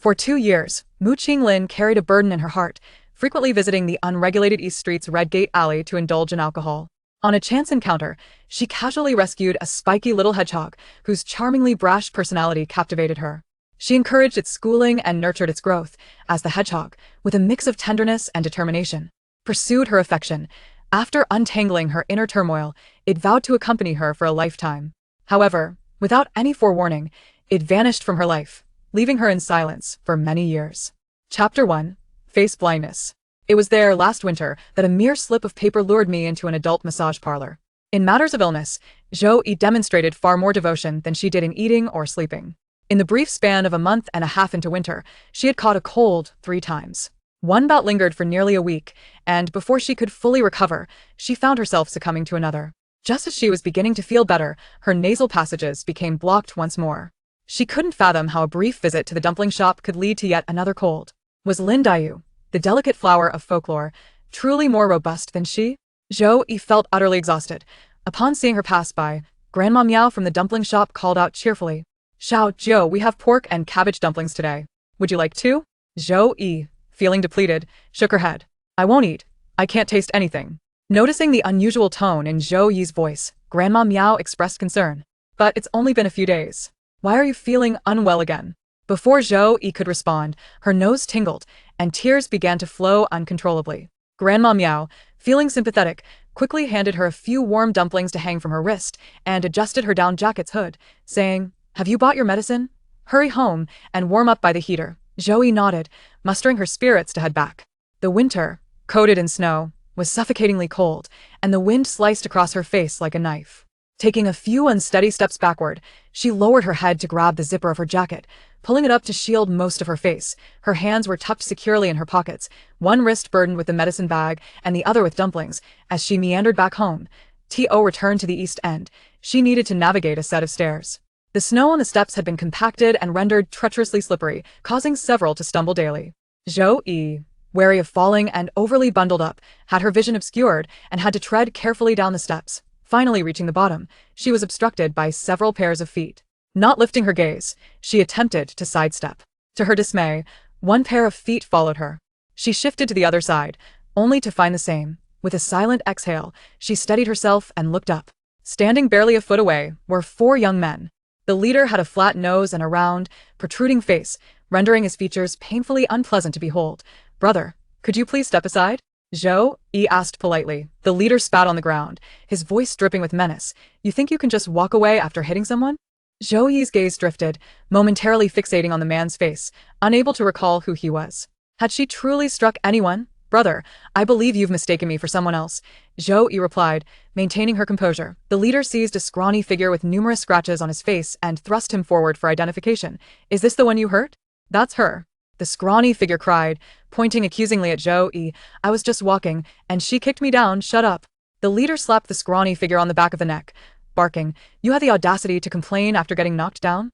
For 2 years, Mu Qinglin carried a burden in her heart, frequently visiting the unregulated East Street's Red Gate alley to indulge in alcohol. On a chance encounter, she casually rescued a spiky little hedgehog whose charmingly brash personality captivated her. She encouraged its schooling and nurtured its growth, as the hedgehog, with a mix of tenderness and determination, pursued her affection. After untangling her inner turmoil, it vowed to accompany her for a lifetime. However, without any forewarning, it vanished from her life, leaving her in silence for many years. Chapter 1. Face Blindness. It was there last winter that a mere slip of paper lured me into an adult massage parlor. In matters of illness, Zhou Yi demonstrated far more devotion than she did in eating or sleeping. In the brief span of a month and a half into winter, she had caught a cold 3 times. One bout lingered for nearly a week, and before she could fully recover, she found herself succumbing to another. Just as she was beginning to feel better, her nasal passages became blocked once more. She couldn't fathom how a brief visit to the dumpling shop could lead to yet another cold. Was Lin Daiyu, the delicate flower of folklore, truly more robust than she? Zhou Yi felt utterly exhausted. Upon seeing her pass by, Grandma Meow from the dumpling shop called out cheerfully, "Xiao Zhou, we have pork and cabbage dumplings today. Would you like 2? Zhou Yi, feeling depleted, shook her head. "I won't eat. I can't taste anything." Noticing the unusual tone in Zhou Yi's voice, Grandma Meow expressed concern. "But it's only been a few days. Why are you feeling unwell again?" Before Zhou Yi could respond, her nose tingled, and tears began to flow uncontrollably. Grandma Meow, feeling sympathetic, quickly handed her a few warm dumplings to hang from her wrist and adjusted her down jacket's hood, saying, "Have you bought your medicine? Hurry home and warm up by the heater." Zhou Yi nodded, mustering her spirits to head back. The winter, coated in snow, was suffocatingly cold, and the wind sliced across her face like a knife. Taking a few unsteady steps backward, she lowered her head to grab the zipper of her jacket, pulling it up to shield most of her face. Her hands were tucked securely in her pockets, one wrist burdened with the medicine bag and the other with dumplings. As she meandered back home, To returned to the East End. She needed to navigate a set of stairs. The snow on the steps had been compacted and rendered treacherously slippery, causing several to stumble daily. Zhou Yi, wary of falling and overly bundled up, had her vision obscured and had to tread carefully down the steps. Finally reaching the bottom, she was obstructed by several pairs of feet. Not lifting her gaze, she attempted to sidestep. To her dismay, one pair of feet followed her. She shifted to the other side, only to find the same. With a silent exhale, she steadied herself and looked up. Standing barely a foot away were 4 young men. The leader had a flat nose and a round, protruding face, rendering his features painfully unpleasant to behold. "Brother, could you please step aside?" Zhou Yi asked politely. The leader spat on the ground, his voice dripping with menace. "You think you can just walk away after hitting someone?" Zhou Yi's gaze drifted, momentarily fixating on the man's face, unable to recall who he was. Had she truly struck anyone? "Brother, I believe you've mistaken me for someone else," Zhou Yi replied, maintaining her composure. The leader seized a scrawny figure with numerous scratches on his face and thrust him forward for identification. "Is this the one you hurt?" "That's her," the scrawny figure cried, pointing accusingly at Zhou Yi. "I was just walking, and she kicked me down. Shut up." The leader slapped the scrawny figure on the back of the neck, barking, "You had the audacity to complain after getting knocked down?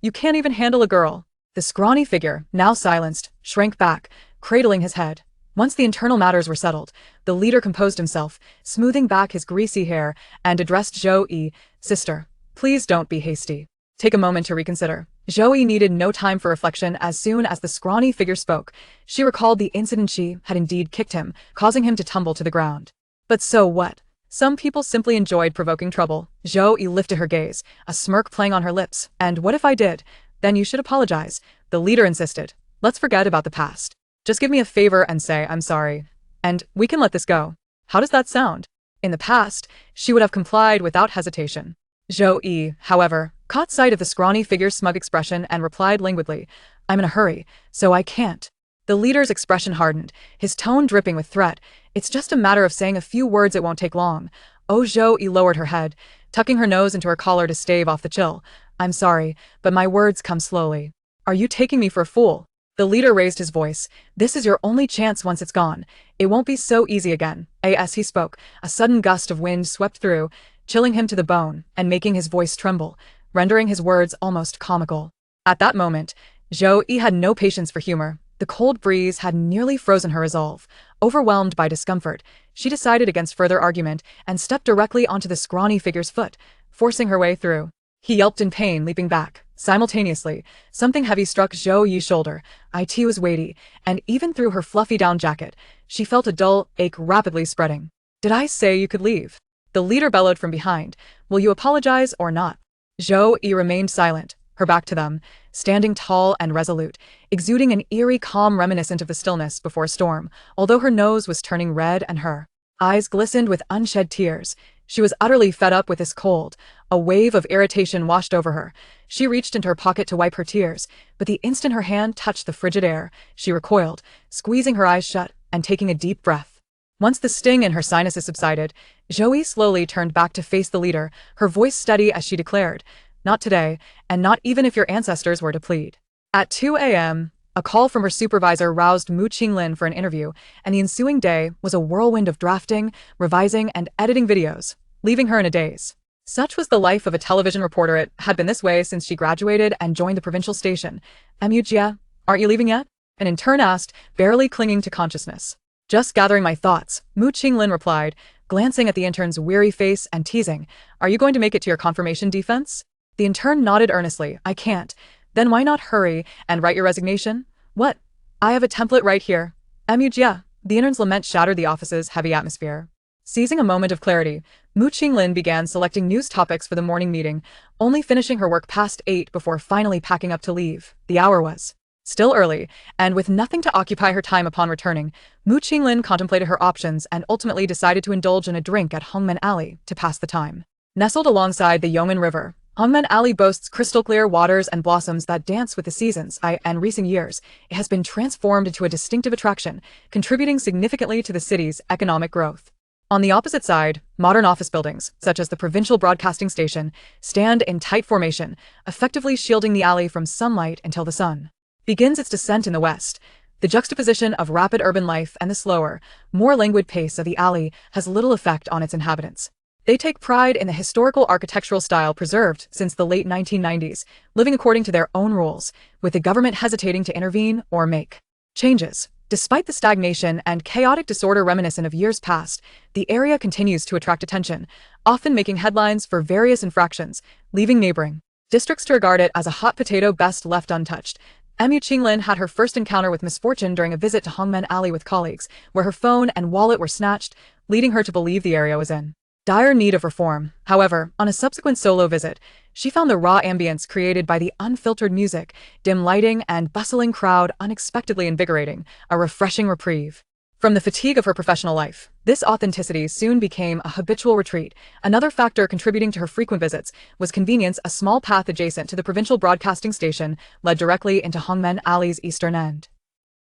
You can't even handle a girl." The scrawny figure, now silenced, shrank back, cradling his head. Once the internal matters were settled, the leader composed himself, smoothing back his greasy hair, and addressed Zhou Yi, "Sister, please don't be hasty. Take a moment to reconsider." Zhou Yi needed no time for reflection. As soon as the scrawny figure spoke, she recalled the incident. She had indeed kicked him, causing him to tumble to the ground. But so what? Some people simply enjoyed provoking trouble. Zhou Yi lifted her gaze, a smirk playing on her lips. "And what if I did? Then you should apologize," the leader insisted. "Let's forget about the past. Just give me a favor and say, 'I'm sorry,' and we can let this go. How does that sound?" In the past, she would have complied without hesitation. Zhou Yi, however, caught sight of the scrawny figure's smug expression and replied languidly, "I'm in a hurry, so I can't." The leader's expression hardened, his tone dripping with threat. "It's just a matter of saying a few words. It won't take long." Zhou Yi lowered her head, tucking her nose into her collar to stave off the chill. "I'm sorry, but my words come slowly." "Are you taking me for a fool?" The leader raised his voice. "This is your only chance. Once it's gone, it won't be so easy again." As he spoke, a sudden gust of wind swept through, chilling him to the bone and making his voice tremble, rendering his words almost comical. At that moment, Zhou Yi had no patience for humor. The cold breeze had nearly frozen her resolve. Overwhelmed by discomfort, she decided against further argument and stepped directly onto the scrawny figure's foot, forcing her way through. He yelped in pain, leaping back, Simultaneously, something heavy struck Zhou Yi's shoulder. It was weighty, and even through her fluffy down jacket, she felt a dull ache rapidly spreading. Did I say you could leave? The leader bellowed from behind. Will you apologize or not? Zhou Yi remained silent, her back to them, standing tall and resolute, exuding an eerie calm reminiscent of the stillness before a storm, although her nose was turning red and her eyes glistened with unshed tears. She was utterly fed up with this cold. A wave of irritation washed over her. She reached into her pocket to wipe her tears, but the instant her hand touched the frigid air, she recoiled, squeezing her eyes shut and taking a deep breath. Once the sting in her sinuses subsided, Zhou Yi slowly turned back to face the leader, her voice steady as she declared, "Not today, and not even if your ancestors were to plead." At 2 a.m., a call from her supervisor roused Mu Qinglin for an interview, and the ensuing day was a whirlwind of drafting, revising, and editing videos, leaving her in a daze. Such was the life of a television reporter. It had been this way since she graduated and joined the provincial station. "Mu Jia, aren't you leaving yet?" an intern asked, barely clinging to consciousness. "Just gathering my thoughts," Mu Qinglin replied, glancing at the intern's weary face and teasing, "Are you going to make it to your confirmation defense?" The intern nodded earnestly. "I can't." "Then why not hurry and write your resignation?" "What? I have a template right here." "Mu Jia." The intern's lament shattered the office's heavy atmosphere. Seizing a moment of clarity, Mu Qinglin began selecting news topics for the morning meeting, only finishing her work past 8 before finally packing up to leave. The hour was still early, and with nothing to occupy her time upon returning, Mu Qinglin contemplated her options and ultimately decided to indulge in a drink at Hongmen Alley to pass the time. Nestled alongside the Yongmen River, Hongmen Alley boasts crystal-clear waters and blossoms that dance with the seasons. In recent years, it has been transformed into a distinctive attraction, contributing significantly to the city's economic growth. On the opposite side, modern office buildings, such as the provincial broadcasting station, stand in tight formation, effectively shielding the alley from sunlight until the sun begins its descent in the west. The juxtaposition of rapid urban life and the slower, more languid pace of the alley has little effect on its inhabitants. They take pride in the historical architectural style preserved since the late 1990s, living according to their own rules, with the government hesitating to intervene or make changes. Despite the stagnation and chaotic disorder reminiscent of years past, the area continues to attract attention, often making headlines for various infractions, leaving neighboring districts to regard it as a hot potato best left untouched. Mu Qinglin had her first encounter with misfortune during a visit to Hongmen Alley with colleagues, where her phone and wallet were snatched, leading her to believe the area was in dire need of reform. However, on a subsequent solo visit, she found the raw ambience created by the unfiltered music, dim lighting, and bustling crowd unexpectedly invigorating, a refreshing reprieve from the fatigue of her professional life. This authenticity soon became a habitual retreat. Another factor contributing to her frequent visits was convenience. A small path adjacent to the provincial broadcasting station led directly into Hongmen Alley's eastern end,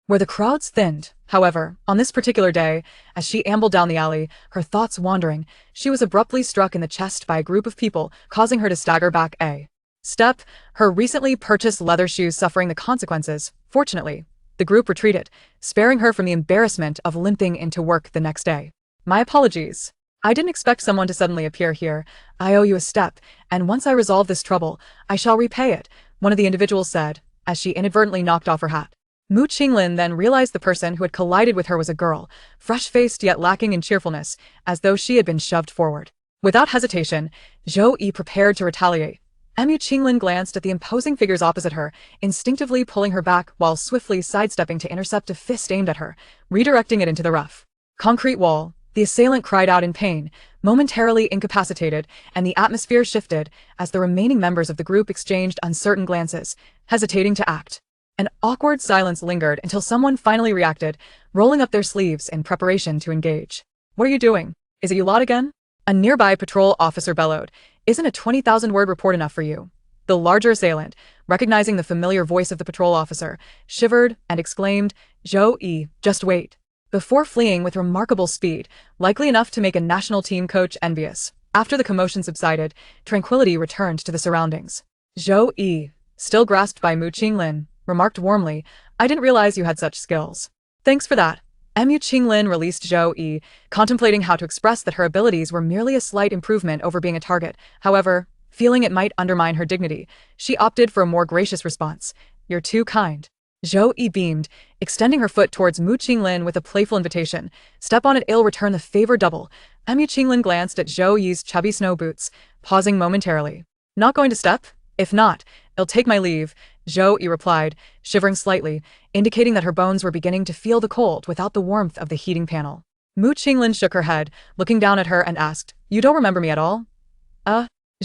where the crowds thinned. However, on this particular day, as she ambled down the alley, her thoughts wandering, she was abruptly struck in the chest by a group of people, causing her to stagger back a step, her recently purchased leather shoes suffering the consequences. Fortunately, the group retreated, sparing her from the embarrassment of limping into work the next day. "My apologies. I didn't expect someone to suddenly appear here. I owe you a step, and once I resolve this trouble, I shall repay it," one of the individuals said, as she inadvertently knocked off her hat. Mu Qinglin then realized the person who had collided with her was a girl, fresh-faced yet lacking in cheerfulness, as though she had been shoved forward. Without hesitation, Zhou Yi prepared to retaliate. Mu Qinglin glanced at the imposing figures opposite her, instinctively pulling her back while swiftly sidestepping to intercept a fist aimed at her, redirecting it into the rough concrete wall. The assailant cried out in pain, momentarily incapacitated, and the atmosphere shifted as the remaining members of the group exchanged uncertain glances, hesitating to act. An awkward silence lingered until someone finally reacted, rolling up their sleeves in preparation to engage. "What are you doing? Is it you lot again?" A nearby patrol officer bellowed. "Isn't a 20,000-word report enough for you?" The larger assailant, recognizing the familiar voice of the patrol officer, shivered and exclaimed, "Zhou Yi, just wait," before fleeing with remarkable speed, likely enough to make a national team coach envious. After the commotion subsided, tranquility returned to the surroundings. Zhou Yi, still grasped by Mu Qinglin, remarked warmly, "I didn't realize you had such skills." "Thanks for that." Mu Qinglin released Zhou Yi, contemplating how to express that her abilities were merely a slight improvement over being a target. However, feeling it might undermine her dignity, she opted for a more gracious response. "You're too kind." Zhou Yi beamed, extending her foot towards Mu Qinglin with a playful invitation. "Step on it, it'll return the favor double." Mu Qinglin glanced at Zhou Yi's chubby snow boots, pausing momentarily. "Not going to step?" If not, I'll take my leave, Zhou Yi replied, shivering slightly, indicating that her bones were beginning to feel the cold without the warmth of the heating panel. Mu Qinglin shook her head, looking down at her and asked, "You don't remember me at all?"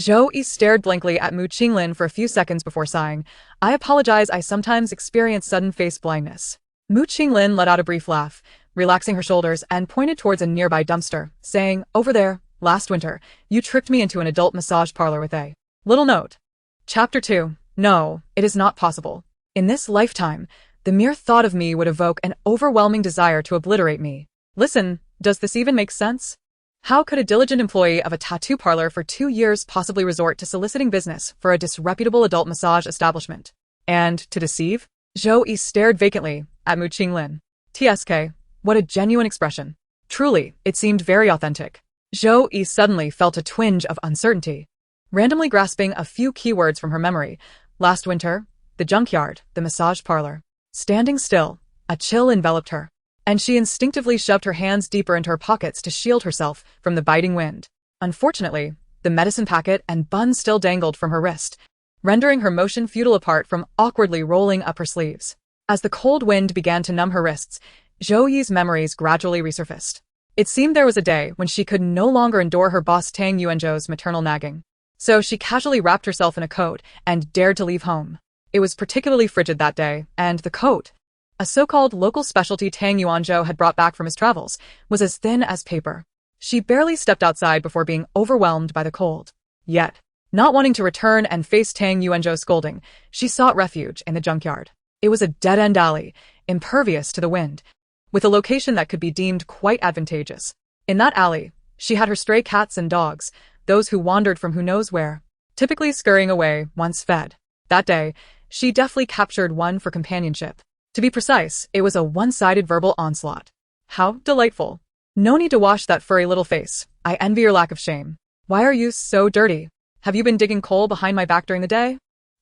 Zhou Yi stared blankly at Mu Qinglin for a few seconds before sighing. "I apologize, I sometimes experience sudden face blindness." Mu Qinglin let out a brief laugh, relaxing her shoulders and pointed towards a nearby dumpster, saying, "Over there, last winter, you tricked me into an adult massage parlor with a little note." Chapter 2. No, it is not possible. In this lifetime, the mere thought of me would evoke an overwhelming desire to obliterate me. Listen, does this even make sense? How could a diligent employee of a tattoo parlor for 2 years possibly resort to soliciting business for a disreputable adult massage establishment? And to deceive? Zhou Yi stared vacantly at Mu Qinglin. TSK, what a genuine expression. Truly, it seemed very authentic. Zhou Yi suddenly felt a twinge of uncertainty. Randomly grasping a few keywords from her memory, last winter, the junkyard, the massage parlor. Standing still, a chill enveloped her, and she instinctively shoved her hands deeper into her pockets to shield herself from the biting wind. Unfortunately, the medicine packet and bun still dangled from her wrist, rendering her motion futile apart from awkwardly rolling up her sleeves. As the cold wind began to numb her wrists, Zhou Yi's memories gradually resurfaced. It seemed there was a day when she could no longer endure her boss Tang Yuanzhou's maternal nagging. So she casually wrapped herself in a coat and dared to leave home. It was particularly frigid that day, and the coat, a so-called local specialty Tang Yuanzhou had brought back from his travels, was as thin as paper. She barely stepped outside before being overwhelmed by the cold. Yet, not wanting to return and face Tang Yuanzhou's scolding, she sought refuge in the junkyard. It was a dead-end alley, impervious to the wind, with a location that could be deemed quite advantageous. In that alley, she had her stray cats and dogs, those who wandered from who knows where, typically scurrying away once fed. That day, she deftly captured one for companionship. To be precise, it was a one-sided verbal onslaught. How delightful. No need to wash that furry little face. I envy your lack of shame. Why are you so dirty? Have you been digging coal behind my back during the day?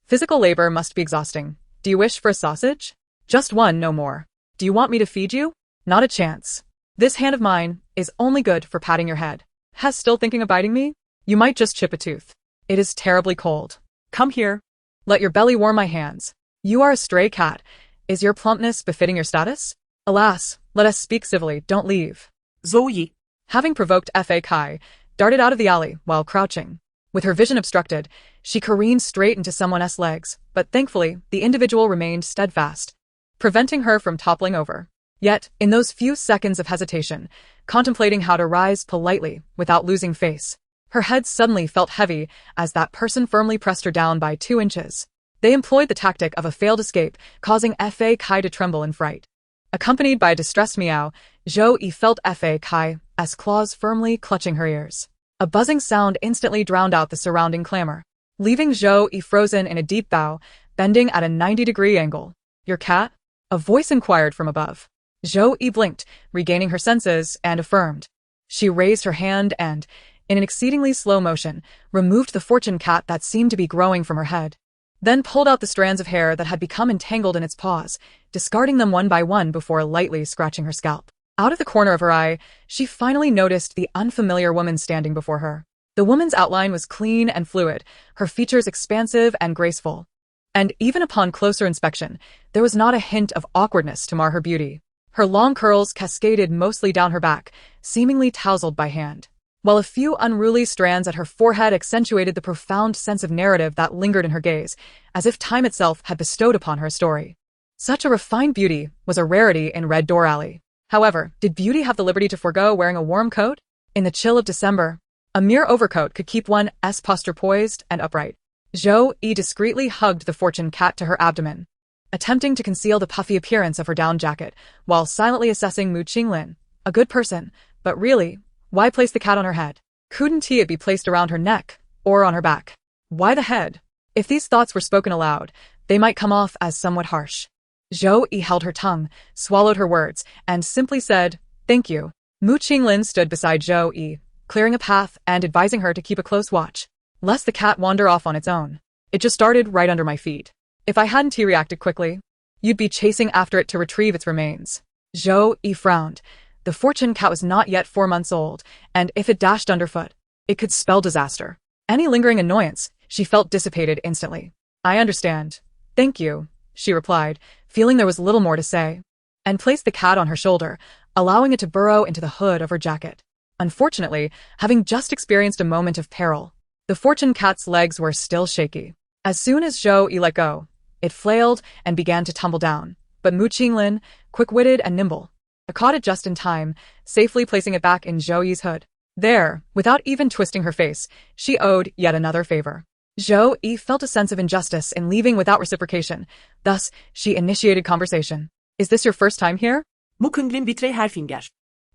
Physical labor must be exhausting. Do you wish for a sausage? Just one, no more. Do you want me to feed you? Not a chance. This hand of mine is only good for patting your head. Has still thinking of biting me? You might just chip a tooth. It is terribly cold. Come here. Let your belly warm my hands. You are a stray cat. Is your plumpness befitting your status? Alas, let us speak civilly, don't leave. Zhou Yi, Having provoked Fa Kai, darted out of the alley while crouching. With her vision obstructed, she careened straight into someone else's legs, but thankfully, the individual remained steadfast, preventing her from toppling over. Yet, in those few seconds of hesitation, contemplating how to rise politely without losing face, her head suddenly felt heavy as that person firmly pressed her down by 2 inches. They employed the tactic of a failed escape, causing Fa Kai to tremble in fright. Accompanied by a distressed meow, Zhou Yi felt Fa Kai's claws firmly clutching her ears. A buzzing sound instantly drowned out the surrounding clamor, leaving Zhou Yi frozen in a deep bow, bending at a 90-degree angle. "Your cat?" a voice inquired from above. Zhou Yi blinked, regaining her senses, and affirmed. She raised her hand and, in an exceedingly slow motion, removed the fortune cat that seemed to be growing from her head, then pulled out the strands of hair that had become entangled in its paws, discarding them one by one before lightly scratching her scalp. Out of the corner of her eye, she finally noticed the unfamiliar woman standing before her. The woman's outline was clean and fluid, her features expansive and graceful. And even upon closer inspection, there was not a hint of awkwardness to mar her beauty. Her long curls cascaded mostly down her back, seemingly tousled by hand, while a few unruly strands at her forehead accentuated the profound sense of narrative that lingered in her gaze, as if time itself had bestowed upon her a story. Such a refined beauty was a rarity in Red Door Alley. However, did beauty have the liberty to forego wearing a warm coat? In the chill of December, a mere overcoat could keep one's posture poised and upright. Zhou Yi discreetly hugged the fortune cat to her abdomen, attempting to conceal the puffy appearance of her down jacket, while silently assessing Mu Qinglin. A good person, but really, why place the cat on her head? Couldn't it be placed around her neck, or on her back? Why the head? If these thoughts were spoken aloud, they might come off as somewhat harsh. Zhou Yi held her tongue, swallowed her words, and simply said, "Thank you." Mu Qinglin stood beside Zhou Yi, clearing a path and advising her to keep a close watch, lest the cat wander off on its own. "It just started right under my feet. If I hadn't reacted quickly, you'd be chasing after it to retrieve its remains." Zhou Yi frowned. The fortune cat was not yet 4 months old, and if it dashed underfoot, it could spell disaster. Any lingering annoyance, she felt dissipated instantly. I understand. Thank you, she replied, feeling there was little more to say, and placed the cat on her shoulder, allowing it to burrow into the hood of her jacket. Unfortunately, having just experienced a moment of peril, the fortune cat's legs were still shaky. As soon as Zhou Yi let go, it flailed and began to tumble down, but Mu Qinglin, quick-witted and nimble, caught it just in time, safely placing it back in Zhou Yi's hood. There, without even twisting her face, she owed yet another favor. Zhou Yi felt a sense of injustice in leaving without reciprocation. Thus, she initiated conversation. Is this your first time here? Mu Qinglin vitrey her finger.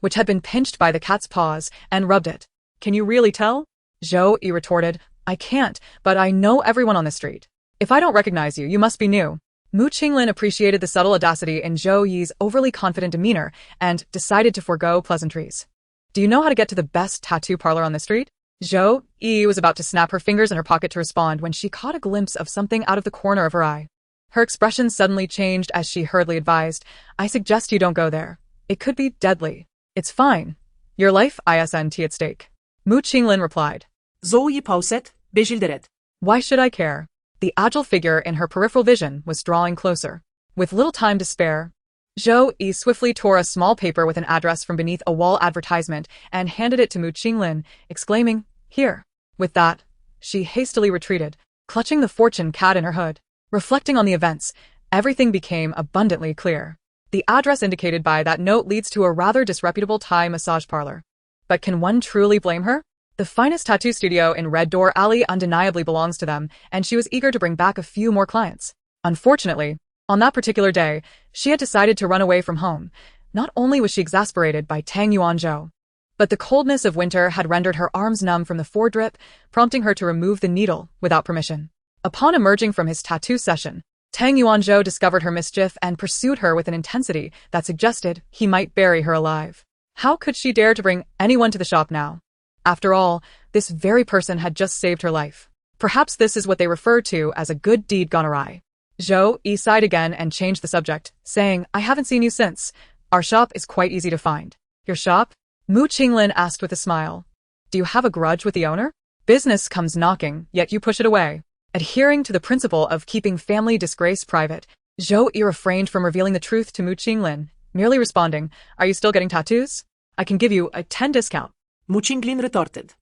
Which had been pinched by the cat's paws and rubbed it. Can you really tell? Zhou Yi retorted. I can't, but I know everyone on the street. If I don't recognize you, you must be new. Mu Qinglin appreciated the subtle audacity in Zhou Yi's overly confident demeanor and decided to forego pleasantries. Do you know how to get to the best tattoo parlor on the street? Zhou Yi was about to snap her fingers in her pocket to respond when she caught a glimpse of something out of the corner of her eye. Her expression suddenly changed as she hurriedly advised, I suggest you don't go there. It could be deadly. It's fine. Your life isn't at stake. Mu Qinglin replied. Zhou Yi pauset, bejilderet. Why should I care? The agile figure in her peripheral vision was drawing closer. With little time to spare, Zhou Yi swiftly tore a small paper with an address from beneath a wall advertisement and handed it to Mu Qinglin, exclaiming, Here. With that, she hastily retreated, clutching the fortune cat in her hood. Reflecting on the events, everything became abundantly clear. The address indicated by that note leads to a rather disreputable Thai massage parlor. But can one truly blame her? The finest tattoo studio in Red Door Alley undeniably belongs to them, and she was eager to bring back a few more clients. Unfortunately, on that particular day, she had decided to run away from home. Not only was she exasperated by Tang Yuanzhou, but the coldness of winter had rendered her arms numb from the foredrip, prompting her to remove the needle without permission. Upon emerging from his tattoo session, Tang Yuanzhou discovered her mischief and pursued her with an intensity that suggested he might bury her alive. How could she dare to bring anyone to the shop now? After all, this very person had just saved her life. Perhaps this is what they refer to as a good deed gone awry. Zhou Yi sighed again and changed the subject, saying, I haven't seen you since. Our shop is quite easy to find. Your shop? Mu Qinglin asked with a smile. Do you have a grudge with the owner? Business comes knocking, yet you push it away. Adhering to the principle of keeping family disgrace private, Zhou Yi refrained from revealing the truth to Mu Qinglin, merely responding, Are you still getting tattoos? I can give you a 10 discount. Mu Qinglin retorted.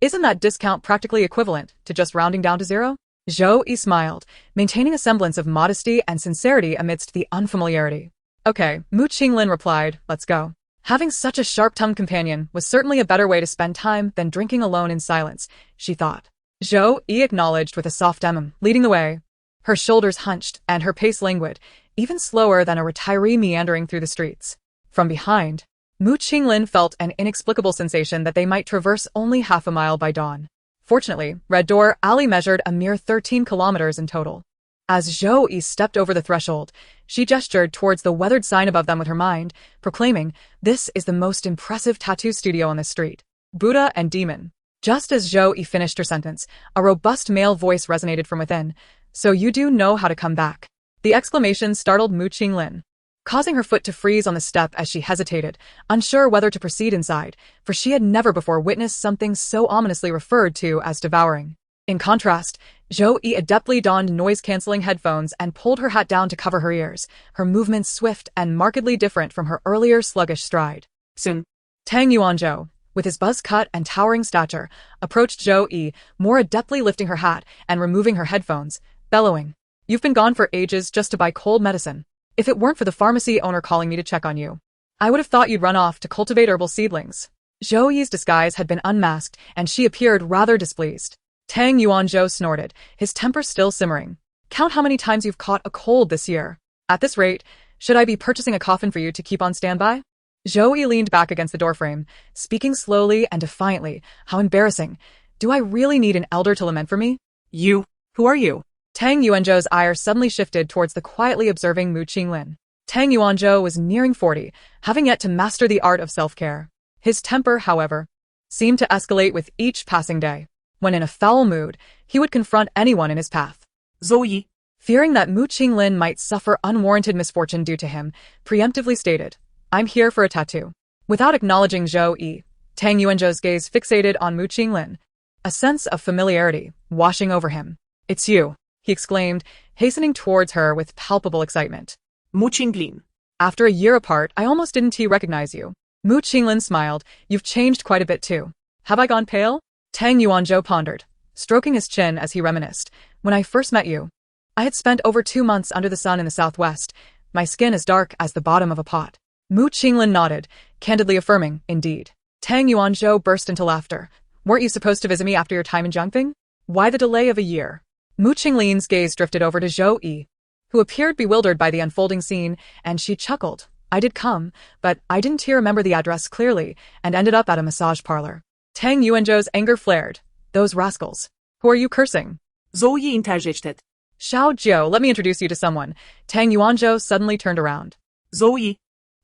Isn't that discount practically equivalent to just rounding down to zero? Zhou Yi smiled, maintaining a semblance of modesty and sincerity amidst the unfamiliarity. Okay, Mu Qinglin replied, let's go. Having such a sharp-tongued companion was certainly a better way to spend time than drinking alone in silence, she thought. Zhou Yi acknowledged with a soft leading the way. Her shoulders hunched and her pace languid, even slower than a retiree meandering through the streets. From behind, Mu Qinglin felt an inexplicable sensation that they might traverse only half a mile by dawn. Fortunately, Red Door Alley measured a mere 13 kilometers in total. As Zhou Yi stepped over the threshold, she gestured towards the weathered sign above them with her mind, proclaiming, This is the most impressive tattoo studio on the street. Buddha and Demon. Just as Zhou Yi finished her sentence, a robust male voice resonated from within. So you do know how to come back. The exclamation startled Mu Qinglin, causing her foot to freeze on the step as she hesitated, unsure whether to proceed inside, for she had never before witnessed something so ominously referred to as devouring. In contrast, Zhou Yi adeptly donned noise-canceling headphones and pulled her hat down to cover her ears, her movements swift and markedly different from her earlier sluggish stride. Soon, Tang Yuanzhou, with his buzz-cut and towering stature, approached Zhou Yi, more adeptly lifting her hat and removing her headphones, bellowing, You've been gone for ages just to buy cold medicine. If it weren't for the pharmacy owner calling me to check on you, I would have thought you'd run off to cultivate herbal seedlings. Zhou Yi's disguise had been unmasked, and she appeared rather displeased. Tang Yuanzhou snorted, his temper still simmering. Count how many times you've caught a cold this year. At this rate, should I be purchasing a coffin for you to keep on standby? Zhou Yi leaned back against the doorframe, speaking slowly and defiantly. How embarrassing. Do I really need an elder to lament for me? You. Who are you? Tang Yuanzhou's ire suddenly shifted towards the quietly observing Mu Qinglin. Tang Yuanzhou was nearing 40, having yet to master the art of self-care. His temper, however, seemed to escalate with each passing day. When in a foul mood, he would confront anyone in his path. Zhou Yi, fearing that Mu Qinglin might suffer unwarranted misfortune due to him, preemptively stated, I'm here for a tattoo. Without acknowledging Zhou Yi, Tang Yuanzhou's gaze fixated on Mu Qinglin. A sense of familiarity, washing over him. "It's you," he exclaimed, hastening towards her with palpable excitement. Mu Qinglin. "After a year apart, I almost didn't recognize you." Mu Qinglin smiled. "You've changed quite a bit too." "Have I gone pale?" Tang Yuanzhou pondered, stroking his chin as he reminisced. "When I first met you, I had spent over 2 months under the sun in the southwest. My skin as dark as the bottom of a pot." Mu Qinglin nodded, candidly affirming, "Indeed." Tang Yuanzhou burst into laughter. "Weren't you supposed to visit me after your time in Jiangping? Why the delay of a year?" Mu Qinglin's gaze drifted over to Zhou Yi, who appeared bewildered by the unfolding scene, and she chuckled. "I did come, but I didn't remember the address clearly, and ended up at a massage parlor." Tang Yuanzhou's anger flared. "Those rascals. Who are you cursing?" Zhou Yi interjected. "Xiao Jiu, let me introduce you to someone." Tang Yuanzhou suddenly turned around. Zhou Yi.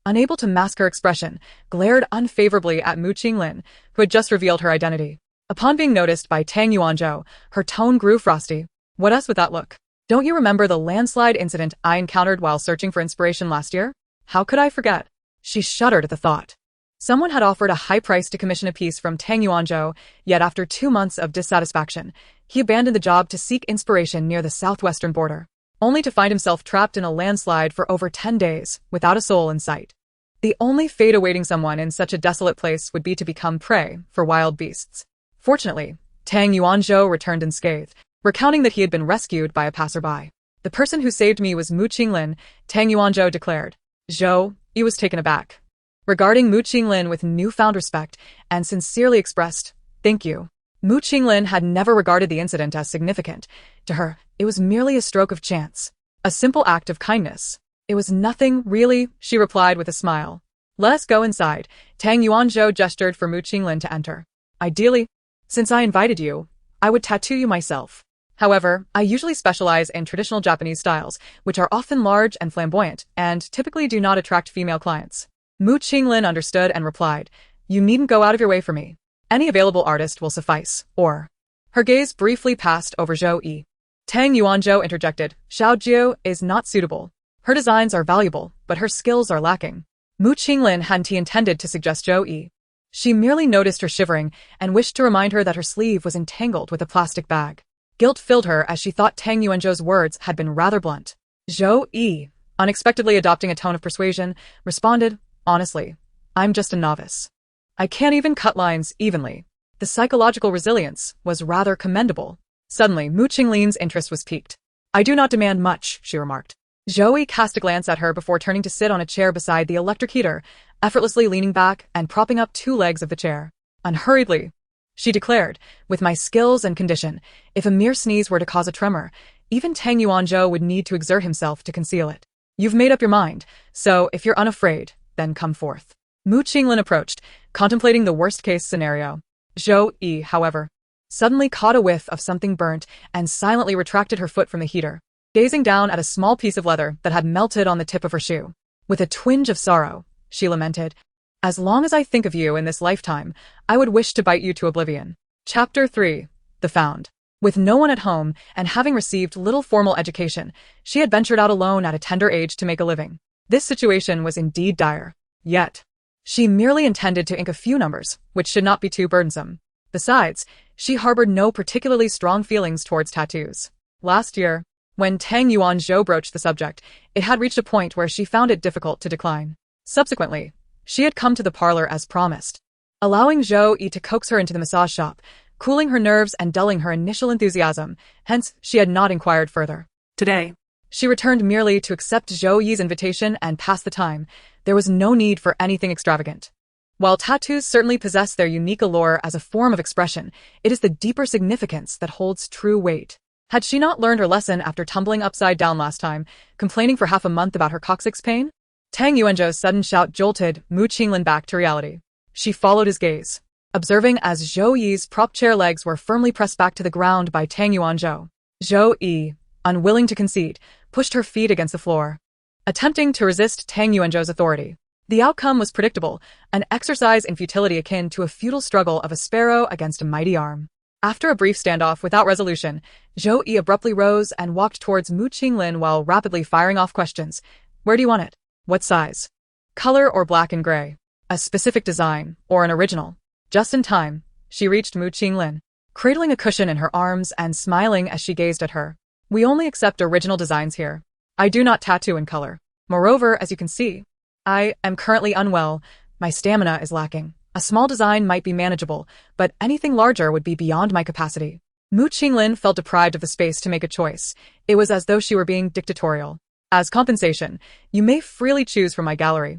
Unable to mask her expression, glared unfavorably at Mu Qinglin, who had just revealed her identity. Upon being noticed by Tang Yuanzhou, her tone grew frosty. "What else with that look? Don't you remember the landslide incident I encountered while searching for inspiration last year? How could I forget?" She shuddered at the thought. Someone had offered a high price to commission a piece from Tang Yuanzhou, yet after 2 months of dissatisfaction, he abandoned the job to seek inspiration near the southwestern border, only to find himself trapped in a landslide for over 10 days, without a soul in sight. The only fate awaiting someone in such a desolate place would be to become prey for wild beasts. Fortunately, Tang Yuanzhou returned unscathed, recounting that he had been rescued by a passerby. "The person who saved me was Mu Qinglin," Tang Yuanzhou declared. Zhou Yi was taken aback, regarding Mu Qinglin with newfound respect, and sincerely expressed, "Thank you." Mu Qinglin had never regarded the incident as significant. To her, it was merely a stroke of chance, a simple act of kindness. "It was nothing, really," she replied with a smile. "Let us go inside." Tang Yuanzhou gestured for Mu Qinglin to enter. "Ideally, since I invited you, I would tattoo you myself. However, I usually specialize in traditional Japanese styles, which are often large and flamboyant, and typically do not attract female clients." Mu Qinglin understood and replied, "You needn't go out of your way for me. Any available artist will suffice, or—" Her gaze briefly passed over Zhou Yi. Tang Yuanzhou interjected, "Xiao Jiu is not suitable. Her designs are valuable, but her skills are lacking." Mu Qinglin hadn't intended to suggest Zhou Yi. She merely noticed her shivering and wished to remind her that her sleeve was entangled with a plastic bag. Guilt filled her as she thought Tang Yuanzhou's words had been rather blunt. Zhou Yi, unexpectedly adopting a tone of persuasion, responded, "Honestly, I'm just a novice. I can't even cut lines evenly." The psychological resilience was rather commendable. Suddenly, Mu Qinglin's interest was piqued. "I do not demand much," she remarked. Zhou Yi cast a glance at her before turning to sit on a chair beside the electric heater, effortlessly leaning back and propping up 2 legs of the chair. "Unhurriedly," she declared, "with my skills and condition, if a mere sneeze were to cause a tremor, even Tang Yuanzhou would need to exert himself to conceal it. You've made up your mind, so if you're unafraid, then come forth." Mu Qinglin approached, contemplating the worst-case scenario. Zhou Yi, however, suddenly caught a whiff of something burnt and silently retracted her foot from the heater, gazing down at a small piece of leather that had melted on the tip of her shoe. With a twinge of sorrow, she lamented, "As long as I think of you in this lifetime, I would wish to bite you to oblivion." Chapter 3. The Found. With no one at home, and having received little formal education, she had ventured out alone at a tender age to make a living. This situation was indeed dire. Yet, she merely intended to ink a few numbers, which should not be too burdensome. Besides, she harbored no particularly strong feelings towards tattoos. Last year, when Tang Yuanzhou broached the subject, it had reached a point where she found it difficult to decline. Subsequently, she had come to the parlor as promised, allowing Zhou Yi to coax her into the massage shop, cooling her nerves and dulling her initial enthusiasm. Hence, she had not inquired further. Today, she returned merely to accept Zhou Yi's invitation and pass the time. There was no need for anything extravagant. While tattoos certainly possess their unique allure as a form of expression, it is the deeper significance that holds true weight. Had she not learned her lesson after tumbling upside down last time, complaining for half a month about her coccyx pain? Tang Yuanzhou's sudden shout jolted Mu Qinglin back to reality. She followed his gaze, observing as Zhou Yi's prop chair legs were firmly pressed back to the ground by Tang Yuanzhou. Zhou Yi, unwilling to concede, pushed her feet against the floor, attempting to resist Tang Yuanzhou's authority. The outcome was predictable, an exercise in futility akin to a futile struggle of a sparrow against a mighty arm. After a brief standoff without resolution, Zhou Yi abruptly rose and walked towards Mu Qinglin while rapidly firing off questions. "Where do you want it? What size? Color or black and gray? A specific design, or an original?" Just in time, she reached Mu Qinglin. cradling a cushion in her arms and smiling as she gazed at her. "We only accept original designs here. I do not tattoo in color. Moreover, as you can see, I am currently unwell. My stamina is lacking. A small design might be manageable, but anything larger would be beyond my capacity." Mu Qinglin felt deprived of the space to make a choice. It was as though she were being dictatorial. "As compensation, you may freely choose from my gallery."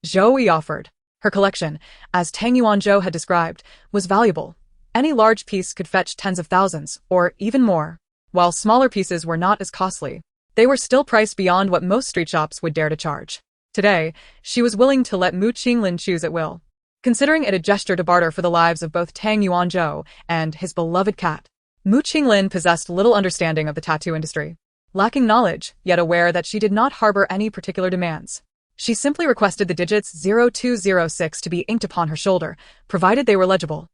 Zhou Yi offered. Her collection, as Tang Yuanzhou had described, was valuable. Any large piece could fetch tens of thousands, or even more. While smaller pieces were not as costly, they were still priced beyond what most street shops would dare to charge. Today, she was willing to let Mu Qinglin choose at will, considering it a gesture to barter for the lives of both Tang Yuanzhou and his beloved cat. Mu Qinglin possessed little understanding of the tattoo industry. Lacking knowledge, yet aware that she did not harbor any particular demands, she simply requested the digits 0206 to be inked upon her shoulder, provided they were legible.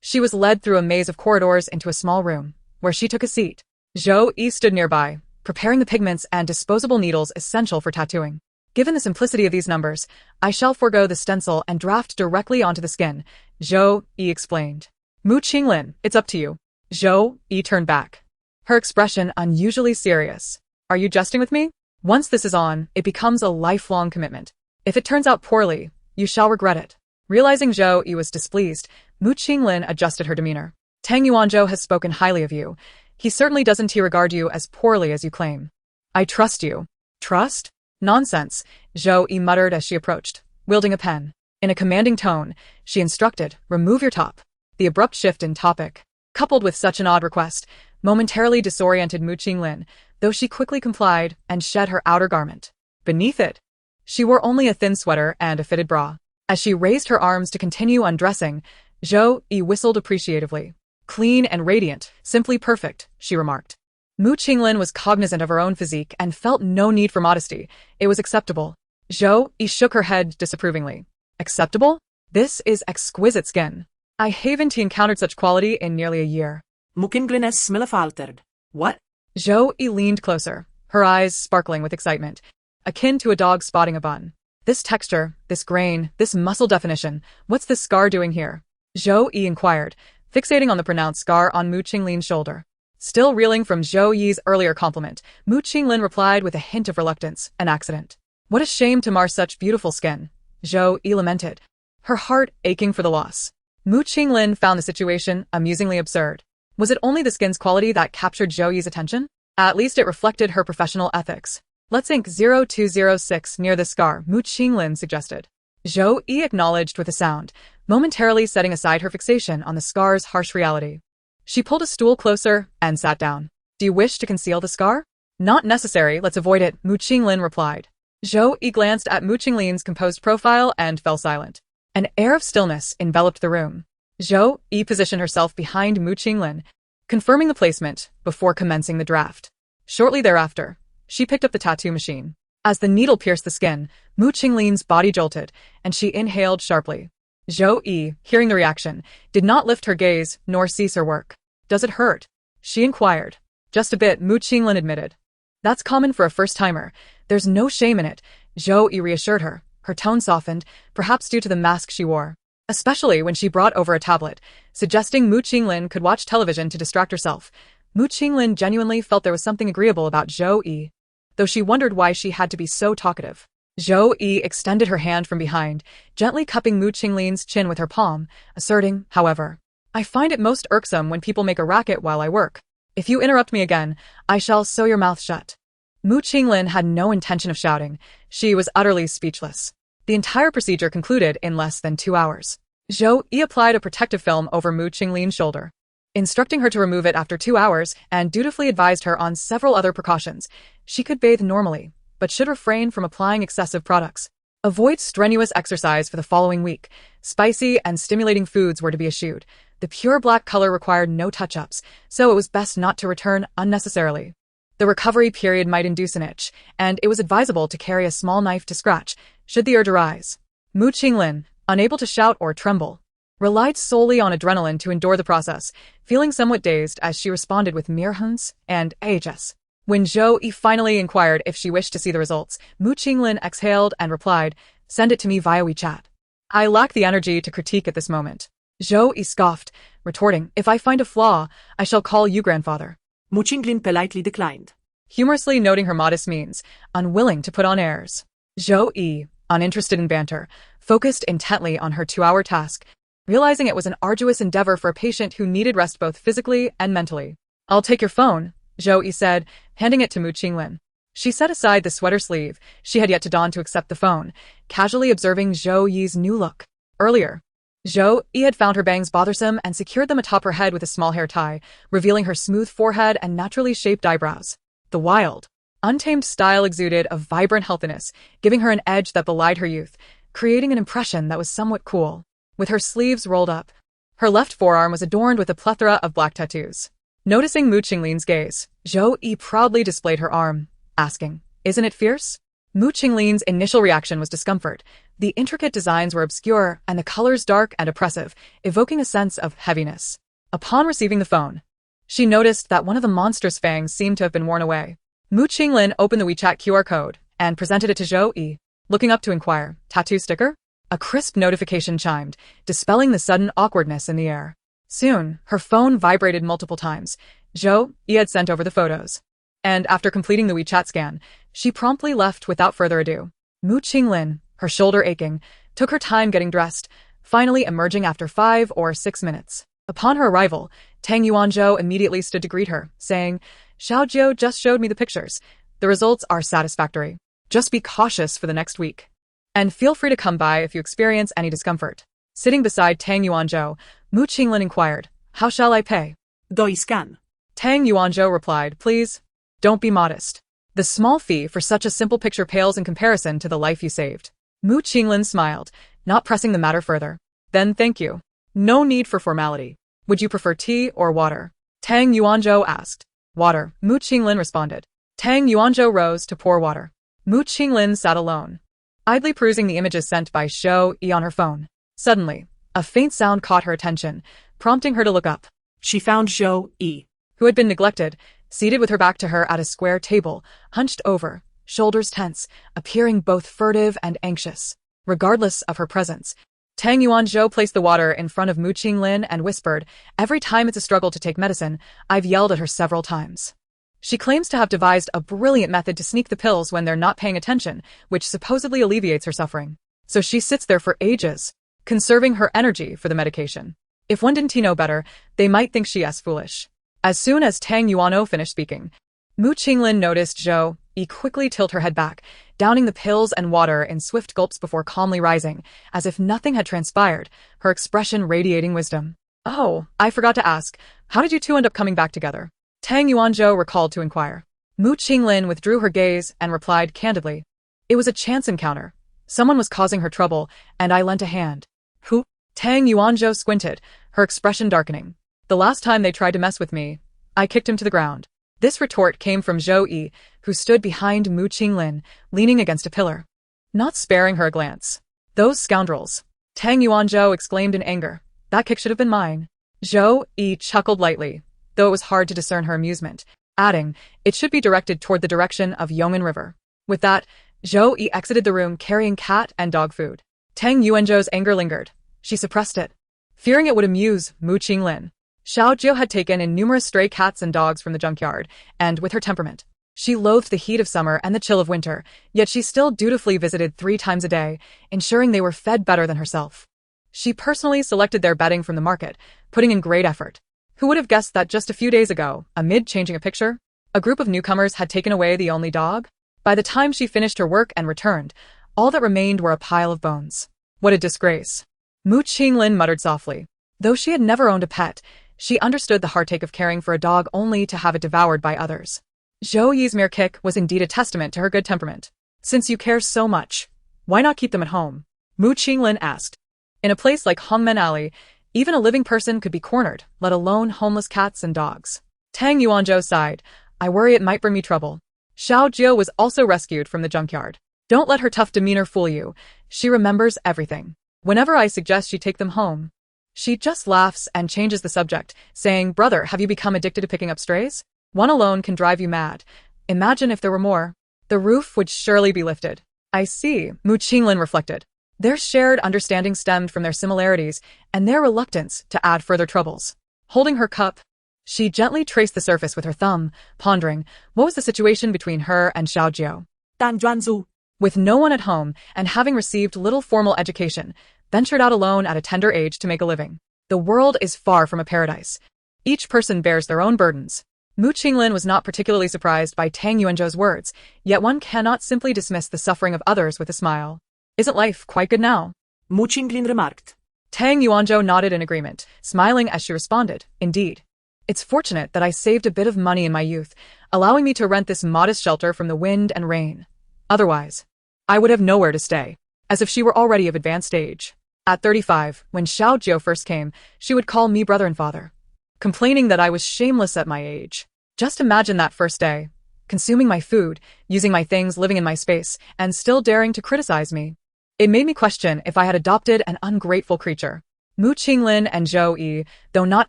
She was led through a maze of corridors into a small room, where she took a seat. Zhou Yi stood nearby, preparing the pigments and disposable needles essential for tattooing. "Given the simplicity of these numbers, I shall forego the stencil and draft directly onto the skin," Zhou Yi explained. "Mu Qinglin, it's up to you." Zhou Yi turned back, her expression unusually serious. "Are you jesting with me? Once this is on, it becomes a lifelong commitment. If it turns out poorly, you shall regret it." Realizing Zhou Yi was displeased, Mu Qinglin adjusted her demeanor. "Tang Yuanzhou has spoken highly of you. He certainly doesn't regard you as poorly as you claim. I trust you." "Trust? Nonsense," Zhou Yi muttered as she approached, wielding a pen. In a commanding tone, she instructed, "Remove your top." The abrupt shift in topic, coupled with such an odd request, momentarily disoriented Mu Qinglin, though she quickly complied and shed her outer garment. Beneath it, she wore only a thin sweater and a fitted bra. As she raised her arms to continue undressing, Zhou Yi whistled appreciatively. "Clean and radiant, simply perfect," she remarked. Mu Qinglin was cognizant of her own physique and felt no need for modesty. It was acceptable. Zhou Yi shook her head disapprovingly. "Acceptable? This is exquisite skin. I haven't encountered such quality in nearly a year." Mu Qinglin is smilafaltered. What? Zhou Yi leaned closer, her eyes sparkling with excitement, akin to a dog spotting a bun. "This texture, this grain, this muscle definition, what's this scar doing here?" Zhou Yi inquired, fixating on the pronounced scar on Mu Qinglin's shoulder. Still reeling from Zhou Yi's earlier compliment, Mu Qinglin replied with a hint of reluctance, "An accident." "What a shame to mar such beautiful skin," Zhou Yi lamented, her heart aching for the loss. Mu Qinglin found the situation amusingly absurd. Was it only the skin's quality that captured Zhou Yi's attention? At least it reflected her professional ethics. "Let's ink 0206 near the scar," Mu Qinglin suggested. Zhou Yi acknowledged with a sound, momentarily setting aside her fixation on the scar's harsh reality. She pulled a stool closer and sat down. "Do you wish to conceal the scar?" "Not necessary, let's avoid it," Mu Qinglin replied. Zhou Yi glanced at Mu Qinglin's composed profile and fell silent. An air of stillness enveloped the room. Zhou Yi positioned herself behind Mu Qinglin, confirming the placement before commencing the draft. Shortly thereafter, she picked up the tattoo machine. As the needle pierced the skin, Mu Qinglin's body jolted, and she inhaled sharply. Zhou Yi, hearing the reaction, did not lift her gaze nor cease her work. "Does it hurt?" she inquired. "Just a bit," Mu Qinglin admitted. "That's common for a first-timer. There's no shame in it," Zhou Yi reassured her. Her tone softened, perhaps due to the mask she wore, especially when she brought over a tablet, suggesting Mu Qinglin could watch television to distract herself. Mu Qinglin genuinely felt there was something agreeable about Zhou Yi, though she wondered why she had to be so talkative. Zhou Yi extended her hand from behind, gently cupping Mu Qinglin's chin with her palm, asserting, however, "I find it most irksome when people make a racket while I work. If you interrupt me again, I shall sew your mouth shut." Mu Qinglin had no intention of shouting. She was utterly speechless. The entire procedure concluded in less than 2 hours. Zhou Yi applied a protective film over Mu Qinglin's shoulder, instructing her to remove it after 2 hours, and dutifully advised her on several other precautions. She could bathe normally, but should refrain from applying excessive products. Avoid strenuous exercise for the following week. Spicy and stimulating foods were to be eschewed. The pure black color required no touch-ups, so it was best not to return unnecessarily. The recovery period might induce an itch, and it was advisable to carry a small knife to scratch, should the urge arise. Mu Qinglin, unable to shout or tremble, relied solely on adrenaline to endure the process, feeling somewhat dazed as she responded with mere hunts and ahs. When Zhou Yi finally inquired if she wished to see the results, Mu Qinglin exhaled and replied, "Send it to me via WeChat. I lack the energy to critique at this moment." Zhou Yi scoffed, retorting, "If I find a flaw, I shall call you grandfather." Mu Qinglin politely declined. Humorously noting her modest means, unwilling to put on airs. Zhou Yi, uninterested in banter, focused intently on her 2-hour task, realizing it was an arduous endeavor for a patient who needed rest both physically and mentally. "I'll take your phone," Zhou Yi said, handing it to Mu Qinglin. She set aside the sweater sleeve she had yet to don to accept the phone, casually observing Zhou Yi's new look. Earlier, Zhou Yi had found her bangs bothersome and secured them atop her head with a small hair tie, revealing her smooth forehead and naturally shaped eyebrows. The wild, untamed style exuded a vibrant healthiness, giving her an edge that belied her youth, creating an impression that was somewhat cool. With her sleeves rolled up, her left forearm was adorned with a plethora of black tattoos. Noticing Mu Qinglin's gaze, Zhou Yi proudly displayed her arm, asking, "Isn't it fierce?" Mu Qinglin's initial reaction was discomfort. The intricate designs were obscure and the colors dark and oppressive, evoking a sense of heaviness. Upon receiving the phone, she noticed that one of the monstrous fangs seemed to have been worn away. Mu Qinglin opened the WeChat QR code and presented it to Zhou Yi, looking up to inquire, "Tattoo sticker?" A crisp notification chimed, dispelling the sudden awkwardness in the air. Soon, her phone vibrated multiple times. Zhou Yi had sent over the photos. And after completing the WeChat scan, she promptly left without further ado. Mu Qinglin, her shoulder aching, took her time getting dressed, finally emerging after 5 or 6 minutes. Upon her arrival, Tang Yuanzhou immediately stood to greet her, saying, "Xiaojiu just showed me the pictures. The results are satisfactory. Just be cautious for the next week. And feel free to come by if you experience any discomfort." Sitting beside Tang Yuanzhou, Mu Qinglin inquired, "How shall I pay?" "Doi scan." Tang Yuanzhou replied, "Please, don't be modest. The small fee for such a simple picture pales in comparison to the life you saved." Mu Qinglin smiled, not pressing the matter further. "Then thank you. No need for formality. Would you prefer tea or water?" Tang Yuanzhou asked. "Water," Mu Qinglin responded. Tang Yuanzhou rose to pour water. Mu Qinglin sat alone, idly perusing the images sent by Zhou Yi on her phone. Suddenly, a faint sound caught her attention, prompting her to look up. She found Zhou Yi, who had been neglected, seated with her back to her at a square table, hunched over, shoulders tense, appearing both furtive and anxious. Regardless of her presence, Tang Yuanzhou placed the water in front of Mu Qinglin and whispered, "Every time it's a struggle to take medicine, I've yelled at her several times." She claims to have devised a brilliant method to sneak the pills when they're not paying attention, which supposedly alleviates her suffering. So she sits there for ages, conserving her energy for the medication. If one didn't know better, they might think she is foolish. As soon as Tang Yuanzhou finished speaking, Mu Qinglin noticed Zhou Yi quickly tilt her head back, downing the pills and water in swift gulps before calmly rising, as if nothing had transpired, her expression radiating wisdom. "Oh, I forgot to ask, how did you two end up coming back together?" Tang Yuanzhou recalled to inquire. Mu Qinglin withdrew her gaze and replied candidly, "It was a chance encounter. Someone was causing her trouble, and I lent a hand." "Who?" Tang Yuanzhou squinted, her expression darkening. "The last time they tried to mess with me, I kicked him to the ground." This retort came from Zhou Yi, who stood behind Mu Qinglin, leaning against a pillar, not sparing her a glance. "Those scoundrels!" Tang Yuanzhou exclaimed in anger. "That kick should have been mine." Zhou Yi chuckled lightly, though it was hard to discern her amusement, adding, "It should be directed toward the direction of Yong'an River." With that, Zhou Yi exited the room carrying cat and dog food. Tang Yuanzhou's anger lingered. She suppressed it, fearing it would amuse Mu Qinglin. Xiaojiu had taken in numerous stray cats and dogs from the junkyard, and with her temperament, she loathed the heat of summer and the chill of winter, yet she still dutifully visited 3 times a day, ensuring they were fed better than herself. She personally selected their bedding from the market, putting in great effort. Who would have guessed that just a few days ago, amid changing a picture, a group of newcomers had taken away the only dog? By the time she finished her work and returned, all that remained were a pile of bones. What a disgrace. Mu Qinglin muttered softly. Though she had never owned a pet, she understood the heartache of caring for a dog only to have it devoured by others. Zhou Yi's mere kick was indeed a testament to her good temperament. "Since you care so much, why not keep them at home?" Mu Qinglin asked. In a place like Hongmen Alley, even a living person could be cornered, let alone homeless cats and dogs. Tang Yuanzhou sighed. "I worry it might bring me trouble." Xiaojiu was also rescued from the junkyard. "Don't let her tough demeanor fool you. She remembers everything. Whenever I suggest she take them home, she just laughs and changes the subject, saying, 'Brother, have you become addicted to picking up strays? One alone can drive you mad. Imagine if there were more. The roof would surely be lifted.'" "I see," Mu Qinglin reflected. Their shared understanding stemmed from their similarities and their reluctance to add further troubles. Holding her cup, she gently traced the surface with her thumb, pondering what was the situation between her and Xiaojiu. Dan Juanzu. With no one at home and having received little formal education, ventured out alone at a tender age to make a living. The world is far from a paradise. Each person bears their own burdens. Mu Qinglin was not particularly surprised by Tang Yuanzhou's words, yet one cannot simply dismiss the suffering of others with a smile. Isn't life quite good now? Mu Qinglin remarked. Tang Yuanzhou nodded in agreement, smiling as she responded, indeed. It's fortunate that I saved a bit of money in my youth, allowing me to rent this modest shelter from the wind and rain. Otherwise, I would have nowhere to stay, as if she were already of advanced age. At 35, when Xiaojiu first came, she would call me brother and father, complaining that I was shameless at my age. Just imagine that first day, consuming my food, using my things, living in my space, and still daring to criticize me. It made me question if I had adopted an ungrateful creature. Mu Qinglin and Zhou Yi, though not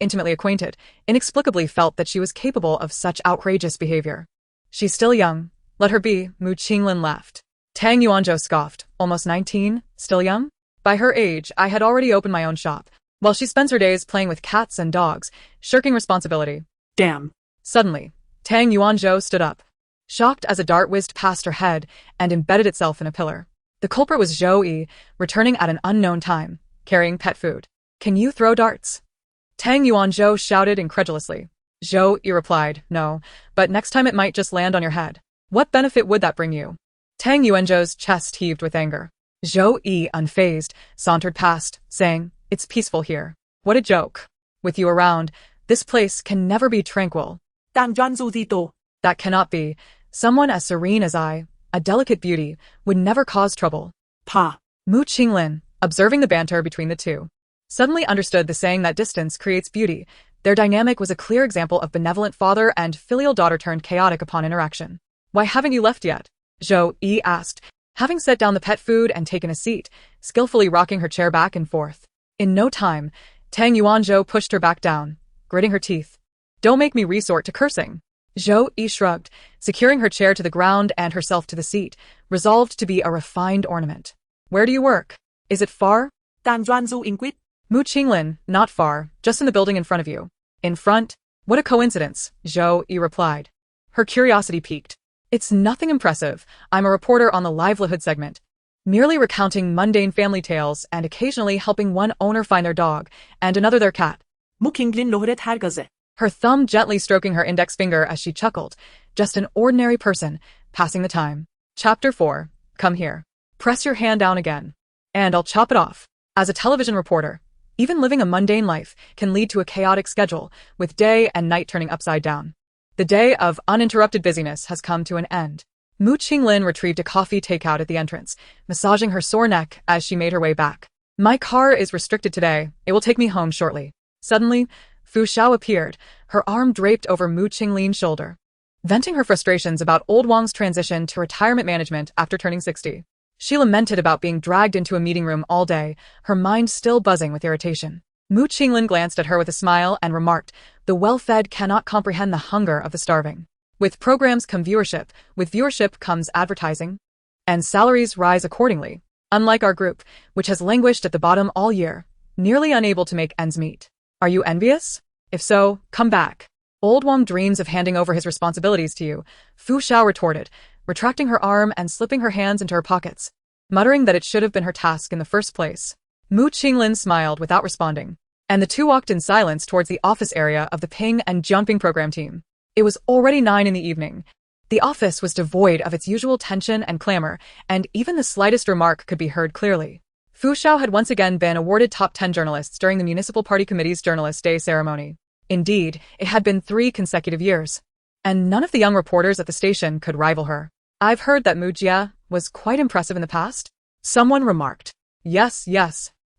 intimately acquainted, inexplicably felt that she was capable of such outrageous behavior. She's still young. Let her be, Mu Qinglin laughed. Tang Yuanzhou scoffed. Almost 19? Still young? By her age, I had already opened my own shop, while she spends her days playing with cats and dogs, shirking responsibility. Damn. Suddenly, Tang Yuanzhou stood up, shocked as a dart whizzed past her head and embedded itself in a pillar. The culprit was Zhou Yi, returning at an unknown time, carrying pet food. Can you throw darts? Tang Yuanzhou shouted incredulously. Zhou Yi replied, no, but next time it might just land on your head. What benefit would that bring you? Tang Yuanzhou's chest heaved with anger. Zhou Yi, unfazed, sauntered past, saying, it's peaceful here. What a joke. With you around, this place can never be tranquil. Dan Juanzu Zito. That cannot be. Someone as serene as I, a delicate beauty, would never cause trouble. Pa. Mu Qinglin, observing the banter between the two, suddenly understood the saying that distance creates beauty. Their dynamic was a clear example of benevolent father and filial daughter turned chaotic upon interaction. Why haven't you left yet? Zhou Yi asked, having set down the pet food and taken a seat, skillfully rocking her chair back and forth. In no time, Tang Yuanzhou pushed her back down, gritting her teeth. Don't make me resort to cursing. Zhou Yi shrugged, securing her chair to the ground and herself to the seat, resolved to be a refined ornament. Where do you work? Is it far? Dan Juanzu inquired. Mu Qinglin, not far, just in the building in front of you. In front? What a coincidence, Zhou Yi replied. Her curiosity piqued. It's nothing impressive. I'm a reporter on the livelihood segment, merely recounting mundane family tales and occasionally helping one owner find their dog and another their cat. Mu Qinglin lohoret hargaze. Her thumb gently stroking her index finger as she chuckled. Just an ordinary person, passing the time. Chapter 4. Come here. Press your hand down again, and I'll chop it off. As a television reporter, even living a mundane life can lead to a chaotic schedule, with day and night turning upside down. The day of uninterrupted busyness has come to an end. Mu Qinglin retrieved a coffee takeout at the entrance, massaging her sore neck as she made her way back. My car is restricted today. It will take me home shortly. Suddenly, Fu Xiao appeared, her arm draped over Mu Qinglin's shoulder, venting her frustrations about old Wang's transition to retirement management after turning 60. She lamented about being dragged into a meeting room all day, her mind still buzzing with irritation. Mu Qinglin glanced at her with a smile and remarked, the well-fed cannot comprehend the hunger of the starving. With programs come viewership, with viewership comes advertising, and salaries rise accordingly, unlike our group, which has languished at the bottom all year, nearly unable to make ends meet. Are you envious? If so, come back. Old Wang dreams of handing over his responsibilities to you, Fu Xiao retorted, retracting her arm and slipping her hands into her pockets, muttering that it should have been her task in the first place. Mu Qinglin smiled without responding, and the two walked in silence towards the office area of the Ping and Jumping program team. It was already 9 in the evening. The office was devoid of its usual tension and clamor, and even the slightest remark could be heard clearly. Fu Xiao had once again been awarded top 10 journalists during the Municipal Party Committee's Journalist Day ceremony. Indeed, it had been 3 consecutive years, and none of the young reporters at the station could rival her. I've heard that Mu Jia was quite impressive in the past, someone remarked. Yes,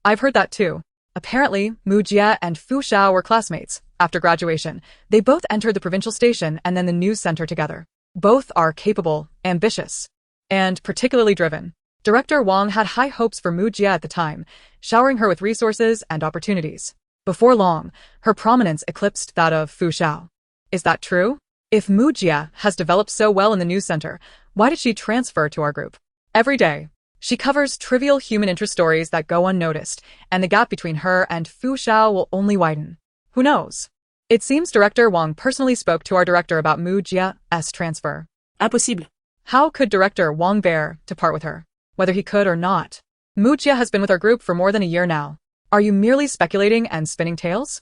I've heard that too. Apparently, Mu Jia and Fu Xiao were classmates. After graduation, they both entered the provincial station and then the news center together. Both are capable, ambitious, and particularly driven. Director Wang had high hopes for Mu Jia at the time, showering her with resources and opportunities. Before long, her prominence eclipsed that of Fu Xiao. Is that true? If Mu Jia has developed so well in the news center, why did she transfer to our group? Every day, She covers trivial human interest stories that go unnoticed, and the gap between her and Fu Xiao will only widen. Who knows? It seems Director Wang personally spoke to our director about Mu Jia's transfer. Impossible. How could Director Wang bear to part with her? Whether he could or not. Mu Jia has been with our group for more than a year now. Are you merely speculating and spinning tales?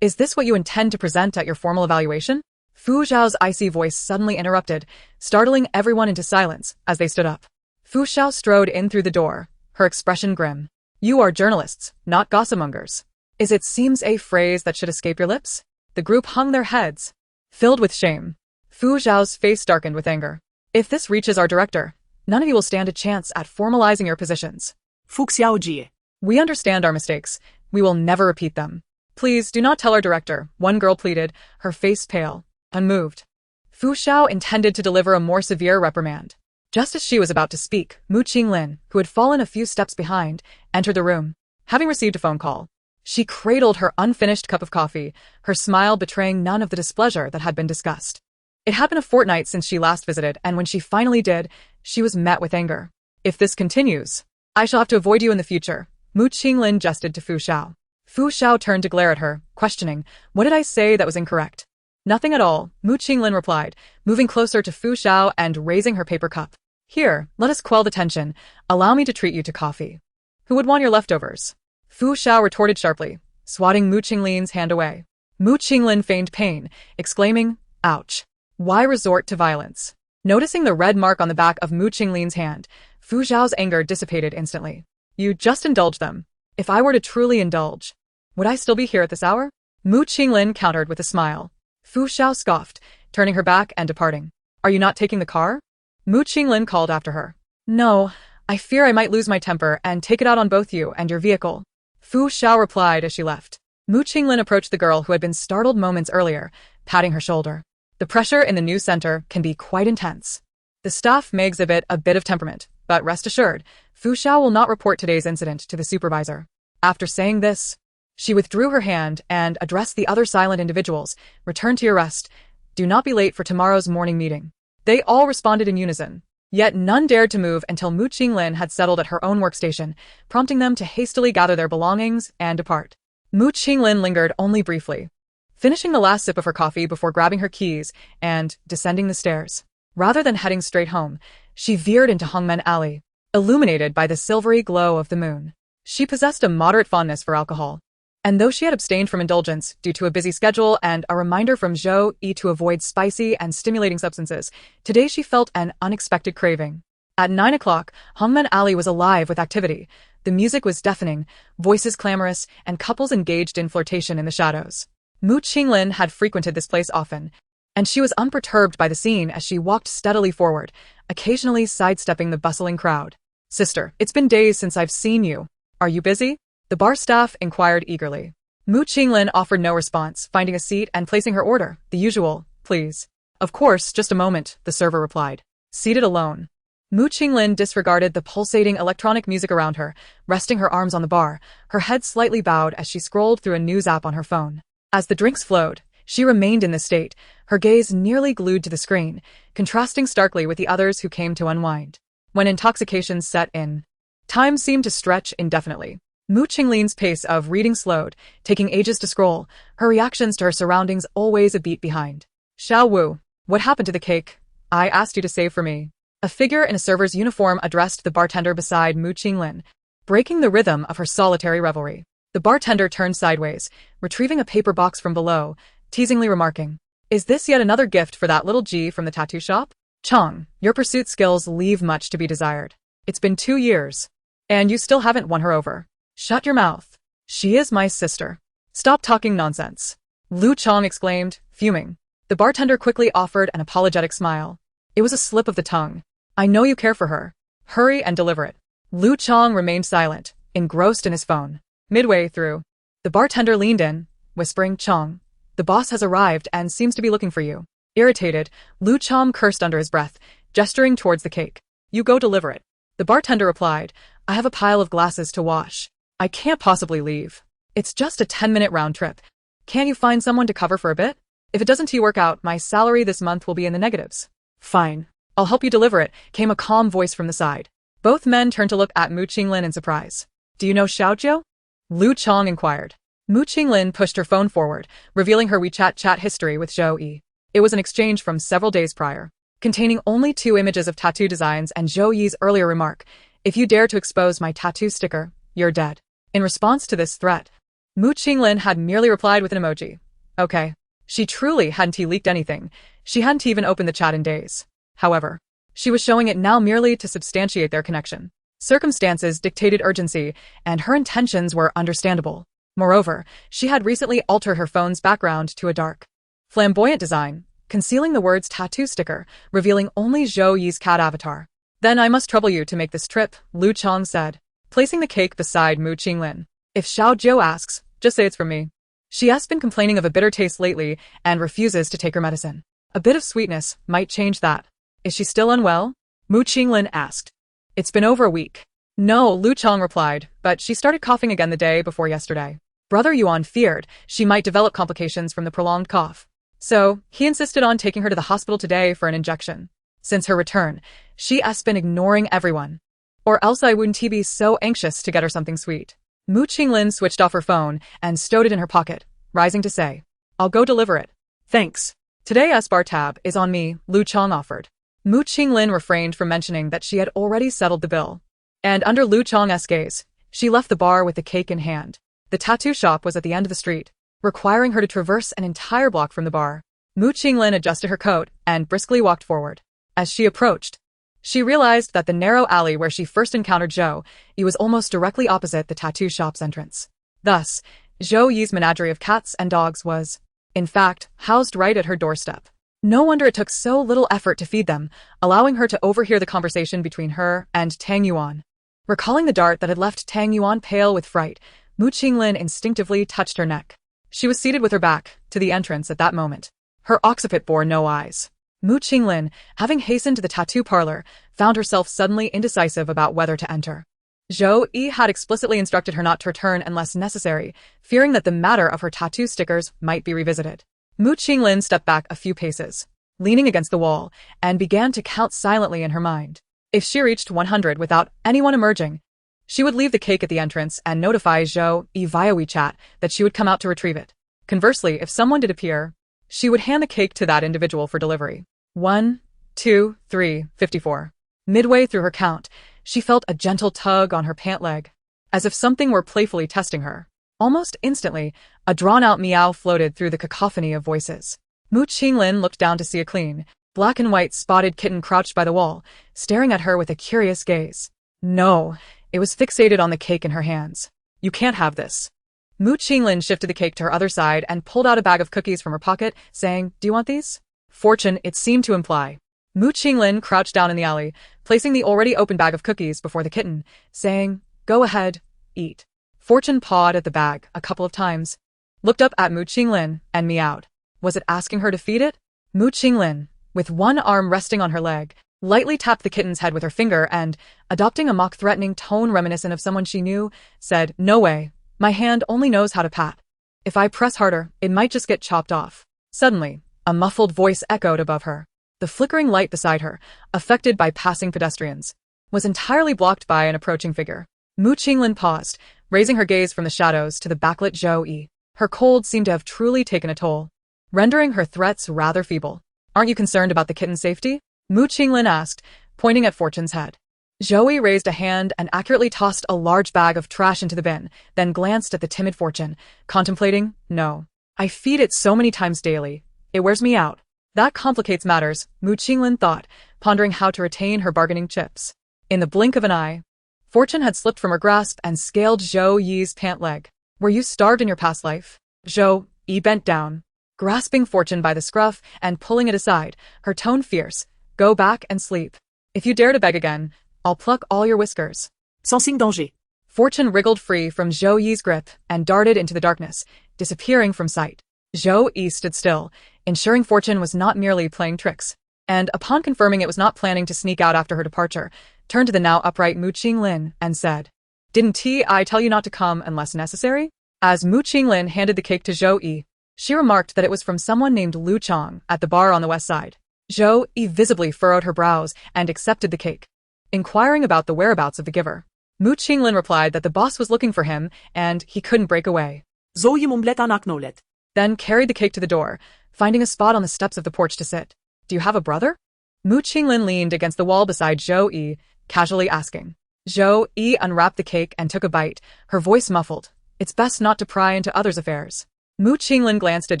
Is this what you intend to present at your formal evaluation? Fu Xiao's icy voice suddenly interrupted, startling everyone into silence as they stood up. Fu Xiao strode in through the door, her expression grim. You are journalists, not gossipmongers. Is it seems a phrase that should escape your lips? The group hung their heads, filled with shame. Fu Xiao's face darkened with anger. If this reaches our director, none of you will stand a chance at formalizing your positions. Fu Xiaojie. We understand our mistakes. We will never repeat them. Please do not tell our director, one girl pleaded, her face pale, unmoved. Fu Xiao intended to deliver a more severe reprimand. Just as she was about to speak, Mu Qinglin, who had fallen a few steps behind, entered the room, having received a phone call. She cradled her unfinished cup of coffee, her smile betraying none of the displeasure that had been discussed. It had been a fortnight since she last visited, and when she finally did, she was met with anger. If this continues, I shall have to avoid you in the future, Mu Qinglin gestured to Fu Xiao. Fu Xiao turned to glare at her, questioning, what did I say that was incorrect? Nothing at all, Mu Qinglin replied, moving closer to Fu Xiao and raising her paper cup. Here, let us quell the tension. Allow me to treat you to coffee. Who would want your leftovers? Fu Xiao retorted sharply, swatting Mu Qinglin's hand away. Mu Qinglin feigned pain, exclaiming, ouch. Why resort to violence? Noticing the red mark on the back of Mu Qinglin's hand, Fu Xiao's anger dissipated instantly. You just indulge them. If I were to truly indulge, would I still be here at this hour? Mu Qinglin countered with a smile. Fu Xiao scoffed, turning her back and departing. Are you not taking the car? Mu Qinglin called after her. No, I fear I might lose my temper and take it out on both you and your vehicle. Fu Xiao replied as she left. Mu Qinglin approached the girl who had been startled moments earlier, patting her shoulder. The pressure in the news center can be quite intense. The staff may exhibit a bit of temperament, but rest assured, Fu Xiao will not report today's incident to the supervisor. After saying this, she withdrew her hand and addressed the other silent individuals. Return to your rest. Do not be late for tomorrow's morning meeting. They all responded in unison. Yet none dared to move until Mu Qinglin had settled at her own workstation, prompting them to hastily gather their belongings and depart. Mu Qinglin lingered only briefly, finishing the last sip of her coffee before grabbing her keys and descending the stairs. Rather than heading straight home, she veered into Hongmen Alley, illuminated by the silvery glow of the moon. She possessed a moderate fondness for alcohol, and though she had abstained from indulgence due to a busy schedule and a reminder from Zhou Yi to avoid spicy and stimulating substances, today she felt an unexpected craving. At 9 o'clock, Hongmen Alley was alive with activity. The music was deafening, voices clamorous, and couples engaged in flirtation in the shadows. Mu Qinglin had frequented this place often, and she was unperturbed by the scene as she walked steadily forward, occasionally sidestepping the bustling crowd. Sister, it's been days since I've seen you. Are you busy? The bar staff inquired eagerly. Mu Qinglin offered no response, finding a seat and placing her order, the usual, please. Of course, just a moment, the server replied. Seated alone. Mu Qinglin disregarded the pulsating electronic music around her, resting her arms on the bar, her head slightly bowed as she scrolled through a news app on her phone. As the drinks flowed, she remained in this state, her gaze nearly glued to the screen, contrasting starkly with the others who came to unwind. When intoxication set in, time seemed to stretch indefinitely. Mu Qinglin's pace of reading slowed, taking ages to scroll, her reactions to her surroundings always a beat behind. Xiao Wu, what happened to the cake? I asked you to save for me. A figure in a server's uniform addressed the bartender beside Mu Qinglin, breaking the rhythm of her solitary revelry. The bartender turned sideways, retrieving a paper box from below, teasingly remarking, is this yet another gift for that little G from the tattoo shop? Chong, your pursuit skills leave much to be desired. It's been 2 years, and you still haven't won her over. Shut your mouth. She is my sister. Stop talking nonsense. Lu Chong exclaimed, fuming. The bartender quickly offered an apologetic smile. It was a slip of the tongue. I know you care for her. Hurry and deliver it. Lu Chong remained silent, engrossed in his phone. Midway through, the bartender leaned in, whispering, Chong, the boss has arrived and seems to be looking for you. Irritated, Lu Chong cursed under his breath, gesturing towards the cake. You go deliver it. The bartender replied, I have a pile of glasses to wash. I can't possibly leave. It's just a 10-minute round trip. Can't you find someone to cover for a bit? If it doesn't work out, my salary this month will be in the negatives. Fine. I'll help you deliver it, came a calm voice from the side. Both men turned to look at Mu Qinglin in surprise. Do you know Xiaozhou? Lu Chong inquired. Mu Qinglin pushed her phone forward, revealing her WeChat chat history with Zhou Yi. It was an exchange from several days prior, containing only 2 images of tattoo designs and Zhou Yi's earlier remark, if you dare to expose my tattoo sticker, you're dead. In response to this threat, Mu Qinglin had merely replied with an emoji. Okay. She truly hadn't leaked anything. She hadn't even opened the chat in days. However, she was showing it now merely to substantiate their connection. Circumstances dictated urgency, and her intentions were understandable. Moreover, she had recently altered her phone's background to a dark, flamboyant design, concealing the words tattoo sticker, revealing only Zhou Yi's cat avatar. Then I must trouble you to make this trip, Lu Chong said, placing the cake beside Mu Qinglin. If Xiaozhou asks, just say it's from me. She has been complaining of a bitter taste lately and refuses to take her medicine. A bit of sweetness might change that. Is she still unwell? Mu Qinglin asked. It's been over a week. No, Lu Chong replied, but she started coughing again the day before yesterday. Brother Yuan feared she might develop complications from the prolonged cough. So, he insisted on taking her to the hospital today for an injection. Since her return, she has been ignoring everyone. Or else I wouldn't be so anxious to get her something sweet. Mu Qinglin switched off her phone and stowed it in her pocket, rising to say, I'll go deliver it. Thanks. Today bar tab is on me, Lu Chong offered. Mu Qinglin refrained from mentioning that she had already settled the bill. And under Lu Chong's gaze, she left the bar with the cake in hand. The tattoo shop was at the end of the street, requiring her to traverse an entire block from the bar. Mu Qinglin adjusted her coat and briskly walked forward. As she approached, she realized that the narrow alley where she first encountered Zhou Yi was almost directly opposite the tattoo shop's entrance. Thus, Zhou Yi's menagerie of cats and dogs was, in fact, housed right at her doorstep. No wonder it took so little effort to feed them, allowing her to overhear the conversation between her and Tang Yuan. Recalling the dart that had left Tang Yuan pale with fright, Mu Qinglin instinctively touched her neck. She was seated with her back to the entrance at that moment. Her occiput bore no eyes. Mu Qinglin, having hastened to the tattoo parlor, found herself suddenly indecisive about whether to enter. Zhou Yi had explicitly instructed her not to return unless necessary, fearing that the matter of her tattoo stickers might be revisited. Mu Qinglin stepped back a few paces, leaning against the wall, and began to count silently in her mind. If she reached 100 without anyone emerging, she would leave the cake at the entrance and notify Zhou Yi via WeChat that she would come out to retrieve it. Conversely, if someone did appear, she would hand the cake to that individual for delivery. 1, 2, 3, 54. Midway through her count, she felt a gentle tug on her pant leg, as if something were playfully testing her. Almost instantly, a drawn-out meow floated through the cacophony of voices. Mu Qinglin looked down to see a clean, black and white spotted kitten crouched by the wall, staring at her with a curious gaze. No, it was fixated on the cake in her hands. You can't have this. Mu Qinglin shifted the cake to her other side and pulled out a bag of cookies from her pocket, saying, Do you want these? Fortune, it seemed to imply. Mu Qinglin crouched down in the alley, placing the already open bag of cookies before the kitten, saying, Go ahead, eat. Fortune pawed at the bag a couple of times, looked up at Mu Qinglin, and meowed. Was it asking her to feed it? Mu Qinglin, with one arm resting on her leg, lightly tapped the kitten's head with her finger and, adopting a mock-threatening tone reminiscent of someone she knew, said, No way, my hand only knows how to pat. If I press harder, it might just get chopped off. Suddenly, a muffled voice echoed above her. The flickering light beside her, affected by passing pedestrians, was entirely blocked by an approaching figure. Mu Qinglin paused, raising her gaze from the shadows to the backlit Zhou Yi. Her cold seemed to have truly taken a toll, rendering her threats rather feeble. Aren't you concerned about the kitten's safety? Mu Qinglin asked, pointing at Fortune's head. Zhou Yi raised a hand and accurately tossed a large bag of trash into the bin, then glanced at the timid Fortune, contemplating, No. I feed it so many times daily. It wears me out. That complicates matters, Mu Qinglin thought, pondering how to retain her bargaining chips. In the blink of an eye, Fortune had slipped from her grasp and scaled Zhou Yi's pant leg. Were you starved in your past life? Zhou Yi bent down, grasping Fortune by the scruff and pulling it aside, her tone fierce. Go back and sleep. If you dare to beg again, I'll pluck all your whiskers. Sans signe danger. Fortune wriggled free from Zhou Yi's grip and darted into the darkness, disappearing from sight. Zhou Yi stood still, ensuring Fortune was not merely playing tricks, and upon confirming it was not planning to sneak out after her departure, turned to the now upright Mu Qinglin and said, Didn't I tell you not to come unless necessary? As Mu Qinglin handed the cake to Zhou Yi, she remarked that it was from someone named Lu Chong at the bar on the west side. Zhou Yi visibly furrowed her brows and accepted the cake. inquiring about the whereabouts of the giver. Mu Qinglin replied that the boss was looking for him and he couldn't break away. Zhou Yi mumlet anak nolet. Then carried the cake to the door, finding a spot on the steps of the porch to sit. Do you have a brother? Mu Qinglin leaned against the wall beside Zhou Yi, casually asking. Zhou Yi unwrapped the cake and took a bite, her voice muffled. It's best not to pry into others' affairs. Mu Qinglin glanced at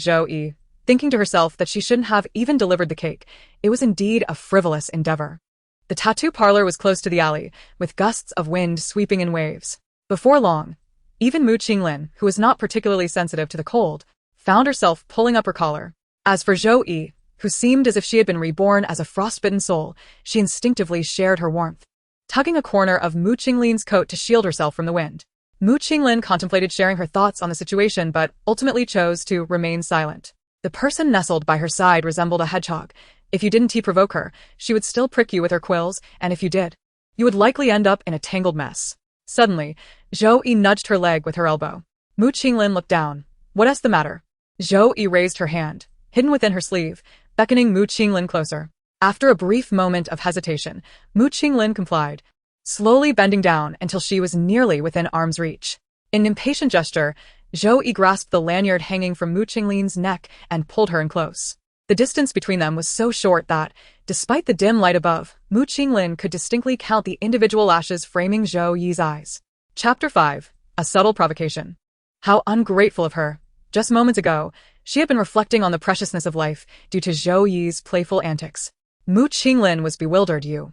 Zhou Yi, thinking to herself that she shouldn't have even delivered the cake. It was indeed a frivolous endeavor. The tattoo parlor was close to the alley, with gusts of wind sweeping in waves. Before long, even Mu Qinglin, who was not particularly sensitive to the cold, found herself pulling up her collar. As for Zhou Yi, who seemed as if she had been reborn as a frostbitten soul, she instinctively shared her warmth. Tugging a corner of Mu Qinglin's coat to shield herself from the wind, Mu Qinglin contemplated sharing her thoughts on the situation but ultimately chose to remain silent. The person nestled by her side resembled a hedgehog. If you didn't provoke her, she would still prick you with her quills, and if you did, you would likely end up in a tangled mess. Suddenly, Zhou Yi nudged her leg with her elbow. Mu Qinglin looked down. What's the matter? Zhou Yi raised her hand, hidden within her sleeve, beckoning Mu Qinglin closer. After a brief moment of hesitation, Mu Qinglin complied, slowly bending down until she was nearly within arm's reach. In an impatient gesture, Zhou Yi grasped the lanyard hanging from Mu Qinglin's neck and pulled her in close. The distance between them was so short that, despite the dim light above, Mu Qinglin could distinctly count the individual lashes framing Zhou Yi's eyes. Chapter 5. A Subtle Provocation. How ungrateful of her. Just moments ago, she had been reflecting on the preciousness of life due to Zhou Yi's playful antics. Mu Qinglin was bewildered. You.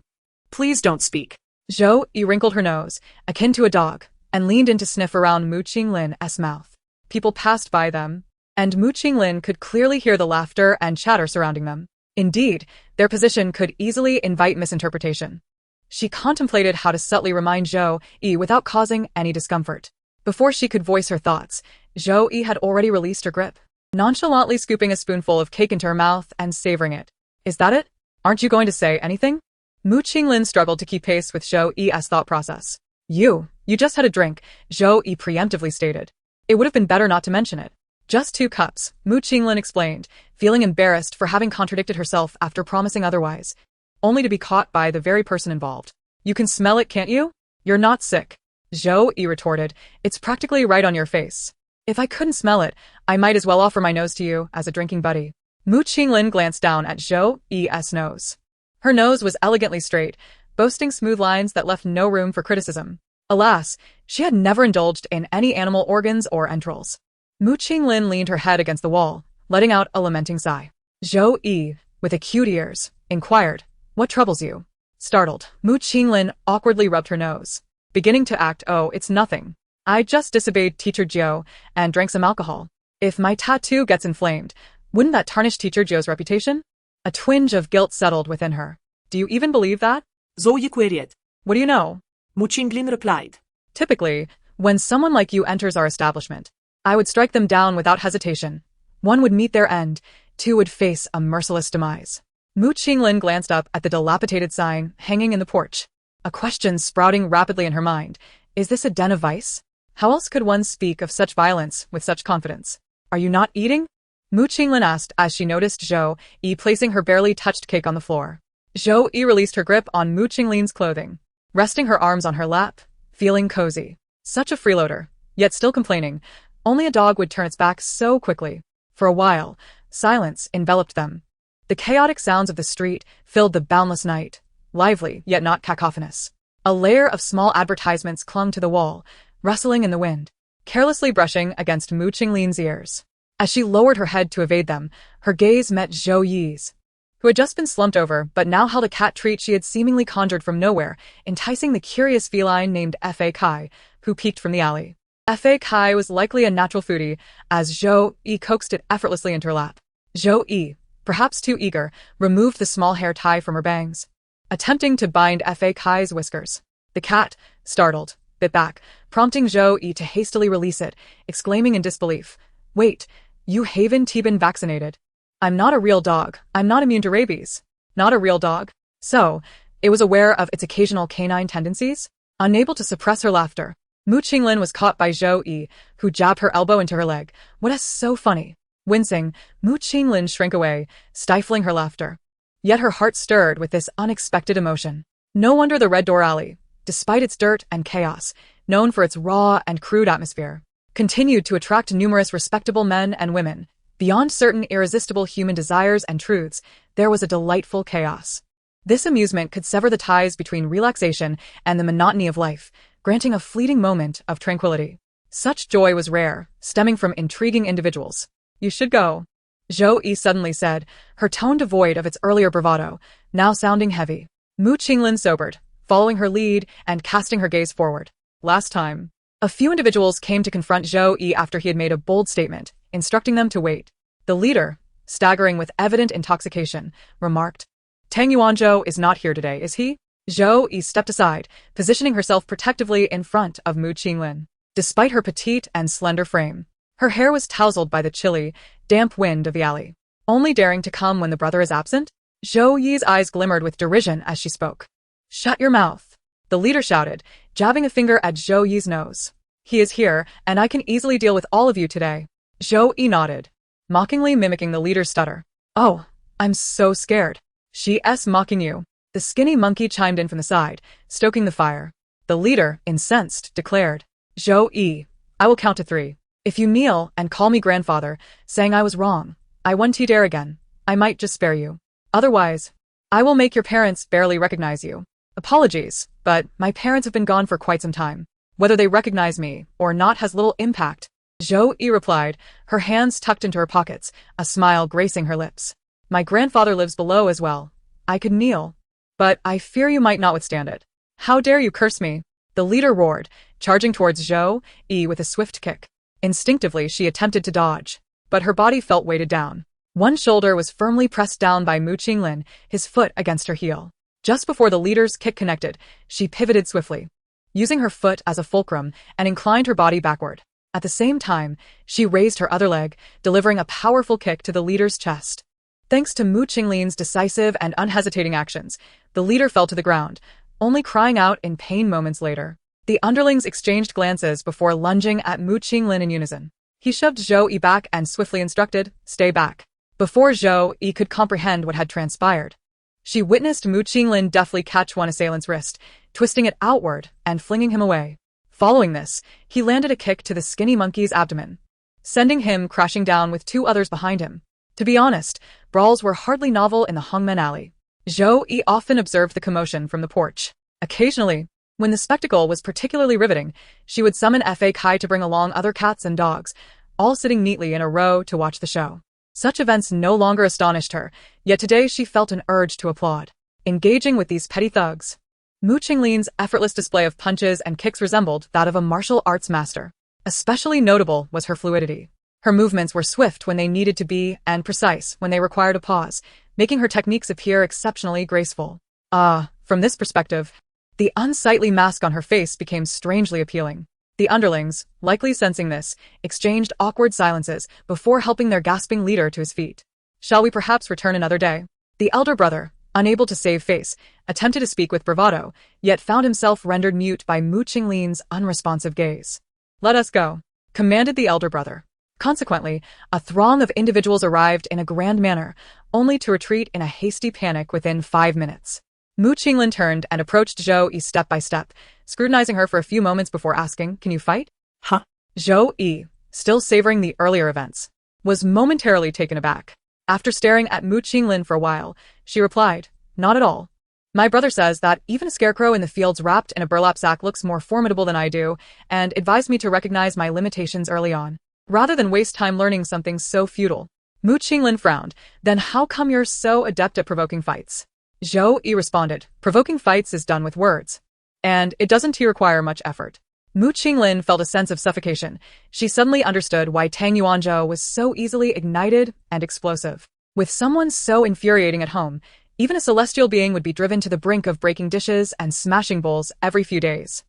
Please don't speak. Zhou Yi wrinkled her nose, akin to a dog, and leaned in to sniff around Mu Qinglin's mouth. People passed by them, and Mu Qinglin could clearly hear the laughter and chatter surrounding them. Indeed, their position could easily invite misinterpretation. She contemplated how to subtly remind Zhou Yi without causing any discomfort. Before she could voice her thoughts, Zhou Yi had already released her grip, nonchalantly scooping a spoonful of cake into her mouth and savoring it. Is that it? Aren't you going to say anything? Mu Qinglin struggled to keep pace with Zhou Yi's thought process. You just had a drink, Zhou Yi preemptively stated. It would have been better not to mention it. Just 2 cups, Mu Qinglin explained, feeling embarrassed for having contradicted herself after promising otherwise, only to be caught by the very person involved. You can smell it, can't you? You're not sick. Zhou Yi retorted, it's practically right on your face. If I couldn't smell it, I might as well offer my nose to you as a drinking buddy. Mu Qinglin glanced down at Zhou Yi's nose. Her nose was elegantly straight, boasting smooth lines that left no room for criticism. Alas, she had never indulged in any animal organs or entrails. Mu Qinglin leaned her head against the wall, letting out a lamenting sigh. Zhou Yi, with acute ears, inquired, what troubles you? Startled, Mu Qinglin awkwardly rubbed her nose, beginning to act, oh, it's nothing. I just disobeyed Teacher Jiu and drank some alcohol. If my tattoo gets inflamed, wouldn't that tarnish Teacher Jiu's reputation? A twinge of guilt settled within her. Do you even believe that? Zhou Yi queried. What do you know? Mu Qinglin replied. Typically, when someone like you enters our establishment, I would strike them down without hesitation. 1 would meet their end, 2 would face a merciless demise. Mu Qinglin glanced up at the dilapidated sign hanging in the porch, a question sprouting rapidly in her mind. Is this a den of vice? How else could one speak of such violence with such confidence? Are you not eating? Mu Qinglin asked as she noticed Zhou Yi placing her barely touched cake on the floor. Zhou Yi released her grip on Mu Qinglin's clothing, resting her arms on her lap, feeling cozy. Such a freeloader, yet still complaining. Only a dog would turn its back so quickly. For a while, silence enveloped them. The chaotic sounds of the street filled the boundless night, lively yet not cacophonous. A layer of small advertisements clung to the wall, rustling in the wind, carelessly brushing against Mu Qinglin's ears. As she lowered her head to evade them, her gaze met Zhou Yi's, who had just been slumped over but now held a cat treat she had seemingly conjured from nowhere, enticing the curious feline named Fa Kai, who peeked from the alley. Fa Kai was likely a natural foodie, as Zhou Yi coaxed it effortlessly into her lap. Zhou Yi, perhaps too eager, removed the small hair tie from her bangs, attempting to bind Fa Kai's whiskers. The cat, startled, bit back, prompting Zhou Yi to hastily release it, exclaiming in disbelief, Wait, you haven't been vaccinated. I'm not a real dog. I'm not immune to rabies. Not a real dog. So, it was aware of its occasional canine tendencies? Unable to suppress her laughter, Mu Qinglin was caught by Zhou Yi, who jabbed her elbow into her leg. What is so funny? Wincing, Mu Qinglin shrank away, stifling her laughter. Yet her heart stirred with this unexpected emotion. No wonder the Red Door Alley, despite its dirt and chaos, known for its raw and crude atmosphere, continued to attract numerous respectable men and women. Beyond certain irresistible human desires and truths, there was a delightful chaos. This amusement could sever the ties between relaxation and the monotony of life, granting a fleeting moment of tranquility. Such joy was rare, stemming from intriguing individuals. You should go, Zhou Yi suddenly said, her tone devoid of its earlier bravado, now sounding heavy. Mu Qinglin sobered, following her lead and casting her gaze forward. Last time, a few individuals came to confront Zhou Yi after he had made a bold statement, instructing them to wait. The leader, staggering with evident intoxication, remarked, Tang Yuanzhou is not here today, is he? Zhou Yi stepped aside, positioning herself protectively in front of Mu Qinglin. Despite her petite and slender frame, her hair was tousled by the chilly, damp wind of the alley. Only daring to come when the brother is absent? Zhou Yi's eyes glimmered with derision as she spoke. Shut your mouth, the leader shouted, jabbing a finger at Zhou Yi's nose. He is here, and I can easily deal with all of you today. Zhou Yi nodded, mockingly mimicking the leader's stutter. Oh, I'm so scared. She's mocking you. The skinny monkey chimed in from the side, stoking the fire. The leader, incensed, declared, Zhou Yi, I will count to 3. If you kneel and call me grandfather, saying I was wrong, I won't dare again, I might just spare you. Otherwise, I will make your parents barely recognize you. Apologies, but my parents have been gone for quite some time. Whether they recognize me or not has little impact. Zhou Yi replied, her hands tucked into her pockets, a smile gracing her lips. My grandfather lives below as well. I could kneel, but I fear you might not withstand it. How dare you curse me? The leader roared, charging towards Zhou Yi with a swift kick. Instinctively, she attempted to dodge, but her body felt weighted down. One shoulder was firmly pressed down by Mu Qinglin, his foot against her heel. Just before the leader's kick connected, she pivoted swiftly, using her foot as a fulcrum and inclined her body backward. At the same time, she raised her other leg, delivering a powerful kick to the leader's chest. Thanks to Mu Qinglin's decisive and unhesitating actions, the leader fell to the ground, only crying out in pain moments later. The underlings exchanged glances before lunging at Mu Qinglin in unison. He shoved Zhou Yi back and swiftly instructed, stay back. Before Zhou Yi could comprehend what had transpired, she witnessed Mu Qinglin deftly catch one assailant's wrist, twisting it outward and flinging him away. Following this, he landed a kick to the skinny monkey's abdomen, sending him crashing down with 2 others behind him. To be honest, brawls were hardly novel in the Hongmen Alley. Zhou Yi often observed the commotion from the porch. Occasionally, when the spectacle was particularly riveting, she would summon Fa Kai to bring along other cats and dogs, all sitting neatly in a row to watch the show. Such events no longer astonished her, yet today she felt an urge to applaud. Engaging with these petty thugs, Mu Qinglin's effortless display of punches and kicks resembled that of a martial arts master. Especially notable was her fluidity. Her movements were swift when they needed to be and precise when they required a pause, making her techniques appear exceptionally graceful. From this perspective, the unsightly mask on her face became strangely appealing. The underlings, likely sensing this, exchanged awkward silences before helping their gasping leader to his feet. Shall we perhaps return another day? The elder brother, unable to save face, attempted to speak with bravado, yet found himself rendered mute by Mu Qinglin's unresponsive gaze. Let us go, commanded the elder brother. Consequently, a throng of individuals arrived in a grand manner, only to retreat in a hasty panic within 5 minutes. Mu Qinglin turned and approached Zhou Yi step by step, scrutinizing her for a few moments before asking, Can you fight? Huh? Zhou Yi, still savoring the earlier events, was momentarily taken aback. After staring at Mu Qinglin for a while, she replied, Not at all. My brother says that even a scarecrow in the fields wrapped in a burlap sack looks more formidable than I do, and advised me to recognize my limitations early on, rather than waste time learning something so futile. Mu Qinglin frowned. Then how come you're so adept at provoking fights? Zhou Yi responded, Provoking fights is done with words, and it doesn't require much effort. Mu Qinglin felt a sense of suffocation. She suddenly understood why Tang Yuanzhou was so easily ignited and explosive. With someone so infuriating at home, even a celestial being would be driven to the brink of breaking dishes and smashing bowls every few days.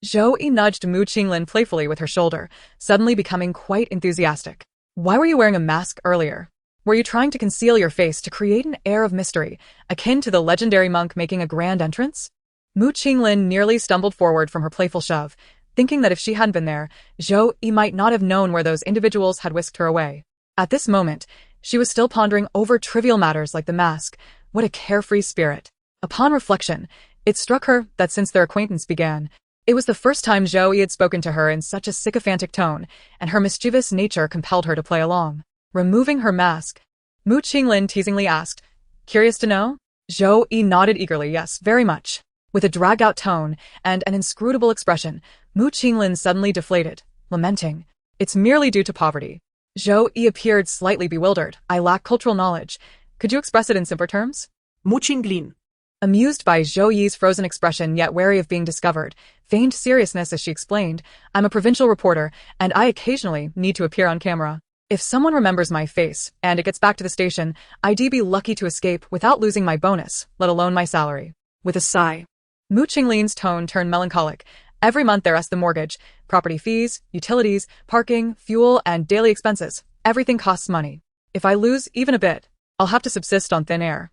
Zhou Yi nudged Mu Qinglin playfully with her shoulder, suddenly becoming quite enthusiastic. Why were you wearing a mask earlier? Were you trying to conceal your face to create an air of mystery, akin to the legendary monk making a grand entrance? Mu Qinglin nearly stumbled forward from her playful shove, thinking that if she hadn't been there, Zhou Yi might not have known where those individuals had whisked her away. At this moment, she was still pondering over trivial matters like the mask. What a carefree spirit. Upon reflection, it struck her that since their acquaintance began, it was the first time Zhou Yi had spoken to her in such a sycophantic tone, and her mischievous nature compelled her to play along. Removing her mask, Mu Qinglin teasingly asked, "Curious to know?" Zhou Yi nodded eagerly, "Yes, very much." With a dragged-out tone and an inscrutable expression, Mu Qinglin suddenly deflated, lamenting, "It's merely due to poverty." Zhou Yi appeared slightly bewildered. "I lack cultural knowledge. Could you express it in simpler terms?" Mu Qinglin. Amused by Zhou Yi's frozen expression yet wary of being discovered, feigned seriousness as she explained, "I'm a provincial reporter, and I occasionally need to appear on camera. If someone remembers my face, and it gets back to the station, I'd be lucky to escape without losing my bonus, let alone my salary." With a sigh, Mu Qinglin's tone turned melancholic. "Every month there's the mortgage, property fees, utilities, parking, fuel, and daily expenses. Everything costs money. If I lose even a bit, I'll have to subsist on thin air.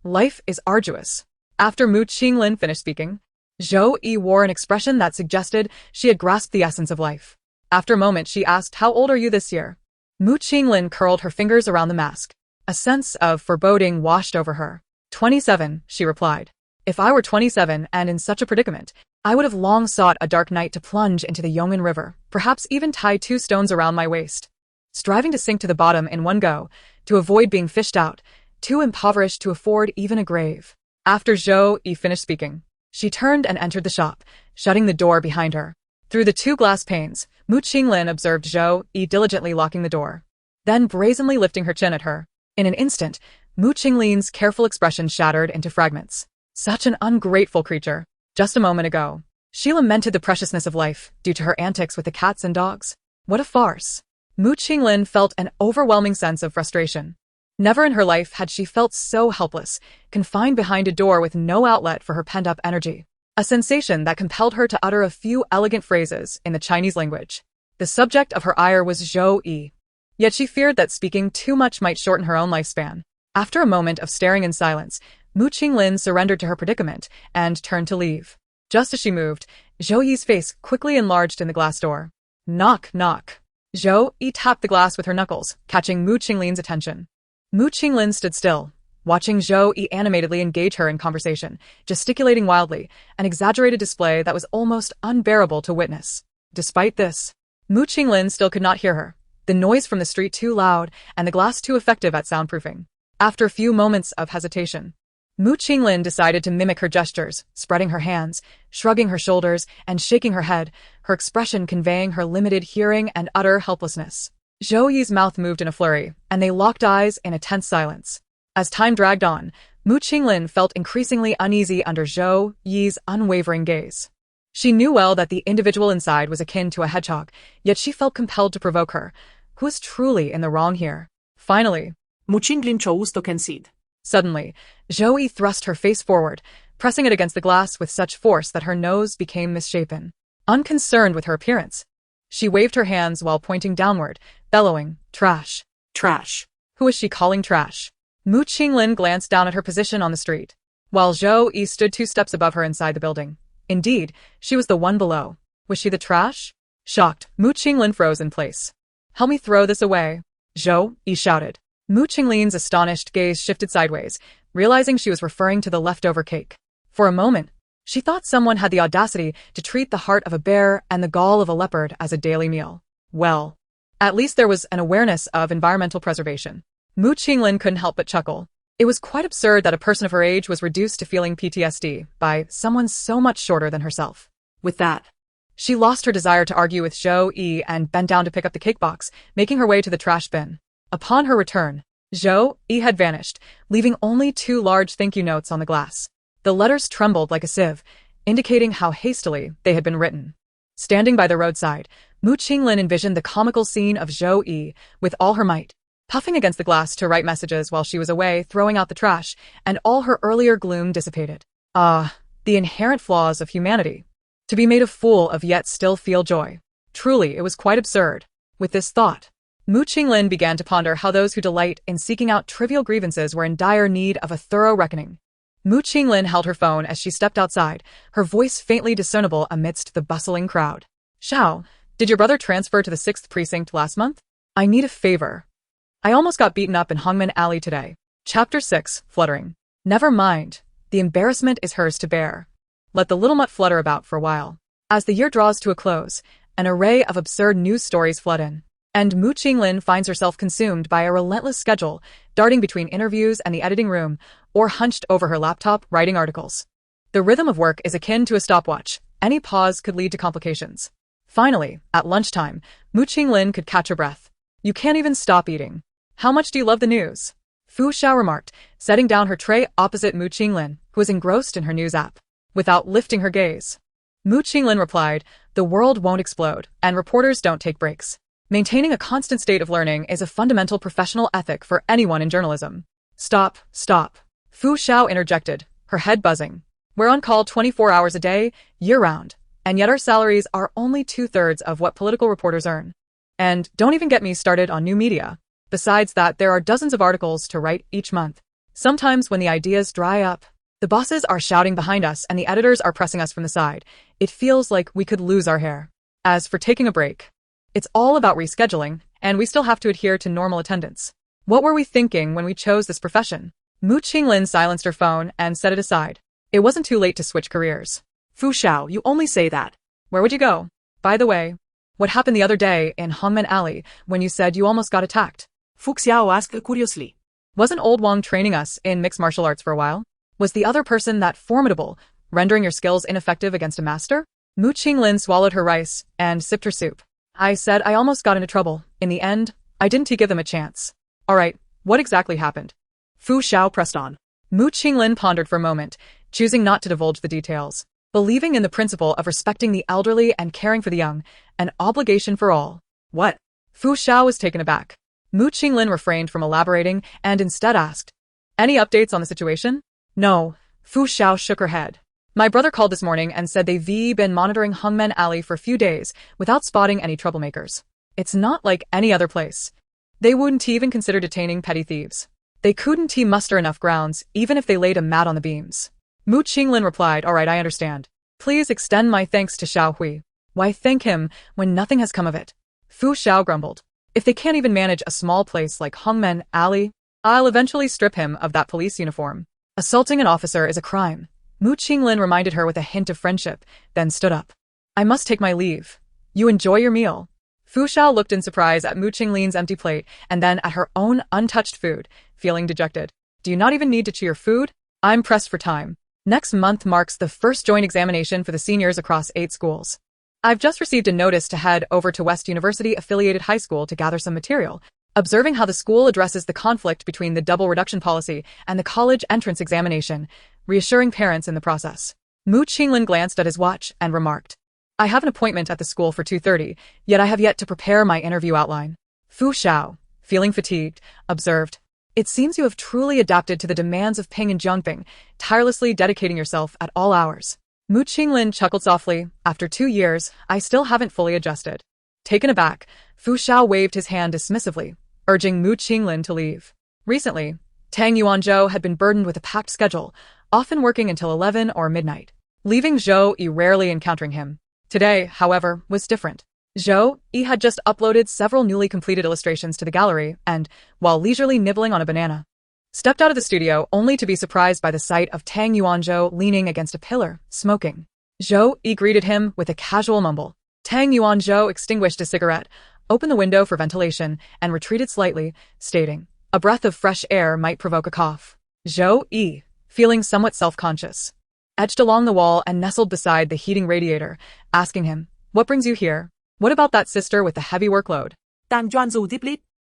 Life is arduous." After Mu Qinglin finished speaking, Zhou Yi wore an expression that suggested she had grasped the essence of life. After a moment, she asked, "How old are you this year?" Mu Qinglin curled her fingers around the mask. A sense of foreboding washed over her. 27, she replied. "If I were 27 and in such a predicament, I would have long sought a dark night to plunge into the Yongin River, perhaps even tie 2 stones around my waist, striving to sink to the bottom in one go, to avoid being fished out, too impoverished to afford even a grave." After Zhou Yi finished speaking, she turned and entered the shop, shutting the door behind her. Through the 2 glass panes, Mu Qinglin observed Zhou Yi diligently locking the door, then brazenly lifting her chin at her. In an instant, Mu Qinglin's careful expression shattered into fragments. Such an ungrateful creature. Just a moment ago, she lamented the preciousness of life due to her antics with the cats and dogs. What a farce. Mu Qinglin felt an overwhelming sense of frustration. Never in her life had she felt so helpless, confined behind a door with no outlet for her pent-up energy. A sensation that compelled her to utter a few elegant phrases in the Chinese language. The subject of her ire was Zhou Yi. Yet she feared that speaking too much might shorten her own lifespan. After a moment of staring in silence, Mu Qinglin surrendered to her predicament and turned to leave. Just as she moved, Zhou Yi's face quickly enlarged in the glass door. Knock, knock. Zhou Yi tapped the glass with her knuckles, catching Mu Qinglin's attention. Mu Qinglin stood still, watching Zhou Yi animatedly engage her in conversation, gesticulating wildly, an exaggerated display that was almost unbearable to witness. Despite this, Mu Qinglin still could not hear her, the noise from the street too loud and the glass too effective at soundproofing. After a few moments of hesitation, Mu Qinglin decided to mimic her gestures, spreading her hands, shrugging her shoulders, and shaking her head, her expression conveying her limited hearing and utter helplessness. Zhou Yi's mouth moved in a flurry, and they locked eyes in a tense silence. As time dragged on, Mu Qinglin felt increasingly uneasy under Zhou Yi's unwavering gaze. She knew well that the individual inside was akin to a hedgehog, yet she felt compelled to provoke her. Who was truly in the wrong here? Finally, Mu Qinglin chose to concede. Suddenly, Zhou Yi thrust her face forward, pressing it against the glass with such force that her nose became misshapen. Unconcerned with her appearance, she waved her hands while pointing downward, bellowing, "Trash! Trash!" Who is she calling trash? Mu Qinglin glanced down at her position on the street, while Zhou Yi stood 2 steps above her inside the building. Indeed, she was the one below. Was she the trash? Shocked, Mu Qinglin froze in place. "Help me throw this away," Zhou Yi shouted. Mu Qinglin's astonished gaze shifted sideways, realizing she was referring to the leftover cake. For a moment, she thought someone had the audacity to treat the heart of a bear and the gall of a leopard as a daily meal. Well, at least there was an awareness of environmental preservation. Mu Qinglin couldn't help but chuckle. It was quite absurd that a person of her age was reduced to feeling PTSD by someone so much shorter than herself. With that, she lost her desire to argue with Zhou Yi and bent down to pick up the cake box, making her way to the trash bin. Upon her return, Zhou Yi had vanished, leaving only 2 large thank you notes on the glass. The letters trembled like a sieve, indicating how hastily they had been written. Standing by the roadside, Mu Qinglin envisioned the comical scene of Zhou Yi, with all her might, puffing against the glass to write messages while she was away throwing out the trash, and all her earlier gloom dissipated. The inherent flaws of humanity. To be made a fool of yet still feel joy. Truly, it was quite absurd. With this thought, Mu Qinglin began to ponder how those who delight in seeking out trivial grievances were in dire need of a thorough reckoning. Mu Qinglin held her phone as she stepped outside, her voice faintly discernible amidst the bustling crowd. "Xiao, did your brother transfer to the 6th precinct last month? I need a favor. I almost got beaten up in Hongmen Alley today." Chapter 6, Fluttering. "Never mind. The embarrassment is hers to bear. Let the little mutt flutter about for a while. As the year draws to a close, an array of absurd news stories flood in. And Mu Qinglin finds herself consumed by a relentless schedule, darting between interviews and the editing room, or hunched over her laptop writing articles. The rhythm of work is akin to a stopwatch. Any pause could lead to complications. Finally, at lunchtime, Mu Qinglin could catch her breath. You can't even stop eating. How much do you love the news? Fu Xiao remarked, setting down her tray opposite Mu Qinglin, who was engrossed in her news app. Without lifting her gaze, Mu Qinglin replied, the world won't explode, and reporters don't take breaks. Maintaining a constant state of learning is a fundamental professional ethic for anyone in journalism. Stop, stop. Fu Xiao interjected, her head buzzing. We're on call 24 hours a day, year-round, and yet our salaries are only 2/3 of what political reporters earn. And don't even get me started on new media. Besides that, there are dozens of articles to write each month. Sometimes when the ideas dry up, the bosses are shouting behind us and the editors are pressing us from the side. It feels like we could lose our hair. As for taking a break, it's all about rescheduling, and we still have to adhere to normal attendance. What were we thinking when we chose this profession? Mu Qinglin silenced her phone and set it aside. It wasn't too late to switch careers. Fu Xiao, you only say that. Where would you go? By the way, what happened the other day in Hongmen Alley when you said you almost got attacked? Fu Xiao asked curiously. Wasn't Old Wang training us in mixed martial arts for a while? Was the other person that formidable, rendering your skills ineffective against a master? Mu Qinglin swallowed her rice and sipped her soup. I said I almost got into trouble. In the end, I didn't give them a chance. All right, what exactly happened? Fu Xiao pressed on. Mu Qinglin pondered for a moment, choosing not to divulge the details. Believing in the principle of respecting the elderly and caring for the young, an obligation for all. What? Fu Xiao was taken aback. Mu Qinglin refrained from elaborating and instead asked, any updates on the situation? No. Fu Xiao shook her head. My brother called this morning and said they've been monitoring Hongmen Alley for a few days without spotting any troublemakers. It's not like any other place. They wouldn't even consider detaining petty thieves. They couldn't muster enough grounds, even if they laid a mat on the beams. Mu Qinglin replied, all right, I understand. Please extend my thanks to Xiao Hui. Why thank him when nothing has come of it? Fu Xiao grumbled. If they can't even manage a small place like Hongmen Alley, I'll eventually strip him of that police uniform. Assaulting an officer is a crime. Mu Qinglin reminded her with a hint of friendship, then stood up. I must take my leave. You enjoy your meal. Fu Xiao looked in surprise at Mu Qinglin's empty plate and then at her own untouched food, feeling dejected. Do you not even need to chew your food? I'm pressed for time. Next month marks the first joint examination for the seniors across 8 schools. I've just received a notice to head over to West University-affiliated high school to gather some material, observing how the school addresses the conflict between the double reduction policy and the college entrance examination, reassuring parents in the process. Mu Qinglin glanced at his watch and remarked, I have an appointment at the school for 2:30, yet I have yet to prepare my interview outline. Fu Xiao, feeling fatigued, observed, it seems you have truly adapted to the demands of Ping and Jiangping, tirelessly dedicating yourself at all hours. Mu Qinglin chuckled softly. After 2 years, I still haven't fully adjusted. Taken aback, Fu Xiao waved his hand dismissively, urging Mu Qinglin to leave. Recently, Tang Yuanzhou had been burdened with a packed schedule, often working until 11 or midnight, leaving Zhou Yi rarely encountering him. Today, however, was different. Zhou Yi had just uploaded several newly completed illustrations to the gallery and, while leisurely nibbling on a banana, stepped out of the studio only to be surprised by the sight of Tang Yuanzhou leaning against a pillar, smoking. Zhou Yi greeted him with a casual mumble. Tang Yuanzhou extinguished a cigarette, opened the window for ventilation, and retreated slightly, stating, a breath of fresh air might provoke a cough. Zhou Yi, feeling somewhat self-conscious, edged along the wall and nestled beside the heating radiator, asking him, what brings you here? What about that sister with the heavy workload?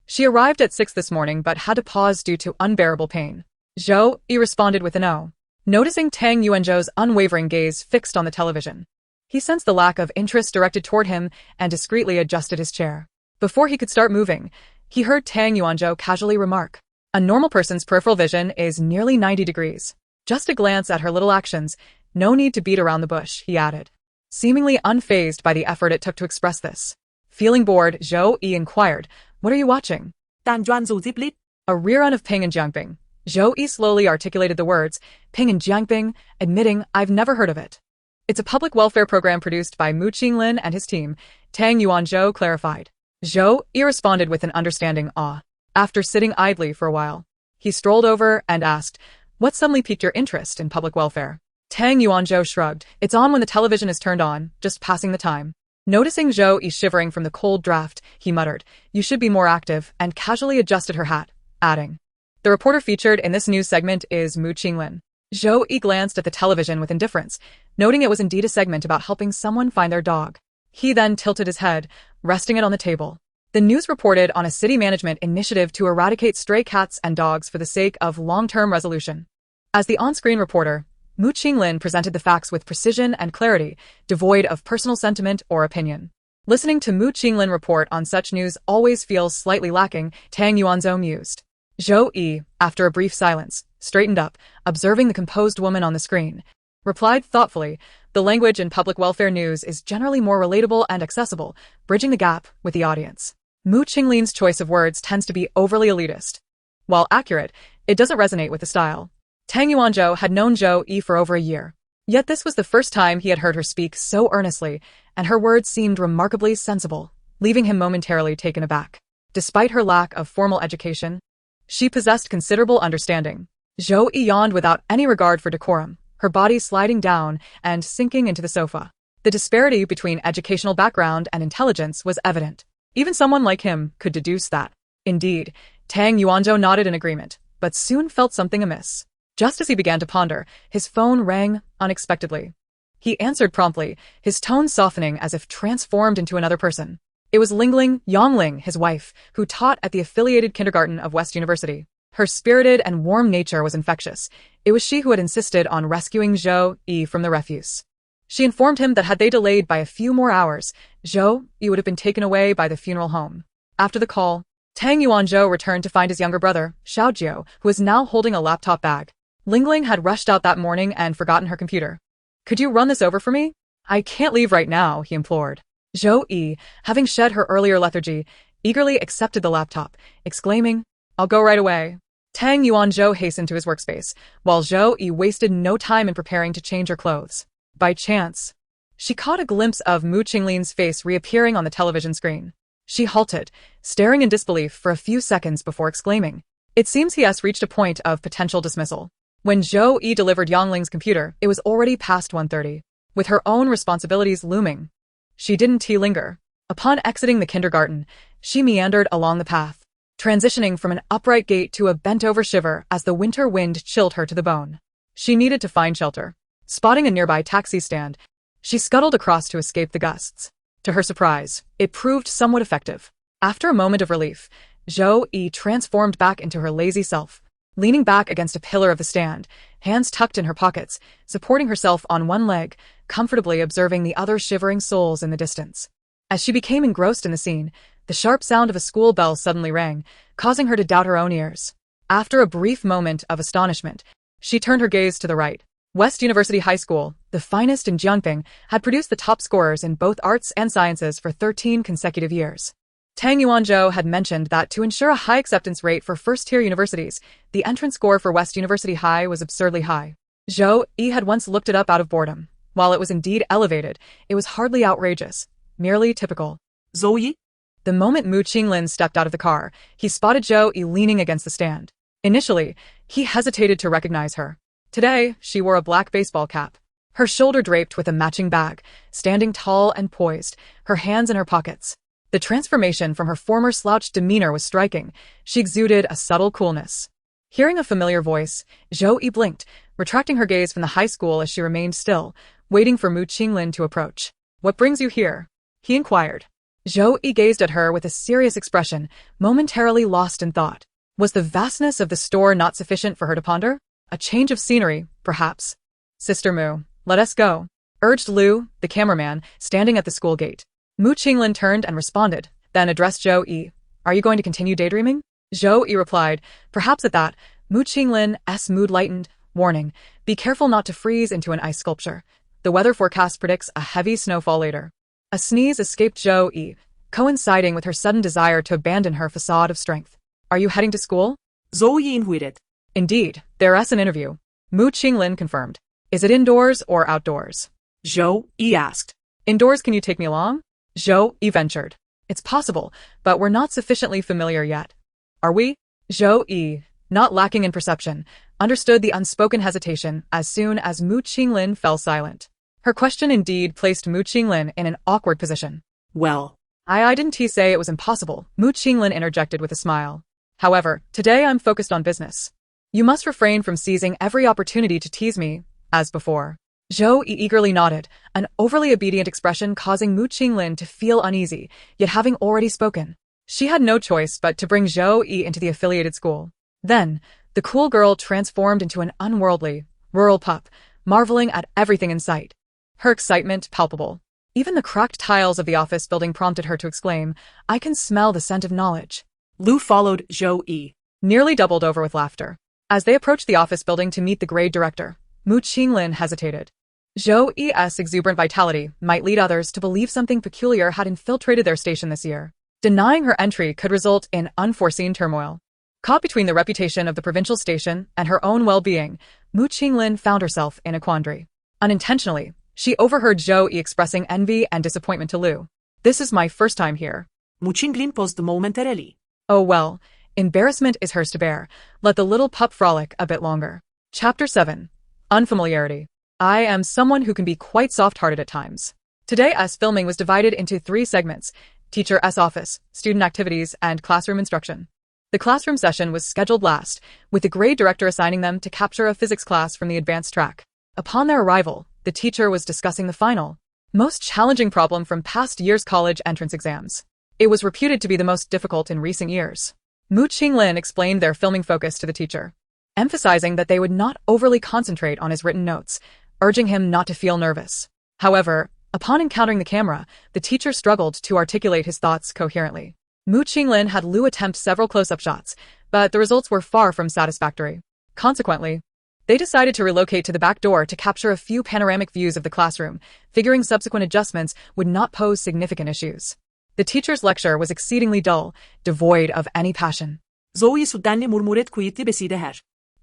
She arrived at 6 this morning but had to pause due to unbearable pain. Zhou Yi responded with a no, noticing Tang Yuanzhou's unwavering gaze fixed on the television. He sensed the lack of interest directed toward him and discreetly adjusted his chair. Before he could start moving, he heard Tang Yuanzhou casually remark, a normal person's peripheral vision is nearly 90 degrees. Just a glance at her little actions, no need to beat around the bush, he added, seemingly unfazed by the effort it took to express this. Feeling bored, Zhou Yi inquired, what are you watching? A rerun of Ping and Jiangping. Zhou Yi slowly articulated the words, Ping and Jiangping, admitting, I've never heard of it. It's a public welfare program produced by Mu Qinglin and his team, Tang Yuanzhou clarified. Zhou Yi responded with an understanding awe. After sitting idly for a while, he strolled over and asked, What suddenly piqued your interest in public welfare? Tang Yuanzhou shrugged. It's on when the television is turned on, just passing the time. Noticing Zhou Yi shivering from the cold draft, he muttered, "You should be more active," and casually adjusted her hat, adding, "The reporter featured in this news segment is Mu Qinglin." Zhou Yi glanced at the television with indifference, noting it was indeed a segment about helping someone find their dog. He then tilted his head, resting it on the table. The news reported on a city management initiative to eradicate stray cats and dogs for the sake of long-term resolution. As the on-screen reporter, Mu Qinglin presented the facts with precision and clarity, devoid of personal sentiment or opinion. Listening to Mu Qinglin report on such news always feels slightly lacking, Tang Yuanzhou mused. Zhou Yi, after a brief silence, straightened up, observing the composed woman on the screen, replied thoughtfully, "The language in public welfare news is generally more relatable and accessible, bridging the gap with the audience. Mu Qinglin's choice of words tends to be overly elitist. While accurate, it doesn't resonate with the style." Tang Yuanzhou had known Zhou Yi for over a year. Yet this was the first time he had heard her speak so earnestly, and her words seemed remarkably sensible, leaving him momentarily taken aback. Despite her lack of formal education, she possessed considerable understanding. Zhou Yi yawned without any regard for decorum, her body sliding down and sinking into the sofa. The disparity between educational background and intelligence was evident. Even someone like him could deduce that. Indeed, Tang Yuanzhou nodded in agreement, but soon felt something amiss. Just as he began to ponder, his phone rang unexpectedly. He answered promptly, his tone softening as if transformed into another person. It was Lingling Yongling, his wife, who taught at the affiliated kindergarten of West University. Her spirited and warm nature was infectious. It was she who had insisted on rescuing Zhou Yi from the refuse. She informed him that had they delayed by a few more hours, Zhou Yi would have been taken away by the funeral home. After the call, Tang Yuanzhou returned to find his younger brother, Xiaojiu, who was now holding a laptop bag. Lingling had rushed out that morning and forgotten her computer. "Could you run this over for me? I can't leave right now," he implored. Zhou Yi, having shed her earlier lethargy, eagerly accepted the laptop, exclaiming, "I'll go right away." Tang Yuanzhou hastened to his workspace, while Zhou Yi wasted no time in preparing to change her clothes. By chance, she caught a glimpse of Mu Qinglin's face reappearing on the television screen. She halted, staring in disbelief for a few seconds before exclaiming, "It seems he has reached a point of potential dismissal." When Zhou Yi delivered Yongling's computer, it was already past 1:30. With her own responsibilities looming, she didn't linger. Upon exiting the kindergarten, she meandered along the path, transitioning from an upright gait to a bent-over shiver as the winter wind chilled her to the bone. She needed to find shelter. Spotting a nearby taxi stand, she scuttled across to escape the gusts. To her surprise, it proved somewhat effective. After a moment of relief, Zhou Yi transformed back into her lazy self, leaning back against a pillar of the stand, hands tucked in her pockets, supporting herself on one leg, comfortably observing the other shivering souls in the distance. As she became engrossed in the scene, the sharp sound of a school bell suddenly rang, causing her to doubt her own ears. After a brief moment of astonishment, she turned her gaze to the right. West University High School, the finest in Jiangping, had produced the top scorers in both arts and sciences for 13 consecutive years. Tang Yuanzhou had mentioned that to ensure a high acceptance rate for first-tier universities, the entrance score for West University High was absurdly high. Zhou Yi had once looked it up out of boredom. While it was indeed elevated, it was hardly outrageous, merely typical. Zhou Yi? The moment Mu Qinglin stepped out of the car, he spotted Zhou Yi leaning against the stand. Initially, he hesitated to recognize her. Today, she wore a black baseball cap, her shoulder draped with a matching bag, standing tall and poised, her hands in her pockets. The transformation from her former slouched demeanor was striking. She exuded a subtle coolness. Hearing a familiar voice, Zhou Yi blinked, retracting her gaze from the high school as she remained still, waiting for Mu Qinglin to approach. "What brings you here?" he inquired. Zhou Yi gazed at her with a serious expression, momentarily lost in thought. Was the vastness of the store not sufficient for her to ponder? A change of scenery, perhaps. "Sister Mu, let us go," urged Liu, the cameraman, standing at the school gate. Mu Qinglin turned and responded, then addressed Zhou Yi. "Are you going to continue daydreaming?" Zhou Yi replied, perhaps at that. Mu Qinglin's mood lightened, warning, "Be careful not to freeze into an ice sculpture. The weather forecast predicts a heavy snowfall later." A sneeze escaped Zhou Yi, coinciding with her sudden desire to abandon her facade of strength. "Are you heading to school?" Zhou Yi inquired. "Indeed, there's an interview," Mu Qinglin confirmed. "Is it indoors or outdoors?" Zhou Yi asked. "Indoors, can you take me along?" Zhou Yi ventured. "It's possible, but we're not sufficiently familiar yet." "Are we?" Zhou Yi, not lacking in perception, understood the unspoken hesitation as soon as Mu Qinglin fell silent. Her question indeed placed Mu Qinglin in an awkward position. Well, I didn't say it was impossible, Mu Qinglin interjected with a smile. However, today I'm focused on business. You must refrain from seizing every opportunity to tease me, as before. Zhou Yi eagerly nodded, an overly obedient expression causing Mu Qinglin to feel uneasy, yet having already spoken, she had no choice but to bring Zhou Yi into the affiliated school. Then, the cool girl transformed into an unworldly, rural pup, marveling at everything in sight. Her excitement palpable. Even the cracked tiles of the office building prompted her to exclaim, "I can smell the scent of knowledge." Lu followed Zhou Yi. Nearly doubled over with laughter. As they approached the office building to meet the grade director, Mu Qinglin hesitated. Zhou Yi's exuberant vitality might lead others to believe something peculiar had infiltrated their station this year. Denying her entry could result in unforeseen turmoil. Caught between the reputation of the provincial station and her own well-being, Mu Qinglin found herself in a quandary. Unintentionally, she overheard Zhou Yi expressing envy and disappointment to Lu. "This is my first time here." Mu Qinglin paused momentarily. Oh well, embarrassment is hers to bear. Let the little pup frolic a bit longer. Chapter 7. Unfamiliarity. I am someone who can be quite soft-hearted at times. Today's filming was divided into 3 segments: Teacher's office, student activities, and classroom instruction. The classroom session was scheduled last, with the grade director assigning them to capture a physics class from the advanced track. Upon their arrival, the teacher was discussing the final, most challenging problem from past year's college entrance exams. It was reputed to be the most difficult in recent years. Mu Qinglin explained their filming focus to the teacher, emphasizing that they would not overly concentrate on his written notes, urging him not to feel nervous. However, upon encountering the camera, the teacher struggled to articulate his thoughts coherently. Mu Qinglin had Lu attempt several close-up shots, but the results were far from satisfactory. Consequently, they decided to relocate to the back door to capture a few panoramic views of the classroom, figuring subsequent adjustments would not pose significant issues. The teacher's lecture was exceedingly dull, devoid of any passion. Zhou Yi suddenly murmuret kuyiti beside her.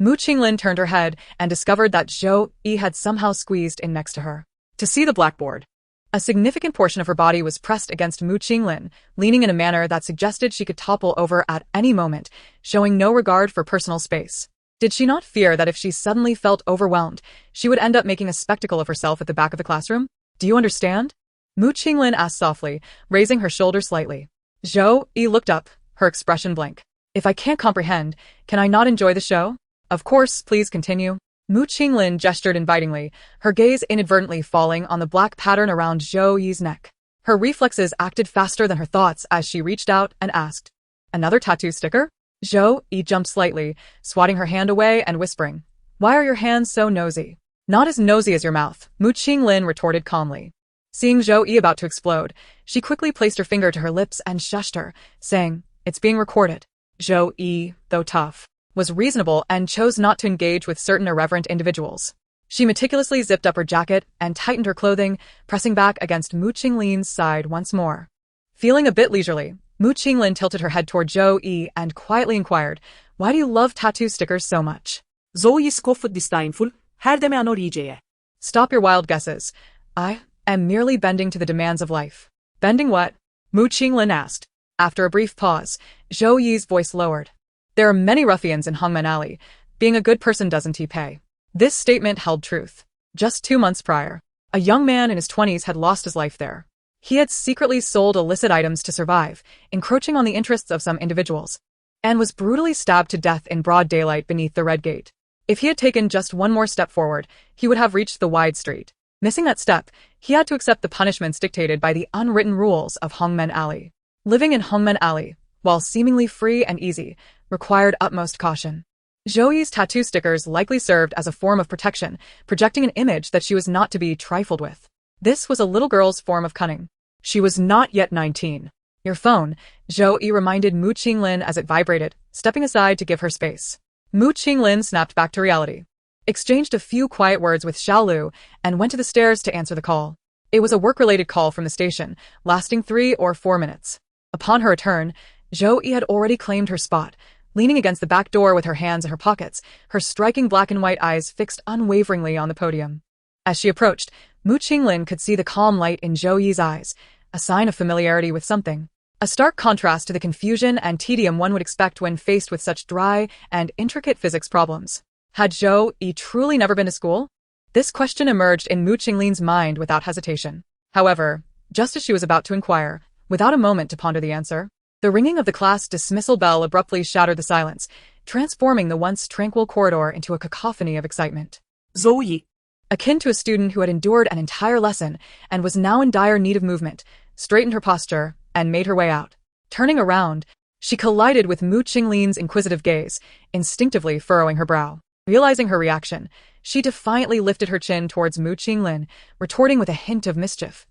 Mu Qinglin turned her head and discovered that Zhou Yi had somehow squeezed in next to her. To see the blackboard. A significant portion of her body was pressed against Mu Qinglin, leaning in a manner that suggested she could topple over at any moment, showing no regard for personal space. Did she not fear that if she suddenly felt overwhelmed, she would end up making a spectacle of herself at the back of the classroom? "Do you understand?" Mu Qinglin asked softly, raising her shoulder slightly. Zhou Yi looked up, her expression blank. "If I can't comprehend, can I not enjoy the show?" "Of course, please continue." Mu Qinglin gestured invitingly, her gaze inadvertently falling on the black pattern around Zhou Yi's neck. Her reflexes acted faster than her thoughts as she reached out and asked, "Another tattoo sticker?" Zhou Yi jumped slightly, swatting her hand away and whispering, "Why are your hands so nosy?" "Not as nosy as your mouth," Mu Qinglin retorted calmly. Seeing Zhou Yi about to explode, she quickly placed her finger to her lips and shushed her, saying, "It's being recorded." Zhou Yi, though tough, was reasonable and chose not to engage with certain irreverent individuals. She meticulously zipped up her jacket and tightened her clothing, pressing back against Mu Qinglin's side once more. Feeling a bit leisurely, Mu Qinglin tilted her head toward Zhou Yi and quietly inquired, "Why do you love tattoo stickers so much?" Zhou Yi scoffed disdainful, her deme ano riceye. "Stop your wild guesses. I am merely bending to the demands of life." "Bending what?" Mu Qinglin asked. After a brief pause, Zhou Yi's voice lowered. "There are many ruffians in Hongmen Alley. Being a good person doesn't pay." This statement held truth. Just 2 months prior, a young man in his 20s had lost his life there. He had secretly sold illicit items to survive, encroaching on the interests of some individuals, and was brutally stabbed to death in broad daylight beneath the Red Gate. If he had taken just one more step forward, he would have reached the wide street. Missing that step, he had to accept the punishments dictated by the unwritten rules of Hongmen Alley. Living in Hongmen Alley, while seemingly free and easy, required utmost caution. Zhou Yi's tattoo stickers likely served as a form of protection, projecting an image that she was not to be trifled with. This was a little girl's form of cunning. She was not yet 19. "Your phone," Zhou Yi reminded Mu Qinglin as it vibrated, stepping aside to give her space. Mu Qinglin snapped back to reality, exchanged a few quiet words with Xiaolu, and went to the stairs to answer the call. It was a work-related call from the station, lasting 3 or 4 minutes. Upon her return, Zhou Yi had already claimed her spot, leaning against the back door with her hands in her pockets, her striking black and white eyes fixed unwaveringly on the podium. As she approached, Mu Qinglin could see the calm light in Zhou Yi's eyes, a sign of familiarity with something. A stark contrast to the confusion and tedium one would expect when faced with such dry and intricate physics problems. Had Zhou Yi truly never been to school? This question emerged in Mu Qinglin's mind without hesitation. However, just as she was about to inquire, without a moment to ponder the answer, the ringing of the class dismissal bell abruptly shattered the silence, transforming the once tranquil corridor into a cacophony of excitement. Zhou Yi. Akin to a student who had endured an entire lesson and was now in dire need of movement, straightened her posture and made her way out. Turning around, she collided with Mu Qinglin's inquisitive gaze, instinctively furrowing her brow. Realizing her reaction, she defiantly lifted her chin towards Mu Qinglin, retorting with a hint of mischief.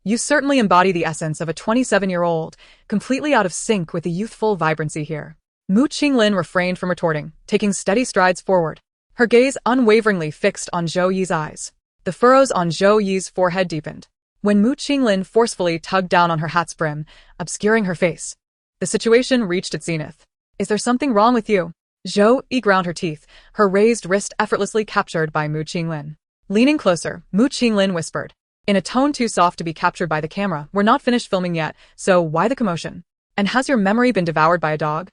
You certainly embody the essence of a 27-year-old, completely out of sync with the youthful vibrancy here. Mu Qinglin refrained from retorting, taking steady strides forward, her gaze unwaveringly fixed on Zhou Yi's eyes. The furrows on Zhou Yi's forehead deepened, when Mu Qinglin forcefully tugged down on her hat's brim, obscuring her face. The situation reached its zenith. Is there something wrong with you? Zhou Yi ground her teeth, her raised wrist effortlessly captured by Mu Qinglin. Leaning closer, Mu Qinglin whispered, in a tone too soft to be captured by the camera, we're not finished filming yet, so why the commotion? And has your memory been devoured by a dog?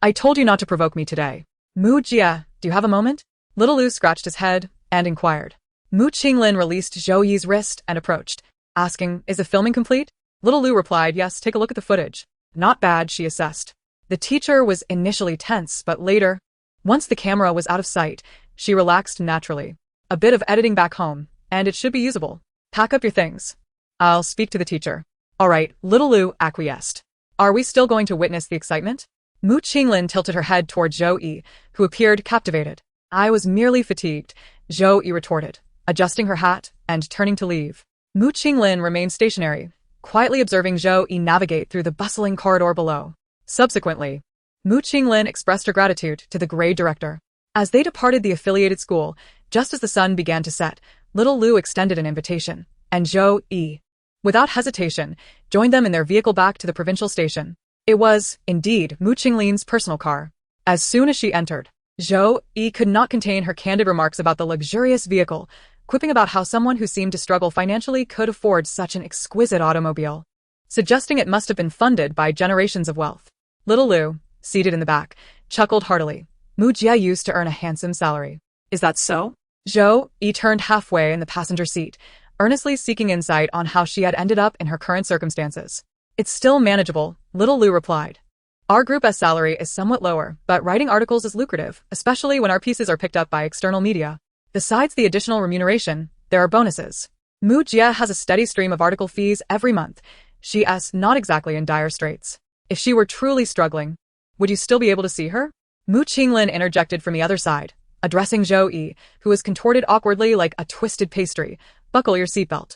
I told you not to provoke me today. Mu Jia, do you have a moment? Little Lu scratched his head and inquired. Mu Qinglin released Zhou Yi's wrist and approached, asking, is the filming complete? Little Lu replied, yes, take a look at the footage. Not bad, she assessed. The teacher was initially tense, but later, once the camera was out of sight, she relaxed naturally. A bit of editing back home, and it should be usable. Pack up your things. I'll speak to the teacher. All right, Little Lu acquiesced. Are we still going to witness the excitement? Mu Qinglin tilted her head toward Zhou Yi, who appeared captivated. I was merely fatigued, Zhou Yi retorted, adjusting her hat and turning to leave. Mu Qinglin remained stationary, quietly observing Zhou Yi navigate through the bustling corridor below. Subsequently, Mu Qinglin expressed her gratitude to the grade director. As they departed the affiliated school, just as the sun began to set, Little Lu extended an invitation, and Zhou Yi, without hesitation, joined them in their vehicle back to the provincial station. It was, indeed, Mu Qinglin's personal car. As soon as she entered, Zhou Yi could not contain her candid remarks about the luxurious vehicle, quipping about how someone who seemed to struggle financially could afford such an exquisite automobile, suggesting it must have been funded by generations of wealth. Little Lu, seated in the back, chuckled heartily. Mu Jia used to earn a handsome salary. Is that so? Zhou Yi turned halfway in the passenger seat, earnestly seeking insight on how she had ended up in her current circumstances. It's still manageable, Little Lu replied. Our Group S salary is somewhat lower, but writing articles is lucrative, especially when our pieces are picked up by external media. Besides the additional remuneration, there are bonuses. Mu Jia has a steady stream of article fees every month. She's not exactly in dire straits. If she were truly struggling, would you still be able to see her? Mu Qinglin interjected from the other side, addressing Zhou Yi, who was contorted awkwardly like a twisted pastry. Buckle your seatbelt.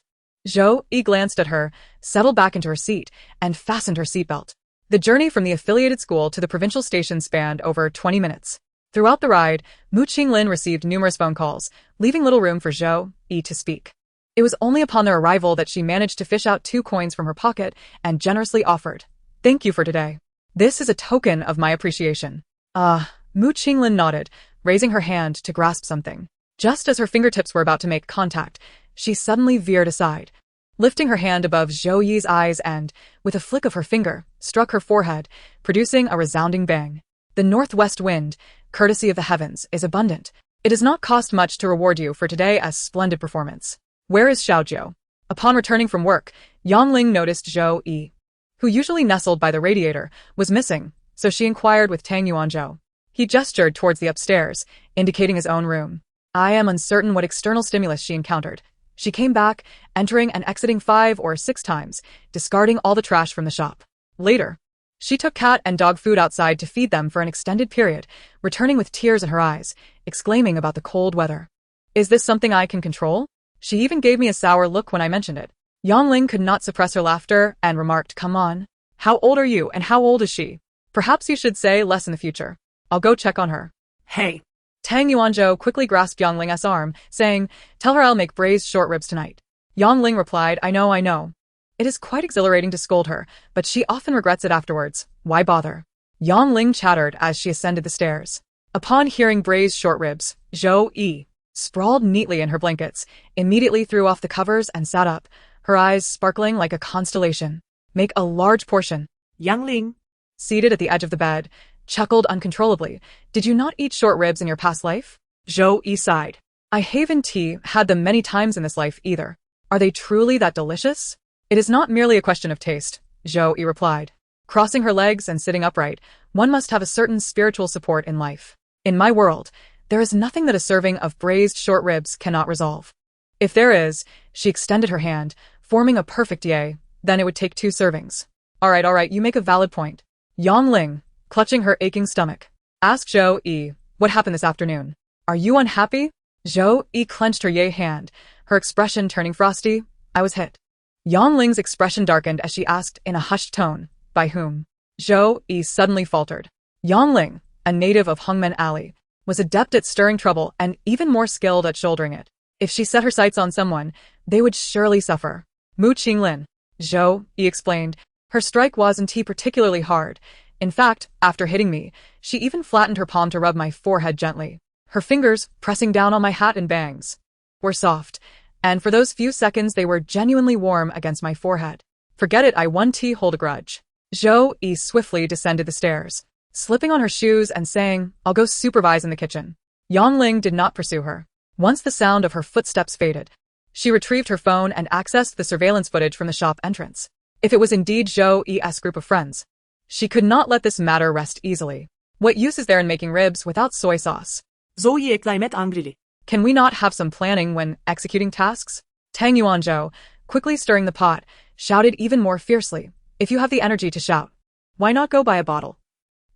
Zhou Yi glanced at her, settled back into her seat, and fastened her seatbelt. The journey from the affiliated school to the provincial station spanned over 20 minutes. Throughout the ride, Mu Qinglin received numerous phone calls, leaving little room for Zhou Yi to speak. It was only upon their arrival that she managed to fish out 2 coins from her pocket and generously offered, "Thank you for today. This is a token of my appreciation." Mu Qinglin nodded, raising her hand to grasp something. Just as her fingertips were about to make contact, she suddenly veered aside, lifting her hand above Zhou Yi's eyes and, with a flick of her finger, struck her forehead, producing a resounding bang. The northwest wind, courtesy of the heavens, is abundant. It does not cost much to reward you for today's splendid performance. Where is Xiaojiu? Upon returning from work, Yangling noticed Zhou Yi, who usually nestled by the radiator, was missing, so she inquired with Tang Yuanzhou. He gestured towards the upstairs, indicating his own room. I am uncertain what external stimulus she encountered. She came back, entering and exiting 5 or 6 times, discarding all the trash from the shop. Later, she took cat and dog food outside to feed them for an extended period, returning with tears in her eyes, exclaiming about the cold weather. Is this something I can control? She even gave me a sour look when I mentioned it. Yangling could not suppress her laughter and remarked, "Come on. How old are you and how old is she? Perhaps you should say less in the future. I'll go check on her." Hey. Tang Yuanzhou quickly grasped Yangling's arm, saying, "Tell her I'll make braised short ribs tonight." Yangling replied, I know. It is quite exhilarating to scold her, but she often regrets it afterwards. Why bother? Yangling chattered as she ascended the stairs. Upon hearing braised short ribs, Zhou Yi, sprawled neatly in her blankets, immediately threw off the covers and sat up, her eyes sparkling like a constellation. Make a large portion. Yangling. Seated at the edge of the bed, chuckled uncontrollably. Did you not eat short ribs in your past life? Zhou Yi sighed. I haven't had them many times in this life either. Are they truly that delicious? It is not merely a question of taste, Zhou Yi replied. Crossing her legs and sitting upright, one must have a certain spiritual support in life. In my world, there is nothing that a serving of braised short ribs cannot resolve. If there is, she extended her hand, forming a perfect Y, then it would take 2 servings. All right, you make a valid point. Yang Ling, clutching her aching stomach, asked Zhou Yi, what happened this afternoon? Are you unhappy? Zhou Yi clenched her Ye hand, her expression turning frosty. I was hit. Yang Ling's expression darkened as she asked in a hushed tone, by whom? Zhou Yi suddenly faltered. Yang Ling, a native of Hongmen Alley, was adept at stirring trouble and even more skilled at shouldering it. If she set her sights on someone, they would surely suffer. Mu Qinglin, Zhou Yi explained. Her strike wasn't particularly hard. In fact, after hitting me, she even flattened her palm to rub my forehead gently. Her fingers, pressing down on my hat and bangs, were soft, and for those few seconds they were genuinely warm against my forehead. Forget it, I won't hold a grudge. Zhou Yi swiftly descended the stairs, slipping on her shoes and saying, I'll go supervise in the kitchen. Yang Ling did not pursue her. Once the sound of her footsteps faded, she retrieved her phone and accessed the surveillance footage from the shop entrance. If it was indeed Zhou Yi's group of friends, she could not let this matter rest easily. What use is there in making ribs without soy sauce? Zhou Yi exclaimed angrily. Can we not have some planning when executing tasks? Tang Yuanzhou, quickly stirring the pot, shouted even more fiercely. If you have the energy to shout, why not go buy a bottle?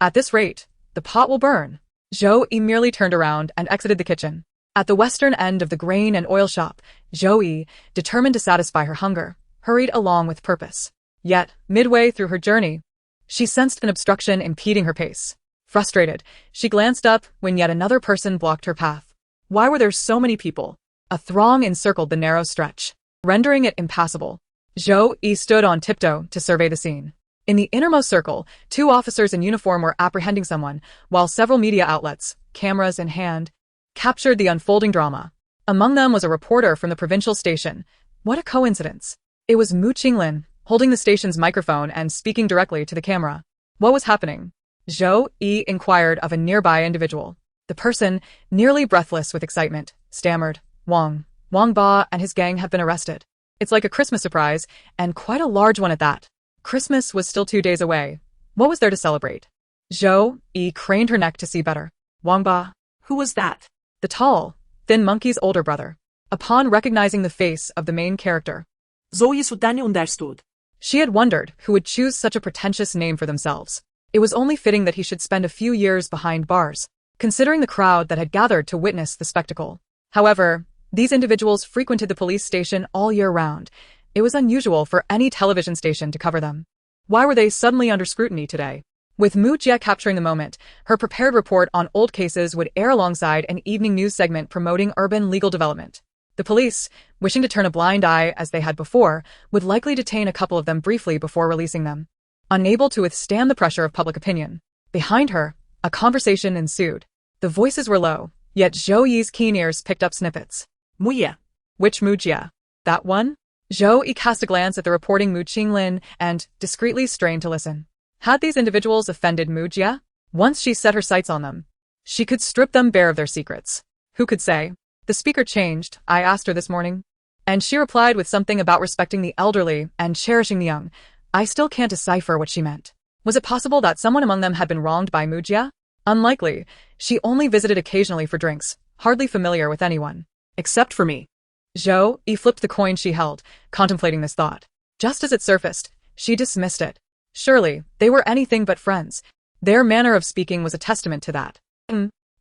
At this rate, the pot will burn. Zhou Yi merely turned around and exited the kitchen. At the western end of the grain and oil shop, Zhou Yi, determined to satisfy her hunger, hurried along with purpose. Yet, midway through her journey, she sensed an obstruction impeding her pace. Frustrated, she glanced up when yet another person blocked her path. Why were there so many people? A throng encircled the narrow stretch, rendering it impassable. Zhou Yi stood on tiptoe to survey the scene. In the innermost circle, 2 officers in uniform were apprehending someone, while several media outlets, cameras in hand, captured the unfolding drama. Among them was a reporter from the provincial station. What a coincidence. It was Mu Qinglin, holding the station's microphone and speaking directly to the camera. What was happening? Zhou Yi inquired of a nearby individual. The person, nearly breathless with excitement, stammered, Wang Ba and his gang have been arrested. It's like a Christmas surprise, and quite a large one at that. Christmas was still 2 days away. What was there to celebrate? Zhou Yi craned her neck to see better. Wang Ba. Who was that? The tall, thin monkey's older brother. Upon recognizing the face of the main character, Zhou Yi suddenly understood. She had wondered who would choose such a pretentious name for themselves. It was only fitting that he should spend a few years behind bars, considering the crowd that had gathered to witness the spectacle. However, these individuals frequented the police station all year round. It was unusual for any television station to cover them. Why were they suddenly under scrutiny today? With Mu Jie capturing the moment, her prepared report on old cases would air alongside an evening news segment promoting urban legal development. The police, wishing to turn a blind eye as they had before, would likely detain a couple of them briefly before releasing them. Unable to withstand the pressure of public opinion, behind her, a conversation ensued. The voices were low, yet Zhou Yi's keen ears picked up snippets. Mu Ye. Which Mu Jie? That one? Zhou Yi cast a glance at the reporting Mu Qinglin and discreetly strained to listen. Had these individuals offended Mu Jie? Once she set her sights on them, she could strip them bare of their secrets. Who could say? The speaker changed, I asked her this morning. And she replied with something about respecting the elderly and cherishing the young. I still can't decipher what she meant. Was it possible that someone among them had been wronged by Mu Jie? Unlikely. She only visited occasionally for drinks, hardly familiar with anyone. Except for me. Zhou Yi flipped the coin she held, contemplating this thought. Just as it surfaced, she dismissed it. Surely, they were anything but friends. Their manner of speaking was a testament to that.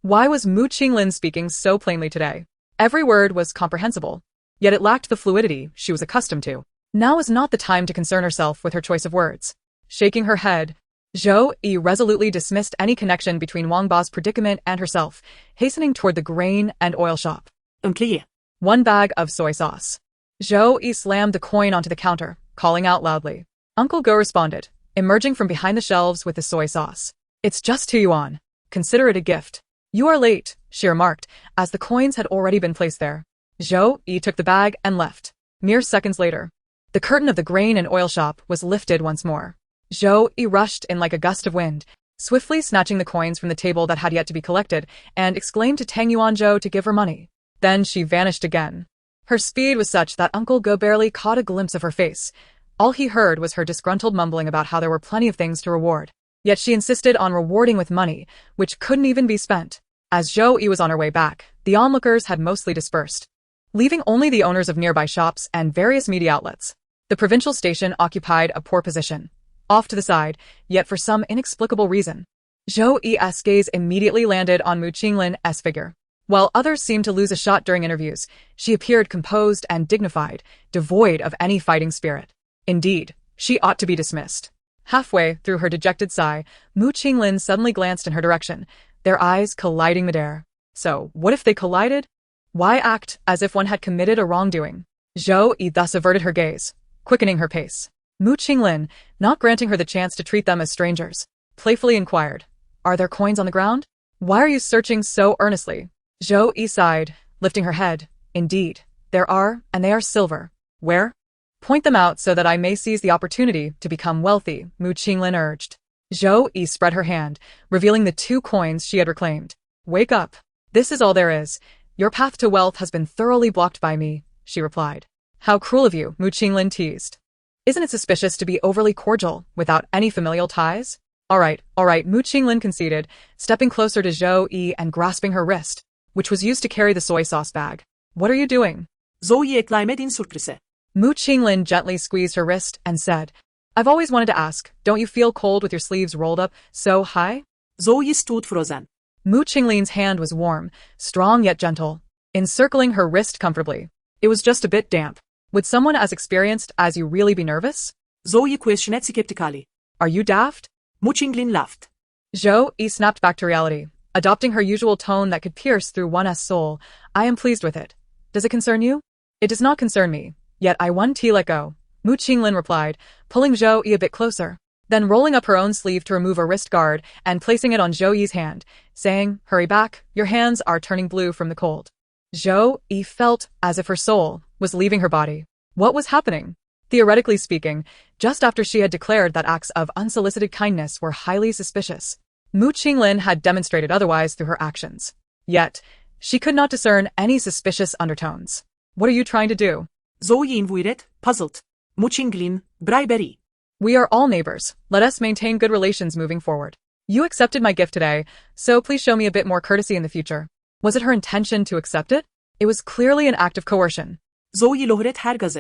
Why was Mu Qinglin speaking so plainly today? Every word was comprehensible, yet it lacked the fluidity she was accustomed to. Now was not the time to concern herself with her choice of words. Shaking her head, Zhou Yi resolutely dismissed any connection between Wang Ba's predicament and herself, hastening toward the grain and oil shop. Unclear. 1 bag of soy sauce. Zhou Yi slammed the coin onto the counter, calling out loudly. Uncle Go responded, emerging from behind the shelves with the soy sauce. It's just 2 yuan. Consider it a gift. You are late, she remarked, as the coins had already been placed there. Zhou Yi took the bag and left. Mere seconds later, the curtain of the grain and oil shop was lifted once more. Zhou Yi rushed in like a gust of wind, swiftly snatching the coins from the table that had yet to be collected, and exclaimed to Tang Yuanzhou to give her money. Then she vanished again. Her speed was such that Uncle Go barely caught a glimpse of her face. All he heard was her disgruntled mumbling about how there were plenty of things to reward. Yet she insisted on rewarding with money, which couldn't even be spent. As Zhou Yi was on her way back, the onlookers had mostly dispersed, leaving only the owners of nearby shops and various media outlets. The provincial station occupied a poor position, off to the side, yet for some inexplicable reason, Zhou Yi's gaze immediately landed on Mu Qinglin's figure. While others seemed to lose a shot during interviews, she appeared composed and dignified, devoid of any fighting spirit. Indeed, she ought to be dismissed. Halfway through her dejected sigh, Mu Qinglin suddenly glanced in her direction, their eyes colliding midair. So, what if they collided? Why act as if one had committed a wrongdoing? Zhou Yi thus averted her gaze, quickening her pace. Mu Qinglin, not granting her the chance to treat them as strangers, playfully inquired, "Are there coins on the ground? Why are you searching so earnestly?" Zhou Yi sighed, lifting her head. "Indeed, there are, and they are silver. Where? Point them out so that I may seize the opportunity to become wealthy," Mu Qinglin urged. Zhou Yi spread her hand, revealing the 2 coins she had reclaimed. "Wake up. This is all there is. Your path to wealth has been thoroughly blocked by me," she replied. "How cruel of you," Mu Qinglin teased. "Isn't it suspicious to be overly cordial without any familial ties?" All right, Mu Qinglin conceded, stepping closer to Zhou Yi and grasping her wrist, which was used to carry the soy sauce bag. "What are you doing?" Zhou Yi ekleime din surprise. Mu Qinglin gently squeezed her wrist and said, "I've always wanted to ask, don't you feel cold with your sleeves rolled up so high?" Zhou Yi stood frozen. Mu Qinglin's hand was warm, strong yet gentle, encircling her wrist comfortably. It was just a bit damp. Would someone as experienced as you really be nervous? Zhou Yi questioned skeptically. Are you daft? Mu Qinglin laughed. Zhou Yi snapped back to reality, adopting her usual tone that could pierce through one's soul. "I am pleased with it. Does it concern you?" "It does not concern me, yet I want to let go," Mu Qinglin replied, pulling Zhou Yi a bit closer, then rolling up her own sleeve to remove a wrist guard and placing it on Zhou Yi's hand, saying, "Hurry back, your hands are turning blue from the cold." Zhou Yi felt as if her soul was leaving her body. What was happening? Theoretically speaking, just after she had declared that acts of unsolicited kindness were highly suspicious, Mu Qinglin had demonstrated otherwise through her actions. Yet, she could not discern any suspicious undertones. "What are you trying to do?" Zhou Yi inquired, puzzled. Mu Qinglin, bribery. "We are all neighbors. Let us maintain good relations moving forward. You accepted my gift today, so please show me a bit more courtesy in the future." Was it her intention to accept it? It was clearly an act of coercion. Zhou Yi lowered her gaze.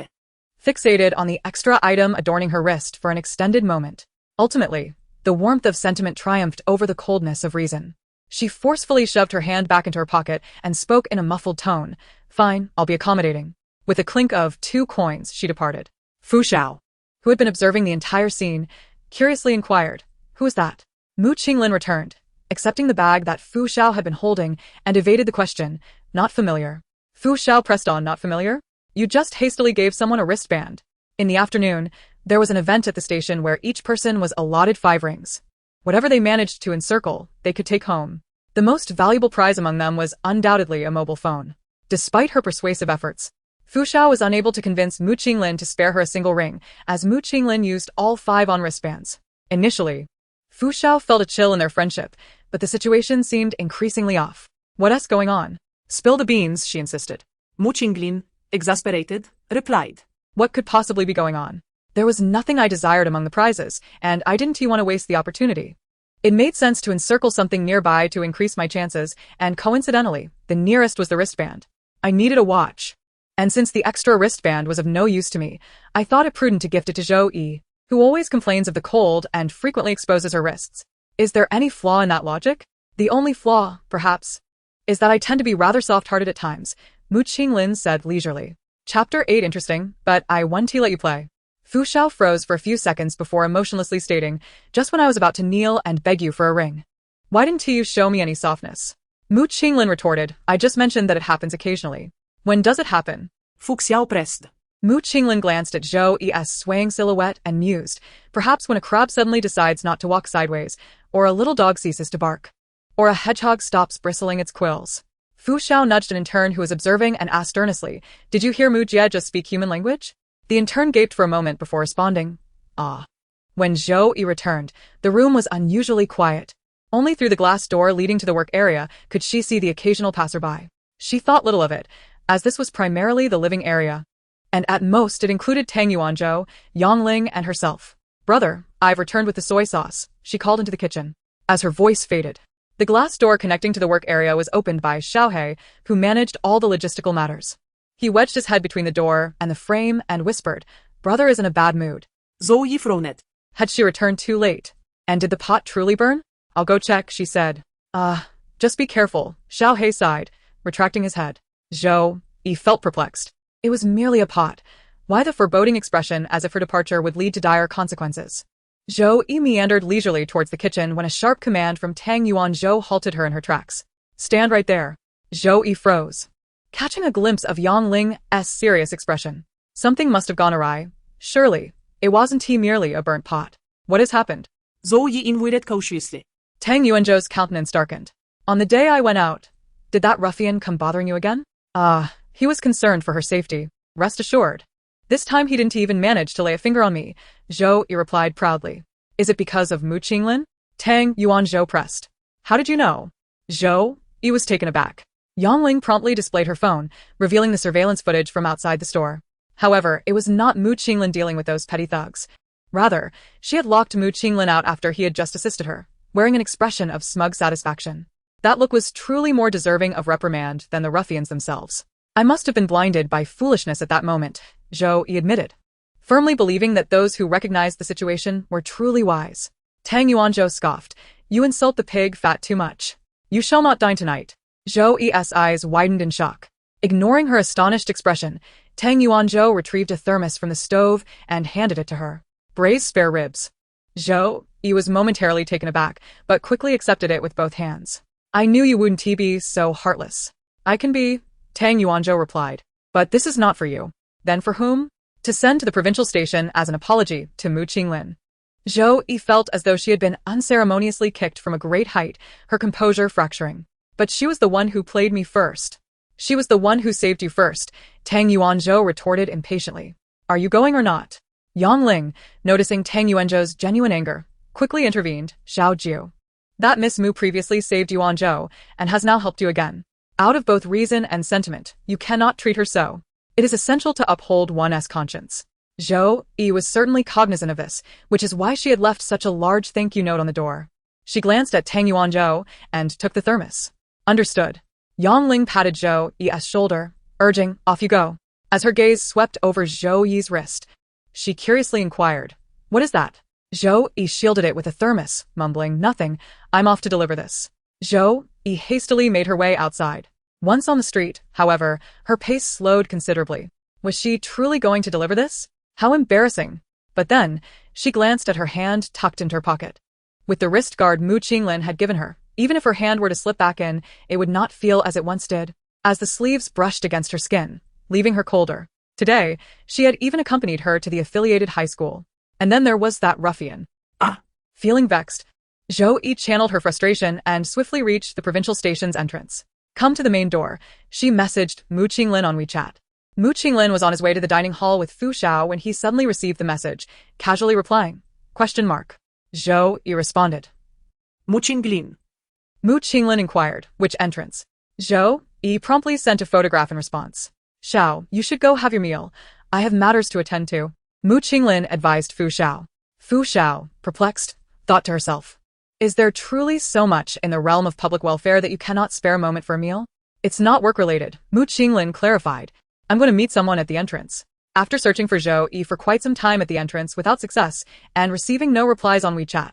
Fixated on the extra item adorning her wrist for an extended moment. Ultimately, the warmth of sentiment triumphed over the coldness of reason. She forcefully shoved her hand back into her pocket and spoke in a muffled tone. "Fine, I'll be accommodating." With a clink of 2 coins, she departed. Fu Xiao, who had been observing the entire scene, curiously inquired, "Who is that?" Mu Qinglin returned, accepting the bag that Fu Xiao had been holding, and evaded the question. "Not familiar." Fu Xiao pressed on. "Not familiar? You just hastily gave someone a wristband." In the afternoon, there was an event at the station where each person was allotted 5 rings. Whatever they managed to encircle, they could take home. The most valuable prize among them was undoubtedly a mobile phone. Despite her persuasive efforts, Fu Xiao was unable to convince Mu Qinglin to spare her a single ring, as Mu Qinglin used all 5 on wristbands. Initially, Fu Xiao felt a chill in their friendship, but the situation seemed increasingly off. "What's going on? Spill the beans," she insisted. Mu Qinglin, exasperated, replied. What could possibly be going on? There was nothing I desired among the prizes, and I didn't want to waste the opportunity. It made sense to encircle something nearby to increase my chances, and coincidentally, the nearest was the wristband. I needed a watch. And since the extra wristband was of no use to me, I thought it prudent to gift it to Zhou Yi, who always complains of the cold and frequently exposes her wrists. Is there any flaw in that logic? The only flaw, perhaps, is that I tend to be rather soft-hearted at times, Mu Qinglin said leisurely. Chapter 8 interesting, but I want to let you play. Fu Xiao froze for a few seconds before emotionlessly stating, "Just when I was about to kneel and beg you for a ring. Why didn't you show me any softness?" Mu Qinglin retorted, "I just mentioned that it happens occasionally. When does it happen?" Fu Xiao pressed. Mu Qinglin glanced at Zhou Yi's swaying silhouette and mused, perhaps when a crab suddenly decides not to walk sideways, or a little dog ceases to bark, or a hedgehog stops bristling its quills. Fu Xiao nudged an intern who was observing and asked earnestly, "Did you hear Mu Jie just speak human language?" The intern gaped for a moment before responding, "Ah." When Zhou Yi returned, the room was unusually quiet. Only through the glass door leading to the work area could she see the occasional passerby. She thought little of it, as this was primarily the living area. And at most it included Tang Yuanzhou, Yongling, and herself. "Brother, I've returned with the soy sauce," she called into the kitchen. As her voice faded, the glass door connecting to the work area was opened by Xiaohe, who managed all the logistical matters. He wedged his head between the door and the frame and whispered, "Brother is in a bad mood." Zhou Yi frowned. Had she returned too late? And did the pot truly burn? "I'll go check," she said. Just be careful," Xiaohe sighed, retracting his head. Zhou Yi felt perplexed. It was merely a pot. Why the foreboding expression as if her departure would lead to dire consequences? Zhou Yi meandered leisurely towards the kitchen when a sharp command from Tang Yuanzhou halted her in her tracks. "Stand right there." Zhou Yi froze, catching a glimpse of Yongling's serious expression. Something must have gone awry. Surely, it wasn't merely a burnt pot. What has happened? Zhou Yi inquired cautiously. Tang Yuanzhou's countenance darkened. "On the day I went out, did that ruffian come bothering you again?" He was concerned for her safety. Rest assured. "This time he didn't even manage to lay a finger on me," Zhou Yi replied proudly. "Is it because of Mu Qinglin?" Tang Yuanzhou pressed. "How did you know?" Zhou Yi was taken aback. Yongling promptly displayed her phone, revealing the surveillance footage from outside the store. However, it was not Mu Qinglin dealing with those petty thugs. Rather, she had locked Mu Qinglin out after he had just assisted her, wearing an expression of smug satisfaction. That look was truly more deserving of reprimand than the ruffians themselves. "I must have been blinded by foolishness at that moment," Zhou Yi admitted, firmly believing that those who recognized the situation were truly wise. Tang Yuanzhou scoffed. "You insult the pig fat too much. You shall not dine tonight." Zhou Yi's eyes widened in shock. Ignoring her astonished expression, Tang Yuanzhou retrieved a thermos from the stove and handed it to her. "Braised spare ribs." Zhou Yi was momentarily taken aback, but quickly accepted it with both hands. "I knew you wouldn't be so heartless." "I can be," Tang Yuanzhou replied. "But this is not for you." "Then for whom?" "To send to the provincial station as an apology to Mu Qinglin." Zhou Yi felt as though she had been unceremoniously kicked from a great height, her composure fracturing. "But she was the one who played me first." "She was the one who saved you first," Tang Yuanzhou retorted impatiently. "Are you going or not?" Yongling, noticing Tang Yuanzhou's genuine anger, quickly intervened. "Xiao Jiu. That Miss Mu previously saved Yuanzhou and has now helped you again. Out of both reason and sentiment, you cannot treat her so. It is essential to uphold one's conscience." Zhou Yi was certainly cognizant of this, which is why she had left such a large thank you note on the door. She glanced at Tang Yuanzhou and took the thermos. "Understood." Yongling patted Zhou Yi's shoulder, urging, "Off you go." As her gaze swept over Zhou Yi's wrist, she curiously inquired, "What is that?" Zhou Yi shielded it with a thermos, mumbling, "Nothing, I'm off to deliver this." Zhou Yi hastily made her way outside. Once on the street, however, her pace slowed considerably. Was she truly going to deliver this? How embarrassing. But then, she glanced at her hand tucked into her pocket. With the wrist guard Mu Qinglin had given her, even if her hand were to slip back in, it would not feel as it once did, as the sleeves brushed against her skin, leaving her colder. Today, she had even accompanied her to the affiliated high school. And then there was that ruffian. Feeling vexed, Zhou Yi channeled her frustration and swiftly reached the provincial station's entrance. "Come to the main door," she messaged Mu Qinglin on WeChat. Mu Qinglin was on his way to the dining hall with Fu Xiao when he suddenly received the message, casually replying, ? Zhou Yi responded. Mu Qinglin. Mu Qinglin inquired, "Which entrance?" Zhou Yi promptly sent a photograph in response. "Xiao, you should go have your meal. I have matters to attend to," Mu Qinglin advised Fu Xiao. Fu Xiao, perplexed, thought to herself, "Is there truly so much in the realm of public welfare that you cannot spare a moment for a meal?" "It's not work-related," Mu Qinglin clarified. "I'm going to meet someone at the entrance." After searching for Zhou Yi for quite some time at the entrance without success and receiving no replies on WeChat,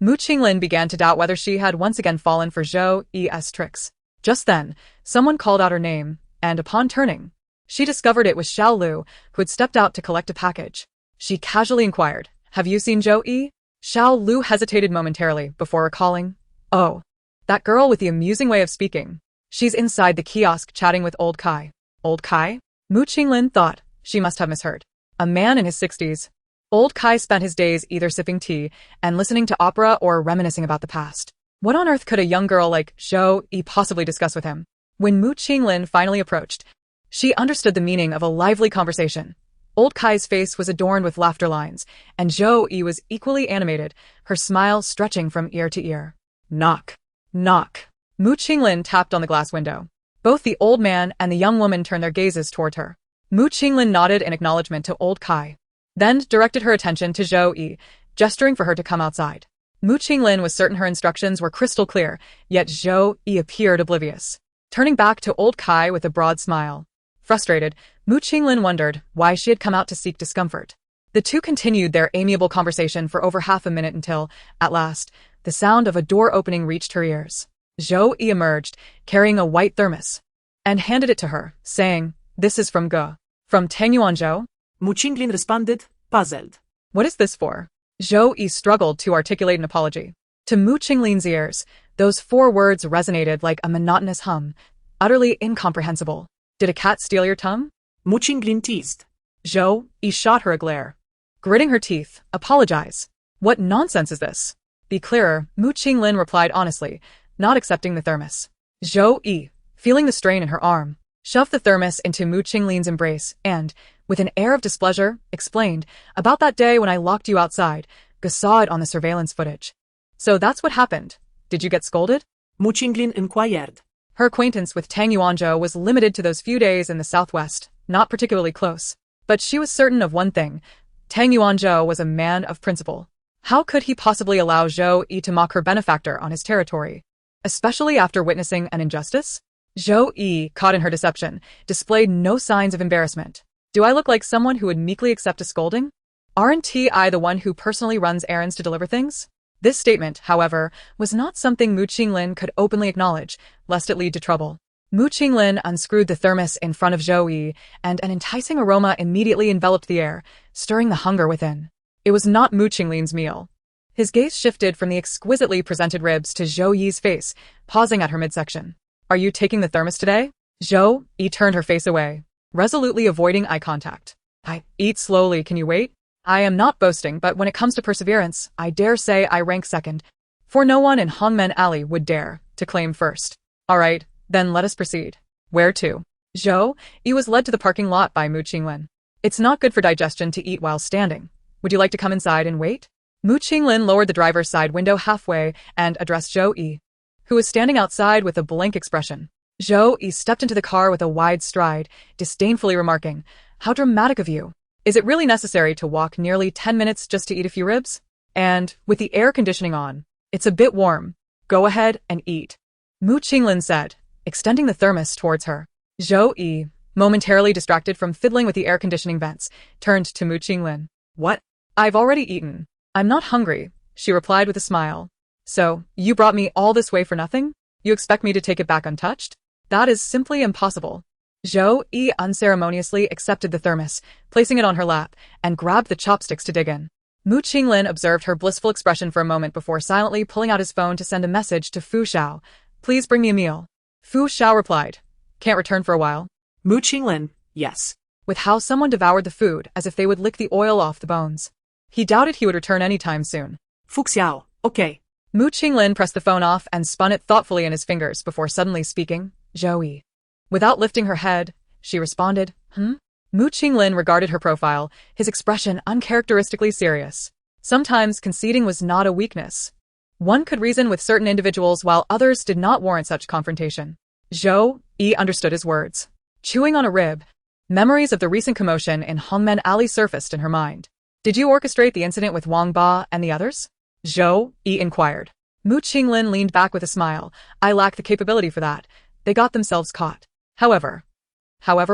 Mu Qinglin began to doubt whether she had once again fallen for Zhou Yi's tricks. Just then, someone called out her name, and upon turning, she discovered it was Xiao Lu, who had stepped out to collect a package. She casually inquired, "Have you seen Zhou Yi?" Xiao Lu hesitated momentarily before recalling, "Oh, that girl with the amusing way of speaking. She's inside the kiosk chatting with old Kai." Old Kai? Mu Qinglin thought. She must have misheard. A man in his 60s. Old Kai spent his days either sipping tea and listening to opera or reminiscing about the past. What on earth could a young girl like Zhou Yi possibly discuss with him? When Mu Qinglin finally approached, she understood the meaning of a lively conversation. Old Kai's face was adorned with laughter lines, and Zhou Yi was equally animated, her smile stretching from ear to ear. Knock. Knock. Mu Qinglin tapped on the glass window. Both the old man and the young woman turned their gazes toward her. Mu Qinglin nodded in acknowledgement to Old Kai, then directed her attention to Zhou Yi, gesturing for her to come outside. Mu Qinglin was certain her instructions were crystal clear, yet Zhou Yi appeared oblivious, turning back to Old Kai with a broad smile. Frustrated, Mu Qinglin wondered why she had come out to seek discomfort. The two continued their amiable conversation for over half a minute until, at last, the sound of a door opening reached her ears. Zhou Yi emerged, carrying a white thermos, and handed it to her, saying, "This is from Ge. From Tangyuanzhou?" Mu Qinglin responded, puzzled. "What is this for?" Zhou Yi struggled to articulate an apology. To Mu Qinglin's ears, those 4 words resonated like a monotonous hum, utterly incomprehensible. "Did a cat steal your tongue?" Mu Qinglin teased. Zhou Yi shot her a glare. Gritting her teeth, "Apologize. What nonsense is this?" "Be clearer," Mu Qinglin replied honestly, not accepting the thermos. Zhou Yi, feeling the strain in her arm, shoved the thermos into Mu Qinglin's embrace and, with an air of displeasure, explained, "About that day when I locked you outside, Ge saw it on the surveillance footage." "So that's what happened. Did you get scolded?" Mu Qinglin inquired. Her acquaintance with Tangyuanzhou was limited to those few days in the southwest, not particularly close. But she was certain of one thing: Tangyuanzhou was a man of principle. How could he possibly allow Zhou Yi to mock her benefactor on his territory? Especially after witnessing an injustice? Zhou Yi, caught in her deception, displayed no signs of embarrassment. "Do I look like someone who would meekly accept a scolding? Aren't I the one who personally runs errands to deliver things?" This statement, however, was not something Mu Qinglin could openly acknowledge, lest it lead to trouble. Mu Qinglin unscrewed the thermos in front of Zhou Yi, and an enticing aroma immediately enveloped the air, stirring the hunger within. It was not Mu Qinglin's meal. His gaze shifted from the exquisitely presented ribs to Zhou Yi's face, pausing at her midsection. "Are you taking the thermos today?" Zhou Yi turned her face away, resolutely avoiding eye contact. "I eat slowly, can you wait? I am not boasting, but when it comes to perseverance, I dare say I rank second. For no one in Hongmen Alley would dare to claim first." "All right, then let us proceed." "Where to?" Zhou Yi was led to the parking lot by Mu Qinglin. "It's not good for digestion to eat while standing. Would you like to come inside and wait?" Mu Qinglin lowered the driver's side window halfway and addressed Zhou Yi, who was standing outside with a blank expression. Zhou Yi stepped into the car with a wide stride, disdainfully remarking, "How dramatic of you. Is it really necessary to walk nearly 10 minutes just to eat a few ribs? And, with the air conditioning on, it's a bit warm. Go ahead and eat," Mu Qinglin said, extending the thermos towards her. Zhou Yi, momentarily distracted from fiddling with the air conditioning vents, turned to Mu Qinglin. "What? I've already eaten. I'm not hungry," she replied with a smile. "So, you brought me all this way for nothing? You expect me to take it back untouched? That is simply impossible." Zhou Yi unceremoniously accepted the thermos, placing it on her lap, and grabbed the chopsticks to dig in. Mu Qinglin observed her blissful expression for a moment before silently pulling out his phone to send a message to Fu Xiao. "Please bring me a meal." Fu Xiao replied, "Can't return for a while." Mu Qinglin, yes. With how someone devoured the food as if they would lick the oil off the bones. He doubted he would return anytime soon. Fu Xiao, okay. Mu Qinglin pressed the phone off and spun it thoughtfully in his fingers before suddenly speaking, "Zhou Yi." Without lifting her head, she responded, Mu Qinglin regarded her profile, his expression uncharacteristically serious. Sometimes conceding was not a weakness. One could reason with certain individuals while others did not warrant such confrontation. Zhou Yi understood his words. Chewing on a rib, memories of the recent commotion in Hongmen Alley surfaced in her mind. "Did you orchestrate the incident with Wang Ba and the others?" Zhou Yi inquired. Mu Qinglin leaned back with a smile. "I lack the capability for that. They got themselves caught. However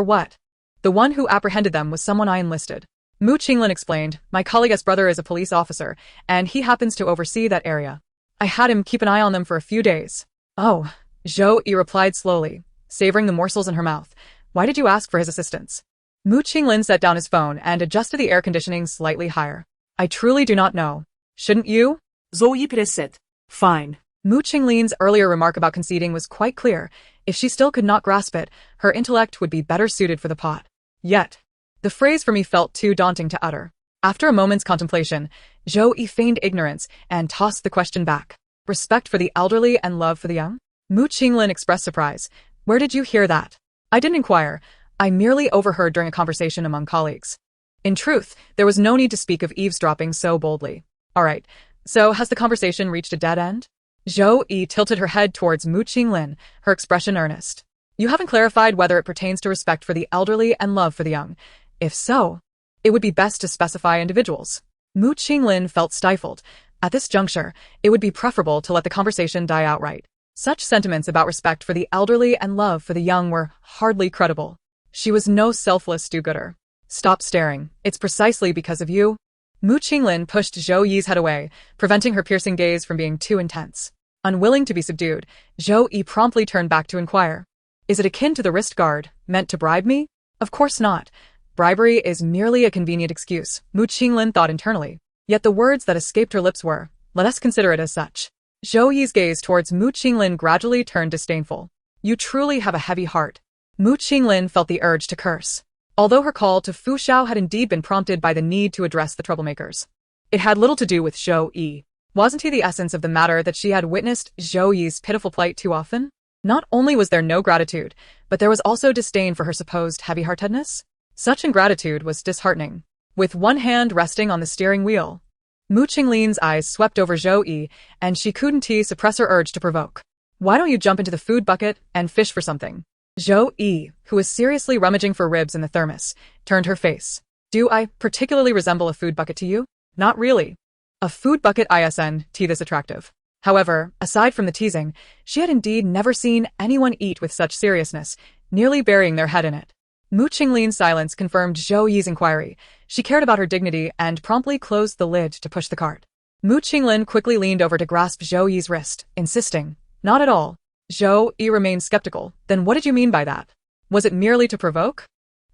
what? The one who apprehended them was someone I enlisted." Mu Qinglin explained, "My colleague's brother is a police officer, and he happens to oversee that area. I had him keep an eye on them for a few days." "Oh," Zhou Yi replied slowly, savoring the morsels in her mouth. "Why did you ask for his assistance?" Mu Qinglin set down his phone and adjusted the air conditioning slightly higher. "I truly do not know. Shouldn't you?" Zhou Yi pressed. "Fine." Mu Qinglin's earlier remark about conceding was quite clear. If she still could not grasp it, her intellect would be better suited for the pot. Yet, the phrase for me felt too daunting to utter. After a moment's contemplation, Zhou Yi feigned ignorance and tossed the question back. "Respect for the elderly and love for the young?" Mu Qinglin expressed surprise. "Where did you hear that?" "I didn't inquire. I merely overheard during a conversation among colleagues." In truth, there was no need to speak of eavesdropping so boldly. All right, so has the conversation reached a dead end? Zhou Yi tilted her head towards Mu Qinglin, her expression earnest. You haven't clarified whether it pertains to respect for the elderly and love for the young. If so, it would be best to specify individuals. Mu Qinglin felt stifled. At this juncture, it would be preferable to let the conversation die outright. Such sentiments about respect for the elderly and love for the young were hardly credible. She was no selfless do-gooder. Stop staring. It's precisely because of you. Mu Qinglin pushed Zhou Yi's head away, preventing her piercing gaze from being too intense. Unwilling to be subdued, Zhou Yi promptly turned back to inquire. Is it akin to the wrist guard, meant to bribe me? Of course not. Bribery is merely a convenient excuse, Mu Qinglin thought internally. Yet the words that escaped her lips were, let us consider it as such. Zhou Yi's gaze towards Mu Qinglin gradually turned disdainful. You truly have a heavy heart. Mu Qinglin felt the urge to curse. Although her call to Fu Xiao had indeed been prompted by the need to address the troublemakers, it had little to do with Zhou Yi. Wasn't he the essence of the matter that she had witnessed Zhou Yi's pitiful plight too often? Not only was there no gratitude, but there was also disdain for her supposed heavy-heartedness. Such ingratitude was disheartening. With one hand resting on the steering wheel, Mu Qinglin's eyes swept over Zhou Yi, and she couldn't suppress her urge to provoke. Why don't you jump into the food bucket and fish for something? Zhou Yi, who was seriously rummaging for ribs in the thermos, turned her face. Do I particularly resemble a food bucket to you? Not really. A food bucket isn't this attractive. However, aside from the teasing, she had indeed never seen anyone eat with such seriousness, nearly burying their head in it. Mu Qinglin's silence confirmed Zhou Yi's inquiry. She cared about her dignity and promptly closed the lid to push the cart. Mu Qinglin quickly leaned over to grasp Zhou Yi's wrist, insisting, not at all. Zhou Yi remained skeptical. Then what did you mean by that? Was it merely to provoke?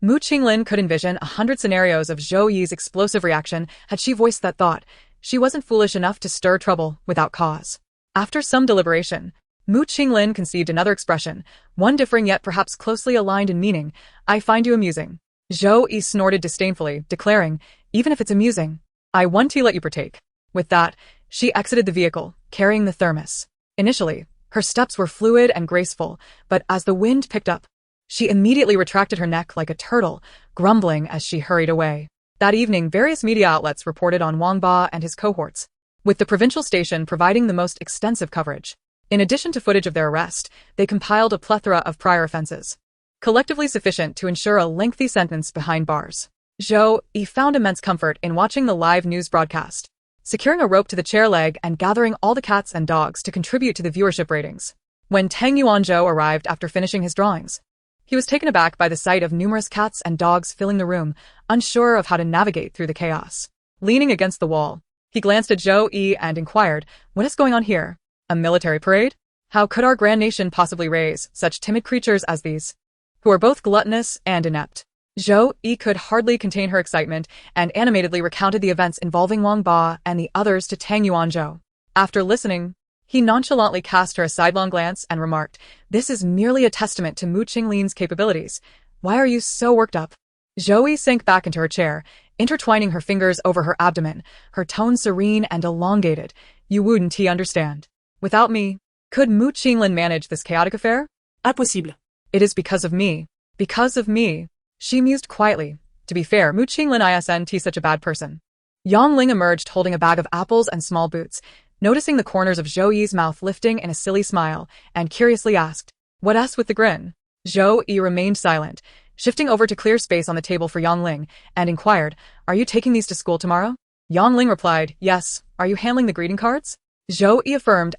Mu Qinglin could envision 100 scenarios of Zhou Yi's explosive reaction had she voiced that thought. She wasn't foolish enough to stir trouble without cause. After some deliberation, Mu Qinglin conceived another expression, one differing yet perhaps closely aligned in meaning. I find you amusing. Zhou Yi snorted disdainfully, declaring, even if it's amusing, I want to let you partake. With that, she exited the vehicle, carrying the thermos. Initially, her steps were fluid and graceful, but as the wind picked up, she immediately retracted her neck like a turtle, grumbling as she hurried away. That evening, various media outlets reported on Wang Ba and his cohorts, with the provincial station providing the most extensive coverage. In addition to footage of their arrest, they compiled a plethora of prior offenses, collectively sufficient to ensure a lengthy sentence behind bars. Zhou Yi found immense comfort in watching the live news broadcast, securing a rope to the chair leg and gathering all the cats and dogs to contribute to the viewership ratings. When Tang Yuanzhou arrived after finishing his drawings, he was taken aback by the sight of numerous cats and dogs filling the room, unsure of how to navigate through the chaos. Leaning against the wall, he glanced at Zhou Yi and inquired, what is going on here? A military parade? How could our grand nation possibly raise such timid creatures as these, who are both gluttonous and inept? Zhou Yi could hardly contain her excitement and animatedly recounted the events involving Wang Ba and the others to Tang Yuanzhou. After listening, he nonchalantly cast her a sidelong glance and remarked, this is merely a testament to Mu Qinglin's capabilities. Why are you so worked up? Zhou Yi sank back into her chair, intertwining her fingers over her abdomen, her tone serene and elongated. You wouldn't understand. Without me, could Mu Qinglin manage this chaotic affair? Impossible. It is because of me. Because of me. She mused quietly. To be fair, Mu Qinglin isn't such a bad person. Yang Ling emerged holding a bag of apples and small boots, noticing the corners of Zhou Yi's mouth lifting in a silly smile, and curiously asked, what else with the grin? Zhou Yi remained silent, shifting over to clear space on the table for Yang Ling, and inquired, are you taking these to school tomorrow? Yang Ling replied, yes. Are you handling the greeting cards? Zhou Yi affirmed,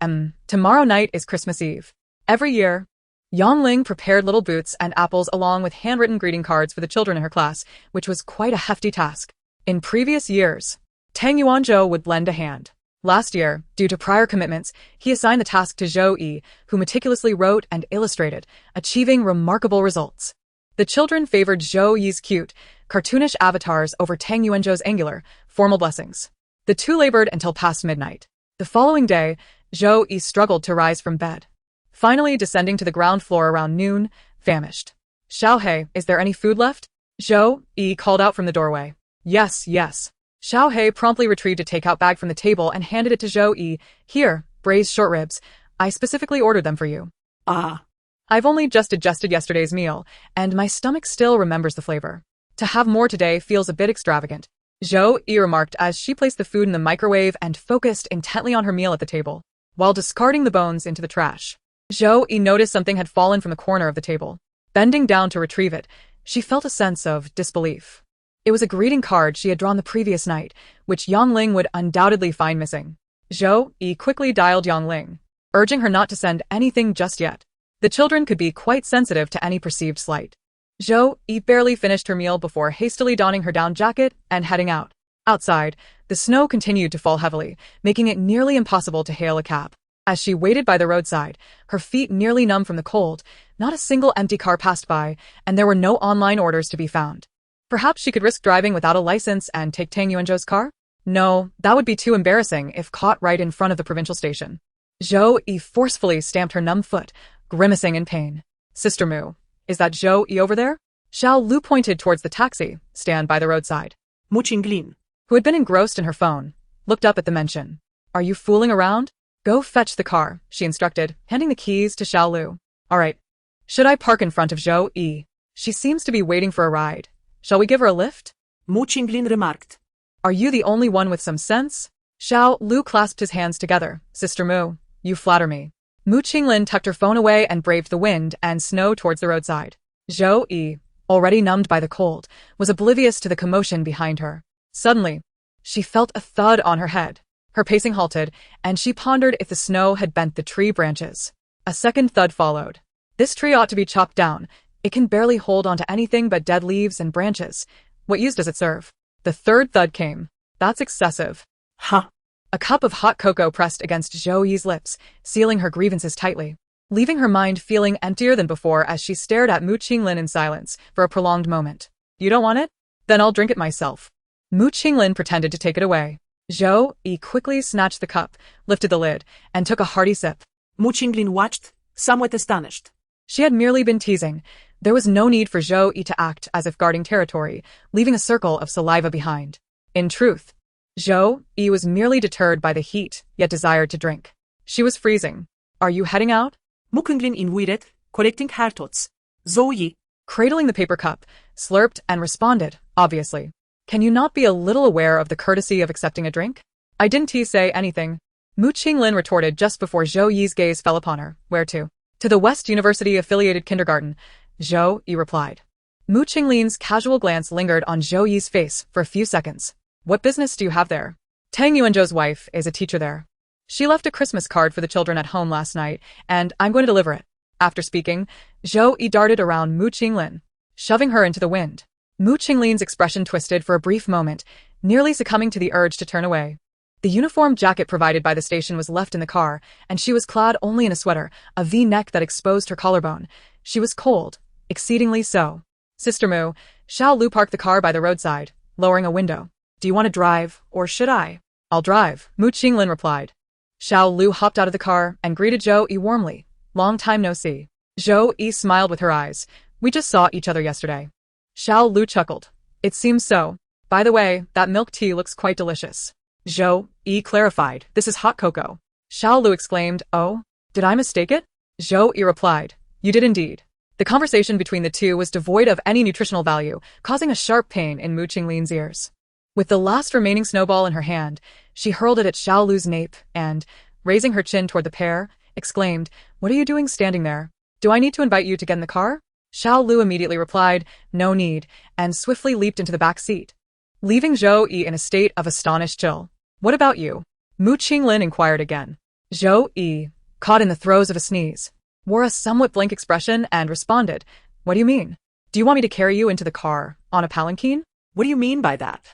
tomorrow night is Christmas Eve. Every year, Yang Ling prepared little boots and apples along with handwritten greeting cards for the children in her class, which was quite a hefty task. In previous years, Tang Yuanzhou would lend a hand. Last year, due to prior commitments, he assigned the task to Zhou Yi, who meticulously wrote and illustrated, achieving remarkable results. The children favored Zhou Yi's cute, cartoonish avatars over Tang Yuanzhou's angular, formal blessings. The two labored until past midnight. The following day, Zhou Yi struggled to rise from bed, finally descending to the ground floor around noon, famished. Xiaohei, is there any food left? Zhou Yi called out from the doorway. Yes, yes. Xiaohei promptly retrieved a takeout bag from the table and handed it to Zhou Yi. Here, braised short ribs. I specifically ordered them for you. Ah. I've only just digested yesterday's meal, and my stomach still remembers the flavor. To have more today feels a bit extravagant, Zhou Yi remarked as she placed the food in the microwave and focused intently on her meal at the table, while discarding the bones into the trash. Zhou Yi noticed something had fallen from the corner of the table. Bending down to retrieve it, she felt a sense of disbelief. It was a greeting card she had drawn the previous night, which Yang Ling would undoubtedly find missing. Zhou Yi quickly dialed Yang Ling, urging her not to send anything just yet. The children could be quite sensitive to any perceived slight. Zhou Yi barely finished her meal before hastily donning her down jacket and heading out. Outside, the snow continued to fall heavily, making it nearly impossible to hail a cab. As she waited by the roadside, her feet nearly numb from the cold, not a single empty car passed by, and there were no online orders to be found. Perhaps she could risk driving without a license and take Tang Yuanzhou's car? No, that would be too embarrassing if caught right in front of the provincial station. Zhou Yi forcefully stamped her numb foot, grimacing in pain. Sister Mu, is that Zhou Yi over there? Xiao Lu pointed towards the taxi stand by the roadside. Mu Qinglin, Who had been engrossed in her phone, looked up at the mention. Are you fooling around? Go fetch the car, she instructed, handing the keys to Xiao Lu. All right. Should I park in front of Zhou Yi? She seems to be waiting for a ride. Shall we give her a lift? Mu Qinglin remarked. Are you the only one with some sense? Xiao Lu clasped his hands together. Sister Mu, you flatter me. Mu Qinglin tucked her phone away and braved the wind and snow towards the roadside. Zhou Yi, already numbed by the cold, was oblivious to the commotion behind her. Suddenly, she felt a thud on her head. Her pacing halted, and she pondered if the snow had bent the tree branches. A second thud followed. This tree ought to be chopped down. It can barely hold onto anything but dead leaves and branches. What use does it serve? The third thud came. That's excessive. Huh. A cup of hot cocoa pressed against Zhou Yi's lips, sealing her grievances tightly, leaving her mind feeling emptier than before as she stared at Mu Qinglin in silence for a prolonged moment. You don't want it? Then I'll drink it myself. Mu Qinglin pretended to take it away. Zhou Yi quickly snatched the cup, lifted the lid, and took a hearty sip. Mu Qinglin watched, somewhat astonished. She had merely been teasing. There was no need for Zhou Yi to act as if guarding territory, leaving a circle of saliva behind. In truth, Zhou Yi was merely deterred by the heat, yet desired to drink. She was freezing. Are you heading out? Mu Qinglin invited, correcting her thoughts. Zhou Yi, Cradling the paper cup, slurped and responded, obviously. Can you not be a little aware of the courtesy of accepting a drink? I didn't say anything. Mu Qinglin retorted just before Zhou Yi's gaze fell upon her. Where to? To the West University-affiliated kindergarten, Zhou Yi replied. Mu Qinglin's casual glance lingered on Zhou Yi's face for a few seconds. What business do you have there? Tang Yuanzhou's wife is a teacher there. She left a Christmas card for the children at home last night, and I'm going to deliver it. After speaking, Zhou Yi darted around Mu Qinglin, shoving her into the wind. Mu Qinglin's expression twisted for a brief moment, nearly succumbing to the urge to turn away. The uniform jacket provided by the station was left in the car, and she was clad only in a sweater, a V-neck that exposed her collarbone. She was cold, exceedingly so. Sister Mu, Xiao Lu parked the car by the roadside, lowering a window. Do you want to drive, or should I? I'll drive, Mu Qinglin replied. Xiao Lu hopped out of the car and greeted Zhou Yi warmly. Long time no see. Zhou Yi smiled with her eyes. We just saw each other yesterday. Xiao Lu chuckled. It seems so. By the way, that milk tea looks quite delicious. Zhou Yi clarified. This is hot cocoa. Xiao Lu exclaimed. Oh, did I mistake it? Zhou Yi replied. You did indeed. The conversation between the two was devoid of any nutritional value, causing a sharp pain in Mu Qinglin's ears. With the last remaining snowball in her hand, she hurled it at Xiao Lu's nape and, raising her chin toward the pair, exclaimed, What are you doing standing there? Do I need to invite you to get in the car? Xiao Lu immediately replied, No need, and swiftly leaped into the back seat, leaving Zhou Yi in a state of astonished chill. What about you? Mu Qinglin inquired again. Zhou Yi, caught in the throes of a sneeze, wore a somewhat blank expression and responded, What do you mean? Do you want me to carry you into the car, on a palanquin? What do you mean by that?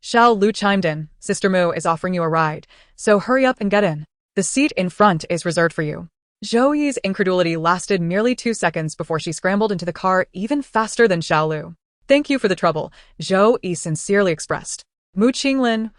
Xiao Lu chimed in. Sister Mu is offering you a ride, so hurry up and get in. The seat in front is reserved for you. Zhou Yi's incredulity lasted merely 2 seconds before she scrambled into the car even faster than Xiao Lu. Thank you for the trouble, Zhou Yi sincerely expressed. Mu Qinglin,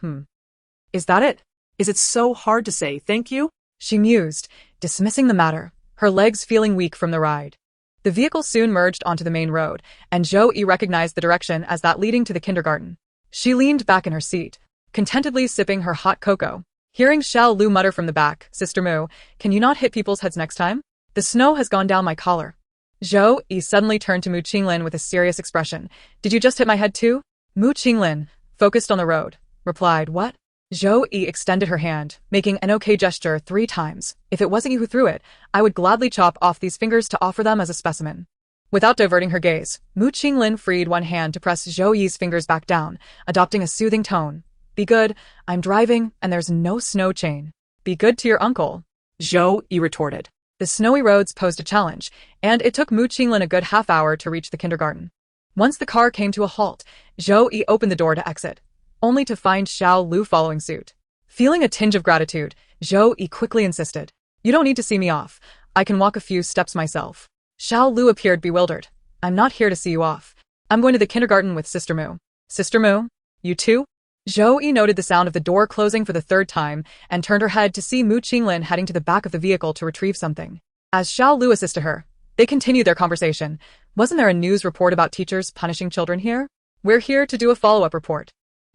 Is that it? Is it so hard to say thank you? She mused, dismissing the matter, her legs feeling weak from the ride. The vehicle soon merged onto the main road, and Zhou Yi recognized the direction as that leading to the kindergarten. She leaned back in her seat, contentedly sipping her hot cocoa. Hearing Xiao Lu mutter from the back, Sister Mu, can you not hit people's heads next time? The snow has gone down my collar. Zhou Yi suddenly turned to Mu Qinglin with a serious expression. Did you just hit my head too? Mu Qinglin, focused on the road, replied, what? Zhou Yi extended her hand, making an okay gesture 3 times. If it wasn't you who threw it, I would gladly chop off these fingers to offer them as a specimen. Without diverting her gaze, Mu Qinglin freed one hand to press Zhou Yi's fingers back down, adopting a soothing tone. Be good, I'm driving, and there's no snow chain. Be good to your uncle. Zhou Yi retorted. The snowy roads posed a challenge, and it took Mu Qinglin a good half hour to reach the kindergarten. Once the car came to a halt, Zhou Yi opened the door to exit, only to find Xiao Lu following suit. Feeling a tinge of gratitude, Zhou Yi quickly insisted, you don't need to see me off. I can walk a few steps myself. Xiao Lu appeared bewildered. I'm not here to see you off. I'm going to the kindergarten with Sister Mu. Sister Mu? You too? Zhou Yi noted the sound of the door closing for the 3rd time and turned her head to see Mu Qinglin heading to the back of the vehicle to retrieve something. As Xiao Lu assisted her, they continued their conversation. Wasn't there a news report about teachers punishing children here? We're here to do a follow-up report.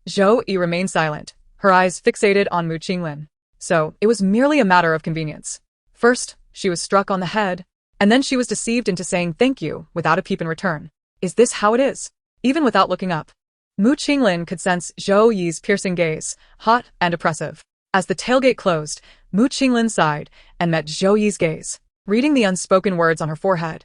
Zhou Yi remained silent, her eyes fixated on Mu Qinglin. So, it was merely a matter of convenience. First, she was struck on the head, and then she was deceived into saying thank you without a peep in return. Is this how it is? Even without looking up. Mu Qinglin could sense Zhou Yi's piercing gaze, hot and oppressive. As the tailgate closed, Mu Qinglin sighed and met Zhou Yi's gaze, reading the unspoken words on her forehead.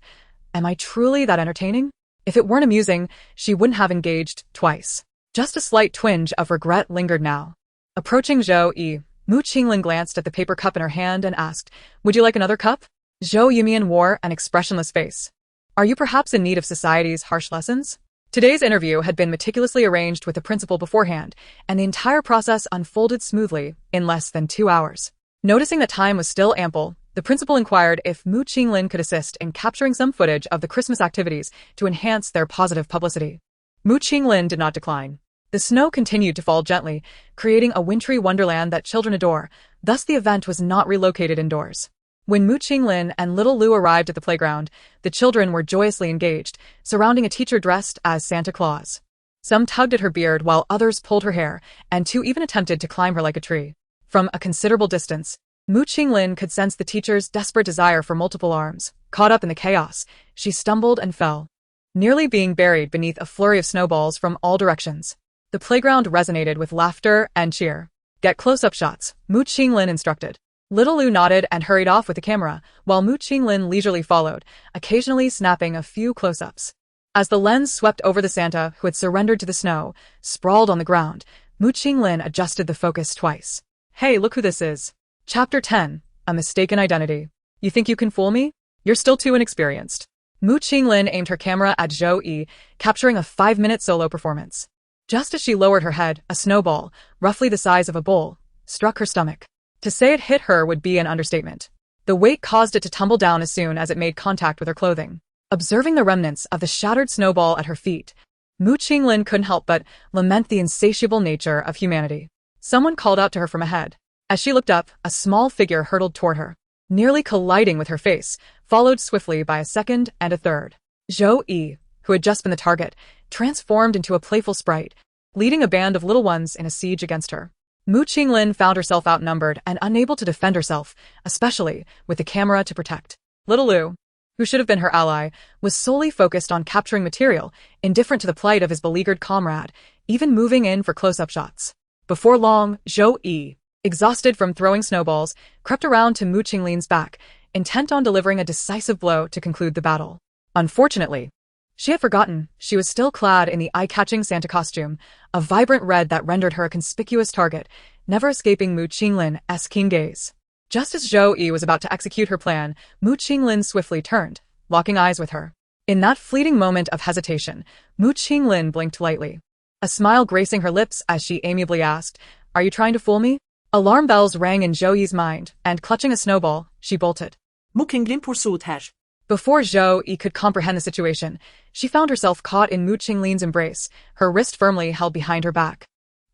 Am I truly that entertaining? If it weren't amusing, she wouldn't have engaged twice. Just a slight twinge of regret lingered now. Approaching Zhou Yi, Mu Qinglin glanced at the paper cup in her hand and asked, would you like another cup? Zhou Yumian wore an expressionless face. Are you perhaps in need of society's harsh lessons? Today's interview had been meticulously arranged with the principal beforehand, and the entire process unfolded smoothly in less than 2 hours. Noticing that time was still ample, the principal inquired if Mu Qinglin could assist in capturing some footage of the Christmas activities to enhance their positive publicity. Mu Qinglin did not decline. The snow continued to fall gently, creating a wintry wonderland that children adore, thus the event was not relocated indoors. When Mu Qinglin and little Lu arrived at the playground, the children were joyously engaged, surrounding a teacher dressed as Santa Claus. Some tugged at her beard while others pulled her hair, and 2 even attempted to climb her like a tree. From a considerable distance, Mu Qinglin could sense the teacher's desperate desire for multiple arms. Caught up in the chaos, she stumbled and fell, nearly being buried beneath a flurry of snowballs from all directions. The playground resonated with laughter and cheer. Get close-up shots, Mu Qinglin instructed. Little Lu nodded and hurried off with the camera, while Mu Qinglin leisurely followed, occasionally snapping a few close-ups. As the lens swept over the Santa who had surrendered to the snow, sprawled on the ground, Mu Qinglin adjusted the focus twice. Hey, look who this is. Chapter 10, A Mistaken Identity. You think you can fool me? You're still too inexperienced. Mu Qinglin aimed her camera at Zhou Yi, capturing a 5-minute solo performance. Just as she lowered her head, a snowball, roughly the size of a bowl, struck her stomach. To say it hit her would be an understatement. The weight caused it to tumble down as soon as it made contact with her clothing. Observing the remnants of the shattered snowball at her feet, Mu Qinglin couldn't help but lament the insatiable nature of humanity. Someone called out to her from ahead. As she looked up, a small figure hurtled toward her, nearly colliding with her face, followed swiftly by a second and a third. Zhou Yi, who had just been the target, transformed into a playful sprite, leading a band of little ones in a siege against her. Mu Qinglin found herself outnumbered and unable to defend herself, especially with the camera to protect. Little Lu, who should have been her ally, was solely focused on capturing material, indifferent to the plight of his beleaguered comrade, even moving in for close-up shots. Before long, Zhou Yi, exhausted from throwing snowballs, crept around to Mu Qinglin's back, intent on delivering a decisive blow to conclude the battle. Unfortunately, she had forgotten she was still clad in the eye-catching Santa costume, a vibrant red that rendered her a conspicuous target, never escaping Mu Qinglin's keen gaze. Just as Zhou Yi was about to execute her plan, Mu Qinglin swiftly turned, locking eyes with her. In that fleeting moment of hesitation, Mu Qinglin blinked lightly, a smile gracing her lips as she amiably asked, "Are you trying to fool me?" Alarm bells rang in Zhou Yi's mind, and clutching a snowball, she bolted. Mu Qinglin pursued her. Before Zhou Yi could comprehend the situation, she found herself caught in Mu Qinglin's embrace, her wrist firmly held behind her back.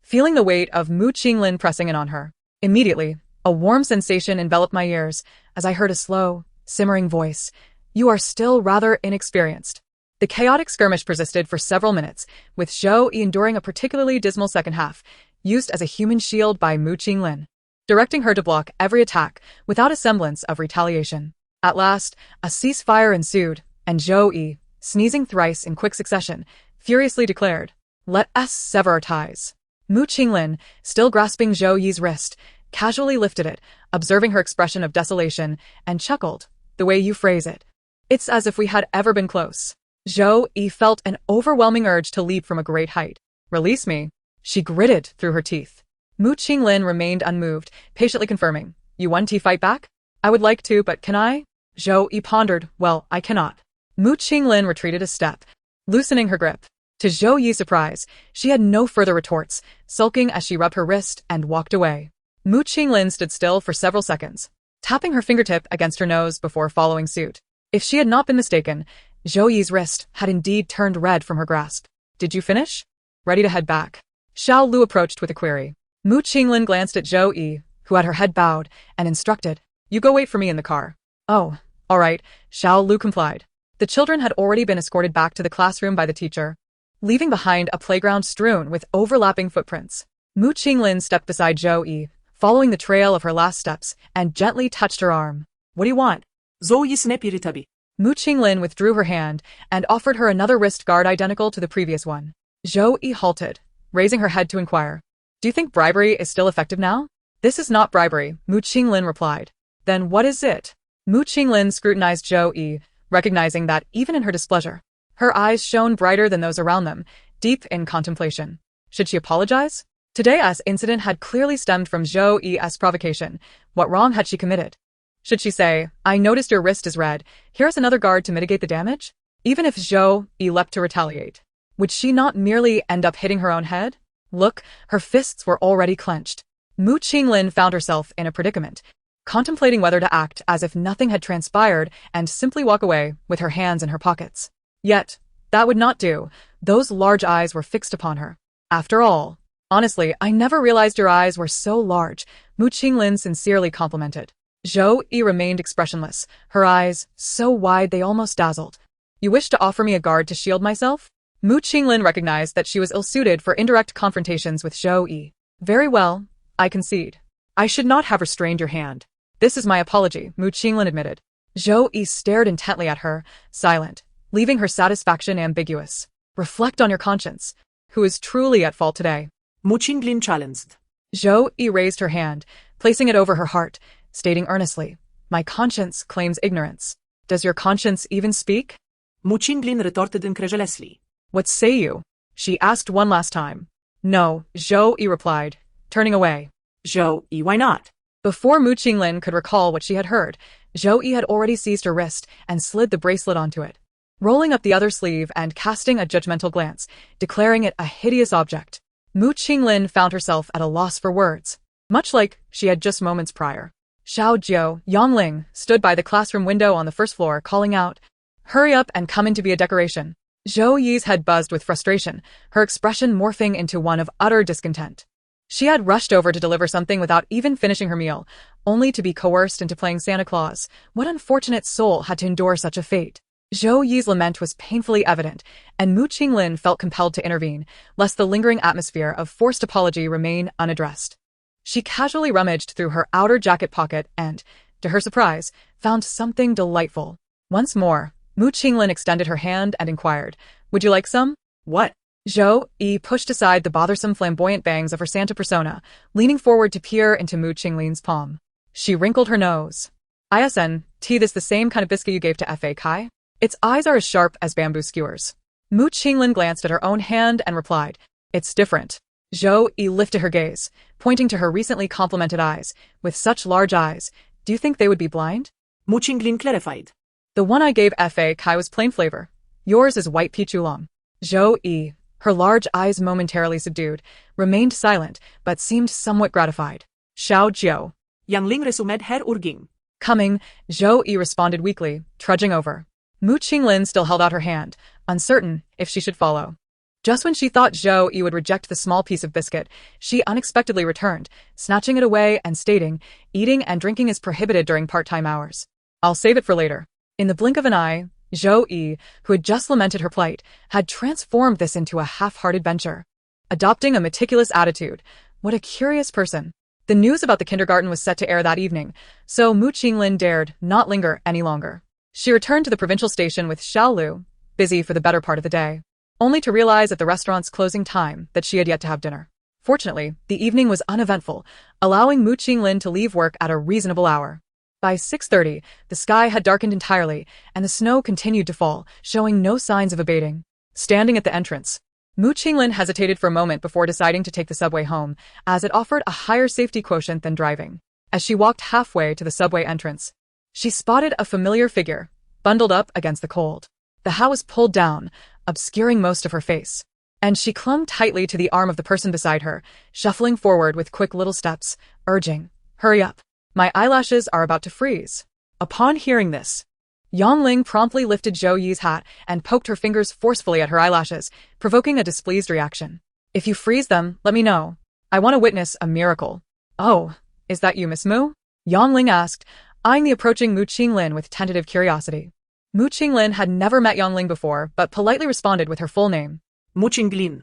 Feeling the weight of Mu Qinglin pressing in on her, immediately, a warm sensation enveloped my ears as I heard a slow, simmering voice. "You are still rather inexperienced." The chaotic skirmish persisted for several minutes, with Zhou Yi enduring a particularly dismal second half, used as a human shield by Mu Qinglin, directing her to block every attack without a semblance of retaliation. At last, a ceasefire ensued, And Zhou Yi, sneezing thrice in quick succession, furiously declared, "Let us sever our ties." Mu Qinglin, still grasping Zhou Yi's wrist, casually lifted it, observing her expression of desolation, and chuckled, "The way you phrase it. It's as if we had ever been close." Zhou Yi felt an overwhelming urge to leap from a great height. "Release me," she gritted through her teeth. Mu Qinglin remained unmoved, patiently confirming, "You want to fight back?" "I would like to, but can I?" Zhou Yi pondered, "Well, I cannot." Mu Qinglin retreated a step, loosening her grip. To Zhou Yi's surprise, she had no further retorts, sulking as she rubbed her wrist and walked away. Mu Qinglin stood still for several seconds, tapping her fingertip against her nose before following suit. If she had not been mistaken, Zhou Yi's wrist had indeed turned red from her grasp. "Did you finish?" "Ready to head back." Xiao Lu approached with a query. Mu Qinglin glanced at Zhou Yi, who had her head bowed, and instructed, "You go wait for me in the car." "Oh, all right," Xiao Lu complied. The children had already been escorted back to the classroom by the teacher, leaving behind a playground strewn with overlapping footprints. Mu Qinglin stepped beside Zhou Yi, following the trail of her last steps, and gently touched her arm. "What do you want?" Zhou Yi snap irritabi. Mu Qinglin withdrew her hand and offered her another wrist guard identical to the previous one. Zhou Yi halted, raising her head to inquire, "Do you think bribery is still effective now?" "This is not bribery," Mu Qinglin replied. "Then what is it?" Mu Qinglin scrutinized Zhou Yi, recognizing that even in her displeasure, her eyes shone brighter than those around them, deep in contemplation. Should she apologize? Today's incident had clearly stemmed from Zhou Yi's provocation. What wrong had she committed? Should she say, "I noticed your wrist is red, here's another guard to mitigate the damage"? Even if Zhou Yi leapt to retaliate, would she not merely end up hitting her own head? Look, her fists were already clenched. Mu Qinglin found herself in a predicament, contemplating whether to act as if nothing had transpired and simply walk away with her hands in her pockets. Yet, that would not do. Those large eyes were fixed upon her. "After all, honestly, I never realized your eyes were so large," Mu Qinglin sincerely complimented. Zhou Yi remained expressionless, her eyes so wide they almost dazzled. "You wish to offer me a guard to shield myself?" Mu Qinglin recognized that she was ill-suited for indirect confrontations with Zhou Yi. "Very well, I concede. I should not have restrained your hand. This is my apology," Mu Qinglin admitted. Zhou Yi stared intently at her, silent, leaving her satisfaction ambiguous. "Reflect on your conscience. Who is truly at fault today?" Mu Qinglin challenged. Zhou Yi raised her hand, placing it over her heart, stating earnestly, "My conscience claims ignorance. Does your conscience even speak?" Mu Qinglin retorted incredulously. "What say you?" she asked one last time. "No," Zhou Yi replied, turning away. Zhou Yi, why not? Before Mu Qinglin could recall what she had heard, Zhou Yi had already seized her wrist and slid the bracelet onto it, rolling up the other sleeve and casting a judgmental glance, declaring it a hideous object. Mu Qinglin found herself at a loss for words, much like she had just moments prior. Xiao Jiu Yongling stood by the classroom window on the first floor, calling out, "Hurry up and come in to be a decoration." Zhou Yi's head buzzed with frustration, her expression morphing into one of utter discontent. She had rushed over to deliver something without even finishing her meal, only to be coerced into playing Santa Claus. What unfortunate soul had to endure such a fate? Zhou Yi's lament was painfully evident, and Mu Qinglin felt compelled to intervene, lest the lingering atmosphere of forced apology remain unaddressed. She casually rummaged through her outer jacket pocket and, to her surprise, found something delightful. Once more, Mu Qinglin extended her hand and inquired, "Would you like some?" "What?" Zhou Yi pushed aside the bothersome flamboyant bangs of her Santa persona, leaning forward to peer into Mu Qinglin's palm. She wrinkled her nose. "Isn't this the same kind of biscuit you gave to Fa Kai? Its eyes are as sharp as bamboo skewers." Mu Qinglin glanced at her own hand and replied, "It's different." Zhou Yi lifted her gaze, pointing to her recently complimented eyes. "With such large eyes, do you think they would be blind?" Mu Qinglin clarified. "The one I gave Fa Kai was plain flavor. Yours is white peach oolong." Zhou Yi, her large eyes momentarily subdued, remained silent, but seemed somewhat gratified. "Xiao Jiu." Yangling resumed her urging. "Coming," Zhou Yi responded weakly, trudging over. Mu Qinglin still held out her hand, uncertain if she should follow. Just when she thought Zhou Yi would reject the small piece of biscuit, she unexpectedly returned, snatching it away and stating, "Eating and drinking is prohibited during part-time hours. I'll save it for later." In the blink of an eye, Zhou Yi, who had just lamented her plight, had transformed this into a half-hearted venture. Adopting a meticulous attitude, what a curious person. The news about the kindergarten was set to air that evening, so Mu Qinglin dared not linger any longer. She returned to the provincial station with Xiaolu, busy for the better part of the day, only to realize at the restaurant's closing time that she had yet to have dinner. Fortunately, the evening was uneventful, allowing Mu Qinglin to leave work at a reasonable hour. By 6:30, the sky had darkened entirely, and the snow continued to fall, showing no signs of abating. Standing at the entrance, Mu Qinglin hesitated for a moment before deciding to take the subway home, as it offered a higher safety quotient than driving. As she walked halfway to the subway entrance, she spotted a familiar figure, bundled up against the cold. The hat was pulled down, obscuring most of her face, and she clung tightly to the arm of the person beside her, shuffling forward with quick little steps, urging, "Hurry up. My eyelashes are about to freeze." Upon hearing this, Yongling promptly lifted Zhou Yi's hat and poked her fingers forcefully at her eyelashes, provoking a displeased reaction. "If you freeze them, let me know. I want to witness a miracle." "Oh, is that you, Miss Mu?" Yongling asked, eyeing the approaching Mu Qinglin with tentative curiosity. Mu Qinglin had never met Yongling before, but politely responded with her full name. Mu Qinglin.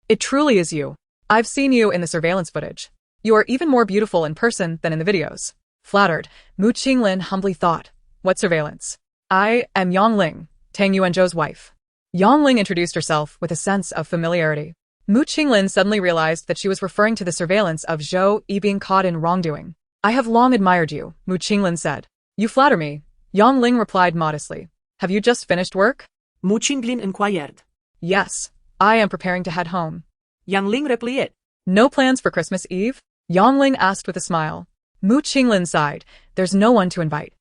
"It truly is you. I've seen you in the surveillance footage. You are even more beautiful in person than in the videos." Flattered, Mu Qinglin humbly thought, "What surveillance? I am Yongling, Tang Yuanzhou's wife." Yongling introduced herself with a sense of familiarity. Mu Qinglin suddenly realized that she was referring to the surveillance of Zhou Yi being caught in wrongdoing. "I have long admired you," Mu Qinglin said. "You flatter me," Yongling replied modestly. "Have you just finished work?" Mu Qinglin inquired. "Yes, I am preparing to head home." Yongling replied. "No plans for Christmas Eve?" Yongling asked with a smile. Mu Qinglin sighed. "There's no one to invite.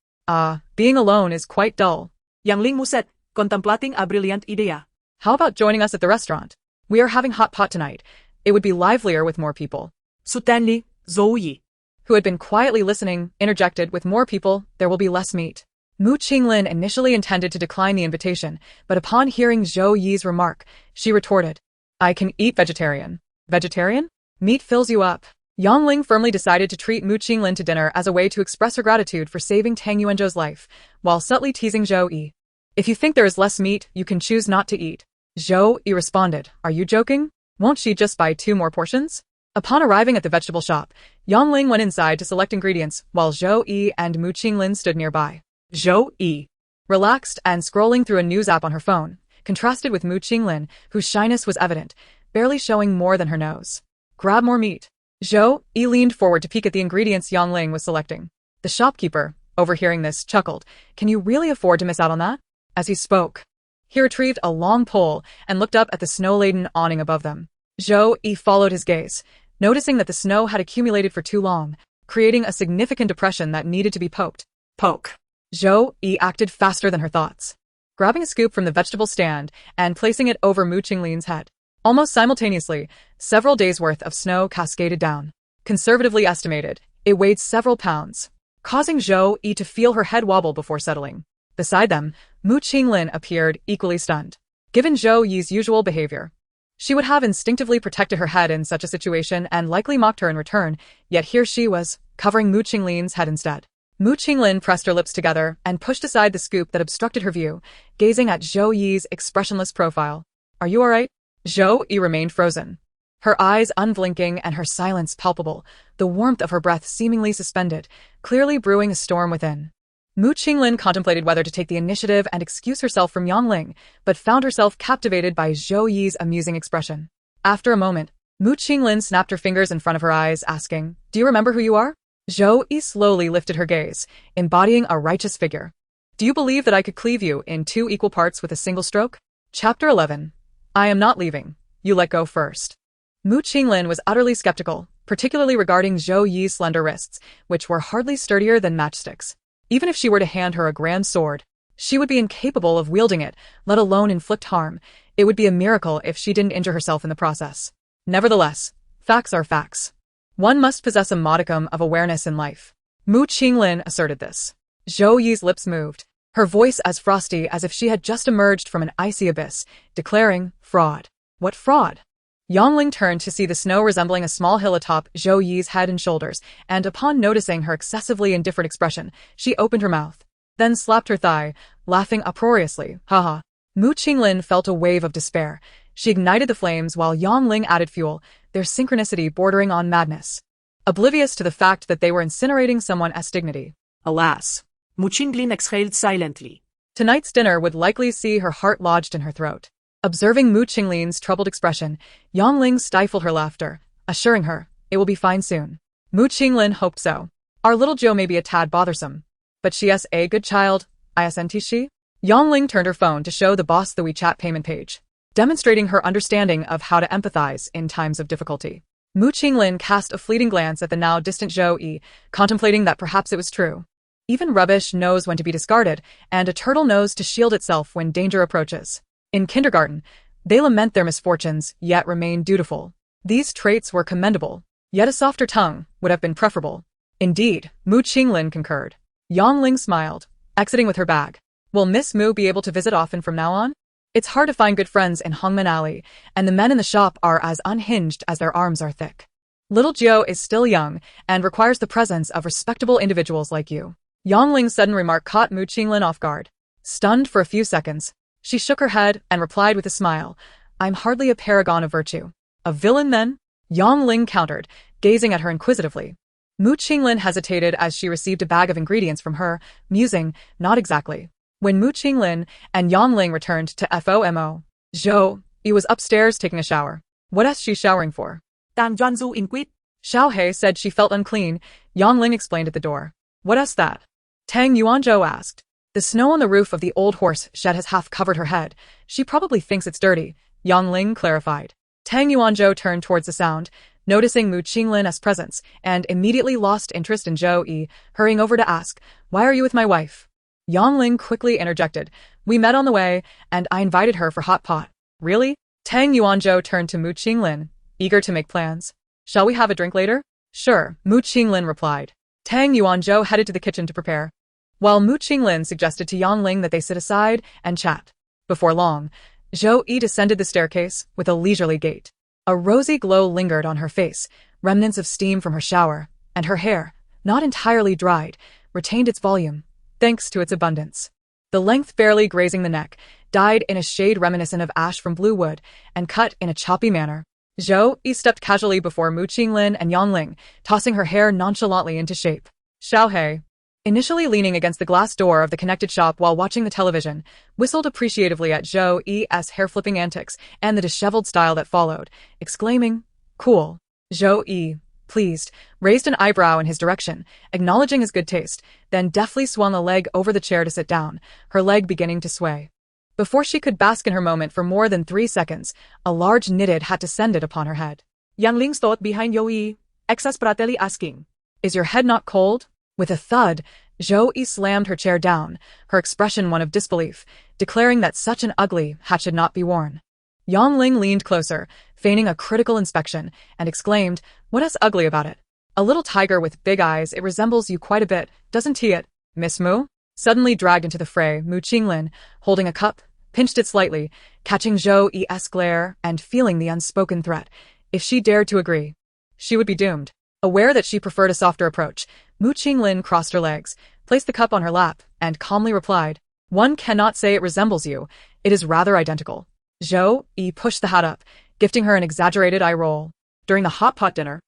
Being alone is quite dull." Yongling mused, contemplating a brilliant idea. "How about joining us at the restaurant? We are having hot pot tonight. It would be livelier with more people." Suddenly, Zhou Yi, who had been quietly listening, interjected, "With more people, there will be less meat." Mu Qinglin initially intended to decline the invitation, but upon hearing Zhou Yi's remark, she retorted, "I can eat vegetarian." "Vegetarian? Meat fills you up." Yongling firmly decided to treat Mu Qinglin to dinner as a way to express her gratitude for saving Tang Yuanzhou's life, while subtly teasing Zhou Yi. "If you think there is less meat, you can choose not to eat." Zhou Yi responded, "Are you joking? Won't she just buy 2 more portions?" Upon arriving at the vegetable shop, Yongling went inside to select ingredients while Zhou Yi and Mu Qinglin stood nearby. Zhou Yi, relaxed and scrolling through a news app on her phone, contrasted with Mu Qinglin, whose shyness was evident, barely showing more than her nose. "Grab more meat." Zhou Yi leaned forward to peek at the ingredients Yongling was selecting. The shopkeeper, overhearing this, chuckled, "Can you really afford to miss out on that?" As he spoke, he retrieved a long pole and looked up at the snow-laden awning above them. Zhou Yi followed his gaze, noticing that the snow had accumulated for too long, creating a significant depression that needed to be poked. Poke. Zhou Yi acted faster than her thoughts, grabbing a scoop from the vegetable stand and placing it over Mu Qinglin's head. Almost simultaneously, several days' worth of snow cascaded down. Conservatively estimated, it weighed several pounds, causing Zhou Yi to feel her head wobble before settling. Beside them, Mu Qinglin appeared equally stunned. Given Zhou Yi's usual behavior, she would have instinctively protected her head in such a situation and likely mocked her in return, yet here she was, covering Mu Qinglin's head instead. Mu Qinglin pressed her lips together and pushed aside the scoop that obstructed her view, gazing at Zhou Yi's expressionless profile. "Are you alright?" Zhou Yi remained frozen, her eyes unblinking and her silence palpable, the warmth of her breath seemingly suspended, clearly brewing a storm within. Mu Qinglin contemplated whether to take the initiative and excuse herself from Yongling, but found herself captivated by Zhou Yi's amusing expression. After a moment, Mu Qinglin snapped her fingers in front of her eyes, asking, "Do you remember who you are?" Zhou Yi slowly lifted her gaze, embodying a righteous figure. "Do you believe that I could cleave you in 2 equal parts with a single stroke?" Chapter 11. I am not leaving. You let go first. Mu Qinglin was utterly skeptical, particularly regarding Zhou Yi's slender wrists, which were hardly sturdier than matchsticks. Even if she were to hand her a grand sword, she would be incapable of wielding it, let alone inflict harm. It would be a miracle if she didn't injure herself in the process. Nevertheless, facts are facts. One must possess a modicum of awareness in life. Mu Qinglin asserted this. Zhou Yi's lips moved, her voice as frosty as if she had just emerged from an icy abyss, declaring, "Fraud." "What fraud?" Yongling turned to see the snow resembling a small hill atop Zhou Yi's head and shoulders, and upon noticing her excessively indifferent expression, she opened her mouth, then slapped her thigh, laughing uproariously. "Haha." Mu Qinglin felt a wave of despair. She ignited the flames while Yongling added fuel, their synchronicity bordering on madness, oblivious to the fact that they were incinerating someone's dignity. Alas, Mu Qinglin exhaled silently. Tonight's dinner would likely see her heart lodged in her throat. Observing Mu Qinglin's troubled expression, Yangling stifled her laughter, assuring her, it will be fine soon. Mu Qinglin hoped so. Our little Zhou may be a tad bothersome, but she is a good child, isn't she? Yangling turned her phone to show the boss the WeChat payment page, demonstrating her understanding of how to empathize in times of difficulty. Mu Qinglin cast a fleeting glance at the now distant Zhou Yi, contemplating that perhaps it was true. Even rubbish knows when to be discarded, and a turtle knows to shield itself when danger approaches. In kindergarten, they lament their misfortunes, yet remain dutiful. These traits were commendable, yet a softer tongue would have been preferable. Indeed, Mu Qinglin concurred. Yangling smiled, exiting with her bag. Will Miss Mu be able to visit often from now on? It's hard to find good friends in Hongmen Alley, and the men in the shop are as unhinged as their arms are thick. Little Zhou is still young, and requires the presence of respectable individuals like you. Yangling's sudden remark caught Mu Qinglin off guard. Stunned for a few seconds, she shook her head and replied with a smile, I'm hardly a paragon of virtue. A villain then? Yangling countered, gazing at her inquisitively. Mu Qinglin hesitated as she received a bag of ingredients from her, musing, not exactly. When Mu Qinglin and Yangling returned to FOMO, Zhou Yi was upstairs taking a shower. What is she showering for? Tan Juanzu inquired. Xiaohe said she felt unclean. Yangling explained at the door. What is that? Tang Yuanzhou asked. The snow on the roof of the old horse shed has half covered her head. She probably thinks it's dirty, Yangling clarified. Tang Yuanzhou turned towards the sound, noticing Mu Qinglin's presence, and immediately lost interest in Zhou Yi, hurrying over to ask, Why are you with my wife? Yangling quickly interjected, We met on the way, and I invited her for hot pot. Really? Tang Yuanzhou turned to Mu Qinglin, eager to make plans. Shall we have a drink later? Sure, Mu Qinglin replied. Tang Yuanzhou headed to the kitchen to prepare, while Mu Qinglin suggested to Yangling that they sit aside and chat. Before long, Zhou Yi descended the staircase with a leisurely gait. A rosy glow lingered on her face, remnants of steam from her shower, and her hair, not entirely dried, retained its volume, thanks to its abundance. The length barely grazing the neck, dyed in a shade reminiscent of ash from blue wood, and cut in a choppy manner. Zhou Yi stepped casually before Mu Qinglin and Yangling, tossing her hair nonchalantly into shape. Xiaohe, initially leaning against the glass door of the connected shop while watching the television, whistled appreciatively at Zhou Yi's hair-flipping antics and the disheveled style that followed, exclaiming, Cool. Zhou Yi, pleased, raised an eyebrow in his direction, acknowledging his good taste, then deftly swung a leg over the chair to sit down, her leg beginning to sway. Before she could bask in her moment for more than 3 seconds, a large knitted hat descended upon her head. Yangling stood behind Yuri, exasperately asking, Is your head not cold? With a thud, Zhou Yi slammed her chair down, her expression one of disbelief, declaring that such an ugly hat should not be worn. Yangling leaned closer, feigning a critical inspection, and exclaimed, What is ugly about it? A little tiger with big eyes, it resembles you quite a bit, doesn't it, Miss Mu? Suddenly dragged into the fray, Mu Qinglin, holding a cup, pinched it slightly, catching Zhou Yi's glare and feeling the unspoken threat. If she dared to agree, she would be doomed. Aware that she preferred a softer approach, Mu Qinglin crossed her legs, placed the cup on her lap, and calmly replied, One cannot say it resembles you, it is rather identical. Zhou Yi pushed the hat up, gifting her an exaggerated eye roll. During the hot pot dinner,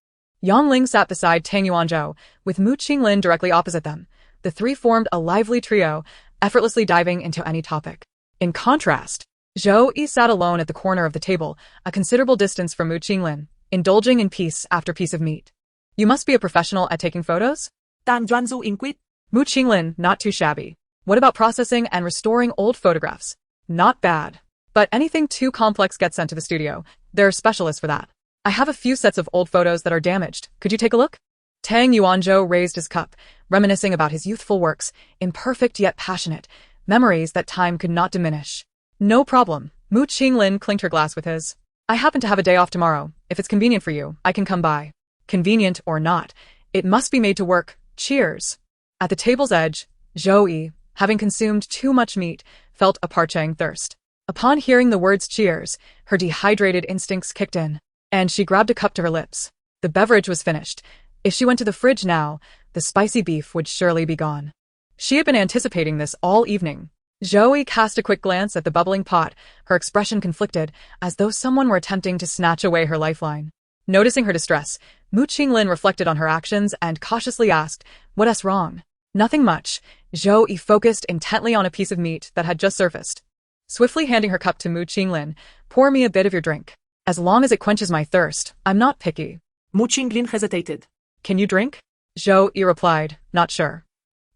Yangling sat beside Tang Yuanzhou, with Mu Qinglin directly opposite them. The three formed a lively trio, effortlessly diving into any topic. In contrast, Zhou Yi sat alone at the corner of the table, a considerable distance from Mu Qinglin, indulging in piece after piece of meat. You must be a professional at taking photos? Tan Juanzu inquired. Mu Qinglin, not too shabby. What about processing and restoring old photographs? Not bad. But anything too complex gets sent to the studio. There are specialists for that. I have a few sets of old photos that are damaged. Could you take a look? Tang Yuanzhou raised his cup, reminiscing about his youthful works, imperfect yet passionate, memories that time could not diminish. No problem. Mu Qinglin clinked her glass with his. I happen to have a day off tomorrow. If it's convenient for you, I can come by. Convenient or not, it must be made to work. Cheers. At the table's edge, Zhou Yi, having consumed too much meat, felt a parching thirst. Upon hearing the words cheers, her dehydrated instincts kicked in, and she grabbed a cup to her lips. The beverage was finished. If she went to the fridge now, the spicy beef would surely be gone. She had been anticipating this all evening. Zhou Yi cast a quick glance at the bubbling pot, her expression conflicted, as though someone were attempting to snatch away her lifeline. Noticing her distress, Mu Qinglin reflected on her actions and cautiously asked, What is wrong? Nothing much. Zhou Yi focused intently on a piece of meat that had just surfaced. Swiftly handing her cup to Mu Qinglin, pour me a bit of your drink. As long as it quenches my thirst, I'm not picky. Mu Qinglin hesitated. Can you drink? Zhou Yi replied, not sure.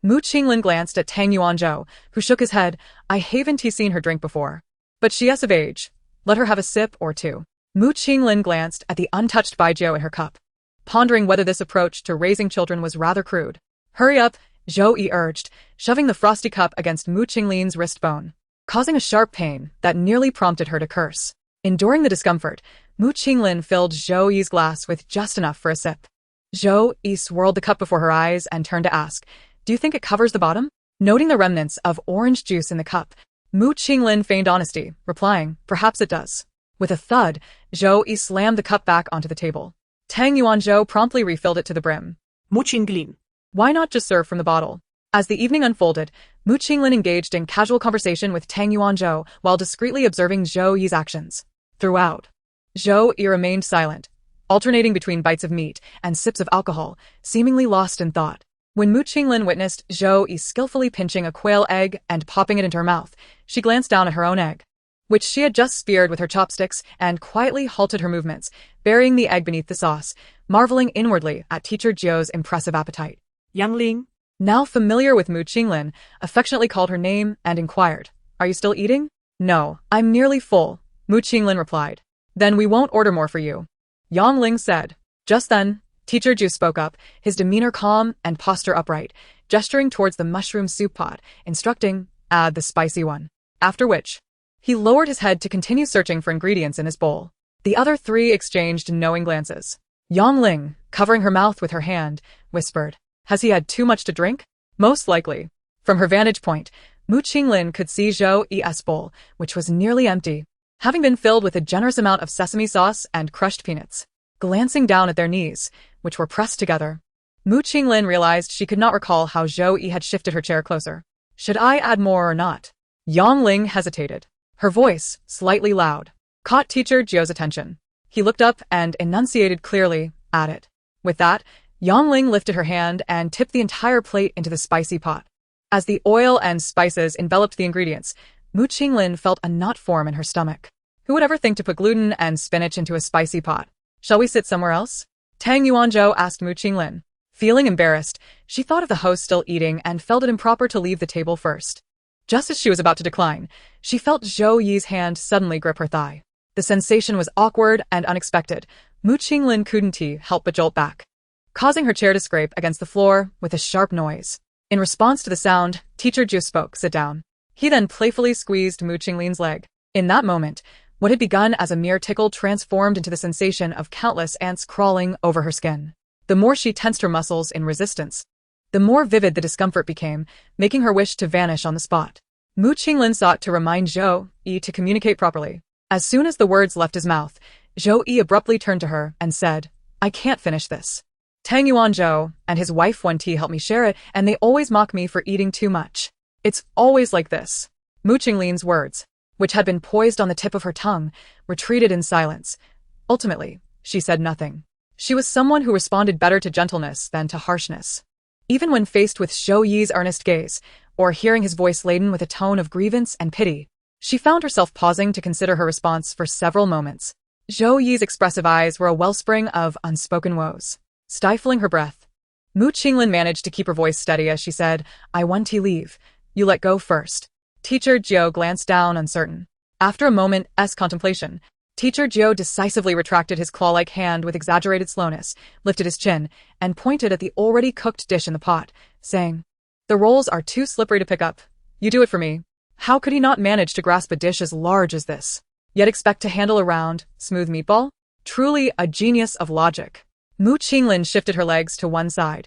Mu Qinglin glanced at Tang Yuanzhou, who shook his head. I haven't seen her drink before. But she is of age. Let her have a sip or two. Mu Qinglin glanced at the untouched baijiu in her cup, pondering whether this approach to raising children was rather crude. Hurry up, Zhou Yi urged, shoving the frosty cup against Mu Qinglin's wrist bone, causing a sharp pain that nearly prompted her to curse. Enduring the discomfort, Mu Qinglin filled Zhou Yi's glass with just enough for a sip. Zhou Yi swirled the cup before her eyes and turned to ask, do you think it covers the bottom? Noting the remnants of orange juice in the cup, Mu Qinglin feigned honesty, replying, perhaps it does. With a thud, Zhou Yi slammed the cup back onto the table. Tang Yuanzhou promptly refilled it to the brim. Mu Qinglin. Why not just serve from the bottle? As the evening unfolded, Mu Qinglin engaged in casual conversation with Tang Yuanzhou while discreetly observing Zhou Yi's actions. Throughout, Zhou Yi remained silent, alternating between bites of meat and sips of alcohol, seemingly lost in thought. When Mu Qinglin witnessed Zhou Yi skillfully pinching a quail egg and popping it into her mouth, she glanced down at her own egg, which she had just speared with her chopsticks, and quietly halted her movements, burying the egg beneath the sauce, marveling inwardly at teacher Jiu's impressive appetite. Youngling, now familiar with Mu Qinglin, affectionately called her name and inquired, are you still eating? No, I'm nearly full, Mu Qinglin replied. Then we won't order more for you, Yongling said. Just then, teacher Jiu spoke up, his demeanor calm and posture upright, gesturing towards the mushroom soup pot, instructing, add the spicy one. After which, he lowered his head to continue searching for ingredients in his bowl. The other three exchanged knowing glances. Yongling, covering her mouth with her hand, whispered, has he had too much to drink? Most likely. From her vantage point, Mu Qinglin could see Zhou Yi's bowl, which was nearly empty, having been filled with a generous amount of sesame sauce and crushed peanuts. Glancing down at their knees, which were pressed together, Mu Qinglin realized she could not recall how Zhou Yi had shifted her chair closer. Should I add more or not? Yongling hesitated. Her voice, slightly loud, caught teacher Jiu's attention. He looked up and enunciated clearly, add it. With that, Yongling lifted her hand and tipped the entire plate into the spicy pot. As the oil and spices enveloped the ingredients, Mu Qinglin felt a knot form in her stomach. Who would ever think to put gluten and spinach into a spicy pot? Shall we sit somewhere else? Tang Yuanzhou asked Mu Qinglin. Feeling embarrassed, she thought of the host still eating and felt it improper to leave the table first. Just as she was about to decline, she felt Zhou Yi's hand suddenly grip her thigh. The sensation was awkward and unexpected. Mu Qinglin couldn't help but jolt back, causing her chair to scrape against the floor with a sharp noise. In response to the sound, teacher Jiu spoke, sit down. He then playfully squeezed Mu Qinglin's leg. In that moment, what had begun as a mere tickle transformed into the sensation of countless ants crawling over her skin. The more she tensed her muscles in resistance, the more vivid the discomfort became, making her wish to vanish on the spot. Mu Qinglin sought to remind Zhou Yi to communicate properly. As soon as the words left his mouth, Zhou Yi abruptly turned to her and said, I can't finish this. Tang Yuanzhou and his wife Wen Ti help me share it, and they always mock me for eating too much. It's always like this. Mu Qinglin's words, which had been poised on the tip of her tongue, retreated in silence. Ultimately, she said nothing. She was someone who responded better to gentleness than to harshness. Even when faced with Zhou Yi's earnest gaze, or hearing his voice laden with a tone of grievance and pity, she found herself pausing to consider her response for several moments. Zhou Yi's expressive eyes were a wellspring of unspoken woes. Stifling her breath, Mu Qinglin managed to keep her voice steady as she said, I want to leave. You let go first. Teacher Jiu glanced down uncertain. After a moment's contemplation, Teacher Jiu decisively retracted his claw-like hand with exaggerated slowness, lifted his chin, and pointed at the already cooked dish in the pot, saying, the rolls are too slippery to pick up. You do it for me. How could he not manage to grasp a dish as large as this, yet expect to handle a round, smooth meatball? Truly a genius of logic. Mu Qinglin shifted her legs to one side,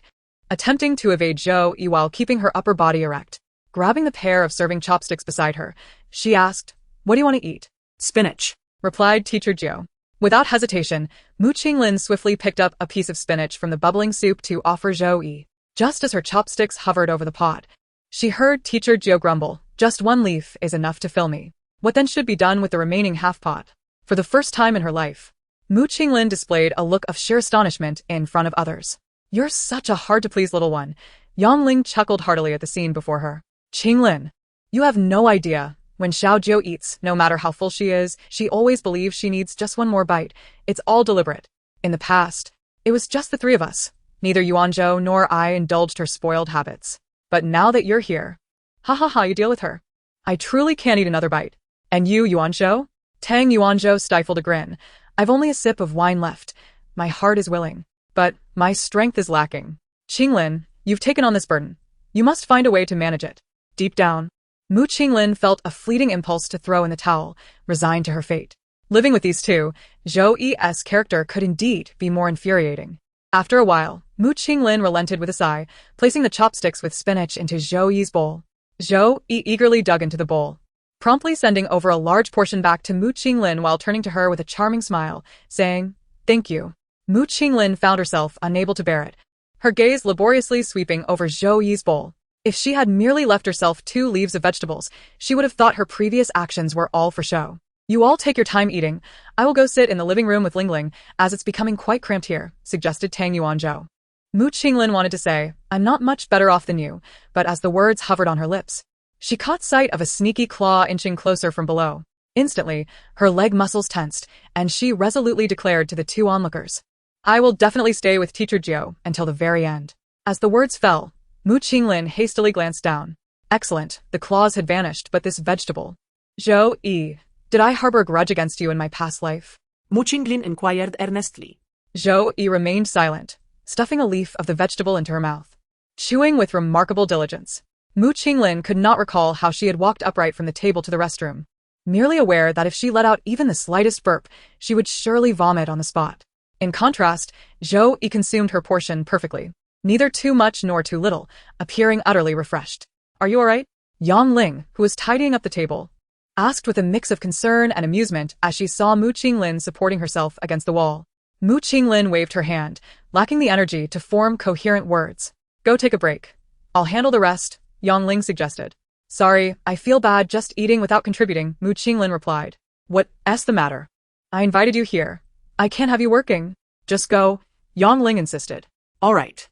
attempting to evade Zhou Yi while keeping her upper body erect. Grabbing the pair of serving chopsticks beside her, she asked, what do you want to eat? Spinach, replied teacher Jiu. Without hesitation, Mu Qinglin swiftly picked up a piece of spinach from the bubbling soup to offer Zhou Yi. Just as her chopsticks hovered over the pot, she heard teacher Jiu grumble, just one leaf is enough to fill me. What then should be done with the remaining half pot? For the first time in her life, Mu Qinglin displayed a look of sheer astonishment in front of others. You're such a hard-to-please little one. Yongling chuckled heartily at the scene before her. Qinglin, you have no idea. When Xiaojiu eats, no matter how full she is, she always believes she needs just one more bite. It's all deliberate. In the past, it was just the three of us. Neither Yuanzhou nor I indulged her spoiled habits. But now that you're here, ha ha ha, you deal with her. I truly can't eat another bite. And you, Yuanzhou? Tang Yuanzhou stifled a grin. I've only a sip of wine left. My heart is willing, but my strength is lacking. Qinglin, you've taken on this burden. You must find a way to manage it. Deep down, Mu Qinglin felt a fleeting impulse to throw in the towel, resigned to her fate. Living with these two, Zhou Yi's character could indeed be more infuriating. After a while, Mu Qinglin relented with a sigh, placing the chopsticks with spinach into Zhou Yi's bowl. Zhou Yi eagerly dug into the bowl, promptly sending over a large portion back to Mu Qinglin while turning to her with a charming smile, saying, "Thank you." Mu Qinglin found herself unable to bear it, her gaze laboriously sweeping over Zhou Yi's bowl. If she had merely left herself 2 leaves of vegetables, she would have thought her previous actions were all for show. You all take your time eating. I will go sit in the living room with Lingling, as it's becoming quite cramped here, suggested Tang Yuanzhou. Mu Qinglin wanted to say, I'm not much better off than you, but as the words hovered on her lips, she caught sight of a sneaky claw inching closer from below. Instantly, her leg muscles tensed, and she resolutely declared to the 2 onlookers, I will definitely stay with Teacher Jiu until the very end. As the words fell, Mu Qinglin hastily glanced down. Excellent, the claws had vanished, but this vegetable. Zhou Yi, did I harbor a grudge against you in my past life? Mu Qinglin inquired earnestly. Zhou Yi remained silent, stuffing a leaf of the vegetable into her mouth, chewing with remarkable diligence. Mu Qinglin could not recall how she had walked upright from the table to the restroom, merely aware that if she let out even the slightest burp, she would surely vomit on the spot. In contrast, Zhou Yi consumed her portion perfectly, neither too much nor too little, appearing utterly refreshed. Are you all right? Yang Ling, who was tidying up the table, asked with a mix of concern and amusement as she saw Mu Qinglin supporting herself against the wall. Mu Qinglin waved her hand, lacking the energy to form coherent words. Go take a break. I'll handle the rest, Yang Ling suggested. Sorry, I feel bad just eating without contributing, Mu Qinglin replied. What's the matter? I invited you here. I can't have you working. Just go, Yang Ling insisted. All right.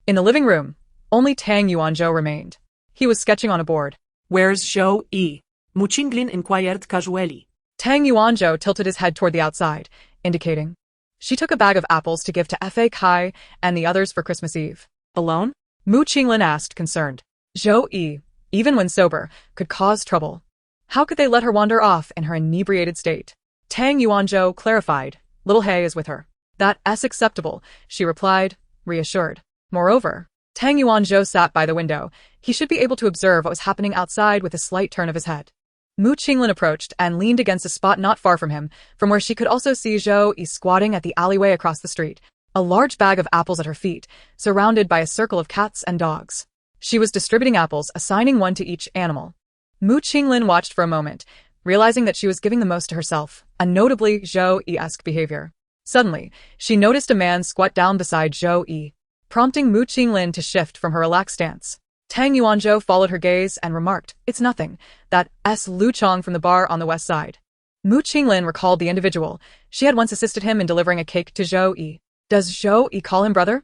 In the living room, only Tang Yuanzhou remained. He was sketching on a board. Where's Zhou Yi? Mu Qinglin inquired casually. Tang Yuanzhou tilted his head toward the outside, indicating. She took a bag of apples to give to Fa Kai and the others for Christmas Eve. Alone? Mu Qinglin asked, concerned. Zhou Yi, even when sober, could cause trouble. How could they let her wander off in her inebriated state? Tang Yuanzhou clarified. Little Hay is with her. That's acceptable, she replied, reassured. Moreover, Tang Yuanzhou sat by the window. He should be able to observe what was happening outside with a slight turn of his head. Mu Qinglin approached and leaned against a spot not far from him, from where she could also see Zhou Yi squatting at the alleyway across the street, a large bag of apples at her feet, surrounded by a circle of cats and dogs. She was distributing apples, assigning one to each animal. Mu Qinglin watched for a moment, realizing that she was giving the most to herself, a notably Zhou Yi-esque behavior. Suddenly, she noticed a man squat down beside Zhou Yi, prompting Mu Qinglin to shift from her relaxed stance. Tang Yuanzhou followed her gaze and remarked, It's nothing, that's Lu Chong from the bar on the west side. Mu Qinglin recalled the individual. She had once assisted him in delivering a cake to Zhou Yi. Does Zhou Yi call him brother?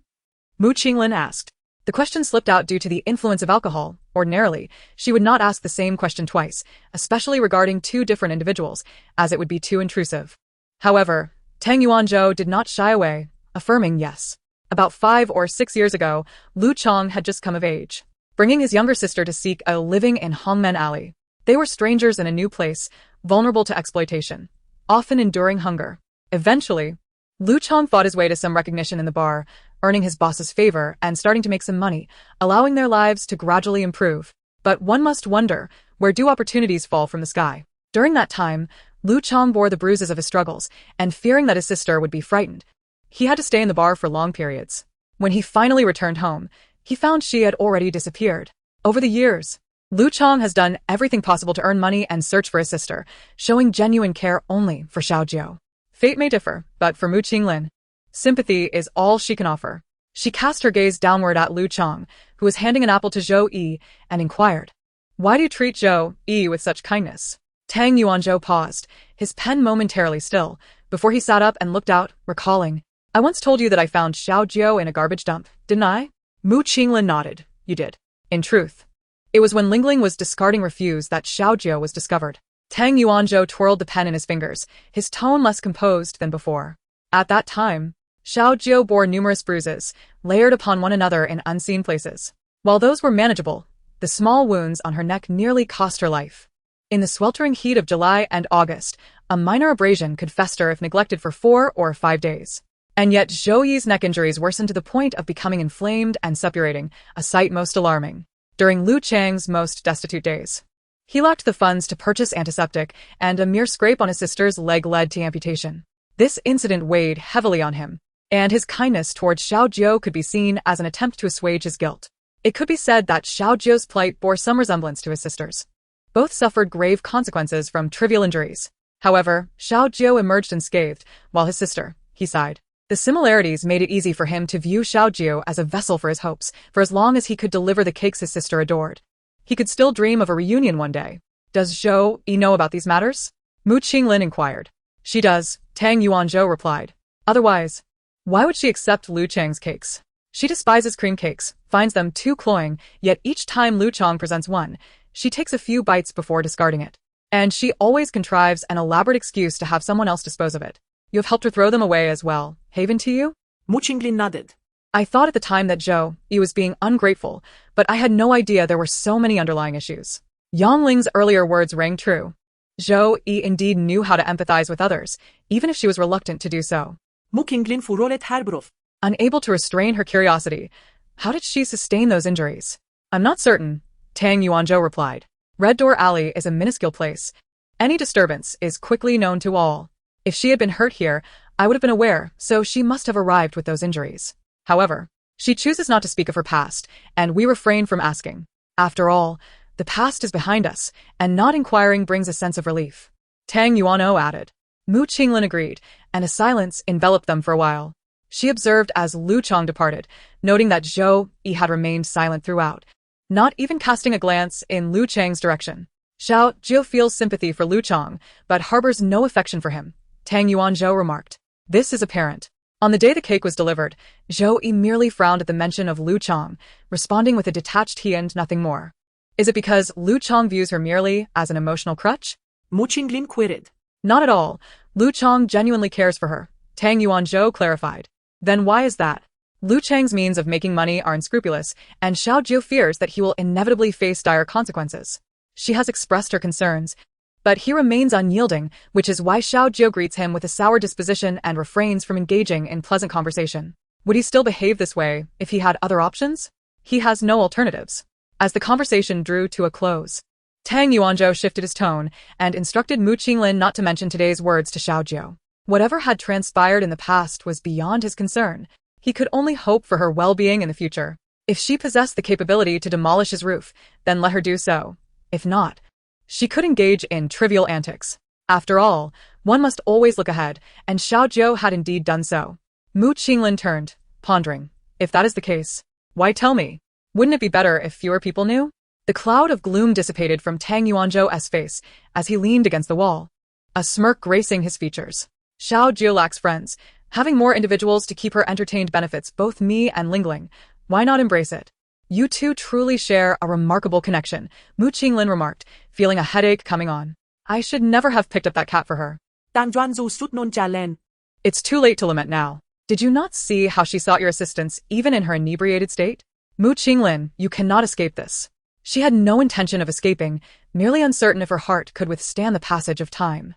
Mu Qinglin asked. The question slipped out due to the influence of alcohol. Ordinarily, she would not ask the same question twice, especially regarding 2 different individuals, as it would be too intrusive. However, Tang Yuanzhou did not shy away, affirming yes. About 5 or 6 years ago, Lu Chong had just come of age, bringing his younger sister to seek a living in Hongmen Alley. They were strangers in a new place, vulnerable to exploitation, often enduring hunger. Eventually, Lu Chong fought his way to some recognition in the bar, earning his boss's favor and starting to make some money, allowing their lives to gradually improve. But one must wonder, where do opportunities fall from the sky? During that time, Lu Chong bore the bruises of his struggles, and fearing that his sister would be frightened, he had to stay in the bar for long periods. When he finally returned home, he found she had already disappeared. Over the years, Lu Chong has done everything possible to earn money and search for his sister, showing genuine care only for Xiaojiu. Fate may differ, but for Mu Qinglin, sympathy is all she can offer. She cast her gaze downward at Lu Chong, who was handing an apple to Zhou Yi, and inquired, Why do you treat Zhou Yi with such kindness? Tang Yuanzhou paused, his pen momentarily still, before he sat up and looked out, recalling, I once told you that I found Xiaojiu in a garbage dump, didn't I? Mu Qinglin nodded. You did. In truth, it was when Lingling was discarding refuse that Xiaojiu was discovered. Tang Yuanzhou twirled the pen in his fingers, his tone less composed than before. At that time, Xiaojiu bore numerous bruises, layered upon one another in unseen places. While those were manageable, the small wounds on her neck nearly cost her life. In the sweltering heat of July and August, a minor abrasion could fester if neglected for 4 or 5 days. And yet Zhou Yi's neck injuries worsened to the point of becoming inflamed and suppurating, a sight most alarming. During Lu Chang's most destitute days, he lacked the funds to purchase antiseptic, and a mere scrape on his sister's leg led to amputation. This incident weighed heavily on him, and his kindness towards Xiaojiu could be seen as an attempt to assuage his guilt. It could be said that Xiaojiu's plight bore some resemblance to his sister's. Both suffered grave consequences from trivial injuries. However, Xiaojiu emerged unscathed, while his sister, he sighed. The similarities made it easy for him to view Xiaojiu as a vessel for his hopes, for as long as he could deliver the cakes his sister adored. He could still dream of a reunion one day. Does Zhou Yi know about these matters? Mu Qinglin inquired. She does, Tang Yuanzhou replied. Otherwise, why would she accept Lu Chang's cakes? She despises cream cakes, finds them too cloying, yet each time Lu Chang presents one, she takes a few bites before discarding it. And she always contrives an elaborate excuse to have someone else dispose of it. You have helped her throw them away as well, haven to you? Mu Qinglin nodded. I thought at the time that Zhou Yi was being ungrateful, but I had no idea there were so many underlying issues. Yang Ling's earlier words rang true. Zhou Yi indeed knew how to empathize with others, even if she was reluctant to do so. Mu Qinglin furolet her brof. Unable to restrain her curiosity, how did she sustain those injuries? I'm not certain, Tang Yuanzhou replied. Red Door Alley is a minuscule place. Any disturbance is quickly known to all. If she had been hurt here, I would have been aware, so she must have arrived with those injuries. However, she chooses not to speak of her past, and we refrain from asking. After all, the past is behind us, and not inquiring brings a sense of relief. Tang Yuanzhou added. Mu Qinglin agreed, and a silence enveloped them for a while. She observed as Lu Chang departed, noting that Zhou Yi had remained silent throughout, not even casting a glance in Lu Chang's direction. Xiaojiu feels sympathy for Lu Chang, but harbors no affection for him, Tang Yuanzhou remarked. This is apparent. On the day the cake was delivered, Zhou Yi merely frowned at the mention of Lu Chang, responding with a detached he and nothing more. Is it because Lu Chang views her merely as an emotional crutch? Mu Qinglin queried. Not at all. Lu Chang genuinely cares for her, Tang Yuanzhou clarified. Then why is that? Lu Chang's means of making money are unscrupulous, and Xiaojiu fears that he will inevitably face dire consequences. She has expressed her concerns, but he remains unyielding, which is why Xiaojiu greets him with a sour disposition and refrains from engaging in pleasant conversation. Would he still behave this way if he had other options? He has no alternatives. As the conversation drew to a close, Tang Yuanzhou shifted his tone and instructed Mu Qinglin not to mention today's words to Xiaojiu. Whatever had transpired in the past was beyond his concern. He could only hope for her well-being in the future. If she possessed the capability to demolish his roof, then let her do so. If not, she could engage in trivial antics. After all, one must always look ahead, and Xiaojiu had indeed done so. Mu Qinglin turned, pondering. If that is the case, why tell me? Wouldn't it be better if fewer people knew? The cloud of gloom dissipated from Tang Yuanzhou's face as he leaned against the wall, a smirk gracing his features. Xiaojiu lacks friends. Having more individuals to keep her entertained benefits both me and Lingling. Why not embrace it? You two truly share a remarkable connection, Mu Qinglin remarked, feeling a headache coming on. I should never have picked up that cat for her. Tang Juanzhou sut non chalen. It's too late to lament now. Did you not see how she sought your assistance even in her inebriated state? Mu Qinglin, you cannot escape this. She had no intention of escaping, merely uncertain if her heart could withstand the passage of time.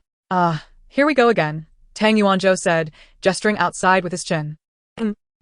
Here we go again, Tang Yuanzhou said, gesturing outside with his chin.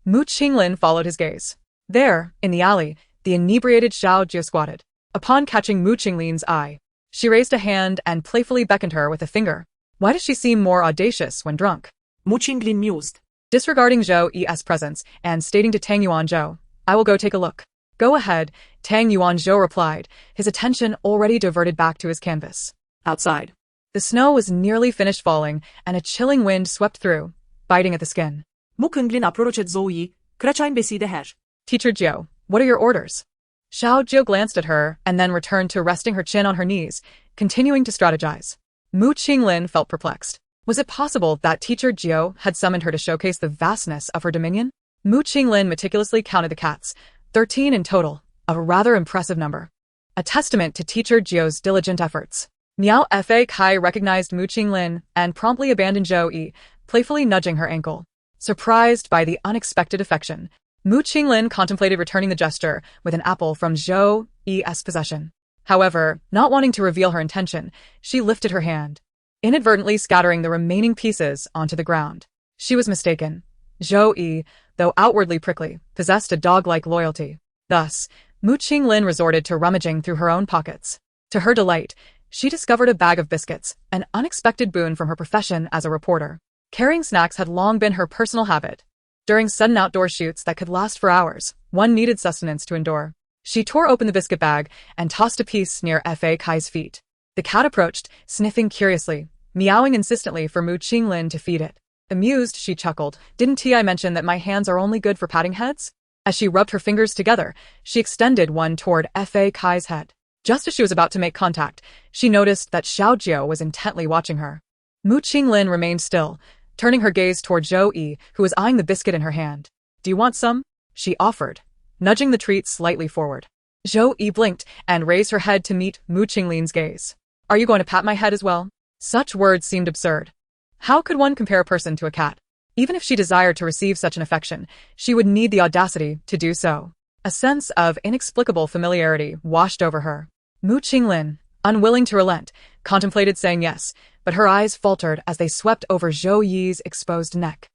Mu Qinglin followed his gaze. There, in the alley, the inebriated Xiaojiu squatted. Upon catching Mu Qinglin's eye, she raised a hand and playfully beckoned her with a finger. Why does she seem more audacious when drunk? Mu Qinglin mused. Disregarding Zhou Yi's presence and stating to Tang Yuanzhou, I will go take a look. Go ahead, Tang Yuanzhou replied, his attention already diverted back to his canvas. Outside, the snow was nearly finished falling, and a chilling wind swept through, biting at the skin. Mu Qinglin approached Zhou Yi, krachain beside her. Teacher Jiu, what are your orders? Xiaojiu glanced at her and then returned to resting her chin on her knees, continuing to strategize. Mu Qinglin felt perplexed. Was it possible that Teacher Jiu had summoned her to showcase the vastness of her dominion? Mu Qinglin meticulously counted the cats, 13 in total, a rather impressive number. A testament to teacher Zhou's diligent efforts. Miao Fa Kai recognized Mu Qinglin and promptly abandoned Zhou Yi, playfully nudging her ankle. Surprised by the unexpected affection, Mu Qinglin contemplated returning the gesture with an apple from Zhou Yi's possession. However, not wanting to reveal her intention, she lifted her hand, inadvertently scattering the remaining pieces onto the ground. She was mistaken. Zhou Yi, though outwardly prickly, possessed a dog-like loyalty. Thus, Mu Qinglin resorted to rummaging through her own pockets. To her delight, she discovered a bag of biscuits, an unexpected boon from her profession as a reporter. Carrying snacks had long been her personal habit. During sudden outdoor shoots that could last for hours, one needed sustenance to endure. She tore open the biscuit bag and tossed a piece near Fa Kai's feet. The cat approached, sniffing curiously, meowing insistently for Mu Qinglin to feed it. Amused, she chuckled. Didn't I mention that my hands are only good for patting heads? As she rubbed her fingers together, she extended one toward Fa Kai's head. Just as she was about to make contact, she noticed that Xiao Jiao was intently watching her. Mu Qinglin remained still, turning her gaze toward Zhou Yi, who was eyeing the biscuit in her hand. Do you want some? She offered, nudging the treat slightly forward. Zhou Yi blinked and raised her head to meet Mu Qinglin's gaze. Are you going to pat my head as well? Such words seemed absurd. How could one compare a person to a cat? Even if she desired to receive such an affection, she would need the audacity to do so. A sense of inexplicable familiarity washed over her. Mu Qinglin, unwilling to relent, contemplated saying yes, but her eyes faltered as they swept over Zhou Yi's exposed neck,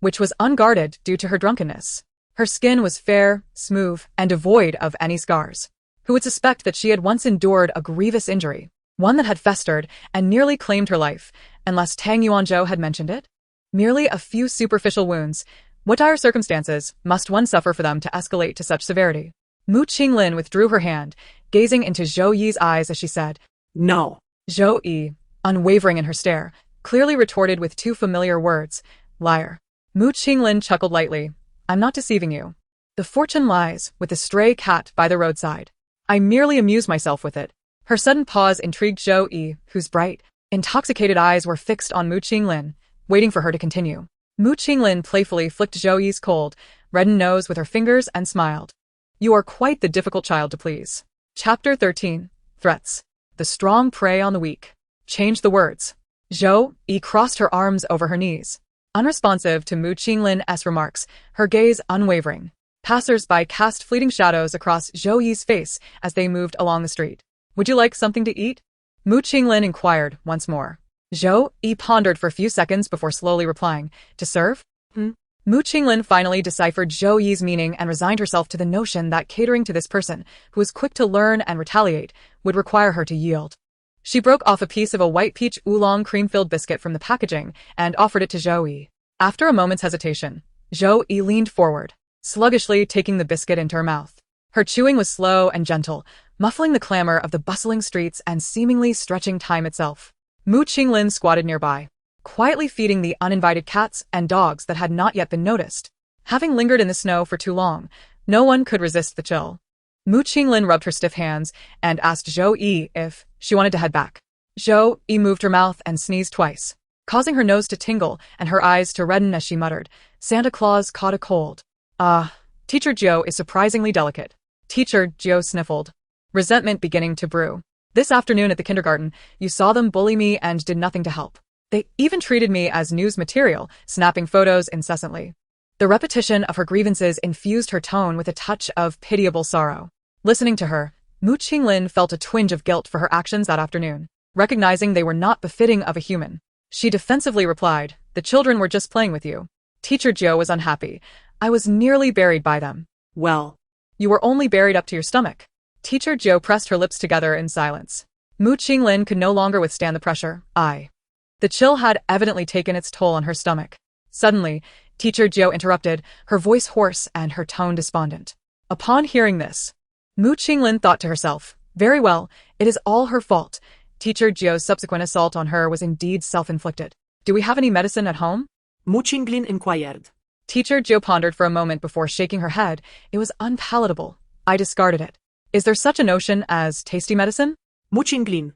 which was unguarded due to her drunkenness. Her skin was fair, smooth, and devoid of any scars. Who would suspect that she had once endured a grievous injury, one that had festered and nearly claimed her life, unless Tang Yuanzhou had mentioned it? Merely a few superficial wounds. What dire circumstances must one suffer for them to escalate to such severity? Mu Qinglin withdrew her hand, gazing into Zhou Yi's eyes as she said, No. Zhou Yi, unwavering in her stare, clearly retorted with two familiar words, liar. Mu Qinglin chuckled lightly. I'm not deceiving you. The fortune lies with the stray cat by the roadside. I merely amuse myself with it. Her sudden pause intrigued Zhou Yi, whose bright, intoxicated eyes were fixed on Mu Qinglin, waiting for her to continue. Mu Qinglin playfully flicked Zhou Yi's cold, reddened nose with her fingers and smiled. You are quite the difficult child to please. Chapter 13. Threats. The strong prey on the weak. Change the words. Zhou Yi crossed her arms over her knees. Unresponsive to Mu Qinglin's remarks, her gaze unwavering. Passers-by cast fleeting shadows across Zhou Yi's face as they moved along the street. Would you like something to eat? Mu Qinglin inquired once more. Zhou Yi pondered for a few seconds before slowly replying, to serve? Mu Qinglin finally deciphered Zhou Yi's meaning and resigned herself to the notion that catering to this person, who was quick to learn and retaliate, would require her to yield. She broke off a piece of a white peach oolong cream-filled biscuit from the packaging and offered it to Zhou Yi. After a moment's hesitation, Zhou Yi leaned forward, sluggishly taking the biscuit into her mouth. Her chewing was slow and gentle, muffling the clamor of the bustling streets and seemingly stretching time itself. Mu Qinglin squatted nearby, quietly feeding the uninvited cats and dogs that had not yet been noticed. Having lingered in the snow for too long, no one could resist the chill. Mu Qinglin rubbed her stiff hands and asked Zhou Yi if she wanted to head back. Zhou Yi moved her mouth and sneezed twice, causing her nose to tingle and her eyes to redden as she muttered, Santa Claus caught a cold. Teacher Jiao is surprisingly delicate. Teacher Jiao sniffled, resentment beginning to brew. This afternoon at the kindergarten, you saw them bully me and did nothing to help. They even treated me as news material, snapping photos incessantly. The repetition of her grievances infused her tone with a touch of pitiable sorrow. Listening to her, Mu Qinglin felt a twinge of guilt for her actions that afternoon. Recognizing they were not befitting of a human, she defensively replied, the children were just playing with you. Teacher Jiao was unhappy. I was nearly buried by them. Well, you were only buried up to your stomach. Teacher Jiao pressed her lips together in silence. Mu Qinglin could no longer withstand the pressure. The chill had evidently taken its toll on her stomach. Suddenly, Teacher Jiao interrupted, her voice hoarse and her tone despondent. Upon hearing this, Mu Qinglin thought to herself, very well, it is all her fault. Teacher Jiao's subsequent assault on her was indeed self-inflicted. Do we have any medicine at home? Mu Qinglin inquired. Teacher Jiao pondered for a moment before shaking her head. It was unpalatable. I discarded it. Is there such a notion as tasty medicine? Mu Qinglin,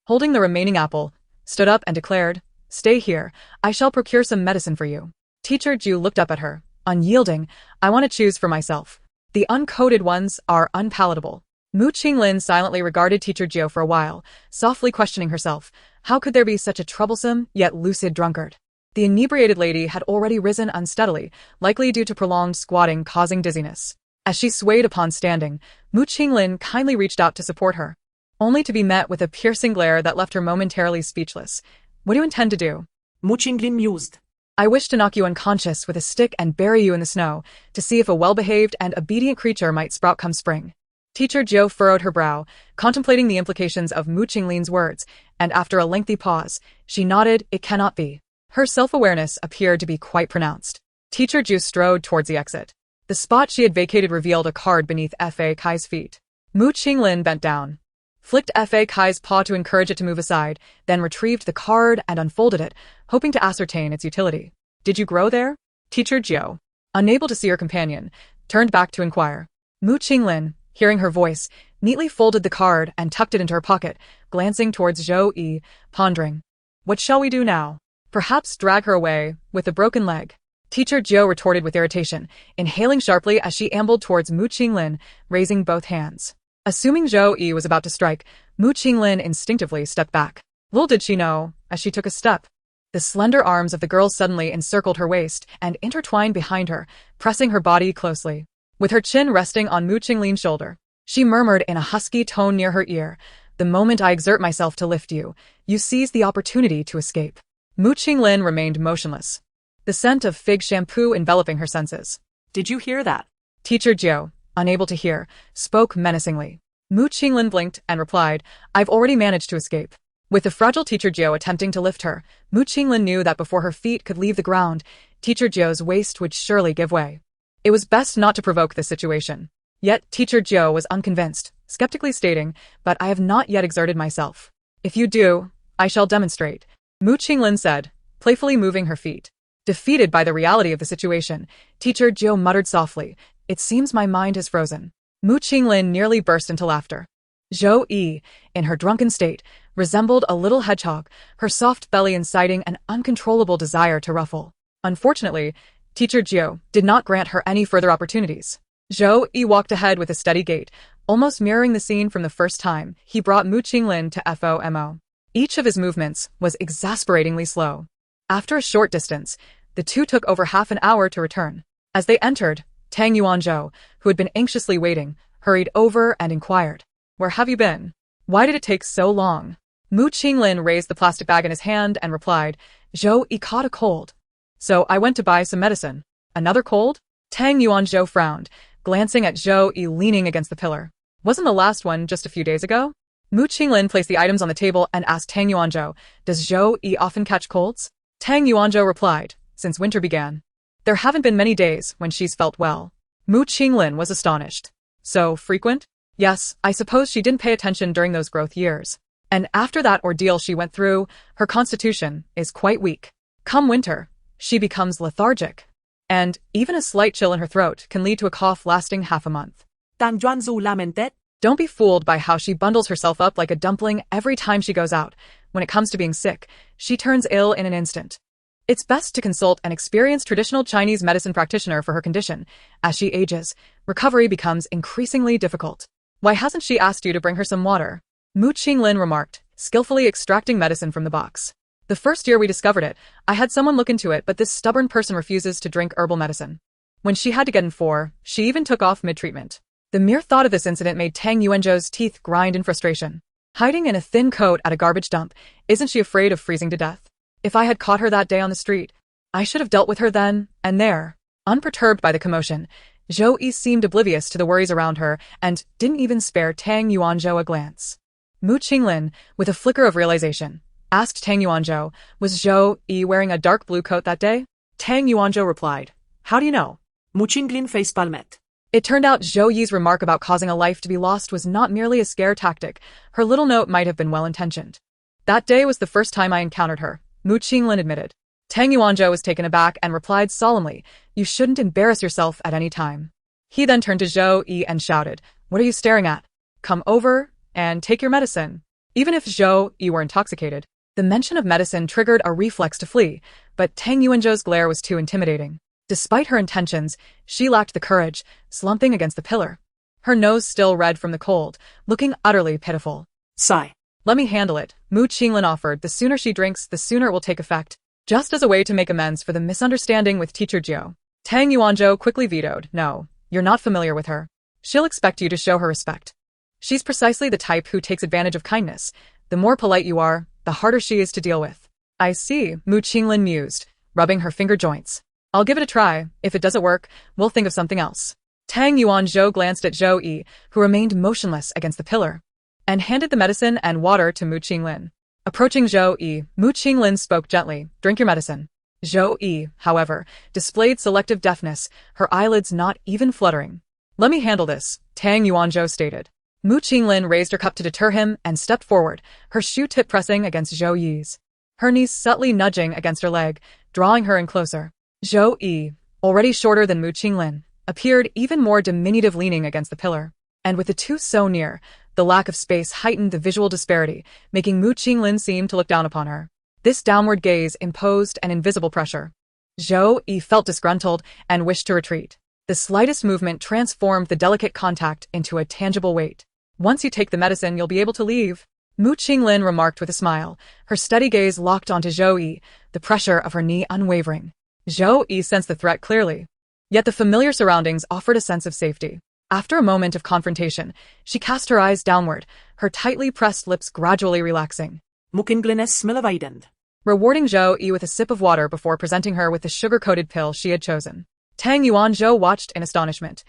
holding the remaining apple, stood up and declared, stay here, I shall procure some medicine for you. Teacher Jiao looked up at her, unyielding, I want to choose for myself. The uncoded ones are unpalatable. Mu Qinglin silently regarded teacher Zhou for a while, softly questioning herself. How could there be such a troublesome, yet lucid drunkard? The inebriated lady had already risen unsteadily, likely due to prolonged squatting causing dizziness. As she swayed upon standing, Mu Qinglin kindly reached out to support her, only to be met with a piercing glare that left her momentarily speechless. What do you intend to do? Mu Qinglin mused. I wish to knock you unconscious with a stick and bury you in the snow, to see if a well-behaved and obedient creature might sprout come spring. Teacher Zhou furrowed her brow, contemplating the implications of Mu Qinglin's words, and after a lengthy pause, she nodded, it cannot be. Her self-awareness appeared to be quite pronounced. Teacher Zhou strode towards the exit. The spot she had vacated revealed a card beneath Fa Kai's feet. Mu Qinglin bent down, flicked Fa Kai's paw to encourage it to move aside, then retrieved the card and unfolded it, hoping to ascertain its utility. Did you grow there? Teacher Zhou, unable to see her companion, turned back to inquire. Mu Qinglin, hearing her voice, neatly folded the card and tucked it into her pocket, glancing towards Zhou Yi, pondering. What shall we do now? Perhaps drag her away, with a broken leg. Teacher Zhou retorted with irritation, inhaling sharply as she ambled towards Mu Qinglin, raising both hands. Assuming Zhou Yi was about to strike, Mu Qinglin instinctively stepped back. Little did she know, as she took a step, the slender arms of the girl suddenly encircled her waist and intertwined behind her, pressing her body closely. With her chin resting on Mu Qinglin's shoulder, she murmured in a husky tone near her ear, the moment I exert myself to lift you, you seize the opportunity to escape. Mu Qinglin remained motionless, the scent of fig shampoo enveloping her senses. Did you hear that? Teacher Zhou, unable to hear, spoke menacingly. Mu Qinglin blinked and replied, I've already managed to escape. With the fragile Teacher Zhou attempting to lift her, Mu Qinglin knew that before her feet could leave the ground, Teacher Zhou's waist would surely give way. It was best not to provoke this situation. Yet Teacher Zhou was unconvinced, skeptically stating, but I have not yet exerted myself. If you do, I shall demonstrate, Mu Qinglin said, playfully moving her feet. Defeated by the reality of the situation, Teacher Zhou muttered softly, it seems my mind has frozen. Mu Qinglin nearly burst into laughter. Zhou Yi, in her drunken state, resembled a little hedgehog, her soft belly inciting an uncontrollable desire to ruffle. Unfortunately, Teacher Zhou did not grant her any further opportunities. Zhou Yi walked ahead with a steady gait, almost mirroring the scene from the first time he brought Mu Qinglin to FOMO. Each of his movements was exasperatingly slow. After a short distance, the two took over half an hour to return. As they entered, Tang Yuanzhou, who had been anxiously waiting, hurried over and inquired, Where have you been? Why did it take so long? Mu Qinglin raised the plastic bag in his hand and replied, Zhou Yi caught a cold. So I went to buy some medicine. Another cold? Tang Yuanzhou frowned, glancing at Zhou Yi leaning against the pillar. Wasn't the last one just a few days ago? Mu Qinglin placed the items on the table and asked Tang Yuanzhou, Does Zhou Yi often catch colds? Tang Yuanzhou replied, Since winter began. There haven't been many days when she's felt well. Mu Qinglin was astonished. So frequent? Yes, I suppose she didn't pay attention during those growth years. And after that ordeal she went through, her constitution is quite weak. Come winter, she becomes lethargic. And even a slight chill in her throat can lead to a cough lasting half a month. Tang Yuanzhou lamented. Don't be fooled by how she bundles herself up like a dumpling every time she goes out. When it comes to being sick, she turns ill in an instant. It's best to consult an experienced traditional Chinese medicine practitioner for her condition. As she ages, recovery becomes increasingly difficult. Why hasn't she asked you to bring her some water? Mu Qinglin remarked, skillfully extracting medicine from the box. The first year we discovered it, I had someone look into it, but this stubborn person refuses to drink herbal medicine. When she had to get in for, she even took off mid-treatment. The mere thought of this incident made Tang Yuanzhou's teeth grind in frustration. Hiding in a thin coat at a garbage dump, isn't she afraid of freezing to death? If I had caught her that day on the street, I should have dealt with her then and there. Unperturbed by the commotion, Zhou Yi seemed oblivious to the worries around her and didn't even spare Tang Yuanzhou a glance. Mu Qinglin, with a flicker of realization, asked Tang Yuanzhou, was Zhou Yi wearing a dark blue coat that day? Tang Yuanzhou replied, How do you know? Mu Qinglin facepalmed. It turned out Zhou Yi's remark about causing a life to be lost was not merely a scare tactic. Her little note might have been well-intentioned. That day was the first time I encountered her, Mu Qinglin admitted. Tang Yuanzhou was taken aback and replied solemnly, You shouldn't embarrass yourself at any time. He then turned to Zhou Yi and shouted, What are you staring at? Come over and take your medicine. Even if Zhou Yi were intoxicated, the mention of medicine triggered a reflex to flee, but Tang Yuanzhou's glare was too intimidating. Despite her intentions, she lacked the courage, slumping against the pillar. Her nose still red from the cold, looking utterly pitiful. Sigh. Let me handle it, Mu Qinglin offered. The sooner she drinks, the sooner it will take effect. Just as a way to make amends for the misunderstanding with teacher Jiu. Tang Yuanzhou quickly vetoed. No, you're not familiar with her. She'll expect you to show her respect. She's precisely the type who takes advantage of kindness. The more polite you are, the harder she is to deal with. I see, Mu Qinglin mused, rubbing her finger joints. I'll give it a try. If it doesn't work, we'll think of something else. Tang Yuanzhou glanced at Zhou Yi, who remained motionless against the pillar, and handed the medicine and water to Mu Qinglin. Approaching Zhou Yi, Mu Qinglin spoke gently, drink your medicine. Zhou Yi, however, displayed selective deafness, her eyelids not even fluttering. Let me handle this, Tang Yuanzhou stated. Mu Qinglin raised her cup to deter him and stepped forward, her shoe tip pressing against Zhou Yi's. Her knees subtly nudging against her leg, drawing her in closer. Zhou Yi, already shorter than Mu Qinglin, appeared even more diminutive leaning against the pillar. And with the two so near, the lack of space heightened the visual disparity, making Mu Qinglin seem to look down upon her. This downward gaze imposed an invisible pressure. Zhou Yi felt disgruntled and wished to retreat. The slightest movement transformed the delicate contact into a tangible weight. Once you take the medicine, you'll be able to leave, Mu Qinglin remarked with a smile, her steady gaze locked onto Zhou Yi, the pressure of her knee unwavering. Zhou Yi sensed the threat clearly. Yet the familiar surroundings offered a sense of safety. After a moment of confrontation, she cast her eyes downward, her tightly pressed lips gradually relaxing. Mu Qinglin's smell of ident. Rewarding Zhou Yi with a sip of water before presenting her with the sugar-coated pill she had chosen. Tang Yuanzhou watched in astonishment,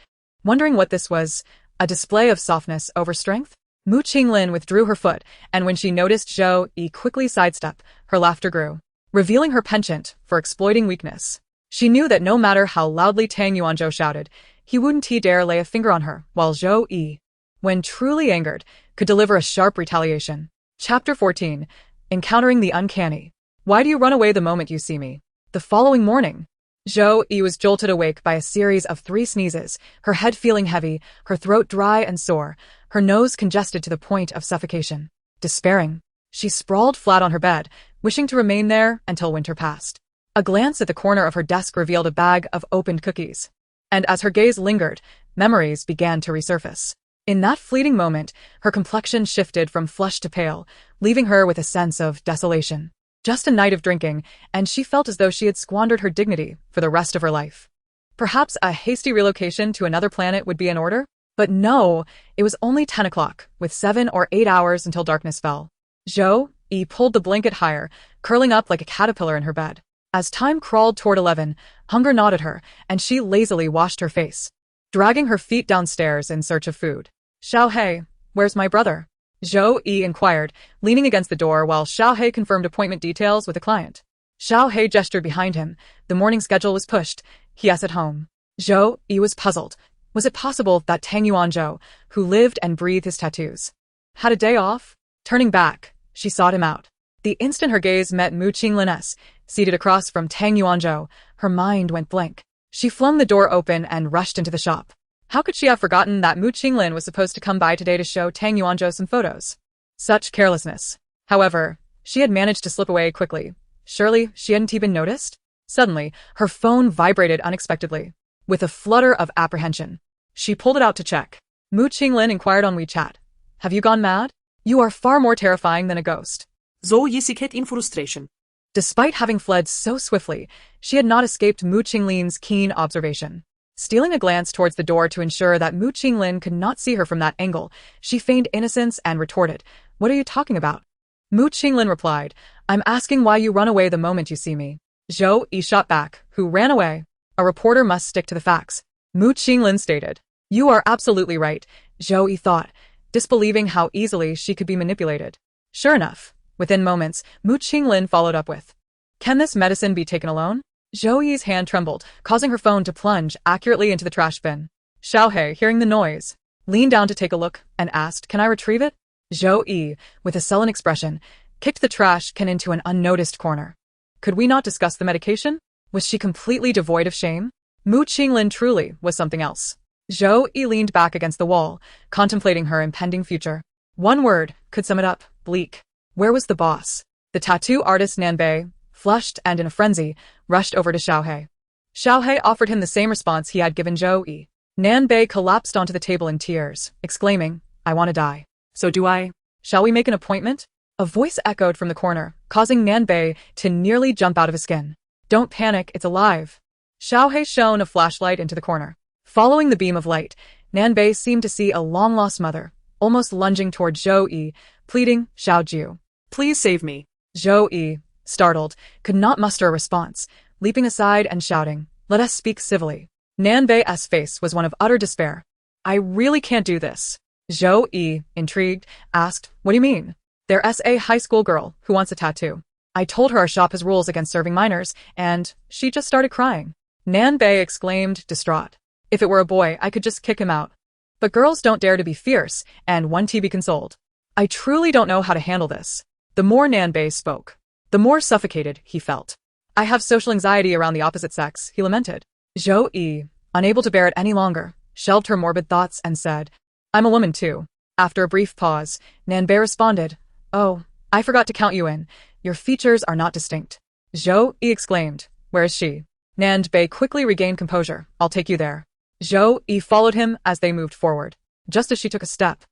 wondering what this was, a display of softness over strength? Mu Qinglin withdrew her foot, and when she noticed Zhou Yi quickly sidestep, her laughter grew, revealing her penchant for exploiting weakness. She knew that no matter how loudly Tang Yuanzhou shouted, he wouldn't dare lay a finger on her, while Zhou Yi, when truly angered, could deliver a sharp retaliation. Chapter 14. Encountering the Uncanny. Why do you run away the moment you see me? The following morning, Zhou Yi was jolted awake by a series of 3 sneezes, her head feeling heavy, her throat dry and sore, her nose congested to the point of suffocation. Despairing, she sprawled flat on her bed, wishing to remain there until winter passed. A glance at the corner of her desk revealed a bag of opened cookies. And as her gaze lingered, memories began to resurface. In that fleeting moment, her complexion shifted from flushed to pale, leaving her with a sense of desolation. Just a night of drinking, and she felt as though she had squandered her dignity for the rest of her life. Perhaps a hasty relocation to another planet would be in order? But no, it was only 10 o'clock, with 7 or 8 hours until darkness fell. Zhou Yi pulled the blanket higher, curling up like a caterpillar in her bed. As time crawled toward 11, hunger gnawed at her, and she lazily washed her face, dragging her feet downstairs in search of food. Xiaohei, where's my brother? Zhou Yi inquired, leaning against the door while Xiaohei confirmed appointment details with a client. Xiaohei gestured behind him. The morning schedule was pushed. Yes, at home. Zhou Yi was puzzled. Was it possible that Tang Yuanzhou, who lived and breathed his tattoos, had a day off? Turning back, she sought him out. The instant her gaze met Mu Qinglin's, seated across from Tang Yuanzhou, her mind went blank. She flung the door open and rushed into the shop. How could she have forgotten that Mu Qinglin was supposed to come by today to show Tang Yuanzhou some photos? Such carelessness. However, she had managed to slip away quickly. Surely she hadn't even noticed? Suddenly, her phone vibrated unexpectedly. With a flutter of apprehension, she pulled it out to check. Mu Qinglin inquired on WeChat. Have you gone mad? You are far more terrifying than a ghost. Zhou Yi sighed in frustration. Despite having fled so swiftly, she had not escaped Mu Qinglin's keen observation. Stealing a glance towards the door to ensure that Mu Qinglin could not see her from that angle, she feigned innocence and retorted, What are you talking about? Mu Qinglin replied, I'm asking why you run away the moment you see me. Zhou Yi shot back, Who ran away? A reporter must stick to the facts. Mu Qinglin stated. You are absolutely right, Zhou Yi thought, disbelieving how easily she could be manipulated. Sure enough, within moments, Mu Qinglin followed up with, Can this medicine be taken alone? Zhou Yi's hand trembled, causing her phone to plunge accurately into the trash bin. Xiaohei, hearing the noise, leaned down to take a look and asked, Can I retrieve it? Zhou Yi, with a sullen expression, kicked the trash can into an unnoticed corner. Could we not discuss the medication? Was she completely devoid of shame? Mu Qinglin truly was something else. Zhou Yi leaned back against the wall, contemplating her impending future. One word could sum it up, bleak. Where was the boss? The tattoo artist Nanbei, flushed and in a frenzy, rushed over to Xiaohei. Xiaohei offered him the same response he had given Zhou Yi. Nanbei collapsed onto the table in tears, exclaiming, "I want to die." So do I. "Shall we make an appointment?" A voice echoed from the corner, causing Nanbei to nearly jump out of his skin. "Don't panic, it's alive." Xiaohei shone a flashlight into the corner. Following the beam of light, Nanbei seemed to see a long-lost mother, almost lunging toward Zhou Yi, pleading, "Xiaojiu, Please save me. Zhou Yi, startled, could not muster a response, leaping aside and shouting, "Let us speak civilly." Nanbei's face was one of utter despair. "I really can't do this." Zhou Yi, intrigued, asked, "What do you mean?" "There's a high school girl who wants a tattoo. I told her our shop has rules against serving minors, and she just started crying." Nanbei exclaimed, distraught. "If it were a boy, I could just kick him out. But girls don't dare to be fierce, and want to be consoled. I truly don't know how to handle this." The more Nanbei spoke, the more suffocated he felt. "I have social anxiety around the opposite sex," he lamented. Zhou Yi, unable to bear it any longer, shelved her morbid thoughts and said, "I'm a woman too." After a brief pause, Nanbei responded, "Oh, I forgot to count you in. Your features are not distinct." Zhou Yi exclaimed, "Where is she?" Nanbei quickly regained composure. "I'll take you there." Zhou Yi followed him as they moved forward. Just as she took a step,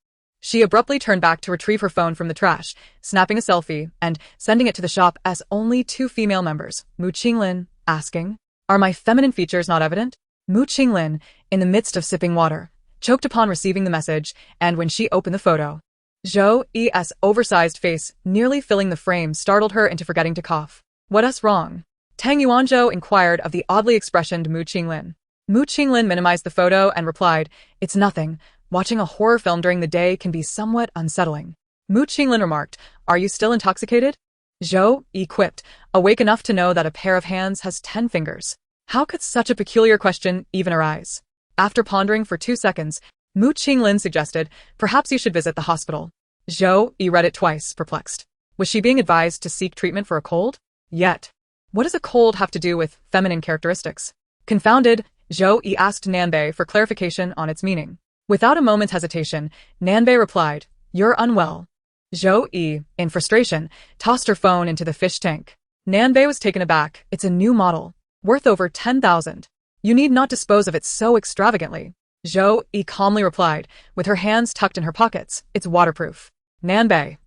she abruptly turned back to retrieve her phone from the trash, snapping a selfie and sending it to the shop as only 2 female members, Mu Qinglin, asking, "Are my feminine features not evident?" Mu Qinglin, in the midst of sipping water, choked upon receiving the message, and when she opened the photo, Zhou Yi's oversized face nearly filling the frame startled her into forgetting to cough. "What's wrong?" Tang Yuanzhou inquired of the oddly expressioned Mu Qinglin. Mu Qinglin minimized the photo and replied, "It's nothing. Watching a horror film during the day can be somewhat unsettling." Mu Qinglin remarked, "Are you still intoxicated?" Zhou Yi quipped, awake enough to know that a pair of hands has 10 fingers. How could such a peculiar question even arise? After pondering for 2 seconds, Mu Qinglin suggested, "Perhaps you should visit the hospital." Zhou Yi read it twice, perplexed. Was she being advised to seek treatment for a cold? Yet, what does a cold have to do with feminine characteristics? Confounded, Zhou Yi asked Nanbei for clarification on its meaning. Without a moment's hesitation, Nanbei replied, "You're unwell." Zhou Yi, in frustration, tossed her phone into the fish tank. Nanbei was taken aback. "It's a new model, worth over 10,000. You need not dispose of it so extravagantly." Zhou Yi calmly replied, with her hands tucked in her pockets, "It's waterproof." Nanbei.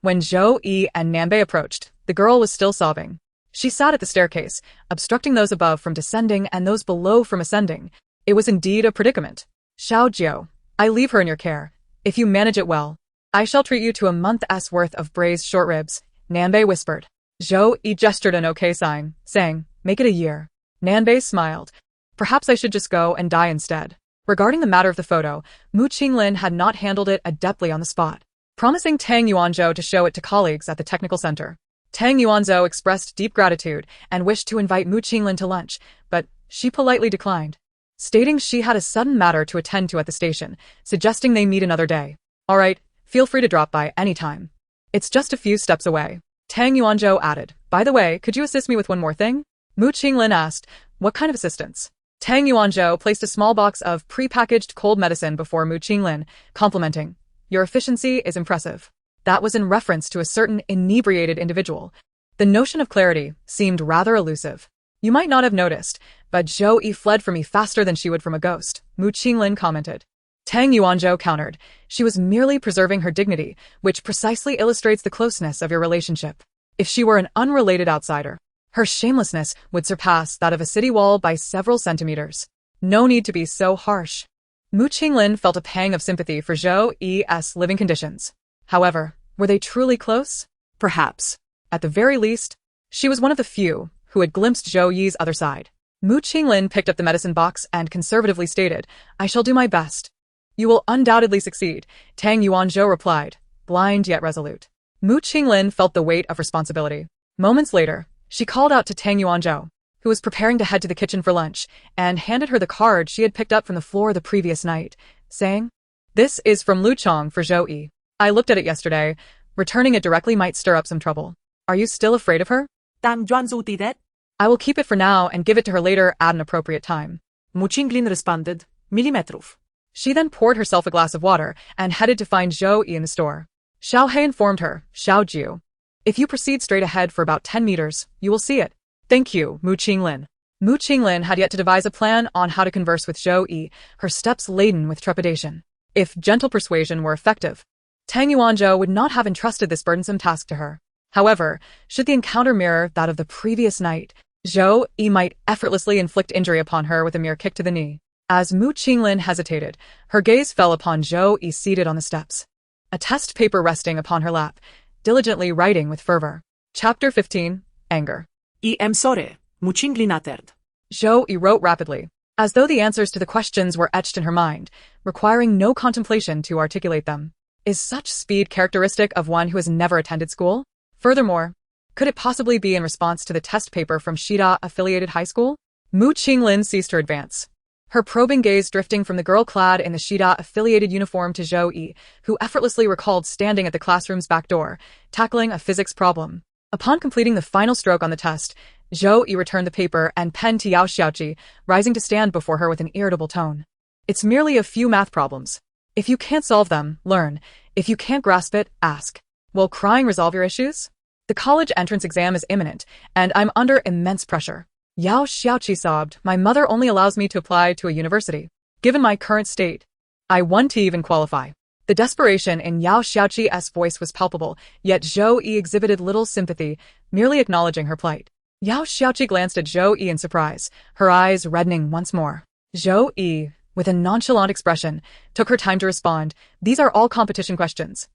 When Zhou Yi and Nanbei approached, the girl was still sobbing. She sat at the staircase, obstructing those above from descending and those below from ascending. It was indeed a predicament. "Xiaojiu, I leave her in your care. If you manage it well, I shall treat you to a month's worth of braised short ribs," Nanbei whispered. Zhou Yi gestured an okay sign, saying, "Make it a year." Nanbei smiled. "Perhaps I should just go and die instead." Regarding the matter of the photo, Mu Qinglin had not handled it adeptly on the spot, promising Tang Yuanzhou to show it to colleagues at the technical center. Tang Yuanzhou expressed deep gratitude and wished to invite Mu Qinglin to lunch, but she politely declined, stating she had a sudden matter to attend to at the station, suggesting they meet another day. "All right, feel free to drop by any time. It's just a few steps away." Tang Yuanzhou added, "By the way, could you assist me with one more thing?" Mu Qinglin asked, "What kind of assistance?" Tang Yuanzhou placed a small box of pre-packaged cold medicine before Mu Qinglin, complimenting, "Your efficiency is impressive." That was in reference to a certain inebriated individual. The notion of clarity seemed rather elusive. "You might not have noticed, but Zhou Yi fled from me faster than she would from a ghost," Mu Qinglin commented. Tang Yuanzhou countered, "She was merely preserving her dignity, which precisely illustrates the closeness of your relationship. If she were an unrelated outsider, her shamelessness would surpass that of a city wall by several centimeters. No need to be so harsh." Mu Qinglin felt a pang of sympathy for Zhou Yi's living conditions. However, were they truly close? Perhaps. At the very least, she was one of the few who had glimpsed Zhou Yi's other side. Mu Qinglin picked up the medicine box and conservatively stated, "I shall do my best." "You will undoubtedly succeed," Tang Yuanzhou replied, blind yet resolute. Mu Qinglin felt the weight of responsibility. Moments later, she called out to Tang Yuanzhou, who was preparing to head to the kitchen for lunch, and handed her the card she had picked up from the floor the previous night, saying, "This is from Lu Chong for Zhou Yi. I looked at it yesterday. Returning it directly might stir up some trouble. Are you still afraid of her?" Tang Yuanzhou did that. "I will keep it for now and give it to her later at an appropriate time." Mu Qinglin responded, "Millimetrów." She then poured herself a glass of water and headed to find Zhou Yi in the store. Xiaohei informed her, "Xiaojiu, if you proceed straight ahead for about 10 meters, you will see it." "Thank you, Mu Qinglin." Mu Qinglin had yet to devise a plan on how to converse with Zhou Yi, her steps laden with trepidation. If gentle persuasion were effective, Tang Yuanzhou would not have entrusted this burdensome task to her. However, should the encounter mirror that of the previous night, Zhou Yi might effortlessly inflict injury upon her with a mere kick to the knee. As Mu Qinglin hesitated, her gaze fell upon Zhou Yi seated on the steps, a test paper resting upon her lap, diligently writing with fervor. Chapter 15, Anger. I am sorry, Mu Qinglin uttered. Zhou Yi wrote rapidly, as though the answers to the questions were etched in her mind, requiring no contemplation to articulate them. Is such speed characteristic of one who has never attended school? Furthermore, could it possibly be in response to the test paper from Shida-affiliated high school? Mu Qinglin ceased her advance, her probing gaze drifting from the girl clad in the Shida-affiliated uniform to Zhou Yi, who effortlessly recalled standing at the classroom's back door, tackling a physics problem. Upon completing the final stroke on the test, Zhou Yi returned the paper and pen to Yao Xiaoqi, rising to stand before her with an irritable tone. It's merely a few math problems. If you can't solve them, learn. If you can't grasp it, ask. Will crying resolve your issues? The college entrance exam is imminent, and I'm under immense pressure. Yao Xiaoqi sobbed, my mother only allows me to apply to a university. Given my current state, I want to even qualify. The desperation in Yao Xiaoqi's voice was palpable, yet Zhou Yi exhibited little sympathy, merely acknowledging her plight. Yao Xiaoqi glanced at Zhou Yi in surprise, her eyes reddening once more. Zhou Yi, with a nonchalant expression, took her time to respond. These are all competition questions.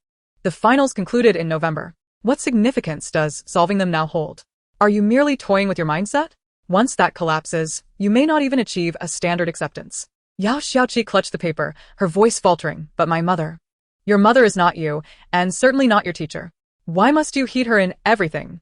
The finals concluded in November. What significance does solving them now hold? Are you merely toying with your mindset? Once that collapses, you may not even achieve a standard acceptance. Yao Xiaoqi clutched the paper, her voice faltering, but my mother. Your mother is not you, and certainly not your teacher. Why must you heed her in everything?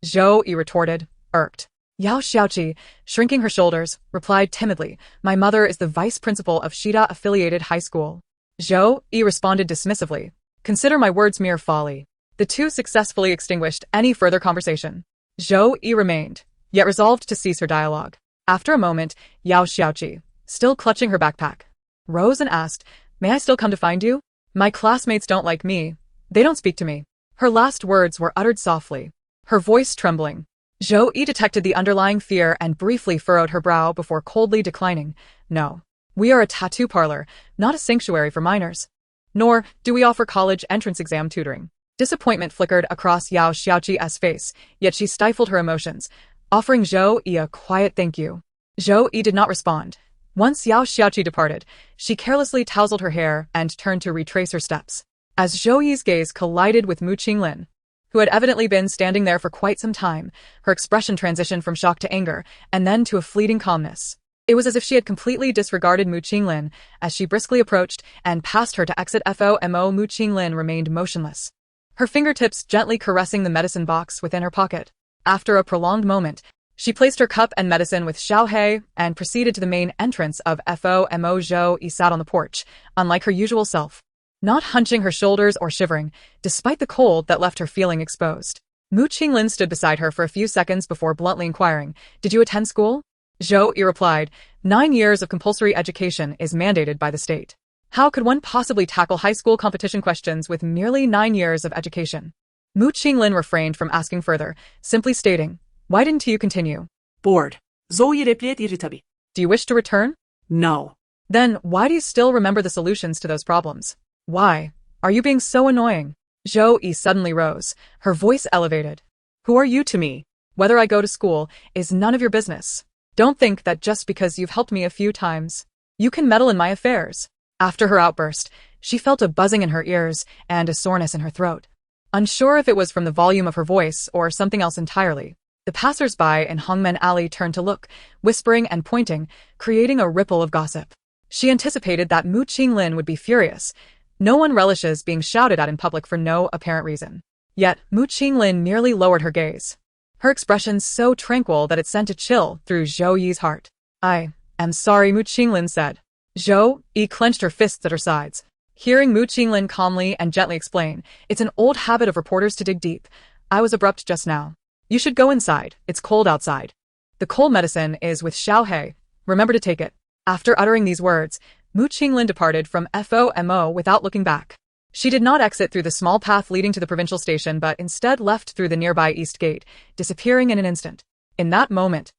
Zhou Yi retorted, irked. Yao Xiaoqi, shrinking her shoulders, replied timidly, my mother is the vice principal of Shida-affiliated high school. Zhou Yi responded dismissively, consider my words mere folly. The two successfully extinguished any further conversation. Zhou Yi remained, yet resolved to cease her dialogue. After a moment, Yao Xiaoqi, still clutching her backpack, rose and asked, may I still come to find you? My classmates don't like me. They don't speak to me. Her last words were uttered softly, her voice trembling. Zhou Yi detected the underlying fear and briefly furrowed her brow before coldly declining. No. We are a tattoo parlor, not a sanctuary for minors. Nor do we offer college entrance exam tutoring. Disappointment flickered across Yao Xiaoqi's face, yet she stifled her emotions, offering Zhou Yi a quiet thank you. Zhou Yi did not respond. Once Yao Xiaoqi departed, she carelessly tousled her hair and turned to retrace her steps. As Zhou Yi's gaze collided with Mu Qinglin, who had evidently been standing there for quite some time, her expression transitioned from shock to anger, and then to a fleeting calmness. It was as if she had completely disregarded Mu Qinglin as she briskly approached and passed her to exit FOMO. Mu Qinglin remained motionless, her fingertips gently caressing the medicine box within her pocket. After a prolonged moment, she placed her cup and medicine with Xiaohei and proceeded to the main entrance of FOMO. Zhou Yi sat on the porch, unlike her usual self, not hunching her shoulders or shivering, despite the cold that left her feeling exposed. Mu Qinglin stood beside her for a few seconds before bluntly inquiring, did you attend school? Zhou Yi replied, 9 years of compulsory education is mandated by the state. How could one possibly tackle high school competition questions with merely 9 years of education? Mu Qinglin refrained from asking further, simply stating, why didn't you continue? Bored. Zhou Yi replied irritably. Do you wish to return? No. Then why do you still remember the solutions to those problems? Why are you being so annoying? Zhou Yi suddenly rose, her voice elevated. Who are you to me? Whether I go to school is none of your business. Don't think that just because you've helped me a few times, you can meddle in my affairs. After her outburst, she felt a buzzing in her ears and a soreness in her throat. Unsure if it was from the volume of her voice or something else entirely, the passers-by in Hongmen Alley turned to look, whispering and pointing, creating a ripple of gossip. She anticipated that Mu Qinglin would be furious. No one relishes being shouted at in public for no apparent reason. Yet, Mu Qinglin merely lowered her gaze, her expression so tranquil that it sent a chill through Zhou Yi's heart. I am sorry, Mu Qinglin said. Zhou Yi clenched her fists at her sides, hearing Mu Qinglin calmly and gently explain, it's an old habit of reporters to dig deep. I was abrupt just now. You should go inside, it's cold outside. The cold medicine is with Xiaohei. Remember to take it. After uttering these words, Mu Qinglin departed from FOMO without looking back. She did not exit through the small path leading to the provincial station but instead left through the nearby east gate, disappearing in an instant. In that moment,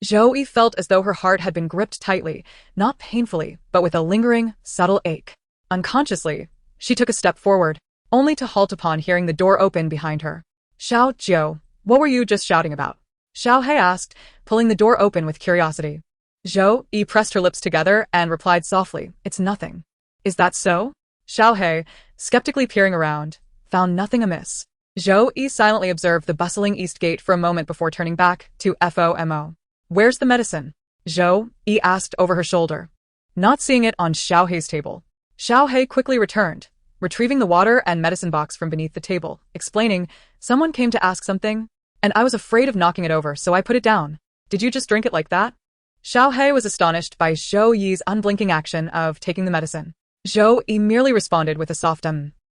Zhou Yi felt as though her heart had been gripped tightly, not painfully, but with a lingering, subtle ache. Unconsciously, she took a step forward, only to halt upon hearing the door open behind her. Xiao Jiu, what were you just shouting about? Xiao He asked, pulling the door open with curiosity. Zhou Yi pressed her lips together and replied softly, it's nothing. Is that so? Xiao He, skeptically peering around, found nothing amiss. Zhou Yi silently observed the bustling east gate for a moment before turning back to FOMO. Where's the medicine? Zhou Yi asked over her shoulder. Not seeing it on Xiao He's table. Xiao He quickly returned, retrieving the water and medicine box from beneath the table, explaining, someone came to ask something, and I was afraid of knocking it over, so I put it down. Did you just drink it like that? Xiao He was astonished by Zhou Yi's unblinking action of taking the medicine. Zhou Yi merely responded with a soft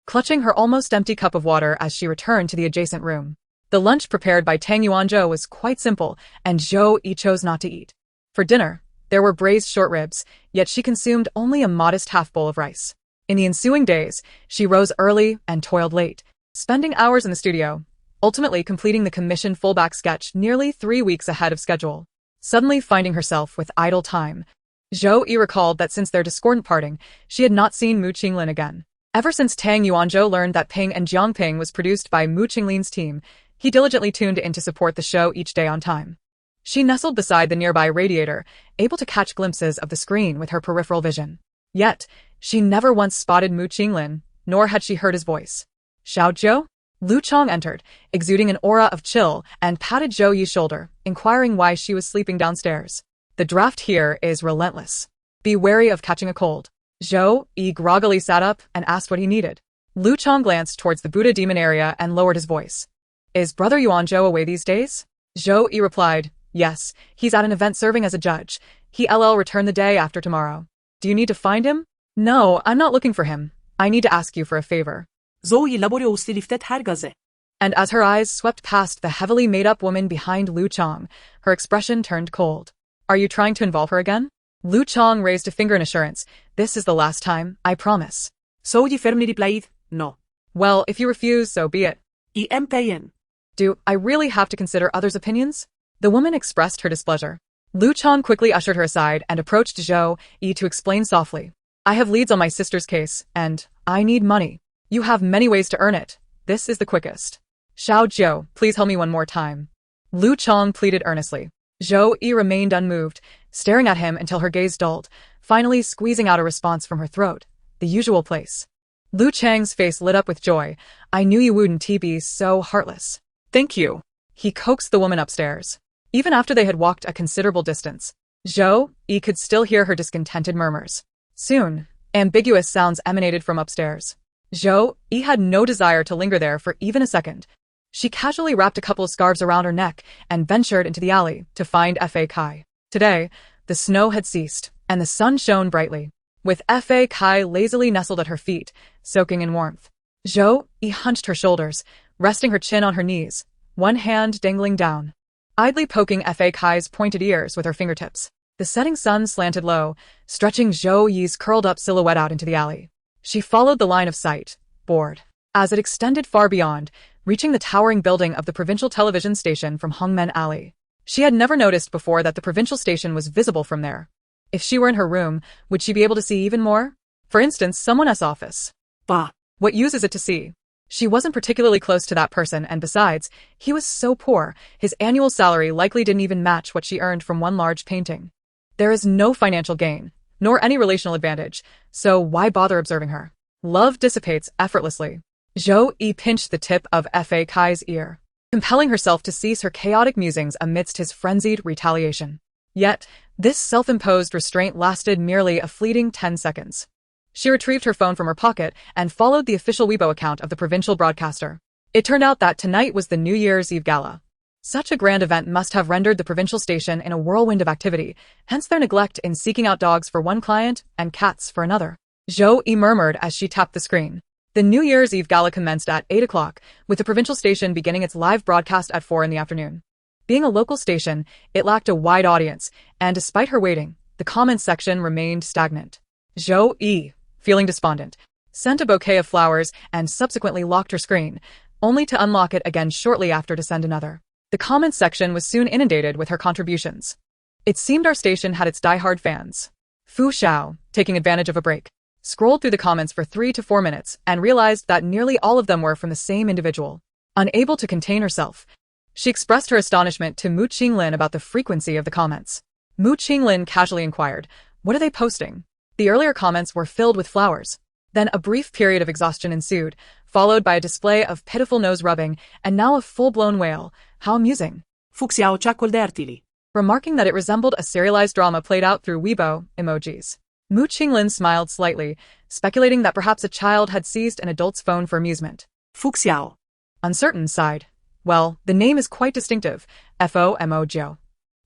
clutching her almost empty cup of water as she returned to the adjacent room. The lunch prepared by Tang Yuanzhou was quite simple, and Zhou Yi chose not to eat. For dinner, there were braised short ribs, yet she consumed only a modest half bowl of rice. In the ensuing days, she rose early and toiled late, spending hours in the studio, ultimately completing the commissioned fullback sketch nearly 3 weeks ahead of schedule. Suddenly finding herself with idle time, Zhou Yi recalled that since their discordant parting, she had not seen Mu Qinglin again. Ever since Tang Yuanzhou learned that Ping and Jiangping was produced by Mu Qinglin's team, he diligently tuned in to support the show each day on time. She nestled beside the nearby radiator, able to catch glimpses of the screen with her peripheral vision. Yet, she never once spotted Mu Qinglin, nor had she heard his voice. Xiao Jiu? Lu Chong entered, exuding an aura of chill, and patted Zhou Yi's shoulder, inquiring why she was sleeping downstairs. The draft here is relentless. Be wary of catching a cold. Zhou Yi groggily sat up and asked what he needed. Lu Chong glanced towards the Buddha demon area and lowered his voice. Is Brother Yuanzhou away these days? Zhou Yi replied, yes, he's at an event serving as a judge. He'll return the day after tomorrow. Do you need to find him? No, I'm not looking for him. I need to ask you for a favor. Zhou Yi laboreò ustiliftet her gazé. And as her eyes swept past the heavily made-up woman behind Lu Chong, her expression turned cold. Are you trying to involve her again? Lu Chong raised a finger in assurance. This is the last time, I promise. Zhou Yi firmly replied, no. Well, if you refuse, so be it. I am paying. Do I really have to consider others' opinions? The woman expressed her displeasure. Lu Chong quickly ushered her aside and approached Zhou Yi to explain softly. I have leads on my sister's case, and I need money. You have many ways to earn it. This is the quickest. Xiao Jiu, please help me one more time. Lu Chong pleaded earnestly. Zhou Yi remained unmoved, staring at him until her gaze dulled, finally squeezing out a response from her throat. The usual place. Lu Chang's face lit up with joy. I knew you wouldn't be so heartless. Thank you. He coaxed the woman upstairs. Even after they had walked a considerable distance, Zhou Yi could still hear her discontented murmurs. Soon, ambiguous sounds emanated from upstairs. Zhou Yi had no desire to linger there for even a second. She casually wrapped a couple of scarves around her neck and ventured into the alley to find Fa Kai. Today, the snow had ceased, and the sun shone brightly, with Fa Kai lazily nestled at her feet, soaking in warmth. Zhou Yi hunched her shoulders, resting her chin on her knees, one hand dangling down, idly poking Fa Kai's pointed ears with her fingertips. The setting sun slanted low, stretching Zhou Yi's curled-up silhouette out into the alley. She followed the line of sight, bored, as it extended far beyond, reaching the towering building of the provincial television station from Hongmen Alley. She had never noticed before that the provincial station was visible from there. If she were in her room, would she be able to see even more? For instance, someone's office. Bah! What use is it to see? She wasn't particularly close to that person, and besides, he was so poor, his annual salary likely didn't even match what she earned from one large painting. There is no financial gain, nor any relational advantage, so why bother observing her? Love dissipates effortlessly. Zhou Yi pinched the tip of Fa Kai's ear, compelling herself to cease her chaotic musings amidst his frenzied retaliation. Yet, this self-imposed restraint lasted merely a fleeting 10 seconds. She retrieved her phone from her pocket and followed the official Weibo account of the provincial broadcaster. It turned out that tonight was the New Year's Eve gala. Such a grand event must have rendered the provincial station in a whirlwind of activity, hence their neglect in seeking out dogs for one client and cats for another. Zhou Yi murmured as she tapped the screen. The New Year's Eve gala commenced at 8 o'clock, with the provincial station beginning its live broadcast at 4 in the afternoon. Being a local station, it lacked a wide audience, and despite her waiting, the comments section remained stagnant. Zhou Yi, feeling despondent, sent a bouquet of flowers and subsequently locked her screen, only to unlock it again shortly after to send another. The comments section was soon inundated with her contributions. It seemed our station had its die-hard fans. Fu Xiao, taking advantage of a break, scrolled through the comments for 3 to 4 minutes and realized that nearly all of them were from the same individual. Unable to contain herself, she expressed her astonishment to Mu Qinglin about the frequency of the comments. Mu Qinglin casually inquired, "What are they posting?" The earlier comments were filled with flowers. Then a brief period of exhaustion ensued, followed by a display of pitiful nose-rubbing, and now a full-blown wail. How amusing. Fuxiao cakul dertili. Remarking that it resembled a serialized drama played out through Weibo emojis. Mu Qinglin smiled slightly, speculating that perhaps a child had seized an adult's phone for amusement. Fuxiao. Uncertain sighed. Well, the name is quite distinctive. FOMOJO.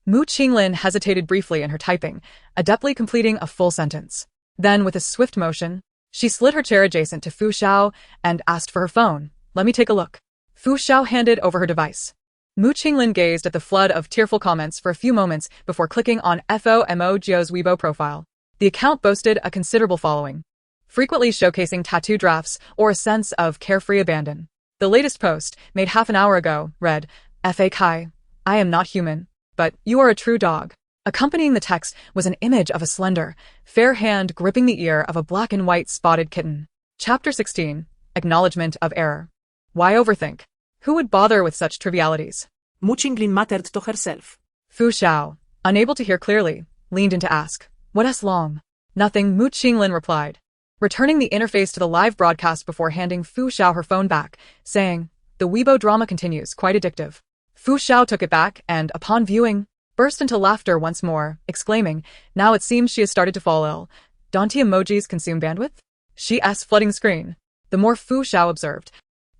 Mu Qinglin hesitated briefly in her typing, adeptly completing a full sentence. Then, with a swift motion, she slid her chair adjacent to Fu Xiao and asked for her phone. "Let me take a look." Fu Xiao handed over her device. Mu Qinglin gazed at the flood of tearful comments for a few moments before clicking on FOMOJO's Weibo profile. The account boasted a considerable following, frequently showcasing tattoo drafts or a sense of carefree abandon. The latest post, made half an hour ago, read, "Fa Kai, I am not human, but you are a true dog." Accompanying the text was an image of a slender, fair hand gripping the ear of a black and white spotted kitten. Chapter 16. Acknowledgement of Error. Why overthink? Who would bother with such trivialities? Mu Qinglin muttered to herself. Fu Xiao, unable to hear clearly, leaned in to ask, "What s long?" "Nothing," Mu Qinglin replied, returning the interface to the live broadcast before handing Fu Xiao her phone back, saying, "The Weibo drama continues, quite addictive." Fu Xiao took it back and, upon viewing, burst into laughter once more, exclaiming, "Now it seems she has started to fall ill. Don't emojis consume bandwidth?" She's flooding screen. The more Fu Xiao observed,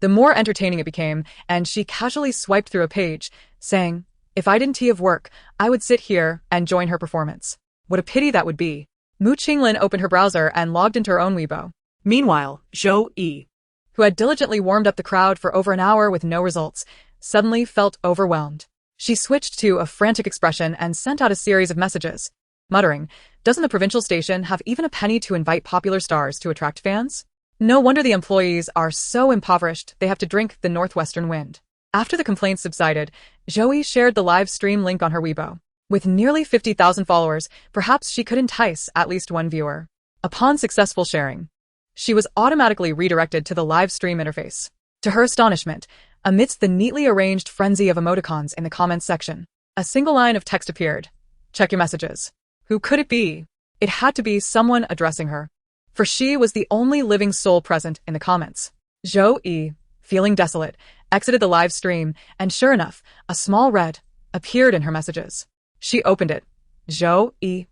the more entertaining it became, and she casually swiped through a page, saying, "If I didn't have work, I would sit here and join her performance. What a pity that would be." Mu Qinglin opened her browser and logged into her own Weibo. Meanwhile, Zhou Yi, who had diligently warmed up the crowd for over an hour with no results, suddenly felt overwhelmed. She switched to a frantic expression and sent out a series of messages, muttering, "Doesn't the provincial station have even a penny to invite popular stars to attract fans? No wonder the employees are so impoverished they have to drink the northwestern wind." After the complaints subsided, Zhou Yi shared the live stream link on her Weibo. With nearly 50,000 followers, perhaps she could entice at least one viewer. Upon successful sharing, she was automatically redirected to the live stream interface. To her astonishment, amidst the neatly arranged frenzy of emoticons in the comments section, a single line of text appeared. "Check your messages." Who could it be? It had to be someone addressing her, for she was the only living soul present in the comments. Zhou Yi, feeling desolate, exited the live stream, and sure enough, a small red appeared in her messages. She opened it. Zhou Yi.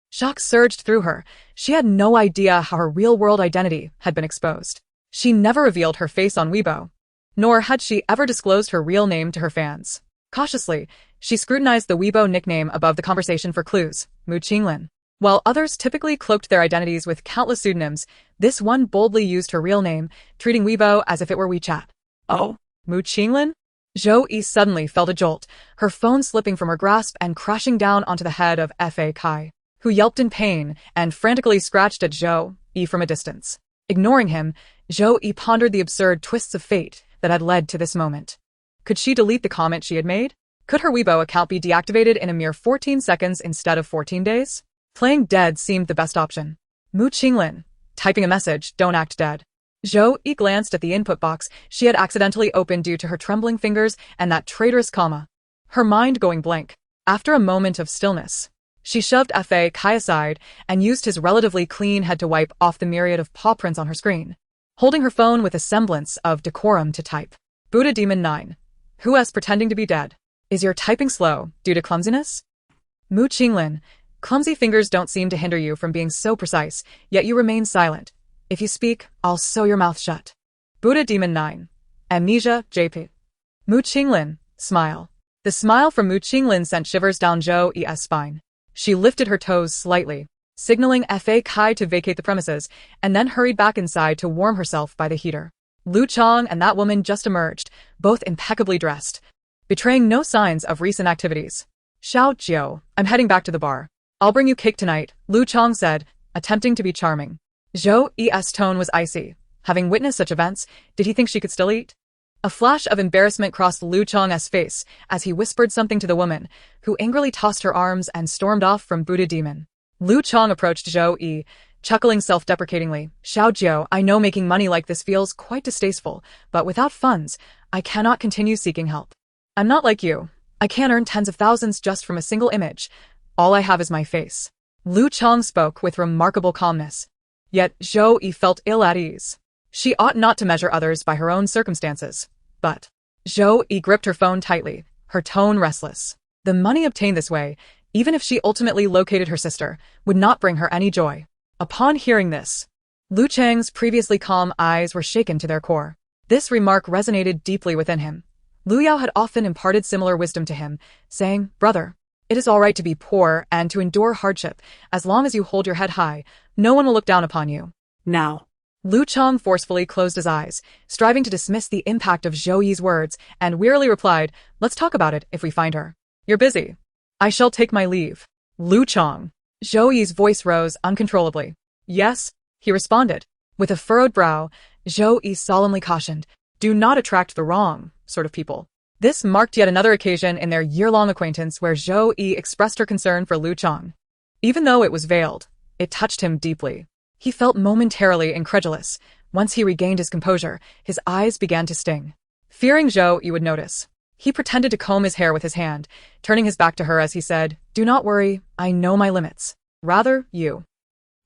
Shock surged through her. She had no idea how her real-world identity had been exposed. She never revealed her face on Weibo, nor had she ever disclosed her real name to her fans. Cautiously, she scrutinized the Weibo nickname above the conversation for clues, Mu Qinglin. While others typically cloaked their identities with countless pseudonyms, this one boldly used her real name, treating Weibo as if it were WeChat. "Oh, Mu Qinglin?" Zhou Yi suddenly felt a jolt, her phone slipping from her grasp and crashing down onto the head of Fa Kai, who yelped in pain and frantically scratched at Zhou Yi from a distance. Ignoring him, Zhou Yi pondered the absurd twists of fate that had led to this moment. Could she delete the comment she had made? Could her Weibo account be deactivated in a mere 14 seconds instead of 14 days? Playing dead seemed the best option. Mu Qinglin, typing a message, "Don't act dead." Zhou Yi glanced at the input box she had accidentally opened due to her trembling fingers and that traitorous comma, her mind going blank. After a moment of stillness, she shoved Fa Kai aside and used his relatively clean head to wipe off the myriad of paw prints on her screen, holding her phone with a semblance of decorum to type. Buddha Demon 9. Who's pretending to be dead? Is your typing slow due to clumsiness? Mu Qinglin, clumsy fingers don't seem to hinder you from being so precise, yet you remain silent. If you speak, I'll sew your mouth shut. Buddha Demon 9. Amnesia, JP. Mu Qinglin, smile. The smile from Mu Qinglin sent shivers down Zhou Yi's spine. She lifted her toes slightly, signaling Fa Kai to vacate the premises, and then hurried back inside to warm herself by the heater. Lu Chong and that woman just emerged, both impeccably dressed, betraying no signs of recent activities. "Xiao Jiao, I'm heading back to the bar. I'll bring you cake tonight," Lu Chong said, attempting to be charming. Zhou Yi's tone was icy. Having witnessed such events, did he think she could still eat? A flash of embarrassment crossed Lu Chang's face as he whispered something to the woman, who angrily tossed her arms and stormed off from Buddha Demon. Lu Chang approached Zhou Yi, chuckling self-deprecatingly. Xiao Jiao, I know making money like this feels quite distasteful, but without funds, I cannot continue seeking help. I'm not like you. I can't earn tens of thousands just from a single image. All I have is my face. Lu Chang spoke with remarkable calmness. Yet Zhou Yi felt ill at ease. She ought not to measure others by her own circumstances. But Zhou Yi gripped her phone tightly, her tone restless. The money obtained this way, even if she ultimately located her sister, would not bring her any joy. Upon hearing this, Lu Chang's previously calm eyes were shaken to their core. This remark resonated deeply within him. Lu Yao had often imparted similar wisdom to him, saying, Brother, it is all right to be poor and to endure hardship. As long as you hold your head high, no one will look down upon you. Now. Lu Chang forcefully closed his eyes, striving to dismiss the impact of Zhou Yi's words, and wearily replied, Let's talk about it if we find her. You're busy. I shall take my leave. Lu Chang. Zhou Yi's voice rose uncontrollably. Yes, he responded. With a furrowed brow, Zhou Yi solemnly cautioned, Do not attract the wrong sort of people. This marked yet another occasion in their year-long acquaintance where Zhou Yi expressed her concern for Lu Chang. Even though it was veiled, it touched him deeply. He felt momentarily incredulous. Once he regained his composure, his eyes began to sting. Fearing Zhou Yi would notice, he pretended to comb his hair with his hand, turning his back to her as he said, Do not worry, I know my limits. Rather, you.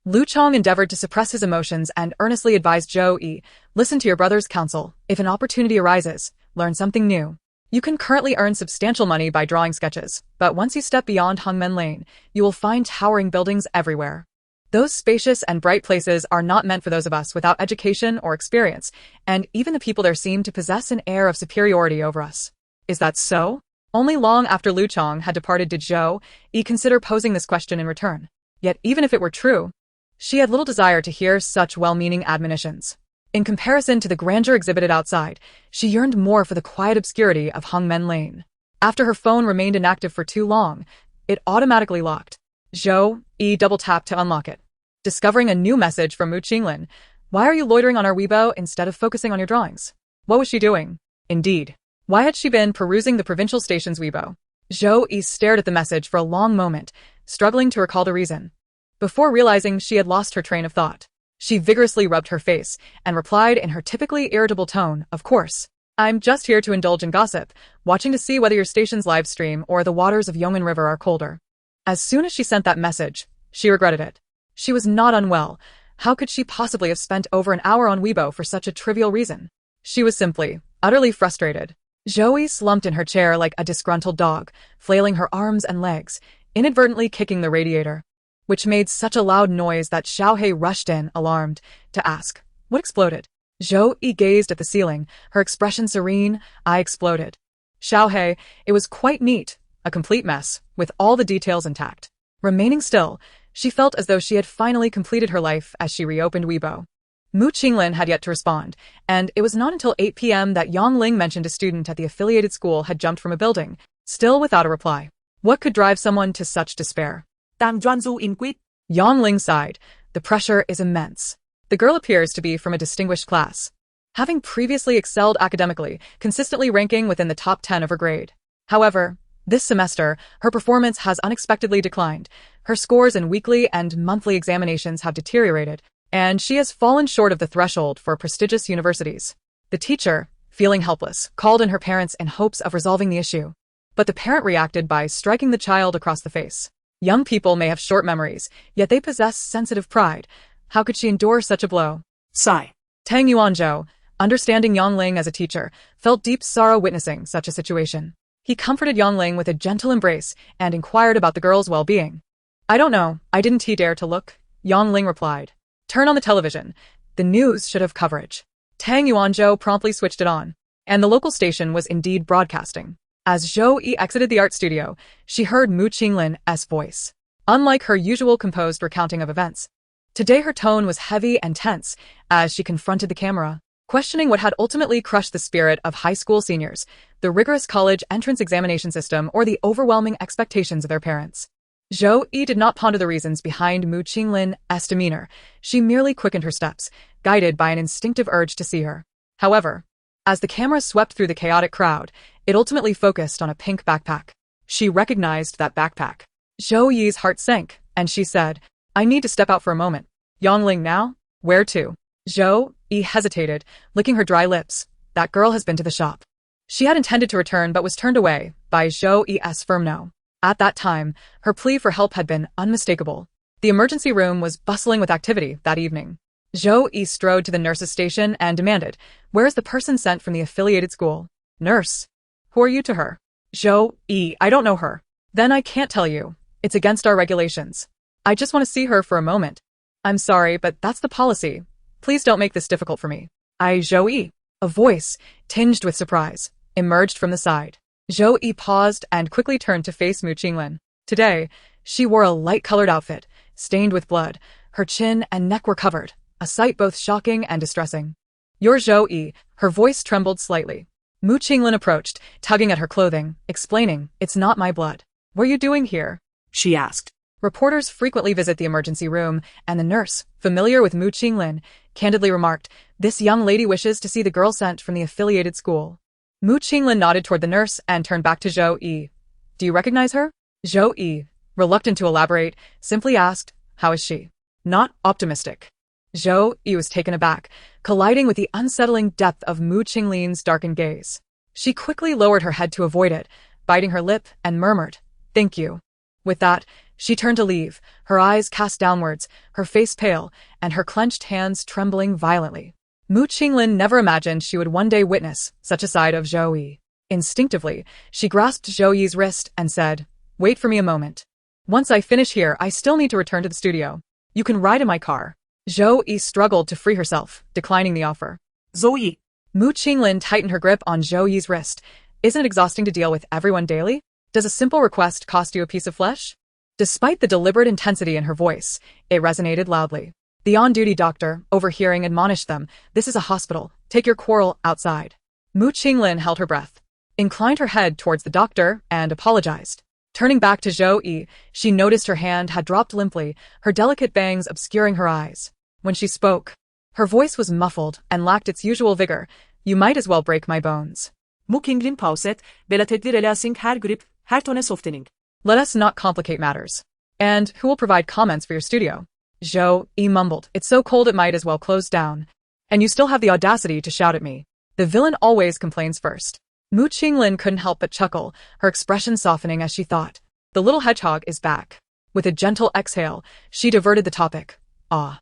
Lu Chang endeavored to suppress his emotions and earnestly advised Zhou Yi, Listen to your brother's counsel. If an opportunity arises, learn something new. You can currently earn substantial money by drawing sketches, but once you step beyond Hongmen Lane, you will find towering buildings everywhere. Those spacious and bright places are not meant for those of us without education or experience, and even the people there seem to possess an air of superiority over us. Is that so? Only long after Lu Chang had departed did Zhou Yi consider posing this question in return. Yet even if it were true, she had little desire to hear such well-meaning admonitions. In comparison to the grandeur exhibited outside, she yearned more for the quiet obscurity of Hongmen Lane. After her phone remained inactive for too long, it automatically locked. Zhou Yi double-tapped to unlock it. Discovering a new message from Mu Qinglin. Why are you loitering on our Weibo instead of focusing on your drawings? What was she doing? Indeed. Why had she been perusing the provincial station's Weibo? Zhou Yi stared at the message for a long moment, struggling to recall the reason. Before realizing she had lost her train of thought, she vigorously rubbed her face and replied in her typically irritable tone, Of course. I'm just here to indulge in gossip, watching to see whether your station's live stream or the waters of Yongmen River are colder. As soon as she sent that message, she regretted it. She was not unwell. How could she possibly have spent over an hour on Weibo for such a trivial reason? She was simply, utterly frustrated. Zhou Yi slumped in her chair like a disgruntled dog, flailing her arms and legs, inadvertently kicking the radiator, which made such a loud noise that Xiaohei rushed in, alarmed, to ask, What exploded? Zhou Yi gazed at the ceiling, her expression serene. I exploded. Xiaohei, it was quite neat, a complete mess, with all the details intact. Remaining still, she felt as though she had finally completed her life as she reopened Weibo. Mu Qinglin had yet to respond, and it was not until 8 p.m. that Yang Ling mentioned a student at the affiliated school had jumped from a building, still without a reply. What could drive someone to such despair? Tam Juanzu in quit. Yang Ling sighed. The pressure is immense. The girl appears to be from a distinguished class, having previously excelled academically, consistently ranking within the top 10 of her grade. However, this semester, her performance has unexpectedly declined. Her scores in weekly and monthly examinations have deteriorated, and she has fallen short of the threshold for prestigious universities. The teacher, feeling helpless, called in her parents in hopes of resolving the issue. But the parent reacted by striking the child across the face. Young people may have short memories, yet they possess sensitive pride. How could she endure such a blow? Sigh. Tang Yuanzhou, understanding Yang Ling as a teacher, felt deep sorrow witnessing such a situation. He comforted Yang Ling with a gentle embrace and inquired about the girl's well-being. I don't know, I didn't dare to look, Yang Ling replied. Turn on the television. The news should have coverage. Tang Yuanzhou promptly switched it on, and the local station was indeed broadcasting. As Zhou Yi exited the art studio, she heard Mu Qinglin's voice. Unlike her usual composed recounting of events, today her tone was heavy and tense as she confronted the camera, questioning what had ultimately crushed the spirit of high school seniors, the rigorous college entrance examination system or the overwhelming expectations of their parents. Zhou Yi did not ponder the reasons behind Mu Qinglin's demeanor. She merely quickened her steps, guided by an instinctive urge to see her. However, As the camera swept through the chaotic crowd, it ultimately focused on a pink backpack. She recognized that backpack. Zhou Yi's heart sank, and she said, I need to step out for a moment. Yongling now? Where to? Zhou Yi hesitated, licking her dry lips. That girl has been to the shop. She had intended to return but was turned away by Zhou Yi's firm no. At that time, her plea for help had been unmistakable. The emergency room was bustling with activity that evening. Zhou Yi strode to the nurse's station and demanded, Where is the person sent from the affiliated school? Nurse. Who are you to her? Zhou Yi, I don't know her. Then I can't tell you. It's against our regulations. I just want to see her for a moment. I'm sorry, but that's the policy. Please don't make this difficult for me. Zhou Yi. A voice, tinged with surprise, emerged from the side. Zhou Yi paused and quickly turned to face Mu Qinglin. Today, she wore a light-colored outfit, stained with blood. Her chin and neck were covered, a sight both shocking and distressing. You're Zhou Yi, her voice trembled slightly. Mu Qinglin approached, tugging at her clothing, explaining, It's not my blood. What are you doing here? She asked. Reporters frequently visit the emergency room, and the nurse, familiar with Mu Qinglin, candidly remarked, This young lady wishes to see the girl sent from the affiliated school. Mu Qinglin nodded toward the nurse and turned back to Zhou Yi. Do you recognize her? Zhou Yi, reluctant to elaborate, simply asked, How is she? Not optimistic. Zhou Yi was taken aback, colliding with the unsettling depth of Mu Qinglin's darkened gaze. She quickly lowered her head to avoid it, biting her lip, and murmured, Thank you. With that, she turned to leave, her eyes cast downwards, her face pale, and her clenched hands trembling violently. Mu Qinglin never imagined she would one day witness such a side of Zhou Yi. Instinctively, she grasped Zhou Yi's wrist and said, Wait for me a moment. Once I finish here, I still need to return to the studio. You can ride in my car. Zhou Yi struggled to free herself, declining the offer. Zhou Yi. Mu Qinglin tightened her grip on Zhou Yi's wrist. Isn't it exhausting to deal with everyone daily? Does a simple request cost you a piece of flesh? Despite the deliberate intensity in her voice, it resonated loudly. The on-duty doctor, overhearing, admonished them, This is a hospital. Take your quarrel outside. Mu Qinglin held her breath, inclined her head towards the doctor, and apologized. Turning back to Zhou Yi, she noticed her hand had dropped limply, her delicate bangs obscuring her eyes. When she spoke, her voice was muffled and lacked its usual vigor. You might as well break my bones. Mu Qinglin pauset, belatedli relasing her grip, her tone softening. Let us not complicate matters. And who will provide comments for your studio? Zhou Yi mumbled, It's so cold it might as well close down. And you still have the audacity to shout at me. The villain always complains first. Mu Qinglin couldn't help but chuckle, her expression softening as she thought. The little hedgehog is back. With a gentle exhale, she diverted the topic. Ah.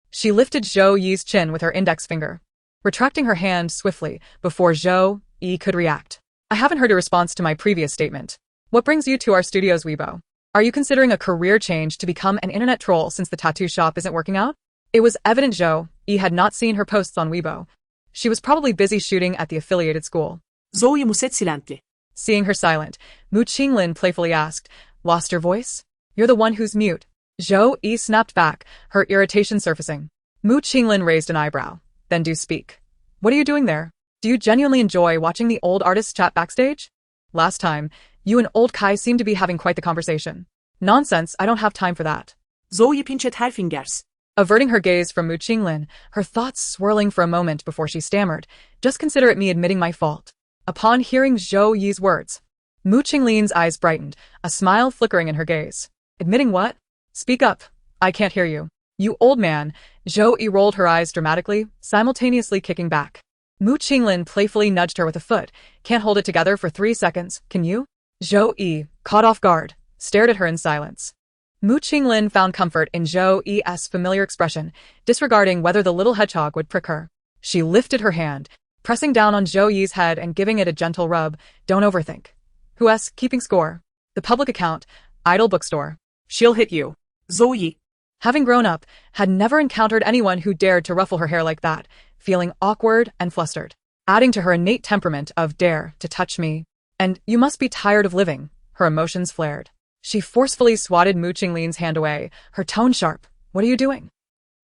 She lifted Zhou Yi's chin with her index finger, retracting her hand swiftly before Zhou Yi could react. I haven't heard a response to my previous statement. What brings you to our studio's Weibo? Are you considering a career change to become an internet troll since the tattoo shop isn't working out? It was evident Zhou Yi had not seen her posts on Weibo. She was probably busy shooting at the affiliated school. Zhou Yi muset silently. Seeing her silent, Mu Qinglin playfully asked, Lost your voice? You're the one who's mute. Zhou Yi snapped back, her irritation surfacing. Mu Qinglin raised an eyebrow. Then do speak. What are you doing there? Do you genuinely enjoy watching the old artists chat backstage? Last time, you and old Kai seemed to be having quite the conversation. Nonsense, I don't have time for that. Zhou Yi pinched her fingers. Averting her gaze from Mu Qinglin, her thoughts swirling for a moment before she stammered, Just consider it me admitting my fault. Upon hearing Zhou Yi's words, Mu Qinglin's eyes brightened, a smile flickering in her gaze. Admitting what? Speak up. I can't hear you. You old man. Zhou Yi rolled her eyes dramatically, simultaneously kicking back. Mu Qinglin playfully nudged her with a foot. Can't hold it together for 3 seconds, can you? Zhou Yi, caught off guard, stared at her in silence. Mu Qinglin found comfort in Zhou Yi's familiar expression, disregarding whether the little hedgehog would prick her. She lifted her hand, pressing down on Zhou Yi's head and giving it a gentle rub. Don't overthink. Who's keeping score? The public account, idle bookstore. She'll hit you. Zhou Yi, having grown up, had never encountered anyone who dared to ruffle her hair like that, feeling awkward and flustered. Adding to her innate temperament of dare to touch me. And you must be tired of living. Her emotions flared. She forcefully swatted Mu Qinglin's hand away, her tone sharp. What are you doing?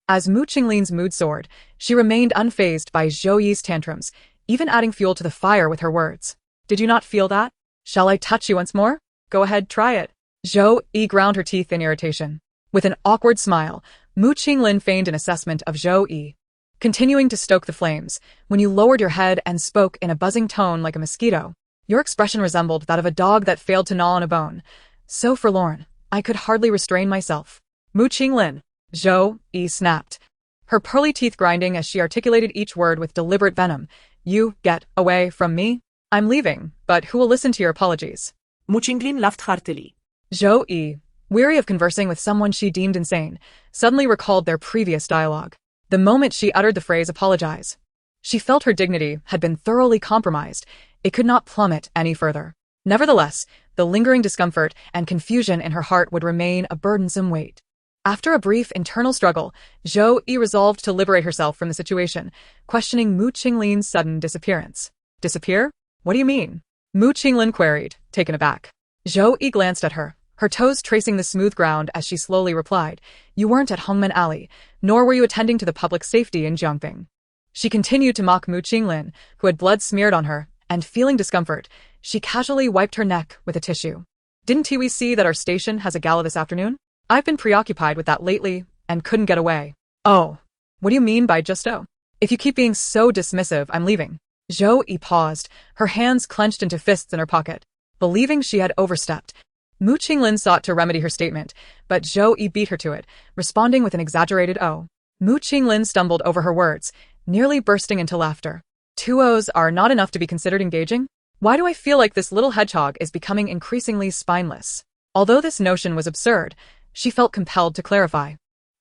As Mu Qinglin's mood soared, she remained unfazed by Zhou Yi's tantrums, even adding fuel to the fire with her words. Did you not feel that? Shall I touch you once more? Go ahead, try it. Zhou Yi ground her teeth in irritation. With an awkward smile, Mu Qinglin feigned an assessment of Zhou Yi. continuing to stoke the flames, when you lowered your head and spoke in a buzzing tone like a mosquito. Your expression resembled that of a dog that failed to gnaw on a bone. So forlorn, I could hardly restrain myself. Mu Qinglin, Zhou Yi snapped, her pearly teeth grinding as she articulated each word with deliberate venom. You get away from me? I'm leaving, but who will listen to your apologies? Mu Qinglin laughed heartily. Zhou Yi, weary of conversing with someone she deemed insane, suddenly recalled their previous dialogue. The moment she uttered the phrase apologize, she felt her dignity had been thoroughly compromised. It could not plummet any further. Nevertheless, the lingering discomfort and confusion in her heart would remain a burdensome weight. After a brief internal struggle, Zhou Yi resolved to liberate herself from the situation, questioning Mu Qinglin's sudden disappearance. Disappear? What do you mean? Mu Qinglin queried, taken aback. Zhou Yi glanced at her, her toes tracing the smooth ground as she slowly replied, You weren't at Hongmen Alley, nor were you attending to the public safety in Jiangping. She continued to mock Mu Qinglin, who had blood smeared on her, and feeling discomfort, she casually wiped her neck with a tissue. Didn't we see that our station has a gala this afternoon? I've been preoccupied with that lately, and couldn't get away. Oh, what do you mean by just oh? If you keep being so dismissive, I'm leaving. Zhou Yi paused, her hands clenched into fists in her pocket. Believing she had overstepped, Mu Qinglin sought to remedy her statement, but Zhou Yi beat her to it, responding with an exaggerated oh. Mu Qinglin stumbled over her words, nearly bursting into laughter. 2 O's are not enough to be considered engaging? Why do I feel like this little hedgehog is becoming increasingly spineless? Although this notion was absurd, she felt compelled to clarify.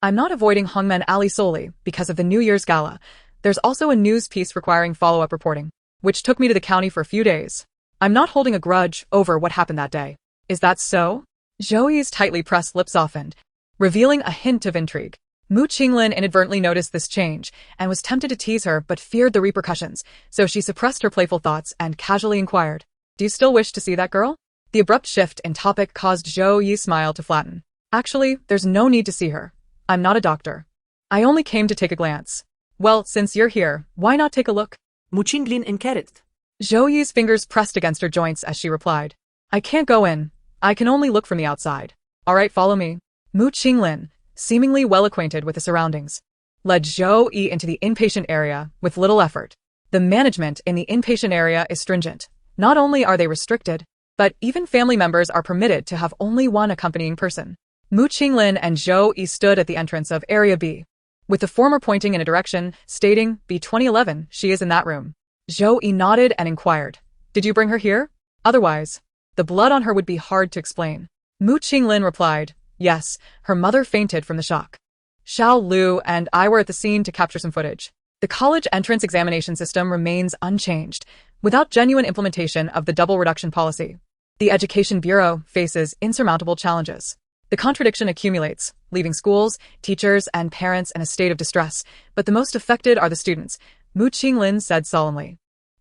I'm not avoiding Hongmen Alley solely because of the New Year's gala. There's also a news piece requiring follow-up reporting, which took me to the county for a few days. I'm not holding a grudge over what happened that day. Is that so? Zhou Yi's tightly pressed lips softened, revealing a hint of intrigue. Mu Qinglin inadvertently noticed this change and was tempted to tease her but feared the repercussions, so she suppressed her playful thoughts and casually inquired, Do you still wish to see that girl? The abrupt shift in topic caused Zhou Yi's smile to flatten. Actually, there's no need to see her. I'm not a doctor. I only came to take a glance. Well, since you're here, why not take a look? Mu Qinglin encouraged. Zhou Yi's fingers pressed against her joints as she replied, I can't go in. I can only look from the outside. All right, follow me. Mu Qinglin, seemingly well acquainted with the surroundings, led Zhou Yi into the inpatient area with little effort. The management in the inpatient area is stringent. Not only are they restricted, but even family members are permitted to have only one accompanying person. Mu Qinglin and Zhou Yi stood at the entrance of Area B, with the former pointing in a direction, stating, B2011, she is in that room. Zhou Yi nodded and inquired, Did you bring her here? Otherwise, the blood on her would be hard to explain. Mu Qinglin replied, Yes, her mother fainted from the shock. Xiao Lu and I were at the scene to capture some footage. The college entrance examination system remains unchanged, without genuine implementation of the double reduction policy. The Education Bureau faces insurmountable challenges. The contradiction accumulates, leaving schools, teachers, and parents in a state of distress, but the most affected are the students, Mu Qinglin said solemnly.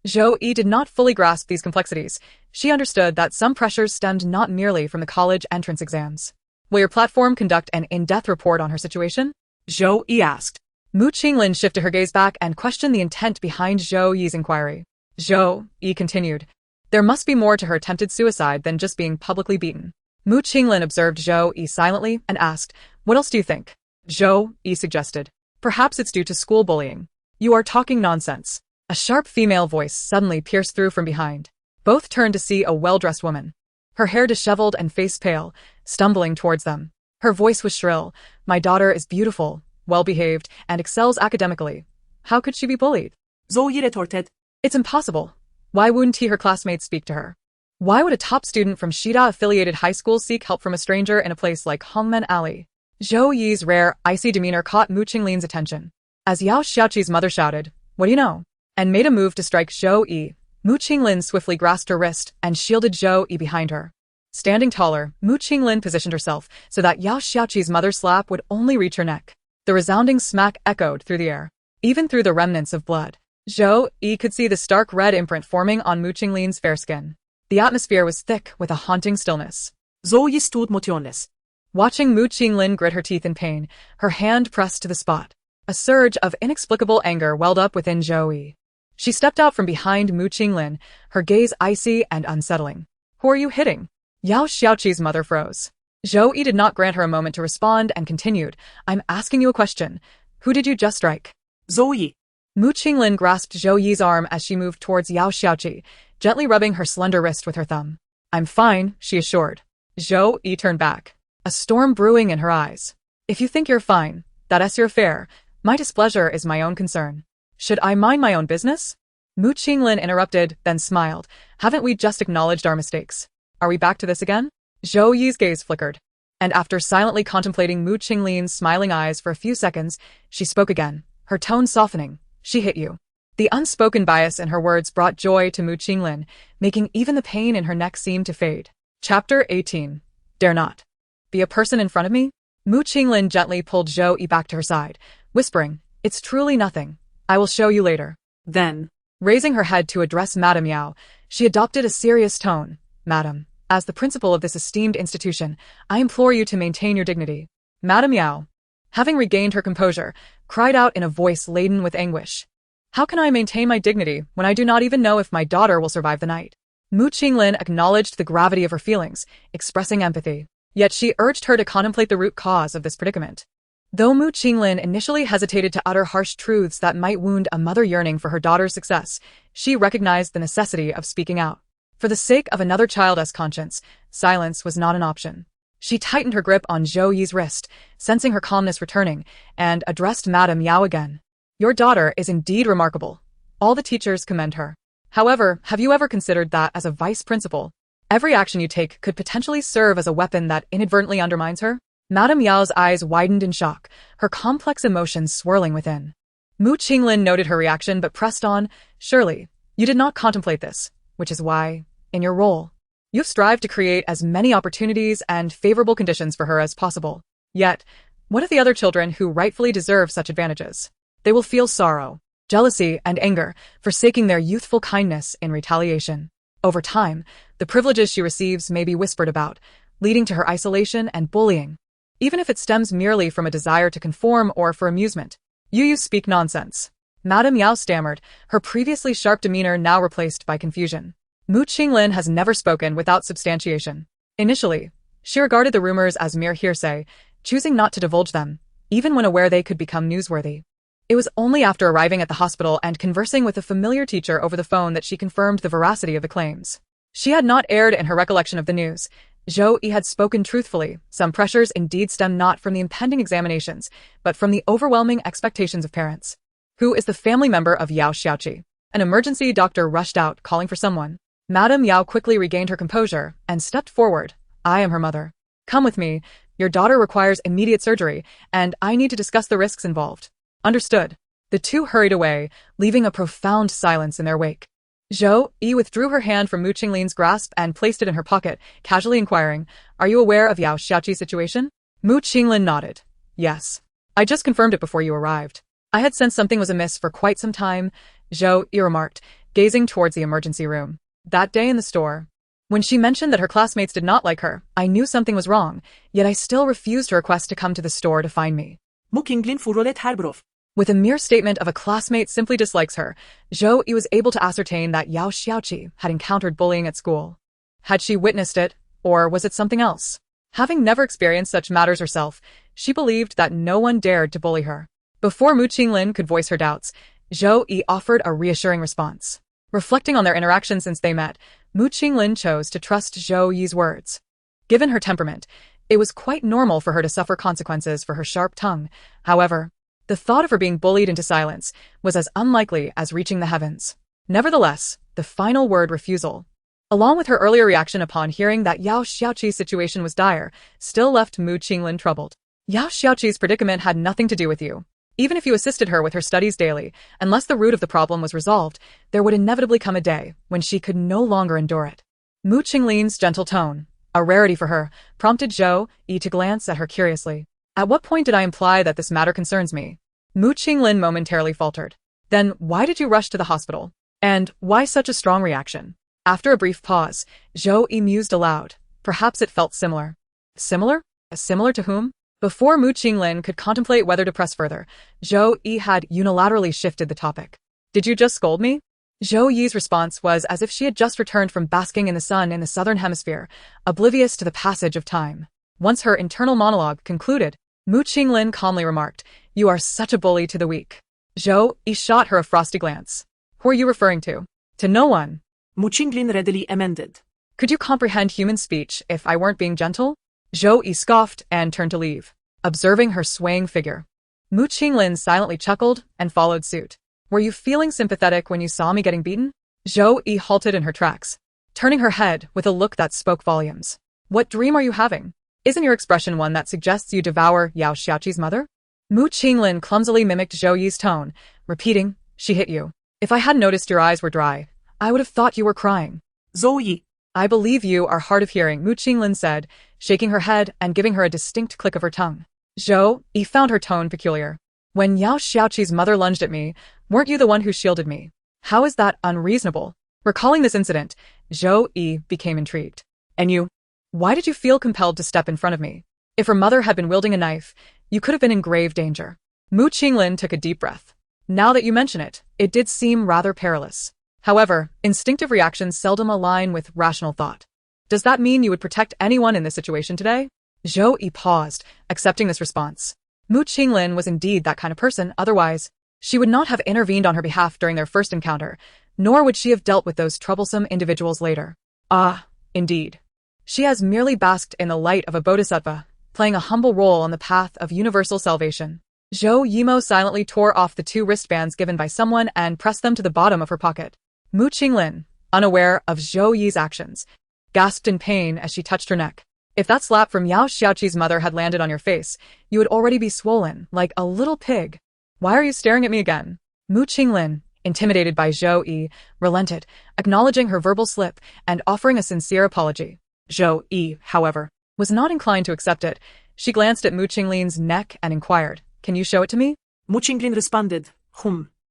Zhou Yi did not fully grasp these complexities. She understood that some pressures stemmed not merely from the college entrance exams. Will your platform conduct an in-depth report on her situation? Zhou Yi asked. Mu Qinglin shifted her gaze back and questioned the intent behind Zhou Yi's inquiry. Zhou Yi continued, There must be more to her attempted suicide than just being publicly beaten. Mu Qinglin observed Zhou Yi silently and asked, What else do you think? Zhou Yi suggested, Perhaps it's due to school bullying. You are talking nonsense. A sharp female voice suddenly pierced through from behind. Both turned to see a well-dressed woman, her hair disheveled and face pale, stumbling towards them. Her voice was shrill. My daughter is beautiful, well-behaved, and excels academically. How could she be bullied? Zhou Yi retorted. It's impossible. Why wouldn't her classmates speak to her? Why would a top student from Shida-affiliated high school seek help from a stranger in a place like Hongmen Alley? Zhou Yi's rare, icy demeanor caught Mu Qinglin's attention. As Yao Xiaoqi's mother shouted, What do you know? And made a move to strike Zhou Yi, Mu Qinglin swiftly grasped her wrist and shielded Zhou Yi behind her. Standing taller, Mu Qinglin positioned herself so that Yao Xiaoqi's mother's slap would only reach her neck. The resounding smack echoed through the air, even through the remnants of blood. Zhou Yi could see the stark red imprint forming on Mu Qinglin's fair skin. The atmosphere was thick with a haunting stillness. Zhou Yi stood motionless, watching Mu Qinglin grit her teeth in pain, her hand pressed to the spot. A surge of inexplicable anger welled up within Zhou Yi. She stepped out from behind Mu Qinglin, her gaze icy and unsettling. Who are you hitting? Yao Xiaoqi's mother froze. Zhou Yi did not grant her a moment to respond and continued, I'm asking you a question. Who did you just strike? Zhou Yi. Mu Qinglin grasped Zhou Yi's arm as she moved towards Yao Xiaoqi, gently rubbing her slender wrist with her thumb. I'm fine, she assured. Zhou Yi turned back, a storm brewing in her eyes. If you think you're fine, that's your affair. My displeasure is my own concern. Should I mind my own business? Mu Qinglin interrupted, then smiled. Haven't we just acknowledged our mistakes? Are we back to this again? Zhou Yi's gaze flickered, and after silently contemplating Mu Qinglin's smiling eyes for a few seconds, she spoke again, her tone softening. She hit you. The unspoken bias in her words brought joy to Mu Qinglin, making even the pain in her neck seem to fade. Chapter 18. Dare not be a person in front of me? Mu Qinglin gently pulled Zhou Yi back to her side, whispering, It's truly nothing. I will show you later. Then, raising her head to address Madame Yao, she adopted a serious tone. Madam, as the principal of this esteemed institution, I implore you to maintain your dignity. Madame Yao, having regained her composure, cried out in a voice laden with anguish. How can I maintain my dignity when I do not even know if my daughter will survive the night? Mu Qinglin acknowledged the gravity of her feelings, expressing empathy. Yet she urged her to contemplate the root cause of this predicament. Though Mu Qinglin initially hesitated to utter harsh truths that might wound a mother yearning for her daughter's success, she recognized the necessity of speaking out. For the sake of another child's conscience, silence was not an option. She tightened her grip on Zhou Yi's wrist, sensing her calmness returning, and addressed Madame Yao again. Your daughter is indeed remarkable. All the teachers commend her. However, have you ever considered that as a vice principal, every action you take could potentially serve as a weapon that inadvertently undermines her? Madame Yao's eyes widened in shock, her complex emotions swirling within. Mu Qinglin noted her reaction but pressed on, Surely, you did not contemplate this, which is why, in your role, you've strived to create as many opportunities and favorable conditions for her as possible. Yet, what of the other children who rightfully deserve such advantages? They will feel sorrow, jealousy, and anger, forsaking their youthful kindness in retaliation. Over time, the privileges she receives may be whispered about, leading to her isolation and bullying. Even if it stems merely from a desire to conform or for amusement. You speak nonsense. Madame Yao stammered, her previously sharp demeanor now replaced by confusion. Mu Qinglin has never spoken without substantiation. Initially, she regarded the rumors as mere hearsay, choosing not to divulge them, even when aware they could become newsworthy. It was only after arriving at the hospital and conversing with a familiar teacher over the phone that she confirmed the veracity of the claims. She had not erred in her recollection of the news. Zhou Yi had spoken truthfully. Some pressures indeed stem not from the impending examinations, but from the overwhelming expectations of parents. Who is the family member of Yao Xiaoqi? An emergency doctor rushed out, calling for someone. Madame Yao quickly regained her composure and stepped forward. I am her mother. Come with me. Your daughter requires immediate surgery, and I need to discuss the risks involved. Understood. The two hurried away, leaving a profound silence in their wake. Zhou Yi withdrew her hand from Mu Qinglin's grasp and placed it in her pocket, casually inquiring, Are you aware of Yao Xiaoqi's situation? Mu Qinglin nodded. Yes. I just confirmed it before you arrived. I had sensed something was amiss for quite some time, Zhou Yi remarked, gazing towards the emergency room. That day in the store, when she mentioned that her classmates did not like her, I knew something was wrong, yet I still refused her request to come to the store to find me. Mu Qinglin furolet her brof. With a mere statement of a classmate simply dislikes her, Zhou Yi was able to ascertain that Yao Xiaoqi had encountered bullying at school. Had she witnessed it, or was it something else? Having never experienced such matters herself, she believed that no one dared to bully her. Before Mu Qinglin could voice her doubts, Zhou Yi offered a reassuring response. Reflecting on their interaction since they met, Mu Qinglin chose to trust Zhou Yi's words. Given her temperament, it was quite normal for her to suffer consequences for her sharp tongue. However, the thought of her being bullied into silence was as unlikely as reaching the heavens. Nevertheless, the final word, refusal, along with her earlier reaction upon hearing that Yao Xiaoqi's situation was dire, still left Mu Qinglin troubled. Yao Xiaoqi's predicament had nothing to do with you. Even if you assisted her with her studies daily, unless the root of the problem was resolved, there would inevitably come a day when she could no longer endure it. Mu Qinglin's gentle tone, a rarity for her, prompted Zhou Yi to glance at her curiously. At what point did I imply that this matter concerns me? Mu Qinglin momentarily faltered. Then why did you rush to the hospital? And why such a strong reaction? After a brief pause, Zhou Yi mused aloud. Perhaps it felt similar. Similar? Similar to whom? Before Mu Qinglin could contemplate whether to press further, Zhou Yi had unilaterally shifted the topic. Did you just scold me? Zhou Yi's response was as if she had just returned from basking in the sun in the southern hemisphere, oblivious to the passage of time. Once her internal monologue concluded, Mu Qinglin calmly remarked, You are such a bully to the weak. Zhou Yi shot her a frosty glance. Who are you referring to? To no one. Mu Qinglin readily amended. Could you comprehend human speech if I weren't being gentle? Zhou Yi scoffed and turned to leave, observing her swaying figure. Mu Qinglin silently chuckled and followed suit. Were you feeling sympathetic when you saw me getting beaten? Zhou Yi halted in her tracks, turning her head with a look that spoke volumes. What dream are you having? Isn't your expression one that suggests you devour Yao Xiaoqi's mother? Mu Qinglin clumsily mimicked Zhou Yi's tone, repeating, she hit you. If I hadn't noticed your eyes were dry, I would have thought you were crying. Zhou Yi. I believe you are hard of hearing, Mu Qinglin said, shaking her head and giving her a distinct click of her tongue. Zhou Yi found her tone peculiar. When Yao Xiaoqi's mother lunged at me, weren't you the one who shielded me? How is that unreasonable? Recalling this incident, Zhou Yi became intrigued. And you? Why did you feel compelled to step in front of me? If her mother had been wielding a knife, you could have been in grave danger. Mu Qinglin took a deep breath. Now that you mention it, it did seem rather perilous. However, instinctive reactions seldom align with rational thought. Does that mean you would protect anyone in this situation today? Zhou Yi paused, accepting this response. Mu Qinglin was indeed that kind of person, otherwise, she would not have intervened on her behalf during their first encounter, nor would she have dealt with those troublesome individuals later. Ah, indeed. She has merely basked in the light of a bodhisattva, playing a humble role on the path of universal salvation. Zhou Yimo silently tore off the 2 wristbands given by someone and pressed them to the bottom of her pocket. Mu Qinglin, unaware of Zhou Yi's actions, gasped in pain as she touched her neck. If that slap from Yao Xiaoqi's mother had landed on your face, you would already be swollen, like a little pig. Why are you staring at me again? Mu Qinglin, intimidated by Zhou Yi, relented, acknowledging her verbal slip and offering a sincere apology. Zhou Yi, however, was not inclined to accept it. She glanced at Mu Qinglin's neck and inquired, can you show it to me? Mu Qinglin responded,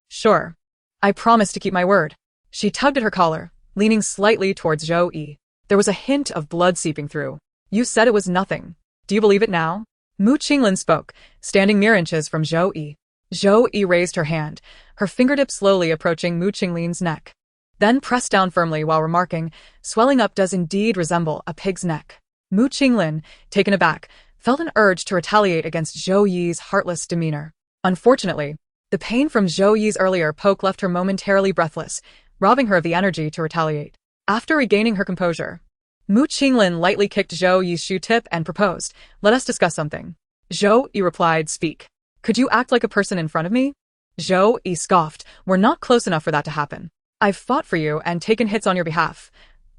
Sure. I promise to keep my word. She tugged at her collar, leaning slightly towards Zhou Yi. There was a hint of blood seeping through. You said it was nothing. Do you believe it now? Mu Qinglin spoke, standing mere inches from Zhou Yi. Zhou Yi raised her hand, her fingertip slowly approaching Mu Qinglin's neck. Then pressed down firmly while remarking, swelling up does indeed resemble a pig's neck. Mu Qinglin, taken aback, felt an urge to retaliate against Zhou Yi's heartless demeanor. Unfortunately, the pain from Zhou Yi's earlier poke left her momentarily breathless, robbing her of the energy to retaliate. After regaining her composure, Mu Qinglin lightly kicked Zhou Yi's shoe tip and proposed, let us discuss something. Zhou Yi replied, speak. Could you act like a person in front of me? Zhou Yi scoffed, we're not close enough for that to happen. I've fought for you and taken hits on your behalf.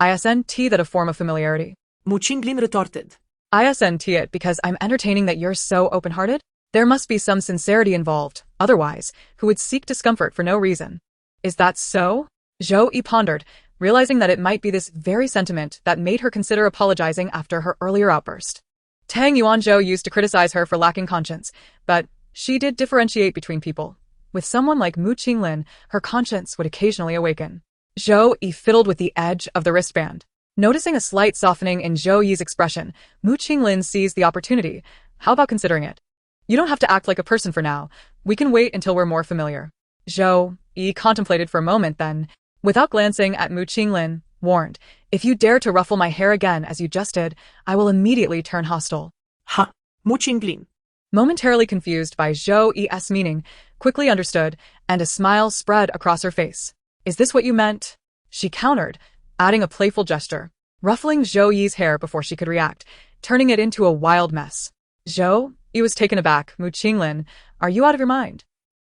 Isn't that a form of familiarity? Mu Qinglin retorted. Isn't it because I'm entertaining that you're so open-hearted? There must be some sincerity involved, otherwise, who would seek discomfort for no reason. Is that so? Zhou Yi pondered, realizing that it might be this very sentiment that made her consider apologizing after her earlier outburst. Tang Yuanzhou used to criticize her for lacking conscience, but she did differentiate between people. With someone like Mu Qinglin, her conscience would occasionally awaken. Zhou Yi fiddled with the edge of the wristband. Noticing a slight softening in Zhou Yi's expression, Mu Qinglin seized the opportunity. How about considering it? You don't have to act like a person for now. We can wait until we're more familiar. Zhou Yi contemplated for a moment then, without glancing at Mu Qinglin, warned, if you dare to ruffle my hair again as you just did, I will immediately turn hostile. Ha! Mu Qinglin. Momentarily confused by Zhou Yi's meaning, quickly understood, and a smile spread across her face. Is this what you meant? She countered, adding a playful gesture, ruffling Zhou Yi's hair before she could react, turning it into a wild mess. Zhou Yi was taken aback. Mu Qinglin, are you out of your mind?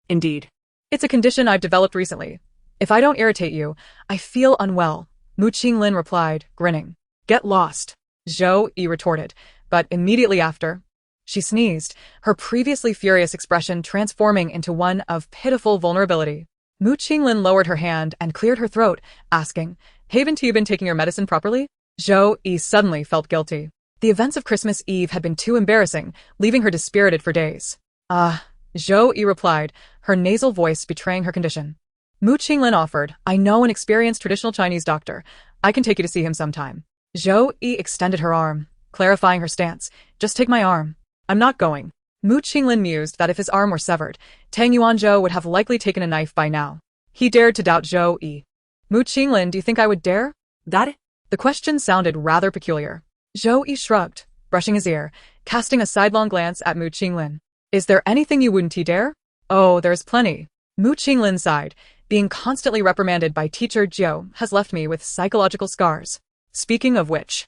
Indeed. It's a condition I've developed recently. If I don't irritate you, I feel unwell, Mu Qinglin replied, grinning. Get lost, Zhou Yi retorted, but immediately after, she sneezed, her previously furious expression transforming into one of pitiful vulnerability. Mu Qinglin lowered her hand and cleared her throat, asking, haven't you been taking your medicine properly? Zhou Yi suddenly felt guilty. The events of Christmas Eve had been too embarrassing, leaving her dispirited for days. Zhou Yi replied, her nasal voice betraying her condition. Mu Qinglin offered, I know an experienced traditional Chinese doctor. I can take you to see him sometime. Zhou Yi extended her arm, clarifying her stance. Just take my arm. I'm not going. Mu Qinglin mused that if his arm were severed, Tang Yuanzhou would have likely taken a knife by now. He dared to doubt Zhou Yi. Mu Qinglin, do you think I would dare? That? The question sounded rather peculiar. Zhou Yi shrugged, brushing his ear, casting a sidelong glance at Mu Qinglin. Is there anything you wouldn't dare? Oh, there's plenty. Mu Qinglin sighed. Being constantly reprimanded by teacher Zhou has left me with psychological scars. Speaking of which.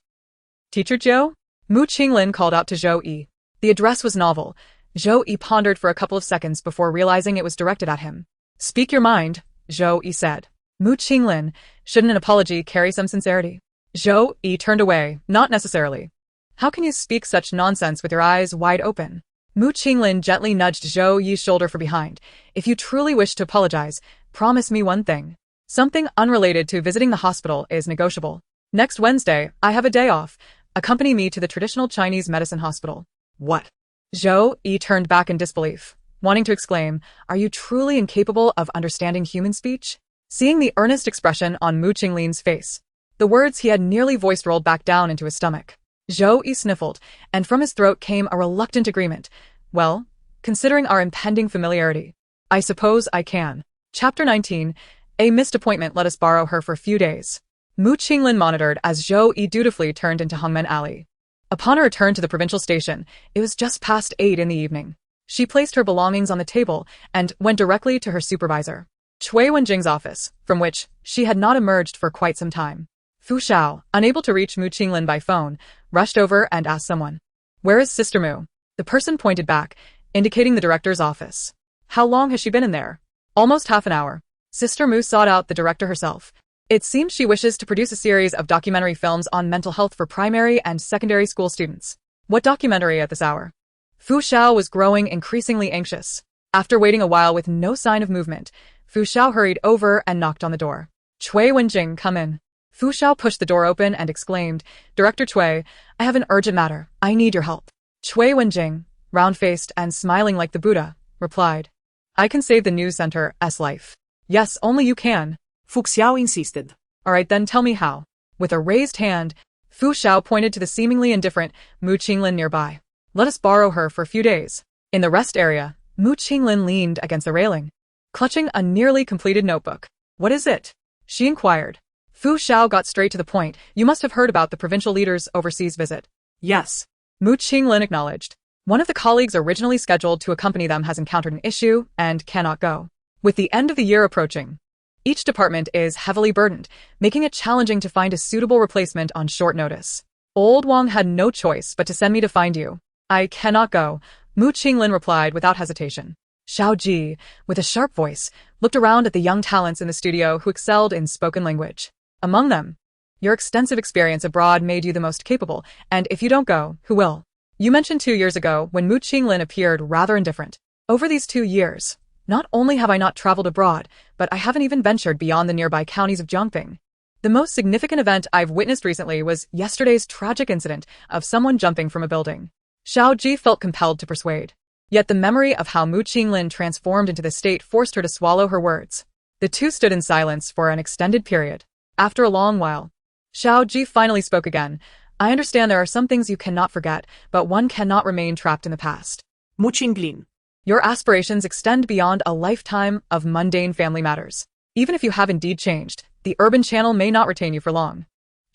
Teacher Zhou? Mu Qinglin called out to Zhou Yi. The address was novel. Zhou Yi pondered for a couple of seconds before realizing it was directed at him. Speak your mind, Zhou Yi said. Mu Qinglin, shouldn't an apology carry some sincerity? Zhou Yi turned away, not necessarily. How can you speak such nonsense with your eyes wide open? Mu Qinglin gently nudged Zhou Yi's shoulder from behind. If you truly wish to apologize, promise me one thing. Something unrelated to visiting the hospital is negotiable. Next Wednesday, I have a day off. Accompany me to the traditional Chinese medicine hospital. What? Zhou Yi turned back in disbelief, wanting to exclaim, are you truly incapable of understanding human speech? Seeing the earnest expression on Mu Qinglin's face, the words he had nearly voiced rolled back down into his stomach. Zhou Yi sniffled, and from his throat came a reluctant agreement. Well, considering our impending familiarity, I suppose I can. Chapter 19, A missed appointment let us borrow her for a few days. Mu Qinglin monitored as Zhou Yi dutifully turned into Hongmen Alley. Upon her return to the provincial station, it was just past 8 in the evening. She placed her belongings on the table and went directly to her supervisor, Cui Wenjing's office, from which she had not emerged for quite some time. Fu Xiao, unable to reach Mu Qinglin by phone, rushed over and asked someone, where is Sister Mu? The person pointed back, indicating the director's office. How long has she been in there? Almost half an hour. Sister Mu sought out the director herself. It seems she wishes to produce a series of documentary films on mental health for primary and secondary school students. What documentary at this hour? Fu Xiao was growing increasingly anxious. After waiting a while with no sign of movement, Fu Xiao hurried over and knocked on the door. Cui Wenjing, come in. Fu Xiao pushed the door open and exclaimed, Director Cui, I have an urgent matter. I need your help. Cui Wenjing, round-faced and smiling like the Buddha, replied, I can save the news center's life. Yes, only you can. Fu Xiao insisted. All right, then tell me how. With a raised hand, Fu Xiao pointed to the seemingly indifferent Mu Qinglin nearby. Let us borrow her for a few days. In the rest area, Mu Qinglin leaned against the railing, clutching a nearly completed notebook. What is it? She inquired. Fu Xiao got straight to the point. You must have heard about the provincial leader's overseas visit. Yes. Mu Qinglin acknowledged. One of the colleagues originally scheduled to accompany them has encountered an issue and cannot go. With the end of the year approaching, each department is heavily burdened, making it challenging to find a suitable replacement on short notice. Old Wang had no choice but to send me to find you. I cannot go, Mu Qinglin replied without hesitation. Xiao Ji, with a sharp voice, looked around at the young talents in the studio who excelled in spoken language. Among them, your extensive experience abroad made you the most capable, and if you don't go, who will? You mentioned 2 years ago when Mu Qinglin appeared rather indifferent. Over these 2 years, not only have I not traveled abroad, but I haven't even ventured beyond the nearby counties of Jiangping. The most significant event I've witnessed recently was yesterday's tragic incident of someone jumping from a building. Xiao Ji felt compelled to persuade. Yet the memory of how Mu Qinglin transformed into this state forced her to swallow her words. The two stood in silence for an extended period. After a long while, Xiao Ji finally spoke again. I understand there are some things you cannot forget, but one cannot remain trapped in the past. Mu Qinglin. Your aspirations extend beyond a lifetime of mundane family matters. Even if you have indeed changed, the urban channel may not retain you for long.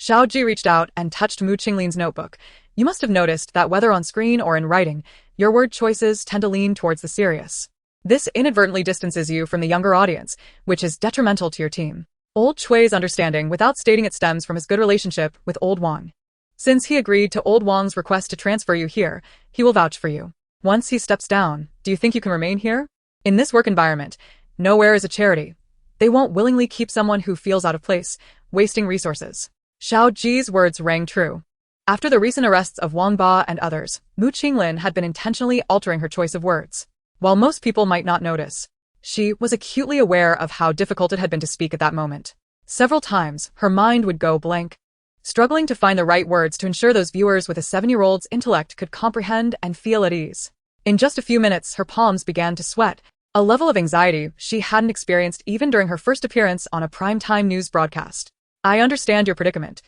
Xiao Ji reached out and touched Mu Qinglin's notebook. You must have noticed that whether on screen or in writing, your word choices tend to lean towards the serious. This inadvertently distances you from the younger audience, which is detrimental to your team. Old Chui's understanding without stating it stems from his good relationship with Old Wang. Since he agreed to Old Wang's request to transfer you here, he will vouch for you. Once he steps down, do you think you can remain here? In this work environment, nowhere is a charity. They won't willingly keep someone who feels out of place, wasting resources. Xiao Ji's words rang true. After the recent arrests of Wang Ba and others, Mu Qinglin had been intentionally altering her choice of words. While most people might not notice, she was acutely aware of how difficult it had been to speak at that moment. Several times, her mind would go blank, struggling to find the right words to ensure those viewers with a 7-year-old's intellect could comprehend and feel at ease. In just a few minutes, her palms began to sweat, a level of anxiety she hadn't experienced even during her first appearance on a primetime news broadcast. I understand your predicament.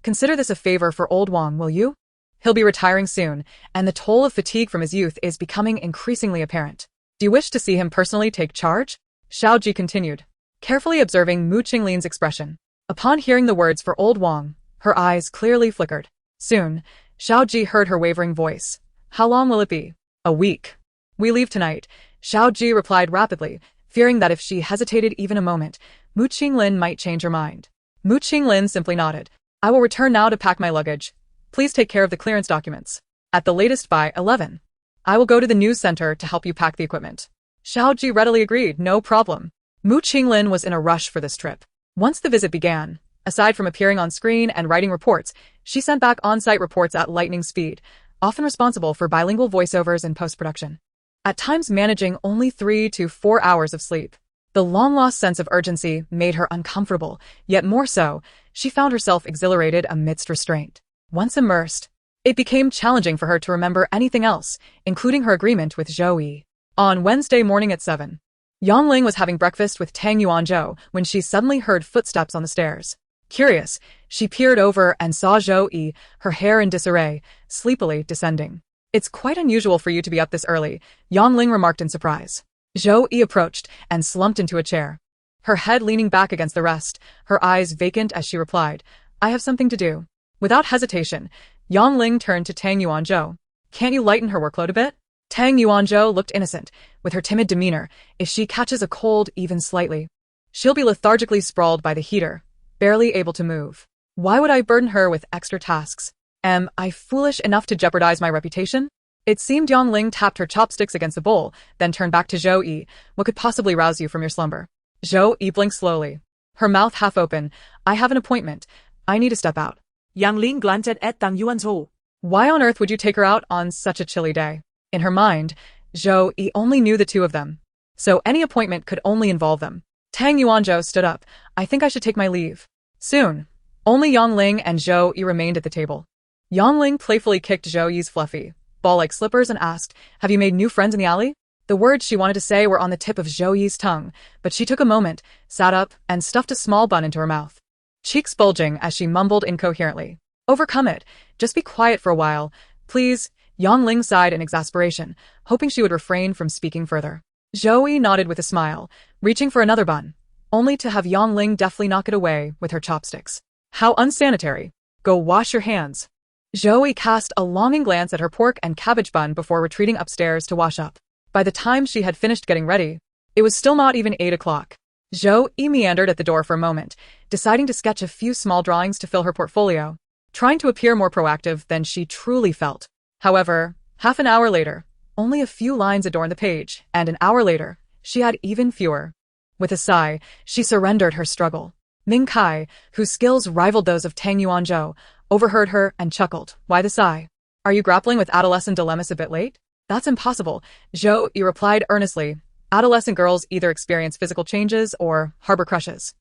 Consider this a favor for Old Wang, will you? He'll be retiring soon, and the toll of fatigue from his youth is becoming increasingly apparent. Do you wish to see him personally take charge? Xiao Ji continued, carefully observing Mu Qinglin's expression. Upon hearing the words for Old Wang, her eyes clearly flickered. Soon, Xiao Ji heard her wavering voice. How long will it be? A week. We leave tonight, Xiao Ji replied rapidly, fearing that if she hesitated even a moment, Mu Qinglin might change her mind. Mu Qinglin simply nodded. I will return now to pack my luggage. Please take care of the clearance documents. At the latest by 11. I will go to the news center to help you pack the equipment. Xiao Ji readily agreed, no problem. Mu Qinglin was in a rush for this trip. Once the visit began, aside from appearing on screen and writing reports, she sent back on-site reports at lightning speed, often responsible for bilingual voiceovers and post-production. At times managing only 3 to 4 hours of sleep. The long-lost sense of urgency made her uncomfortable, yet more so, she found herself exhilarated amidst restraint. Once immersed, it became challenging for her to remember anything else, including her agreement with Zhou Yi. On Wednesday morning at 7, Yongling was having breakfast with Tang Yuanzhou when she suddenly heard footsteps on the stairs. Curious, she peered over and saw Zhou Yi, her hair in disarray, sleepily descending. It's quite unusual for you to be up this early, Yongling remarked in surprise. Zhou Yi approached and slumped into a chair, her head leaning back against the rest, her eyes vacant as she replied, I have something to do. Without hesitation, Yongling turned to Tang Yuanzhou. Can't you lighten her workload a bit? Tang Yuanzhou looked innocent, with her timid demeanor. If she catches a cold even slightly, she'll be lethargically sprawled by the heater, barely able to move. Why would I burden her with extra tasks? Am I foolish enough to jeopardize my reputation? It seemed Yongling tapped her chopsticks against the bowl, then turned back to Zhou Yi. What could possibly rouse you from your slumber? Zhou Yi blinked slowly, her mouth half open. I have an appointment. I need to step out. Yangling glanced at Tang Yuanzhou. Why on earth would you take her out on such a chilly day? In her mind, Zhou Yi only knew the two of them, so any appointment could only involve them. Tang Yuanzhou stood up. I think I should take my leave. Soon, only Yongling and Zhou Yi remained at the table. Yongling playfully kicked Zhou Yi's fluffy, ball-like slippers and asked, have you made new friends in the alley? The words she wanted to say were on the tip of Zhou Yi's tongue, but she took a moment, sat up, and stuffed a small bun into her mouth. Cheeks bulging as she mumbled incoherently. Overcome it. Just be quiet for a while. Please. Yongling sighed in exasperation, hoping she would refrain from speaking further. Zhou Yi nodded with a smile, reaching for another bun, only to have Yongling deftly knock it away with her chopsticks. How unsanitary. Go wash your hands. Zhou Yi cast a longing glance at her pork and cabbage bun before retreating upstairs to wash up. By the time she had finished getting ready, it was still not even 8 o'clock. Zhou Yi meandered at the door for a moment, deciding to sketch a few small drawings to fill her portfolio, trying to appear more proactive than she truly felt. However, half an hour later, only a few lines adorned the page, and an hour later, she had even fewer. With a sigh, she surrendered her struggle. Ming Kai, whose skills rivaled those of Tang Yuanzhou, overheard her and chuckled. Why the sigh? Are you grappling with adolescent dilemmas a bit late? That's impossible, Zhou Yi replied earnestly. Adolescent girls either experience physical changes or harbor crushes.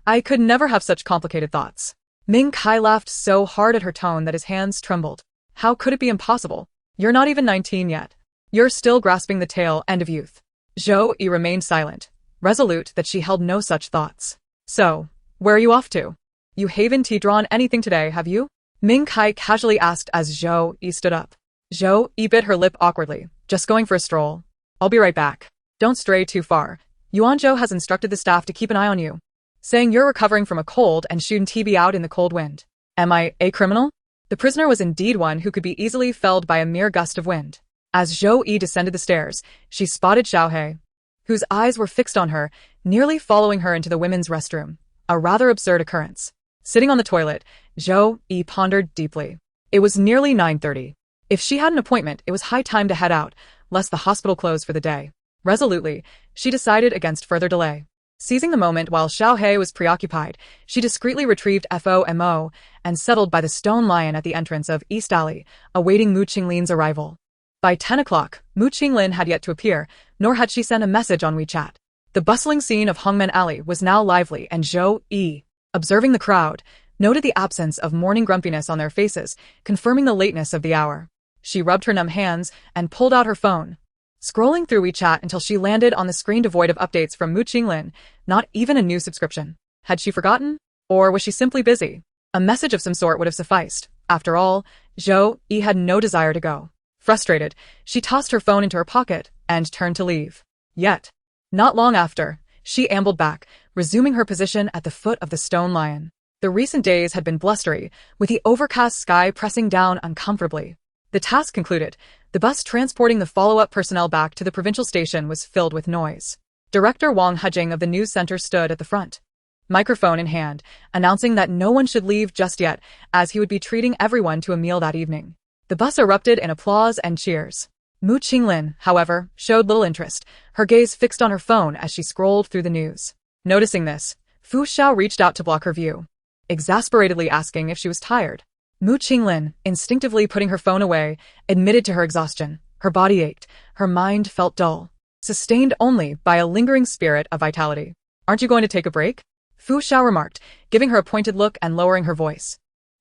I could never have such complicated thoughts. Ming Kai laughed so hard at her tone that his hands trembled. How could it be impossible? You're not even 19 yet. You're still grasping the tail end of youth. Zhou Yi remained silent, resolute that she held no such thoughts. So, where are you off to? You haven't drawn anything today, have you? Ming Kai casually asked as Zhou Yi stood up. Zhou Yi bit her lip awkwardly. Just going for a stroll. I'll be right back. Don't stray too far. Yuanzhou has instructed the staff to keep an eye on you, saying you're recovering from a cold and shouldn't be out in the cold wind. Am I a criminal? The prisoner was indeed one who could be easily felled by a mere gust of wind. As Zhou Yi descended the stairs, she spotted Xiaohe, whose eyes were fixed on her, nearly following her into the women's restroom. A rather absurd occurrence. Sitting on the toilet, Zhou Yi pondered deeply. It was nearly 9:30. If she had an appointment, it was high time to head out, lest the hospital close for the day. Resolutely, she decided against further delay. Seizing the moment while Xiaohe was preoccupied, she discreetly retrieved FOMO and settled by the stone lion at the entrance of East Alley, awaiting Mu Qinglin's arrival. By 10 o'clock, Mu Qinglin had yet to appear, nor had she sent a message on WeChat. The bustling scene of Hongmen Alley was now lively, and Zhou Yi, observing the crowd, noted the absence of morning grumpiness on their faces, confirming the lateness of the hour. She rubbed her numb hands and pulled out her phone, scrolling through WeChat until she landed on the screen devoid of updates from Mu Qinglin, not even a new subscription. Had she forgotten? Or was she simply busy? A message of some sort would have sufficed. After all, Zhou Yi had no desire to go. Frustrated, she tossed her phone into her pocket and turned to leave. Yet, not long after, she ambled back, resuming her position at the foot of the stone lion. The recent days had been blustery, with the overcast sky pressing down uncomfortably. The task concluded, the bus transporting the follow-up personnel back to the provincial station was filled with noise. Director Wang Hejing of the news center stood at the front, microphone in hand, announcing that no one should leave just yet, as he would be treating everyone to a meal that evening. The bus erupted in applause and cheers. Mu Qinglin, however, showed little interest, her gaze fixed on her phone as she scrolled through the news. Noticing this, Fu Xiao reached out to block her view, exasperatedly asking if she was tired. Mu Qinglin, instinctively putting her phone away, admitted to her exhaustion. Her body ached, her mind felt dull, sustained only by a lingering spirit of vitality. Aren't you going to take a break? Fu Xiao remarked, giving her a pointed look and lowering her voice.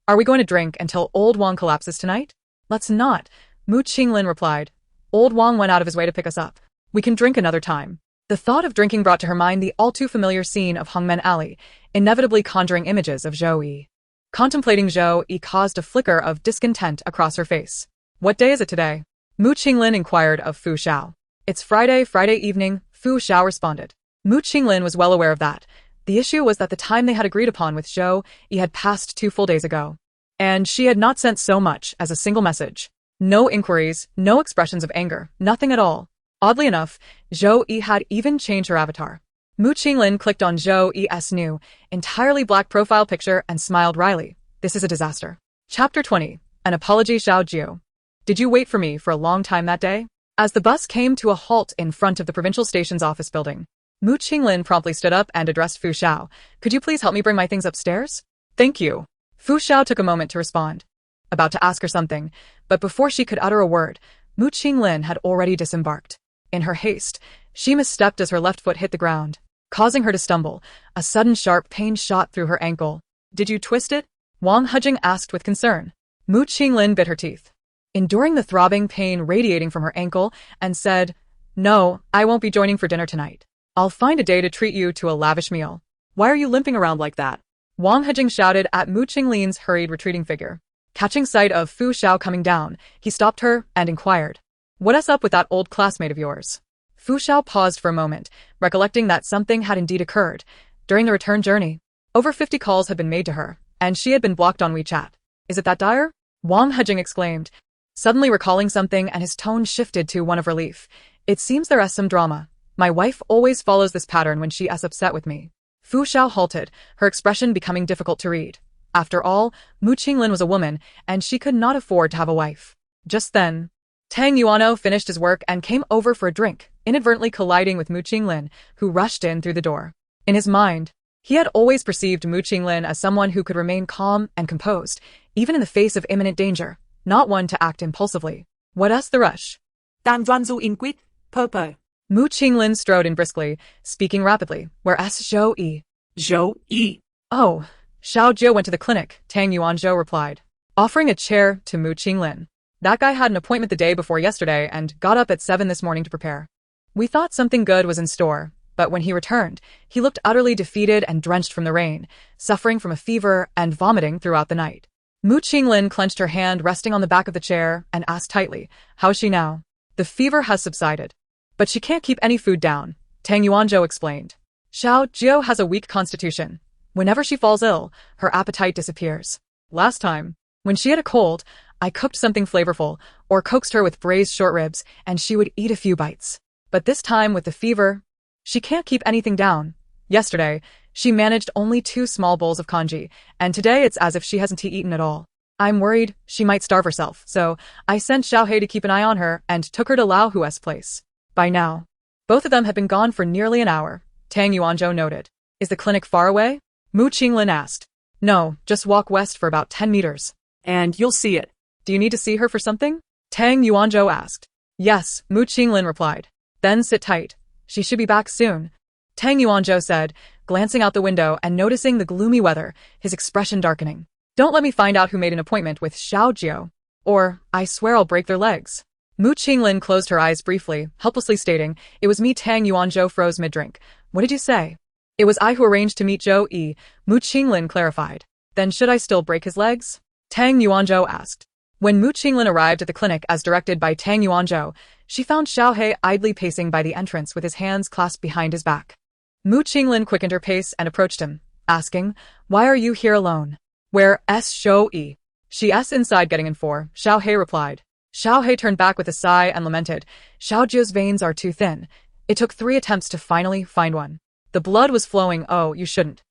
Are we going to drink until old Wang collapses tonight? Let's not, Mu Qinglin replied. Old Wang went out of his way to pick us up. We can drink another time. The thought of drinking brought to her mind the all-too-familiar scene of Hongmen Alley, inevitably conjuring images of Zhou Yi. Contemplating Zhou Yi caused a flicker of discontent across her face. What day is it today? Mu Qinglin inquired of Fu Xiao. It's Friday evening, Fu Xiao responded. Mu Qinglin was well aware of that. The issue was that the time they had agreed upon with Zhou Yi had passed 2 full days ago. And she had not sent so much as a single message. No inquiries, no expressions of anger, nothing at all. Oddly enough, Zhou Yi had even changed her avatar. Mu Qinglin clicked on Zhou Yi's new, entirely black profile picture and smiled wryly. This is a disaster. Chapter 20. An apology. Xiao Jiu. Did you wait for me for a long time that day? As the bus came to a halt in front of the provincial station's office building, Mu Qinglin promptly stood up and addressed Fu Xiao. Could you please help me bring my things upstairs? Thank you. Fu Xiao took a moment to respond, about to ask her something, but before she could utter a word, Mu Qinglin had already disembarked. In her haste, she misstepped as her left foot hit the ground, causing her to stumble. A sudden sharp pain shot through her ankle. Did you twist it? Wang Hejing asked with concern. Mu Qinglin bit her teeth, enduring the throbbing pain radiating from her ankle, and said, No, I won't be joining for dinner tonight. I'll find a day to treat you to a lavish meal. Why are you limping around like that? Wang Hejing shouted at Mu Qinglin's hurried retreating figure. Catching sight of Fu Xiao coming down, he stopped her and inquired, What's up with that old classmate of yours? Fu Xiao paused for a moment, recollecting that something had indeed occurred. During the return journey, over 50 calls had been made to her, and she had been blocked on WeChat. Is it that dire? Wang Hejing exclaimed, suddenly recalling something, and his tone shifted to one of relief. It seems there is some drama. My wife always follows this pattern when she is upset with me. Fu Xiao halted, her expression becoming difficult to read. After all, Mu Qinglin was a woman, and she could not afford to have a wife. Just then, Tang Yuano finished his work and came over for a drink, inadvertently colliding with Mu Qinglin, who rushed in through the door. In his mind, he had always perceived Mu Qinglin as someone who could remain calm and composed, even in the face of imminent danger, not one to act impulsively. What's the rush? Tam Duanzu Inquit, Popo. Mu Qinglin strode in briskly, speaking rapidly. Where's Zhou Yi? Zhou Yi. Oh, Xiao Jiu went to the clinic, Tang Yuanzhou replied, offering a chair to Mu Qinglin. That guy had an appointment the day before yesterday and got up at 7 this morning to prepare. We thought something good was in store, but when he returned, he looked utterly defeated and drenched from the rain, suffering from a fever and vomiting throughout the night. Mu Qinglin clenched her hand resting on the back of the chair and asked tightly, How is she now? The fever has subsided, but she can't keep any food down, Tang Yuanzhou explained. Xiao Jiu has a weak constitution. Whenever she falls ill, her appetite disappears. Last time, when she had a cold, I cooked something flavorful, or coaxed her with braised short ribs, and she would eat a few bites. But this time with the fever, she can't keep anything down. Yesterday, she managed only 2 small bowls of congee, and today it's as if she hasn't eaten at all. I'm worried she might starve herself, so I sent Xiaohei to keep an eye on her and took her to Lao Hue's place. By now, both of them had been gone for nearly an hour, Tang Yuanzhou noted. Is the clinic far away? Mu Qinglin asked. No, just walk west for about 10 meters. And you'll see it. Do you need to see her for something? Tang Yuanzhou asked. Yes, Mu Qinglin replied. Then sit tight. She should be back soon, Tang Yuanzhou said, glancing out the window and noticing the gloomy weather, his expression darkening. Don't let me find out who made an appointment with Xiao Jiu, or I swear I'll break their legs. Mu Qinglin closed her eyes briefly, helplessly stating, It was me. Tang Yuanzhou froze mid-drink. What did you say? It was I who arranged to meet Zhou Yi, Mu Qinglin clarified. Then should I still break his legs? Tang Yuanzhou asked. When Mu Qinglin arrived at the clinic as directed by Tang Yuanzhou, she found Xiaohei idly pacing by the entrance with his hands clasped behind his back. Mu Qinglin quickened her pace and approached him, asking, Why are you here alone? Where's Zhou Yi? She's inside getting in for, Xiaohei replied. Xiaohei turned back with a sigh and lamented, Xiao Jiu's veins are too thin. It took 3 attempts to finally find one. The blood was flowing. Oh, you shouldn't.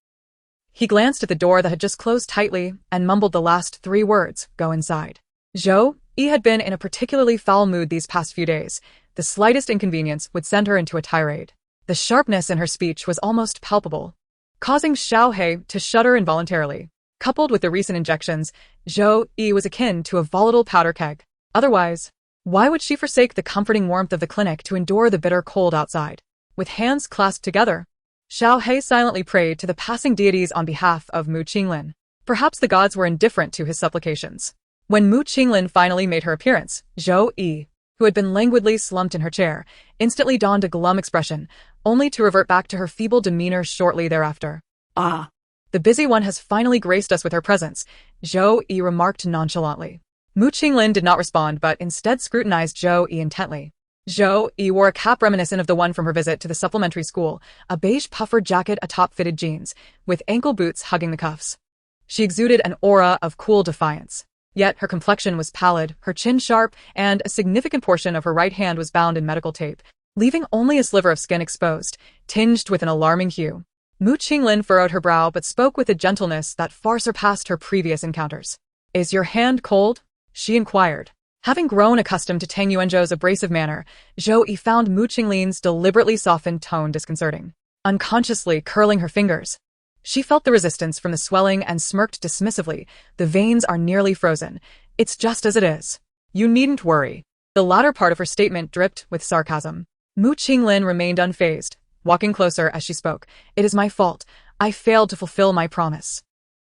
He glanced at the door that had just closed tightly and mumbled the last 3 words, go inside. Zhou Yi had been in a particularly foul mood these past few days. The slightest inconvenience would send her into a tirade. The sharpness in her speech was almost palpable, causing Xiaohei to shudder involuntarily. Coupled with the recent injections, Zhou Yi was akin to a volatile powder keg. Otherwise, why would she forsake the comforting warmth of the clinic to endure the bitter cold outside? With hands clasped together, Xiaohei silently prayed to the passing deities on behalf of Mu Qinglin. Perhaps the gods were indifferent to his supplications. When Mu Qinglin finally made her appearance, Zhou Yi, who had been languidly slumped in her chair, instantly donned a glum expression, only to revert back to her feeble demeanor shortly thereafter. Ah. The busy one has finally graced us with her presence, Zhou Yi remarked nonchalantly. Mu Qinglin did not respond but instead scrutinized Zhou Yi intently. Zhou Yi wore a cap reminiscent of the one from her visit to the supplementary school, a beige puffer jacket atop fitted jeans, with ankle boots hugging the cuffs. She exuded an aura of cool defiance. Yet her complexion was pallid, her chin sharp, and a significant portion of her right hand was bound in medical tape, leaving only a sliver of skin exposed, tinged with an alarming hue. Mu Qinglin furrowed her brow but spoke with a gentleness that far surpassed her previous encounters. Is your hand cold? She inquired. Having grown accustomed to Tang Yuanzhou's abrasive manner, Zhou Yi found Mu Qinglin's deliberately softened tone disconcerting. Unconsciously curling her fingers, she felt the resistance from the swelling and smirked dismissively. The veins are nearly frozen. It's just as it is. You needn't worry. The latter part of her statement dripped with sarcasm. Mu Qinglin remained unfazed, walking closer as she spoke. It is my fault. I failed to fulfill my promise.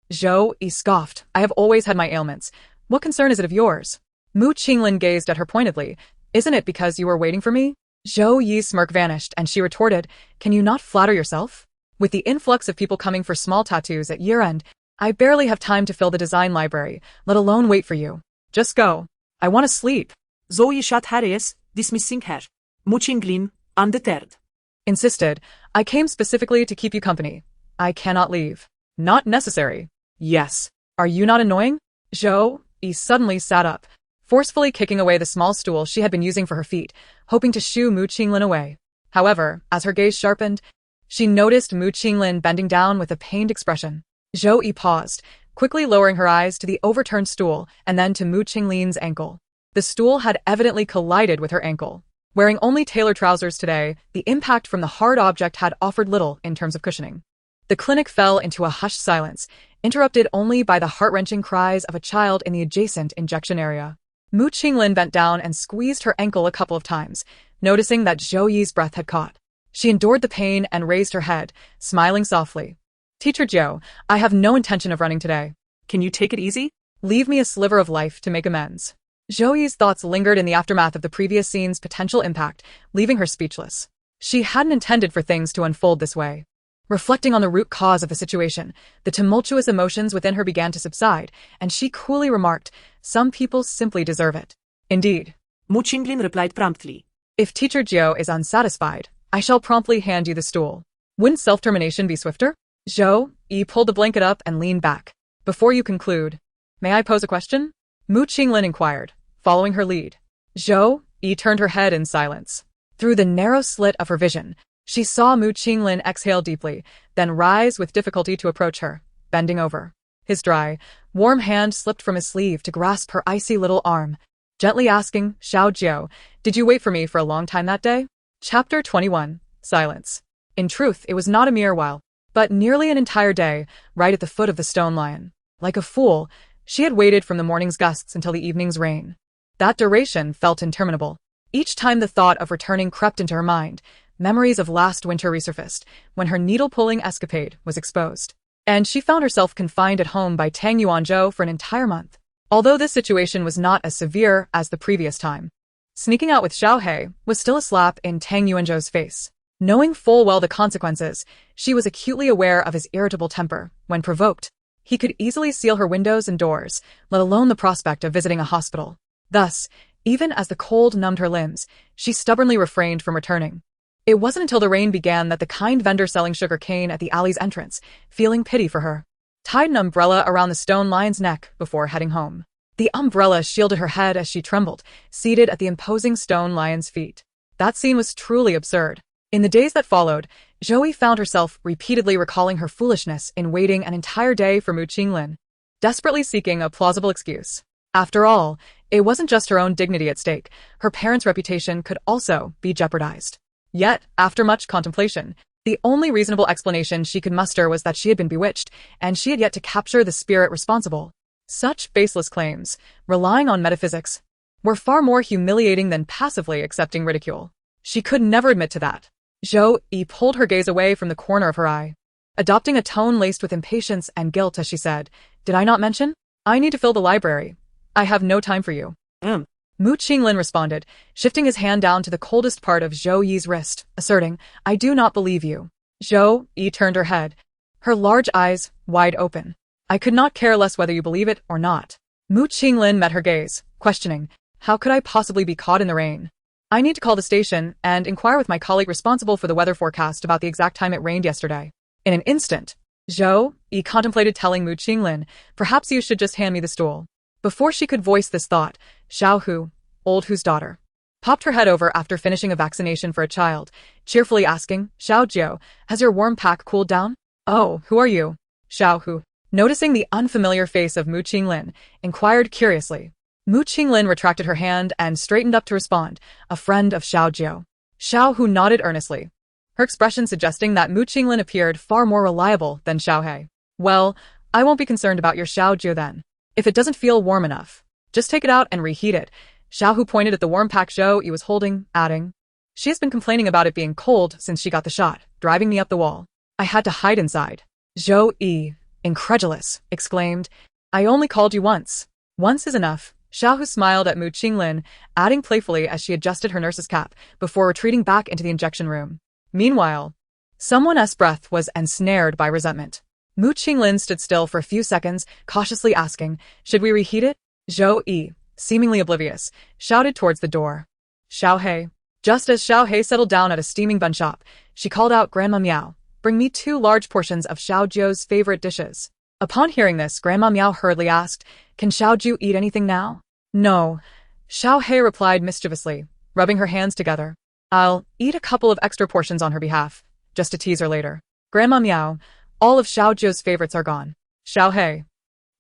Zhou Yi scoffed. I have always had my ailments. What concern is it of yours? Mu Qinglin gazed at her pointedly. Isn't it because you were waiting for me? Zhou Yi's smirk vanished and she retorted, can you not flatter yourself? With the influx of people coming for small tattoos at year-end, I barely have time to fill the design library, let alone wait for you. Just go. I want to sleep. Zhou Yi shot Harris, dismissing her. Mu Qinglin, undeterred, Insisted, I came specifically to keep you company. I cannot leave. Not necessary. Yes. Are you not annoying? Zhou Yi suddenly sat up, forcefully kicking away the small stool she had been using for her feet, hoping to shoo Mu Qinglin away. However, as her gaze sharpened, she noticed Mu Qinglin bending down with a pained expression. Zhou Yi paused, quickly lowering her eyes to the overturned stool and then to Mu Qinglin's ankle. The stool had evidently collided with her ankle. Wearing only tailored trousers today, the impact from the hard object had offered little in terms of cushioning. The clinic fell into a hushed silence, interrupted only by the heart-wrenching cries of a child in the adjacent injection area. Mu Qinglin bent down and squeezed her ankle a couple of times, noticing that Zhou Yi's breath had caught. She endured the pain and raised her head, smiling softly. Teacher Zhou, I have no intention of running today. Can you take it easy? Leave me a sliver of life to make amends. Zhou Yi's thoughts lingered in the aftermath of the previous scene's potential impact, leaving her speechless. She hadn't intended for things to unfold this way. Reflecting on the root cause of the situation, the tumultuous emotions within her began to subside, and she coolly remarked, some people simply deserve it. Indeed. Mu Qinglin replied promptly. If Teacher Zhou is unsatisfied, I shall promptly hand you the stool. Wouldn't self-termination be swifter? Zhou Yi pulled the blanket up and leaned back. Before you conclude, may I pose a question? Mu Qinglin inquired, following her lead. Zhou Yi turned her head in silence. Through the narrow slit of her vision, she saw Mu Qinglin exhale deeply, then rise with difficulty to approach her, bending over. His dry, warm hand slipped from his sleeve to grasp her icy little arm, gently asking, Xiao Jiao, did you wait for me for a long time that day? Chapter 21. Silence. In truth, it was not a mere while, but nearly an entire day, right at the foot of the stone lion. Like a fool, she had waited from the morning's gusts until the evening's rain. That duration felt interminable. Each time the thought of returning crept into her mind, memories of last winter resurfaced, when her needle-pulling escapade was exposed. And she found herself confined at home by Tang Yuanzhou for an entire month. Although this situation was not as severe as the previous time, sneaking out with Xiaohei was still a slap in Tang Yuanzhou's face. Knowing full well the consequences, she was acutely aware of his irritable temper. When provoked, he could easily seal her windows and doors, let alone the prospect of visiting a hospital. Thus, even as the cold numbed her limbs, she stubbornly refrained from returning. It wasn't until the rain began that the kind vendor selling sugar cane at the alley's entrance, feeling pity for her, tied an umbrella around the stone lion's neck before heading home. The umbrella shielded her head as she trembled, seated at the imposing stone lion's feet. That scene was truly absurd. In the days that followed, Zhou Yi found herself repeatedly recalling her foolishness in waiting an entire day for Mu Qinglin, desperately seeking a plausible excuse. After all, it wasn't just her own dignity at stake, her parents' reputation could also be jeopardized. Yet, after much contemplation, the only reasonable explanation she could muster was that she had been bewitched, and she had yet to capture the spirit responsible. Such baseless claims, relying on metaphysics, were far more humiliating than passively accepting ridicule. She could never admit to that. Zhou Yi pulled her gaze away from the corner of her eye, adopting a tone laced with impatience and guilt as she said, "Did I not mention? I need to fill the library. I have no time for you." Mu Qinglin responded, shifting his hand down to the coldest part of Zhou Yi's wrist, asserting, "I do not believe you." Zhou Yi turned her head, her large eyes wide open. "I could not care less whether you believe it or not." Mu Qinglin met her gaze, questioning, "How could I possibly be caught in the rain? I need to call the station and inquire with my colleague responsible for the weather forecast about the exact time it rained yesterday." In an instant, Zhou Yi contemplated telling Mu Qinglin, "Perhaps you should just hand me the stool." Before she could voice this thought, Xiao Hu, old Hu's daughter, popped her head over after finishing a vaccination for a child, cheerfully asking, "Xiao Jiu, has your warm pack cooled down?" "Oh, who are you?" Xiao Hu, noticing the unfamiliar face of Mu Qinglin, inquired curiously. Mu Qinglin retracted her hand and straightened up to respond, "A friend of Xiao Jiu." Xiao Hu nodded earnestly, her expression suggesting that Mu Qinglin appeared far more reliable than Xiao He. "Well, I won't be concerned about your Xiao Jiu then. If it doesn't feel warm enough, just take it out and reheat it." Xiao Hu pointed at the warm pack Zhou Yi was holding, adding, "She has been complaining about it being cold since she got the shot, driving me up the wall. I had to hide inside." Zhou Yi, incredulous, exclaimed, "I only called you once. Once is enough." Xiao Hu smiled at Mu Qinglin, adding playfully as she adjusted her nurse's cap before retreating back into the injection room. Meanwhile, someone's breath was ensnared by resentment. Mu Qinglin stood still for a few seconds, cautiously asking, "Should we reheat it?" Zhou Yi, seemingly oblivious, shouted towards the door. "Xiao He." Just as Xiao He settled down at a steaming bun shop, she called out, "Grandma Miao, bring me 2 large portions of Xiao Jiu's favorite dishes." Upon hearing this, Grandma Miao hurriedly asked, "Can Xiao Jiu eat anything now?" "No," Xiao He replied mischievously, rubbing her hands together. "I'll eat a couple of extra portions on her behalf, just to tease her later." "Grandma Miao, all of Xiao Jiu's favorites are gone." "Xiao He."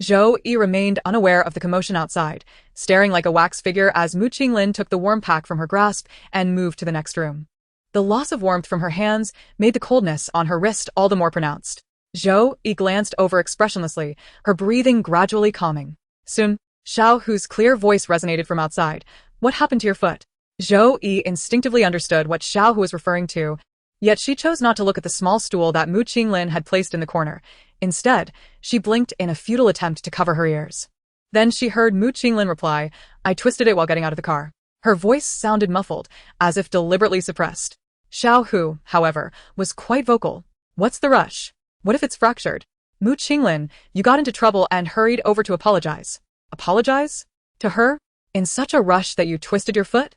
Zhou Yi remained unaware of the commotion outside, staring like a wax figure as Mu Qinglin took the warm pack from her grasp and moved to the next room. The loss of warmth from her hands made the coldness on her wrist all the more pronounced. Zhou Yi glanced over expressionlessly, her breathing gradually calming. Soon, Xiao Hu's clear voice resonated from outside. "What happened to your foot?" Zhou Yi instinctively understood what Xiao Hu was referring to, yet she chose not to look at the small stool that Mu Qinglin had placed in the corner. Instead, she blinked in a futile attempt to cover her ears. Then she heard Mu Qinglin reply, "I twisted it while getting out of the car." Her voice sounded muffled, as if deliberately suppressed. Xiao Hu, however, was quite vocal. "What's the rush? What if it's fractured?" "Mu Qinglin, you got into trouble and hurried over to apologize." "Apologize? To her? In such a rush that you twisted your foot?"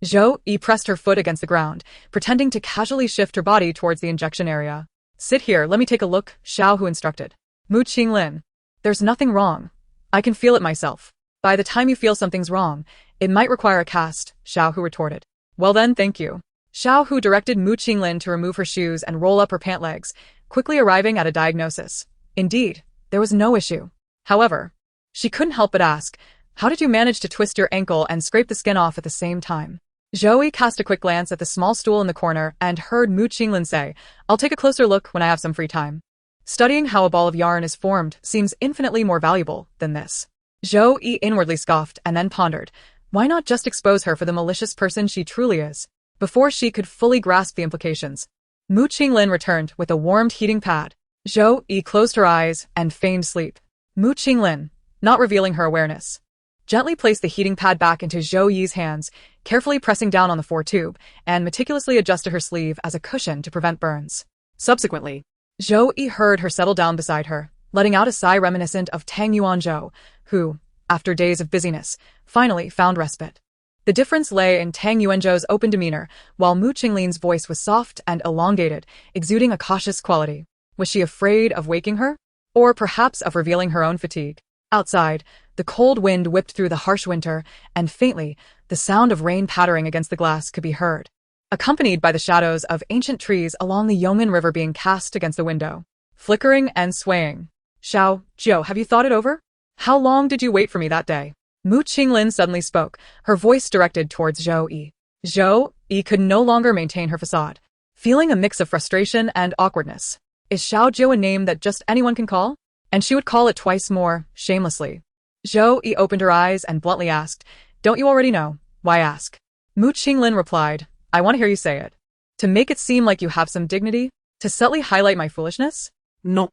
Zhou Yi pressed her foot against the ground, pretending to casually shift her body towards the injection area. "Sit here, let me take a look," Xiao Hu instructed. "Mu Qinglin, there's nothing wrong. I can feel it myself." "By the time you feel something's wrong, it might require a cast," Xiao Hu retorted. "Well then, thank you." Xiao Hu directed Mu Qinglin to remove her shoes and roll up her pant legs, quickly arriving at a diagnosis. Indeed, there was no issue. However, she couldn't help but ask, "How did you manage to twist your ankle and scrape the skin off at the same time?" Zhou Yi cast a quick glance at the small stool in the corner and heard Mu Qinglin say, "I'll take a closer look when I have some free time. Studying how a ball of yarn is formed seems infinitely more valuable than this." Zhou Yi inwardly scoffed and then pondered, why not just expose her for the malicious person she truly is? Before she could fully grasp the implications, Mu Qinglin returned with a warmed heating pad. Zhou Yi closed her eyes and feigned sleep. Mu Qinglin, not revealing her awareness, gently placed the heating pad back into Zhou Yi's hands, carefully pressing down on the foretube, and meticulously adjusted her sleeve as a cushion to prevent burns. Subsequently, Zhou Yi heard her settle down beside her, letting out a sigh reminiscent of Tang Yuanzhou, who, after days of busyness, finally found respite. The difference lay in Tang Yuanzhou's open demeanor, while Mu Qinglin's voice was soft and elongated, exuding a cautious quality. Was she afraid of waking her? Or perhaps of revealing her own fatigue? Outside, the cold wind whipped through the harsh winter, and faintly, the sound of rain pattering against the glass could be heard. accompanied by the shadows of ancient trees along the Yongmen River being cast against the window, flickering and swaying. Xiao, Zhou, have you thought it over? How long did you wait for me that day? Mu Qinglin suddenly spoke, her voice directed towards Zhou Yi. Zhou Yi could no longer maintain her facade, feeling a mix of frustration and awkwardness. Is Xiao Zhou a name that just anyone can call? And she would call it twice more, shamelessly. Zhou Yi opened her eyes and bluntly asked, Don't you already know? Why ask? Mu Qinglin replied, I want to hear you say it. To make it seem like you have some dignity? To subtly highlight my foolishness? No.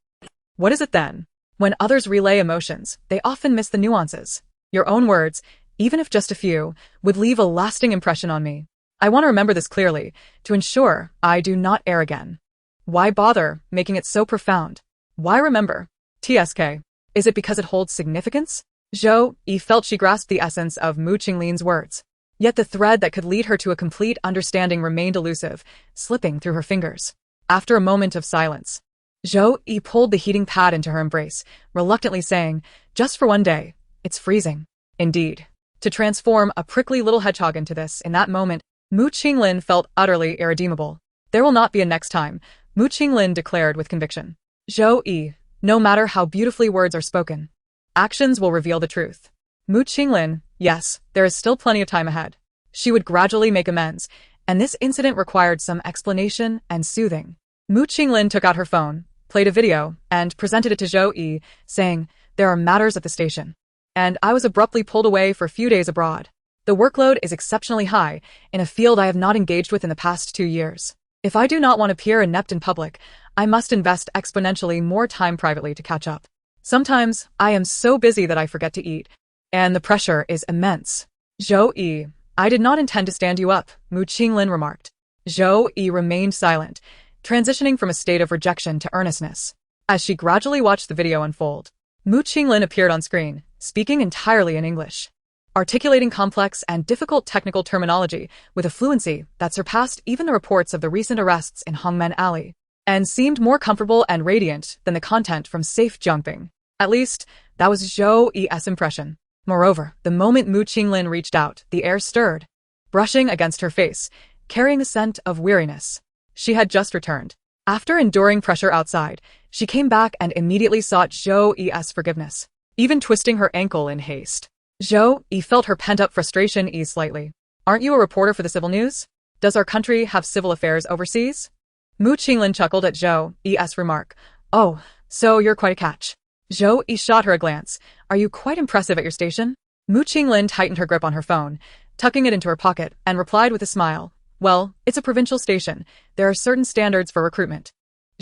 What is it then? When others relay emotions, they often miss the nuances. Your own words, even if just a few, would leave a lasting impression on me. I want to remember this clearly, to ensure I do not err again. Why bother making it so profound? Why remember? TSK. Is it because it holds significance? Zhou Yi felt she grasped the essence of Mu Qinglin's words. Yet the thread that could lead her to a complete understanding remained elusive, slipping through her fingers. After a moment of silence, Zhou Yi pulled the heating pad into her embrace, reluctantly saying, Just for one day, it's freezing. Indeed. To transform a prickly little hedgehog into this, in that moment, Mu Qinglin felt utterly irredeemable. There will not be a next time, Mu Qinglin declared with conviction. Zhou Yi, no matter how beautifully words are spoken, actions will reveal the truth. Mu Qinglin, yes, there is still plenty of time ahead. She would gradually make amends, and this incident required some explanation and soothing. Mu Qinglin took out her phone, played a video, and presented it to Zhou Yi, saying, There are matters at the station. And I was abruptly pulled away for a few days abroad. The workload is exceptionally high, in a field I have not engaged with in the past 2 years. If I do not want to appear inept in public, I must invest exponentially more time privately to catch up. Sometimes, I am so busy that I forget to eat, and the pressure is immense. Zhou Yi, I did not intend to stand you up, Mu Qinglin remarked. Zhou Yi remained silent, transitioning from a state of rejection to earnestness. As she gradually watched the video unfold, Mu Qinglin appeared on screen, speaking entirely in English, articulating complex and difficult technical terminology with a fluency that surpassed even the reports of the recent arrests in Hongmen Alley, and seemed more comfortable and radiant than the content from Safe Jumping. At least, that was Zhou Yi's impression. Moreover, the moment Mu Qinglin reached out, the air stirred, brushing against her face, carrying a scent of weariness. She had just returned. After enduring pressure outside, she came back and immediately sought Zhou Yi's forgiveness, even twisting her ankle in haste. Zhou Yi felt her pent-up frustration ease slightly. Aren't you a reporter for the civil news? Does our country have civil affairs overseas? Mu Qinglin chuckled at Zhou Yi's remark. Oh, so you're quite a catch. Zhou Yi shot her a glance. Are you quite impressive at your station? Mu Qinglin tightened her grip on her phone, tucking it into her pocket, and replied with a smile. Well, it's a provincial station. There are certain standards for recruitment.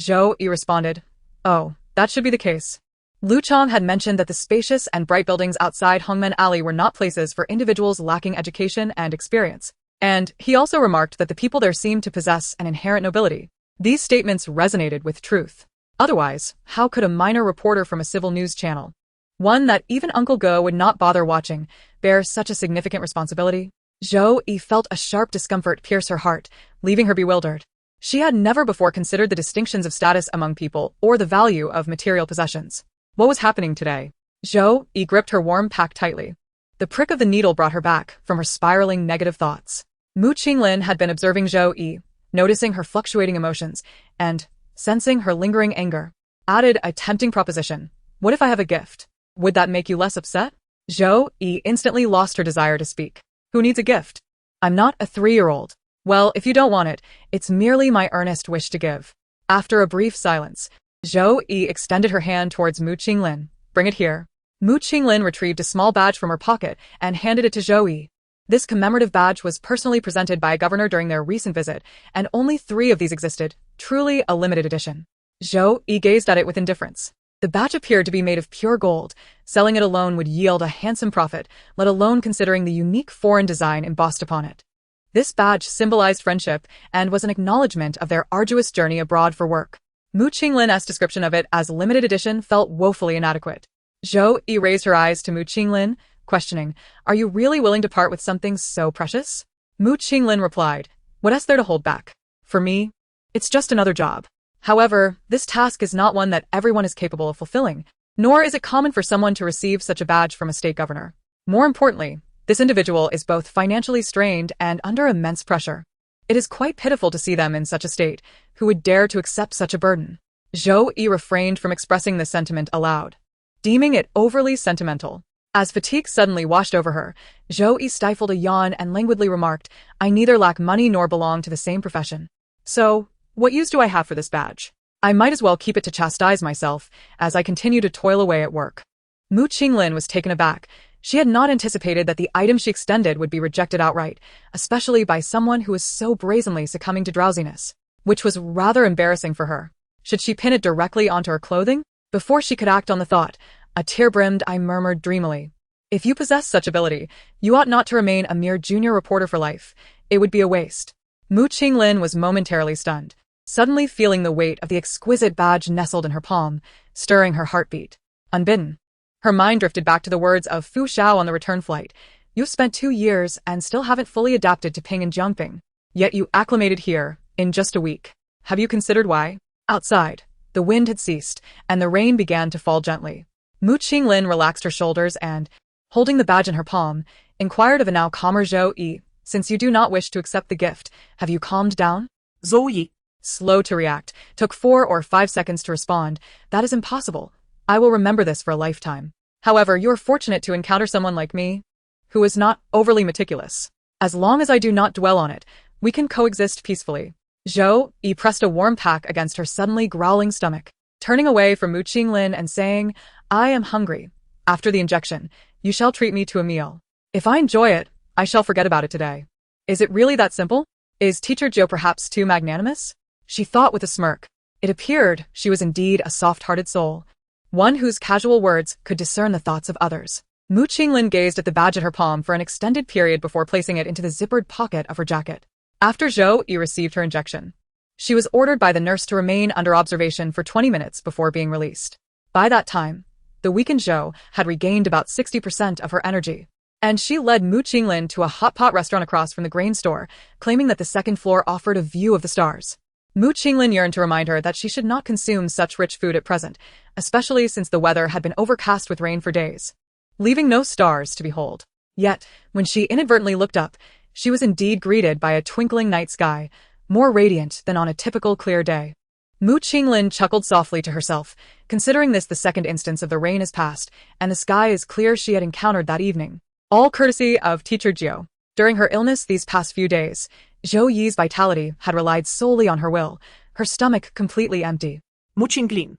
Zhou Yi responded. Oh, that should be the case. Lu Chang had mentioned that the spacious and bright buildings outside Hongmen Alley were not places for individuals lacking education and experience. And he also remarked that the people there seemed to possess an inherent nobility. These statements resonated with truth. Otherwise, how could a minor reporter from a civil news channel, one that even Uncle Go would not bother watching, bear such a significant responsibility? Zhou Yi felt a sharp discomfort pierce her heart, leaving her bewildered. She had never before considered the distinctions of status among people or the value of material possessions. What was happening today? Zhou Yi gripped her warm pack tightly. The prick of the needle brought her back from her spiraling negative thoughts. Mu Qinglin had been observing Zhou Yi, noticing her fluctuating emotions, and, sensing her lingering anger, added a tempting proposition. What if I have a gift? Would that make you less upset? Zhou Yi instantly lost her desire to speak. Who needs a gift? I'm not a 3-year-old. Well, if you don't want it, it's merely my earnest wish to give. After a brief silence, Zhou Yi extended her hand towards Mu Qinglin. Bring it here. Mu Qinglin retrieved a small badge from her pocket and handed it to Zhou Yi. This commemorative badge was personally presented by a governor during their recent visit, and only 3 of these existed, truly a limited edition. Zhou Yi gazed at it with indifference. The badge appeared to be made of pure gold. Selling it alone would yield a handsome profit, let alone considering the unique foreign design embossed upon it. This badge symbolized friendship and was an acknowledgement of their arduous journey abroad for work. Mu Qinglin's description of it as limited edition felt woefully inadequate. Zhou Yi raised her eyes to Mu Qinglin, questioning, Are you really willing to part with something so precious? Mu Qinglin replied, What is there to hold back? For me, it's just another job. However, this task is not one that everyone is capable of fulfilling, nor is it common for someone to receive such a badge from a state governor. More importantly, this individual is both financially strained and under immense pressure. It is quite pitiful to see them in such a state, who would dare to accept such a burden. Zhou Yi refrained from expressing this sentiment aloud, deeming it overly sentimental. As fatigue suddenly washed over her, Zhou Yi stifled a yawn and languidly remarked, I neither lack money nor belong to the same profession. So, what use do I have for this badge? I might as well keep it to chastise myself, as I continue to toil away at work. Mu Qinglin was taken aback. She had not anticipated that the item she extended would be rejected outright, especially by someone who was so brazenly succumbing to drowsiness, which was rather embarrassing for her. Should she pin it directly onto her clothing? Before she could act on the thought, a tear-brimmed eye murmured dreamily, if you possess such ability, you ought not to remain a mere junior reporter for life. It would be a waste. Mu Qinglin was momentarily stunned, suddenly feeling the weight of the exquisite badge nestled in her palm, stirring her heartbeat. Unbidden, her mind drifted back to the words of Fu Xiao on the return flight. You've spent 2 years and still haven't fully adapted to ping and jumping. Yet you acclimated here, in just a week. Have you considered why? Outside, the wind had ceased, and the rain began to fall gently. Mu Qinglin relaxed her shoulders and, holding the badge in her palm, inquired of a now calmer Zhou Yi, since you do not wish to accept the gift, have you calmed down? Zhou Yi, Slow to react, took 4 or 5 seconds to respond, that is impossible. I will remember this for a lifetime. However, you're fortunate to encounter someone like me, who is not overly meticulous. As long as I do not dwell on it, we can coexist peacefully. Zhou Yi pressed a warm pack against her suddenly growling stomach, turning away from Mu Qinglin and saying, I am hungry. After the injection, you shall treat me to a meal. If I enjoy it, I shall forget about it today. Is it really that simple? Is Teacher Zhou perhaps too magnanimous? She thought with a smirk. It appeared she was indeed a soft-hearted soul, one whose casual words could discern the thoughts of others. Mu Qinglin gazed at the badge at her palm for an extended period before placing it into the zippered pocket of her jacket. After Zhou Yi received her injection, she was ordered by the nurse to remain under observation for 20 minutes before being released. By that time, the weakened Zhou had regained about 60% of her energy, and she led Mu Qinglin to a hot pot restaurant across from the grain store, claiming that the second floor offered a view of the stars. Mu Qinglin yearned to remind her that she should not consume such rich food at present, especially since the weather had been overcast with rain for days, leaving no stars to behold. Yet, when she inadvertently looked up, she was indeed greeted by a twinkling night sky, more radiant than on a typical clear day. Mu Qinglin chuckled softly to herself, considering this the second instance of the rain is past, and the sky is clear she had encountered that evening. All courtesy of Teacher Zhou. During her illness these past few days, Zhou Yi's vitality had relied solely on her will, her stomach completely empty. Mu Qinglin,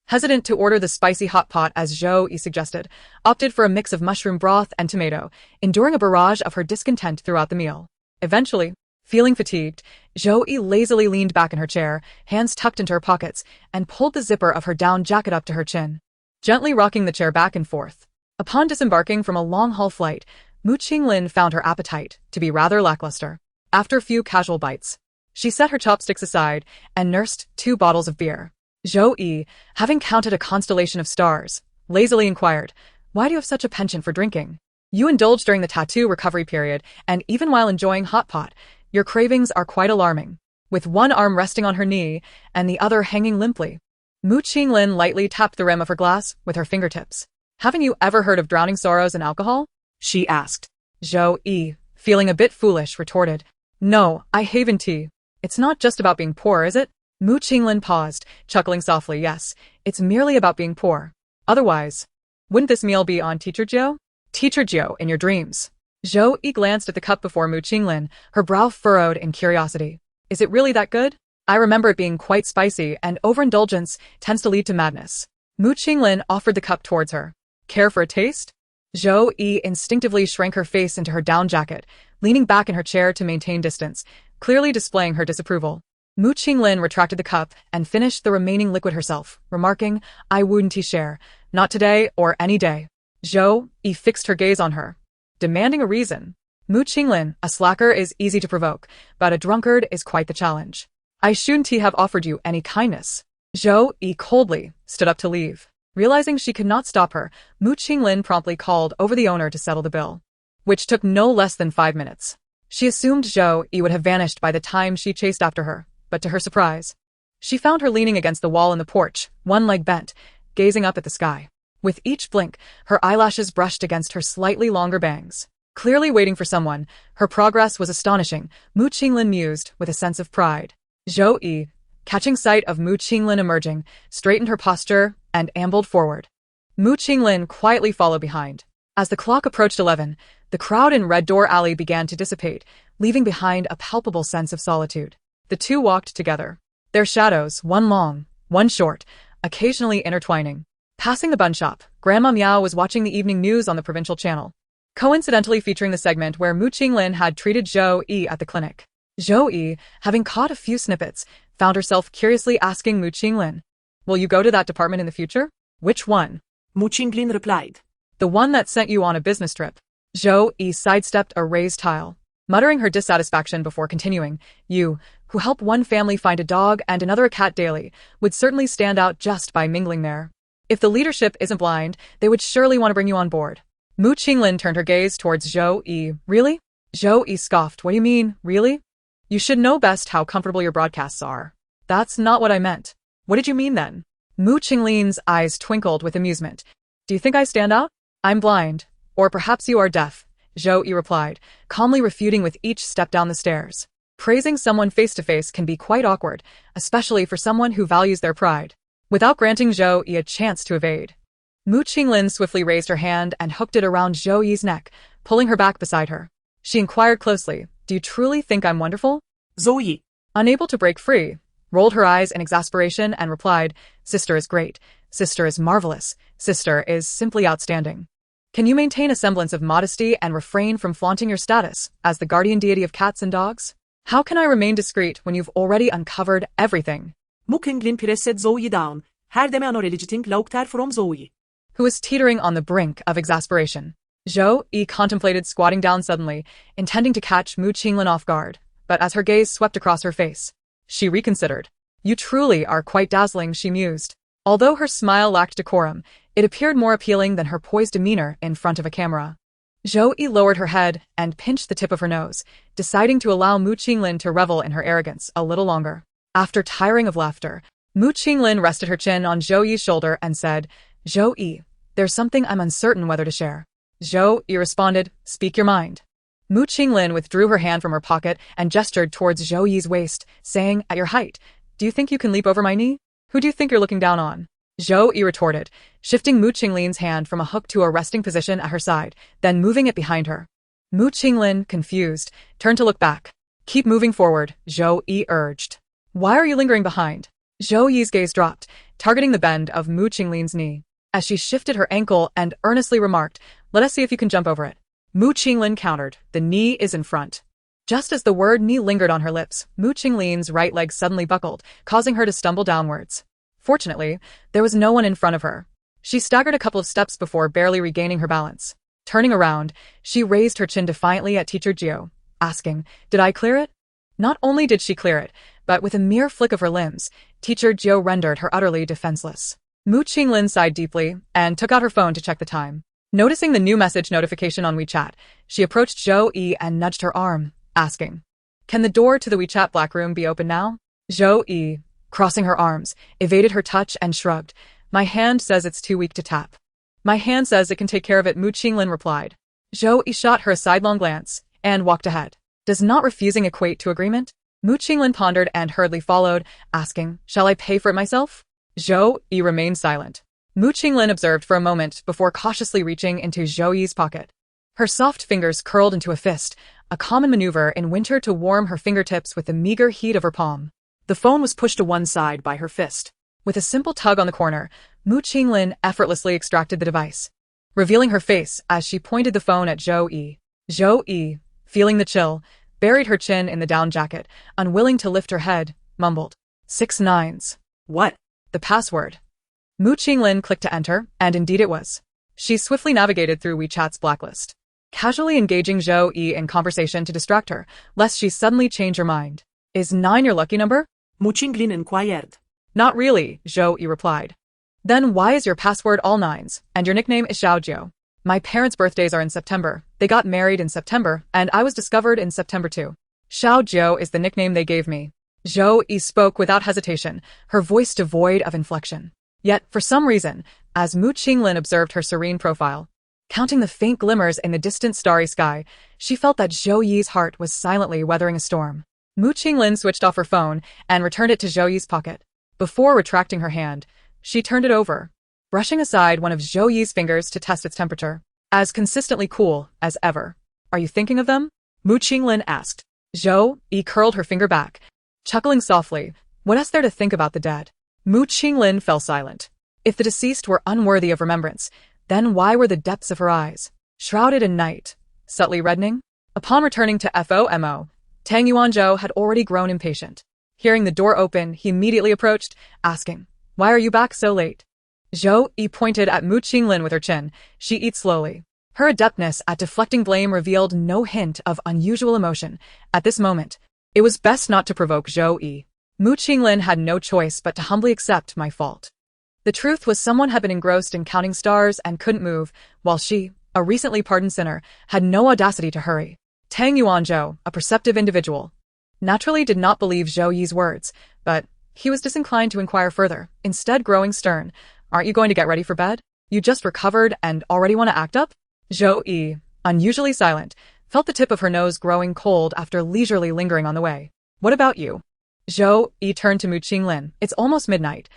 Hesitant to order the spicy hot pot as Zhou Yi suggested, opted for a mix of mushroom broth and tomato, enduring a barrage of her discontent throughout the meal. Eventually, feeling fatigued, Zhou Yi lazily leaned back in her chair, hands tucked into her pockets, and pulled the zipper of her down jacket up to her chin, gently rocking the chair back and forth. Upon disembarking from a long-haul flight, Mu Qinglin found her appetite to be rather lackluster. After a few casual bites, she set her chopsticks aside and nursed 2 bottles of beer. Zhou Yi, having counted a constellation of stars, lazily inquired, why do you have such a penchant for drinking? You indulge during the tattoo recovery period, and even while enjoying hot pot, your cravings are quite alarming. With one arm resting on her knee and the other hanging limply, Mu Qinglin lightly tapped the rim of her glass with her fingertips. Haven't you ever heard of drowning sorrows in alcohol? She asked. Zhou Yi, feeling a bit foolish, retorted, no, I haven tea. It's not just about being poor, is it? Mu Qinglin paused, chuckling softly. Yes, it's merely about being poor. Otherwise, wouldn't this meal be on Teacher Zhou? Teacher Zhou in your dreams. Zhou Yi glanced at the cup before Mu Qinglin, her brow furrowed in curiosity. Is it really that good? I remember it being quite spicy, and overindulgence tends to lead to madness. Mu Qinglin offered the cup towards her. Care for a taste? Zhou Yi instinctively shrank her face into her down jacket, leaning back in her chair to maintain distance, clearly displaying her disapproval. Mu Qinglin retracted the cup and finished the remaining liquid herself, remarking, I wouldn't share, not today or any day. Zhou Yi fixed her gaze on her, demanding a reason. Mu Qinglin, a slacker is easy to provoke, but a drunkard is quite the challenge. I shouldn't have offered you any kindness. Zhou Yi coldly stood up to leave. Realizing she could not stop her, Mu Qinglin promptly called over the owner to settle the bill, which took no less than 5 minutes. She assumed Zhou Yi would have vanished by the time she chased after her, but to her surprise, she found her leaning against the wall in the porch, one leg bent, gazing up at the sky. With each blink, her eyelashes brushed against her slightly longer bangs. Clearly waiting for someone, her progress was astonishing, Mu Qinglin mused with a sense of pride. Zhou Yi, catching sight of Mu Qinglin emerging, straightened her posture and ambled forward. Mu Qinglin quietly followed behind. As the clock approached 11, the crowd in Red Door Alley began to dissipate, leaving behind a palpable sense of solitude. The two walked together. Their shadows, one long, one short, occasionally intertwining. Passing the bun shop, Grandma Miao was watching the evening news on the provincial channel, coincidentally featuring the segment where Mu Qinglin had treated Zhou Yi at the clinic. Zhou Yi, having caught a few snippets, found herself curiously asking Mu Qinglin, "Will you go to that department in the future?" "Which one?" Mu Qinglin replied. "The one that sent you on a business trip." Zhou Yi sidestepped a raised tile, muttering her dissatisfaction before continuing, "You, who help one family find a dog and another a cat daily, would certainly stand out just by mingling there. If the leadership isn't blind, they would surely want to bring you on board." Mu Qinglin turned her gaze towards Zhou Yi. "Really?" Zhou Yi scoffed. "What do you mean, really? You should know best how comfortable your broadcasts are." "That's not what I meant." "What did you mean then?" Mu Qinglin's eyes twinkled with amusement. "Do you think I stand out?" "I'm blind. Or perhaps you are deaf," Zhou Yi replied, calmly refuting with each step down the stairs. Praising someone face-to-face can be quite awkward, especially for someone who values their pride. Without granting Zhou Yi a chance to evade, Mu Qinglin swiftly raised her hand and hooked it around Zhou Yi's neck, pulling her back beside her. She inquired closely, "Do you truly think I'm wonderful?" Zhou Yi, unable to break free, rolled her eyes in exasperation and replied, "Sister is great. Sister is marvelous. Sister is simply outstanding. Can you maintain a semblance of modesty and refrain from flaunting your status as the guardian deity of cats and dogs? How can I remain discreet when you've already uncovered everything?" Mu Qinglin pressed Zhou Yi down. Her deme anoreligiting laukter from Zhou Yi, who was teetering on the brink of exasperation. Zhou Yi contemplated squatting down suddenly, intending to catch Mu Qinglin off guard, but as her gaze swept across her face, she reconsidered. "You truly are quite dazzling," she mused. Although her smile lacked decorum, it appeared more appealing than her poised demeanor in front of a camera. Zhou Yi lowered her head and pinched the tip of her nose, deciding to allow Mu Qinglin to revel in her arrogance a little longer. After tiring of laughter, Mu Qinglin rested her chin on Zhou Yi's shoulder and said, "Zhou Yi, there's something I'm uncertain whether to share." Zhou Yi responded, "Speak your mind." Mu Qinglin withdrew her hand from her pocket and gestured towards Zhou Yi's waist, saying, "At your height, do you think you can leap over my knee? Who do you think you're looking down on?" Zhou Yi retorted, shifting Mu Qinglin's hand from a hook to a resting position at her side, then moving it behind her. Mu Qinglin, confused, turned to look back. "Keep moving forward," Zhou Yi urged. "Why are you lingering behind?" Zhou Yi's gaze dropped, targeting the bend of Mu Qinglin's knee, as she shifted her ankle and earnestly remarked, "Let us see if you can jump over it." Mu Qinglin countered, "The knee is in front." Just as the word knee lingered on her lips, Mu Qinglin's right leg suddenly buckled, causing her to stumble downwards. Fortunately, there was no one in front of her. She staggered a couple of steps before barely regaining her balance. Turning around, she raised her chin defiantly at Teacher Jiu, asking, "Did I clear it?" Not only did she clear it, but with a mere flick of her limbs, Teacher Jiu rendered her utterly defenseless. Mu Qinglin sighed deeply and took out her phone to check the time. Noticing the new message notification on WeChat, she approached Zhou Yi and nudged her arm, asking, "Can the door to the WeChat black room be open now?" Zhou Yi, crossing her arms, evaded her touch and shrugged. "My hand says it's too weak to tap." "My hand says it can take care of it," Mu Qinglin replied. Zhou Yi shot her a sidelong glance and walked ahead. Does not refusing equate to agreement? Mu Qinglin pondered and hurriedly followed, asking, "Shall I pay for it myself?" Zhou Yi remained silent. Mu Qinglin observed for a moment before cautiously reaching into Zhou Yi's pocket. Her soft fingers curled into a fist, a common maneuver in winter to warm her fingertips with the meager heat of her palm. The phone was pushed to one side by her fist. With a simple tug on the corner, Mu Qinglin effortlessly extracted the device, revealing her face as she pointed the phone at Zhou Yi. Zhou Yi, feeling the chill, buried her chin in the down jacket, unwilling to lift her head, mumbled, 6 9s. "What?" "The password." Mu Qinglin clicked to enter, and indeed it was. She swiftly navigated through WeChat's blacklist, casually engaging Zhou Yi in conversation to distract her, lest she suddenly change her mind. "Is 9 your lucky number?" Mu Qinglin inquired. "Not really," Zhou Yi replied. "Then why is your password all 9s, and your nickname is Xiaojiu?" "My parents' birthdays are in September. They got married in September, and I was discovered in September too. Xiaojiu is the nickname they gave me." Zhou Yi spoke without hesitation, her voice devoid of inflection. Yet, for some reason, as Mu Qinglin observed her serene profile, Counting the faint glimmers in the distant starry sky, she felt that Zhou Yi's heart was silently weathering a storm. Mu Qinglin switched off her phone and returned it to Zhou Yi's pocket. Before retracting her hand, she turned it over, brushing aside one of Zhou Yi's fingers to test its temperature. As consistently cool as ever. Are you thinking of them? Mu Qinglin asked. Zhou Yi curled her finger back, chuckling softly. What is there to think about the dead? Mu Qinglin fell silent. If the deceased were unworthy of remembrance, then why were the depths of her eyes shrouded in night, subtly reddening? Upon returning to FOMO, Tang Yuanzhou had already grown impatient. Hearing the door open, he immediately approached, asking, "Why are you back so late?" Zhou Yi pointed at Mu Qinglin with her chin. She ate slowly. Her adeptness at deflecting blame revealed no hint of unusual emotion. At this moment, it was best not to provoke Zhou Yi. Mu Qinglin had no choice but to humbly accept my fault. The truth was someone had been engrossed in counting stars and couldn't move, while she, a recently pardoned sinner, had no audacity to hurry. Tang Yuanzhou, a perceptive individual, naturally did not believe Zhou Yi's words, but he was disinclined to inquire further, instead growing stern. Aren't you going to get ready for bed? You just recovered and already want to act up? Zhou Yi, unusually silent, felt the tip of her nose growing cold after leisurely lingering on the way. What about you? Zhou Yi turned to Mu Qinglin. It's almost midnight.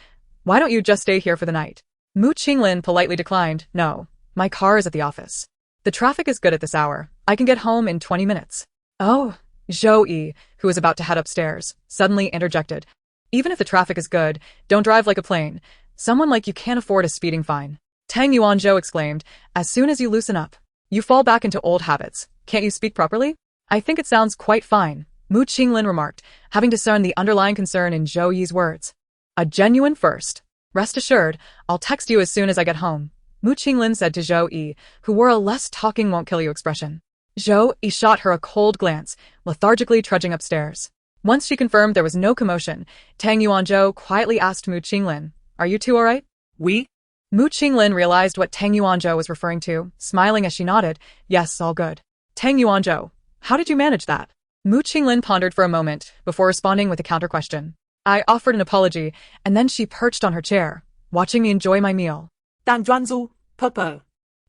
Why don't you just stay here for the night? Mu Qinglin politely declined. No, my car is at the office. The traffic is good at this hour. I can get home in 20 minutes. Oh, Zhou Yi, who was about to head upstairs, suddenly interjected. Even if the traffic is good, don't drive like a plane. Someone like you can't afford a speeding fine. Tang Yuanzhou exclaimed, as soon as you loosen up, you fall back into old habits. Can't you speak properly? I think it sounds quite fine, Mu Qinglin remarked, having discerned the underlying concern in Zhou Yi's words. A genuine first. Rest assured, I'll text you as soon as I get home, Mu Qinglin said to Zhou Yi, who wore a less talking won't kill you expression. Zhou Yi shot her a cold glance, lethargically trudging upstairs. Once she confirmed there was no commotion, Tang Yuanzhou quietly asked Mu Qinglin, are you two alright? We? Mu Qinglin realized what Tang Yuanzhou was referring to, smiling as she nodded. Yes, all good. Tang Yuanzhou, how did you manage that? Mu Qinglin pondered for a moment before responding with a counter question. I offered an apology, and then she perched on her chair, watching me enjoy my meal. Dan Juanzu, Papa.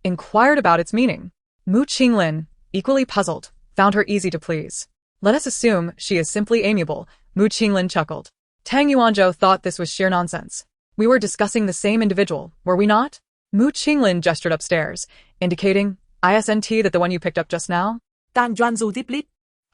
Inquired about its meaning. Mu Qinglin, equally puzzled, found her easy to please. Let us assume she is simply amiable, Mu Qinglin chuckled. Tang Yuanzhou thought this was sheer nonsense. We were discussing the same individual, were we not? Mu Qinglin gestured upstairs, indicating, isn't that the one you picked up just now? Dan Juanzu Diplit.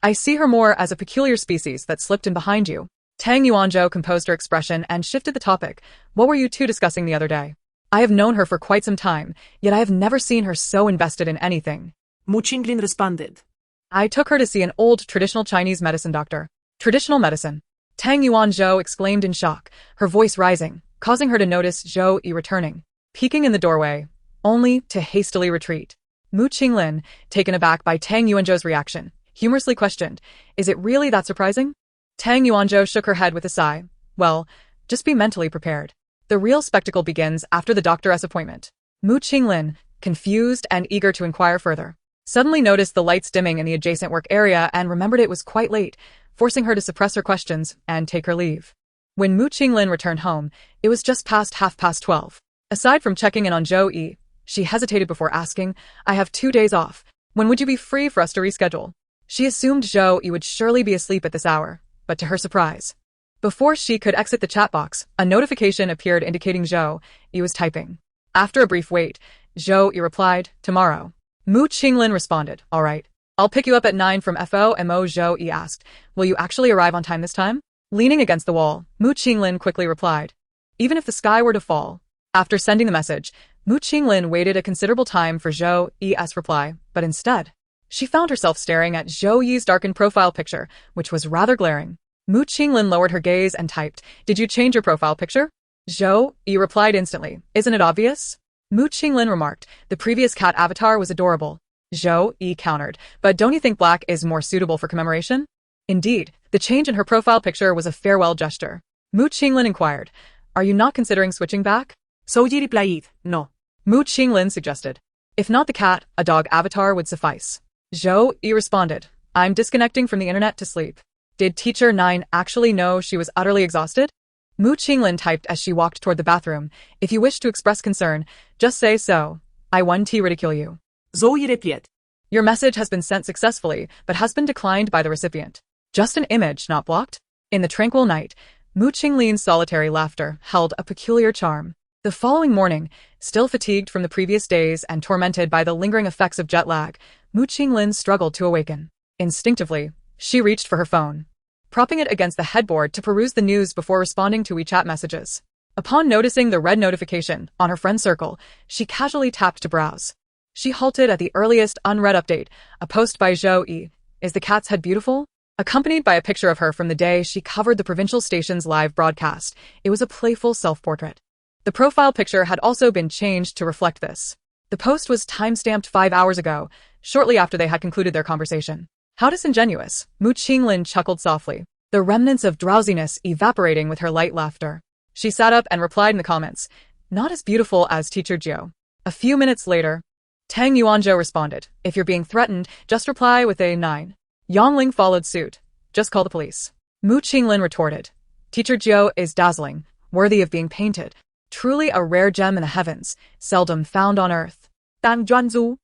I see her more as a peculiar species that slipped in behind you. Tang Yuanzhou composed her expression and shifted the topic. What were you two discussing the other day? I have known her for quite some time, yet I have never seen her so invested in anything. Mu Qinglin responded. I took her to see an old traditional Chinese medicine doctor. Traditional medicine? Tang Yuanzhou exclaimed in shock, her voice rising, causing her to notice Zhou Yi returning, peeking in the doorway, only to hastily retreat. Mu Qinglin, taken aback by Tang Yuanzhou's reaction, humorously questioned, is it really that surprising? Tang Yuanzhou shook her head with a sigh. Well, just be mentally prepared. The real spectacle begins after the doctor's appointment. Mu Qinglin, confused and eager to inquire further, suddenly noticed the lights dimming in the adjacent work area and remembered it was quite late, forcing her to suppress her questions and take her leave. When Mu Qinglin returned home, it was just past 12:30. Aside from checking in on Zhou Yi, she hesitated before asking, I have 2 days off. When would you be free for us to reschedule? She assumed Zhou Yi would surely be asleep at this hour, but to her surprise, before she could exit the chat box, a notification appeared indicating Zhou Yi was typing. After a brief wait, Zhou Yi replied, tomorrow. Mu Qinglin responded, all right. I'll pick you up at 9 from FOMO. Zhou Yi asked, will you actually arrive on time this time? Leaning against the wall, Mu Qinglin quickly replied, even if the sky were to fall. After sending the message, Mu Qinglin waited a considerable time for Zhou Yi's reply, but instead, she found herself staring at Zhou Yi's darkened profile picture, which was rather glaring. Mu Qinglin lowered her gaze and typed, did you change your profile picture? Zhou Yi replied instantly, isn't it obvious? Mu Qinglin remarked, the previous cat avatar was adorable. Zhou Yi countered, but don't you think black is more suitable for commemoration? Indeed, the change in her profile picture was a farewell gesture. Mu Qinglin inquired, are you not considering switching back? Zhou Yi replied, no. Mu Qinglin suggested, if not the cat, a dog avatar would suffice. Zhou Yi responded, I'm disconnecting from the internet to sleep. Did Teacher 9 actually know she was utterly exhausted? Mu Qinglin typed as she walked toward the bathroom, if you wish to express concern, just say so. I 1T ridicule you. Zhou Yi replied. Your message has been sent successfully, but has been declined by the recipient. Just an image, not blocked? In the tranquil night, Mu Qinglin's solitary laughter held a peculiar charm. The following morning, still fatigued from the previous days and tormented by the lingering effects of jet lag, Mu Qinglin struggled to awaken. Instinctively, she reached for her phone, propping it against the headboard to peruse the news before responding to WeChat messages. Upon noticing the red notification on her friend circle, she casually tapped to browse. She halted at the earliest unread update, a post by Zhou Yi. Is the cat's head beautiful? Accompanied by a picture of her from the day she covered the provincial station's live broadcast. It was a playful self-portrait. The profile picture had also been changed to reflect this. The post was time-stamped 5 hours ago, shortly after they had concluded their conversation. How disingenuous, Mu Qinglin chuckled softly, the remnants of drowsiness evaporating with her light laughter. She sat up and replied in the comments, not as beautiful as Teacher Jiu. A few minutes later, Tang Yuanzhou responded, if you're being threatened, just reply with a 9. Yongling followed suit, just call the police. Mu Qinglin retorted, Teacher Jiu is dazzling, worthy of being painted. Truly a rare gem in the heavens, seldom found on earth. Dang Zhuanzu.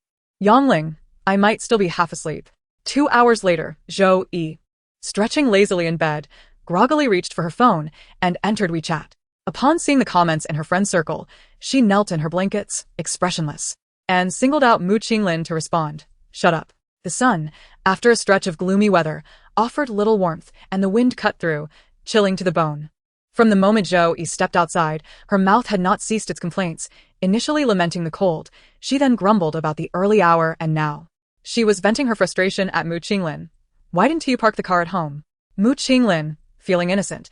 Yongling, I might still be half asleep. 2 hours later, Zhou Yi, stretching lazily in bed, groggily reached for her phone and entered WeChat. Upon seeing the comments in her friend's circle, she knelt in her blankets, expressionless, and singled out Mu Qinglin to respond. Shut up. The sun, after a stretch of gloomy weather, offered little warmth, and the wind cut through, chilling to the bone. From the moment Zhou Yi stepped outside, her mouth had not ceased its complaints, initially lamenting the cold. She then grumbled about the early hour, and now she was venting her frustration at Mu Qinglin. Why didn't you park the car at home? Mu Qinglin, feeling innocent,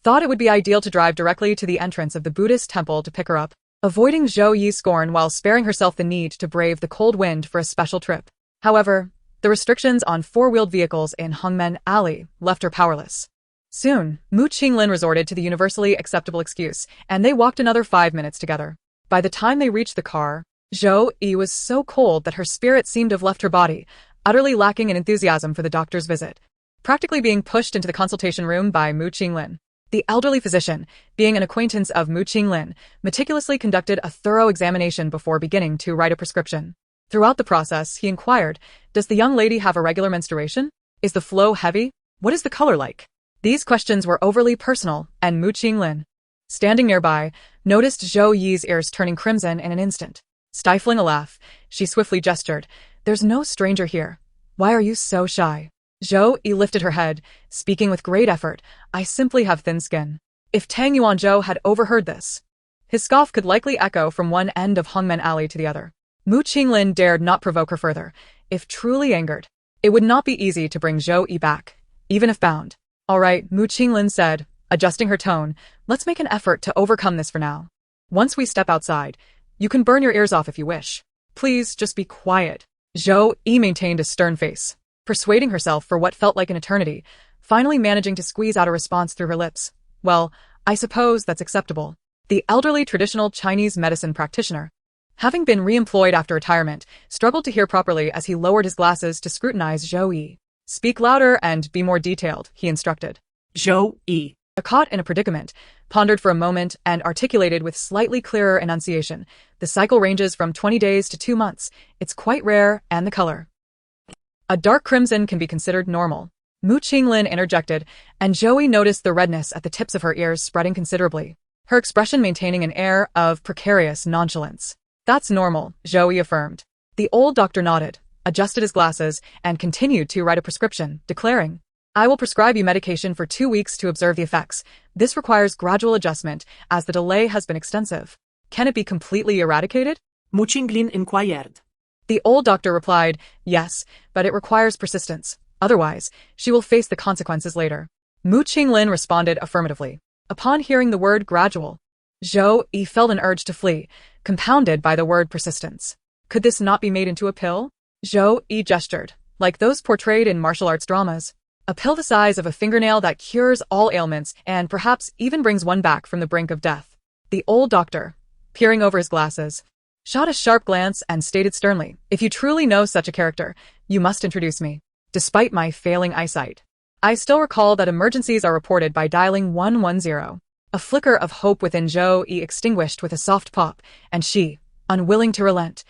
thought it would be ideal to drive directly to the entrance of the Buddhist temple to pick her up, avoiding Zhou Yi's scorn while sparing herself the need to brave the cold wind for a special trip. However, the restrictions on four-wheeled vehicles in Hongmen Alley left her powerless. Soon, Mu Qinglin resorted to the universally acceptable excuse, and they walked another 5 minutes together. By the time they reached the car, Zhou Yi was so cold that her spirit seemed to have left her body, utterly lacking in enthusiasm for the doctor's visit, practically being pushed into the consultation room by Mu Qinglin. The elderly physician, being an acquaintance of Mu Qinglin, meticulously conducted a thorough examination before beginning to write a prescription. Throughout the process, he inquired, does the young lady have a regular menstruation? Is the flow heavy? What is the color like? These questions were overly personal, and Mu Qinglin, standing nearby, noticed Zhou Yi's ears turning crimson in an instant. Stifling a laugh, she swiftly gestured, there's no stranger here. Why are you so shy? Zhou Yi lifted her head, speaking with great effort, I simply have thin skin. If Tang Yuanzhou had overheard this, his scoff could likely echo from one end of Hongmen Alley to the other. Mu Qinglin dared not provoke her further. If truly angered, it would not be easy to bring Zhou Yi back, even if bound. All right, Mu Qinglin said, adjusting her tone, let's make an effort to overcome this for now. Once we step outside, you can burn your ears off if you wish. Please, just be quiet. Zhou Yi maintained a stern face, persuading herself for what felt like an eternity, finally managing to squeeze out a response through her lips. Well, I suppose that's acceptable. The elderly traditional Chinese medicine practitioner, having been re-employed after retirement, struggled to hear properly as he lowered his glasses to scrutinize Zhou Yi. Speak louder and be more detailed, he instructed. Zhou Yi, Caught in a predicament, pondered for a moment and articulated with slightly clearer enunciation. The cycle ranges from 20 days to 2 months. It's quite rare, and the color. A dark crimson can be considered normal. Mu Qinglin interjected, and Zhou Yi noticed the redness at the tips of her ears spreading considerably, her expression maintaining an air of precarious nonchalance. That's normal, Zhou Yi affirmed. The old doctor nodded, adjusted his glasses, and continued to write a prescription, declaring, I will prescribe you medication for 2 weeks to observe the effects. This requires gradual adjustment, as the delay has been extensive. Can it be completely eradicated? Mu Qinglin inquired. The old doctor replied, yes, but it requires persistence. Otherwise, she will face the consequences later. Mu Qinglin responded affirmatively. Upon hearing the word gradual, Zhou Yi felt an urge to flee, compounded by the word persistence. Could this not be made into a pill? Zhou Yi gestured, like those portrayed in martial arts dramas. A pill the size of a fingernail that cures all ailments and perhaps even brings one back from the brink of death. The old doctor, peering over his glasses, shot a sharp glance and stated sternly, if you truly know such a character, you must introduce me. Despite my failing eyesight, I still recall that emergencies are reported by dialing 110. A flicker of hope within Zhou Yi extinguished with a soft pop, and she, unwilling to relent,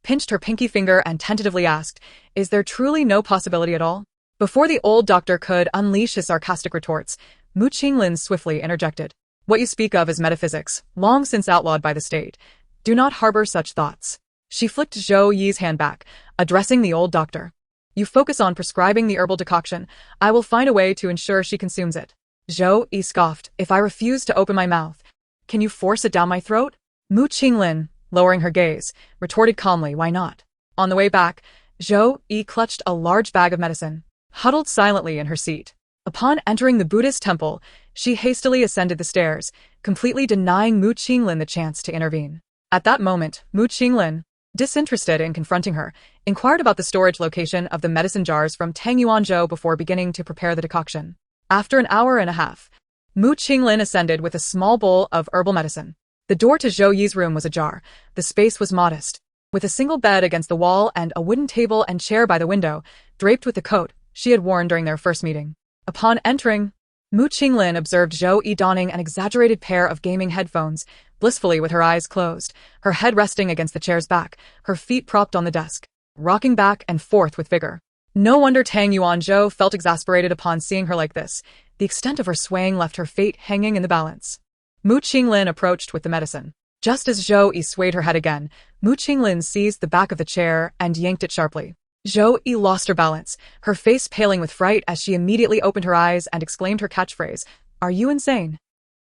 pinched her pinky finger and tentatively asked, "Is there truly no possibility at all?" Before the old doctor could unleash his sarcastic retorts, Mu Qinglin swiftly interjected. "What you speak of is metaphysics, long since outlawed by the state. Do not harbor such thoughts." She flicked Zhou Yi's hand back, addressing the old doctor. "You focus on prescribing the herbal decoction. I will find a way to ensure she consumes it." Zhou Yi scoffed. "If I refuse to open my mouth, can you force it down my throat?" Mu Qinglin, lowering her gaze, retorted calmly, "Why not?" On the way back, Zhou Yi clutched a large bag of medicine, huddled silently in her seat. Upon entering the Buddhist temple, she hastily ascended the stairs, completely denying Mu Qinglin the chance to intervene. At that moment, Mu Qinglin, disinterested in confronting her, inquired about the storage location of the medicine jars from Tang Yuanzhou before beginning to prepare the decoction. After an hour and a half, Mu Qinglin ascended with a small bowl of herbal medicine. The door to Zhou Yi's room was ajar. The space was modest, with a single bed against the wall and a wooden table and chair by the window, draped with the coat she had worn during their first meeting. Upon entering, Mu Qinglin observed Zhou Yi donning an exaggerated pair of gaming headphones, blissfully with her eyes closed, her head resting against the chair's back, her feet propped on the desk, rocking back and forth with vigor. No wonder Tang Yuanzhou felt exasperated upon seeing her like this. The extent of her swaying left her fate hanging in the balance. Mu Qinglin approached with the medicine. Just as Zhou Yi swayed her head again, Mu Qinglin seized the back of the chair and yanked it sharply. Zhou Yi lost her balance, her face paling with fright as she immediately opened her eyes and exclaimed her catchphrase, "Are you insane?"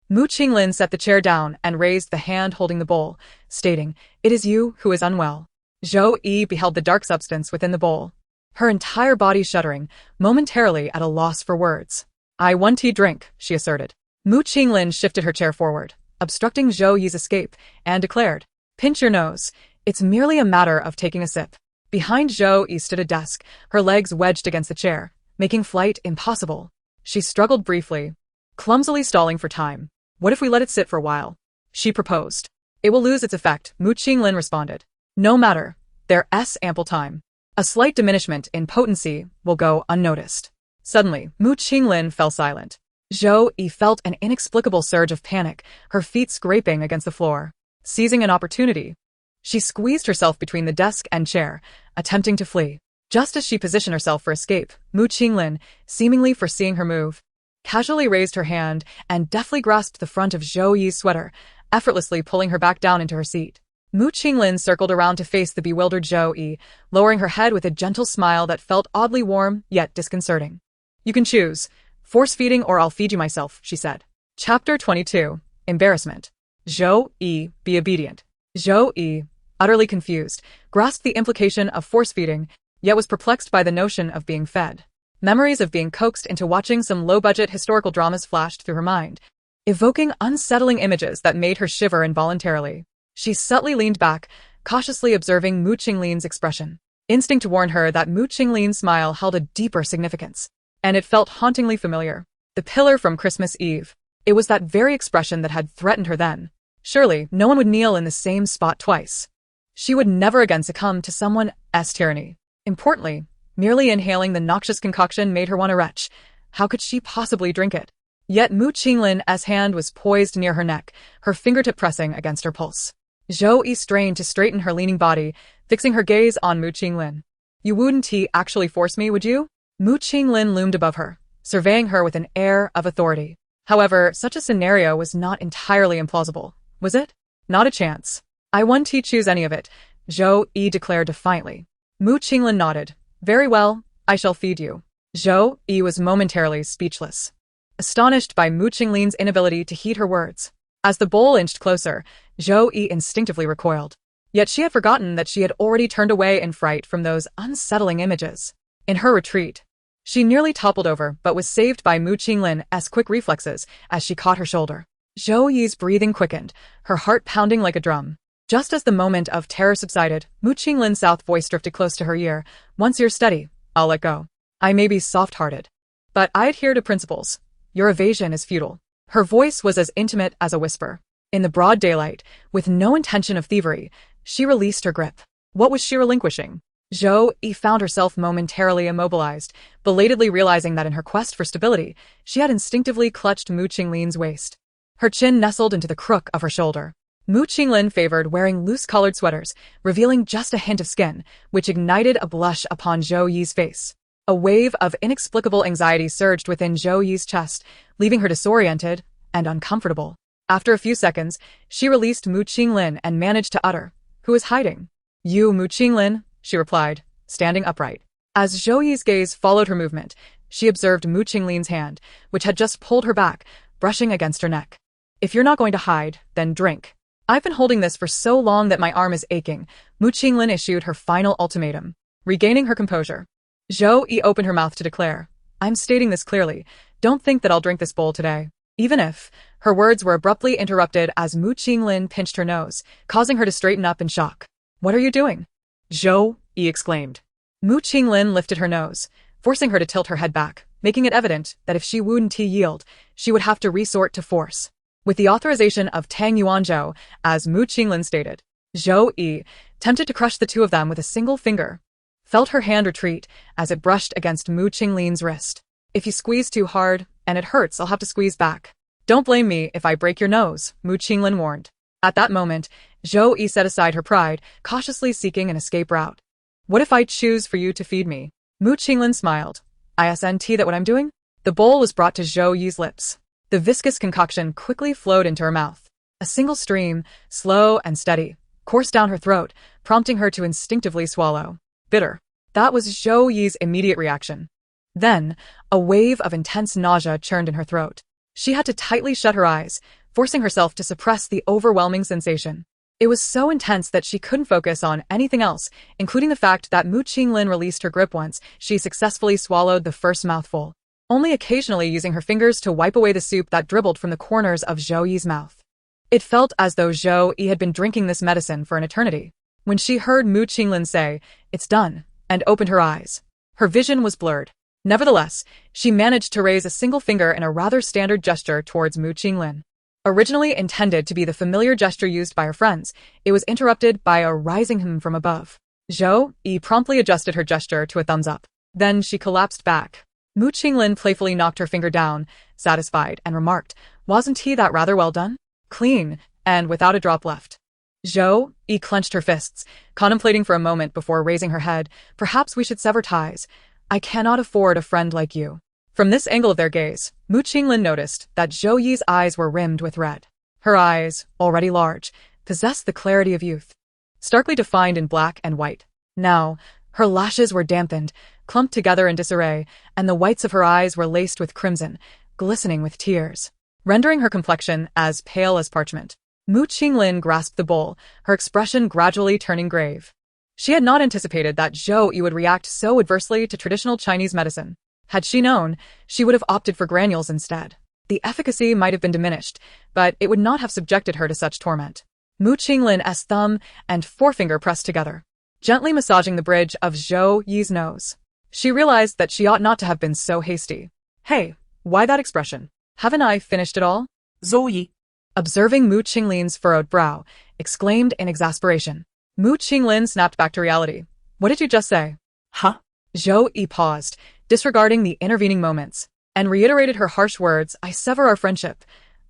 Mu Qinglin set the chair down and raised the hand holding the bowl, stating, "It is you who is unwell." Zhou Yi beheld the dark substance within the bowl, her entire body shuddering, momentarily at a loss for words. "I want tea drink," she asserted. Mu Qinglin shifted her chair forward, obstructing Zhou Yi's escape, and declared, "Pinch your nose. It's merely a matter of taking a sip." Behind Zhou Yi stood a desk, her legs wedged against the chair, making flight impossible. She struggled briefly, clumsily stalling for time. "What if we let it sit for a while?" she proposed. "It will lose its effect," Mu Qinglin responded. "No matter. There's ample time. A slight diminishment in potency will go unnoticed." Suddenly, Mu Qinglin fell silent. Zhou Yi felt an inexplicable surge of panic, her feet scraping against the floor. Seizing an opportunity, she squeezed herself between the desk and chair, attempting to flee. Just as she positioned herself for escape, Mu Qinglin, seemingly foreseeing her move, casually raised her hand and deftly grasped the front of Zhou Yi's sweater, effortlessly pulling her back down into her seat. Mu Qinglin circled around to face the bewildered Zhou Yi, lowering her head with a gentle smile that felt oddly warm yet disconcerting. "You can choose. Force-feeding or I'll feed you myself," she said. Chapter 22. Embarrassment. Zhou Yi, be obedient. Zhou Yi, utterly confused, grasped the implication of force-feeding, yet was perplexed by the notion of being fed. Memories of being coaxed into watching some low-budget historical dramas flashed through her mind, evoking unsettling images that made her shiver involuntarily. She subtly leaned back, cautiously observing Mu Qinglin's expression. Instinct warned her that Mu Qinglin's smile held a deeper significance, and it felt hauntingly familiar. The pillar from Christmas Eve. It was that very expression that had threatened her then. Surely, no one would kneel in the same spot twice. She would never again succumb to someone's tyranny. Importantly, merely inhaling the noxious concoction made her want to retch. How could she possibly drink it? Yet Mu Qinglin's hand was poised near her neck, her fingertip pressing against her pulse. Zhou Yi strained to straighten her leaning body, fixing her gaze on Mu Qinglin. "You wouldn't actually force me, would you?" Mu Qinglin loomed above her, surveying her with an air of authority. However, such a scenario was not entirely implausible, was it? Not a chance. "I won't choose any of it," Zhou Yi declared defiantly. Mu Qinglin nodded. "Very well, I shall feed you." Zhou Yi was momentarily speechless, astonished by Mu Qinglin's inability to heed her words. As the bowl inched closer, Zhou Yi instinctively recoiled. Yet she had forgotten that she had already turned away in fright from those unsettling images. In her retreat, she nearly toppled over but was saved by Mu Qinglin's quick reflexes as she caught her shoulder. Zhou Yi's breathing quickened, her heart pounding like a drum. Just as the moment of terror subsided, Mu Qinglin's soft voice drifted close to her ear. "Once you're steady, I'll let go. I may be soft-hearted, but I adhere to principles. Your evasion is futile." Her voice was as intimate as a whisper. In the broad daylight, with no intention of thievery, she released her grip. What was she relinquishing? Zhou Yi found herself momentarily immobilized, belatedly realizing that in her quest for stability, she had instinctively clutched Mu Qinglin's waist. Her chin nestled into the crook of her shoulder. Mu Qinglin favored wearing loose-collared sweaters, revealing just a hint of skin, which ignited a blush upon Zhou Yi's face. A wave of inexplicable anxiety surged within Zhou Yi's chest, leaving her disoriented and uncomfortable. After a few seconds, she released Mu Qinglin and managed to utter, "Who is hiding?" "You, Mu Qinglin," she replied, standing upright. As Zhou Yi's gaze followed her movement, she observed Mu Qinglin's hand, which had just pulled her back, brushing against her neck. "If you're not going to hide, then drink." "I've been holding this for so long that my arm is aching," Mu Qinglin issued her final ultimatum. Regaining her composure, Zhou Yi opened her mouth to declare, "I'm stating this clearly. Don't think that I'll drink this bowl today." Even if, her words were abruptly interrupted as Mu Qinglin pinched her nose, causing her to straighten up in shock. "What are you doing?" Zhou Yi exclaimed. Mu Qinglin lifted her nose, forcing her to tilt her head back, making it evident that if she wouldn't yield, she would have to resort to force. With the authorization of Tang Yuanzhou, as Mu Qinglin stated, Zhou Yi, tempted to crush the two of them with a single finger, felt her hand retreat as it brushed against Mu Qinglin's wrist. "If you squeeze too hard, and it hurts, I'll have to squeeze back. Don't blame me if I break your nose," Mu Qinglin warned. At that moment, Zhou Yi set aside her pride, cautiously seeking an escape route. "What if I choose for you to feed me?" Mu Qinglin smiled. "Isn't that what I'm doing?" The bowl was brought to Zhou Yi's lips. The viscous concoction quickly flowed into her mouth. A single stream, slow and steady, coursed down her throat, prompting her to instinctively swallow. Bitter. That was Zhou Yi's immediate reaction. Then, a wave of intense nausea churned in her throat. She had to tightly shut her eyes, forcing herself to suppress the overwhelming sensation. It was so intense that she couldn't focus on anything else, including the fact that Mu Qinglin released her grip once she successfully swallowed the first mouthful, only occasionally using her fingers to wipe away the soup that dribbled from the corners of Zhou Yi's mouth. It felt as though Zhou Yi had been drinking this medicine for an eternity. When she heard Mu Qinglin say, "It's done," and opened her eyes, her vision was blurred. Nevertheless, she managed to raise a single finger in a rather standard gesture towards Mu Qinglin. Originally intended to be the familiar gesture used by her friends, it was interrupted by a rising hum from above. Zhou Yi promptly adjusted her gesture to a thumbs up. Then she collapsed back. Mu Qinglin playfully knocked her finger down, satisfied, and remarked, "Wasn't he that rather well done? Clean, and without a drop left." Zhou Yi clenched her fists, contemplating for a moment before raising her head. "Perhaps we should sever ties. I cannot afford a friend like you." From this angle of their gaze, Mu Qinglin noticed that Zhou Yi's eyes were rimmed with red. Her eyes, already large, possessed the clarity of youth, starkly defined in black and white. Now, her lashes were dampened, clumped together in disarray, and the whites of her eyes were laced with crimson, glistening with tears, rendering her complexion as pale as parchment. Mu Qinglin grasped the bowl, her expression gradually turning grave. She had not anticipated that Zhou Yi would react so adversely to traditional Chinese medicine. Had she known, she would have opted for granules instead. The efficacy might have been diminished, but it would not have subjected her to such torment. Mu Qinglin's thumb and forefinger pressed together, gently massaging the bridge of Zhou Yi's nose. She realized that she ought not to have been so hasty. "Hey, why that expression? Haven't I finished it all?" Zhou Yi, observing Mu Qinglin's furrowed brow, exclaimed in exasperation. Mu Qinglin snapped back to reality. "What did you just say?" "Huh?" Zhou Yi paused, disregarding the intervening moments, and reiterated her harsh words, "I sever our friendship.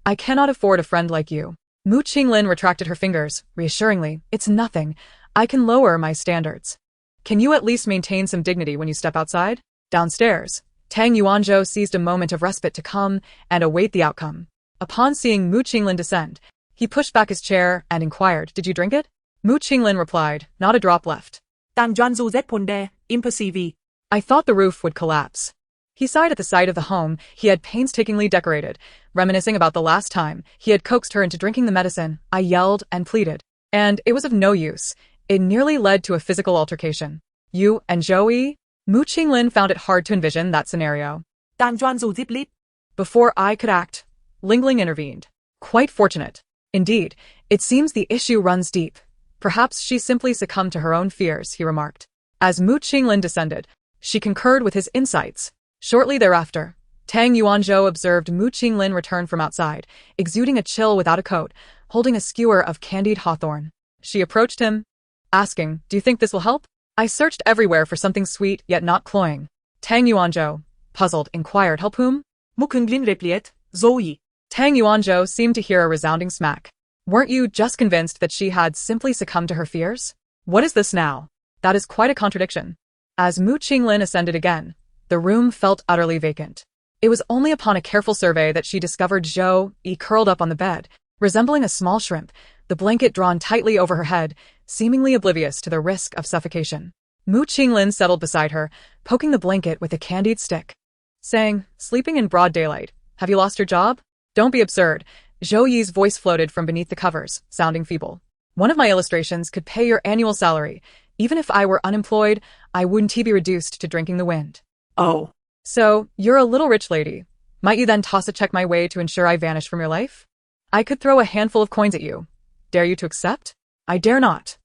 I cannot afford a friend like you." Mu Qinglin retracted her fingers, reassuringly, "It's nothing. I can lower my standards. Can you at least maintain some dignity when you step outside?" Downstairs, Tang Yuanzhou seized a moment of respite to come and await the outcome. Upon seeing Mu Qinglin descend, he pushed back his chair and inquired, "Did you drink it?" Mu Qinglin replied, "Not a drop left." "Tang Juanzu Z Ponde, impercivi." "I thought the roof would collapse." He sighed at the sight of the home he had painstakingly decorated, reminiscing about the last time he had coaxed her into drinking the medicine. I yelled and pleaded, and it was of no use. It nearly led to a physical altercation. "You and Zhou Yi?" Mu Qinglin found it hard to envision that scenario. "Tang Juanzu Ziplit." Before I could act, Lingling intervened. "Quite fortunate. Indeed, it seems the issue runs deep. Perhaps she simply succumbed to her own fears," he remarked. As Mu Qinglin descended, she concurred with his insights. Shortly thereafter, Tang Yuanzhou observed Mu Qinglin return from outside, exuding a chill without a coat, holding a skewer of candied hawthorn. She approached him, asking, "Do you think this will help?" "I searched everywhere for something sweet yet not cloying." Tang Yuanzhou, puzzled, inquired, "Help whom?" Mu Qinglin replied, "Zhou Yi." Tang Yuanzhou seemed to hear a resounding smack. Weren't you just convinced that she had simply succumbed to her fears? What is this now? That is quite a contradiction. As Mu Qinglin ascended again, the room felt utterly vacant. It was only upon a careful survey that she discovered Zhou Yi curled up on the bed, resembling a small shrimp, the blanket drawn tightly over her head, seemingly oblivious to the risk of suffocation. Mu Qinglin settled beside her, poking the blanket with a candied stick, saying, "Sleeping in broad daylight. Have you lost your job?" "Don't be absurd." Zhou Yi's voice floated from beneath the covers, sounding feeble. "One of my illustrations could pay your annual salary. Even if I were unemployed, I wouldn't be reduced to drinking the wind." Oh. "So, you're a little rich lady. Might you then toss a check my way to ensure I vanish from your life? I could throw a handful of coins at you. Dare you to accept?" "I dare not."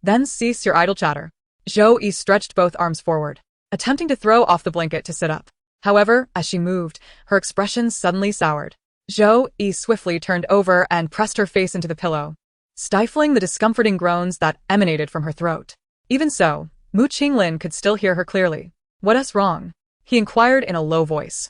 "Then cease your idle chatter." Zhou Yi stretched both arms forward, attempting to throw off the blanket to sit up. However, as she moved, her expression suddenly soured. Zhou Yi swiftly turned over and pressed her face into the pillow, stifling the discomforting groans that emanated from her throat. Even so, Mu Qinglin could still hear her clearly. "What's wrong?" he inquired in a low voice.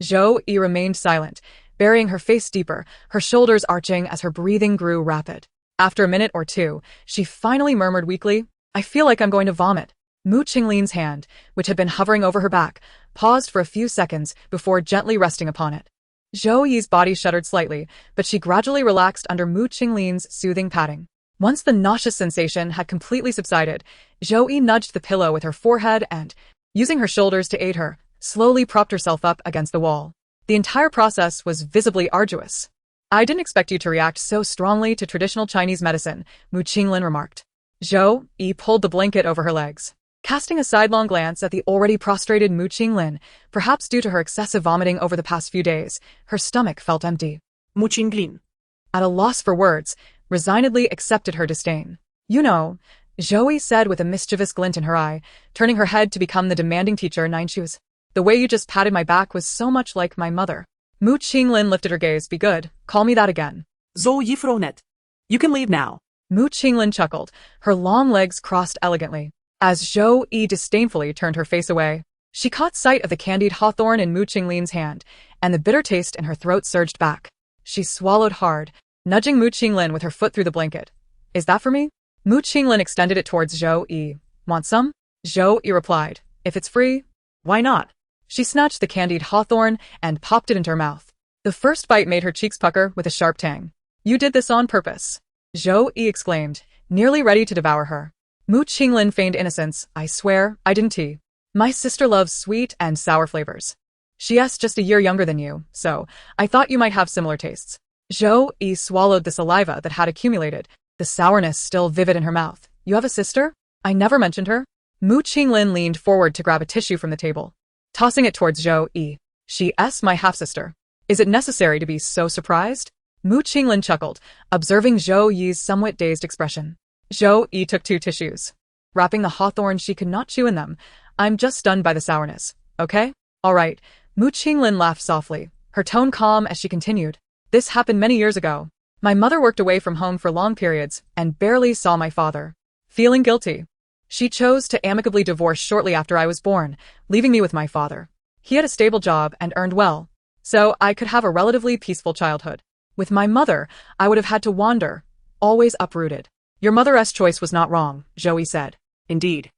Zhou Yi remained silent, burying her face deeper, her shoulders arching as her breathing grew rapid. After a minute or two, she finally murmured weakly, "I feel like I'm going to vomit." Mu Qinglin's hand, which had been hovering over her back, paused for a few seconds before gently resting upon it. Zhou Yi's body shuddered slightly, but she gradually relaxed under Mu Qinglin's soothing patting. Once the nauseous sensation had completely subsided, Zhou Yi nudged the pillow with her forehead and, using her shoulders to aid her, slowly propped herself up against the wall. The entire process was visibly arduous. "I didn't expect you to react so strongly to traditional Chinese medicine," Mu Qinglin remarked. Zhou Yi pulled the blanket over her legs. Casting a sidelong glance at the already prostrated Mu Qinglin, perhaps due to her excessive vomiting over the past few days, her stomach felt empty. Mu Qinglin. At a loss for words, resignedly accepted her disdain. "You know," Zhou Yi said with a mischievous glint in her eye, turning her head to become the demanding teacher she was. "The way you just patted my back was so much like my mother." Mu Qinglin lifted her gaze. "Be good, call me that again." Zhou Yi frowned. "You can leave now." Mu Qinglin chuckled, her long legs crossed elegantly. As Zhou Yi disdainfully turned her face away, she caught sight of the candied hawthorn in Mu Qinglin's hand, and the bitter taste in her throat surged back. She swallowed hard, nudging Mu Qinglin with her foot through the blanket. "Is that for me?" Mu Qinglin extended it towards Zhou Yi. "Want some?" Zhou Yi replied, "If it's free." "Why not?" She snatched the candied hawthorn and popped it into her mouth. The first bite made her cheeks pucker with a sharp tang. "You did this on purpose," Zhou Yi exclaimed, nearly ready to devour her. Mu Qinglin feigned innocence. "I swear, I didn't tea. My sister loves sweet and sour flavors. She's just a year younger than you, so I thought you might have similar tastes." Zhou Yi swallowed the saliva that had accumulated, the sourness still vivid in her mouth. "You have a sister? I never mentioned her." Mu Qinglin leaned forward to grab a tissue from the table, tossing it towards Zhou Yi. "She's my half-sister. Is it necessary to be so surprised?" Mu Qinglin chuckled, observing Zhou Yi's somewhat dazed expression. Zhou Yi took 2 tissues, wrapping the hawthorn she could not chew in them. "I'm just stunned by the sourness, okay? All right." Mu Qinglin laughed softly, her tone calm as she continued. "This happened many years ago. My mother worked away from home for long periods and barely saw my father. Feeling guilty, she chose to amicably divorce shortly after I was born, leaving me with my father. He had a stable job and earned well, so I could have a relatively peaceful childhood. With my mother, I would have had to wander, always uprooted." "Your mother's choice was not wrong," Zhou Yi said. "Indeed."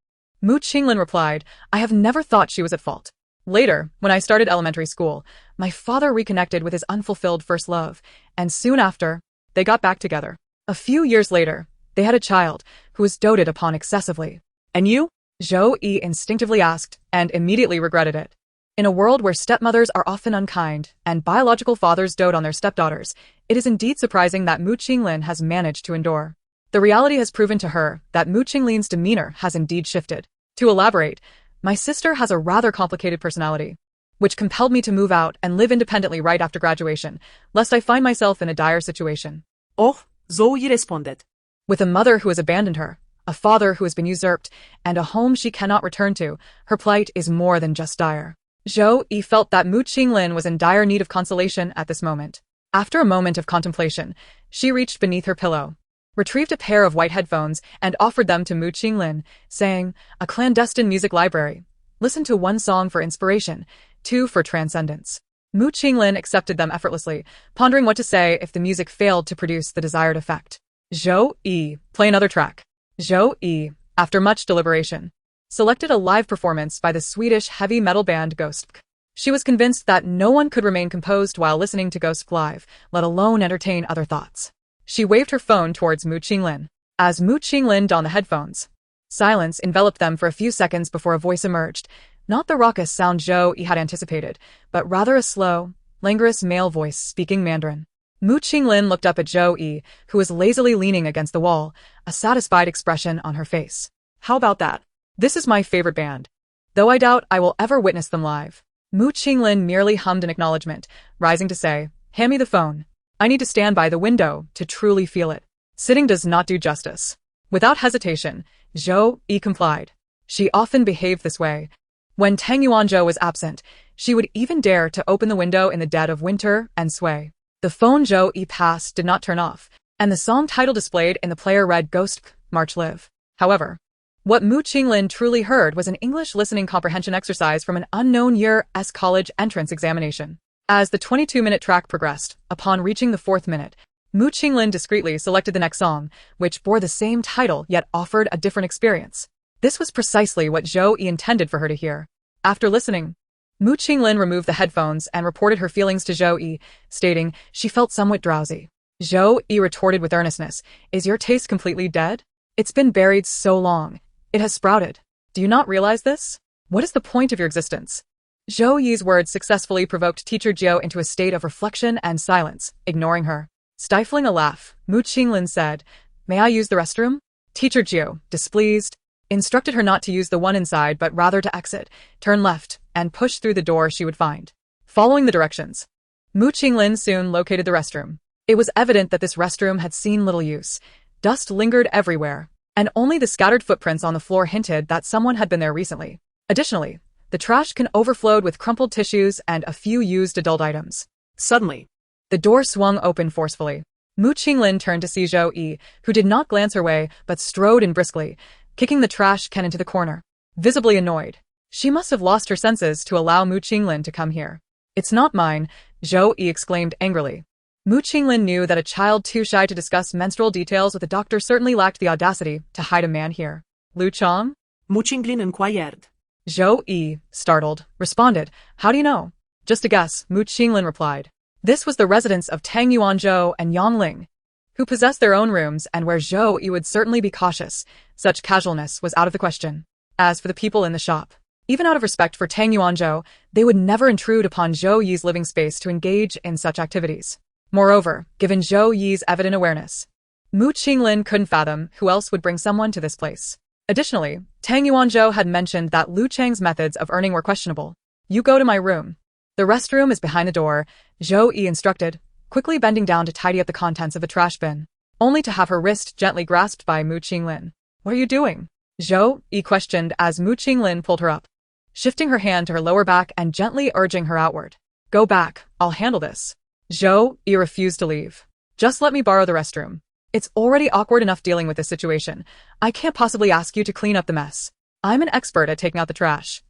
Mu Qinglin replied, "I have never thought she was at fault. Later, when I started elementary school, my father reconnected with his unfulfilled first love, and soon after, they got back together. A few years later, they had a child who was doted upon excessively." "And you?" Zhou Yi instinctively asked, and immediately regretted it. In a world where stepmothers are often unkind and biological fathers dote on their stepdaughters, it is indeed surprising that Mu Qinglin has managed to endure. The reality has proven to her that Mu Qinglin's demeanor has indeed shifted. To elaborate, my sister has a rather complicated personality, which compelled me to move out and live independently right after graduation, lest I find myself in a dire situation. "Oh," Zhou Yi responded. With a mother who has abandoned her, a father who has been usurped, and a home she cannot return to, her plight is more than just dire. Zhou Yi felt that Mu Qinglin was in dire need of consolation at this moment. After a moment of contemplation, she reached beneath her pillow, retrieved a pair of white headphones, and offered them to Mu Qinglin, saying, "A clandestine music library. Listen to 1 song for inspiration, 2 for transcendence." Mu Qinglin accepted them effortlessly, pondering what to say if the music failed to produce the desired effect. Zhou Yi, play another track. Zhou Yi, after much deliberation, selected a live performance by the Swedish heavy metal band Ghost. She was convinced that no one could remain composed while listening to Ghost live, let alone entertain other thoughts. She waved her phone towards Mu Qinglin. As Mu Qinglin donned the headphones, silence enveloped them for a few seconds before a voice emerged, not the raucous sound Zhou Yi had anticipated, but rather a slow, languorous male voice speaking Mandarin. Mu Qinglin looked up at Zhou Yi, who was lazily leaning against the wall, a satisfied expression on her face. How about that? This is my favorite band, though I doubt I will ever witness them live. Mu Qinglin merely hummed an acknowledgement, rising to say, hand me the phone. I need to stand by the window to truly feel it. Sitting does not do justice. Without hesitation, Zhou Yi complied. She often behaved this way. When Tang Yuanzhou was absent, she would even dare to open the window in the dead of winter and sway. The phone Zhou Yi passed did not turn off, and the song title displayed in the player read Ghost, March Live. However, what Mu Qinglin truly heard was an English listening comprehension exercise from an unknown year's college entrance examination. As the 22-minute track progressed, upon reaching the 4th minute, Mu Qinglin discreetly selected the next song, which bore the same title yet offered a different experience. This was precisely what Zhou Yi intended for her to hear. After listening, Mu Qinglin removed the headphones and reported her feelings to Zhou Yi, stating she felt somewhat drowsy. Zhou Yi retorted with earnestness, is your taste completely dead? It's been buried so long. It has sprouted. Do you not realize this? What is the point of your existence? Zhou Yi's words successfully provoked teacher Jiao into a state of reflection and silence, ignoring her. Stifling a laugh, Mu Qinglin said, may I use the restroom? Teacher Jiao, displeased, instructed her not to use the one inside but rather to exit, turn left, and push through the door she would find. Following the directions, Mu Qinglin soon located the restroom. It was evident that this restroom had seen little use. Dust lingered everywhere, and only the scattered footprints on the floor hinted that someone had been there recently. Additionally, the trash can overflowed with crumpled tissues and a few used adult items. Suddenly, the door swung open forcefully. Mu Qinglin turned to see Zhou Yi, who did not glance her way but strode in briskly, kicking the trash can into the corner. Visibly annoyed, she must have lost her senses to allow Mu Qinglin to come here. It's not mine, Zhou Yi exclaimed angrily. Mu Qinglin knew that a child too shy to discuss menstrual details with a doctor certainly lacked the audacity to hide a man here. Lu Chang? Mu Qinglin inquired. Zhou Yi, startled, responded, how do you know? Just a guess, Mu Qinglin replied. This was the residence of Tang Yuanzhou and Yang Ling, who possessed their own rooms and where Zhou Yi would certainly be cautious. Such casualness was out of the question. As for the people in the shop, even out of respect for Tang Yuanzhou, they would never intrude upon Zhou Yi's living space to engage in such activities. Moreover, given Zhou Yi's evident awareness, Mu Qinglin couldn't fathom who else would bring someone to this place. Additionally, Tang Yuanzhou had mentioned that Lu Chang's methods of earning were questionable. You go to my room. The restroom is behind the door, Zhou Yi instructed, quickly bending down to tidy up the contents of a trash bin, only to have her wrist gently grasped by Mu Qinglin. What are you doing? Zhou Yi questioned as Mu Qinglin pulled her up, shifting her hand to her lower back and gently urging her outward. Go back, I'll handle this. Zhou Yi refused to leave. Just let me borrow the restroom. It's already awkward enough dealing with this situation. I can't possibly ask you to clean up the mess. I'm an expert at taking out the trash.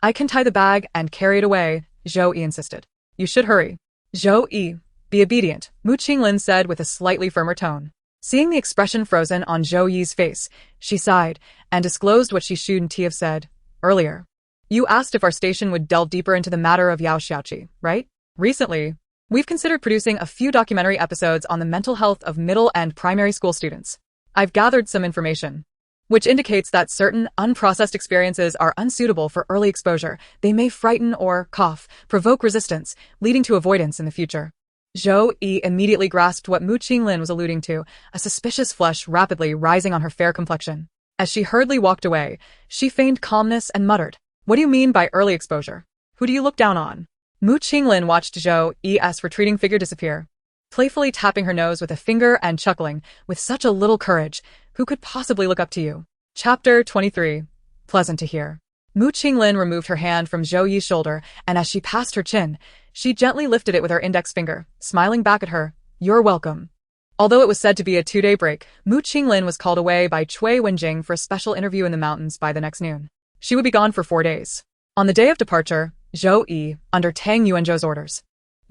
I can tie the bag and carry it away, Zhou Yi insisted. You should hurry. Zhou Yi, be obedient, Mu Qinglin said with a slightly firmer tone. Seeing the expression frozen on Zhou Yi's face, she sighed and disclosed what she shouldn't have said earlier. You asked if our station would delve deeper into the matter of Yao Xiaoqi, right? Recently, we've considered producing a few documentary episodes on the mental health of middle and primary school students. I've gathered some information, which indicates that certain unprocessed experiences are unsuitable for early exposure. They may frighten or, provoke resistance, leading to avoidance in the future. Zhou Yi immediately grasped what Mu Qinglin was alluding to, a suspicious flush rapidly rising on her fair complexion. As she hurriedly walked away, she feigned calmness and muttered, what do you mean by early exposure? Who do you look down on? Mu Qinglin watched Zhou Yi's retreating figure disappear, playfully tapping her nose with a finger and chuckling, with such a little courage, who could possibly look up to you? Chapter 23. Pleasant to hear. Mu Qinglin removed her hand from Zhou Yi's shoulder, and as she passed her chin, she gently lifted it with her index finger, smiling back at her. You're welcome. Although it was said to be a 2-day break, Mu Qinglin was called away by Cui Wenjing for a special interview in the mountains by the next noon. She would be gone for 4 days. On the day of departure, Zhou Yi, under Tang Yuanzhou's orders,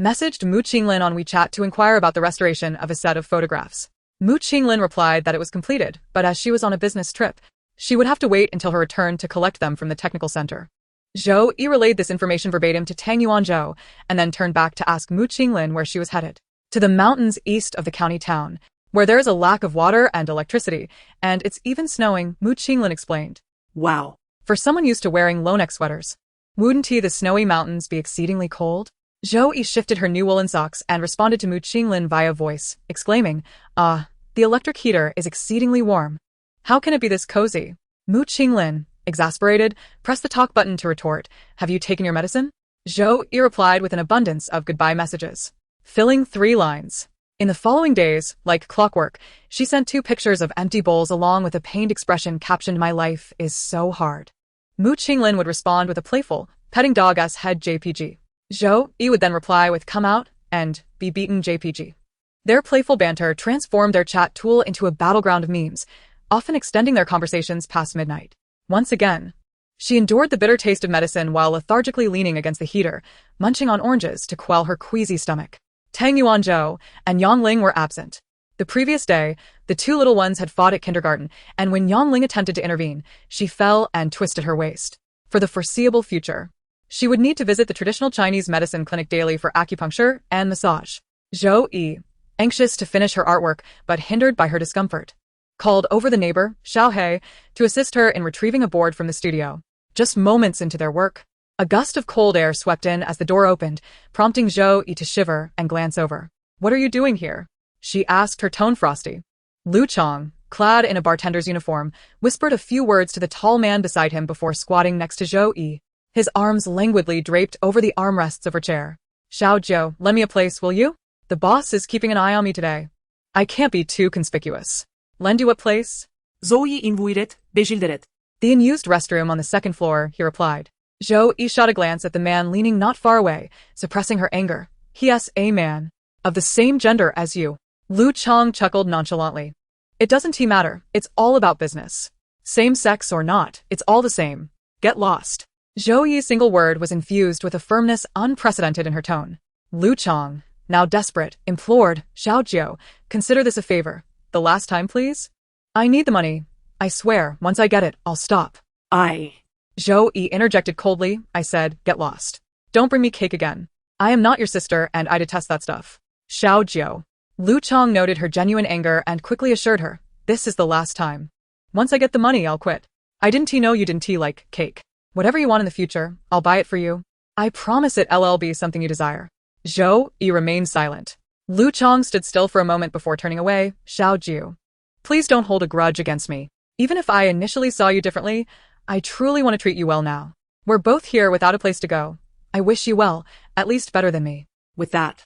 messaged Mu Qinglin on WeChat to inquire about the restoration of a set of photographs. Mu Qinglin replied that it was completed, but as she was on a business trip, she would have to wait until her return to collect them from the technical center. Zhou Yi relayed this information verbatim to Tang Yuanzhou and then turned back to ask Mu Qinglin where she was headed. To the mountains east of the county town, where there is a lack of water and electricity, and it's even snowing, Mu Qinglin explained. Wow. For someone used to wearing low-neck sweaters, wouldn't the snowy mountains be exceedingly cold? Zhou Yi shifted her new woolen socks and responded to Mu Qinglin via voice, exclaiming, the electric heater is exceedingly warm. How can it be this cozy? Mu Qinglin, exasperated, pressed the talk button to retort, have you taken your medicine? Zhou Yi replied with an abundance of goodbye messages, filling 3 lines. In the following days, like clockwork, she sent 2 pictures of empty bowls along with a pained expression captioned, "My life is so hard." Mu Qinglin would respond with a playful, petting dog-ass head JPG. Zhou Yi would then reply with "come out" and "be beaten" JPG. Their playful banter transformed their chat tool into a battleground of memes, often extending their conversations past midnight. Once again, she endured the bitter taste of medicine while lethargically leaning against the heater, munching on oranges to quell her queasy stomach. Tang Yuanzhou and Yang Ling were absent. The previous day, the 2 little ones had fought at kindergarten, and when Yang Ling attempted to intervene, she fell and twisted her waist. For the foreseeable future, she would need to visit the traditional Chinese medicine clinic daily for acupuncture and massage. Zhou Yi, anxious to finish her artwork but hindered by her discomfort, called over the neighbor, Xiaohe, to assist her in retrieving a board from the studio. Just moments into their work, a gust of cold air swept in as the door opened, prompting Zhou Yi to shiver and glance over. "What are you doing here?" she asked, her tone frosty. Lu Chong, clad in a bartender's uniform, whispered a few words to the tall man beside him before squatting next to Zhou Yi, his arms languidly draped over the armrests of her chair. "Xiao Jiu, lend me a place, will you? The boss is keeping an eye on me today. I can't be too conspicuous. Lend you a place?" Zhou Yi invuiret, bejilderet. "The unused restroom on the 2nd floor," he replied. Zhou Yi shot a glance at the man leaning not far away, suppressing her anger. "He-s a man. Of the same gender as you." Lu Chong chuckled nonchalantly. "It doesn't matter, it's all about business. Same sex or not, it's all the same. Get lost." Zhou Yi's single word was infused with a firmness unprecedented in her tone. Lu Chong, now desperate, implored, "Xiao Jiu, consider this a favor. The last time, please? I need the money. I swear, once I get it, I'll stop." Zhou Yi interjected coldly. "I said, get lost. Don't bring me cake again. I am not your sister and I detest that stuff." "Xiao Jiu." Lu Chong noted her genuine anger and quickly assured her, "This is the last time. Once I get the money, I'll quit. I didn't know you didn't like cake. Whatever you want in the future, I'll buy it for you. I promise it'll be something you desire." Zhou Yi remained silent. Lu Chong stood still for a moment before turning away. "Xiao Jiu, please don't hold a grudge against me. Even if I initially saw you differently, I truly want to treat you well now. We're both here without a place to go. I wish you well, at least better than me." With that,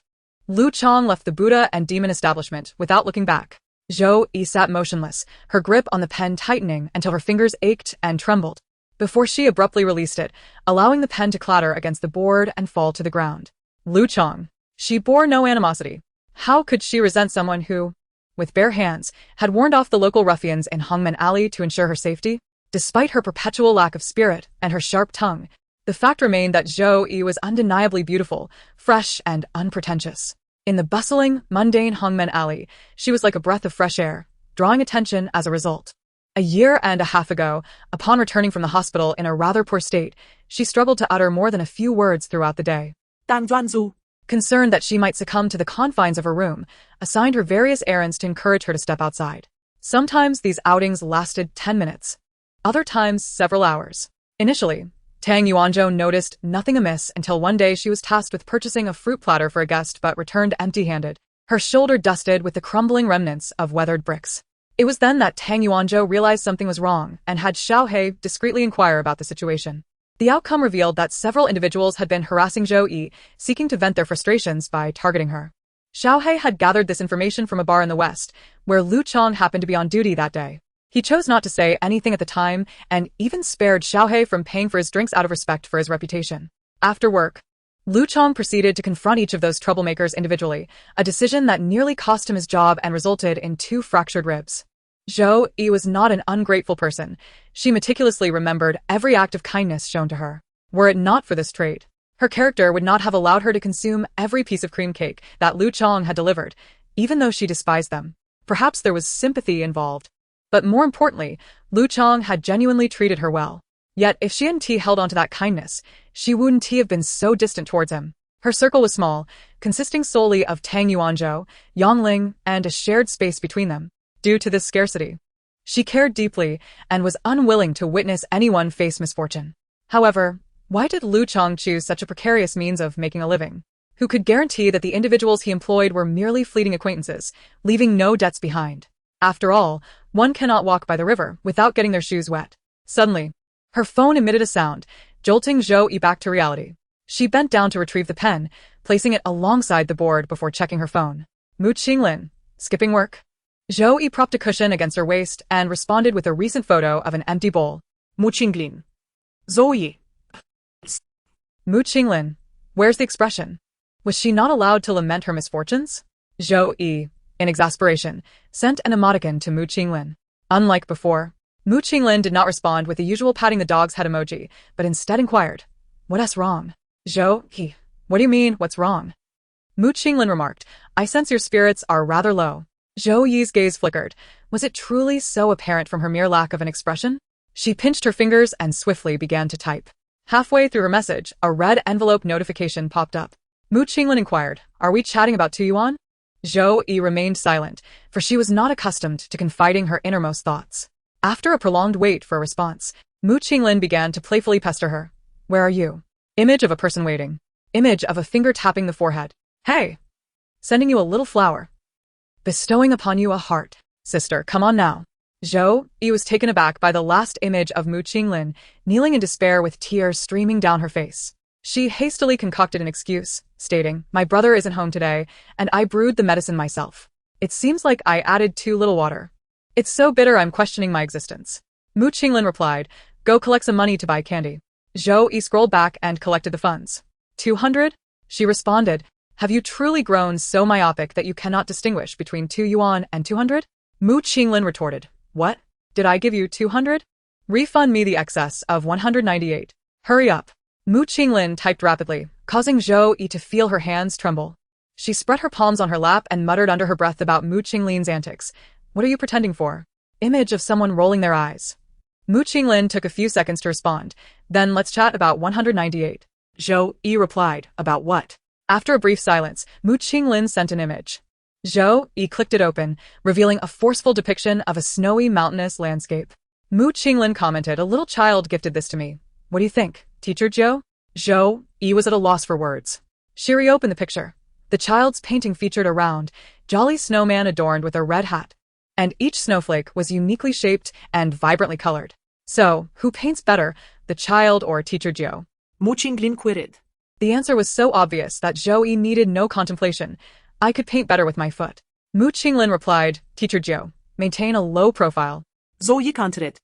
Lu Chong left the Buddha and demon establishment without looking back. Zhou Yi sat motionless, her grip on the pen tightening until her fingers ached and trembled, before she abruptly released it, allowing the pen to clatter against the board and fall to the ground. Lu Chong. She bore no animosity. How could she resent someone who, with bare hands, had warned off the local ruffians in Hongmen Alley to ensure her safety? Despite her perpetual lack of spirit and her sharp tongue, the fact remained that Zhou Yi was undeniably beautiful, fresh, and unpretentious. In the bustling, mundane Hongmen Alley, she was like a breath of fresh air, drawing attention as a result. A year and a half ago, upon returning from the hospital in a rather poor state, she struggled to utter more than a few words throughout the day. Tang Juanzu, Concerned that she might succumb to the confines of her room, assigned her various errands to encourage her to step outside. Sometimes these outings lasted 10 minutes. Other times, several hours. Initially, Tang Yuanzhou noticed nothing amiss until one day she was tasked with purchasing a fruit platter for a guest but returned empty-handed, her shoulder dusted with the crumbling remnants of weathered bricks. It was then that Tang Yuanzhou realized something was wrong and had Xiaohe discreetly inquire about the situation. The outcome revealed that several individuals had been harassing Zhou Yi, seeking to vent their frustrations by targeting her. Xiaohe had gathered this information from a bar in the west, where Lu Chong happened to be on duty that day. He chose not to say anything at the time and even spared Xiaohe from paying for his drinks out of respect for his reputation. After work, Lu Chong proceeded to confront each of those troublemakers individually, a decision that nearly cost him his job and resulted in 2 fractured ribs. Zhou Yi was not an ungrateful person. She meticulously remembered every act of kindness shown to her. Were it not for this trait, Her character would not have allowed her to consume every piece of cream cake that Lu Chong had delivered, even though she despised them. Perhaps there was sympathy involved. But more importantly, Lu Chong had genuinely treated her well. Yet if she hadn't held on to that kindness, she wouldn't have been so distant towards him. Her circle was small, consisting solely of Tang Yuanzhou, Yang Ling, and a shared space between them. Due to this scarcity, she cared deeply and was unwilling to witness anyone face misfortune. However, why did Lu Chong choose such a precarious means of making a living? Who could guarantee that the individuals he employed were merely fleeting acquaintances, leaving no debts behind? After all, one cannot walk by the river without getting their shoes wet. Suddenly, her phone emitted a sound, jolting Zhou Yi back to reality. She bent down to retrieve the pen, placing it alongside the board before checking her phone. Mu Qinglin, skipping work? Zhou Yi propped a cushion against her waist and responded with a recent photo of an empty bowl. Mu Qinglin. Zhou Yi. Mu Qinglin, where's the expression? Was she not allowed to lament her misfortunes? Zhou Yi, in exasperation, sent an emoticon to Mu Qinglin. Unlike before, Mu Qinglin did not respond with the usual patting the dog's head emoji, but instead inquired, "What's wrong?" Zhou Yi, what do you mean, what's wrong? Mu Qinglin remarked, I sense your spirits are rather low. Zhou Yi's gaze flickered. Was it truly so apparent from her mere lack of an expression? She pinched her fingers and swiftly began to type. Halfway through her message, a red envelope notification popped up. Mu Qinglin inquired, are we chatting about 2 yuan? Zhou Yi remained silent, for she was not accustomed to confiding her innermost thoughts. After a prolonged wait for a response, Mu Qinglin began to playfully pester her. Where are you? Image of a person waiting. Image of a finger tapping the forehead. Hey! Sending you a little flower. Bestowing upon you a heart. Sister, come on now. Zhou Yi was taken aback by the last image of Mu Qinglin, kneeling in despair with tears streaming down her face. She hastily concocted an excuse, stating, my brother isn't home today, and I brewed the medicine myself. It seems like I added too little water. It's so bitter I'm questioning my existence. Mu Qinglin replied, go collect some money to buy candy. Zhou Yi scrolled back and collected the funds. 200? She responded, have you truly grown so myopic that you cannot distinguish between 2 yuan and 200? Mu Qinglin retorted, what? Did I give you 200? Refund me the excess of 198. Hurry up. Mu Qinglin typed rapidly, causing Zhou Yi to feel her hands tremble. She spread her palms on her lap and muttered under her breath about Mu Qinglin's antics. What are you pretending for? Image of someone rolling their eyes. Mu Qinglin took a few seconds to respond. Then let's chat about 198. Zhou Yi replied, about what? After a brief silence, Mu Qinglin sent an image. Zhou Yi clicked it open, revealing a forceful depiction of a snowy mountainous landscape. Mu Qinglin commented, a little child gifted this to me. What do you think, Teacher Zhou? Zhou Yi was at a loss for words. She reopened the picture. The child's painting featured a round, jolly snowman adorned with a red hat. And each snowflake was uniquely shaped and vibrantly colored. So, who paints better, the child or Teacher Zhou? Mu Qinglin queried. The answer was so obvious that Zhou Yi needed no contemplation. I could paint better with my foot. Mu Qinglin replied, Teacher Zhou, maintain a low profile. Zhou Yi countered.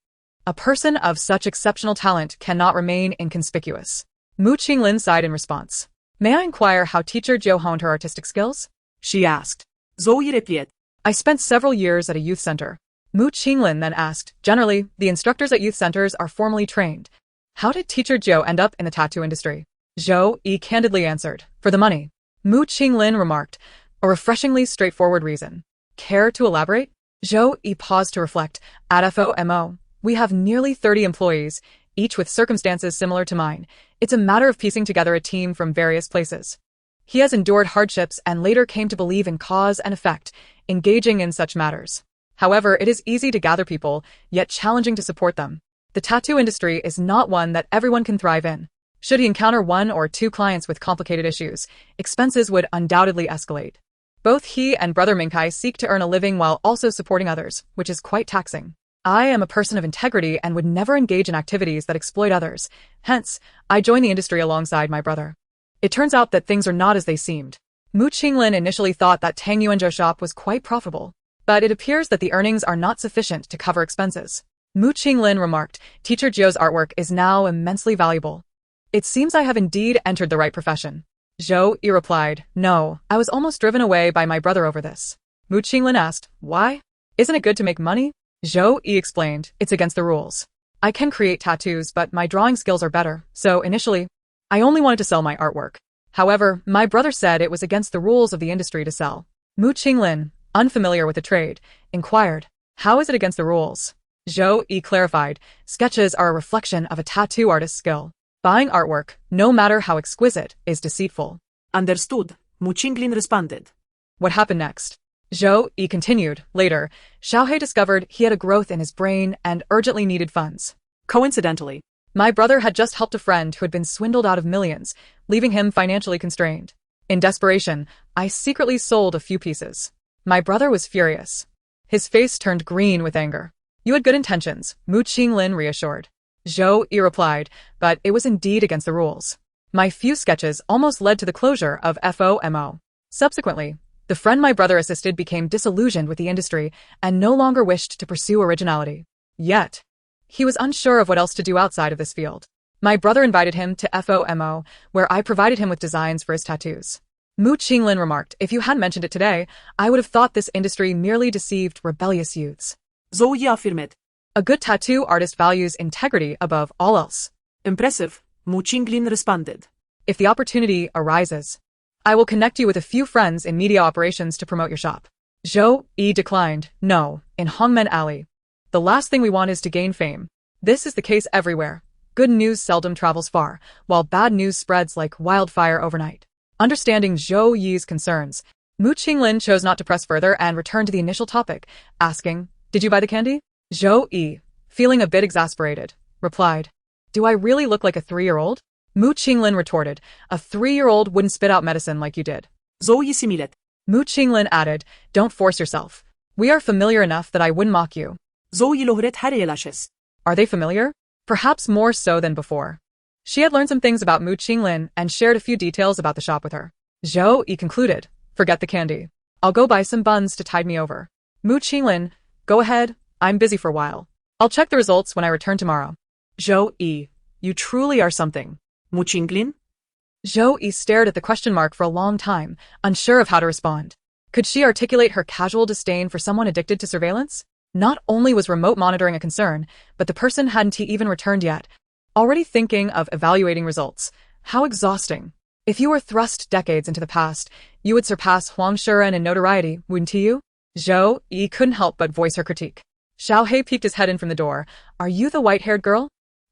A person of such exceptional talent cannot remain inconspicuous. Mu Qinglin sighed in response. May I inquire how Teacher Zhou honed her artistic skills? She asked. Zhou Yi replied. I spent several years at a youth center. Mu Qinglin then asked, generally, the instructors at youth centers are formally trained. How did Teacher Zhou end up in the tattoo industry? Zhou Yi candidly answered, for the money. Mu Qinglin remarked, a refreshingly straightforward reason. Care to elaborate? Zhou Yi paused to reflect. At FOMO, we have nearly 30 employees, each with circumstances similar to mine. It's a matter of piecing together a team from various places. He has endured hardships and later came to believe in cause and effect, engaging in such matters. However, it is easy to gather people, yet challenging to support them. The tattoo industry is not one that everyone can thrive in. Should he encounter 1 or 2 clients with complicated issues, expenses would undoubtedly escalate. Both he and Brother Minkai seek to earn a living while also supporting others, which is quite taxing. I am a person of integrity and would never engage in activities that exploit others. Hence, I joined the industry alongside my brother. It turns out that things are not as they seemed. Mu Qinglin initially thought that Tang Yuanzhou shop was quite profitable, but it appears that the earnings are not sufficient to cover expenses. Mu Qinglin remarked, Teacher Zhou's artwork is now immensely valuable. It seems I have indeed entered the right profession. Zhou Yi replied, no, I was almost driven away by my brother over this. Mu Qinglin asked, why? Isn't it good to make money? Zhou Yi explained, it's against the rules. I can create tattoos, but my drawing skills are better, so initially, I only wanted to sell my artwork. However, my brother said it was against the rules of the industry to sell. Mu Qinglin, unfamiliar with the trade, inquired, how is it against the rules? Zhou Yi clarified, sketches are a reflection of a tattoo artist's skill. Buying artwork, no matter how exquisite, is deceitful. Understood, Mu Qinglin responded. What happened next? Zhou Yi continued. Later, Xiaohei discovered he had a growth in his brain and urgently needed funds. Coincidentally, My brother had just helped a friend who had been swindled out of millions, leaving him financially constrained. In desperation, I secretly sold a few pieces. My brother was furious. His face turned green with anger. You had good intentions, Mu Qinglin reassured. Zhou Yi replied, but it was indeed against the rules. My few sketches almost led to the closure of FOMO. Subsequently, the friend my brother assisted became disillusioned with the industry and no longer wished to pursue originality. Yet, he was unsure of what else to do outside of this field. My brother invited him to FOMO, where I provided him with designs for his tattoos. Mu Qinglin remarked, if you hadn't mentioned it today, I would have thought this industry merely deceived rebellious youths. Zhou Yi affirmed. A good tattoo artist values integrity above all else. Impressive, Mu Qinglin responded. If the opportunity arises, I will connect you with a few friends in media operations to promote your shop. Zhou Yi declined, no, in Hongmen Alley. The last thing we want is to gain fame. This is the case everywhere. Good news seldom travels far, while bad news spreads like wildfire overnight. Understanding Zhou Yi's concerns, Mu Qinglin chose not to press further and returned to the initial topic, asking, did you buy the candy? Zhou Yi, feeling a bit exasperated, replied, do I really look like a 3-year-old? Mu Qinglin retorted, a 3-year-old wouldn't spit out medicine like you did. Zhou Yi similed. Mu Qinglin added, don't force yourself. We are familiar enough that I wouldn't mock you. Zhou Yi lohret her yelashes. Are they familiar? Perhaps more so than before. She had learned some things about Mu Qinglin and shared a few details about the shop with her. Zhou Yi concluded, forget the candy. I'll go buy some buns to tide me over. Mu Qinglin, go ahead, I'm busy for a while. I'll check the results when I return tomorrow. Zhou Yi, you truly are something. Mu Qinglin? Zhou Yi stared at the question mark for a long time, unsure of how to respond. Could she articulate her casual disdain for someone addicted to surveillance? Not only was remote monitoring a concern, but the person hadn't even returned yet. Already thinking of evaluating results. How exhausting. If you were thrust decades into the past, you would surpass Huang Shuren in notoriety, wouldn't you? Zhou Yi couldn't help but voice her critique. Xiaohei peeked his head in from the door. Are you the white-haired girl?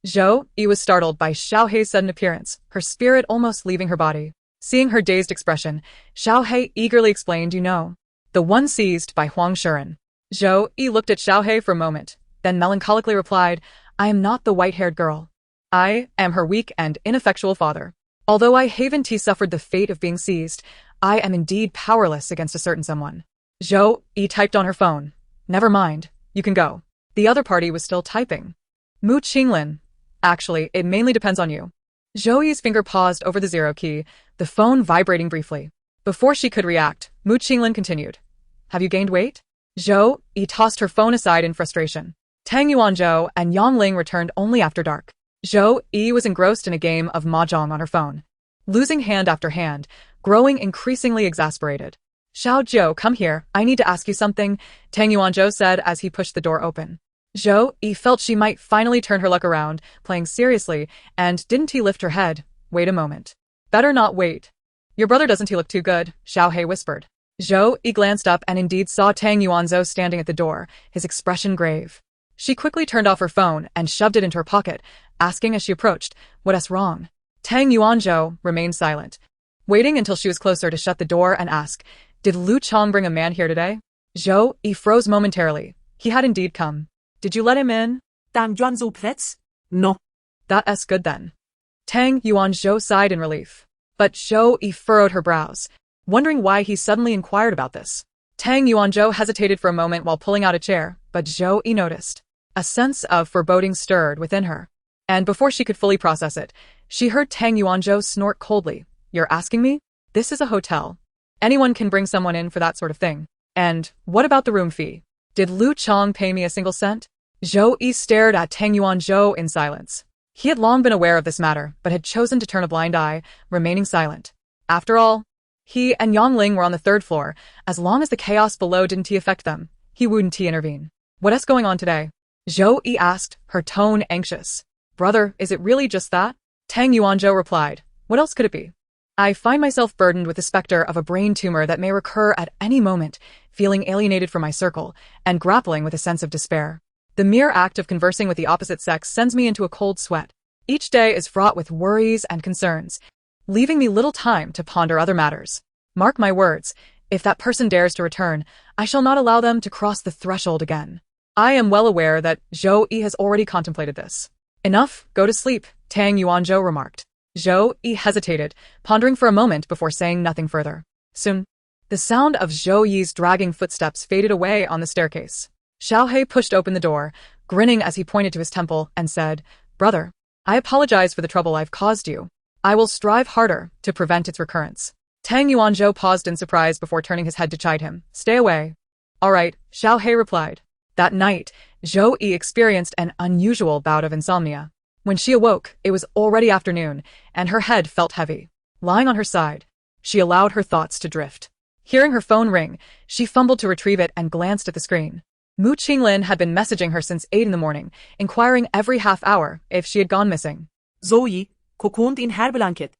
Zhou Yi was startled by Xiaohei's sudden appearance, her spirit almost leaving her body. Seeing her dazed expression, Xiaohei eagerly explained, you know, the one seized by Huang Shuren. Zhou Yi looked at Xiaohei for a moment, then melancholically replied, I am not the white-haired girl. I am her weak and ineffectual father. Although I haven't suffered the fate of being seized, I am indeed powerless against a certain someone. Zhou Yi typed on her phone. Never mind, you can go. The other party was still typing. Mu Qinglin. Actually, it mainly depends on you. Zhou Yi's finger paused over the 0 key, the phone vibrating briefly. Before she could react, Mu Qinglin continued. Have you gained weight? Zhou Yi tossed her phone aside in frustration. Tang Yuanzhou and Yang Ling returned only after dark. Zhou Yi was engrossed in a game of mahjong on her phone. Losing hand after hand, growing increasingly exasperated. Xiao Zhou, come here, I need to ask you something, Tang Yuanzhou said as he pushed the door open. Zhou Yi felt she might finally turn her luck around, playing seriously, and didn't he lift her head? Wait a moment. Better not wait. Your brother doesn't he look too good, Xiaohei whispered. Zhou Yi glanced up and indeed saw Tang Yuanzhou standing at the door, his expression grave. She quickly turned off her phone and shoved it into her pocket, asking as she approached, what's wrong? Tang Yuanzhou remained silent, waiting until she was closer to shut the door and ask, did Lu Chong bring a man here today? Zhou Yi froze momentarily. He had indeed come. Did you let him in? Tang Yuanzhou plets? No. That's good then. Tang Yuanzhou sighed in relief. But Zhou Yi furrowed her brows, wondering why he suddenly inquired about this. Tang Yuanzhou hesitated for a moment while pulling out a chair, but Zhou Yi noticed. A sense of foreboding stirred within her. And before she could fully process it, she heard Tang Yuanzhou snort coldly. You're asking me? This is a hotel. Anyone can bring someone in for that sort of thing. And what about the room fee? Did Lu Chong pay me a single cent? Zhou Yi stared at Tang Yuanzhou in silence. He had long been aware of this matter, but had chosen to turn a blind eye, remaining silent. After all, he and Yang Ling were on the 3rd floor. As long as the chaos below didn't affect them, he wouldn't intervene. What's going on today? Zhou Yi asked, her tone anxious. Brother, is it really just that? Tang Yuanzhou replied. What else could it be? I find myself burdened with the specter of a brain tumor that may recur at any moment, feeling alienated from my circle, and grappling with a sense of despair. The mere act of conversing with the opposite sex sends me into a cold sweat. Each day is fraught with worries and concerns, leaving me little time to ponder other matters. Mark my words, if that person dares to return, I shall not allow them to cross the threshold again. I am well aware that Zhou Yi has already contemplated this. Enough, go to sleep, Tang Yuanzhou remarked. Zhou Yi hesitated, pondering for a moment before saying nothing further. Soon, the sound of Zhou Yi's dragging footsteps faded away on the staircase. Xiaohe pushed open the door, grinning as he pointed to his temple, and said, "Brother, I apologize for the trouble I've caused you. I will strive harder to prevent its recurrence." Tang Yuanzhou paused in surprise before turning his head to chide him. "Stay away." "All right," Xiaohe replied. That night, Zhou Yi experienced an unusual bout of insomnia. When she awoke, it was already afternoon, and her head felt heavy. Lying on her side, she allowed her thoughts to drift. Hearing her phone ring, she fumbled to retrieve it and glanced at the screen. Mu Qinglin had been messaging her since 8 in the morning, inquiring every half hour if she had gone missing. Zhou Yi, cocooned in her blanket.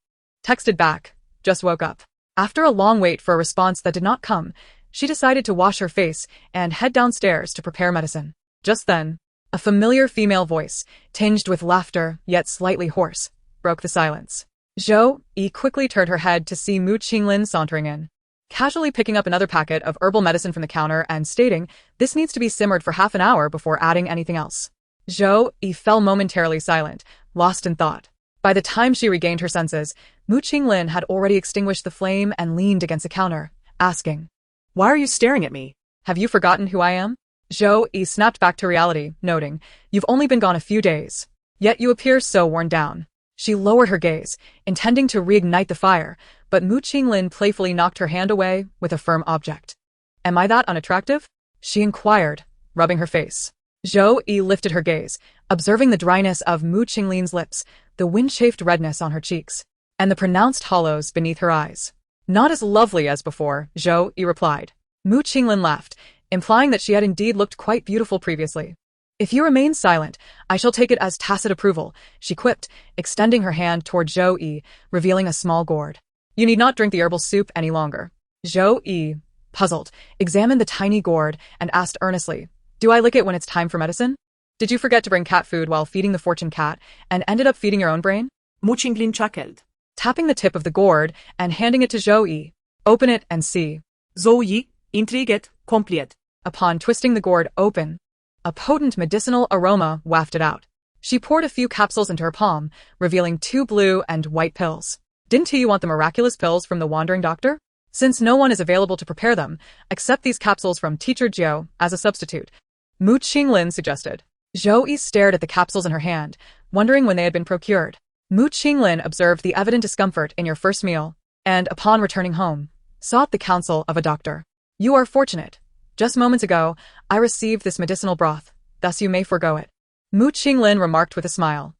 Texted back, "Just woke up." After a long wait for a response that did not come, she decided to wash her face and head downstairs to prepare medicine. Just then, a familiar female voice, tinged with laughter yet slightly hoarse, broke the silence. Zhou Yi quickly turned her head to see Mu Qinglin sauntering in, casually picking up another packet of herbal medicine from the counter and stating, "This needs to be simmered for half an hour before adding anything else." Zhou Yi fell momentarily silent, lost in thought. By the time she regained her senses, Mu Qinglin had already extinguished the flame and leaned against the counter, asking, Why are you staring at me? "Have you forgotten who I am?" Zhou Yi snapped back to reality, noting, "You've only been gone a few days. Yet you appear so worn down." She lowered her gaze, intending to reignite the fire, but Mu Qinglin playfully knocked her hand away with a firm object. "Am I that unattractive?" she inquired, rubbing her face. Zhou Yi lifted her gaze, observing the dryness of Mu Qinglin's lips, the wind-chafed redness on her cheeks, and the pronounced hollows beneath her eyes. "Not as lovely as before," Zhou Yi replied. Mu Qinglin laughed, implying that she had indeed looked quite beautiful previously. "If you remain silent, I shall take it as tacit approval," she quipped, extending her hand toward Zhou Yi, revealing a small gourd. "You need not drink the herbal soup any longer." Zhou Yi, puzzled, examined the tiny gourd and asked earnestly, "Do I lick it when it's time for medicine? Did you forget to bring cat food while feeding the fortune cat and ended up feeding your own brain?" Mu Qinglin chuckled. Tapping the tip of the gourd and handing it to Zhou Yi, "Open it and see." Zhou Yi, intrigued, complete. Upon twisting the gourd open, a potent medicinal aroma wafted out. She poured a few capsules into her palm, revealing 2 blue and white pills. "Didn't you want the miraculous pills from the wandering doctor? Since no one is available to prepare them, accept these capsules from Teacher Jiao as a substitute," Mu Qinglin suggested. Zhou Yi stared at the capsules in her hand, wondering when they had been procured. Mu Qinglin observed the evident discomfort in your first meal, and upon returning home, sought the counsel of a doctor. "You are fortunate. Just moments ago, I received this medicinal broth, thus you may forego it," Mu Qinglin remarked with a smile.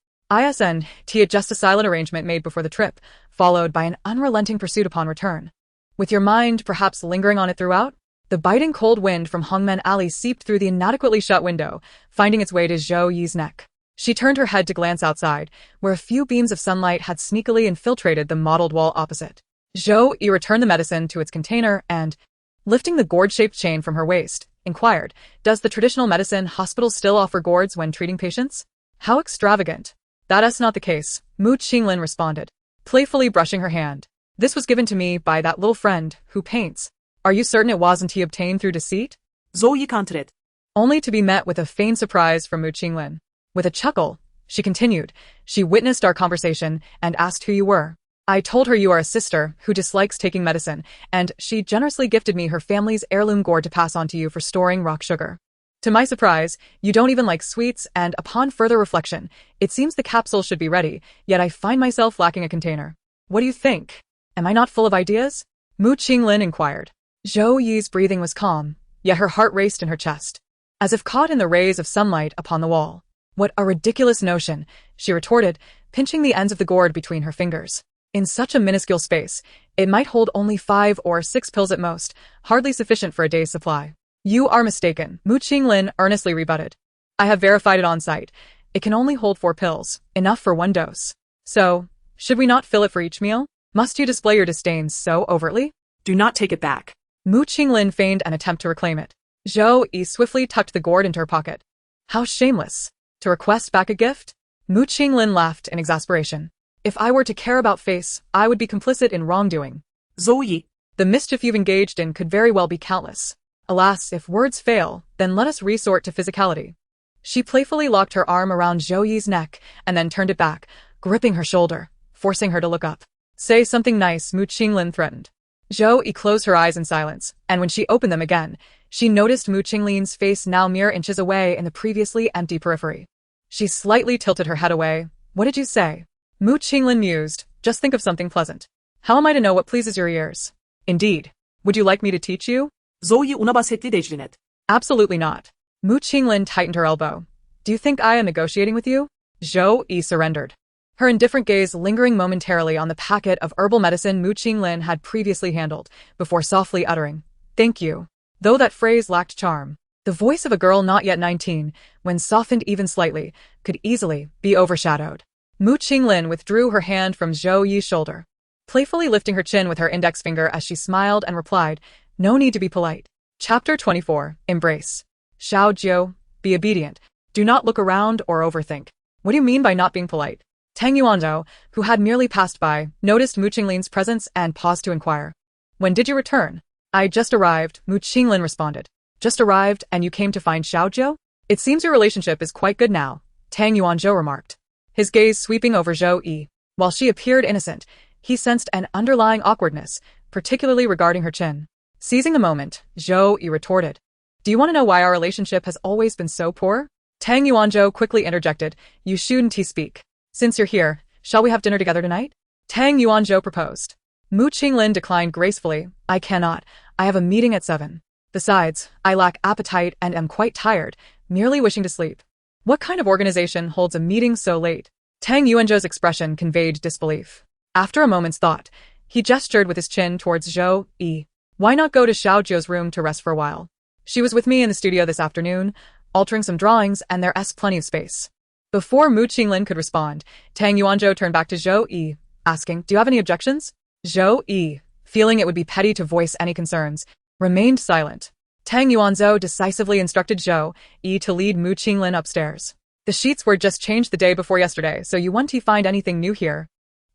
T just a silent arrangement made before the trip, followed by an unrelenting pursuit upon return. With your mind perhaps lingering on it throughout? The biting cold wind from Hongmen Alley seeped through the inadequately shut window, finding its way to Zhou Yi's neck. She turned her head to glance outside, where a few beams of sunlight had sneakily infiltrated the mottled wall opposite. Zhou Yi returned the medicine to its container and, lifting the gourd-shaped chain from her waist, inquired, "Does the traditional medicine hospital still offer gourds when treating patients?" "How extravagant." "That's not the case," Mu Qinglin responded, playfully brushing her hand. "This was given to me by that little friend who paints. Are you certain it wasn't he obtained through deceit?" Zhou Yi countered. Only to be met with a feigned surprise from Mu Qinglin. With a chuckle, she continued, "She witnessed our conversation and asked who you were. I told her you are a sister who dislikes taking medicine, and she generously gifted me her family's heirloom gourd to pass on to you for storing rock sugar. To my surprise, you don't even like sweets, and upon further reflection, it seems the capsule should be ready, yet I find myself lacking a container. What do you think? Am I not full of ideas?" Mu Qinglin inquired. Zhou Yi's breathing was calm, yet her heart raced in her chest, as if caught in the rays of sunlight upon the wall. "What a ridiculous notion," she retorted, pinching the ends of the gourd between her fingers. "In such a minuscule space, it might hold only 5 or 6 pills at most, hardly sufficient for a day's supply." "You are mistaken," Mu Qinglin earnestly rebutted. "I have verified it on site. It can only hold 4 pills, enough for 1 dose." So, Should we not fill it for each meal? Must you display your disdain so overtly? Do not take it back. Mu Qinglin feigned an attempt to reclaim it. Zhou Yi swiftly tucked the gourd into her pocket. How shameless. To request back a gift? Mu Qinglin laughed in exasperation. If I were to care about face, I would be complicit in wrongdoing. Zhou Yi. The mischief you've engaged in could very well be countless. Alas, if words fail, then let us resort to physicality. She playfully locked her arm around Zhou Yi's neck and then turned it back, gripping her shoulder, forcing her to look up. Say something nice, Mu Qinglin threatened. Zhou Yi closed her eyes in silence, and when she opened them again, she noticed Mu Qinglin's face now mere inches away in the previously empty periphery. She slightly tilted her head away. What did you say? Mu Qinglin mused. Just think of something pleasant. How am I to know what pleases your ears? Indeed. Would you like me to teach you? Zhou Yi una bahsetti de Ecrin'et. Absolutely not. Mu Qinglin tightened her elbow. Do you think I am negotiating with you? Zhou Yi surrendered. Her indifferent gaze lingering momentarily on the packet of herbal medicine Mu Qinglin had previously handled, before softly uttering, "Thank you." Though that phrase lacked charm, the voice of a girl not yet 19, when softened even slightly, could easily be overshadowed. Mu Qinglin withdrew her hand from Zhou Yi's shoulder, playfully lifting her chin with her index finger as she smiled and replied, "No need to be polite." Chapter 24, Embrace. Xiao Jiu, be obedient. Do not look around or overthink. What do you mean by not being polite? Tang Yuanzhou, who had merely passed by, noticed Mu Qinglin's presence and paused to inquire. When did you return? I just arrived, Mu Qinglin responded. Just arrived and you came to find Xiao Jiu? It seems your relationship is quite good now, Tang Yuanzhou remarked, his gaze sweeping over Zhou Yi. While she appeared innocent, he sensed an underlying awkwardness, particularly regarding her chin. Seizing the moment, Zhou Yi retorted. Do you want to know why our relationship has always been so poor? Tang Yuanzhou quickly interjected. You shouldn't speak. Since you're here, shall we have dinner together tonight? Tang Yuanzhou proposed. Mu Qinglin declined gracefully. I cannot. I have a meeting at 7. Besides, I lack appetite and am quite tired, merely wishing to sleep. What kind of organization holds a meeting so late? Tang Yuanzhou's expression conveyed disbelief. After a moment's thought, he gestured with his chin towards Zhou Yi. Why not go to Xiao Jiu's room to rest for a while? She was with me in the studio this afternoon, altering some drawings, and there's plenty of space. Before Mu Qinglin could respond, Tang Yuanzhou turned back to Zhou Yi, asking, Do you have any objections? Zhou Yi, feeling it would be petty to voice any concerns, remained silent. Tang Yuanzhou decisively instructed Zhou Yi to lead Mu Qinglin upstairs. The sheets were just changed the day before yesterday, so you won't find anything new here.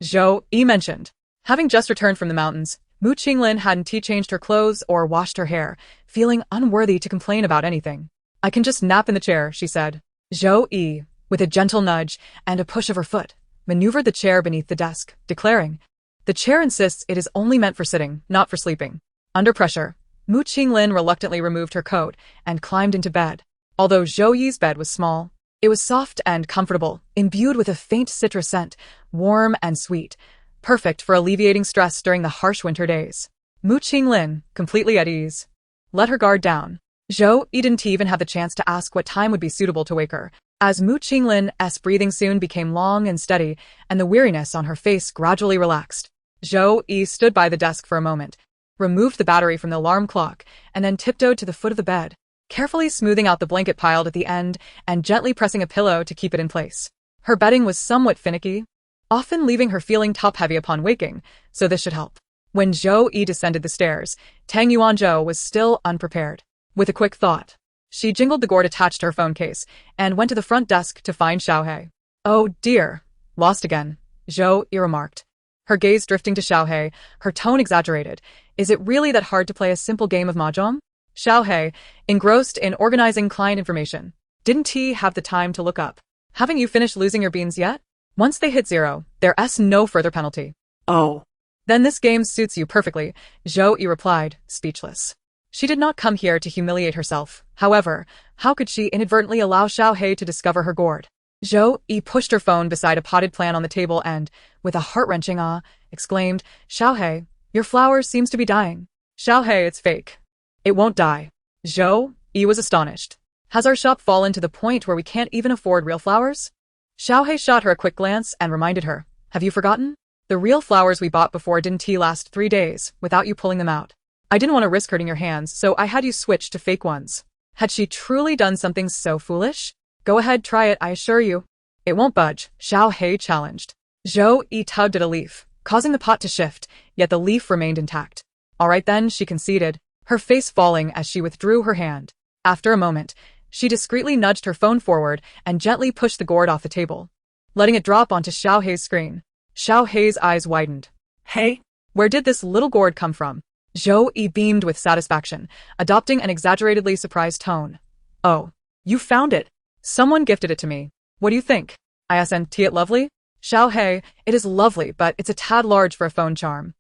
Zhou Yi mentioned. Having just returned from the mountains, Mu Qinglin hadn't changed her clothes or washed her hair, feeling unworthy to complain about anything. I can just nap in the chair, she said. Zhou Yi, with a gentle nudge and a push of her foot, maneuvered the chair beneath the desk, declaring, The chair insists it is only meant for sitting, not for sleeping. Under pressure, Mu Qinglin reluctantly removed her coat and climbed into bed. Although Zhou Yi's bed was small, it was soft and comfortable, imbued with a faint citrus scent, warm and sweet, perfect for alleviating stress during the harsh winter days. Mu Qinglin, completely at ease, let her guard down. Zhou Yi didn't even have the chance to ask what time would be suitable to wake her, as Mu Qinglin's breathing soon became long and steady, and the weariness on her face gradually relaxed. Zhou Yi stood by the desk for a moment, removed the battery from the alarm clock, and then tiptoed to the foot of the bed, carefully smoothing out the blanket piled at the end and gently pressing a pillow to keep it in place. Her bedding was somewhat finicky, often leaving her feeling top-heavy upon waking, so this should help. When Zhou Yi descended the stairs, Tang Yuanzhou was still unprepared. With a quick thought, she jingled the gourd attached to her phone case and went to the front desk to find Xiaohe. Oh dear, lost again, Zhou Yi remarked, her gaze drifting to Xiaohe, her tone exaggerated. Is it really that hard to play a simple game of mahjong? Xiaohe, engrossed in organizing client information, didn't he have the time to look up? Haven't you finished losing your beans yet? Once they hit 0, there's no further penalty. Oh. Then this game suits you perfectly, Zhou Yi replied, speechless. She did not come here to humiliate herself. However, how could she inadvertently allow Xiaohe to discover her gourd? Zhou Yi pushed her phone beside a potted plant on the table and, with a heart-wrenching ah, exclaimed, Xiaohe, your flower seems to be dying. Xiaohe, it's fake. It won't die. Zhou Yi was astonished. Has our shop fallen to the point where we can't even afford real flowers? Xiaohe shot her a quick glance and reminded her, Have you forgotten? The real flowers we bought before didn't last 3 days without you pulling them out. I didn't want to risk hurting your hands, so I had you switch to fake ones. Had she truly done something so foolish? Go ahead, try it, I assure you. It won't budge, Xiaohe challenged. Zhou Yi tugged at a leaf, causing the pot to shift, yet the leaf remained intact. All right then, she conceded, her face falling as she withdrew her hand. After a moment, she discreetly nudged her phone forward and gently pushed the gourd off the table, letting it drop onto Xiao Hei's screen. Xiao Hei's eyes widened. Hey? Where did this little gourd come from? Zhou Yi beamed with satisfaction, adopting an exaggeratedly surprised tone. Oh, you found it. Someone gifted it to me. What do you think? Isn't it lovely? Xiao Hei, it is lovely, but it's a tad large for a phone charm.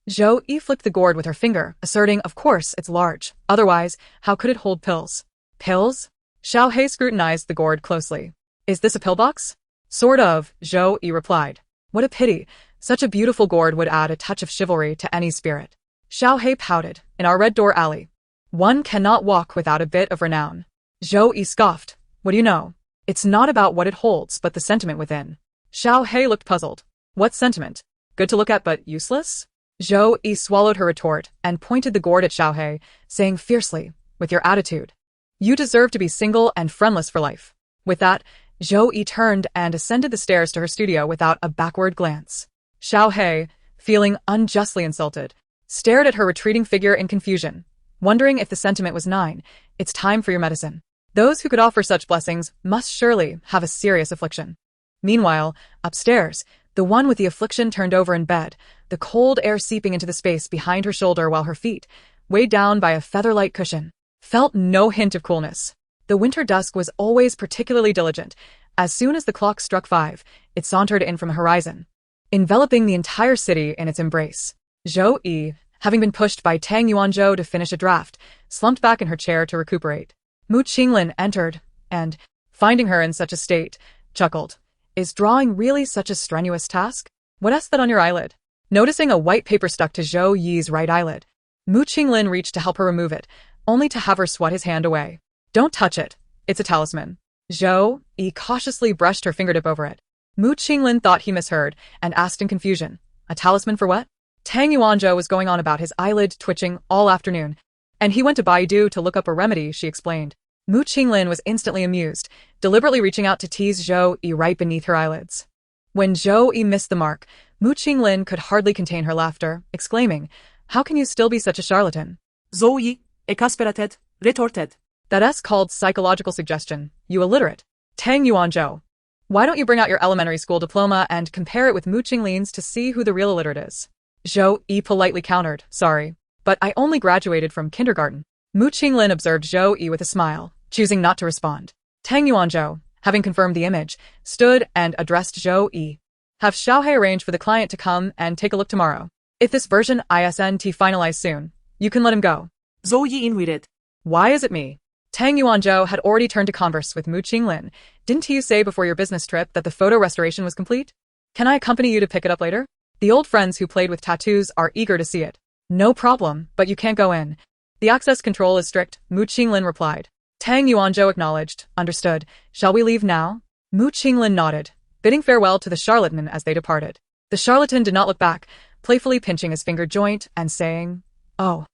Zhou Yi flicked the gourd with her finger, asserting, of course, it's large. Otherwise, how could it hold pills? Pills? Xiao Hei scrutinized the gourd closely. Is this a pillbox? Sort of, Zhou Yi replied. What a pity. Such a beautiful gourd would add a touch of chivalry to any spirit. Xiao Hei pouted. In our red door alley, one cannot walk without a bit of renown. Zhou Yi scoffed. What do you know? It's not about what it holds, but the sentiment within. Xiao Hei looked puzzled. What sentiment? Good to look at but useless? Zhou Yi swallowed her retort and pointed the gourd at Xiao Hei, saying fiercely, with your attitude, you deserve to be single and friendless for life. With that, Zhou Yi turned and ascended the stairs to her studio without a backward glance. Xiao Hei, feeling unjustly insulted, stared at her retreating figure in confusion, wondering if the sentiment was 9, it's time for your medicine. Those who could offer such blessings must surely have a serious affliction. Meanwhile, upstairs, the one with the affliction turned over in bed, the cold air seeping into the space behind her shoulder while her feet, weighed down by a feather-light cushion, felt no hint of coolness. The winter dusk was always particularly diligent. As soon as the clock struck 5, it sauntered in from the horizon, enveloping the entire city in its embrace. Zhou Yi, having been pushed by Tang Yuanzhou to finish a draft, slumped back in her chair to recuperate. Mu Qinglin entered, and, finding her in such a state, chuckled. Is drawing really such a strenuous task? What's that on your eyelid? Noticing a white paper stuck to Zhou Yi's right eyelid, Mu Qinglin reached to help her remove it, only to have her swat his hand away. Don't touch it. It's a talisman. Zhou Yi cautiously brushed her fingertip over it. Mu Qinglin thought he misheard and asked in confusion. A talisman for what? Tang Yuanzhou was going on about his eyelid twitching all afternoon, and he went to Baidu to look up a remedy, she explained. Mu Qinglin was instantly amused, deliberately reaching out to tease Zhou Yi right beneath her eyelids. When Zhou Yi missed the mark, Mu Qinglin could hardly contain her laughter, exclaiming, how can you still be such a charlatan? Zhou Yi, exasperated, retorted. That's called psychological suggestion, you illiterate. Tang Yuanzhou. Why don't you bring out your elementary school diploma and compare it with Mu Qinglin's to see who the real illiterate is? Zhou Yi politely countered, sorry, but I only graduated from kindergarten. Mu Qinglin observed Zhou Yi with a smile, choosing not to respond. Tang Yuanzhou, having confirmed the image, stood and addressed Zhou Yi. Have Xiao Hei arrange for the client to come and take a look tomorrow. If this version isn't finalized soon, you can let him go. Zhou Yi inwitted. Why is it me? Tang Yuanzhou had already turned to converse with Mu Qinglin. Didn't you say before your business trip that the photo restoration was complete? Can I accompany you to pick it up later? The old friends who played with tattoos are eager to see it. No problem, but you can't go in. The access control is strict, Mu Qinglin replied. Tang Yuanzhou acknowledged. Understood. Shall we leave now? Mu Qinglin nodded, bidding farewell to the charlatan as they departed. The charlatan did not look back, playfully pinching his finger joint and saying, oh.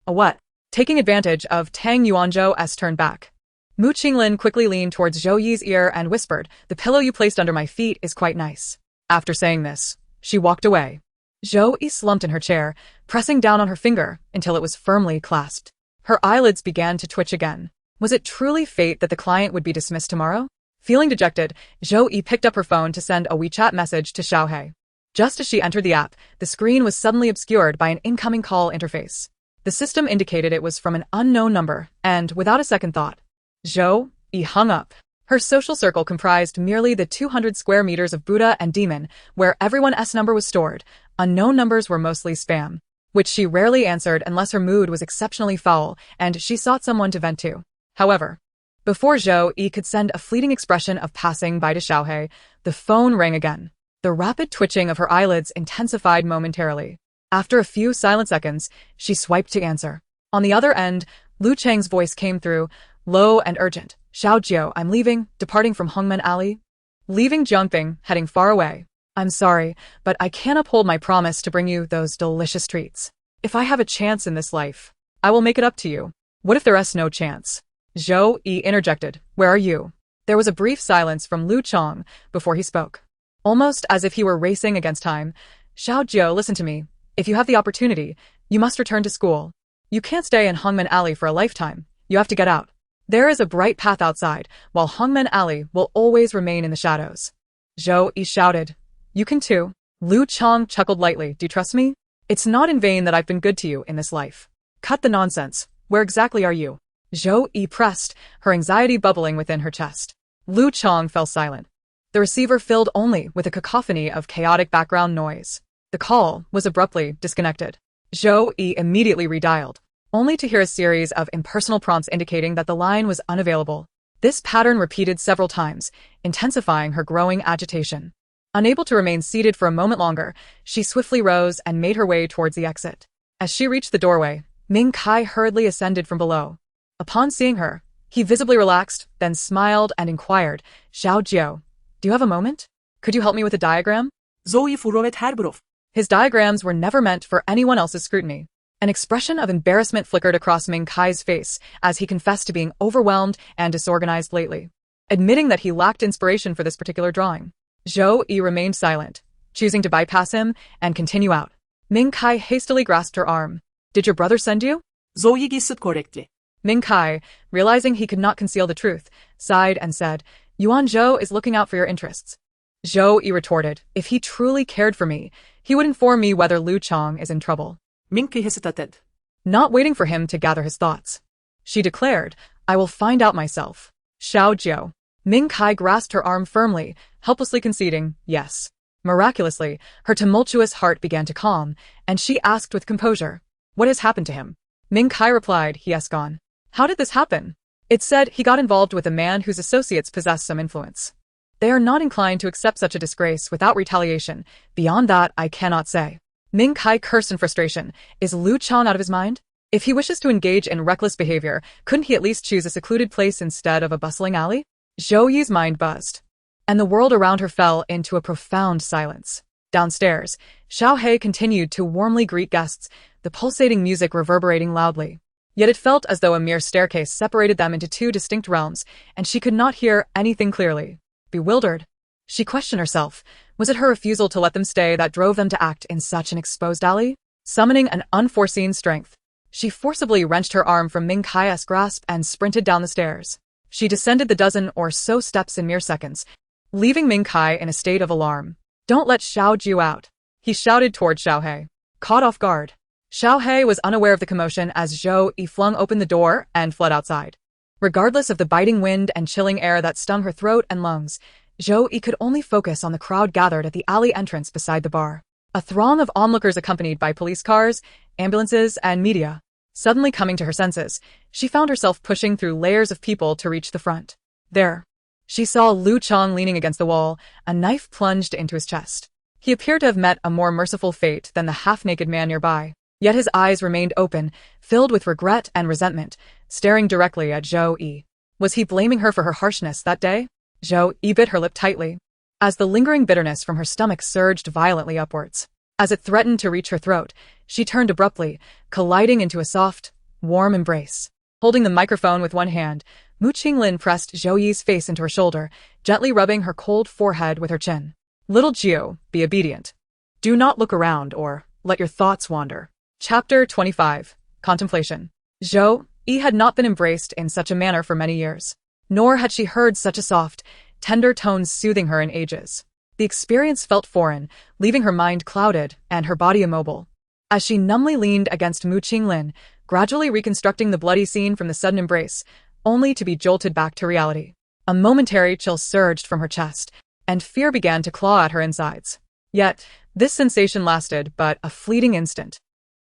A what? Taking advantage of Tang Yuanzhou's turn back. Mu Qinglin quickly leaned towards Zhou Yi's ear and whispered, the pillow you placed under my feet is quite nice. After saying this, she walked away. Zhou Yi slumped in her chair, pressing down on her finger until it was firmly clasped. Her eyelids began to twitch again. Was it truly fate that the client would be dismissed tomorrow? Feeling dejected, Zhou Yi picked up her phone to send a WeChat message to Xiao Hei. Just as she entered the app, the screen was suddenly obscured by an incoming call interface. The system indicated it was from an unknown number, and, without a second thought, Zhou Yi hung up. Her social circle comprised merely the 200 square meters of Buddha and Demon, where everyone's number was stored. Unknown numbers were mostly spam, which she rarely answered unless her mood was exceptionally foul and she sought someone to vent to. However, before Zhou Yi could send a fleeting expression of passing by to Xiao Hei, the phone rang again. The rapid twitching of her eyelids intensified momentarily. After a few silent seconds, she swiped to answer. On the other end, Lu Cheng's voice came through, low and urgent. Xiao Jiao, I'm leaving, departing from Hongmen Alley. Leaving Jiangping, heading far away. I'm sorry, but I can't uphold my promise to bring you those delicious treats. If I have a chance in this life, I will make it up to you. What if there's no chance? Zhou Yi interjected. Where are you? There was a brief silence from Lu Chong before he spoke. almost as if he were racing against time. Xiao Jiu, listen to me. If you have the opportunity, you must return to school. You can't stay in Hongmen Alley for a lifetime. You have to get out. There is a bright path outside, while Hongmen Alley will always remain in the shadows. Zhou Yi shouted. You can too. Lu Chong chuckled lightly. Do you trust me? It's not in vain that I've been good to you in this life. Cut the nonsense. Where exactly are you? Zhou Yi pressed, her anxiety bubbling within her chest. Lu Chong fell silent. The receiver filled only with a cacophony of chaotic background noise. The call was abruptly disconnected. Zhou Yi immediately redialed, only to hear a series of impersonal prompts indicating that the line was unavailable. This pattern repeated several times, intensifying her growing agitation. Unable to remain seated for a moment longer, she swiftly rose and made her way towards the exit. As she reached the doorway, Ming Kai hurriedly ascended from below. Upon seeing her, he visibly relaxed, then smiled and inquired, Xiao Jiu, do you have a moment? Could you help me with a diagram? Zhou Yi furrowed her brow. His diagrams were never meant for anyone else's scrutiny. An expression of embarrassment flickered across Ming Kai's face as he confessed to being overwhelmed and disorganized lately, admitting that he lacked inspiration for this particular drawing. Zhou Yi remained silent, choosing to bypass him and continue out. Ming Kai hastily grasped her arm. Did your brother send you? Zhou Yi guessed correctly. Ming Kai, realizing he could not conceal the truth, sighed and said, Yuan Zhou is looking out for your interests. Zhou Yi retorted, if he truly cared for me, he would inform me whether Lu Chong is in trouble. Ming Kai hesitated. Not waiting for him to gather his thoughts, she declared, I will find out myself. Xiao Jiu. Ming Kai grasped her arm firmly, helplessly conceding, yes. Miraculously, her tumultuous heart began to calm, and she asked with composure, what has happened to him? Ming Kai replied, he has gone. How did this happen? It said he got involved with a man whose associates possess some influence. They are not inclined to accept such a disgrace without retaliation. Beyond that, I cannot say. Ming Kai cursed in frustration. Is Lu Chong out of his mind? If he wishes to engage in reckless behavior, couldn't he at least choose a secluded place instead of a bustling alley? Zhou Yi's mind buzzed, and the world around her fell into a profound silence. Downstairs, Xiao He continued to warmly greet guests, the pulsating music reverberating loudly. Yet it felt as though a mere staircase separated them into two distinct realms, and she could not hear anything clearly. Bewildered, she questioned herself. Was it her refusal to let them stay that drove them to act in such an exposed alley? Summoning an unforeseen strength, she forcibly wrenched her arm from Ming Kai's grasp and sprinted down the stairs. She descended the dozen or so steps in mere seconds, leaving Ming Kai in a state of alarm. Don't let Xiao Jiu out, he shouted toward Xiao He. Caught off guard, Xiao He was unaware of the commotion as Zhou Yi flung open the door and fled outside. Regardless of the biting wind and chilling air that stung her throat and lungs, Zhou Yi could only focus on the crowd gathered at the alley entrance beside the bar. A throng of onlookers accompanied by police cars, ambulances, and media. Suddenly coming to her senses, she found herself pushing through layers of people to reach the front. There, she saw Lu Chong leaning against the wall, a knife plunged into his chest. He appeared to have met a more merciful fate than the half-naked man nearby. Yet his eyes remained open, filled with regret and resentment, staring directly at Zhou Yi. Was he blaming her for her harshness that day? Zhou Yi bit her lip tightly, as the lingering bitterness from her stomach surged violently upwards. As it threatened to reach her throat, she turned abruptly, colliding into a soft, warm embrace. Holding the microphone with one hand, Mu Qinglin pressed Zhou Yi's face into her shoulder, gently rubbing her cold forehead with her chin. Little Jiu, be obedient. Do not look around or let your thoughts wander. Chapter 25. Contemplation. Zhou Yi had not been embraced in such a manner for many years, nor had she heard such a soft, tender tones soothing her in ages. The experience felt foreign, leaving her mind clouded and her body immobile. As she numbly leaned against Mu Qinglin, gradually reconstructing the bloody scene from the sudden embrace, only to be jolted back to reality. A momentary chill surged from her chest, and fear began to claw at her insides. Yet, this sensation lasted but a fleeting instant.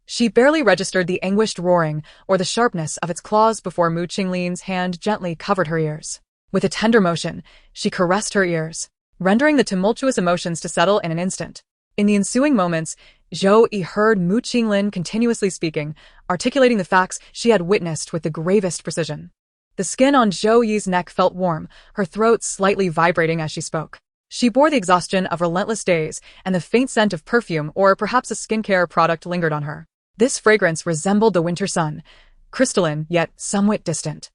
She barely registered the anguished roaring or the sharpness of its claws before Mu Qinglin's hand gently covered her ears. With a tender motion, she caressed her ears, rendering the tumultuous emotions to settle in an instant. In the ensuing moments, Zhou Yi heard Mu Qinglin continuously speaking, articulating the facts she had witnessed with the gravest precision. The skin on Zhou Yi's neck felt warm, her throat slightly vibrating as she spoke. She bore the exhaustion of relentless days, and the faint scent of perfume or perhaps a skincare product lingered on her. This fragrance resembled the winter sun, crystalline yet somewhat distant.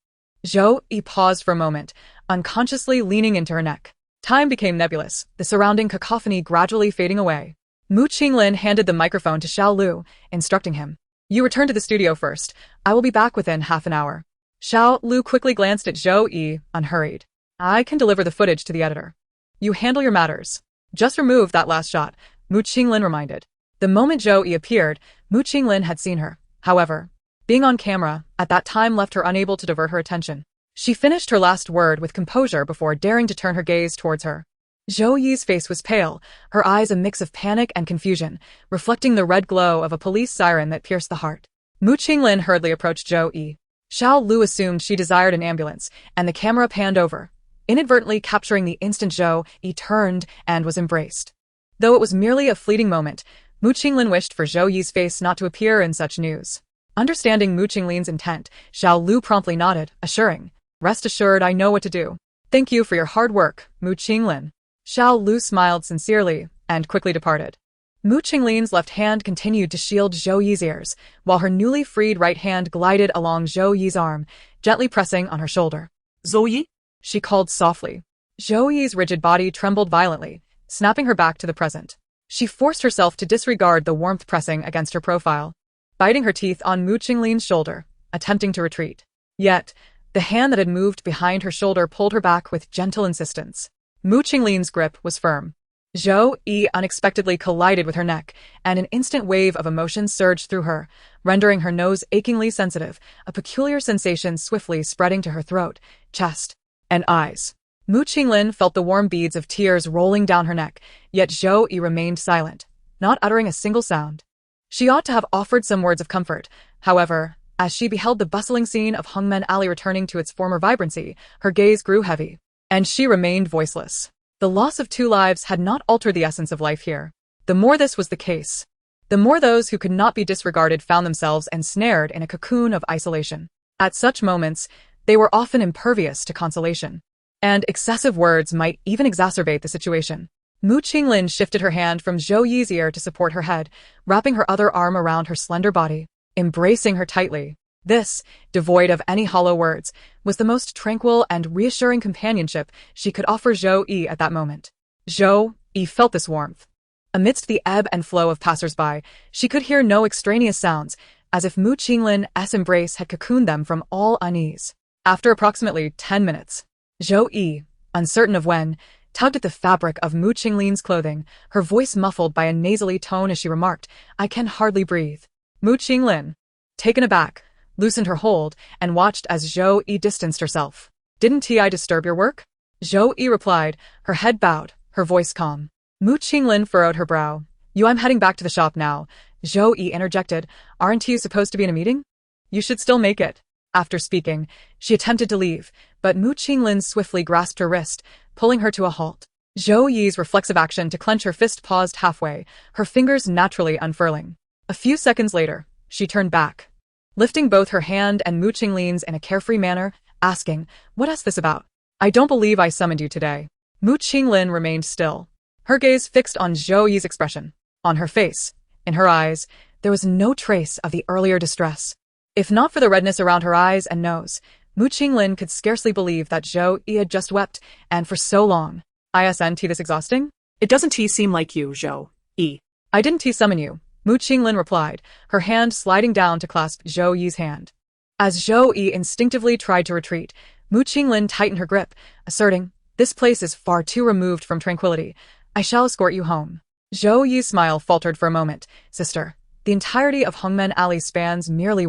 Zhou Yi paused for a moment, unconsciously leaning into her neck. Time became nebulous, the surrounding cacophony gradually fading away. Mu Qinglin handed the microphone to Xiao Lu, instructing him. You return to the studio first. I will be back within half an hour. Xiao Lu quickly glanced at Zhou Yi, unhurried. I can deliver the footage to the editor. You handle your matters. Just remove that last shot, Mu Qinglin reminded. The moment Zhou Yi appeared, Mu Qinglin had seen her. However, being on camera at that time left her unable to divert her attention. She finished her last word with composure before daring to turn her gaze towards her. Zhou Yi's face was pale, her eyes a mix of panic and confusion, reflecting the red glow of a police siren that pierced the heart. Mu Qinglin hurriedly approached Zhou Yi. Xiao Lu assumed she desired an ambulance, and the camera panned over, inadvertently capturing the instant Zhou Yi turned and was embraced. Though it was merely a fleeting moment, Mu Qinglin wished for Zhou Yi's face not to appear in such news. Understanding Mu Qinglin's intent, Xiao Lu promptly nodded, assuring, Rest assured I know what to do. Thank you for your hard work, Mu Qinglin. Xiao Lu smiled sincerely and quickly departed. Mu Qinglin's left hand continued to shield Zhou Yi's ears, while her newly freed right hand glided along Zhou Yi's arm, gently pressing on her shoulder. Zhou Yi? She called softly. Zhou Yi's rigid body trembled violently, snapping her back to the present. She forced herself to disregard the warmth pressing against her profile, biting her teeth on Mu Qinglin's shoulder, attempting to retreat. Yet, the hand that had moved behind her shoulder pulled her back with gentle insistence. Mu Qinglin's grip was firm. Zhou Yi unexpectedly collided with her neck, and an instant wave of emotion surged through her, rendering her nose achingly sensitive, a peculiar sensation swiftly spreading to her throat, chest, and eyes. Mu Qinglin felt the warm beads of tears rolling down her neck, yet Zhou Yi remained silent, not uttering a single sound. She ought to have offered some words of comfort. However, as she beheld the bustling scene of Hongmen Alley returning to its former vibrancy, her gaze grew heavy, and she remained voiceless. The loss of 2 lives had not altered the essence of life here. The more this was the case, the more those who could not be disregarded found themselves ensnared in a cocoon of isolation. At such moments, they were often impervious to consolation, and excessive words might even exacerbate the situation. Mu Qinglin shifted her hand from Zhou Yi's ear to support her head, wrapping her other arm around her slender body, embracing her tightly. This, devoid of any hollow words, was the most tranquil and reassuring companionship she could offer Zhou Yi at that moment. Zhou Yi felt this warmth. Amidst the ebb and flow of passers-by, she could hear no extraneous sounds, as if Mu Qinglin's embrace had cocooned them from all unease. After approximately 10 minutes, Zhou Yi, uncertain of when, tugged at the fabric of Mu Qinglin's clothing, her voice muffled by a nasally tone as she remarked, I can hardly breathe. Mu Qinglin, taken aback, loosened her hold and watched as Zhou Yi distanced herself. Didn't I disturb your work? Zhou Yi replied, her head bowed, her voice calm. Mu Qinglin furrowed her brow. I'm heading back to the shop now. Zhou Yi interjected, aren't you supposed to be in a meeting? You should still make it. After speaking, she attempted to leave, but Mu Qinglin swiftly grasped her wrist, pulling her to a halt. Zhou Yi's reflexive action to clench her fist paused halfway, her fingers naturally unfurling. A few seconds later, she turned back, lifting both her hand and Mu Qinglin's in a carefree manner, asking, what is this about? I don't believe I summoned you today. Mu Qinglin remained still, her gaze fixed on Zhou Yi's expression. On her face, in her eyes, there was no trace of the earlier distress. If not for the redness around her eyes and nose, Mu Qinglin could scarcely believe that Zhou Yi had just wept, and for so long. Isn't this exhausting? It doesn't seem like you, Zhou Yi. I didn't summon you, Mu Qinglin replied, her hand sliding down to clasp Zhou Yi's hand. As Zhou Yi instinctively tried to retreat, Mu Qinglin tightened her grip, asserting, this place is far too removed from tranquility. I shall escort you home. Zhou Yi's smile faltered for a moment. Sister, the entirety of Hongmen Alley spans merely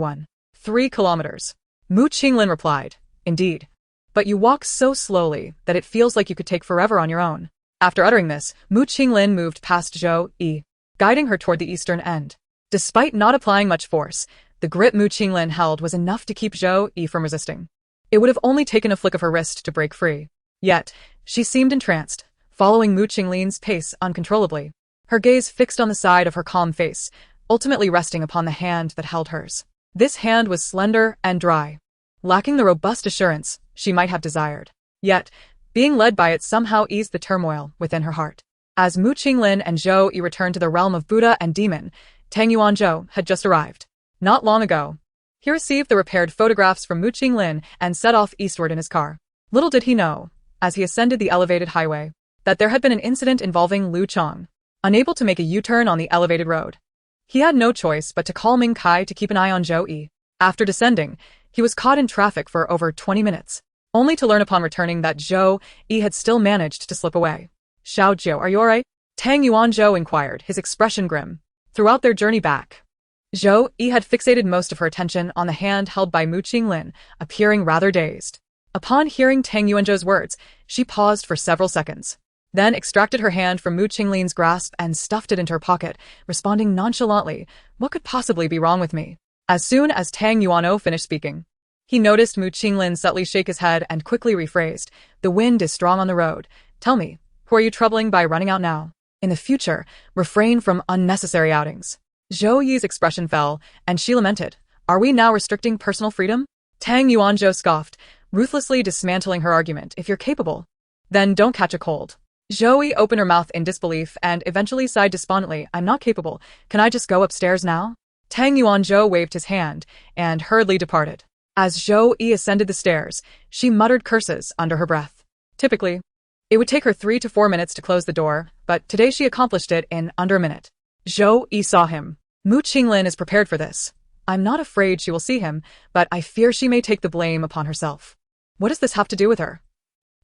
3 kilometers. Mu Qinglin replied, indeed. But you walk so slowly that it feels like you could take forever on your own. After uttering this, Mu Qinglin moved past Zhou Yi, guiding her toward the eastern end. Despite not applying much force, the grip Mu Qinglin held was enough to keep Zhou Yi from resisting. It would have only taken a flick of her wrist to break free. Yet, she seemed entranced, following Mu Qinglin's pace uncontrollably, her gaze fixed on the side of her calm face, ultimately resting upon the hand that held hers. This hand was slender and dry, lacking the robust assurance she might have desired. Yet, being led by it somehow eased the turmoil within her heart. As Mu Qinglin and Zhou Yi returned to the realm of Buddha and Demon, Tang Yuanzhou had just arrived. Not long ago, he received the repaired photographs from Mu Qinglin and set off eastward in his car. Little did he know, as he ascended the elevated highway, that there had been an incident involving Lu Chang, unable to make a U-turn on the elevated road. He had no choice but to call Ming Kai to keep an eye on Zhou Yi. After descending, he was caught in traffic for over 20 minutes, only to learn upon returning that Zhou Yi had still managed to slip away. "Xiao Jiu, are you alright?" Tang Yuanzhou inquired, his expression grim. Throughout their journey back, Zhou Yi had fixated most of her attention on the hand held by Mu Qinglin, appearing rather dazed. Upon hearing Tang Yuanzhou's words, she paused for several seconds, then extracted her hand from Mu Qinglin's grasp and stuffed it into her pocket, responding nonchalantly, "What could possibly be wrong with me?" As soon as Tang Yuanzhou finished speaking, he noticed Mu Qinglin subtly shake his head and quickly rephrased, "The wind is strong on the road. Tell me, who are you troubling by running out now? In the future, refrain from unnecessary outings." Zhou Yi's expression fell, and she lamented, "Are we now restricting personal freedom?" Tang Yuanzhou scoffed, ruthlessly dismantling her argument. "If you're capable, then don't catch a cold." Zhou Yi opened her mouth in disbelief and eventually sighed despondently, "I'm not capable. Can I just go upstairs now?" Tang Yuanzhou waved his hand and hurriedly departed. As Zhou Yi ascended the stairs, she muttered curses under her breath. Typically, it would take her 3 to 4 minutes to close the door, but today she accomplished it in under a minute. Zhou Yi saw him. Mu Qinglin is prepared for this. I'm not afraid she will see him, but I fear she may take the blame upon herself. What does this have to do with her?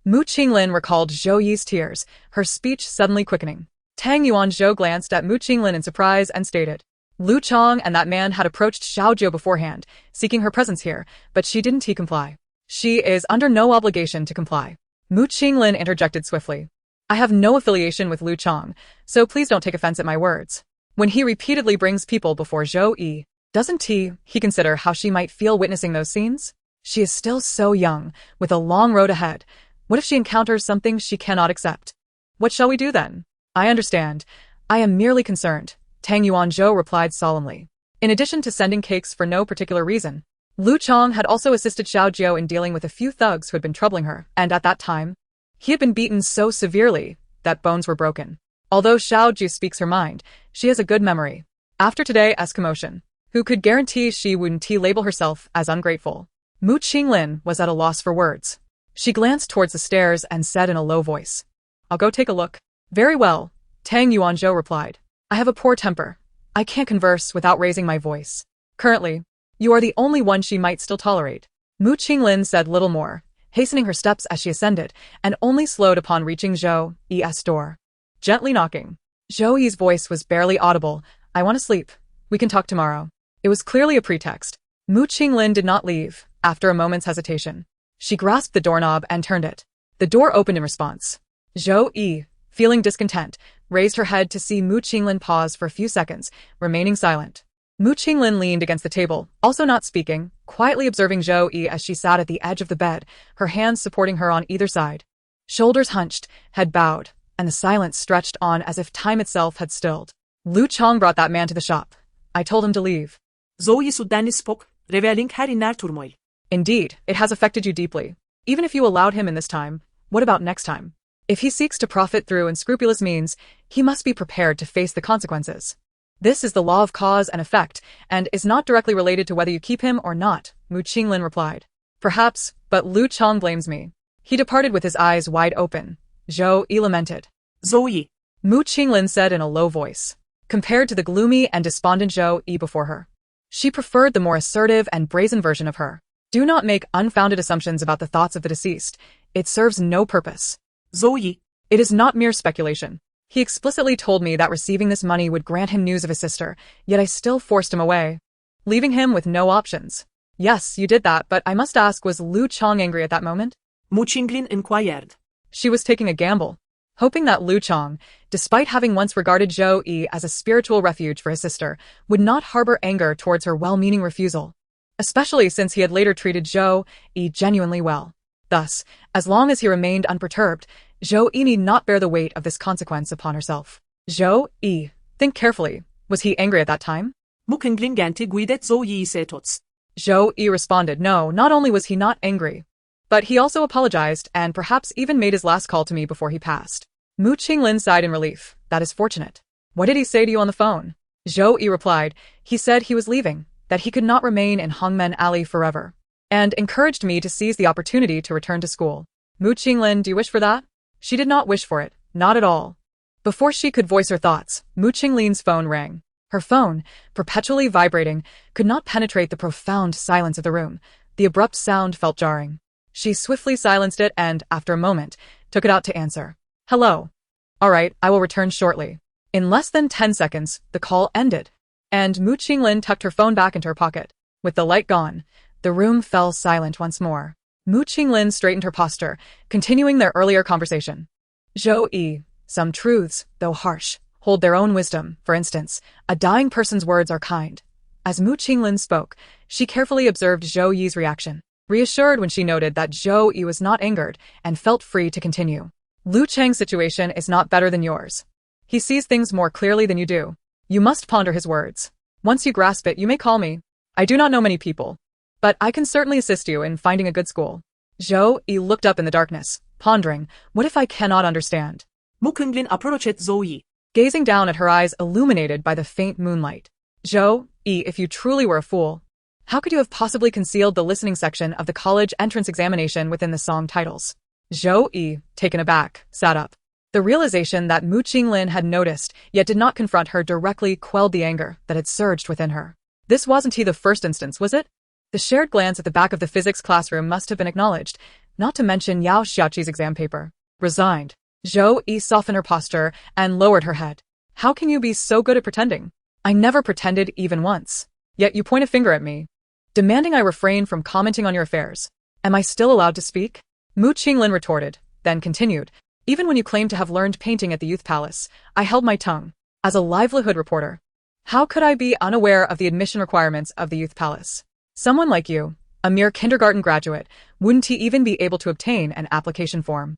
Mu Qinglin recalled Zhou Yi's tears, her speech suddenly quickening. Tang Yuanzhou glanced at Mu Qinglin in surprise and stated, "Lu Chang and that man had approached Xiaojiu beforehand, seeking her presence here, but she didn't comply. She is under no obligation to comply." Mu Qinglin interjected swiftly, "I have no affiliation with Lu Chang, so please don't take offense at my words. When he repeatedly brings people before Zhou Yi, doesn't he consider how she might feel witnessing those scenes? She is still so young, with a long road ahead. What if she encounters something she cannot accept? What shall we do then?" "I understand. I am merely concerned," Tang Yuanzhou replied solemnly. In addition to sending cakes for no particular reason, Lu Chang had also assisted Xiaojiu in dealing with a few thugs who had been troubling her, and at that time, he had been beaten so severely that bones were broken. Although Xiaojiu speaks her mind, she has a good memory. After today's commotion, who could guarantee she wouldn't label herself as ungrateful? Mu Qinglin was at a loss for words. She glanced towards the stairs and said in a low voice, "I'll go take a look." "Very well," Tang Yuanzhou replied. "I have a poor temper. I can't converse without raising my voice. Currently, you are the only one she might still tolerate." Mu Qinglin said little more, hastening her steps as she ascended, and only slowed upon reaching Zhou Yi's door. Gently knocking. Zhou Yi's voice was barely audible. "I want to sleep. We can talk tomorrow." It was clearly a pretext. Mu Qinglin did not leave, after a moment's hesitation. She grasped the doorknob and turned it. The door opened in response. Zhou Yi, feeling discontent, raised her head to see Mu Qinglin pause for a few seconds, remaining silent. Mu Qinglin leaned against the table, also not speaking, quietly observing Zhou Yi as she sat at the edge of the bed, her hands supporting her on either side. Shoulders hunched, head bowed, and the silence stretched on as if time itself had stilled. "Lu Chang brought that man to the shop. I told him to leave." Zhou Yi suddenly spoke, revealing her inner turmoil. "Indeed, it has affected you deeply. Even if you allowed him in this time, what about next time? If he seeks to profit through unscrupulous means, he must be prepared to face the consequences. This is the law of cause and effect, and is not directly related to whether you keep him or not," Mu Qinglin replied. "Perhaps, but Lu Chang blames me. He departed with his eyes wide open." Zhou Yi lamented. Zhou Yi, Mu Qinglin said in a low voice. Compared to the gloomy and despondent Zhou Yi before her, she preferred the more assertive and brazen version of her. "Do not make unfounded assumptions about the thoughts of the deceased. It serves no purpose." Zhou Yi, "It is not mere speculation. He explicitly told me that receiving this money would grant him news of his sister, yet I still forced him away, leaving him with no options." "Yes, you did that, but I must ask, was Lu Chang angry at that moment?" Mu Qinglin inquired. She was taking a gamble, hoping that Lu Chang, despite having once regarded Zhou Yi as a spiritual refuge for his sister, would not harbor anger towards her well-meaning refusal, especially since he had later treated Zhou Yi genuinely well. Thus, as long as he remained unperturbed, Zhou Yi need not bear the weight of this consequence upon herself. "Zhou Yi, think carefully. Was he angry at that time?" Mu Qinglin ganti guidet Zhou Yi se tots. Zhou Yi responded, "No, not only was he not angry, but he also apologized and perhaps even made his last call to me before he passed." Mu Qinglin sighed in relief. "That is fortunate. What did he say to you on the phone?" Zhou Yi replied, "He said he was leaving, that he could not remain in Hongmen Alley forever, and encouraged me to seize the opportunity to return to school." "Mu Qinglin, do you wish for that?" She did not wish for it, not at all. Before she could voice her thoughts, Mu Qinglin's phone rang. Her phone, perpetually vibrating, could not penetrate the profound silence of the room. The abrupt sound felt jarring. She swiftly silenced it and, after a moment, took it out to answer. Hello. All right, I will return shortly. In less than 10 seconds, the call ended, and Mu Qinglin tucked her phone back into her pocket. With the light gone, the room fell silent once more. Mu Qinglin straightened her posture, continuing their earlier conversation. Zhou Yi, some truths, though harsh, hold their own wisdom. For instance, a dying person's words are kind. As Mu Qinglin spoke, she carefully observed Zhou Yi's reaction, reassured when she noted that Zhou Yi was not angered and felt free to continue. Lu Chang's situation is not better than yours. He sees things more clearly than you do. You must ponder his words. Once you grasp it, you may call me. I do not know many people, but I can certainly assist you in finding a good school. Zhou Yi looked up in the darkness, pondering, what if I cannot understand? Mu Qinglin approached Zhou Yi, gazing down at her eyes illuminated by the faint moonlight. Zhou Yi, if you truly were a fool, how could you have possibly concealed the listening section of the college entrance examination within the song titles? Zhou Yi, taken aback, sat up. The realization that Mu Qinglin had noticed, yet did not confront her directly, quelled the anger that had surged within her. This wasn't the first instance, was it? The shared glance at the back of the physics classroom must have been acknowledged, not to mention Yao Xiaoqi's exam paper. Resigned, Zhou Yi softened her posture and lowered her head. How can you be so good at pretending? I never pretended even once. Yet you point a finger at me, demanding I refrain from commenting on your affairs. Am I still allowed to speak? Mu Qinglin retorted, then continued. Even when you claimed to have learned painting at the youth palace, I held my tongue. As a livelihood reporter, how could I be unaware of the admission requirements of the youth palace? Someone like you, a mere kindergarten graduate, wouldn't even be able to obtain an application form.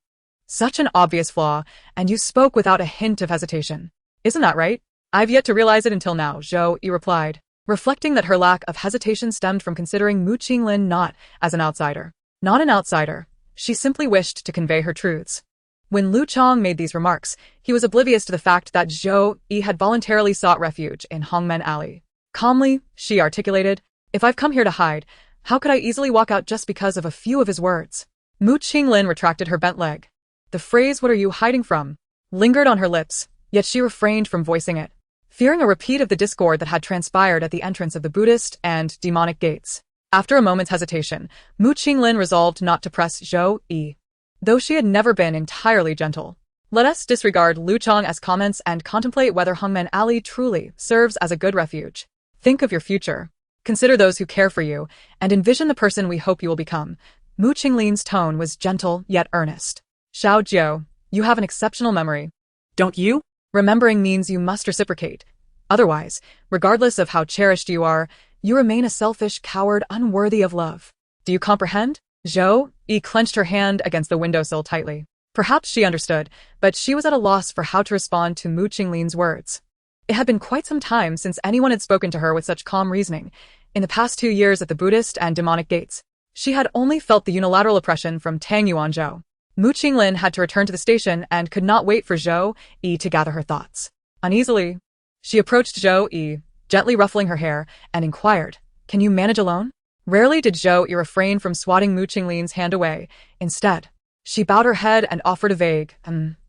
Such an obvious flaw, and you spoke without a hint of hesitation. Isn't that right? I've yet to realize it until now, Zhou Yi replied, reflecting that her lack of hesitation stemmed from considering Mu Qinglin not as an outsider. Not an outsider. She simply wished to convey her truths. When Lu Chang made these remarks, he was oblivious to the fact that Zhou Yi had voluntarily sought refuge in Hongmen Alley. Calmly, she articulated, if I've come here to hide, how could I easily walk out just because of a few of his words? Mu Qinglin retracted her bent leg. The phrase, what are you hiding from, lingered on her lips, yet she refrained from voicing it, fearing a repeat of the discord that had transpired at the entrance of the Buddhist and demonic gates. After a moment's hesitation, Mu Qinglin resolved not to press Zhou Yi, though she had never been entirely gentle. Let us disregard Lu Chang's comments and contemplate whether Hongmen Alley truly serves as a good refuge. Think of your future. Consider those who care for you, and envision the person we hope you will become. Mu Qinglin's tone was gentle yet earnest. Xiao Jiao, you have an exceptional memory. Don't you? Remembering means you must reciprocate. Otherwise, regardless of how cherished you are, you remain a selfish coward unworthy of love. Do you comprehend? Zhou Yi clenched her hand against the windowsill tightly. Perhaps she understood, but she was at a loss for how to respond to Mu Qinglin's words. It had been quite some time since anyone had spoken to her with such calm reasoning. In the past 2 years at the Buddhist and demonic gates, she had only felt the unilateral oppression from Tang Yuanzhou. Mu Qinglin had to return to the station and could not wait for Zhou Yi to gather her thoughts. Uneasily, she approached Zhou Yi, gently ruffling her hair, and inquired, can you manage alone? Rarely did Zhou Yi refrain from swatting Mu Qinglin's hand away. Instead, she bowed her head and offered a vague,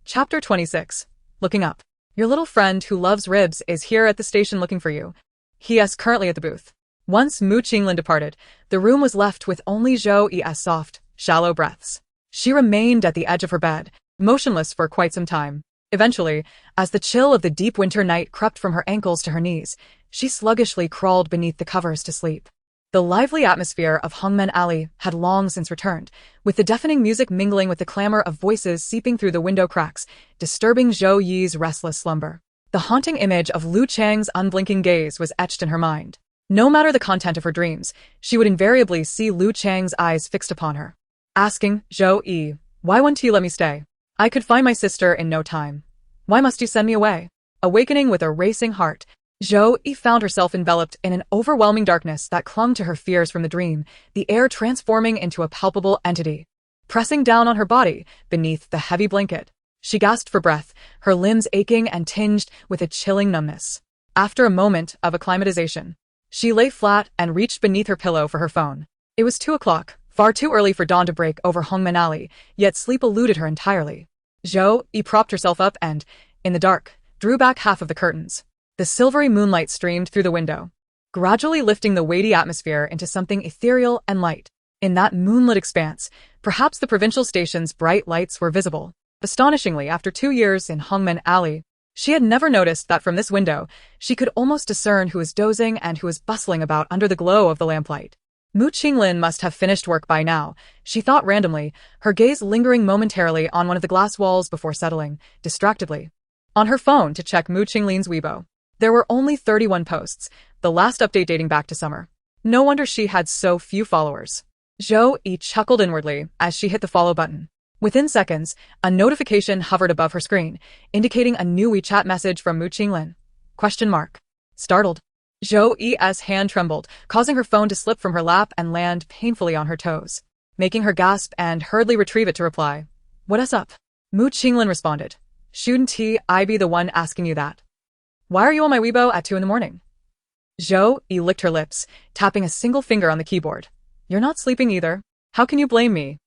Chapter 26. Looking up. Your little friend who loves ribs is here at the station looking for you. He is currently at the booth. Once Mu Qinglin departed, the room was left with only Zhou Yi's soft, shallow breaths. She remained at the edge of her bed, motionless for quite some time. Eventually, as the chill of the deep winter night crept from her ankles to her knees, she sluggishly crawled beneath the covers to sleep. The lively atmosphere of Hongmen Alley had long since returned, with the deafening music mingling with the clamor of voices seeping through the window cracks, disturbing Zhou Yi's restless slumber. The haunting image of Lu Chang's unblinking gaze was etched in her mind. No matter the content of her dreams, she would invariably see Lu Chang's eyes fixed upon her. Asking, Zhou Yi, why won't you let me stay? I could find my sister in no time. Why must you send me away? Awakening with a racing heart, Zhou Yi found herself enveloped in an overwhelming darkness that clung to her fears from the dream, the air transforming into a palpable entity. Pressing down on her body, beneath the heavy blanket, she gasped for breath, her limbs aching and tinged with a chilling numbness. After a moment of acclimatization, she lay flat and reached beneath her pillow for her phone. It was 2 o'clock, far too early for dawn to break over Hongmen Alley, yet sleep eluded her entirely. Zhou Yi propped herself up and, in the dark, drew back half of the curtains. The silvery moonlight streamed through the window, gradually lifting the weighty atmosphere into something ethereal and light. In that moonlit expanse, perhaps the provincial station's bright lights were visible. Astonishingly, after 2 years in Hongmen Alley, she had never noticed that from this window, she could almost discern who was dozing and who was bustling about under the glow of the lamplight. Mu Qinglin must have finished work by now, she thought randomly, her gaze lingering momentarily on one of the glass walls before settling, distractedly, on her phone to check Mu Qinglin's Weibo. There were only 31 posts, the last update dating back to summer. No wonder she had so few followers. Zhou Yi chuckled inwardly as she hit the follow button. Within seconds, a notification hovered above her screen, indicating a new WeChat message from Mu Qinglin. ? Startled, Zhou Yi's hand trembled, causing her phone to slip from her lap and land painfully on her toes, making her gasp and hurriedly retrieve it to reply. What's up? Mu Qinglin responded. Shouldn't I be the one asking you that? Why are you on my Weibo at 2 in the morning? Zhou Yi licked her lips, tapping a single finger on the keyboard. You're not sleeping either. How can you blame me?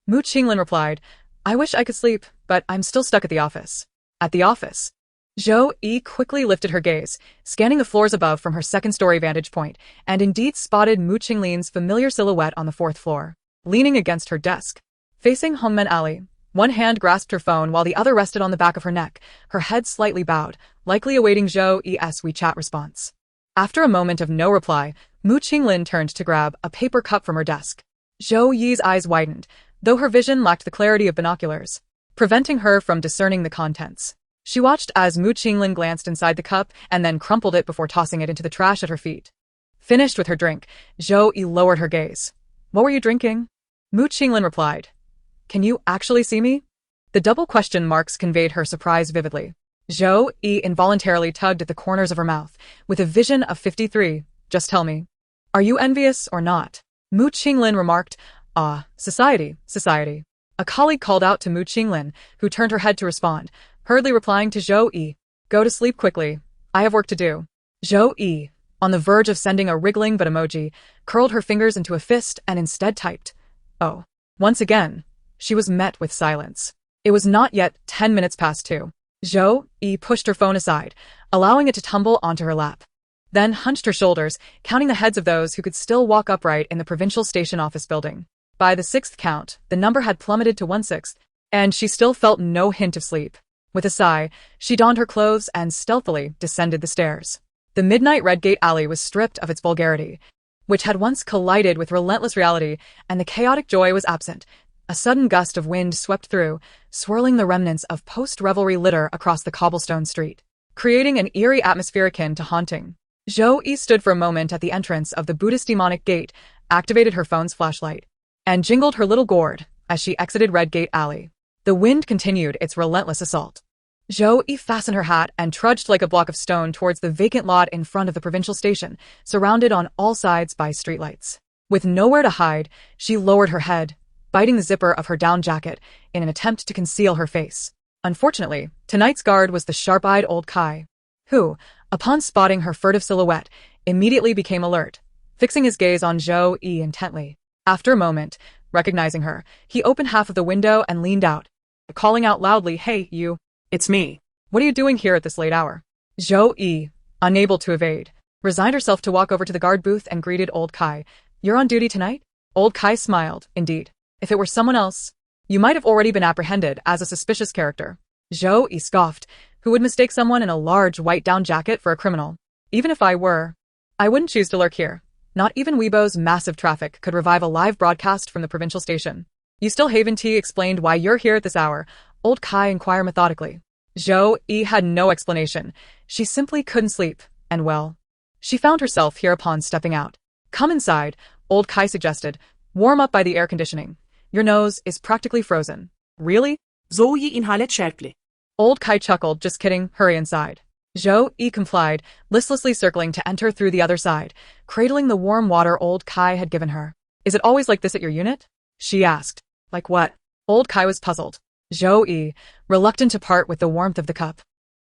Mu Qinglin replied, I wish I could sleep, but I'm still stuck at the office. At the office? Zhou Yi quickly lifted her gaze, scanning the floors above from her second-story vantage point, and indeed spotted Mu Qinglin's familiar silhouette on the 4th floor, leaning against her desk. Facing Hongmen Alley, one hand grasped her phone while the other rested on the back of her neck, her head slightly bowed, likely awaiting Zhou Yi's WeChat response. After a moment of no reply, Mu Qinglin turned to grab a paper cup from her desk. Zhou Yi's eyes widened, though her vision lacked the clarity of binoculars, preventing her from discerning the contents. She watched as Mu Qinglin glanced inside the cup and then crumpled it before tossing it into the trash at her feet. Finished with her drink, Zhou Yi lowered her gaze. What were you drinking? Mu Qinglin replied. Can you actually see me? The double question marks conveyed her surprise vividly. Zhou Yi involuntarily tugged at the corners of her mouth, with a vision of 53. Just tell me. Are you envious or not? Mu Qinglin remarked. Society. A colleague called out to Mu Qinglin, who turned her head to respond, hurriedly replying to Zhou Yi. Go to sleep quickly. I have work to do. Zhou Yi, on the verge of sending a wriggling but emoji, curled her fingers into a fist and instead typed. Oh. Once again, she was met with silence. It was not yet 10 minutes past 2. Zhou Yi pushed her phone aside, allowing it to tumble onto her lap. Then hunched her shoulders, counting the heads of those who could still walk upright in the provincial station office building. By the 6th count, the number had plummeted to 1/6, and she still felt no hint of sleep. With a sigh, she donned her clothes and stealthily descended the stairs. The midnight Redgate alley was stripped of its vulgarity, which had once collided with relentless reality, and the chaotic joy was absent. A sudden gust of wind swept through, swirling the remnants of post-revelry litter across the cobblestone street, creating an eerie atmosphere akin to haunting. Zhou Yi stood for a moment at the entrance of the Buddhist demonic gate, activated her phone's flashlight, and jingled her little gourd as she exited Redgate Alley. The wind continued its relentless assault. Zhou Yi fastened her hat and trudged like a block of stone towards the vacant lot in front of the provincial station, surrounded on all sides by streetlights. With nowhere to hide, she lowered her head, biting the zipper of her down jacket in an attempt to conceal her face. Unfortunately, tonight's guard was the sharp-eyed old Kai, who, upon spotting her furtive silhouette, immediately became alert, fixing his gaze on Zhou Yi intently. After a moment, recognizing her, he opened half of the window and leaned out, calling out loudly, Hey, you. It's me. What are you doing here at this late hour? Zhou Yi, unable to evade, resigned herself to walk over to the guard booth and greeted old Kai. You're on duty tonight? Old Kai smiled, indeed. If it were someone else, you might have already been apprehended as a suspicious character. Zhou Yi scoffed. Who would mistake someone in a large white down jacket for a criminal? Even if I were, I wouldn't choose to lurk here. Not even Weibo's massive traffic could revive a live broadcast from the provincial station. You still haven't explained why you're here at this hour? Old Kai inquired methodically. Zhou Yi had no explanation. She simply couldn't sleep, and well, she found herself hereupon stepping out. Come inside, old Kai suggested. Warm up by the air conditioning. Your nose is practically frozen. Really? Zhou Yi in halet şerkli. Old Kai chuckled, just kidding, hurry inside. Zhou Yi complied, listlessly circling to enter through the other side, cradling the warm water old Kai had given her. Is it always like this at your unit? She asked. Like what? Old Kai was puzzled. Zhou Yi, reluctant to part with the warmth of the cup,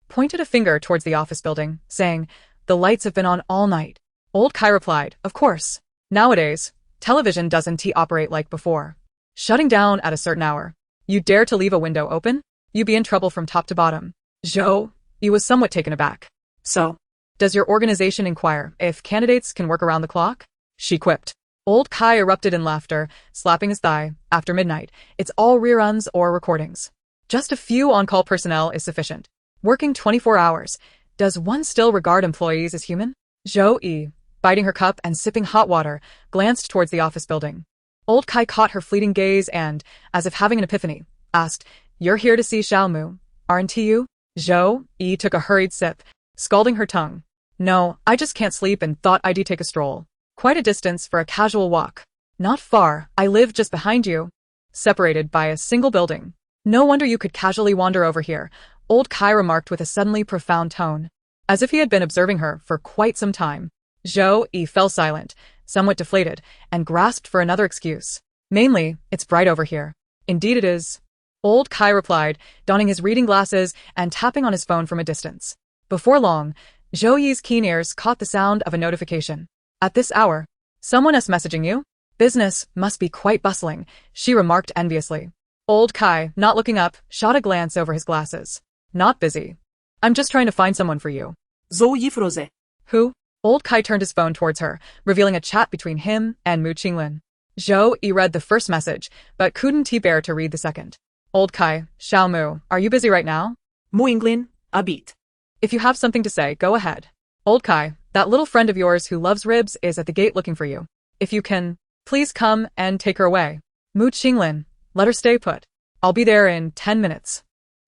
pointed a finger towards the office building, saying, The lights have been on all night. Old Kai replied, Of course. Nowadays, television doesn't operate like before, shutting down at a certain hour. You dare to leave a window open? you'd be in trouble from top to bottom. Zhou Yi was somewhat taken aback. So, Does your organization inquire if candidates can work around the clock? She quipped. Old Kai erupted in laughter, slapping his thigh. After midnight, it's all reruns or recordings. Just a few on-call personnel is sufficient. Working 24 hours. Does one still regard employees as human? Zhou Yi, biting her cup and sipping hot water, glanced towards the office building. Old Kai caught her fleeting gaze and, as if having an epiphany, asked, "You're here to see Xiao Mu, aren't you?" Zhou Yi took a hurried sip, scalding her tongue. "No, I just can't sleep and thought I'd take a stroll. Quite a distance for a casual walk. Not far, I live just behind you." Separated by a single building. "No wonder you could casually wander over here," Old Kai remarked with a suddenly profound tone, as if he had been observing her for quite some time. Zhou Yi fell silent, somewhat deflated, and grasped for another excuse. "Mainly, it's bright over here." "Indeed it is," Old Kai replied, donning his reading glasses and tapping on his phone from a distance. Before long, Zhou Yi's keen ears caught the sound of a notification. "At this hour, someone's messaging you? Business must be quite bustling," she remarked enviously. Old Kai, not looking up, shot a glance over his glasses. "Not busy. I'm just trying to find someone for you." Zhou Yi froze. "Who?" Old Kai turned his phone towards her, revealing a chat between him and Mu Qinglin. Zhou Yi read the first message, but couldn't bear to read the second. "Old Kai, Xiao Mu, are you busy right now?" Mu Qinglin, a beat. "If you have something to say, go ahead." "Old Kai, that little friend of yours who loves ribs is at the gate looking for you. If you can, please come and take her away." "Mu Qinglin, let her stay put. I'll be there in 10 minutes."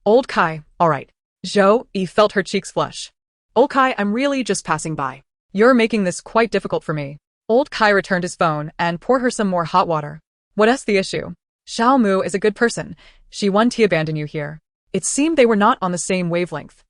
Old Kai, "All right." Zhou Yi felt her cheeks flush. Old Kai, I'm really just passing by. "You're making this quite difficult for me." Old Kai returned his phone and poured her some more hot water. "What's the issue? Xiao Mu is a good person. She won't abandon you here." It seemed they were not on the same wavelength.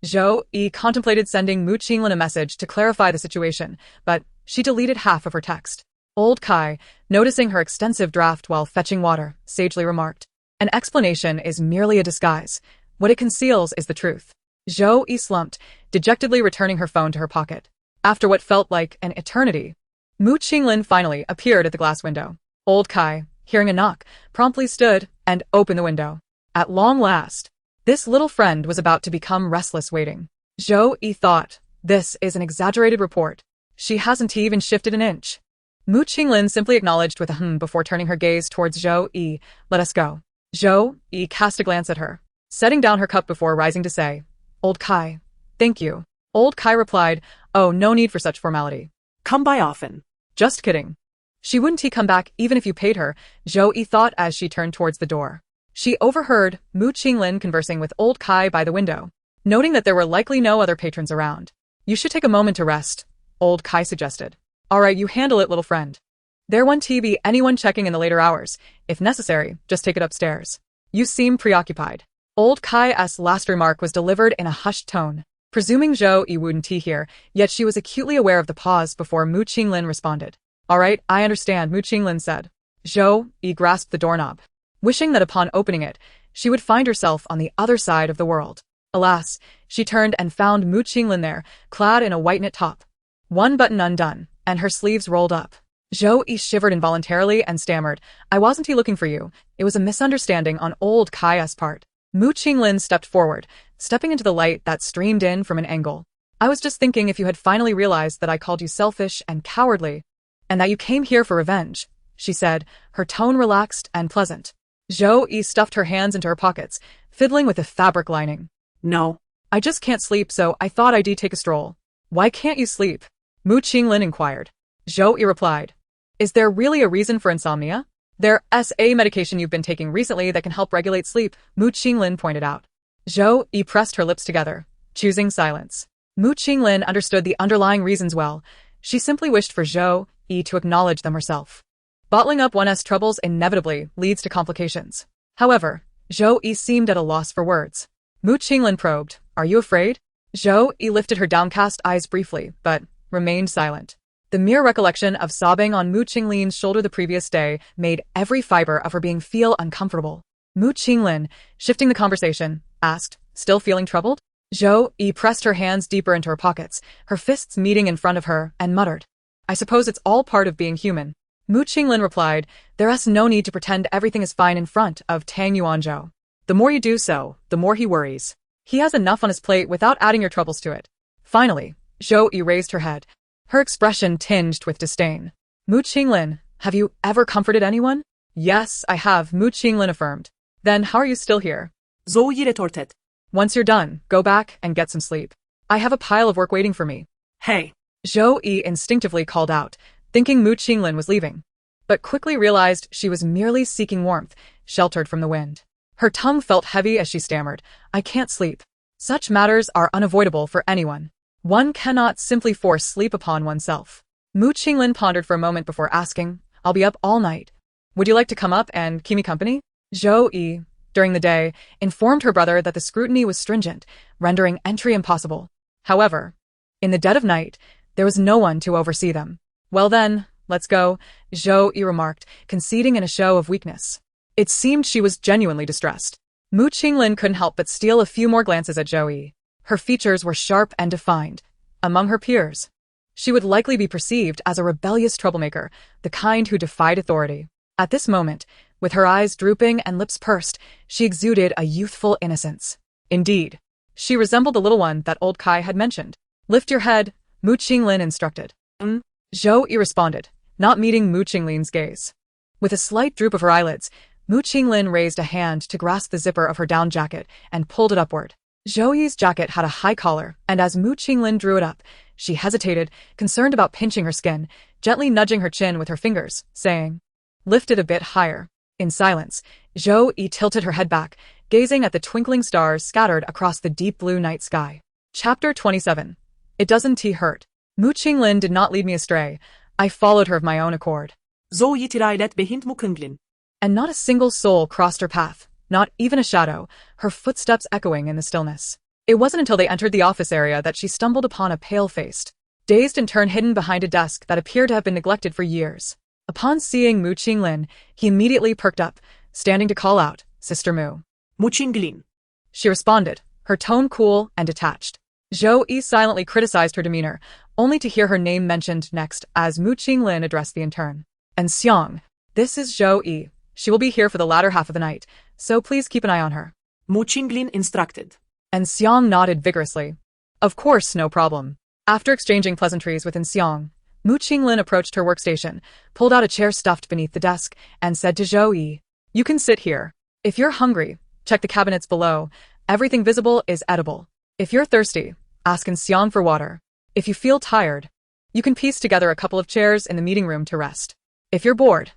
Zhou Yi contemplated sending Mu Qinglin a message to clarify the situation, but she deleted half of her text. Old Kai, noticing her extensive draft while fetching water, sagely remarked, "An explanation is merely a disguise. What it conceals is the truth." Zhou Yi slumped, dejectedly returning her phone to her pocket. After what felt like an eternity, Mu Qinglin finally appeared at the glass window. Old Kai, hearing a knock, promptly stood and opened the window. At long last, this little friend was about to become restless waiting. Zhou Yi thought, this is an exaggerated report. She hasn't even shifted an inch. Mu Qinglin simply acknowledged with a before turning her gaze towards Zhou Yi. "Let us go." Zhou Yi cast a glance at her, setting down her cup before rising to say, "Old Kai, thank you." Old Kai replied, "Oh, no need for such formality. Come by often." "Just kidding. She wouldn't come back even if you paid her," Zhou Yi thought as she turned towards the door. She overheard Mu Qinglin conversing with Old Kai by the window, noting that there were likely no other patrons around. "You should take a moment to rest," Old Kai suggested. "All right, you handle it, little friend. There won't be anyone checking in the later hours. If necessary, just take it upstairs. You seem preoccupied." Old Kai's last remark was delivered in a hushed tone, presuming Zhou Yi wouldn't hear, yet she was acutely aware of the pause before Mu Qinglin responded. "All right, I understand," Mu Qinglin said. Zhou Yi grasped the doorknob, wishing that upon opening it, she would find herself on the other side of the world. Alas, she turned and found Mu Qinglin there, clad in a white knit top, one button undone, and her sleeves rolled up. Zhou Yi shivered involuntarily and stammered, "I wasn't looking for you. It was a misunderstanding on Old Kai's part." Mu Qinglin stepped forward, stepping into the light that streamed in from an angle. "I was just thinking if you had finally realized that I called you selfish and cowardly, and that you came here for revenge," she said, her tone relaxed and pleasant. Zhou Yi stuffed her hands into her pockets, fiddling with the fabric lining. "No. I just can't sleep, so I thought I'd take a stroll." "Why can't you sleep?" Mu Qinglin inquired. Zhou Yi replied, "Is there really a reason for insomnia?" "There's a medication you've been taking recently that can help regulate sleep," Mu Qinglin pointed out. Zhou Yi pressed her lips together, choosing silence. Mu Qinglin understood the underlying reasons well. She simply wished for Zhou Yi to acknowledge them herself. Bottling up one's troubles inevitably leads to complications. However, Zhou Yi seemed at a loss for words. Mu Qinglin probed, "Are you afraid?" Zhou Yi lifted her downcast eyes briefly, but remained silent. The mere recollection of sobbing on Mu Qinglin's shoulder the previous day made every fiber of her being feel uncomfortable. Mu Qinglin, shifting the conversation, asked, "Still feeling troubled?" Zhou Yi pressed her hands deeper into her pockets, her fists meeting in front of her, and muttered, "I suppose it's all part of being human." Mu Qinglin replied, "There's no need to pretend everything is fine in front of Tang Yuanzhou. The more you do so, the more he worries. He has enough on his plate without adding your troubles to it. Finally, Zhou Yi raised her head, her expression tinged with disdain. Mu Qinglin, have you ever comforted anyone? Yes, I have, Mu Qinglin affirmed. Then how are you still here? Zhou Yi retorted. Once you're done, go back and get some sleep. I have a pile of work waiting for me. Hey. Zhou Yi instinctively called out, thinking Mu Qinglin was leaving, but quickly realized she was merely seeking warmth, sheltered from the wind. Her tongue felt heavy as she stammered, I can't sleep. Such matters are unavoidable for anyone. One cannot simply force sleep upon oneself. Mu Qinglin pondered for a moment before asking, I'll be up all night. Would you like to come up and keep me company? Zhou Yi, during the day, informed her brother that the scrutiny was stringent, rendering entry impossible. However, in the dead of night, there was no one to oversee them. Well then, let's go, Zhou Yi remarked, conceding in a show of weakness. It seemed she was genuinely distressed. Mu Qinglin couldn't help but steal a few more glances at Zhou Yi. Her features were sharp and defined. Among her peers, she would likely be perceived as a rebellious troublemaker, the kind who defied authority. At this moment, with her eyes drooping and lips pursed, she exuded a youthful innocence. Indeed, she resembled the little one that old Kai had mentioned. Lift your head, Mu Qinglin instructed. Zhou Yi responded, not meeting Mu Qinglin's gaze. With a slight droop of her eyelids, Mu Qinglin raised a hand to grasp the zipper of her down jacket and pulled it upward. Zhou Yi's jacket had a high collar, and as Mu Qinglin drew it up, she hesitated, concerned about pinching her skin, gently nudging her chin with her fingers, saying, lift it a bit higher. In silence, Zhou Yi tilted her head back, gazing at the twinkling stars scattered across the deep blue night sky. Chapter 27. It doesn't hurt. Mu Qinglin did not lead me astray. I followed her of my own accord. Zhou Yi tirailet behind Mu Qinglin. And not a single soul crossed her path, not even a shadow, her footsteps echoing in the stillness. It wasn't until they entered the office area that she stumbled upon a pale-faced, dazed and turned hidden behind a desk that appeared to have been neglected for years. Upon seeing Mu Qinglin, he immediately perked up, standing to call out, Sister Mu. Mu Qinglin. She responded, her tone cool and detached. Zhou Yi silently criticized her demeanor, only to hear her name mentioned next as Mu Qinglin addressed the intern. And Xiang, this is Zhou Yi. She will be here for the latter half of the night, so please keep an eye on her. Mu Qinglin instructed. And Xiang nodded vigorously. Of course, no problem. After exchanging pleasantries with Xiang, Mu Qinglin approached her workstation, pulled out a chair stuffed beneath the desk, and said to Zhou Yi, you can sit here. If you're hungry, check the cabinets below. Everything visible is edible. If you're thirsty, ask Xiang for water. If you feel tired, you can piece together a couple of chairs in the meeting room to rest. If you're bored,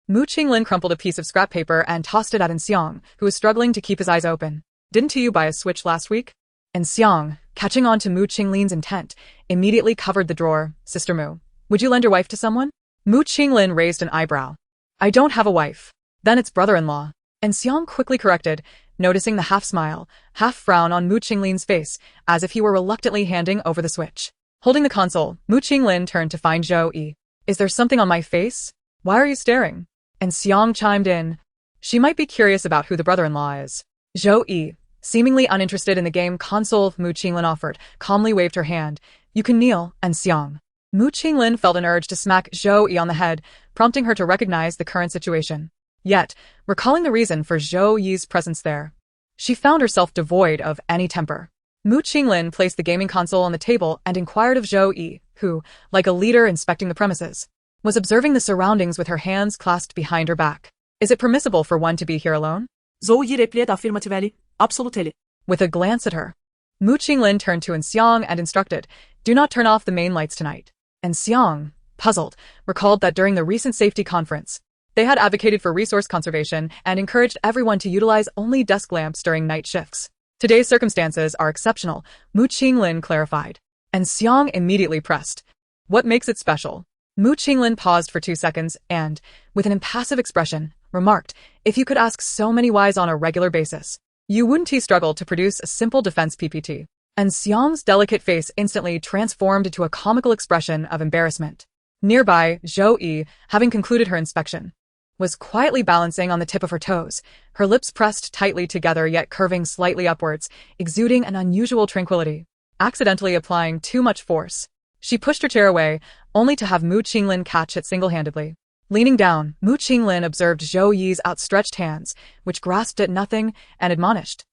Mu Qinglin crumpled a piece of scrap paper and tossed it at Xiang, who was struggling to keep his eyes open. Didn't you buy a Switch last week? Xiang, catching on to Mu Qinglin's intent, immediately covered the drawer. Sister Mu, would you lend your wife to someone? Mu Qinglin raised an eyebrow. I don't have a wife. Then it's brother-in-law. Xiang quickly corrected, noticing the half-smile, half-frown on Mu Qinglin's face, as if he were reluctantly handing over the Switch. Holding the console, Mu Qinglin turned to find Zhou Yi. Is there something on my face? Why are you staring? Xiang chimed in. She might be curious about who the brother-in-law is. Zhou Yi, seemingly uninterested in the game console Mu Qinglin offered, calmly waved her hand. You can kneel, Xiang. Mu Qinglin felt an urge to smack Zhou Yi on the head, prompting her to recognize the current situation. Yet, recalling the reason for Zhou Yi's presence there, she found herself devoid of any temper. Mu Qinglin placed the gaming console on the table and inquired of Zhou Yi, who, like a leader inspecting the premises, was observing the surroundings with her hands clasped behind her back. Is it permissible for one to be here alone? Zhou Yi replied affirmatively, absolutely. With a glance at her, Mu Qinglin turned to Xiang and instructed, do not turn off the main lights tonight. Xiang, puzzled, recalled that during the recent safety conference, they had advocated for resource conservation and encouraged everyone to utilize only desk lamps during night shifts. Today's circumstances are exceptional, Mu Qinglin clarified. Xiang immediately pressed. What makes it special? Mu Qinglin paused for 2 seconds and, with an impassive expression, remarked, if you could ask so many whys on a regular basis, you wouldn't struggle to produce a simple defense PPT. Xiang's delicate face instantly transformed into a comical expression of embarrassment. Nearby, Zhou Yi, having concluded her inspection, was quietly balancing on the tip of her toes, her lips pressed tightly together yet curving slightly upwards, exuding an unusual tranquility. Accidentally applying too much force, she pushed her chair away, only to have Mu Qinglin catch it single-handedly. Leaning down, Mu Qinglin observed Zhou Yi's outstretched hands, which grasped at nothing, and admonished.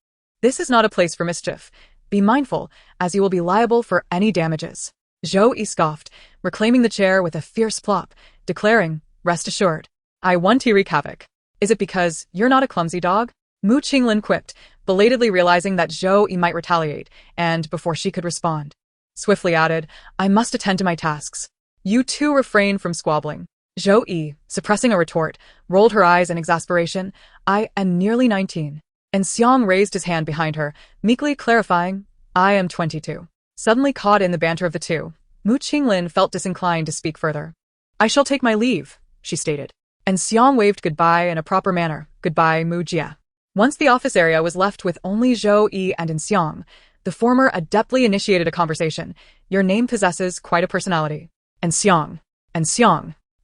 This is not a place for mischief. Be mindful, as you will be liable for any damages. Zhou Yi scoffed, reclaiming the chair with a fierce plop, declaring, rest assured, I won't wreak havoc. Is it because you're not a clumsy dog? Mu Qinglin quipped, belatedly realizing that Zhou Yi might retaliate, and, before she could respond, swiftly added, I must attend to my tasks. You too refrain from squabbling. Zhou Yi, suppressing a retort, rolled her eyes in exasperation. I am nearly 19. And Xiang raised his hand behind her, meekly clarifying, I am 22. Suddenly caught in the banter of the two, Mu Qinglin felt disinclined to speak further. I shall take my leave, she stated. And Xiang waved goodbye in a proper manner. Goodbye, Mu Jia. Once the office area was left with only Zhou Yi and Xiang, the former adeptly initiated a conversation. Your name possesses quite a personality. And Xiang.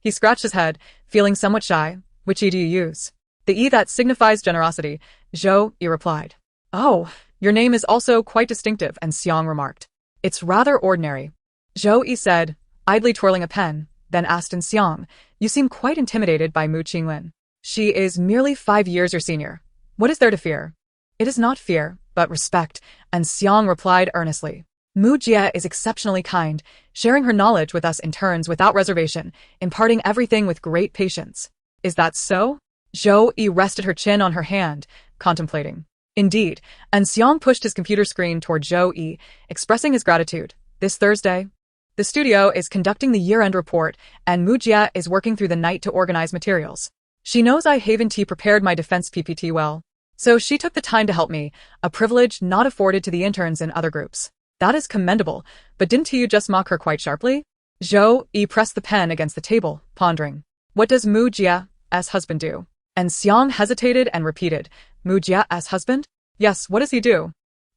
He scratched his head, feeling somewhat shy. Which E do you use? The E that signifies generosity, Zhou Yi replied. Oh, your name is also quite distinctive, and Xiang remarked. It's rather ordinary. Zhou Yi said, idly twirling a pen, then asked in Xiang, you seem quite intimidated by Mu Qinglin. She is merely 5 years your senior. What is there to fear? It is not fear, but respect, and Xiang replied earnestly. Mu Jia is exceptionally kind, sharing her knowledge with us in turns without reservation, imparting everything with great patience. Is that so? Zhou Yi rested her chin on her hand, contemplating. Indeed, and Xiang pushed his computer screen toward Zhou Yi, expressing his gratitude. This Thursday, the studio is conducting the year-end report, and Mu Jia is working through the night to organize materials. She knows I haven't prepared my defense PPT well, so she took the time to help me, a privilege not afforded to the interns in other groups. That is commendable, but didn't you just mock her quite sharply? Zhou Yi pressed the pen against the table, pondering. What does Mu Jia's husband do? And Xiang hesitated and repeated, Mu Jia's husband? Yes, what does he do?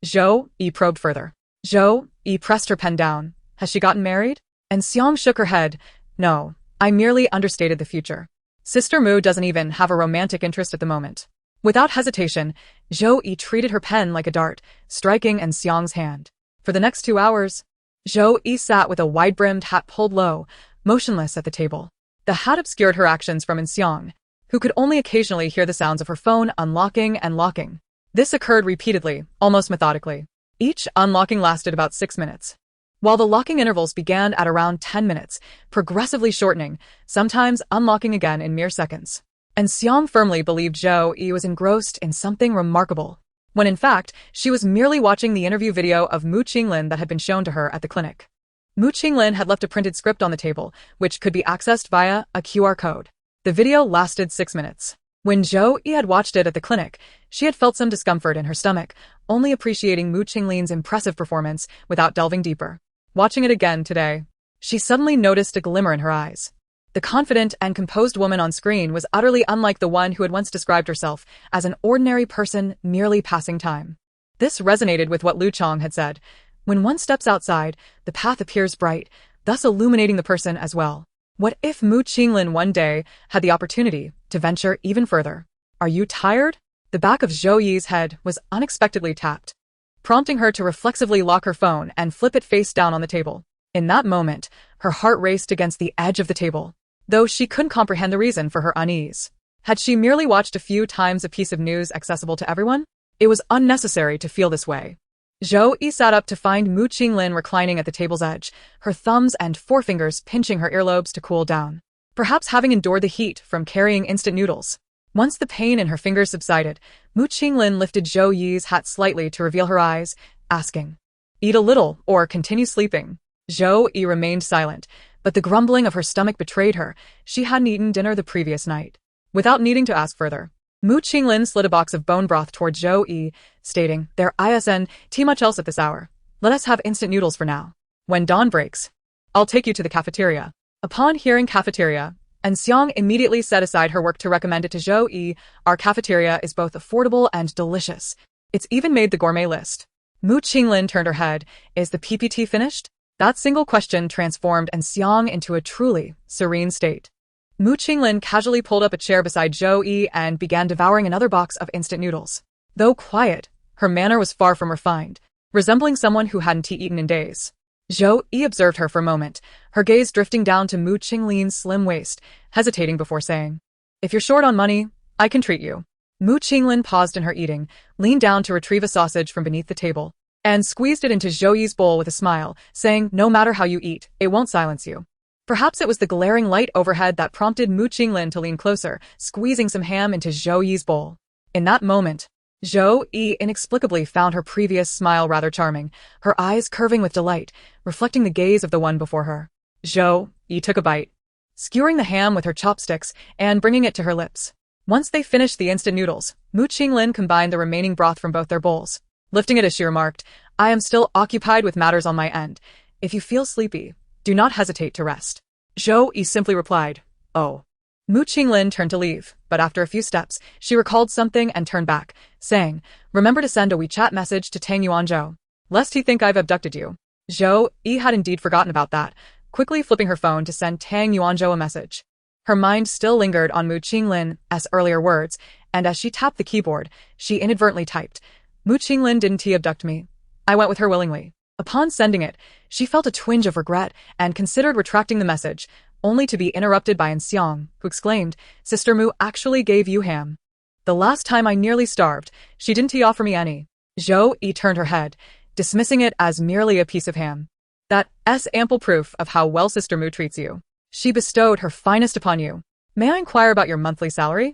Zhou Yi probed further. Zhou Yi pressed her pen down. Has she gotten married? And Xiang shook her head. No, I merely understated the future. Sister Mu doesn't even have a romantic interest at the moment. Without hesitation, Zhou Yi treated her pen like a dart, striking in Xiang's hand. For the next 2 hours, Zhou Yi sat with a wide-brimmed hat pulled low, motionless at the table. The hat obscured her actions from Xiang, who could only occasionally hear the sounds of her phone unlocking and locking. This occurred repeatedly, almost methodically. Each unlocking lasted about 6 minutes, while the locking intervals began at around 10 minutes, progressively shortening, sometimes unlocking again in mere seconds. And Xiang firmly believed Zhou Yi was engrossed in something remarkable, when in fact, she was merely watching the interview video of Mu Qinglin that had been shown to her at the clinic. Mu Qinglin had left a printed script on the table, which could be accessed via a QR code. The video lasted 6 minutes. When Zhou Yi had watched it at the clinic, she had felt some discomfort in her stomach, only appreciating Mu Qinglin's impressive performance without delving deeper. Watching it again today, she suddenly noticed a glimmer in her eyes. The confident and composed woman on screen was utterly unlike the one who had once described herself as an ordinary person merely passing time. This resonated with what Lu Chong had said. When one steps outside, the path appears bright, thus illuminating the person as well. What if Mu Qinglin one day had the opportunity to venture even further? Are you tired? The back of Zhou Yi's head was unexpectedly tapped, prompting her to reflexively lock her phone and flip it face down on the table. In that moment, her heart raced against the edge of the table, though she couldn't comprehend the reason for her unease. Had she merely watched a few times a piece of news accessible to everyone? It was unnecessary to feel this way. Zhou Yi sat up to find Mu Qinglin reclining at the table's edge, her thumbs and forefingers pinching her earlobes to cool down. Perhaps having endured the heat from carrying instant noodles. Once the pain in her fingers subsided, Mu Qinglin lifted Zhou Yi's hat slightly to reveal her eyes, asking, Eat a little, or continue sleeping. Zhou Yi remained silent, but the grumbling of her stomach betrayed her. She hadn't eaten dinner the previous night. Without needing to ask further, Mu Qinglin slid a box of bone broth toward Zhou Yi, stating, There isn't much else at this hour. Let us have instant noodles for now. When dawn breaks, I'll take you to the cafeteria. Upon hearing cafeteria, and Xiang immediately set aside her work to recommend it to Zhou Yi, our cafeteria is both affordable and delicious. It's even made the gourmet list. Mu Qinglin turned her head. Is the PPT finished? That single question transformed Xiang into a truly serene state. Mu Qinglin casually pulled up a chair beside Zhou Yi and began devouring another box of instant noodles. Though quiet, her manner was far from refined, resembling someone who hadn't eaten in days. Zhou Yi observed her for a moment, her gaze drifting down to Mu Qinglin's slim waist, hesitating before saying, "If you're short on money, I can treat you." Mu Qinglin paused in her eating, leaned down to retrieve a sausage from beneath the table, and squeezed it into Zhou Yi's bowl with a smile, saying, "No matter how you eat, it won't silence you." Perhaps it was the glaring light overhead that prompted Mu Qinglin to lean closer, squeezing some ham into Zhou Yi's bowl. In that moment, Zhou Yi inexplicably found her previous smile rather charming, her eyes curving with delight, reflecting the gaze of the one before her. Zhou Yi took a bite, skewering the ham with her chopsticks and bringing it to her lips. Once they finished the instant noodles, Mu Qinglin combined the remaining broth from both their bowls. Lifting it as she remarked, "I am still occupied with matters on my end. If you feel sleepy, do not hesitate to rest." Zhou Yi simply replied, "Oh." Mu Qinglin turned to leave, but after a few steps, she recalled something and turned back, saying, "Remember to send a WeChat message to Tang Yuanzhou, lest he think I've abducted you." Zhou Yi had indeed forgotten about that, quickly flipping her phone to send Tang Yuanzhou a message. Her mind still lingered on Mu Qinglin's earlier words, and as she tapped the keyboard, she inadvertently typed, "Mu Qinglin didn't abduct me. I went with her willingly." Upon sending it, she felt a twinge of regret and considered retracting the message, only to be interrupted by Xiang, who exclaimed, "Sister Mu actually gave you ham. The last time I nearly starved, she didn't offer me any." Zhou Yi turned her head, dismissing it as merely a piece of ham. "That's ample proof of how well Sister Mu treats you. She bestowed her finest upon you. May I inquire about your monthly salary?"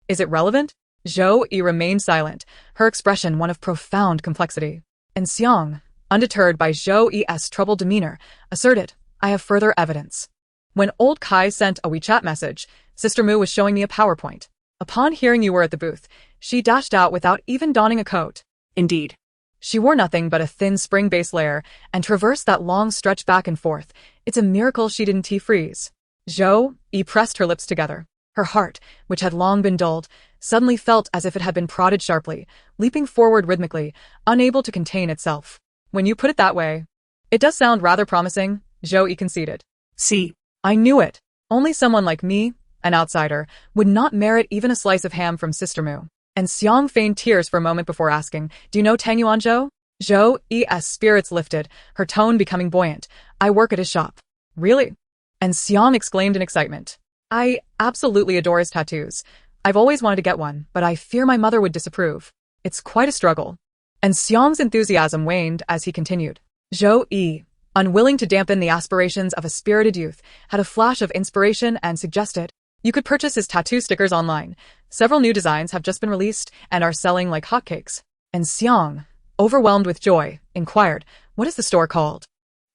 "Is it relevant?" Zhou Yi remained silent, her expression one of profound complexity. And Xiang, undeterred by Zhou Yi's troubled demeanor, asserted, "I have further evidence. When old Kai sent a WeChat message, Sister Mu was showing me a PowerPoint. Upon hearing you were at the booth, she dashed out without even donning a coat." "Indeed." She wore nothing but a thin spring-based layer and traversed that long stretch back and forth. It's a miracle she didn't freeze. Zhou Yi pressed her lips together. Her heart, which had long been dulled, suddenly felt as if it had been prodded sharply, leaping forward rhythmically, unable to contain itself. "When you put it that way, it does sound rather promising," Zhou Yi conceded. "See." "I knew it. Only someone like me, an outsider, would not merit even a slice of ham from Sister Mu." And Xiang feigned tears for a moment before asking, "Do you know Tang Yuanzhou?" Zhou Yi's spirits lifted, her tone becoming buoyant. "I work at his shop." "Really?" And Xiang exclaimed in excitement. "I absolutely adore his tattoos. I've always wanted to get one, but I fear my mother would disapprove. It's quite a struggle." And Xiang's enthusiasm waned as he continued. Zhou Yi, unwilling to dampen the aspirations of a spirited youth, had a flash of inspiration and suggested, "You could purchase his tattoo stickers online. Several new designs have just been released and are selling like hotcakes." And Xiang, overwhelmed with joy, inquired, "What is the store called?"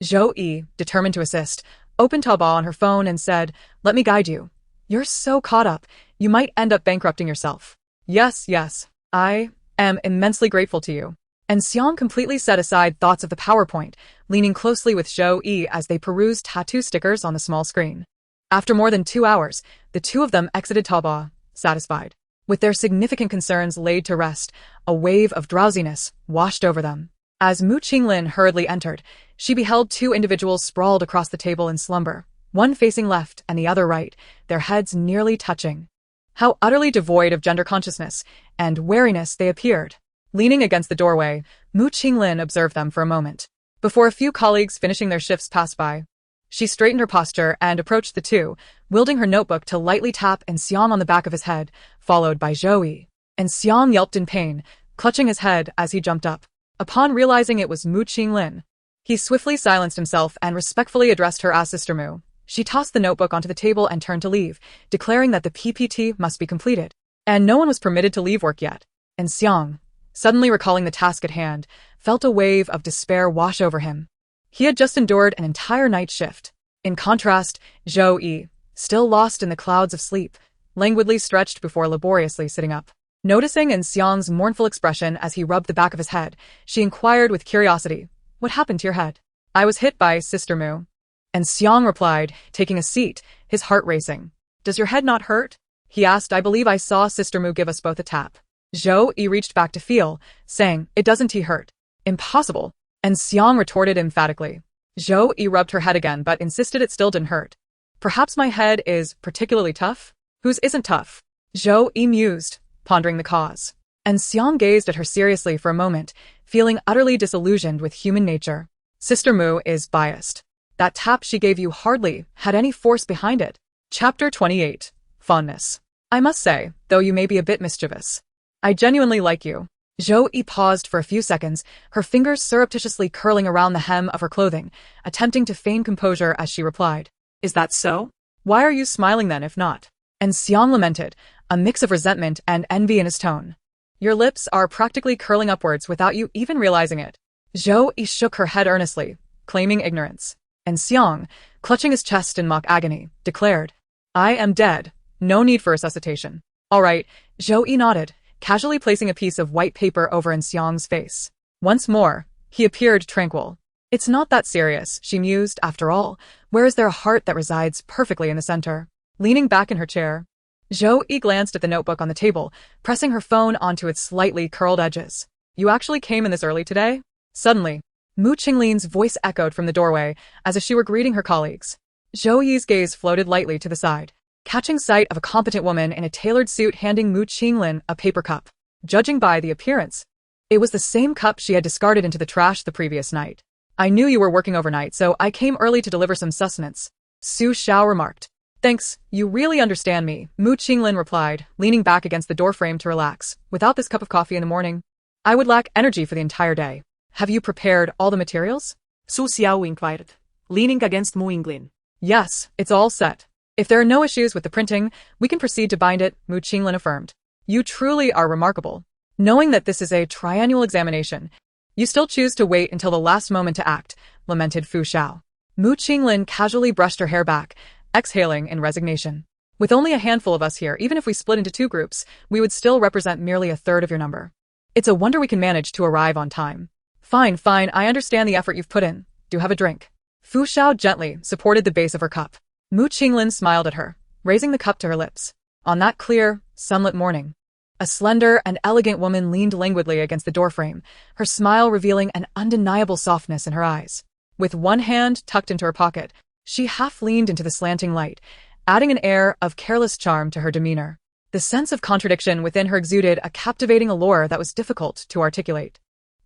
Zhou Yi, determined to assist, opened Taobao on her phone and said, "Let me guide you. You're so caught up, you might end up bankrupting yourself." Yes, I am immensely grateful to you." And Xiang completely set aside thoughts of the PowerPoint, leaning closely with Zhou Yi as they perused tattoo stickers on the small screen. After more than 2 hours, the two of them exited Taobao, satisfied. With their significant concerns laid to rest, a wave of drowsiness washed over them. As Mu Qinglin hurriedly entered, she beheld two individuals sprawled across the table in slumber, one facing left and the other right, their heads nearly touching. How utterly devoid of gender consciousness and wariness they appeared. Leaning against the doorway, Mu Qinglin observed them for a moment. Before a few colleagues finishing their shifts passed by, she straightened her posture and approached the two, wielding her notebook to lightly tap Xiang on the back of his head, followed by Zhou Yi. And Xiang yelped in pain, clutching his head as he jumped up. Upon realizing it was Mu Qinglin, he swiftly silenced himself and respectfully addressed her as Sister Mu. She tossed the notebook onto the table and turned to leave, declaring that the PPT must be completed. And no one was permitted to leave work yet. And Xiang, suddenly recalling the task at hand, felt a wave of despair wash over him. He had just endured an entire night shift. In contrast, Zhou Yi, still lost in the clouds of sleep, languidly stretched before laboriously sitting up. Noticing Xiang's mournful expression as he rubbed the back of his head, she inquired with curiosity, "What happened to your head?" "I was hit by Sister Mu." And Xiang replied, taking a seat, his heart racing. "Does your head not hurt?" he asked. "I believe I saw Sister Mu give us both a tap." Zhou Yi reached back to feel, saying, "It doesn't hurt." "Impossible." And Xiang retorted emphatically. Zhou Yi rubbed her head again but insisted it still didn't hurt. "Perhaps my head is particularly tough?" "Whose isn't tough?" Zhou Yi mused, pondering the cause. And Xiang gazed at her seriously for a moment, feeling utterly disillusioned with human nature. Sister Mu is biased. That tap she gave you hardly had any force behind it. Chapter 28. Fondness. I must say, though you may be a bit mischievous, I genuinely like you. Zhou Yi paused for a few seconds, her fingers surreptitiously curling around the hem of her clothing, attempting to feign composure as she replied. Is that so? Why are you smiling then if not? And Xiang lamented, a mix of resentment and envy in his tone. Your lips are practically curling upwards without you even realizing it. Zhou Yi shook her head earnestly, claiming ignorance. And Xiang, clutching his chest in mock agony, declared, I am dead. No need for resuscitation. All right, Zhou Yi nodded, casually placing a piece of white paper over in Xiang's face. Once more, he appeared tranquil. It's not that serious, she mused, after all. Where is there a heart that resides perfectly in the center? Leaning back in her chair, Zhou Yi glanced at the notebook on the table, pressing her phone onto its slightly curled edges. You actually came in this early today? Suddenly, Mu Qinglin's voice echoed from the doorway, as if she were greeting her colleagues. Zhou Yi's gaze floated lightly to the side, catching sight of a competent woman in a tailored suit handing Mu Qinglin a paper cup. Judging by the appearance, it was the same cup she had discarded into the trash the previous night. I knew you were working overnight, so I came early to deliver some sustenance, Su Xiao remarked. Thanks, you really understand me, Mu Qinglin replied, leaning back against the doorframe to relax. Without this cup of coffee in the morning, I would lack energy for the entire day. Have you prepared all the materials? Su Xiao inquired, leaning against Mu Qinglin. Yes, it's all set. If there are no issues with the printing, we can proceed to bind it, Mu Qinglin affirmed. You truly are remarkable. Knowing that this is a triennial examination, you still choose to wait until the last moment to act, lamented Fu Xiao. Mu Qinglin casually brushed her hair back, exhaling in resignation. With only a handful of us here, even if we split into two groups, we would still represent merely a third of your number. It's a wonder we can manage to arrive on time. Fine, I understand the effort you've put in. Do have a drink. Fu Xiao gently supported the base of her cup. Mu Qinglin smiled at her, raising the cup to her lips. On that clear, sunlit morning, a slender and elegant woman leaned languidly against the doorframe, her smile revealing an undeniable softness in her eyes. With one hand tucked into her pocket, she half leaned into the slanting light, adding an air of careless charm to her demeanor. The sense of contradiction within her exuded a captivating allure that was difficult to articulate.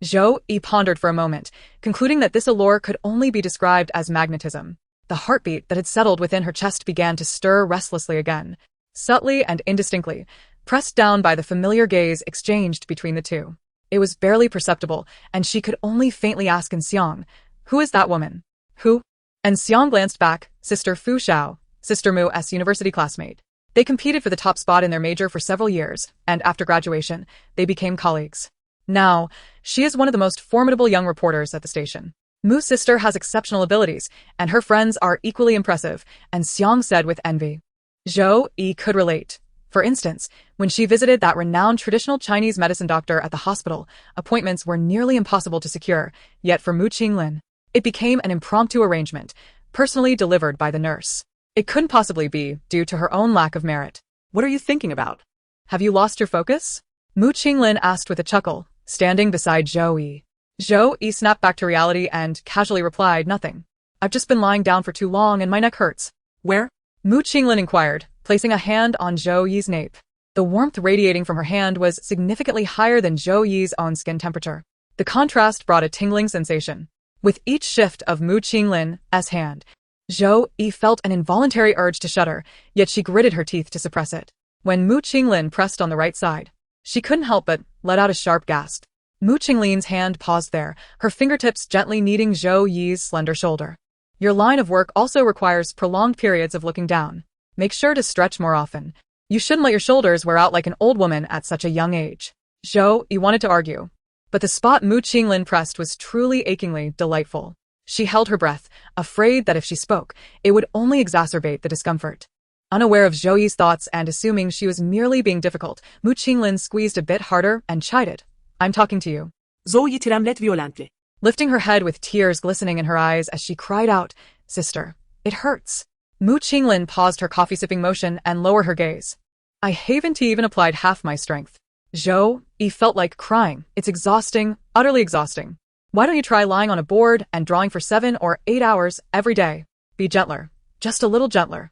Zhou Yi pondered for a moment, concluding that this allure could only be described as magnetism. The heartbeat that had settled within her chest began to stir restlessly again, subtly and indistinctly, pressed down by the familiar gaze exchanged between the two. It was barely perceptible, and she could only faintly ask in Xiang, Who is that woman? Who? And Xiang glanced back, Sister Fu Xiao, Sister Mu's university classmate. They competed for the top spot in their major for several years, and after graduation, they became colleagues. Now, she is one of the most formidable young reporters at the station. Mu's sister has exceptional abilities, and her friends are equally impressive, and Xiang said with envy. Zhou Yi could relate. For instance, when she visited that renowned traditional Chinese medicine doctor at the hospital, appointments were nearly impossible to secure, yet for Mu Qinglin, it became an impromptu arrangement, personally delivered by the nurse. It couldn't possibly be due to her own lack of merit. What are you thinking about? Have you lost your focus? Mu Qinglin asked with a chuckle, standing beside Zhou Yi. Zhou Yi snapped back to reality and casually replied, Nothing. I've just been lying down for too long and my neck hurts. Where? Mu Qinglin inquired, placing a hand on Zhou Yi's nape. The warmth radiating from her hand was significantly higher than Zhou Yi's own skin temperature. The contrast brought a tingling sensation. With each shift of Mu Qinglin's hand, Zhou Yi felt an involuntary urge to shudder, yet she gritted her teeth to suppress it. When Mu Qinglin pressed on the right side, she couldn't help but let out a sharp gasp. Mu Qinglin's hand paused there, her fingertips gently kneading Zhou Yi's slender shoulder. Your line of work also requires prolonged periods of looking down. Make sure to stretch more often. You shouldn't let your shoulders wear out like an old woman at such a young age. Zhou Yi wanted to argue, but the spot Mu Qinglin pressed was truly achingly delightful. She held her breath, afraid that if she spoke, it would only exacerbate the discomfort. Unaware of Zhou Yi's thoughts and assuming she was merely being difficult, Mu Qinglin squeezed a bit harder and chided. I'm talking to you. Zhou Yi trembled violently, lifting her head with tears glistening in her eyes as she cried out, Sister, it hurts. Mu Qinglin paused her coffee-sipping motion and lowered her gaze. I haven't even applied half my strength. Zhou Yi felt like crying. It's exhausting, utterly exhausting. Why don't you try lying on a board and drawing for 7 or 8 hours every day? Be gentler. Just a little gentler.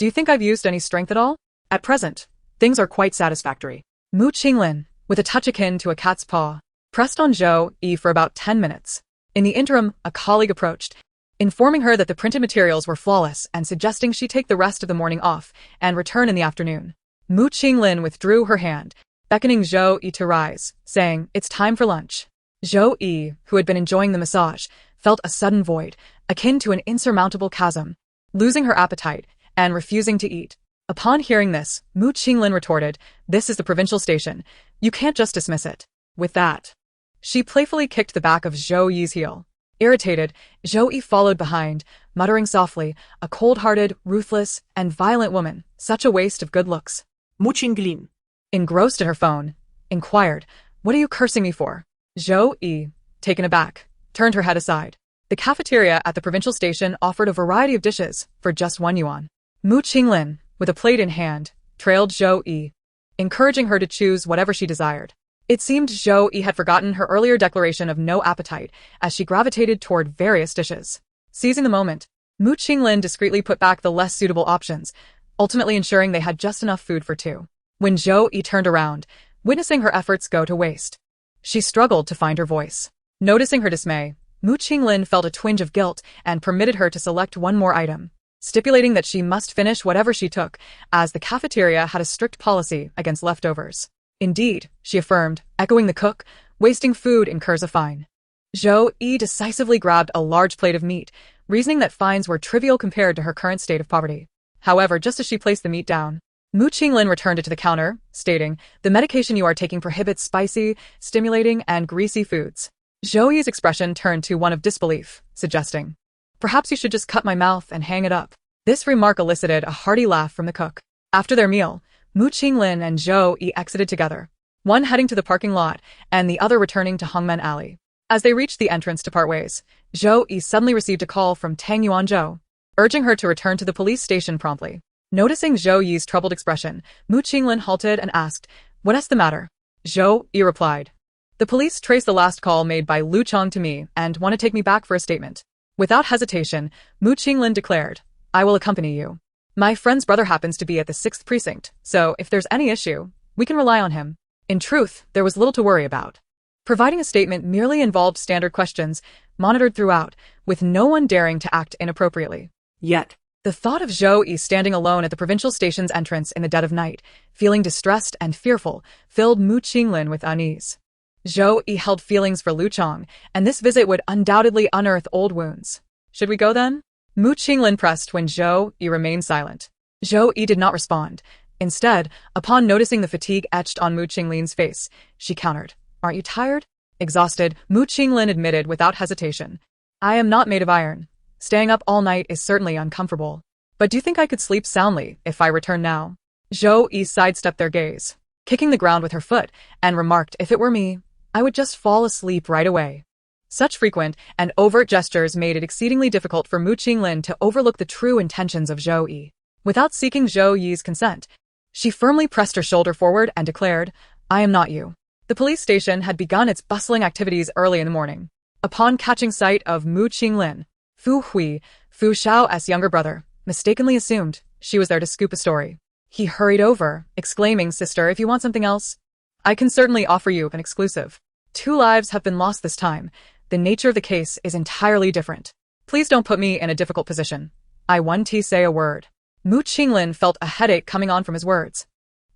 Do you think I've used any strength at all? At present, things are quite satisfactory. Mu Qinglin, with a touch akin to a cat's paw, pressed on Zhou Yi for about 10 minutes. In the interim, a colleague approached, informing her that the printed materials were flawless and suggesting she take the rest of the morning off and return in the afternoon. Mu Qinglin withdrew her hand, beckoning Zhou Yi to rise, saying, "It's time for lunch." Zhou Yi, who had been enjoying the massage, felt a sudden void, akin to an insurmountable chasm, losing her appetite and refusing to eat. Upon hearing this, Mu Qinglin retorted, "This is the provincial station. You can't just dismiss it." With that, she playfully kicked the back of Zhou Yi's heel. Irritated, Zhou Yi followed behind, muttering softly, "A cold-hearted, ruthless, and violent woman, such a waste of good looks." Mu Qinglin. Engrossed in her phone, inquired, "What are you cursing me for?" Zhou Yi, taken aback, turned her head aside. The cafeteria at the provincial station offered a variety of dishes for just 1 yuan. Mu Qinglin, with a plate in hand, trailed Zhou Yi, encouraging her to choose whatever she desired. It seemed Zhou Yi had forgotten her earlier declaration of no appetite as she gravitated toward various dishes. Seizing the moment, Mu Qinglin discreetly put back the less suitable options, ultimately ensuring they had just enough food for two. When Zhou Yi turned around, witnessing her efforts go to waste, she struggled to find her voice. Noticing her dismay, Mu Qinglin felt a twinge of guilt and permitted her to select one more item, stipulating that she must finish whatever she took, as the cafeteria had a strict policy against leftovers. "Indeed," she affirmed, echoing the cook, "wasting food incurs a fine." Zhou Yi decisively grabbed a large plate of meat, reasoning that fines were trivial compared to her current state of poverty. However, just as she placed the meat down, Mu Qinglin returned it to the counter, stating, "The medication you are taking prohibits spicy, stimulating, and greasy foods." Zhou Yi's expression turned to one of disbelief, suggesting, "Perhaps you should just cut my mouth and hang it up." This remark elicited a hearty laugh from the cook. After their meal, Mu Qinglin and Zhou Yi exited together, one heading to the parking lot and the other returning to Hongmen Alley. As they reached the entrance to part ways, Zhou Yi suddenly received a call from Tang Yuanzhou, urging her to return to the police station promptly. Noticing Zhou Yi's troubled expression, Mu Qinglin halted and asked, "What's the matter?" Zhou Yi replied, "The police traced the last call made by Lu Chong to me and want to take me back for a statement." Without hesitation, Mu Qinglin declared, "I will accompany you. My friend's brother happens to be at the 6th precinct, so if there's any issue, we can rely on him." In truth, there was little to worry about. Providing a statement merely involved standard questions, monitored throughout, with no one daring to act inappropriately. Yet, the thought of Zhou Yi standing alone at the provincial station's entrance in the dead of night, feeling distressed and fearful, filled Mu Qinglin with unease. Zhou Yi held feelings for Lu Chong, and this visit would undoubtedly unearth old wounds. "Should we go then?" Mu Qinglin pressed when Zhou Yi remained silent. Zhou Yi did not respond. Instead, upon noticing the fatigue etched on Mu Qinglin's face, she countered, "Aren't you tired?" Exhausted, Mu Qinglin admitted without hesitation, "I am not made of iron. Staying up all night is certainly uncomfortable. But do you think I could sleep soundly if I return now?" Zhou Yi sidestepped their gaze, kicking the ground with her foot, and remarked, "If it were me, I would just fall asleep right away." Such frequent and overt gestures made it exceedingly difficult for Mu Qinglin to overlook the true intentions of Zhou Yi. Without seeking Zhou Yi's consent, she firmly pressed her shoulder forward and declared, "I am not you." The police station had begun its bustling activities early in the morning. Upon catching sight of Mu Qinglin, Fu Hui, Fu Xiao's younger brother, mistakenly assumed she was there to scoop a story. He hurried over, exclaiming, "Sister, if you want something else, I can certainly offer you an exclusive. 2 lives have been lost this time. The nature of the case is entirely different. Please don't put me in a difficult position. I want to say a word." Mu Qinglin felt a headache coming on from his words.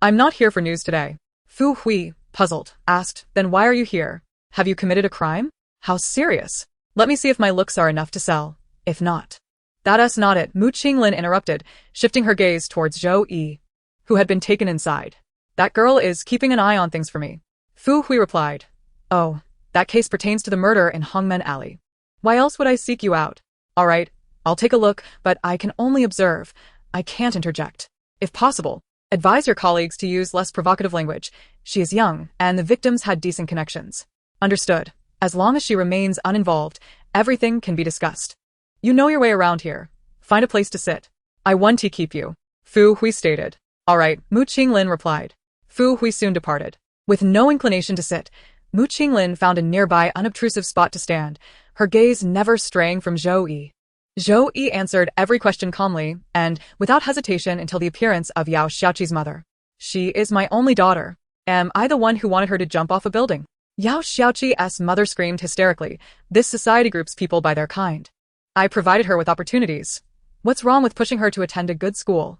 "I'm not here for news today." Fu Hui, puzzled, asked, "Then why are you here? Have you committed a crime? How serious? Let me see if my looks are enough to sell. If not." "That's not it," Mu Qinglin interrupted, shifting her gaze towards Zhou Yi, who had been taken inside. "That girl is keeping an eye on things for me." Fu Hui replied, "Oh, that case pertains to the murder in Hongmen Alley. Why else would I seek you out? All right, I'll take a look, but I can only observe. I can't interject. If possible, advise your colleagues to use less provocative language. She is young, and the victims had decent connections." "Understood. As long as she remains uninvolved, everything can be discussed. You know your way around here. Find a place to sit. I want to keep you," Fu Hui stated. "All right," Mu Qinglin replied. Fu Hui soon departed. With no inclination to sit, Mu Qinglin found a nearby unobtrusive spot to stand, her gaze never straying from Zhou Yi. Zhou Yi answered every question calmly and without hesitation until the appearance of Yao Xiaoqi's mother. "She is my only daughter. Am I the one who wanted her to jump off a building?" Yao Xiaoqi's mother screamed hysterically. This society groups people by their kind. I provided her with opportunities. What's wrong with pushing her to attend a good school?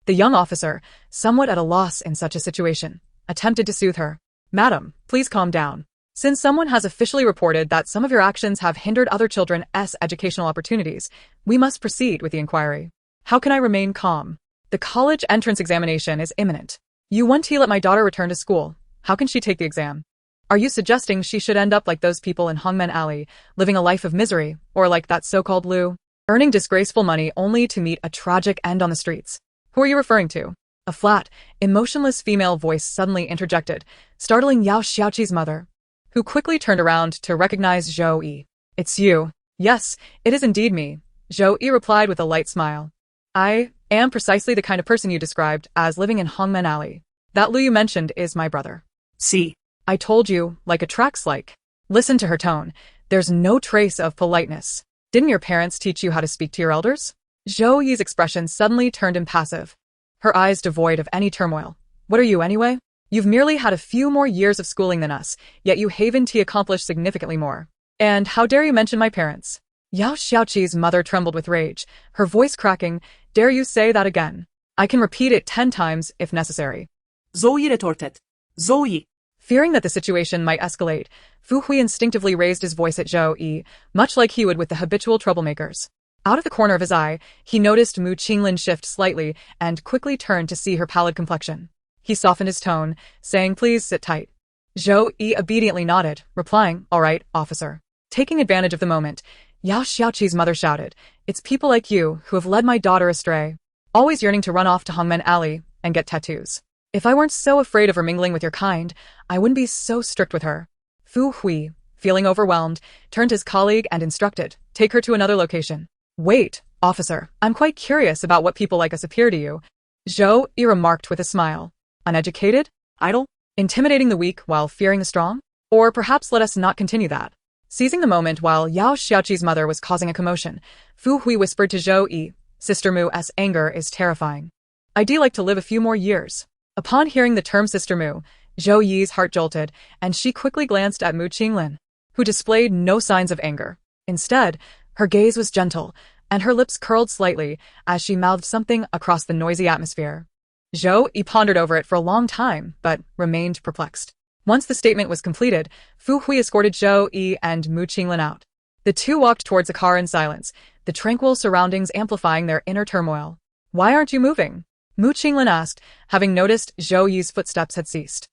The young officer, somewhat at a loss in such a situation, attempted to soothe her. Madam, please calm down. Since someone has officially reported that some of your actions have hindered other children's educational opportunities, we must proceed with the inquiry. How can I remain calm? The college entrance examination is imminent. You want to let my daughter return to school. How can she take the exam? Are you suggesting she should end up like those people in Hongmen Alley, living a life of misery, or like that so-called Lu, earning disgraceful money only to meet a tragic end on the streets? Who are you referring to? A flat, emotionless female voice suddenly interjected, startling Yao Xiaoqi's mother, who quickly turned around to recognize Zhou Yi. It's you. Yes, it is indeed me, Zhou Yi replied with a light smile. I am precisely the kind of person you described as living in Hongmen Alley. That Lu you mentioned is my brother. See. I told you, like attracts like. Listen to her tone. There's no trace of politeness. Didn't your parents teach you how to speak to your elders? Zhou Yi's expression suddenly turned impassive, her eyes devoid of any turmoil. What are you anyway? You've merely had a few more years of schooling than us, yet you haven't accomplished significantly more. And how dare you mention my parents? Yao Xiaoqi's mother trembled with rage, her voice cracking. Dare you say that again? I can repeat it 10 times if necessary. Zhou Yi retorted. Zhou Yi. Fearing that the situation might escalate, Fu Hui instinctively raised his voice at Zhou Yi, much like he would with the habitual troublemakers. Out of the corner of his eye, he noticed Mu Qinglin shift slightly and quickly turned to see her pallid complexion. He softened his tone, saying, "Please sit tight." Zhou Yi obediently nodded, replying, "All right, officer." Taking advantage of the moment, Yao Xiaoqi's mother shouted, "It's people like you who have led my daughter astray, always yearning to run off to Hongmen Alley and get tattoos. If I weren't so afraid of her mingling with your kind, I wouldn't be so strict with her." Fu Hui, feeling overwhelmed, turned to his colleague and instructed, "Take her to another location." "Wait, officer, I'm quite curious about what people like us appear to you," Zhou Yi remarked with a smile. "Uneducated? Idle? Intimidating the weak while fearing the strong? Or perhaps let us not continue that." Seizing the moment while Yao Xiaoqi's mother was causing a commotion, Fu Hui whispered to Zhou Yi, "Sister Mu's anger is terrifying. I'd like to live a few more years." Upon hearing the term Sister Mu, Zhou Yi's heart jolted, and she quickly glanced at Mu Qinglin, who displayed no signs of anger. Instead, her gaze was gentle, and her lips curled slightly as she mouthed something across the noisy atmosphere. Zhou Yi pondered over it for a long time, but remained perplexed. Once the statement was completed, Fu Hui escorted Zhou Yi and Mu Qinglin out. The two walked towards the car in silence, the tranquil surroundings amplifying their inner turmoil. "Why aren't you moving?" Mu Qinglin asked, having noticed Zhou Yi's footsteps had ceased.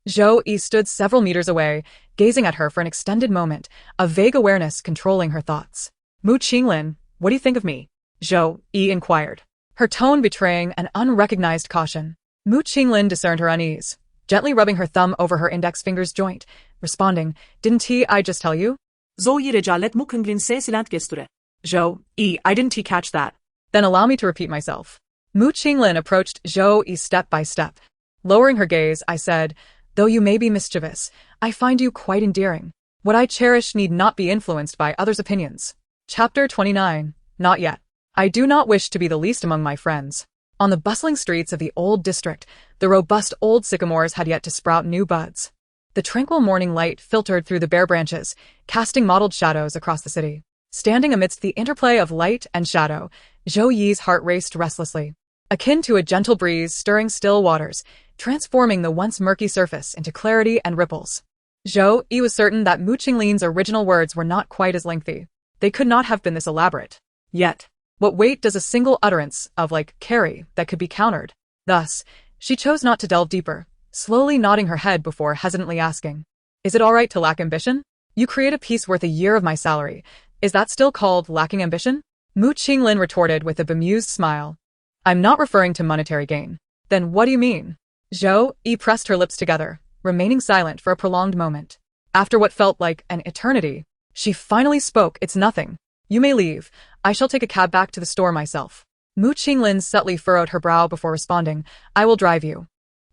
Zhou Yi stood several meters away, gazing at her for an extended moment, a vague awareness controlling her thoughts. "Mu Qinglin, what do you think of me?" Zhou Yi inquired, her tone betraying an unrecognized caution. Mu Qinglin discerned her unease, gently rubbing her thumb over her index finger's joint, responding, "Didn't I just tell you?" Zhou Yi recalet Mu Qinglin se silent gesture. Zhou Yi, I didn't catch that. Then allow me to repeat myself. Mu Qinglin approached Zhou Yi step by step. Lowering her gaze, I said, "Though you may be mischievous, I find you quite endearing. What I cherish need not be influenced by others' opinions." Chapter 29. Not yet. I do not wish to be the least among my friends. On the bustling streets of the old district, the robust old sycamores had yet to sprout new buds. The tranquil morning light filtered through the bare branches, casting mottled shadows across the city. Standing amidst the interplay of light and shadow, Zhou Yi's heart raced restlessly, akin to a gentle breeze stirring still waters, transforming the once murky surface into clarity and ripples. Zhou Yi was certain that Mu Qinglin's original words were not quite as lengthy. They could not have been this elaborate. Yet, what weight does a single utterance of carry that could be countered? Thus, she chose not to delve deeper, slowly nodding her head before hesitantly asking, "Is it all right to lack ambition? You create a piece worth a year of my salary. Is that still called lacking ambition?" Mu Qinglin retorted with a bemused smile. "I'm not referring to monetary gain." "Then what do you mean?" Zhou Yi pressed her lips together, remaining silent for a prolonged moment. After what felt like an eternity, she finally spoke, "It's nothing. You may leave. I shall take a cab back to the store myself." Mu Qinglin subtly furrowed her brow before responding, "I will drive you."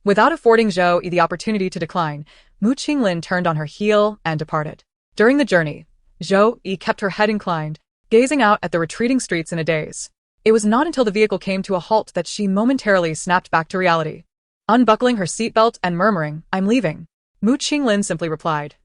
Without affording Zhou Yi the opportunity to decline, Mu Qinglin turned on her heel and departed. During the journey, Zhou Yi kept her head inclined, gazing out at the retreating streets in a daze. It was not until the vehicle came to a halt that she momentarily snapped back to reality. Unbuckling her seatbelt and murmuring, "I'm leaving," Mu Qinglin simply replied,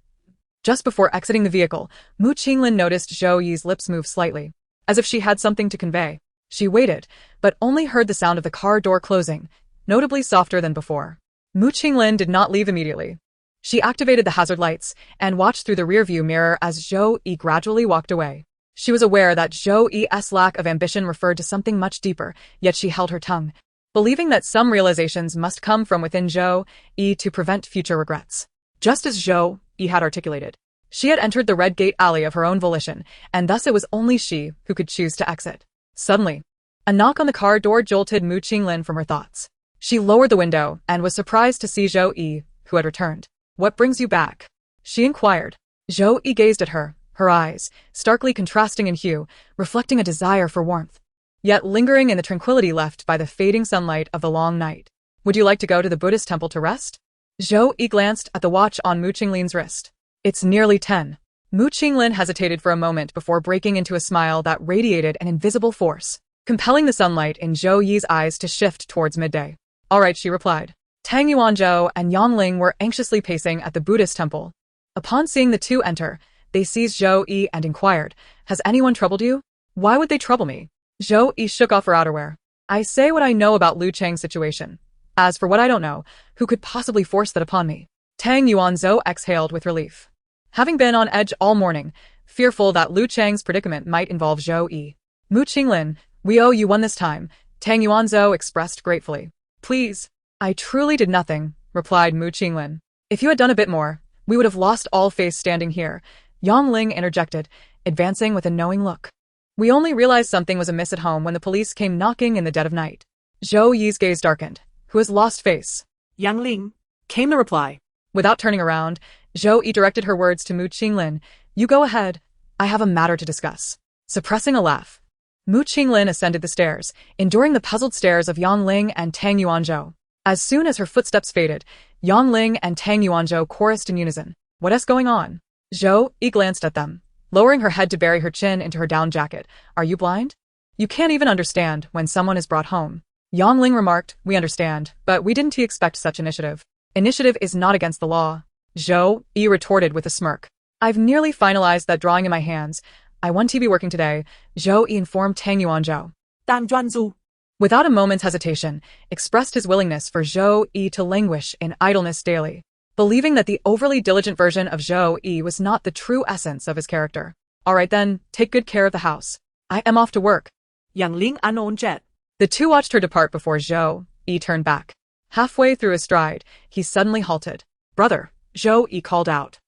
Just before exiting the vehicle, Mu Qinglin noticed Zhou Yi's lips move slightly, as if she had something to convey. She waited, but only heard the sound of the car door closing, notably softer than before. Mu Qinglin did not leave immediately. She activated the hazard lights and watched through the rearview mirror as Zhou Yi gradually walked away. She was aware that Zhou Yi's lack of ambition referred to something much deeper, yet she held her tongue, believing that some realizations must come from within Zhou Yi to prevent future regrets. Just as Zhou Yi had articulated, she had entered the red gate alley of her own volition, and thus it was only she who could choose to exit. Suddenly, a knock on the car door jolted Mu Qinglin from her thoughts. She lowered the window and was surprised to see Zhou Yi, who had returned. "What brings you back?" she inquired. Zhou Yi gazed at her, her eyes, starkly contrasting in hue, reflecting a desire for warmth, yet lingering in the tranquility left by the fading sunlight of the long night. "Would you like to go to the Buddhist temple to rest?" Zhou Yi glanced at the watch on Mu Qinglin's wrist. "It's nearly 10. Mu Qinglin hesitated for a moment before breaking into a smile that radiated an invisible force, compelling the sunlight in Zhou Yi's eyes to shift towards midday. "All right," she replied. Tang Yuanzhou and Yang Ling were anxiously pacing at the Buddhist temple. Upon seeing the two enter, they seized Zhou Yi and inquired, "Has anyone troubled you?" "Why would they trouble me?" Zhou Yi shook off her outerwear. "I say what I know about Lu Chang's situation. As for what I don't know, who could possibly force that upon me?" Tang Yuanzhou exhaled with relief. Having been on edge all morning, fearful that Lu Chang's predicament might involve Zhou Yi. "Mu Qinglin, we owe you one this time," Tang Yuanzhou expressed gratefully. "Please." "I truly did nothing," replied Mu Qinglin. "If you had done a bit more, we would have lost all face standing here," Yang Ling interjected, advancing with a knowing look. "We only realized something was amiss at home when the police came knocking in the dead of night." Zhou Yi's gaze darkened. "Who has lost face?" Yang Ling, came the reply. Without turning around, Zhou Yi directed her words to Mu Qinglin. "You go ahead. I have a matter to discuss." Suppressing a laugh, Mu Qinglin ascended the stairs, enduring the puzzled stares of Yang Ling and Tang Yuanzhou. As soon as her footsteps faded, Yang Ling and Tang Yuanzhou chorused in unison. "What's going on?" Zhou Yi glanced at them, lowering her head to bury her chin into her down jacket. "Are you blind? You can't even understand when someone is brought home." Yang Ling remarked, "We understand, but we didn't expect such initiative." "Initiative is not against the law," Zhou Yi retorted with a smirk. "I've nearly finalized that drawing in my hands. I want to be working today," Zhou Yi informed Tang Yuanzhou. Tang Juanzhu, Without a moment's hesitation, expressed his willingness for Zhou Yi to languish in idleness daily, believing that the overly diligent version of Zhou Yi was not the true essence of his character. "All right then, take good care of the house. I am off to work." Yang Ling unknown jet. The two watched her depart before Zhou Yi turned back. Halfway through his stride, he suddenly halted. "Brother," Zhou Yi called out.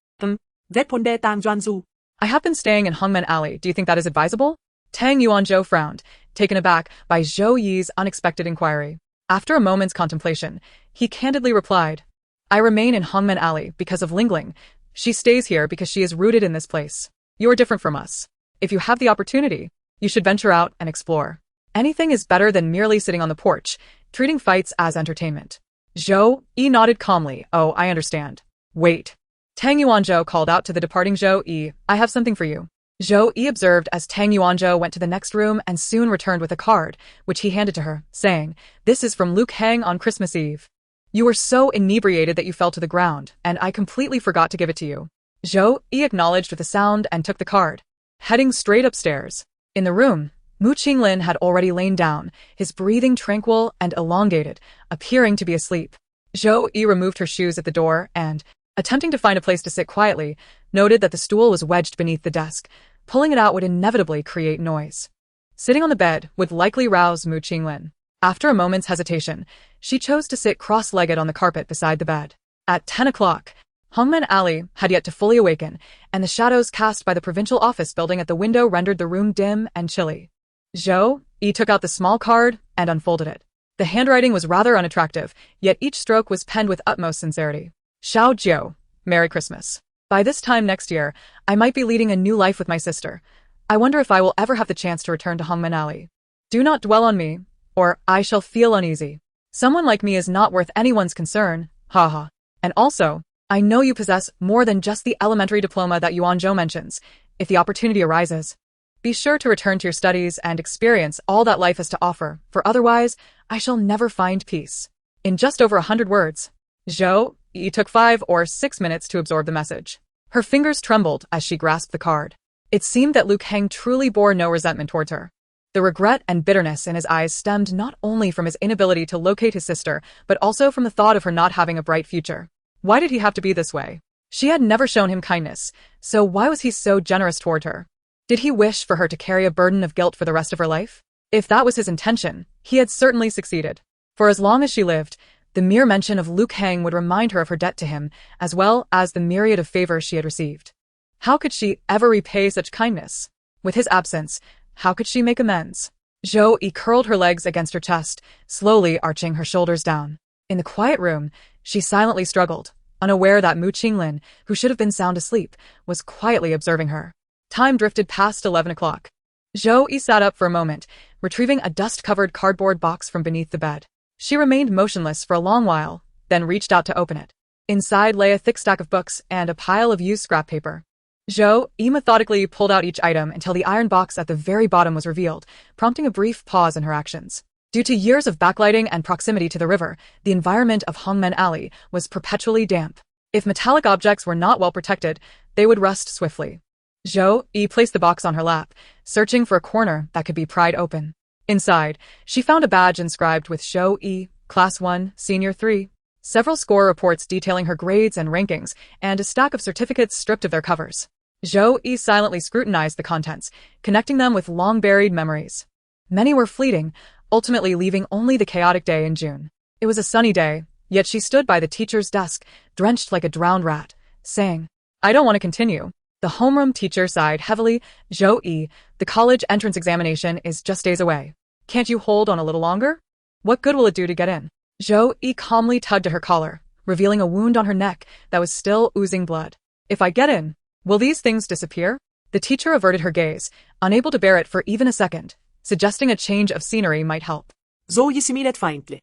Vet ponde Tang Juanzhu. "I have been staying in Hongmen Alley. Do you think that is advisable?" Tang Yuanzhou frowned, taken aback by Zhou Yi's unexpected inquiry. After a moment's contemplation, he candidly replied, "I remain in Hongmen Alley because of Lingling. She stays here because she is rooted in this place. You are different from us. If you have the opportunity, you should venture out and explore. Anything is better than merely sitting on the porch, treating fights as entertainment." Zhou Yi nodded calmly. "Oh, I understand." "Wait." Tang Yuanzhou called out to the departing Zhou Yi, "I have something for you." Zhou Yi observed as Tang Yuanzhou went to the next room and soon returned with a card, which he handed to her, saying, "This is from Lu Kang on Christmas Eve. You were so inebriated that you fell to the ground, and I completely forgot to give it to you." Zhou Yi acknowledged with a sound and took the card, heading straight upstairs. In the room, Mu Qinglin had already lain down, his breathing tranquil and elongated, appearing to be asleep. Zhou Yi removed her shoes at the door and, attempting to find a place to sit quietly, noted that the stool was wedged beneath the desk. Pulling it out would inevitably create noise. Sitting on the bed would likely rouse Mu Qinglin. After a moment's hesitation, she chose to sit cross-legged on the carpet beside the bed. At 10 o'clock, Hongmen Alley had yet to fully awaken, and the shadows cast by the provincial office building at the window rendered the room dim and chilly. Zhou Yi took out the small card and unfolded it. The handwriting was rather unattractive, yet each stroke was penned with utmost sincerity. "Xiao Jiu, Merry Christmas. By this time next year, I might be leading a new life with my sister. I wonder if I will ever have the chance to return to Hongmen Alley. Do not dwell on me, or I shall feel uneasy. Someone like me is not worth anyone's concern, haha. And also, I know you possess more than just the elementary diploma that Yuanzhou mentions. If the opportunity arises, be sure to return to your studies and experience all that life has to offer, for otherwise, I shall never find peace." In just over 100 words, Zhou Yi took 5 or 6 minutes to absorb the message. Her fingers trembled as she grasped the card. It seemed that Lu Kang truly bore no resentment towards her. The regret and bitterness in his eyes stemmed not only from his inability to locate his sister, but also from the thought of her not having a bright future. Why did he have to be this way? She had never shown him kindness, so why was he so generous toward her? Did he wish for her to carry a burden of guilt for the rest of her life? If that was his intention, he had certainly succeeded. For as long as she lived, the mere mention of Lu Kang would remind her of her debt to him, as well as the myriad of favors she had received. How could she ever repay such kindness? With his absence, how could she make amends? Zhou Yi curled her legs against her chest, slowly arching her shoulders down. In the quiet room, she silently struggled, unaware that Mu Qinglin, who should have been sound asleep, was quietly observing her. Time drifted past 11 o'clock. Zhou Yi sat up for a moment, retrieving a dust-covered cardboard box from beneath the bed. She remained motionless for a long while, then reached out to open it. Inside lay a thick stack of books and a pile of used scrap paper. Zhou Yi methodically pulled out each item until the iron box at the very bottom was revealed, prompting a brief pause in her actions. Due to years of backlighting and proximity to the river, the environment of Hongmen Alley was perpetually damp. If metallic objects were not well protected, they would rust swiftly. Zhou Yi placed the box on her lap, searching for a corner that could be pried open. Inside, she found a badge inscribed with Zhou Yi, Class 1, Senior 3. Several score reports detailing her grades and rankings, and a stack of certificates stripped of their covers. Zhou Yi silently scrutinized the contents, connecting them with long-buried memories. Many were fleeting, ultimately leaving only the chaotic day in June. It was a sunny day, yet she stood by the teacher's desk, drenched like a drowned rat, saying, "I don't want to continue." The homeroom teacher sighed heavily. "Zhou Yi, the college entrance examination is just days away. Can't you hold on a little longer? What good will it do to get in?" Zhou Yi calmly tugged at her collar, revealing a wound on her neck that was still oozing blood. "If I get in, will these things disappear?" The teacher averted her gaze, unable to bear it for even a second, suggesting a change of scenery might help. Zhou Yi smiled faintly.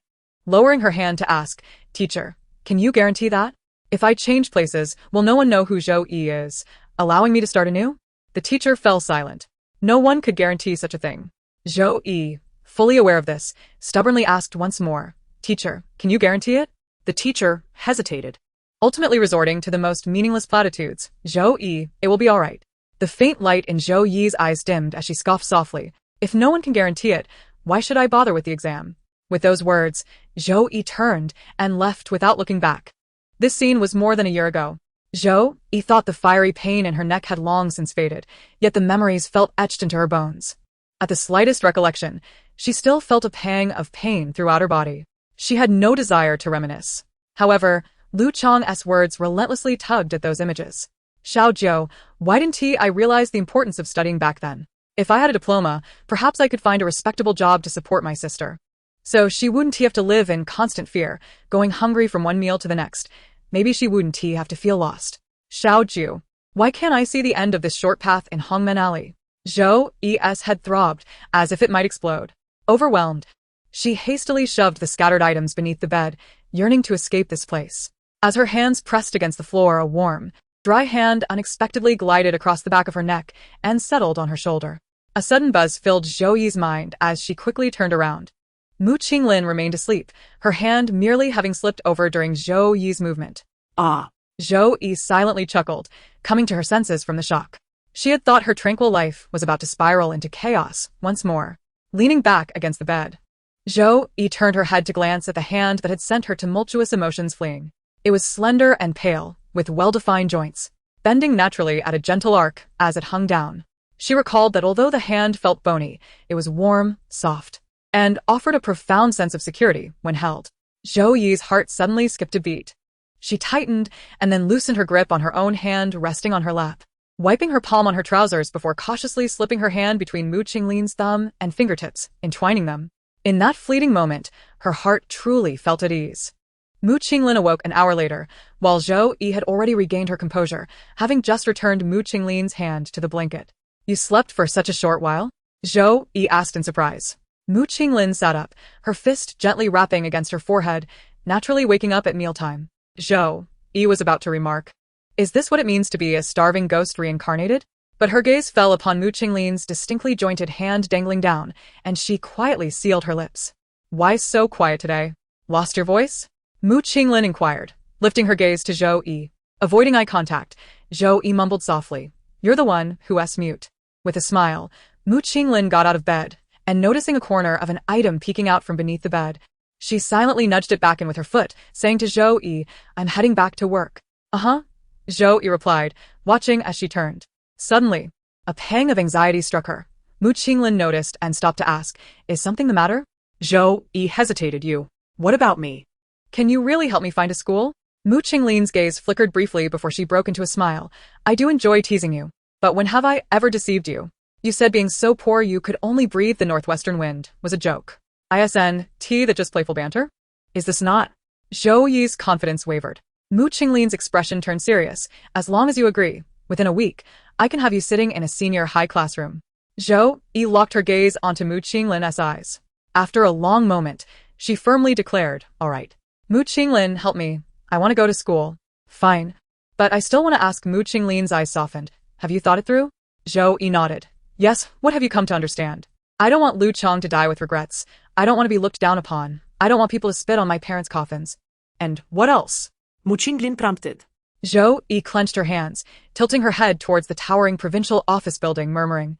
Lowering her hand to ask, "Teacher, can you guarantee that? If I change places, will no one know who Zhou Yi is, allowing me to start anew?" The teacher fell silent. No one could guarantee such a thing. Zhou Yi, fully aware of this, stubbornly asked once more, "Teacher, can you guarantee it?" The teacher hesitated, ultimately resorting to the most meaningless platitudes. "Zhou Yi, it will be all right." The faint light in Zhou Yi's eyes dimmed as she scoffed softly. "If no one can guarantee it, why should I bother with the exam?" With those words, Zhou Yi turned and left without looking back. This scene was more than a year ago. Zhou Yi thought the fiery pain in her neck had long since faded, yet the memories felt etched into her bones. At the slightest recollection, she still felt a pang of pain throughout her body. She had no desire to reminisce. However, Lu Chang's words relentlessly tugged at those images. "Xiao Jiu, why didn't I realize the importance of studying back then? If I had a diploma, perhaps I could find a respectable job to support my sister. So she wouldn't have to live in constant fear, going hungry from one meal to the next. Maybe she wouldn't have to feel lost. Xiao Jiu, why can't I see the end of this short path in Hongmen Alley?" Zhou Yi's head throbbed, as if it might explode. Overwhelmed, she hastily shoved the scattered items beneath the bed, yearning to escape this place. As her hands pressed against the floor, a warm, dry hand unexpectedly glided across the back of her neck and settled on her shoulder. A sudden buzz filled Zhou Yi's mind as she quickly turned around. Mu Qinglin remained asleep, her hand merely having slipped over during Zhou Yi's movement. "Ah." Zhou Yi silently chuckled, coming to her senses from the shock. She had thought her tranquil life was about to spiral into chaos once more. Leaning back against the bed, Zhou Yi turned her head to glance at the hand that had sent her tumultuous emotions fleeing. It was slender and pale, with well-defined joints, bending naturally at a gentle arc as it hung down. She recalled that although the hand felt bony, it was warm, soft, and offered a profound sense of security when held. Zhou Yi's heart suddenly skipped a beat. She tightened and then loosened her grip on her own hand resting on her lap, wiping her palm on her trousers before cautiously slipping her hand between Mu Qinglin's thumb and fingertips, entwining them. In that fleeting moment, her heart truly felt at ease. Mu Qinglin awoke an hour later, while Zhou Yi had already regained her composure, having just returned Mu Qinglin's hand to the blanket. "You slept for such a short while?" Zhou Yi asked in surprise. Mu Qinglin sat up, her fist gently rapping against her forehead, naturally waking up at mealtime. Zhou Yi was about to remark, "Is this what it means to be a starving ghost reincarnated?" But her gaze fell upon Mu Qinglin's distinctly jointed hand dangling down, and she quietly sealed her lips. "Why so quiet today? Lost your voice?" Mu Qinglin inquired, lifting her gaze to Zhou Yi. Avoiding eye contact, Zhou Yi mumbled softly. You're the one who's mute. With a smile, Mu Qinglin got out of bed, and noticing a corner of an item peeking out from beneath the bed, she silently nudged it back in with her foot, saying to Zhou Yi, I'm heading back to work. Uh-huh. Zhou Yi replied, watching as she turned. Suddenly, a pang of anxiety struck her. Mu Qinglin noticed and stopped to ask, is something the matter? Zhou Yi hesitated. You. What about me? Can you really help me find a school? Mu Qinglin's gaze flickered briefly before she broke into a smile. I do enjoy teasing you. But when have I ever deceived you? You said being so poor you could only breathe the northwestern wind was a joke. ISNT that just playful banter? Is this not? Zhou Yi's confidence wavered. Mu Qinglin's expression turned serious. As long as you agree, within a week, I can have you sitting in a senior high classroom. Zhou Yi locked her gaze onto Mu Qinglin's eyes. After a long moment, she firmly declared, all right. Mu Qinglin, help me. I want to go to school. Fine. But I still want to ask. Mu Qinglin's eyes softened. Have you thought it through? Zhou Yi nodded. Yes, what have you come to understand? I don't want Lu Chong to die with regrets. I don't want to be looked down upon. I don't want people to spit on my parents' coffins. And what else? Mu Qinglin prompted. Zhou Yi clenched her hands, tilting her head towards the towering provincial office building, murmuring,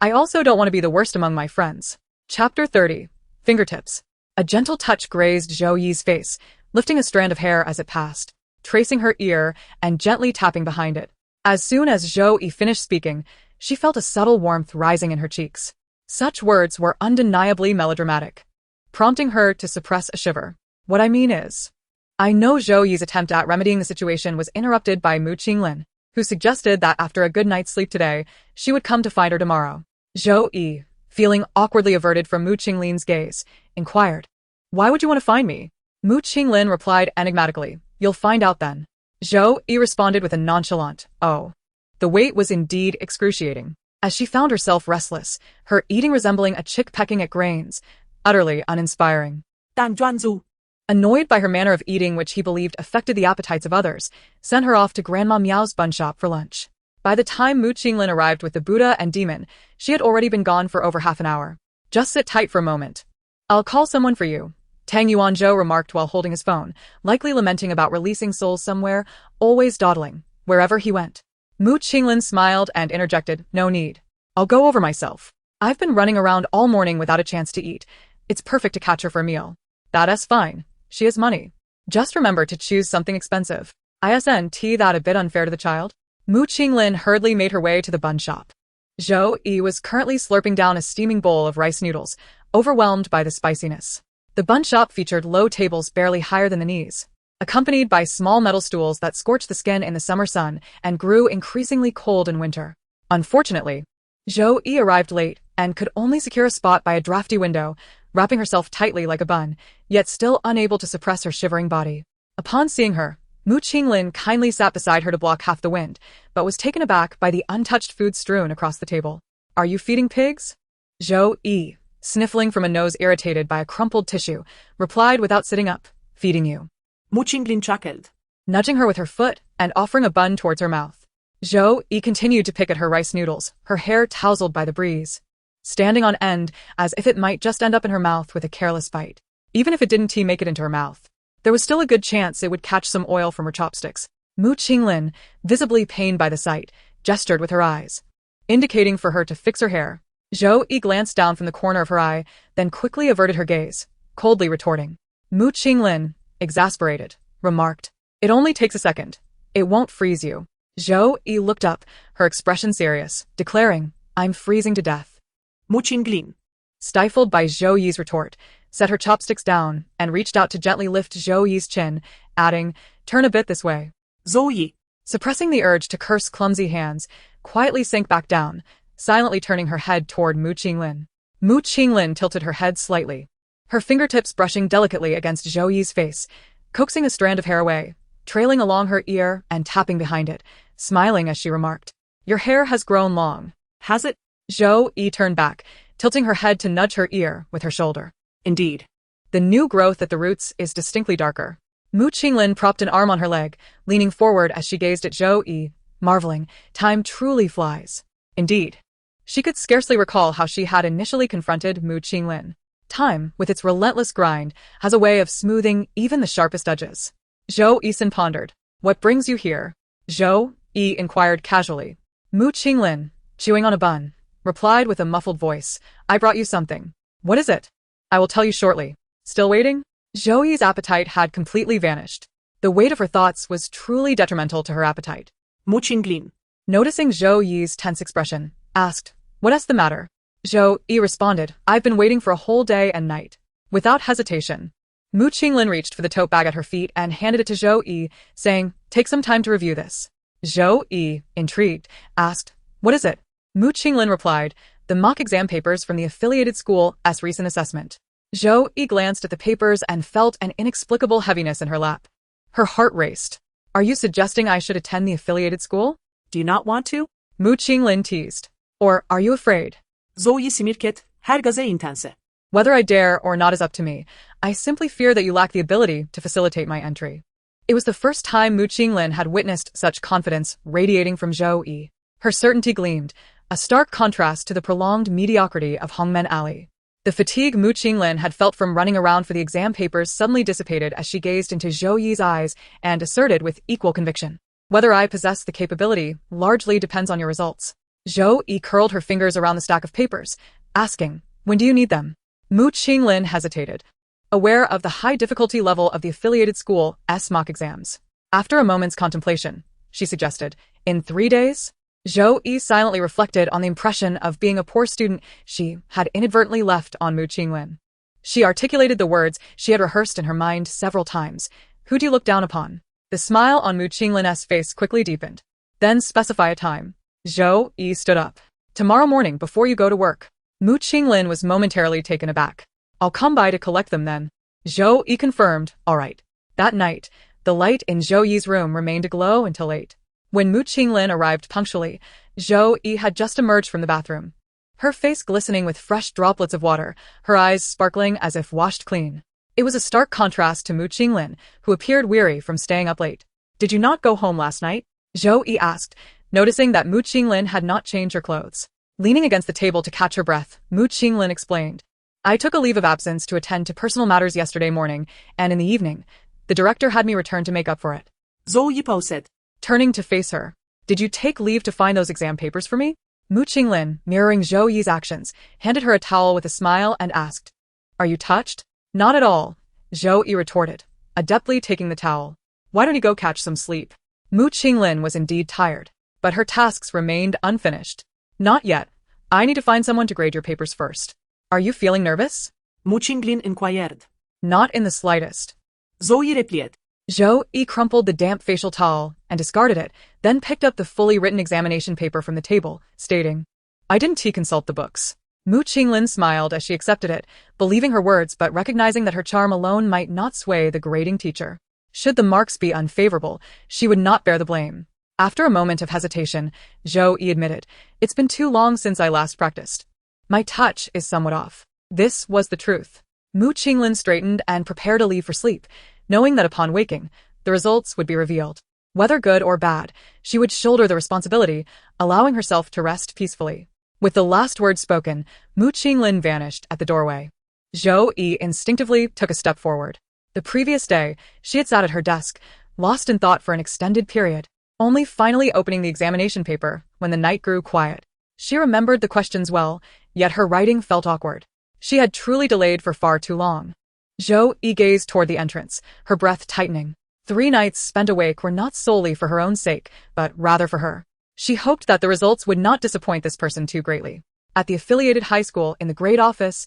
I also don't want to be the worst among my friends. Chapter 30. Fingertips. A gentle touch grazed Zhou Yi's face, lifting a strand of hair as it passed, tracing her ear and gently tapping behind it. As soon as Zhou Yi finished speaking, she felt a subtle warmth rising in her cheeks. Such words were undeniably melodramatic, prompting her to suppress a shiver. What I mean is, I know. Zhou Yi's attempt at remedying the situation was interrupted by Mu Qinglin, who suggested that after a good night's sleep today, she would come to find her tomorrow. Zhou Yi, feeling awkwardly averted from Mu Qinglin's gaze, inquired, Why would you want to find me? Mu Qinglin replied enigmatically, You'll find out then. Zhou Yi responded with a nonchalant, Oh. The wait was indeed excruciating, as she found herself restless, her eating resembling a chick pecking at grains, utterly uninspiring. Dan Zhuanzu. Annoyed by her manner of eating, which he believed affected the appetites of others, sent her off to Grandma Miao's bun shop for lunch. By the time Mu Qinglin arrived with the Buddha and demon, she had already been gone for over half an hour. Just sit tight for a moment. I'll call someone for you, Tang Yuanzhou remarked while holding his phone, likely lamenting about releasing souls somewhere, always dawdling, wherever he went. Mu Qinglin smiled and interjected, No need. I'll go over myself. I've been running around all morning without a chance to eat. It's perfect to catch her for a meal. That's fine. She has money. Just remember to choose something expensive. ISNT that a bit unfair to the child? Mu Qinglin hurriedly made her way to the bun shop. Zhou Yi was currently slurping down a steaming bowl of rice noodles, overwhelmed by the spiciness. The bun shop featured low tables barely higher than the knees, accompanied by small metal stools that scorched the skin in the summer sun and grew increasingly cold in winter. Unfortunately, Zhou Yi arrived late and could only secure a spot by a drafty window, wrapping herself tightly like a bun, yet still unable to suppress her shivering body. Upon seeing her, Mu Qinglin kindly sat beside her to block half the wind, but was taken aback by the untouched food strewn across the table. Are you feeding pigs? Zhou Yi, sniffling from a nose irritated by a crumpled tissue, replied without sitting up, Feeding you. Mu Qinglin chuckled, nudging her with her foot and offering a bun towards her mouth. Zhou Yi continued to pick at her rice noodles, her hair tousled by the breeze, standing on end as if it might just end up in her mouth with a careless bite. Even if it didn't make it into her mouth, there was still a good chance it would catch some oil from her chopsticks. Mu Qinglin, visibly pained by the sight, gestured with her eyes, indicating for her to fix her hair. Zhou Yi glanced down from the corner of her eye, then quickly averted her gaze, coldly retorting. Mu Qinglin, exasperated, remarked, It only takes a second. It won't freeze you. Zhou Yi looked up, her expression serious, declaring, I'm freezing to death. Mu Qinglin, stifled by Zhou Yi's retort, set her chopsticks down and reached out to gently lift Zhou Yi's chin, adding, Turn a bit this way. Zhou Yi, suppressing the urge to curse clumsy hands, quietly sank back down, silently turning her head toward Mu Qinglin. Mu Qinglin tilted her head slightly, her fingertips brushing delicately against Zhou Yi's face, coaxing a strand of hair away, trailing along her ear and tapping behind it, smiling as she remarked, Your hair has grown long. Has it? Zhou Yi turned back, tilting her head to nudge her ear with her shoulder. Indeed. The new growth at the roots is distinctly darker. Mu Qinglin propped an arm on her leg, leaning forward as she gazed at Zhou Yi, marveling, Time truly flies. Indeed. She could scarcely recall how she had initially confronted Mu Qinglin. Time, with its relentless grind, has a way of smoothing even the sharpest edges. Zhou Yi pondered. What brings you here? Zhou Yi inquired casually. Mu Qinglin, chewing on a bun, replied with a muffled voice. I brought you something. What is it? I will tell you shortly. Still waiting? Zhou Yi's appetite had completely vanished. The weight of her thoughts was truly detrimental to her appetite. Mu Qinglin. Noticing Zhou Yi's tense expression, asked, What's the matter? Zhou Yi responded, I've been waiting for a whole day and night. Without hesitation, Mu Qinglin reached for the tote bag at her feet and handed it to Zhou Yi, saying, Take some time to review this. Zhou Yi, intrigued, asked, What is it? Mu Qinglin replied, The mock exam papers from the affiliated school's recent assessment. Zhou Yi glanced at the papers and felt an inexplicable heaviness in her lap. Her heart raced. Are you suggesting I should attend the affiliated school? Do you not want to? Mu Qinglin teased. Or are you afraid? Zhou Yi simirket, her gaze intense. Whether I dare or not is up to me. I simply fear that you lack the ability to facilitate my entry. It was the first time Mu Qinglin had witnessed such confidence radiating from Zhou Yi. Her certainty gleamed, a stark contrast to the prolonged mediocrity of Hongmen Alley. The fatigue Mu Qinglin had felt from running around for the exam papers suddenly dissipated as she gazed into Zhou Yi's eyes and asserted with equal conviction. Whether I possess the capability largely depends on your results. Zhou Yi curled her fingers around the stack of papers, asking, When do you need them? Mu Qinglin hesitated, aware of the high difficulty level of the affiliated school's mock exams. After a moment's contemplation, she suggested, In 3 days? Zhou Yi silently reflected on the impression of being a poor student she had inadvertently left on Mu Qinglin. She articulated the words she had rehearsed in her mind several times. Who do you look down upon? The smile on Mu Qinglin's face quickly deepened. Then specify a time. Zhou Yi stood up. Tomorrow morning before you go to work. Mu Qinglin was momentarily taken aback. I'll come by to collect them then. Zhou Yi confirmed, all right. That night, the light in Zhou Yi's room remained aglow until 8. When Mu Qinglin arrived punctually, Zhou Yi had just emerged from the bathroom. Her face glistening with fresh droplets of water, her eyes sparkling as if washed clean. It was a stark contrast to Mu Qinglin, who appeared weary from staying up late. Did you not go home last night? Zhou Yi asked, noticing that Mu Qinglin had not changed her clothes. Leaning against the table to catch her breath, Mu Qinglin explained. I took a leave of absence to attend to personal matters yesterday morning, and in the evening, the director had me return to make up for it. Zhou Yi paused. Turning to face her, Did you take leave to find those exam papers for me? Mu Qinglin, mirroring Zhou Yi's actions, handed her a towel with a smile and asked, Are you touched? Not at all, Zhou Yi retorted, adeptly taking the towel. Why don't you go catch some sleep? Mu Qinglin was indeed tired, but her tasks remained unfinished. Not yet. I need to find someone to grade your papers first. Are you feeling nervous? Mu Qinglin inquired. Not in the slightest. Zhou Yi replied. Zhou Yi crumpled the damp facial towel and discarded it, then picked up the fully written examination paper from the table, stating, I didn't consult the books. Mu Qinglin smiled as she accepted it, believing her words but recognizing that her charm alone might not sway the grading teacher. Should the marks be unfavorable, she would not bear the blame. After a moment of hesitation, Zhou Yi admitted, It's been too long since I last practiced. My touch is somewhat off. This was the truth. Mu Qinglin straightened and prepared to leave for sleep, knowing that upon waking, the results would be revealed. Whether good or bad, she would shoulder the responsibility, allowing herself to rest peacefully. With the last word spoken, Mu Qinglin vanished at the doorway. Zhou Yi instinctively took a step forward. The previous day, she had sat at her desk, lost in thought for an extended period, only finally opening the examination paper when the night grew quiet. She remembered the questions well, yet her writing felt awkward. She had truly delayed for far too long. Zhou Yi gazed toward the entrance, her breath tightening. 3 nights spent awake were not solely for her own sake, but rather for her. She hoped that the results would not disappoint this person too greatly. At the affiliated high school in the great office,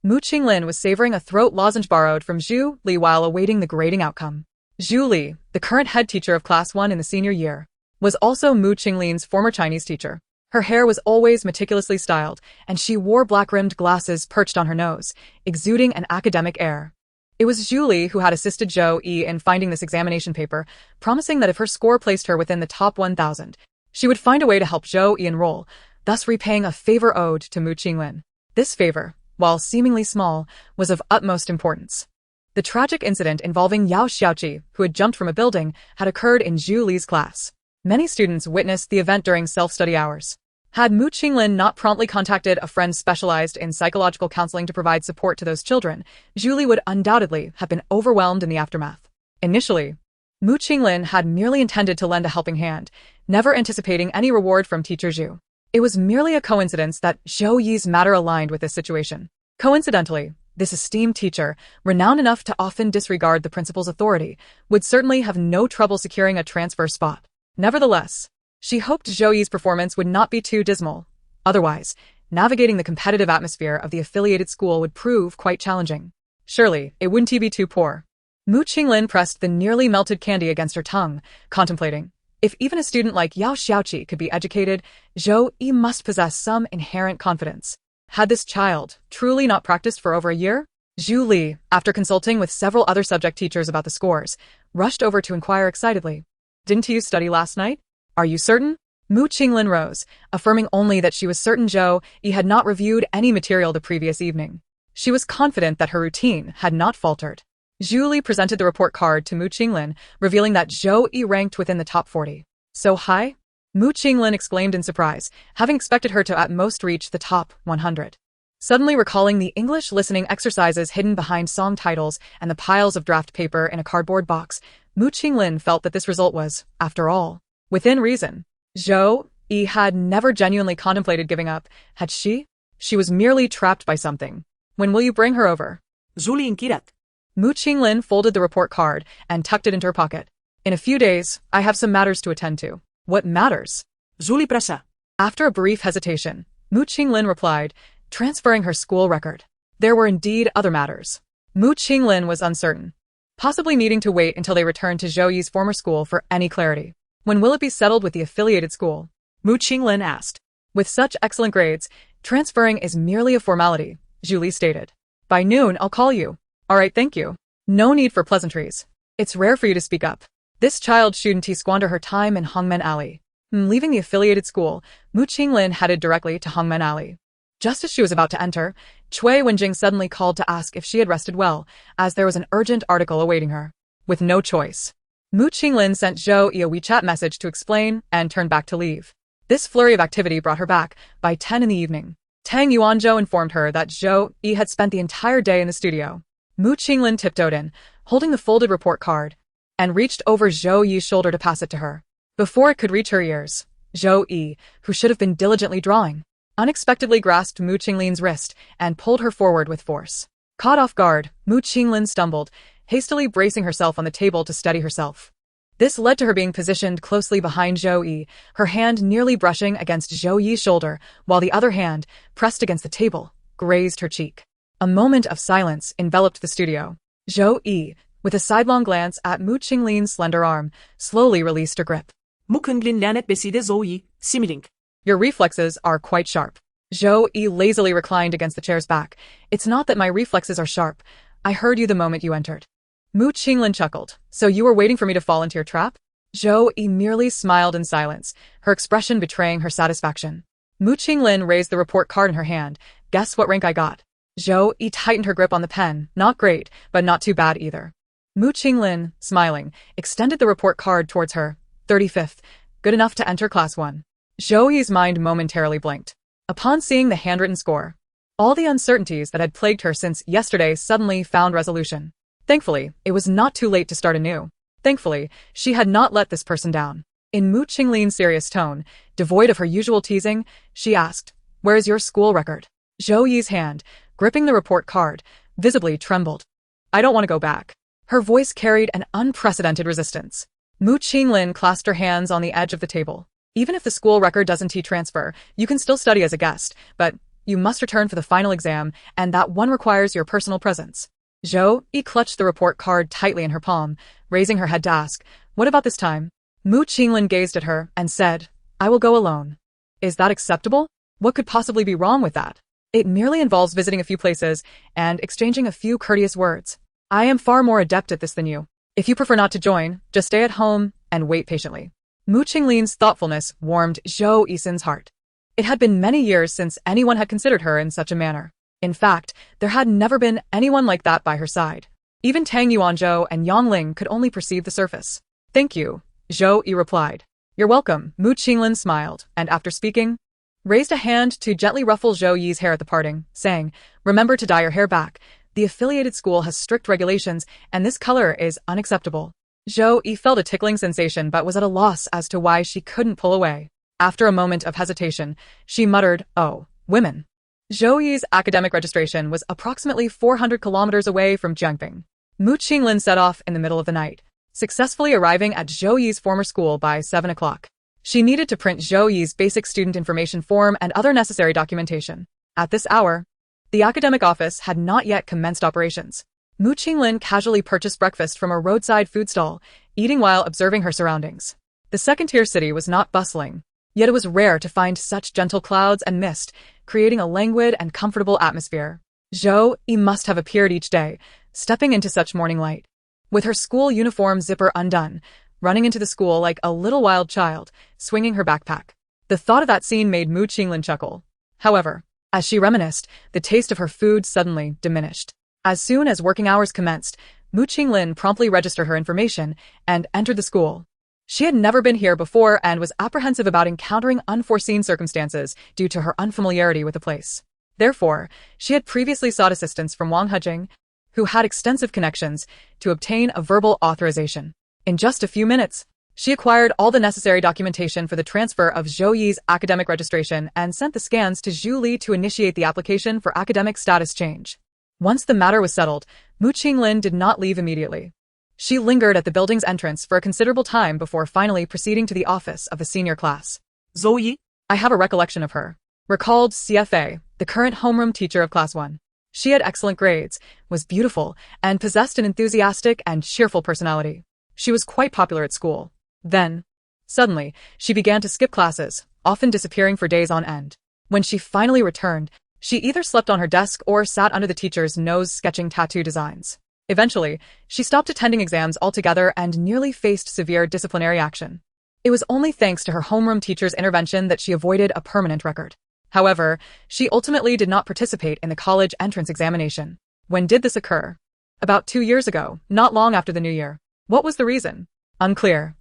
Mu Qinglin was savoring a throat lozenge borrowed from Zhu Li while awaiting the grading outcome. Zhu Li, the current head teacher of Class 1 in the senior year, was also Mu Qinglin's former Chinese teacher. Her hair was always meticulously styled, and she wore black-rimmed glasses perched on her nose, exuding an academic air. It was Zhu Li who had assisted Zhou Yi in finding this examination paper, promising that if her score placed her within the top 1,000, she would find a way to help Zhou Yi enroll, thus repaying a favor owed to Mu Qinglin. This favor, while seemingly small, was of utmost importance. The tragic incident involving Yao Xiaoqi, who had jumped from a building, had occurred in Zhu Li's class. Many students witnessed the event during self-study hours. Had Mu Qinglin not promptly contacted a friend specialized in psychological counseling to provide support to those children, Zhu Li would undoubtedly have been overwhelmed in the aftermath. Initially, Mu Qinglin had merely intended to lend a helping hand, never anticipating any reward from teacher Zhu. It was merely a coincidence that Zhou Yi's matter aligned with this situation. Coincidentally, this esteemed teacher, renowned enough to often disregard the principal's authority, would certainly have no trouble securing a transfer spot. Nevertheless, she hoped Zhou Yi's performance would not be too dismal. Otherwise, navigating the competitive atmosphere of the affiliated school would prove quite challenging. Surely, it wouldn't be too poor. Mu Qinglin pressed the nearly melted candy against her tongue, contemplating. If even a student like Yao Xiaoqi could be educated, Zhou Yi must possess some inherent confidence. Had this child truly not practiced for over a year? Zhu Li, after consulting with several other subject teachers about the scores, rushed over to inquire excitedly. Didn't you study last night? Are you certain? Mu Qinglin rose, affirming only that she was certain Zhou Yi had not reviewed any material the previous evening. She was confident that her routine had not faltered. Zhu Li presented the report card to Mu Qinglin, revealing that Zhou Yi ranked within the top 40. So high? Mu Qinglin exclaimed in surprise, having expected her to at most reach the top 100. Suddenly recalling the English listening exercises hidden behind song titles and the piles of draft paper in a cardboard box, Mu Qinglin felt that this result was, after all, within reason. Zhou Yi had never genuinely contemplated giving up, had she? She was merely trapped by something. When will you bring her over? Zhou Yi inquirat. Mu Qinglin folded the report card and tucked it into her pocket. In a few days, I have some matters to attend to. What matters? Zhou Yi pressa. After a brief hesitation, Mu Qinglin replied, transferring her school record. There were indeed other matters. Mu Qinglin was uncertain, possibly needing to wait until they returned to Zhou Yi's former school for any clarity. When will it be settled with the affiliated school? Mu Qinglin asked. With such excellent grades, transferring is merely a formality, Zhu Li stated. By noon, I'll call you. All right, thank you. No need for pleasantries. It's rare for you to speak up. This child shouldn't squander her time in Hongmen Alley. Leaving the affiliated school, Mu Qinglin headed directly to Hongmen Alley. Just as she was about to enter, Cui Wenjing suddenly called to ask if she had rested well, as there was an urgent article awaiting her. With no choice, Mu Qinglin sent Zhou Yi a WeChat message to explain and turned back to leave. This flurry of activity brought her back by 10 in the evening. Tang Yuanzhou informed her that Zhou Yi had spent the entire day in the studio. Mu Qinglin tiptoed in, holding the folded report card, and reached over Zhou Yi's shoulder to pass it to her. Before it could reach her ears, Zhou Yi, who should have been diligently drawing, unexpectedly grasped Mu Qinglin's wrist and pulled her forward with force. Caught off guard, Mu Qinglin stumbled, hastily bracing herself on the table to steady herself. This led to her being positioned closely behind Zhou Yi, her hand nearly brushing against Zhou Yi's shoulder, while the other hand, pressed against the table, grazed her cheek. A moment of silence enveloped the studio. Zhou Yi, with a sidelong glance at Mu Qinglin's slender arm, slowly released her grip. Mu Qinglin lanet beside Zhou Yi, similing. Your reflexes are quite sharp. Zhou Yi lazily reclined against the chair's back. It's not that my reflexes are sharp. I heard you the moment you entered. Mu Qinglin chuckled. So you were waiting for me to fall into your trap? Zhou Yi merely smiled in silence, her expression betraying her satisfaction. Mu Qinglin raised the report card in her hand. Guess what rank I got? Zhou Yi tightened her grip on the pen. Not great, but not too bad either. Mu Qinglin, smiling, extended the report card towards her. 35th. Good enough to enter class 1. Zhou Yi's mind momentarily blinked. Upon seeing the handwritten score, all the uncertainties that had plagued her since yesterday suddenly found resolution. Thankfully, it was not too late to start anew. Thankfully, she had not let this person down. In Mu Qinglin's serious tone, devoid of her usual teasing, she asked, "Where is your school record?" Zhou Yi's hand, gripping the report card, visibly trembled. "I don't want to go back." Her voice carried an unprecedented resistance. Mu Qinglin clasped her hands on the edge of the table. "Even if the school record doesn't transfer, you can still study as a guest, but you must return for the final exam, and that one requires your personal presence." Zhou Yi clutched the report card tightly in her palm, raising her head to ask, "What about this time?" Mu Qinglin gazed at her and said, "I will go alone." "Is that acceptable? What could possibly be wrong with that? It merely involves visiting a few places and exchanging a few courteous words. I am far more adept at this than you. If you prefer not to join, just stay at home and wait patiently." Mu Qinglin's thoughtfulness warmed Zhou Yi's heart. It had been many years since anyone had considered her in such a manner. In fact, there had never been anyone like that by her side. Even Tang Yuanzhou and Yang Ling could only perceive the surface. "Thank you," Zhou Yi replied. "You're welcome." Mu Qinglin smiled, and after speaking, raised a hand to gently ruffle Zhou Yi's hair at the parting, saying, "Remember to dye your hair back. The affiliated school has strict regulations, and this color is unacceptable." Zhou Yi felt a tickling sensation but was at a loss as to why she couldn't pull away. After a moment of hesitation, she muttered, "Oh, women." Zhou Yi's academic registration was approximately 400 kilometers away from Jiangping. Mu Qinglin set off in the middle of the night, successfully arriving at Zhou Yi's former school by 7 o'clock. She needed to print Zhou Yi's basic student information form and other necessary documentation. At this hour, the academic office had not yet commenced operations. Mu Qinglin casually purchased breakfast from a roadside food stall, eating while observing her surroundings. The second-tier city was not bustling, yet it was rare to find such gentle clouds and mist, creating a languid and comfortable atmosphere. Zhou Yi must have appeared each day, stepping into such morning light. With her school uniform zipper undone, running into the school like a little wild child, swinging her backpack. The thought of that scene made Mu Qinglin chuckle. However, as she reminisced, the taste of her food suddenly diminished. As soon as working hours commenced, Mu Qinglin promptly registered her information and entered the school. She had never been here before and was apprehensive about encountering unforeseen circumstances due to her unfamiliarity with the place. Therefore, she had previously sought assistance from Wang Hejing, who had extensive connections, to obtain a verbal authorization. In just a few minutes, she acquired all the necessary documentation for the transfer of Zhou Yi's academic registration and sent the scans to Zhu Li to initiate the application for academic status change. Once the matter was settled, Mu Qinglin did not leave immediately. She lingered at the building's entrance for a considerable time before finally proceeding to the office of the senior class. Zhou Yi? I have a recollection of her, recalled CFA, the current homeroom teacher of Class 1. She had excellent grades, was beautiful, and possessed an enthusiastic and cheerful personality. She was quite popular at school. Then, suddenly, she began to skip classes, often disappearing for days on end. When she finally returned, she either slept on her desk or sat under the teacher's nose sketching tattoo designs. Eventually, she stopped attending exams altogether and nearly faced severe disciplinary action. It was only thanks to her homeroom teacher's intervention that she avoided a permanent record. However, she ultimately did not participate in the college entrance examination. When did this occur? About 2 years ago, not long after the new year. What was the reason? Unclear.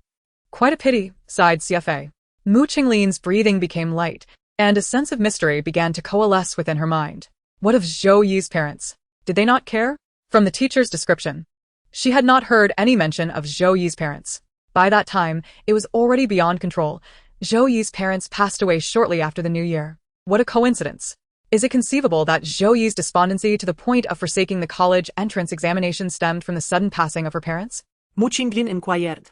Quite a pity, sighed CFA. Mu Qinglin's breathing became light, and a sense of mystery began to coalesce within her mind. What of Zhou Yi's parents? Did they not care? From the teacher's description, she had not heard any mention of Zhou Yi's parents. By that time, it was already beyond control. Zhou Yi's parents passed away shortly after the new year. What a coincidence. Is it conceivable that Zhou Yi's despondency to the point of forsaking the college entrance examination stemmed from the sudden passing of her parents? Mu Qinglin inquired.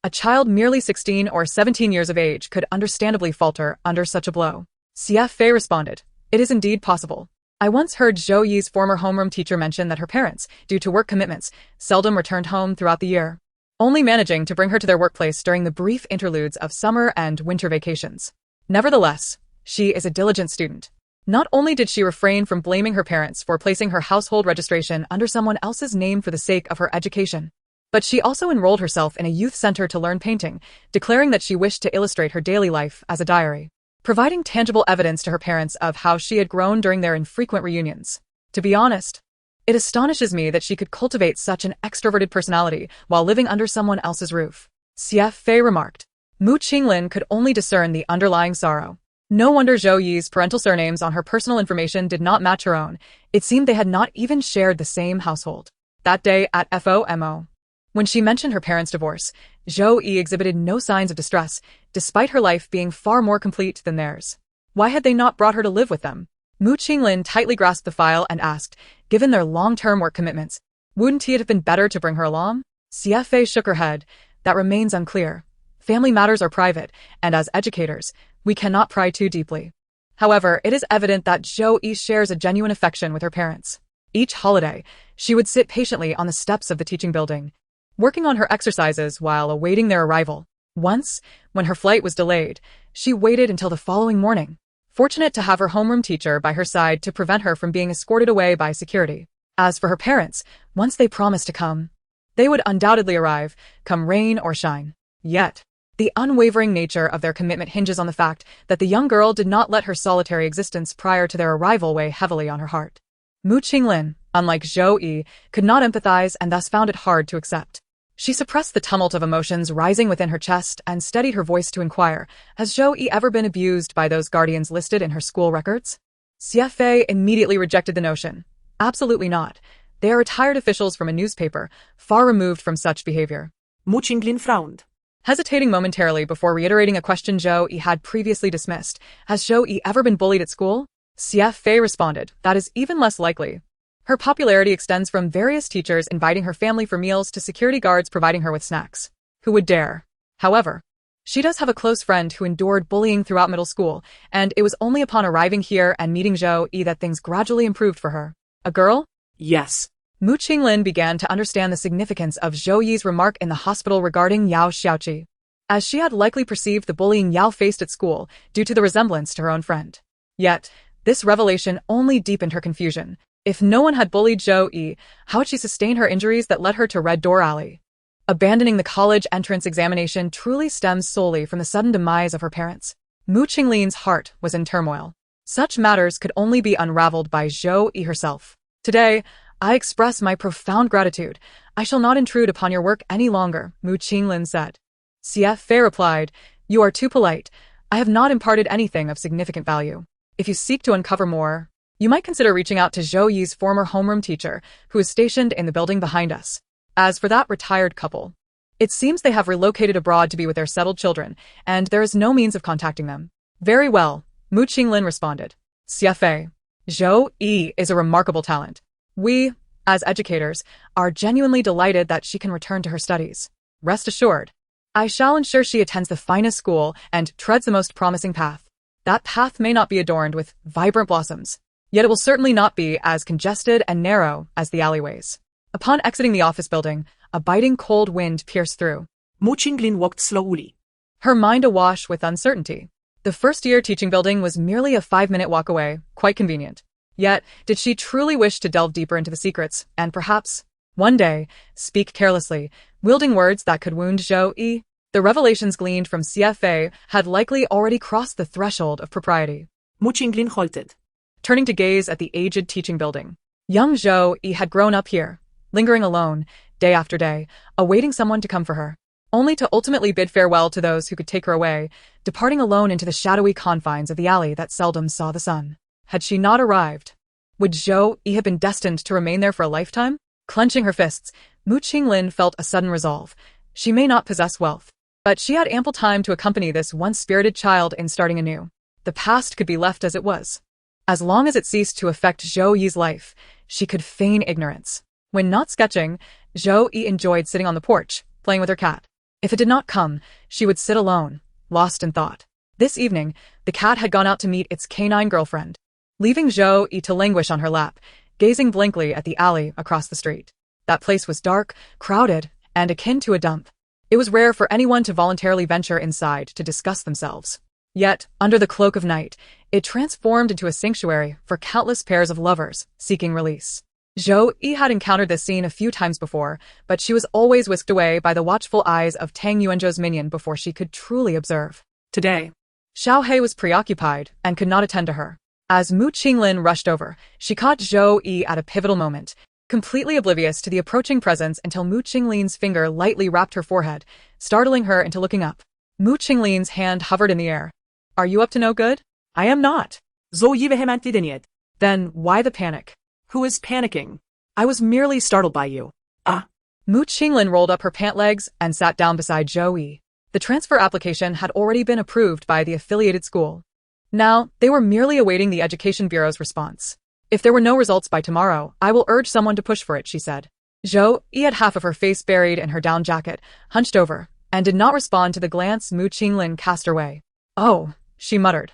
A child merely 16 or 17 years of age could understandably falter under such a blow. CFA responded, "It is indeed possible. I once heard Zhou Yi's former homeroom teacher mention that her parents, due to work commitments, seldom returned home throughout the year, only managing to bring her to their workplace during the brief interludes of summer and winter vacations. Nevertheless, she is a diligent student. Not only did she refrain from blaming her parents for placing her household registration under someone else's name for the sake of her education, but she also enrolled herself in a youth center to learn painting, declaring that she wished to illustrate her daily life as a diary, providing tangible evidence to her parents of how she had grown during their infrequent reunions. To be honest, it astonishes me that she could cultivate such an extroverted personality while living under someone else's roof." CFA remarked. Mu Qinglin could only discern the underlying sorrow. No wonder Zhou Yi's parental surnames on her personal information did not match her own. It seemed they had not even shared the same household. That day at FOMO, when she mentioned her parents' divorce, Zhou Yi exhibited no signs of distress, despite her life being far more complete than theirs. Why had they not brought her to live with them? Mu Qinglin tightly grasped the file and asked, given their long-term work commitments, wouldn't it have been better to bring her along? CFA shook her head. That remains unclear. Family matters are private, and as educators, we cannot pry too deeply. However, it is evident that Zhou Yi shares a genuine affection with her parents. Each holiday, she would sit patiently on the steps of the teaching building, working on her exercises while awaiting their arrival. Once, when her flight was delayed, she waited until the following morning, fortunate to have her homeroom teacher by her side to prevent her from being escorted away by security. As for her parents, once they promised to come, they would undoubtedly arrive, come rain or shine. Yet, the unwavering nature of their commitment hinges on the fact that the young girl did not let her solitary existence prior to their arrival weigh heavily on her heart. Mu Qinglin, unlike Zhou Yi, could not empathize and thus found it hard to accept. She suppressed the tumult of emotions rising within her chest and steadied her voice to inquire, has Zhou Yi ever been abused by those guardians listed in her school records? CFA immediately rejected the notion. Absolutely not. They are retired officials from a newspaper, far removed from such behavior. Mu Qinglin frowned. Hesitating momentarily before reiterating a question Zhou Yi had previously dismissed. Has Zhou Yi ever been bullied at school? Sapphic responded, that is even less likely. Her popularity extends from various teachers inviting her family for meals to security guards providing her with snacks. Who would dare? However, she does have a close friend who endured bullying throughout middle school, and it was only upon arriving here and meeting Zhou Yi that things gradually improved for her. A girl? Yes. Mu Qinglin began to understand the significance of Zhou Yi's remark in the hospital regarding Yao Xiaoqi, as she had likely perceived the bullying Yao faced at school due to the resemblance to her own friend. Yet, this revelation only deepened her confusion. If no one had bullied Zhou Yi, how had she sustained her injuries that led her to Red Door Alley? Abandoning the college entrance examination truly stems solely from the sudden demise of her parents. Mu Qinglin's heart was in turmoil. Such matters could only be unraveled by Zhou Yi herself. Today, I express my profound gratitude. I shall not intrude upon your work any longer, Mu Qinglin said. Sapphic replied, you are too polite. I have not imparted anything of significant value. If you seek to uncover more, you might consider reaching out to Zhou Yi's former homeroom teacher, who is stationed in the building behind us. As for that retired couple, it seems they have relocated abroad to be with their settled children, and there is no means of contacting them. Very well, Mu Qinglin responded. Sapphic, Zhou Yi is a remarkable talent. We, as educators, are genuinely delighted that she can return to her studies. Rest assured, I shall ensure she attends the finest school and treads the most promising path. That path may not be adorned with vibrant blossoms, yet it will certainly not be as congested and narrow as the alleyways. Upon exiting the office building, a biting cold wind pierced through. Mu Qinglin walked slowly. Her mind awash with uncertainty. The first-year teaching building was merely a 5-minute walk away, quite convenient. Yet, did she truly wish to delve deeper into the secrets, and perhaps, one day, speak carelessly, wielding words that could wound Zhou Yi? The revelations gleaned from Sapphic had likely already crossed the threshold of propriety. Mu Qinglin halted, turning to gaze at the aged teaching building. Young Zhou Yi had grown up here, lingering alone, day after day, awaiting someone to come for her, only to ultimately bid farewell to those who could take her away, departing alone into the shadowy confines of the alley that seldom saw the sun. Had she not arrived, would Zhou Yi have been destined to remain there for a lifetime? Clenching her fists, Mu Qinglin felt a sudden resolve. She may not possess wealth, but she had ample time to accompany this once-spirited child in starting anew. The past could be left as it was. As long as it ceased to affect Zhou Yi's life, she could feign ignorance. When not sketching, Zhou Yi enjoyed sitting on the porch, playing with her cat. If it did not come, she would sit alone, lost in thought. This evening, the cat had gone out to meet its canine girlfriend, leaving Zhou Yi to languish on her lap, gazing blankly at the alley across the street. That place was dark, crowded, and akin to a dump. It was rare for anyone to voluntarily venture inside to discuss themselves. Yet, under the cloak of night, it transformed into a sanctuary for countless pairs of lovers seeking release. Zhou Yi had encountered this scene a few times before, but she was always whisked away by the watchful eyes of Tang Yuanzhou's minion before she could truly observe. Today, Xiao He was preoccupied and could not attend to her. As Mu Qinglin rushed over, she caught Zhou Yi at a pivotal moment, completely oblivious to the approaching presence until Mu Qinglin's finger lightly rapped her forehead, startling her into looking up. Mu Qinglin's hand hovered in the air. Are you up to no good? I am not. Zhou Yi vehemently denied. Then why the panic? Who is panicking? I was merely startled by you. Ah. Mu Qinglin rolled up her pant legs and sat down beside Zhou Yi. The transfer application had already been approved by the affiliated school. Now, they were merely awaiting the Education Bureau's response. If there were no results by tomorrow, I will urge someone to push for it, she said. Zhou Yi had half of her face buried in her down jacket, hunched over, and did not respond to the glance Mu Qinglin cast her way. Oh, she muttered.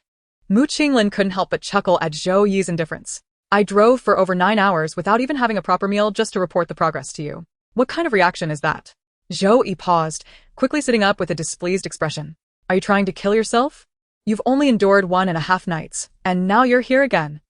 Mu Qinglin couldn't help but chuckle at Zhou Yi's indifference. I drove for over 9 hours without even having a proper meal just to report the progress to you. What kind of reaction is that? Zhou Yi paused, quickly sitting up with a displeased expression. Are you trying to kill yourself? You've only endured 1.5 nights, and now you're here again.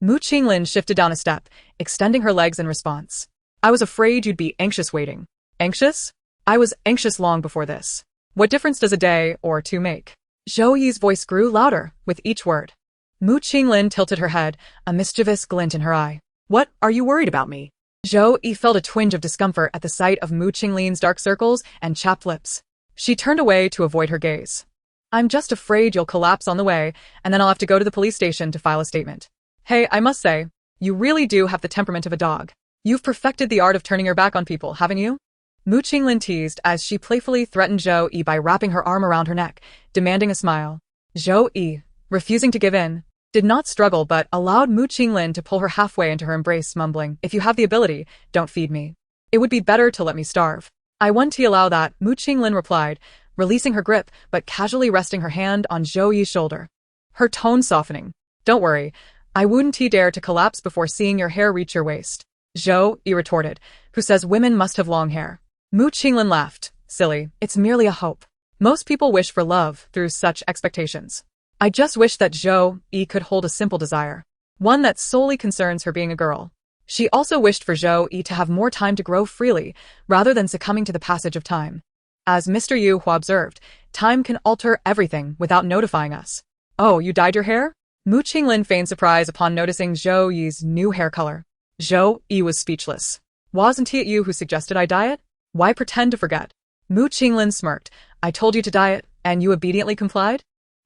Mu Qinglin shifted down a step, extending her legs in response. I was afraid you'd be anxious waiting. Anxious? I was anxious long before this. What difference does a day or two make? Zhou Yi's voice grew louder with each word. Mu Qinglin tilted her head, a mischievous glint in her eye. What are you worried about me? Zhou Yi felt a twinge of discomfort at the sight of Mu Qinglin's dark circles and chapped lips. She turned away to avoid her gaze. I'm just afraid you'll collapse on the way, and then I'll have to go to the police station to file a statement. Hey, I must say, you really do have the temperament of a dog. You've perfected the art of turning your back on people, haven't you? Mu Qinglin teased as she playfully threatened Zhou Yi by wrapping her arm around her neck, demanding a smile. Zhou Yi, refusing to give in, did not struggle but allowed Mu Qinglin to pull her halfway into her embrace, mumbling, "If you have the ability, don't feed me. It would be better to let me starve." "I wouldn't allow that," Mu Qinglin replied, releasing her grip but casually resting her hand on Zhou Yi's shoulder. Her tone softening. "Don't worry, I wouldn't dare to collapse before seeing your hair reach your waist." Zhou Yi retorted, "Who says women must have long hair?" Mu Qinglin laughed. "Silly, it's merely a hope. Most people wish for love through such expectations. I just wish that Zhou Yi could hold a simple desire, one that solely concerns her being a girl." She also wished for Zhou Yi to have more time to grow freely, rather than succumbing to the passage of time. As Mr. Yu Hua observed, time can alter everything without notifying us. "Oh, you dyed your hair?" Mu Qinglin feigned surprise upon noticing Zhou Yi's new hair color. Zhou Yi was speechless. "Wasn't it you who suggested I dye it? Why pretend to forget?" Mu Qinglin smirked. "I told you to dye it, and you obediently complied?"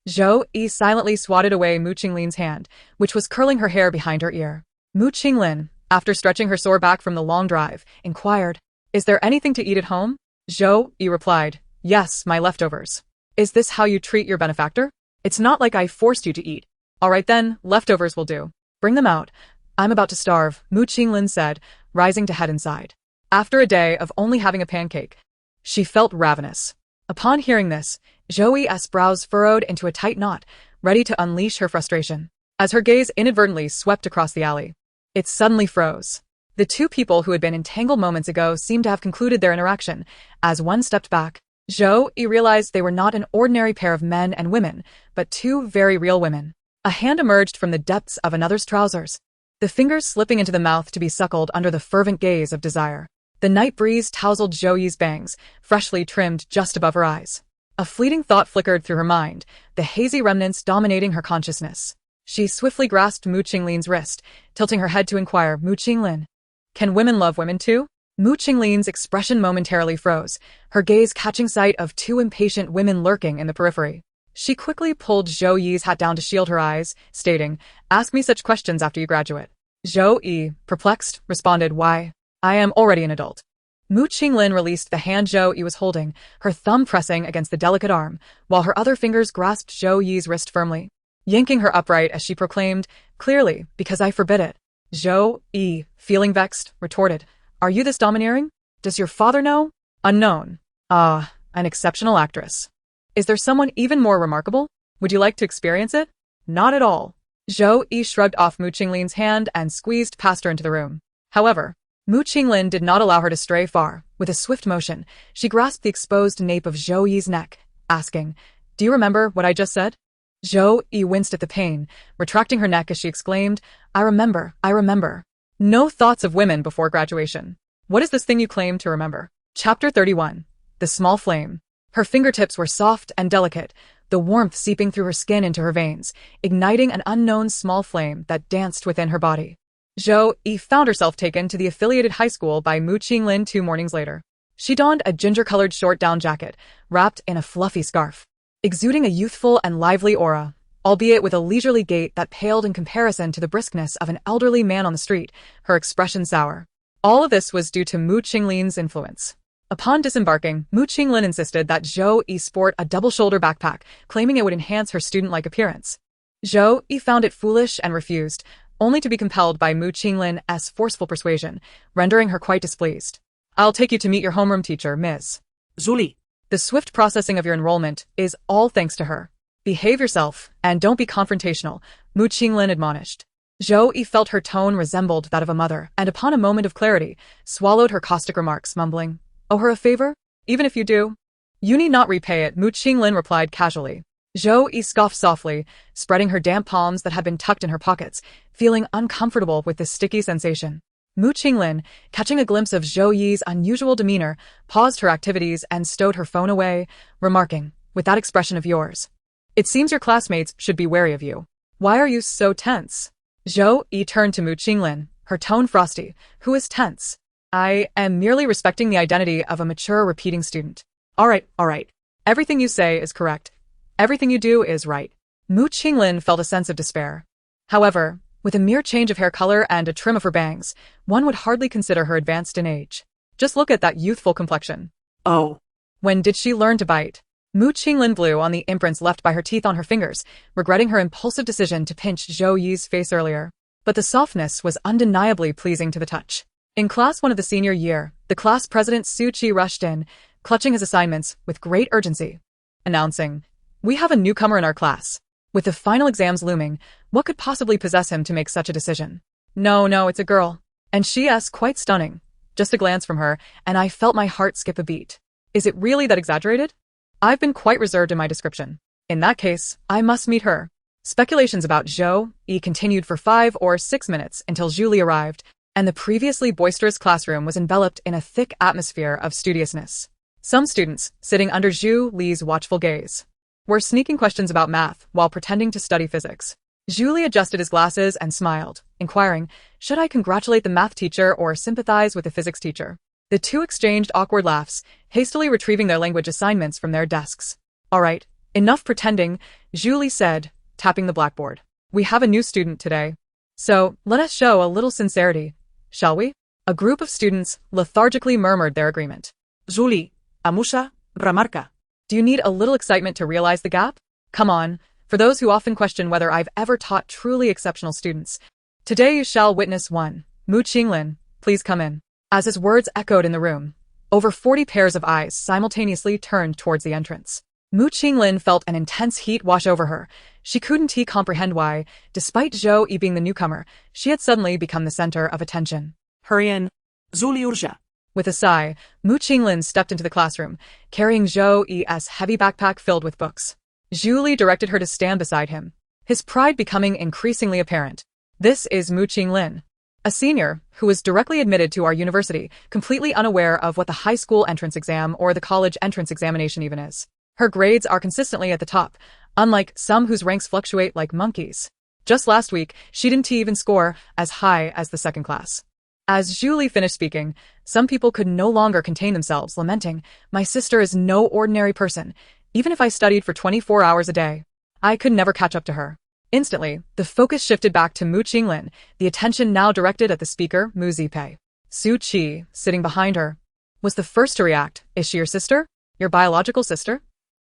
Zhou Yi silently swatted away Mu Qinglin's hand, which was curling her hair behind her ear. Mu Qinglin, after stretching her sore back from the long drive, inquired, "Is there anything to eat at home?" Zhou Yi replied, "Yes, my leftovers." "Is this how you treat your benefactor? It's not like I forced you to eat." "All right then, leftovers will do. Bring them out. I'm about to starve," Mu Qinglin said, rising to head inside. After a day of only having a pancake, she felt ravenous. Upon hearing this, Zhou Yi's brows furrowed into a tight knot, ready to unleash her frustration. As her gaze inadvertently swept across the alley, it suddenly froze. The two people who had been entangled moments ago seemed to have concluded their interaction. As one stepped back, Zhou Yi realized they were not an ordinary pair of men and women, but two very real women. A hand emerged from the depths of another's trousers, the fingers slipping into the mouth to be suckled under the fervent gaze of desire. The night breeze tousled Zhou Yi's bangs, freshly trimmed just above her eyes. A fleeting thought flickered through her mind, the hazy remnants dominating her consciousness. She swiftly grasped Mu Qinglin's wrist, tilting her head to inquire, "Mu Qinglin, can women love women too?" Mu Qinglin's expression momentarily froze, her gaze catching sight of two impatient women lurking in the periphery. She quickly pulled Zhou Yi's hat down to shield her eyes, stating, "Ask me such questions after you graduate." Zhou Yi, perplexed, responded, "Why? I am already an adult." Mu Qinglin released the hand Zhou Yi was holding, her thumb pressing against the delicate arm, while her other fingers grasped Zhou Yi's wrist firmly, yanking her upright as she proclaimed, "Clearly, because I forbid it." Zhou Yi, feeling vexed, retorted, "Are you this domineering? Does your father know?" "Unknown. Ah, an exceptional actress. Is there someone even more remarkable? Would you like to experience it?" "Not at all." Zhou Yi shrugged off Mu Qinglin's hand and squeezed past her into the room. However, Mu Qinglin did not allow her to stray far. With a swift motion, she grasped the exposed nape of Zhou Yi's neck, asking, "Do you remember what I just said?" Zhou Yi winced at the pain, retracting her neck as she exclaimed, I remember. No thoughts of women before graduation. What is this thing you claim to remember?" Chapter 31. The Small Flame. Her fingertips were soft and delicate, the warmth seeping through her skin into her veins, igniting an unknown small flame that danced within her body. Zhou Yi found herself taken to the affiliated high school by Mu Qinglin 2 mornings later. She donned a ginger-colored short down jacket, wrapped in a fluffy scarf, exuding a youthful and lively aura, albeit with a leisurely gait that paled in comparison to the briskness of an elderly man on the street, her expression sour. All of this was due to Mu Qinglin's influence. Upon disembarking, Mu Qinglin insisted that Zhou Yi sport a double-shoulder backpack, claiming it would enhance her student-like appearance. Zhou Yi found it foolish and refused, only to be compelled by Mu Qinglin's forceful persuasion, rendering her quite displeased. "I'll take you to meet your homeroom teacher, Ms. Zhou Yi. The swift processing of your enrollment is all thanks to her. Behave yourself, and don't be confrontational," Mu Qinglin admonished. Zhou Yi felt her tone resembled that of a mother, and upon a moment of clarity, swallowed her caustic remarks, mumbling, "Owe her a favor? Even if you do, you need not repay it," Mu Qinglin replied casually. Zhou Yi scoffed softly, spreading her damp palms that had been tucked in her pockets, feeling uncomfortable with this sticky sensation. Mu Qinglin, catching a glimpse of Zhou Yi's unusual demeanor, paused her activities and stowed her phone away, remarking, "With that expression of yours, it seems your classmates should be wary of you. Why are you so tense?" Zhou Yi turned to Mu Qinglin, her tone frosty. "Who is tense? I am merely respecting the identity of a mature repeating student." All right. Everything you say is correct. Everything you do is right." Mu Qinglin felt a sense of despair. However, with a mere change of hair color and a trim of her bangs, one would hardly consider her advanced in age. Just look at that youthful complexion. Oh. When did she learn to bite? Mu Qinglin blew on the imprints left by her teeth on her fingers, regretting her impulsive decision to pinch Zhou Yi's face earlier. But the softness was undeniably pleasing to the touch. In class 1 of the senior year, the class president Zhou Yi rushed in, clutching his assignments with great urgency, announcing, "We have a newcomer in our class." With the final exams looming, what could possibly possess him to make such a decision? No, it's a girl. And she's quite stunning. Just a glance from her, and I felt my heart skip a beat. Is it really that exaggerated? I've been quite reserved in my description. In that case, I must meet her. Speculations about Zhou Yi continued for 5 or 6 minutes until Zhou Yi arrived, and the previously boisterous classroom was enveloped in a thick atmosphere of studiousness. Some students, sitting under Zhou Li's watchful gaze, were sneaking questions about math while pretending to study physics. Zhou Li adjusted his glasses and smiled, inquiring, should I congratulate the math teacher or sympathize with the physics teacher? The two exchanged awkward laughs, hastily retrieving their language assignments from their desks. All right, enough pretending, Zhou Li said, tapping the blackboard. We have a new student today. So, let us show a little sincerity, shall we? A group of students lethargically murmured their agreement. Zhou Li, amusha, bramarka. Do you need a little excitement to realize the gap? Come on, for those who often question whether I've ever taught truly exceptional students. Today you shall witness one. Mu Qinglin, please come in. As his words echoed in the room, over 40 pairs of eyes simultaneously turned towards the entrance. Mu Qinglin felt an intense heat wash over her. She couldn't comprehend why, despite Zhou Yi being the newcomer, she had suddenly become the center of attention. Hurry in. Zhou Li urja. With a sigh, Mu Qinglin stepped into the classroom, carrying Zhou Yi's heavy backpack filled with books. Zhou Li directed her to stand beside him, his pride becoming increasingly apparent. This is Mu Qinglin, a senior who was directly admitted to our university, completely unaware of what the high school entrance exam or the college entrance examination even is. Her grades are consistently at the top, unlike some whose ranks fluctuate like monkeys. Just last week, she didn't even score as high as the second class. As Zhou Li finished speaking, some people could no longer contain themselves, lamenting, "My sister is no ordinary person. Even if I studied for 24 hours a day, I could never catch up to her." Instantly, the focus shifted back to Mu Qinglin, the attention now directed at the speaker, Mu Zipei. Zhou Yi, sitting behind her, was the first to react. "Is she your sister? Your biological sister?"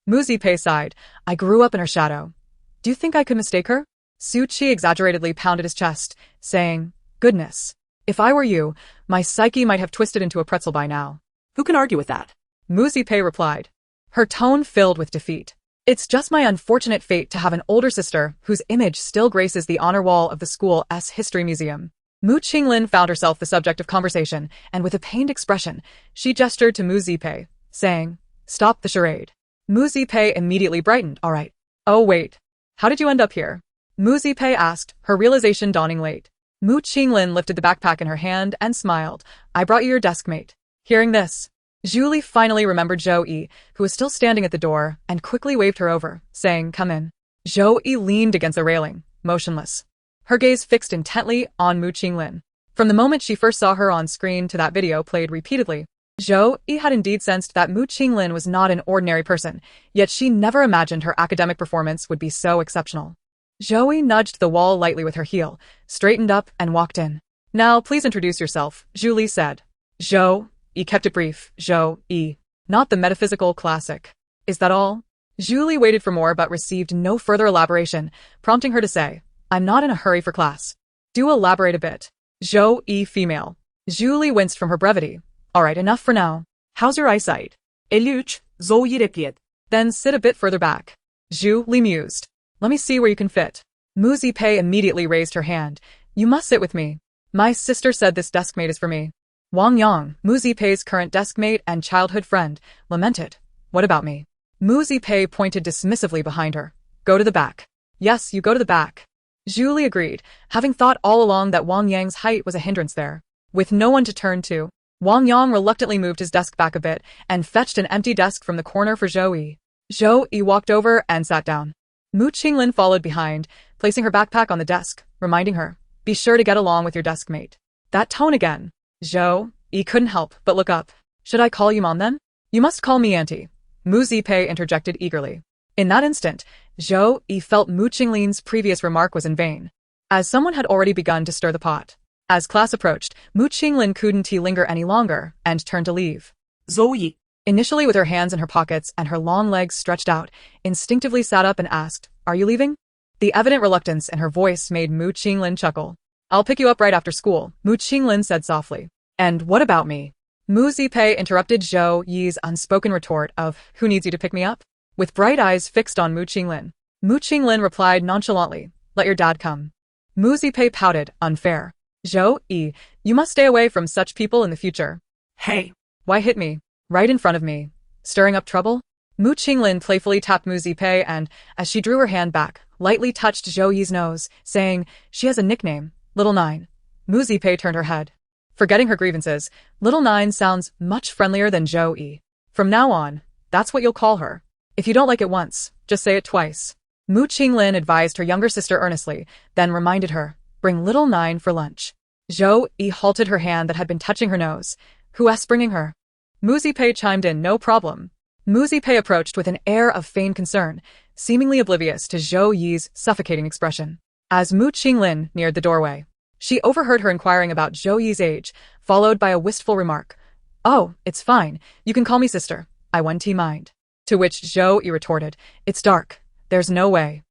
Mu Zipei sighed. "I grew up in her shadow. Do you think I could mistake her?" Zhou Yi exaggeratedly pounded his chest, saying, "Goodness. If I were you, my psyche might have twisted into a pretzel by now." Who can argue with that? Mu Zipei replied, her tone filled with defeat. "It's just my unfortunate fate to have an older sister whose image still graces the honor wall of the school's history museum." Mu Qinglin found herself the subject of conversation, and with a pained expression, she gestured to Mu Zipei, saying, "Stop the charade." Mu Zipei immediately brightened. "All right. Oh wait, how did you end up here?" Mu Zipei asked, her realization dawning late. Mu Qinglin lifted the backpack in her hand and smiled. "I brought you your desk mate." Hearing this, Zhou Li finally remembered Zhou Yi, who was still standing at the door, and quickly waved her over, saying, "Come in." Zhou Yi leaned against the railing, motionless, her gaze fixed intently on Mu Qinglin. From the moment she first saw her on screen to that video played repeatedly, Zhou Yi had indeed sensed that Mu Qinglin was not an ordinary person, yet she never imagined her academic performance would be so exceptional. Zhou Yi nudged the wall lightly with her heel, straightened up, and walked in. "Now, please introduce yourself," Zhou Li said. Zhou Yi kept it brief. "Zhou Yi. Not the metaphysical classic. Is that all?" Zhou Li waited for more but received no further elaboration, prompting her to say, "I'm not in a hurry for class. Do elaborate a bit." Zhou Yi female. Zhou Li winced from her brevity. "All right, enough for now. How's your eyesight?" 53, Zhou Yi replied. "Then sit a bit further back." Zhou Li mused. "Let me see where you can fit." Mu Zipei immediately raised her hand. "You must sit with me. My sister said this deskmate is for me." Wang Yang, Mu Zipei's current deskmate and childhood friend, lamented. "What about me?" Mu Zipei pointed dismissively behind her. "Go to the back." "Yes, you go to the back." Zhou Li agreed, having thought all along that Wang Yang's height was a hindrance there. With no one to turn to, Wang Yang reluctantly moved his desk back a bit and fetched an empty desk from the corner for Zhou Yi. Zhou Yi walked over and sat down. Mu Qinglin followed behind, placing her backpack on the desk, reminding her, "Be sure to get along with your deskmate." That tone again. Zhou Yi couldn't help but look up. "Should I call you Mom then?" "You must call me Auntie," Mu Zipei interjected eagerly. In that instant, Zhou Yi felt Mu Qinglin's previous remark was in vain, as someone had already begun to stir the pot. As class approached, Mu Qinglin couldn't linger any longer and turned to leave. Zhou Yi. Initially with her hands in her pockets and her long legs stretched out, instinctively sat up and asked, "Are you leaving?" The evident reluctance in her voice made Mu Qinglin chuckle. "I'll pick you up right after school," Mu Qinglin said softly. "And what about me?" Mu Zipei interrupted Zhou Yi's unspoken retort of, "Who needs you to pick me up?" With bright eyes fixed on Mu Qinglin replied nonchalantly, "Let your dad come." Mu Zipei pouted, unfair. "Zhou Yi, you must stay away from such people in the future." Hey. "Why hit me? Right in front of me. Stirring up trouble?" Mu Qinglin playfully tapped Mu Zipei and, as she drew her hand back, lightly touched Zhou Yi's nose, saying, "She has a nickname, Little Nine." Mu Zipei turned her head. Forgetting her grievances, Little Nine sounds much friendlier than Zhou Yi. From now on, that's what you'll call her. If you don't like it once, just say it twice. Mu Qinglin advised her younger sister earnestly, then reminded her, "Bring Little Nine for lunch." Zhou Yi halted her hand that had been touching her nose. "Who's bringing her?" Mu Zipei chimed in, "No problem." Mu Zipei approached with an air of feigned concern, seemingly oblivious to Zhou Yi's suffocating expression. As Mu Qinglin neared the doorway, she overheard her inquiring about Zhou Yi's age, followed by a wistful remark. "Oh, it's fine. You can call me sister. I wouldn't mind." To which Zhou Yi retorted, "It's dark. There's no way.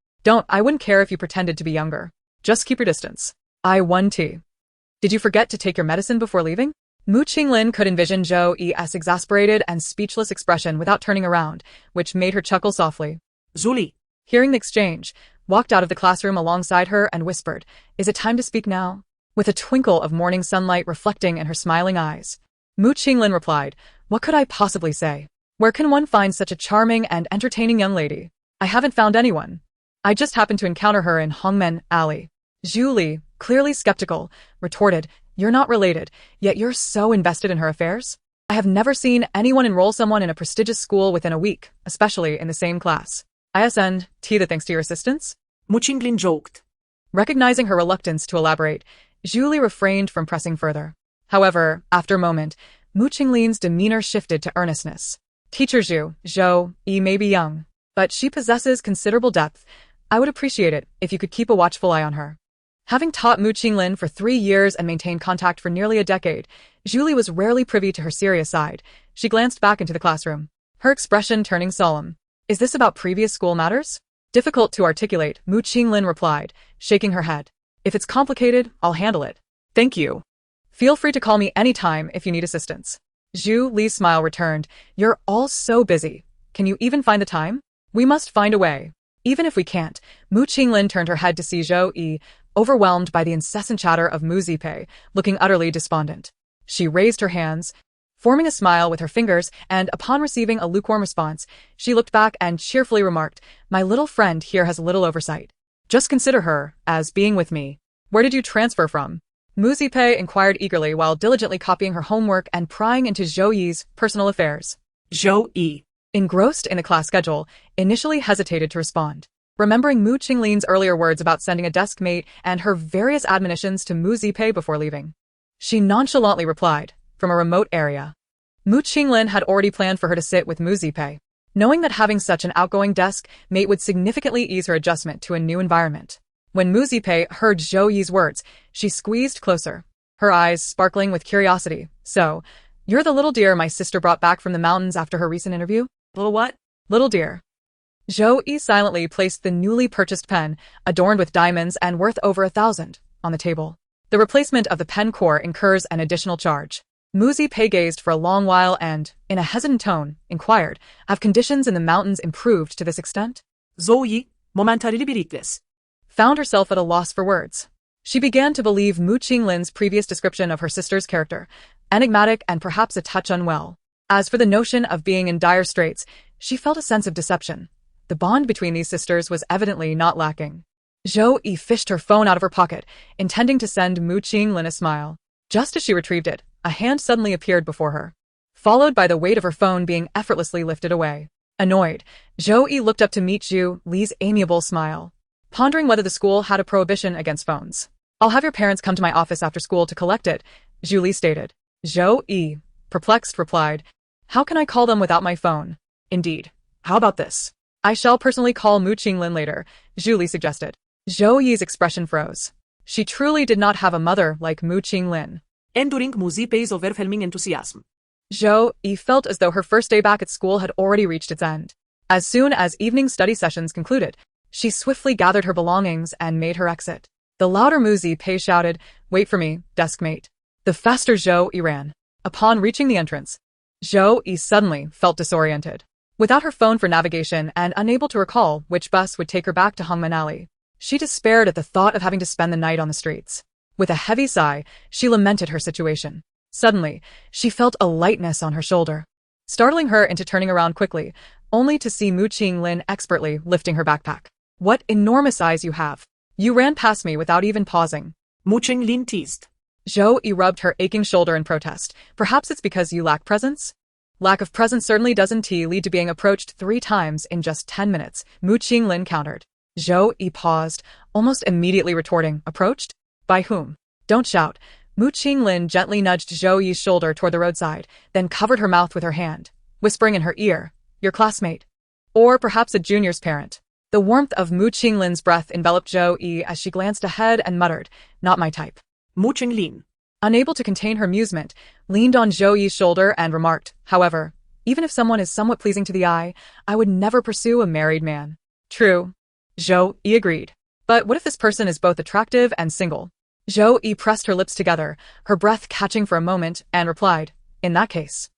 I wouldn't care if you pretended to be younger. Just keep your distance. I wouldn't. Did you forget to take your medicine before leaving?" Mu Qinglin could envision Zhou Yi's exasperated and speechless expression without turning around, which made her chuckle softly. Zhou Yi. Hearing the exchange, walked out of the classroom alongside her and whispered, "Is it time to speak now?" With a twinkle of morning sunlight reflecting in her smiling eyes. Mu Qinglin replied, "What could I possibly say? Where can one find such a charming and entertaining young lady? I haven't found anyone. I just happened to encounter her in Hongmen Alley." Zhu Li, clearly skeptical, retorted, "You're not related, yet you're so invested in her affairs? I have never seen anyone enroll someone in a prestigious school within a week, especially in the same class. ISNT, that thanks to your assistance?" Mu Qinglin joked. Recognizing her reluctance to elaborate, Zhu Li refrained from pressing further. However, after a moment, Mu Qinglin's demeanor shifted to earnestness. "Teacher Zhou Yi may be young, but she possesses considerable depth. I would appreciate it if you could keep a watchful eye on her." Having taught Mu Qinglin for 3 years and maintained contact for nearly a decade, Zhu Li was rarely privy to her serious side. She glanced back into the classroom, her expression turning solemn. "Is this about previous school matters?" Difficult to articulate, Mu Qinglin replied, shaking her head. "If it's complicated, I'll handle it. Thank you. Feel free to call me anytime if you need assistance." Zhu Li's smile returned. "You're all so busy. Can you even find the time? We must find a way." Even if we can't, Mu Qinglin turned her head to see Zhou Yi, overwhelmed by the incessant chatter of Mu Zipei, looking utterly despondent. She raised her hands, forming a smile with her fingers, and upon receiving a lukewarm response, she looked back and cheerfully remarked, "My little friend here has little oversight. Just consider her as being with me." "Where did you transfer from?" Mu Zipei inquired eagerly while diligently copying her homework and prying into Zhou Yi's personal affairs. Zhou Yi, engrossed in the class schedule, initially hesitated to respond. Remembering Mu Qinglin's earlier words about sending a desk mate and her various admonitions to Mu Zipei before leaving, she nonchalantly replied, from a remote area. Mu Qinglin had already planned for her to sit with Mu Zipei, knowing that having such an outgoing desk mate would significantly ease her adjustment to a new environment. When Mu Zipei heard Zhou Yi's words, she squeezed closer, her eyes sparkling with curiosity. "So, you're the little deer my sister brought back from the mountains after her recent interview?" little what? "Little deer." Zhou Yi silently placed the newly purchased pen, adorned with diamonds and worth over 1,000, on the table. The replacement of the pen core incurs an additional charge. Mu Zipei gazed for a long while and, in a hesitant tone, inquired, "Have conditions in the mountains improved to this extent?" Zhou Yi, momentarily biriktes. Found herself at a loss for words. She began to believe Mu Qinglin's previous description of her sister's character, enigmatic and perhaps a touch unwell. As for the notion of being in dire straits, she felt a sense of deception. The bond between these sisters was evidently not lacking. Zhou Yi fished her phone out of her pocket, intending to send Mu Qinglin a smile. Just as she retrieved it, a hand suddenly appeared before her, followed by the weight of her phone being effortlessly lifted away. Annoyed, Zhou Yi looked up to meet Zhu Li's amiable smile, pondering whether the school had a prohibition against phones. "I'll have your parents come to my office after school to collect it," Zhu Li stated. Zhou Yi, perplexed, replied, "How can I call them without my phone?" "Indeed. How about this? I shall personally call Mu Qinglin later," Zhu Li suggested. Zhou Yi's expression froze. She truly did not have a mother like Mu Qinglin. Enduring musipes overwhelming enthusiasm. Zhou Yi felt as though her first day back at school had already reached its end. As soon as evening study sessions concluded, she swiftly gathered her belongings and made her exit. The louder Mu Qinglin shouted, "Wait for me, deskmate." The faster Zhou Yi ran. Upon reaching the entrance, Zhou Yi suddenly felt disoriented. Without her phone for navigation and unable to recall which bus would take her back to Hongmen Alley, she despaired at the thought of having to spend the night on the streets. With a heavy sigh, she lamented her situation. Suddenly, she felt a lightness on her shoulder, startling her into turning around quickly, only to see Mu Qinglin expertly lifting her backpack. "What enormous eyes you have. You ran past me without even pausing." Mu Qinglin teased. Zhou Yi rubbed her aching shoulder in protest. "Perhaps it's because you lack presence?" "Lack of presence certainly doesn't lead to being approached 3 times in just 10 minutes, Mu Qinglin countered. Zhou Yi paused, almost immediately retorting, "Approached? By whom?" "Don't shout." Mu Qinglin gently nudged Zhou Yi's shoulder toward the roadside, then covered her mouth with her hand, whispering in her ear, "Your classmate. Or perhaps a junior's parent." The warmth of Mu Qinglin's breath enveloped Zhou Yi as she glanced ahead and muttered, "Not my type." Mu Qinglin, unable to contain her amusement, leaned on Zhou Yi's shoulder and remarked, "However, even if someone is somewhat pleasing to the eye, I would never pursue a married man." "True." Zhou Yi agreed. "But what if this person is both attractive and single?" Zhou Yi pressed her lips together, her breath catching for a moment, and replied, "In that case."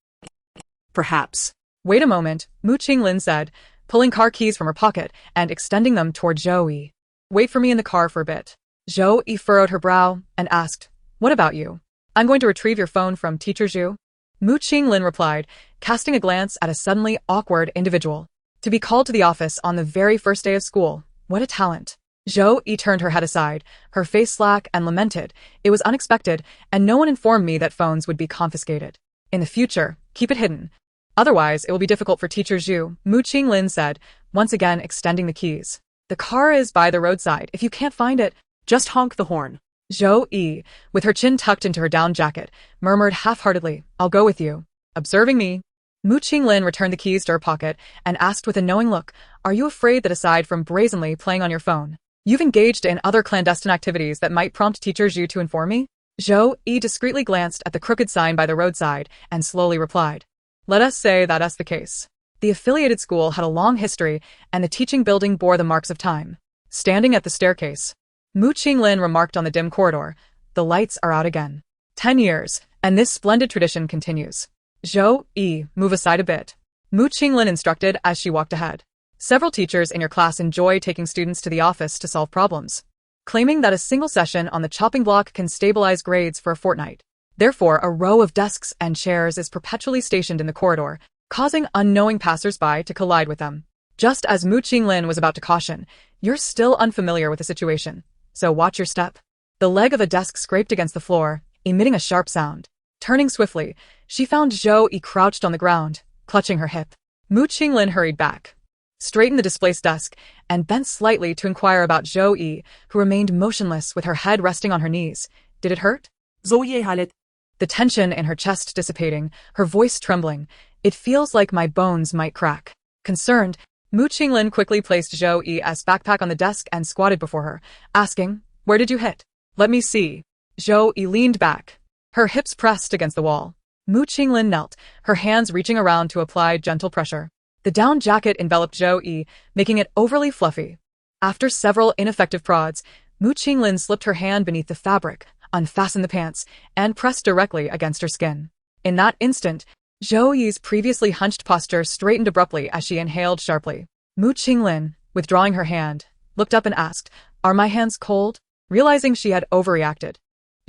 "Perhaps." "Wait a moment," Mu Qinglin said, pulling car keys from her pocket and extending them toward Zhou Yi. "Wait for me in the car for a bit." Zhou Yi furrowed her brow and asked, "What about you?" "I'm going to retrieve your phone from Teacher Zhu." Mu Qinglin replied, casting a glance at a suddenly awkward individual. To be called to the office on the very first day of school, what a talent. Zhou Yi turned her head aside, her face slack, and lamented, "It was unexpected, and no one informed me that phones would be confiscated. In the future, keep it hidden. Otherwise, it will be difficult for Teacher Zhu," Mu Qinglin said, once again extending the keys. "The car is by the roadside. If you can't find it, just honk the horn." Zhou Yi, with her chin tucked into her down jacket, murmured half-heartedly, "I'll go with you." Observing me, Mu Qinglin returned the keys to her pocket and asked with a knowing look, "Are you afraid that aside from brazenly playing on your phone, you've engaged in other clandestine activities that might prompt Teacher Zhu to inform me?" Zhou Yi discreetly glanced at the crooked sign by the roadside and slowly replied, "Let us say that that's the case." The affiliated school had a long history, and the teaching building bore the marks of time. Standing at the staircase, Mu Qinglin remarked on the dim corridor, "The lights are out again. 10 years, and this splendid tradition continues." "Zhou Yi, move aside a bit," Mu Qinglin instructed as she walked ahead. "Several teachers in your class enjoy taking students to the office to solve problems, claiming that a single session on the chopping block can stabilize grades for a fortnight. Therefore, a row of desks and chairs is perpetually stationed in the corridor, causing unknowing passers-by to collide with them." Just as Mu Qinglin was about to caution, "You're still unfamiliar with the situation, so watch your step." The leg of a desk scraped against the floor, emitting a sharp sound. Turning swiftly, she found Zhou Yi crouched on the ground, clutching her hip. Mu Qinglin hurried back, straightened the displaced desk, and bent slightly to inquire about Zhou Yi, who remained motionless with her head resting on her knees. "Did it hurt?" "Zhou Yi halet." The tension in her chest dissipating, her voice trembling. "It feels like my bones might crack." Concerned, Mu Qinglin quickly placed Zhou Yi's backpack on the desk and squatted before her, asking, "Where did you hit?" "Let me see." Zhou Yi leaned back, her hips pressed against the wall. Mu Qinglin knelt, her hands reaching around to apply gentle pressure. The down jacket enveloped Zhou Yi, making it overly fluffy. After several ineffective prods, Mu Qinglin slipped her hand beneath the fabric, unfastened the pants, and pressed directly against her skin. In that instant, Zhou Yi's previously hunched posture straightened abruptly as she inhaled sharply. Mu Qinglin, withdrawing her hand, looked up and asked, "Are my hands cold?" Realizing she had overreacted,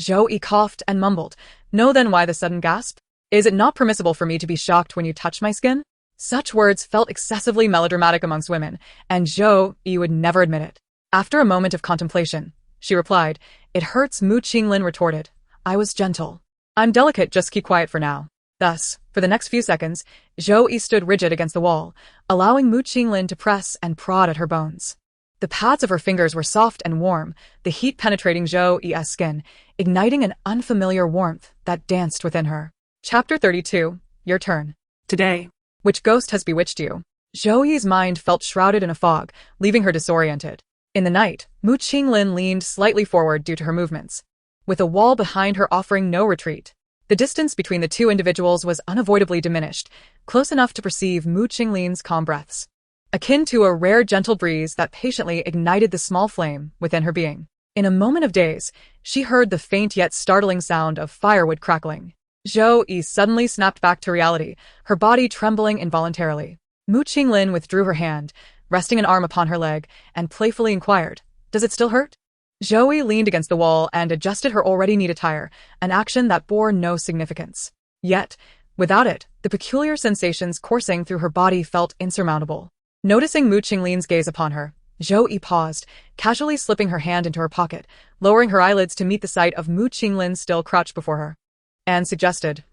Zhou Yi coughed and mumbled, "No, then why the sudden gasp? Is it not permissible for me to be shocked when you touch my skin?" Such words felt excessively melodramatic amongst women, and Zhou Yi would never admit it. After a moment of contemplation, she replied, "It hurts." Mu Qinglin retorted, "I was gentle. I'm delicate, just keep quiet for now." Thus, for the next few seconds, Zhou Yi stood rigid against the wall, allowing Mu Qinglin to press and prod at her bones. The pads of her fingers were soft and warm, the heat penetrating Zhou Yi's skin, igniting an unfamiliar warmth that danced within her. Chapter 32, Your Turn. "Today. Which ghost has bewitched you?" Zhou Yi's mind felt shrouded in a fog, leaving her disoriented. In the night, Mu Qinglin leaned slightly forward due to her movements, with a wall behind her offering no retreat. The distance between the two individuals was unavoidably diminished, close enough to perceive Mu Qinglin's calm breaths, akin to a rare gentle breeze that patiently ignited the small flame within her being. In a moment of daze, she heard the faint yet startling sound of firewood crackling. Zhou Yi suddenly snapped back to reality, her body trembling involuntarily. Mu Qinglin withdrew her hand, resting an arm upon her leg, and playfully inquired, "Does it still hurt?" Zhou Yi leaned against the wall and adjusted her already neat attire, an action that bore no significance. Yet, without it, the peculiar sensations coursing through her body felt insurmountable. Noticing Mu Qinglin's gaze upon her, Zhou Yi paused, casually slipping her hand into her pocket, lowering her eyelids to meet the sight of Mu Qinglin still crouched before her, and suggested,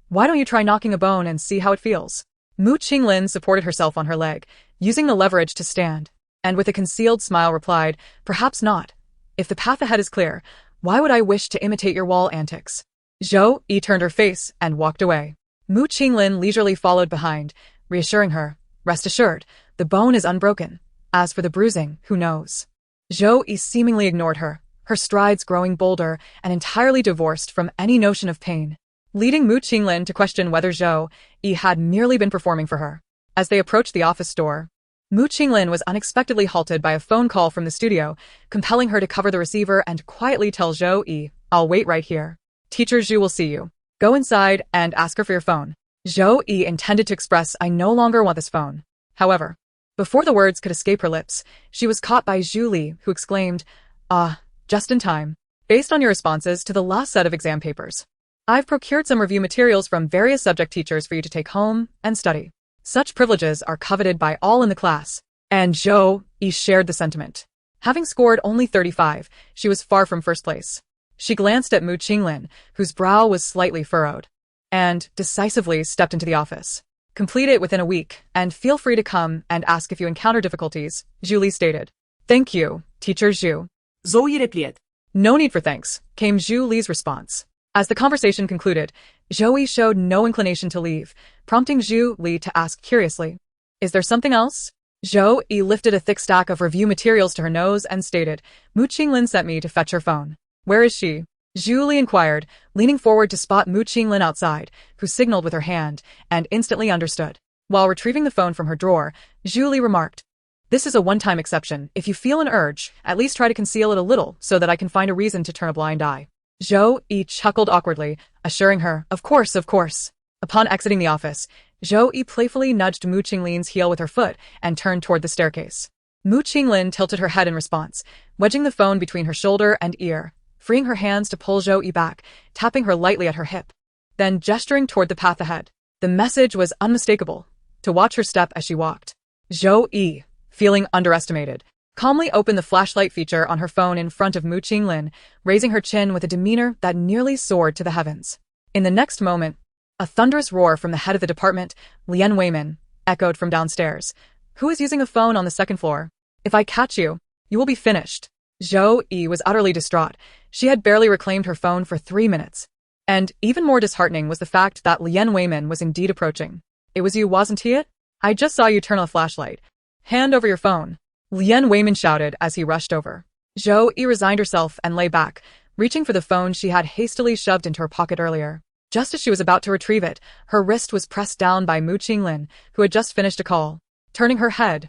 "Why don't you try knocking a bone and see how it feels?" Mu Qinglin supported herself on her leg, using the leverage to stand, and with a concealed smile replied, "Perhaps not. If the path ahead is clear, why would I wish to imitate your wall antics?" Zhou Yi turned her face and walked away. Mu Qinglin leisurely followed behind, reassuring her, "Rest assured, the bone is unbroken. As for the bruising, who knows?" Zhou Yi seemingly ignored her, her strides growing bolder and entirely divorced from any notion of pain, leading Mu Qinglin to question whether Zhou Yi had merely been performing for her. As they approached the office door, Mu Qinglin was unexpectedly halted by a phone call from the studio, compelling her to cover the receiver and quietly tell Zhou Yi, "I'll wait right here. Teacher Zhu will see you. Go inside and ask her for your phone." Zhou Yi intended to express, "I no longer want this phone." However, before the words could escape her lips, she was caught by Zhu Li, who exclaimed, "Ah, just in time. Based on your responses to the last set of exam papers, I've procured some review materials from various subject teachers for you to take home and study. Such privileges are coveted by all in the class." And Zhou Yi shared the sentiment. Having scored only 35, she was far from first place. She glanced at Mu Qinglin, whose brow was slightly furrowed, and decisively stepped into the office. "Complete it within a week, and feel free to come and ask if you encounter difficulties," Zhu Li stated. "Thank you, Teacher Zhu." Zhou Yi replied. "No need for thanks," came Zhu Li's response. As the conversation concluded, Zhou Yi showed no inclination to leave, prompting Zhu Li to ask curiously, "Is there something else?" Zhou Yi lifted a thick stack of review materials to her nose and stated, "Mu Qinglin sent me to fetch her phone." "Where is she?" Zhu Li inquired, leaning forward to spot Mu Qinglin outside, who signaled with her hand, and instantly understood. While retrieving the phone from her drawer, Zhu Li remarked, "This is a one-time exception. If you feel an urge, at least try to conceal it a little so that I can find a reason to turn a blind eye." Zhou Yi chuckled awkwardly, assuring her, "Of course, of course." Upon exiting the office, Zhou Yi playfully nudged Mu Qinglin's heel with her foot and turned toward the staircase. Mu Qinglin tilted her head in response, wedging the phone between her shoulder and ear, freeing her hands to pull Zhou Yi back, tapping her lightly at her hip, then gesturing toward the path ahead. The message was unmistakable: to watch her step as she walked. Zhou Yi, feeling underestimated, calmly opened the flashlight feature on her phone in front of Mu Qinglin, raising her chin with a demeanor that nearly soared to the heavens. In the next moment, a thunderous roar from the head of the department, Lian Weimin, echoed from downstairs. "Who is using a phone on the second floor? If I catch you, you will be finished." Zhou Yi was utterly distraught. She had barely reclaimed her phone for 3 minutes. And even more disheartening was the fact that Lian Weimin was indeed approaching. "It was you, wasn't it? I just saw you turn on the flashlight. Hand over your phone." Lian Weimin shouted as he rushed over. Zhou Yi resigned herself and lay back, reaching for the phone she had hastily shoved into her pocket earlier. Just as she was about to retrieve it, her wrist was pressed down by Mu Qinglin, who had just finished a call. Turning her head,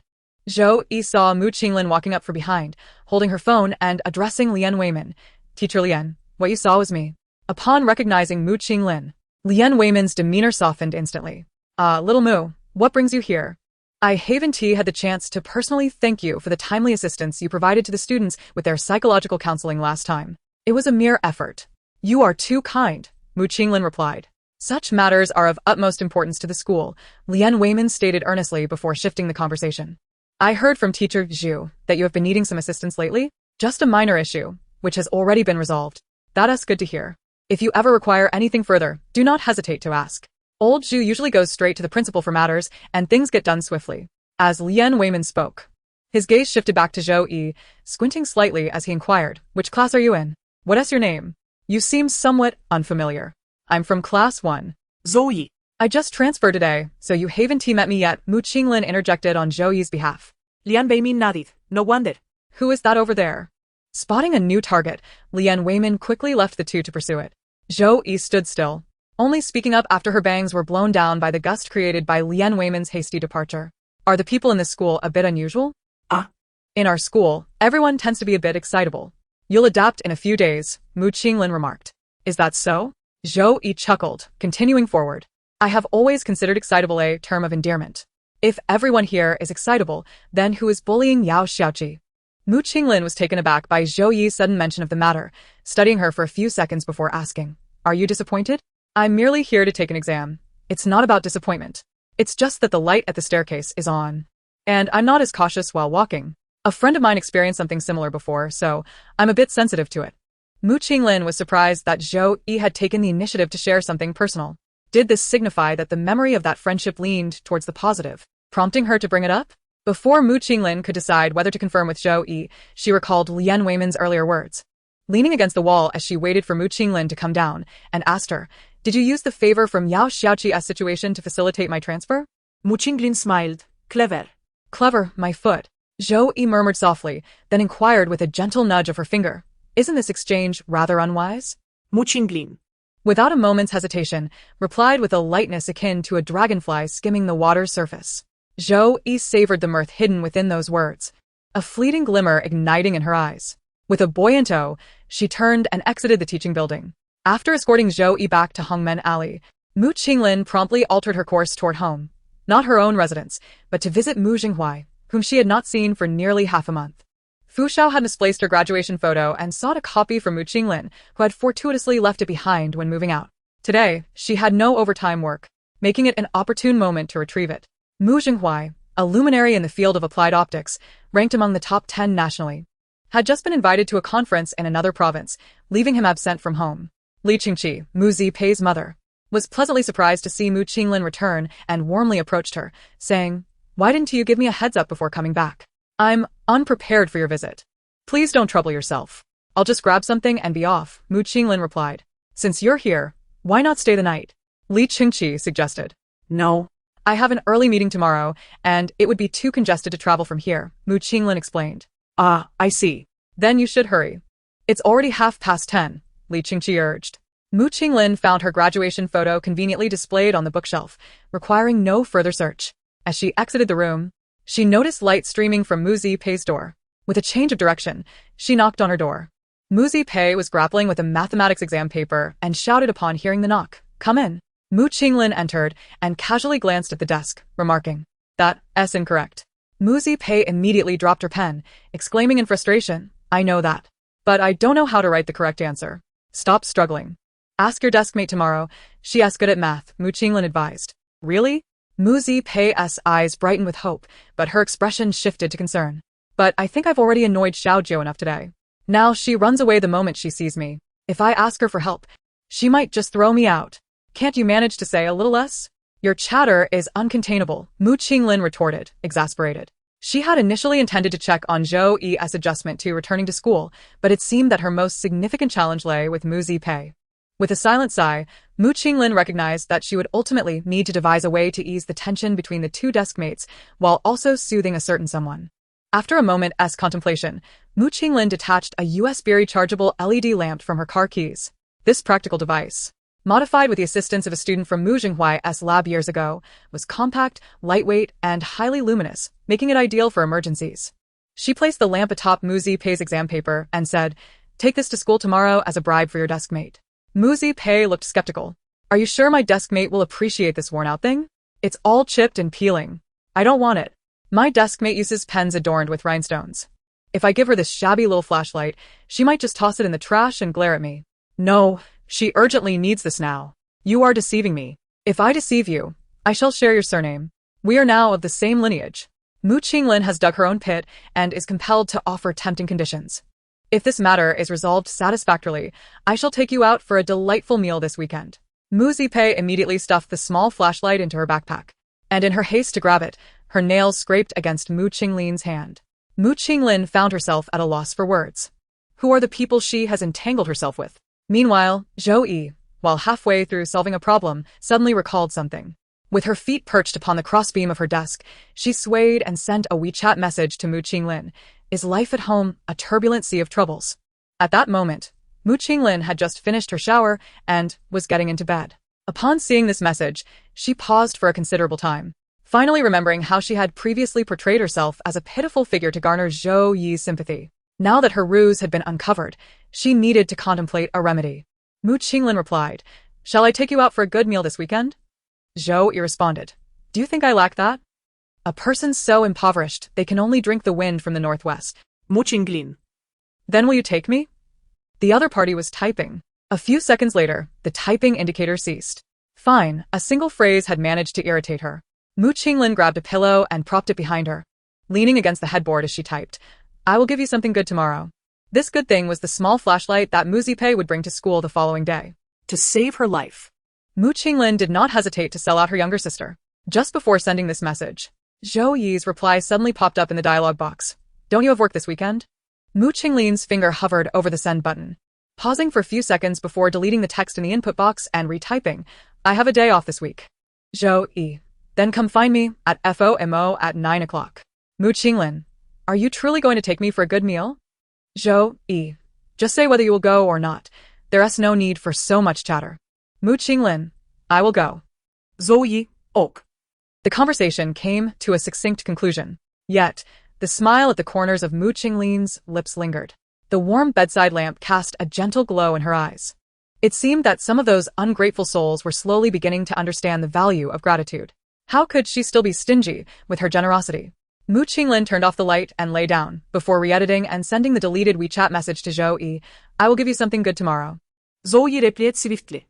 Zhou Yi saw Mu Qinglin walking up from behind, holding her phone and addressing Lian Weimin. "Teacher Lian, what you saw was me." Upon recognizing Mu Qinglin, Lian Weimin's demeanor softened instantly. Little Mu, what brings you here?" "I haven't had the chance to personally thank you for the timely assistance you provided to the students with their psychological counseling last time. It was a mere effort." "You are too kind," Mu Qinglin replied. "Such matters are of utmost importance to the school," Lian Weimin stated earnestly before shifting the conversation. "I heard from Teacher Zhu that you have been needing some assistance lately. Just a minor issue, which has already been resolved. That's good to hear. If you ever require anything further, do not hesitate to ask." Old Zhu usually goes straight to the principal for matters, and things get done swiftly. As Lian Weimin spoke, his gaze shifted back to Zhou Yi, squinting slightly as he inquired, "Which class are you in? What's your name? You seem somewhat unfamiliar." "I'm from class 1. Zhou Yi. I just transferred today, so you haven't met me yet," Mu Qinglin interjected on Zhou Yi's behalf. Lian Weimin nodded. "No wonder." Who is that over there? Spotting a new target, Lian Weimin quickly left the two to pursue it. Zhou Yi stood still, only speaking up after her bangs were blown down by the gust created by Lian Weimin's hasty departure. Are the people in this school a bit unusual? In our school, everyone tends to be a bit excitable. You'll adapt in a few days, Mu Qinglin remarked. Is that so? Zhou Yi chuckled, continuing forward. I have always considered excitable a term of endearment. If everyone here is excitable, then who is bullying Yao Xiaoqi? Mu Qinglin was taken aback by Zhou Yi's sudden mention of the matter, studying her for a few seconds before asking, Are you disappointed? I'm merely here to take an exam. It's not about disappointment. It's just that the light at the staircase is on. And I'm not as cautious while walking. A friend of mine experienced something similar before, so I'm a bit sensitive to it. Mu Qinglin was surprised that Zhou Yi had taken the initiative to share something personal. Did this signify that the memory of that friendship leaned towards the positive, prompting her to bring it up? Before Mu Qinglin could decide whether to confirm with Zhou Yi, she recalled Lian Weimin's earlier words. Leaning against the wall as she waited for Mu Qinglin to come down, and asked her, Did you use the favor from Yao Xiaoqi's situation to facilitate my transfer? Mu Qinglin smiled. Clever. Clever, my foot. Zhou Yi murmured softly, then inquired with a gentle nudge of her finger. Isn't this exchange rather unwise? Mu Qinglin, without a moment's hesitation, replied with a lightness akin to a dragonfly skimming the water's surface. Zhou Yi savored the mirth hidden within those words, a fleeting glimmer igniting in her eyes. With a buoyant oe, she turned and exited the teaching building. After escorting Zhou Yi back to Hongmen Alley, Mu Qinglin promptly altered her course toward home. Not her own residence, but to visit Mu Jinghua, whom she had not seen for nearly half a month. Fu Xiao had misplaced her graduation photo and sought a copy from Mu Qinglin, who had fortuitously left it behind when moving out. Today, she had no overtime work, making it an opportune moment to retrieve it. Mu Jinghua, a luminary in the field of applied optics, ranked among the top 10 nationally, had just been invited to a conference in another province, leaving him absent from home. Li Qingqi, Mu Zipei's mother, was pleasantly surprised to see Mu Qinglin return and warmly approached her, saying, Why didn't you give me a heads up before coming back? I'm unprepared for your visit. Please don't trouble yourself. I'll just grab something and be off, Mu Qinglin replied. Since you're here, why not stay the night? Li Qingqi suggested. No. I have an early meeting tomorrow, and it would be too congested to travel from here, Mu Qinglin explained. Ah, I see. Then you should hurry. It's already 10:30, Li Qingqi urged. Mu Qinglin found her graduation photo conveniently displayed on the bookshelf, requiring no further search. As she exited the room, she noticed light streaming from Mu Zipei's door. With a change of direction, she knocked on her door. Mu Zipei was grappling with a mathematics exam paper and shouted upon hearing the knock, Come in. Mu Qinglin entered and casually glanced at the desk, remarking, That's incorrect. Mu Zipei immediately dropped her pen, exclaiming in frustration, I know that. But I don't know how to write the correct answer. Stop struggling. Ask your deskmate tomorrow. She is good at math, Mu Qinglin advised. Really? Mu Zipei's eyes brightened with hope, but her expression shifted to concern. But I think I've already annoyed Xiaojiu enough today. Now she runs away the moment she sees me. If I ask her for help, she might just throw me out. Can't you manage to say a little less? Your chatter is uncontainable, Mu Qinglin retorted, exasperated. She had initially intended to check on Zhou Yi's adjustment to returning to school, but it seemed that her most significant challenge lay with Mu Zipei. With a silent sigh, Mu Qinglin recognized that she would ultimately need to devise a way to ease the tension between the two deskmates while also soothing a certain someone. After a moment's contemplation, Mu Qinglin detached a USB rechargeable LED lamp from her car keys. This practical device, modified with the assistance of a student from Mu Jinghua's lab years ago, was compact, lightweight, and highly luminous, making it ideal for emergencies. She placed the lamp atop Mu Zipei's exam paper and said, Take this to school tomorrow as a bribe for your deskmate. Mu Zipei looked skeptical. Are you sure my deskmate will appreciate this worn-out thing? It's all chipped and peeling. I don't want it. My deskmate uses pens adorned with rhinestones. If I give her this shabby little flashlight, she might just toss it in the trash and glare at me. No, she urgently needs this now. You are deceiving me. If I deceive you, I shall share your surname. We are now of the same lineage. Mu Qinglin has dug her own pit and is compelled to offer tempting conditions. If this matter is resolved satisfactorily, I shall take you out for a delightful meal this weekend. Mu Zipei immediately stuffed the small flashlight into her backpack, and in her haste to grab it, her nails scraped against Mu Qinglin's hand. Mu Qinglin found herself at a loss for words. Who are the people she has entangled herself with? Meanwhile, Zhou Yi, while halfway through solving a problem, suddenly recalled something. With her feet perched upon the crossbeam of her desk, she swayed and sent a WeChat message to Mu Qinglin, Is life at home a turbulent sea of troubles? At that moment, Mu Qinglin had just finished her shower and was getting into bed. Upon seeing this message, she paused for a considerable time, finally remembering how she had previously portrayed herself as a pitiful figure to garner Zhou Yi's sympathy. Now that her ruse had been uncovered, she needed to contemplate a remedy. Mu Qinglin replied, "Shall I take you out for a good meal this weekend?" Zhou Yi responded, "Do you think I lack that? A person so impoverished they can only drink the wind from the northwest. Mu Qinglin. Then will you take me?" The other party was typing. A few seconds later, the typing indicator ceased. Fine, a single phrase had managed to irritate her. Mu Qinglin grabbed a pillow and propped it behind her, leaning against the headboard as she typed, "I will give you something good tomorrow." This good thing was the small flashlight that Mu Zipei would bring to school the following day. To save her life. Mu Qinglin did not hesitate to sell out her younger sister. Just before sending this message, Zhou Yi's reply suddenly popped up in the dialogue box. "Don't you have work this weekend?" Mu Qinglin's finger hovered over the send button, pausing for a few seconds before deleting the text in the input box and retyping, "I have a day off this week. Zhou Yi. Then come find me at FOMO at 9 o'clock. Mu Qinglin. Are you truly going to take me for a good meal? Zhou Yi. Just say whether you will go or not. There's no need for so much chatter. Mu Qinglin. I will go. Zhou Yi. Ok. The conversation came to a succinct conclusion. Yet, the smile at the corners of Mu Qinglin's lips lingered. The warm bedside lamp cast a gentle glow in her eyes. It seemed that some of those ungrateful souls were slowly beginning to understand the value of gratitude. How could she still be stingy with her generosity? Mu Qinglin turned off the light and lay down, before re-editing and sending the deleted WeChat message to Zhou Yi. "I will give you something good tomorrow." Zhou Yi replied swiftly.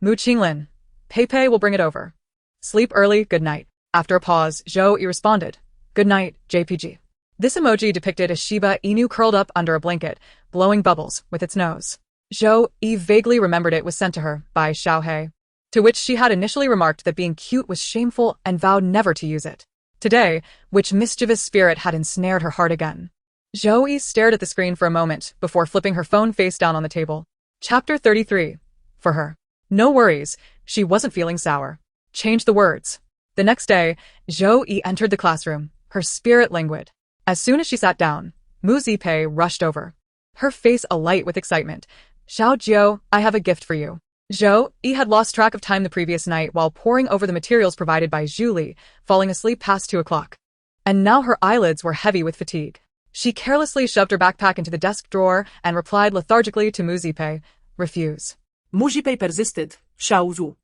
Mu Qinglin. Pei will bring it over. Sleep early, good night. After a pause, Zhou Yi responded, "Good night, JPG." This emoji depicted a Shiba Inu curled up under a blanket, blowing bubbles with its nose. Zhou Yi vaguely remembered it was sent to her by Xiaohei, to which she had initially remarked that being cute was shameful and vowed never to use it. Today, which mischievous spirit had ensnared her heart again? Zhou Yi stared at the screen for a moment before flipping her phone face down on the table. Chapter 33. For her. No worries, she wasn't feeling sour. Change the words. The next day, Zhou Yi entered the classroom, her spirit languid. As soon as she sat down, Mu Zipei rushed over, her face alight with excitement. "Xiao Jiu, I have a gift for you." Zhou Yi had lost track of time the previous night while poring over the materials provided by Yuri, falling asleep past 2 o'clock. And now her eyelids were heavy with fatigue. She carelessly shoved her backpack into the desk drawer and replied lethargically to Mu Zipei, "Refuse." Mu Zipei persisted. Xiao Zhu.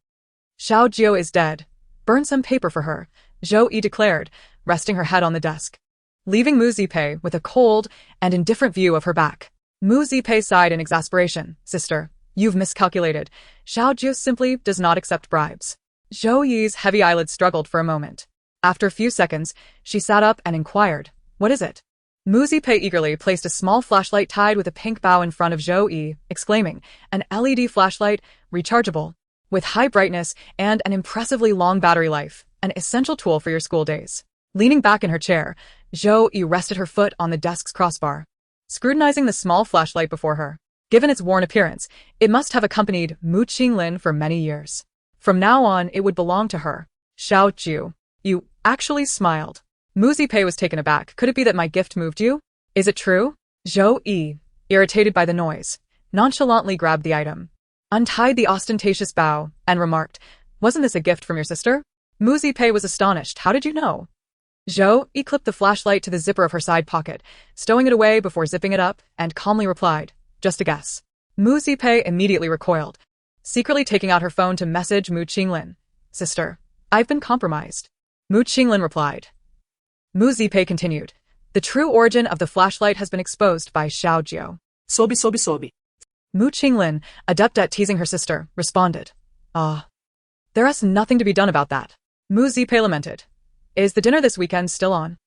"Xiao Jiu is dead. Burn some paper for her," Zhou Yi declared, resting her head on the desk, leaving Mu Zipei with a cold and indifferent view of her back. Mu Zipei sighed in exasperation. "Sister, you've miscalculated. Xiao Jiu simply does not accept bribes." Zhou Yi's heavy eyelids struggled for a moment. After a few seconds, she sat up and inquired, "What is it?" Mu Zipei eagerly placed a small flashlight tied with a pink bow in front of Zhou Yi, exclaiming, "An LED flashlight, rechargeable, with high brightness and an impressively long battery life, an essential tool for your school days." Leaning back in her chair, Zhou Yi rested her foot on the desk's crossbar, scrutinizing the small flashlight before her. Given its worn appearance, it must have accompanied Mu Qinglin for many years. From now on, it would belong to her. "Xiao Jiu, you actually smiled." Mu Zipei was taken aback. "Could it be that my gift moved you? Is it true?" Zhou Yi, irritated by the noise, nonchalantly grabbed the item, untied the ostentatious bow, and remarked, "Wasn't this a gift from your sister?" Mu Zipei was astonished. "How did you know?" Zhou Yi clipped the flashlight to the zipper of her side pocket, stowing it away before zipping it up, and calmly replied, "Just a guess." Mu Zipei immediately recoiled, secretly taking out her phone to message Mu Qinglin. "Sister, I've been compromised." Mu Qinglin replied. Mu Zipei continued, "The true origin of the flashlight has been exposed by Xiao Jiu." Sobi. Mu Qinglin, adept at teasing her sister, responded, "Ah. There's nothing to be done about that." Mu Zipei lamented, "Is the dinner this weekend still on?"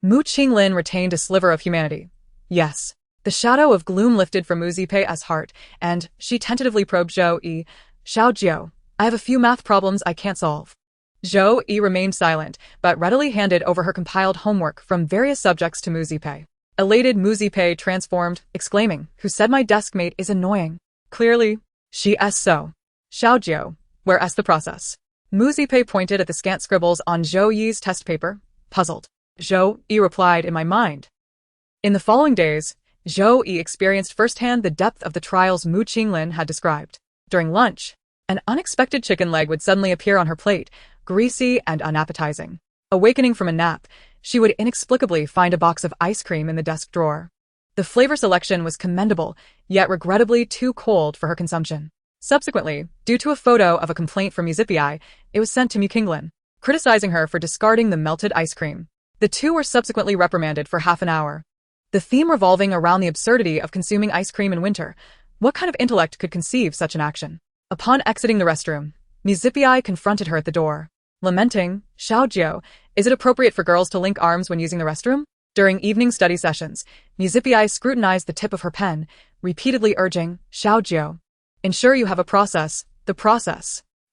Mu Qinglin retained a sliver of humanity. "Yes." The shadow of gloom lifted from Mu Zipei's heart, and she tentatively probed Zhou Yi. "Xiao Jiu, I have a few math problems I can't solve." Zhou Yi remained silent, but readily handed over her compiled homework from various subjects to Mu Zipei. Elated Mu Zipei transformed, exclaiming, "Who said my desk mate is annoying? Clearly, she is so." "Xiao Jiu, where is the process?" Mu Zipei pointed at the scant scribbles on Zhou Yi's test paper, puzzled. Zhou Yi replied, "In my mind." In the following days, Zhou Yi experienced firsthand the depth of the trials Mu Qinglin had described. During lunch, an unexpected chicken leg would suddenly appear on her plate, greasy and unappetizing. Awakening from a nap, she would inexplicably find a box of ice cream in the desk drawer. The flavor selection was commendable, yet regrettably too cold for her consumption. Subsequently, due to a photo of a complaint from Mu it was sent to Mu Qinglin, criticizing her for discarding the melted ice cream. The two were subsequently reprimanded for half an hour. The theme revolving around the absurdity of consuming ice cream in winter. What kind of intellect could conceive such an action? Upon exiting the restroom, Mu confronted her at the door. Lamenting, "Xiaojio, is it appropriate for girls to link arms when using the restroom?" During evening study sessions, Mu scrutinized the tip of her pen, repeatedly urging, "Xiaojio, ensure you have the process."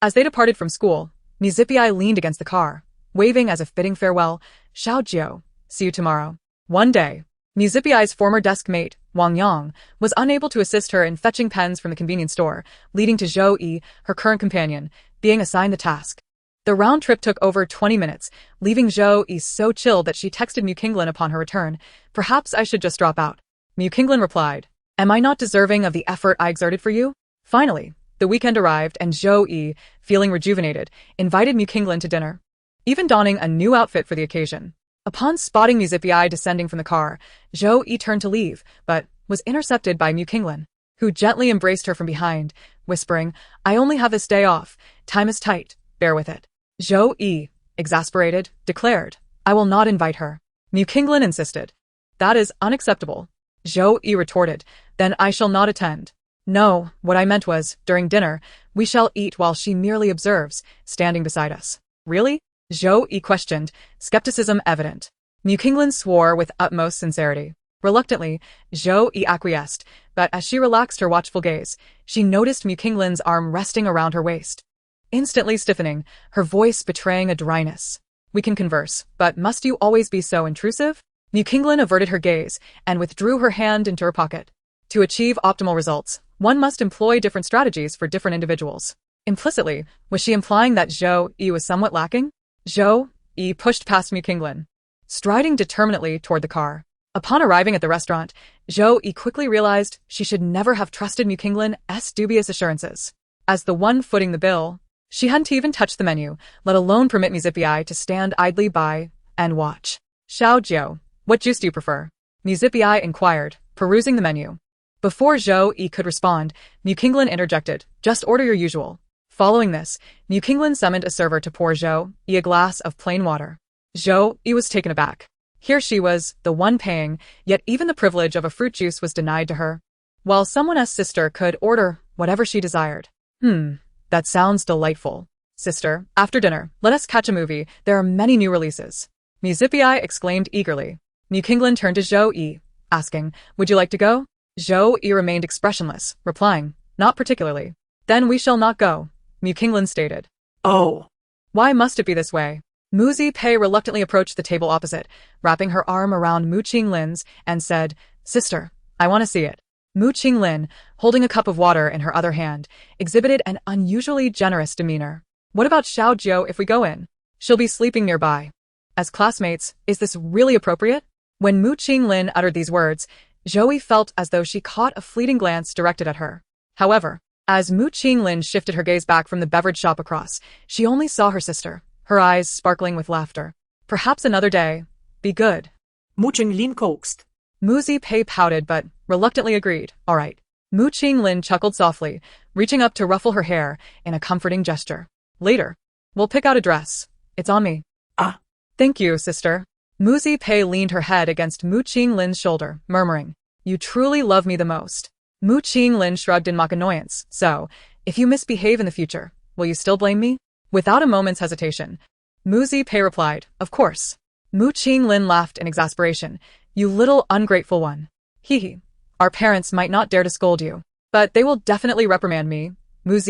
As they departed from school, Mu leaned against the car, waving as if bidding farewell, "Xiaojio, see you tomorrow." One day, Mu former desk mate, Wang Yang, was unable to assist her in fetching pens from the convenience store, leading to Zhou Yi, her current companion, being assigned the task. The round trip took over 20 minutes, leaving Zhou Yi so chilled that she texted Mu Qinglin upon her return, "Perhaps I should just drop out." Mu Qinglin replied, "Am I not deserving of the effort I exerted for you?" Finally, the weekend arrived and Zhou Yi, feeling rejuvenated, invited Mu Qinglin to dinner, even donning a new outfit for the occasion. Upon spotting Mu descending from the car, Zhou Yi turned to leave, but was intercepted by Mu Qinglin, who gently embraced her from behind, whispering, "I only have this day off. Time is tight. Bear with it." Zhou Yi, exasperated, declared, "I will not invite her." Mu Qinglin insisted. "That is unacceptable." Zhou Yi retorted, "Then I shall not attend." "No, what I meant was, during dinner, we shall eat while she merely observes, standing beside us." "Really?" Zhou Yi questioned, skepticism evident. Mu Qinglin swore with utmost sincerity. Reluctantly, Zhou Yi acquiesced, but as she relaxed her watchful gaze, she noticed Mu Qinglin's arm resting around her waist. Instantly stiffening, her voice betraying a dryness. "We can converse, but must you always be so intrusive?" Mu Qinglin averted her gaze and withdrew her hand into her pocket. To achieve optimal results, one must employ different strategies for different individuals. Implicitly, was she implying that Zhou Yi was somewhat lacking? Zhou Yi pushed past Mu Qinglin, striding determinately toward the car. Upon arriving at the restaurant, Zhou Yi quickly realized she should never have trusted Mu Qinglin's dubious assurances. As the one footing the bill, she hadn't even touched the menu, let alone permit Mu to stand idly by and watch. "Xiaojio, what juice do you prefer?" Mu inquired, perusing the menu. Before Zhou Yi could respond, Mu Qinglin interjected, "Just order your usual." Following this, Mu Qinglin summoned a server to pour Zhou Yi a glass of plain water. Zhou Yi was taken aback. Here she was, the one paying, yet even the privilege of a fruit juice was denied to her, while someone's sister could order whatever she desired. That sounds delightful. "Sister, after dinner, let us catch a movie. There are many new releases." Mu exclaimed eagerly. Mu Qinglin turned to Zhou Yi, asking, "Would you like to go?" Zhou Yi remained expressionless, replying, "Not particularly." "Then we shall not go," Mu Qinglin stated. Oh. "Why must it be this way?" Mu reluctantly approached the table opposite, wrapping her arm around Mu Qinglin's, and said, "Sister, I want to see it." Mu Qinglin, holding a cup of water in her other hand, exhibited an unusually generous demeanor. "What about Xiaojio if we go in? She'll be sleeping nearby. As classmates, is this really appropriate?" When Mu Qinglin uttered these words, Zhou Yi felt as though she caught a fleeting glance directed at her. However, as Mu Qinglin shifted her gaze back from the beverage shop across, she only saw her sister, her eyes sparkling with laughter. "Perhaps another day. Be good." Mu Qinglin coaxed. Mu pouted but reluctantly agreed, "All right." Mu Qinglin chuckled softly, reaching up to ruffle her hair in a comforting gesture. "Later, we'll pick out a dress. It's on me." "Ah." "Thank you, sister." Mu leaned her head against Mu Qinglin's shoulder, murmuring, "You truly love me the most." Mu Qinglin shrugged in mock annoyance. "So, if you misbehave in the future, will you still blame me?" Without a moment's hesitation, Mu replied, "Of course." Mu Qinglin laughed in exasperation. "You little ungrateful one. Hee. Our parents might not dare to scold you, but they will definitely reprimand me," Mu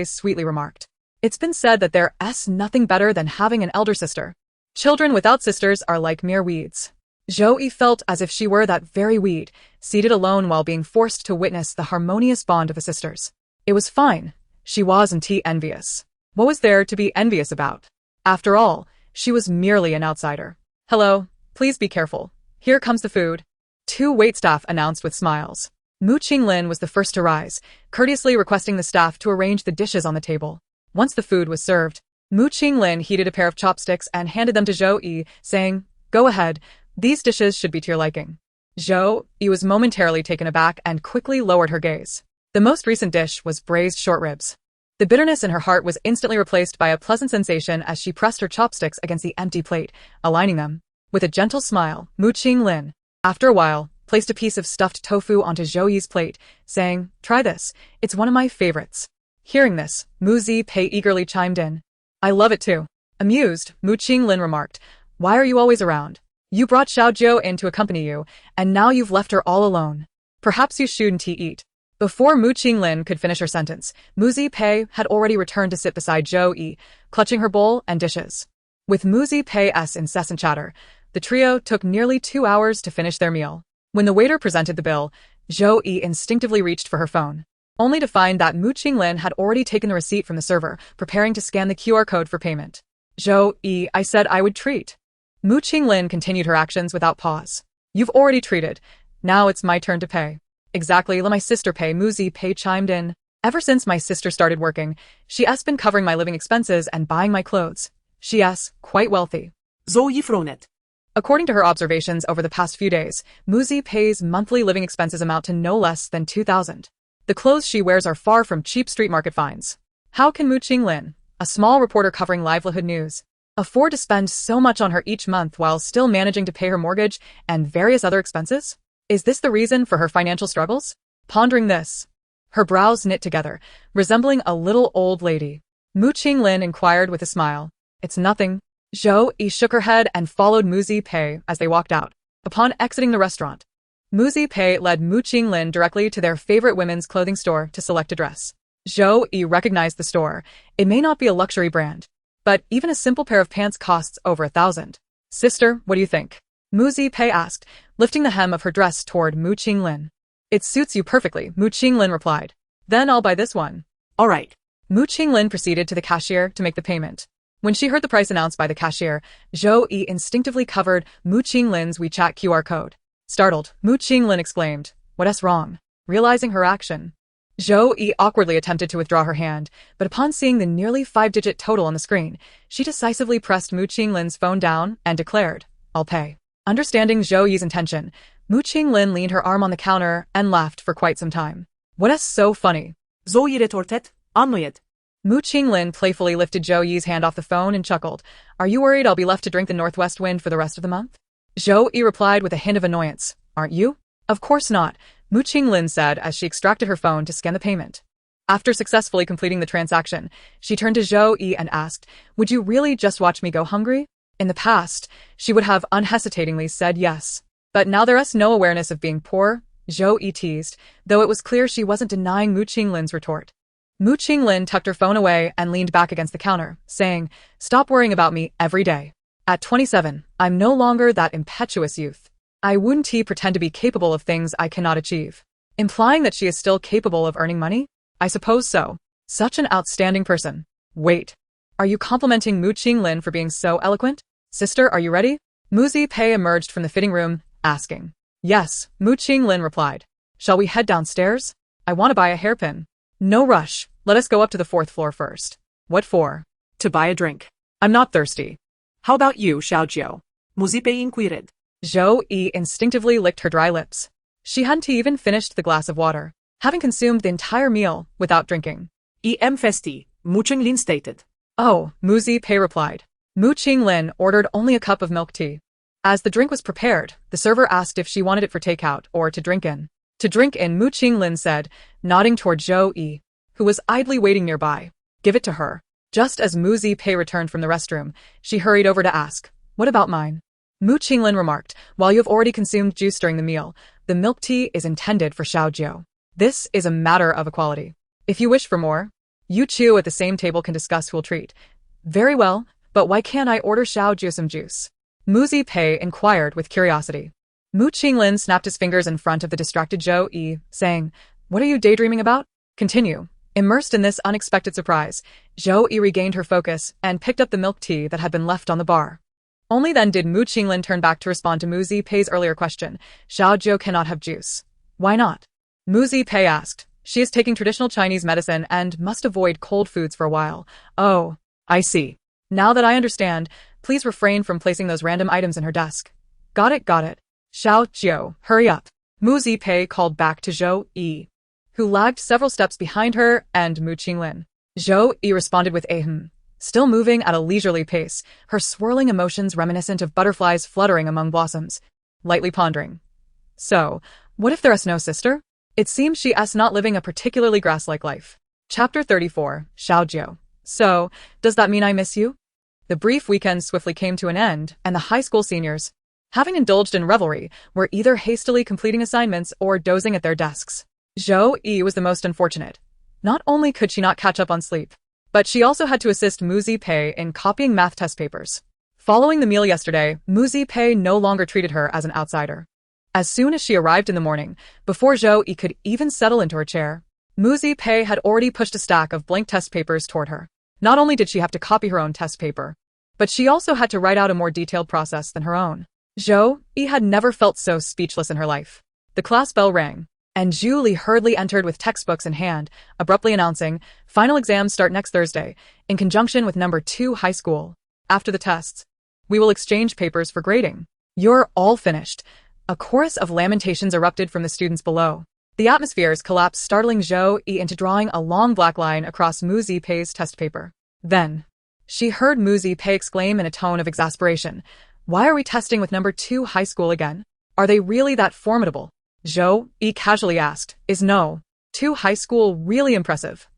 sweetly remarked. "It's been said that there's nothing better than having an elder sister. Children without sisters are like mere weeds." Zhou Yi felt as if she were that very weed, seated alone while being forced to witness the harmonious bond of the sisters. It was fine. She wasn't envious. What was there to be envious about? After all, she was merely an outsider. "Hello, please be careful. Here comes the food." 2 waitstaff announced with smiles. Mu Qinglin was the first to rise, courteously requesting the staff to arrange the dishes on the table. Once the food was served, Mu Qinglin heated a pair of chopsticks and handed them to Zhou Yi, saying, "Go ahead, these dishes should be to your liking." Zhou Yi was momentarily taken aback and quickly lowered her gaze. The most recent dish was braised short ribs. The bitterness in her heart was instantly replaced by a pleasant sensation as she pressed her chopsticks against the empty plate, aligning them. With a gentle smile, Mu Qinglin, after a while, placed a piece of stuffed tofu onto Zhou Yi's plate, saying, "Try this, it's one of my favorites." Hearing this, Mu Pei eagerly chimed in. "I love it too." Amused, Mu Qinglin remarked, "Why are you always around? You brought Xiaojiu in to accompany you, and now you've left her all alone. Perhaps you shouldn't eat." Before Mu Qinglin could finish her sentence, Mu Pei had already returned to sit beside Zhou Yi, clutching her bowl and dishes. With Mu Pei's incessant chatter, the trio took nearly 2 hours to finish their meal. When the waiter presented the bill, Zhou Yi instinctively reached for her phone, only to find that Mu Qinglin had already taken the receipt from the server, preparing to scan the QR code for payment. "Zhou Yi, I said I would treat." Mu Qinglin continued her actions without pause. "You've already treated. Now it's my turn to pay." "Exactly, let my sister pay," Mu Pei chimed in. "Ever since my sister started working, she's been covering my living expenses and buying my clothes. She's quite wealthy." Zhou Yi frowned. According to her observations over the past few days, Mu Pei's monthly living expenses amount to no less than 2,000. The clothes she wears are far from cheap street market finds. How can Mu Qinglin, a small reporter covering livelihood news, afford to spend so much on her each month while still managing to pay her mortgage and various other expenses? Is this the reason for her financial struggles? Pondering this, her brows knit together, resembling a little old lady, Mu Qinglin inquired with a smile. "It's nothing." Zhou Yi shook her head and followed Mu Pei as they walked out. Upon exiting the restaurant, Mu Pei led Mu Qinglin directly to their favorite women's clothing store to select a dress. Zhou Yi recognized the store. It may not be a luxury brand, but even a simple pair of pants costs over 1,000. "Sister, what do you think?" Mu Pei asked, lifting the hem of her dress toward Mu Qinglin. "It suits you perfectly," Mu Qinglin replied. "Then I'll buy this one." "All right." Mu Qinglin proceeded to the cashier to make the payment. When she heard the price announced by the cashier, Zhou Yi instinctively covered Mu Qinglin's WeChat QR code. Startled, Mu Qinglin exclaimed, "What's wrong?" Realizing her action, Zhou Yi awkwardly attempted to withdraw her hand, but upon seeing the nearly 5-digit total on the screen, she decisively pressed Mu Qinglin's phone down and declared, "I'll pay." Understanding Zhou Yi's intention, Mu Qinglin leaned her arm on the counter and laughed for quite some time. "What's so funny?" Zhou Yi retorted, "Anlayed." Mu Qinglin playfully lifted Zhou Yi's hand off the phone and chuckled. "Are you worried I'll be left to drink the northwest wind for the rest of the month?" Zhou Yi replied with a hint of annoyance. "Aren't you?" "Of course not," Mu Qinglin said as she extracted her phone to scan the payment. After successfully completing the transaction, she turned to Zhou Yi and asked, "Would you really just watch me go hungry?" In the past, she would have unhesitatingly said yes. But now there was no awareness of being poor, Zhou Yi teased, though it was clear she wasn't denying Mu Qinglin's retort. Mu Qinglin tucked her phone away and leaned back against the counter, saying, "Stop worrying about me every day. At 27, I'm no longer that impetuous youth. I wouldn't pretend to be capable of things I cannot achieve." Implying that she is still capable of earning money? I suppose so. Such an outstanding person. Wait. Are you complimenting Mu Qinglin for being so eloquent? "Sister, are you ready?" Mu Pei emerged from the fitting room, asking. "Yes," Mu Qinglin replied. "Shall we head downstairs? I want to buy a hairpin." "No rush. Let us go up to the 4th floor first." "What for?" "To buy a drink." "I'm not thirsty." "How about you, Xiaojiu?" Mu Pei inquired. Zhou Yi instinctively licked her dry lips. She hadn't even finished the glass of water, having consumed the entire meal without drinking. Festi, Mu Qinglin stated. "Oh," Mu Pei replied. Mu Qinglin ordered only a cup of milk tea. As the drink was prepared, the server asked if she wanted it for takeout or to drink in. "To drink in," Mu Qinglin said, nodding toward Zhou Yi, who was idly waiting nearby. "Give it to her." Just as Mu Pei returned from the restroom, she hurried over to ask, "What about mine?" Mu Qinglin remarked, "While you have already consumed juice during the meal, the milk tea is intended for Xiaojiu. This is a matter of equality. If you wish for more, you two at the same table can discuss who will treat." "Very well, but why can't I order Xiaojiu some juice?" Mu Pei inquired with curiosity. Mu Qinglin snapped his fingers in front of the distracted Zhou Yi, saying, "What are you daydreaming about? Continue." Immersed in this unexpected surprise, Zhou Yi regained her focus and picked up the milk tea that had been left on the bar. Only then did Mu Qinglin turn back to respond to Mu Zipei's earlier question. Xiaojiu cannot have juice. Why not? Mu Zipei asked. She is taking traditional Chinese medicine and must avoid cold foods for a while. Oh, I see. Now that I understand, please refrain from placing those random items in her desk. Got it, got it. Xiaojiu, hurry up. Mu Zipei called back to Zhou Yi, who lagged several steps behind her and Mu Qinglin. Zhou Yi responded with ahem. Still moving at a leisurely pace, her swirling emotions reminiscent of butterflies fluttering among blossoms, lightly pondering. So, what if there is no sister? It seems she is not living a particularly grass-like life. Chapter 34, Xiaojiu. So, does that mean I miss you? The brief weekend swiftly came to an end, and the high school seniors, having indulged in revelry, were either hastily completing assignments or dozing at their desks. Zhou Yi was the most unfortunate. Not only could she not catch up on sleep, but she also had to assist Mu Zipei in copying math test papers. Following the meal yesterday, Mu Zipei no longer treated her as an outsider. As soon as she arrived in the morning, before Zhou Yi could even settle into her chair, Mu Zipei had already pushed a stack of blank test papers toward her. Not only did she have to copy her own test paper, but she also had to write out a more detailed process than her own. Zhou Yi had never felt so speechless in her life. The class bell rang, and Yuri hurriedly entered with textbooks in hand, abruptly announcing, "Final exams start next Thursday, in conjunction with number 2 high school. After the tests, we will exchange papers for grading. You're all finished." A chorus of lamentations erupted from the students below. The atmospheres collapsed, startling Zhou Yi into drawing a long black line across Mu Zipei's test paper. Then, she heard Mu Zipei exclaim in a tone of exasperation, "Why are we testing with number 2 high school again? Are they really that formidable?" Zhou Yi casually asked, "Is no 2 high school really impressive?"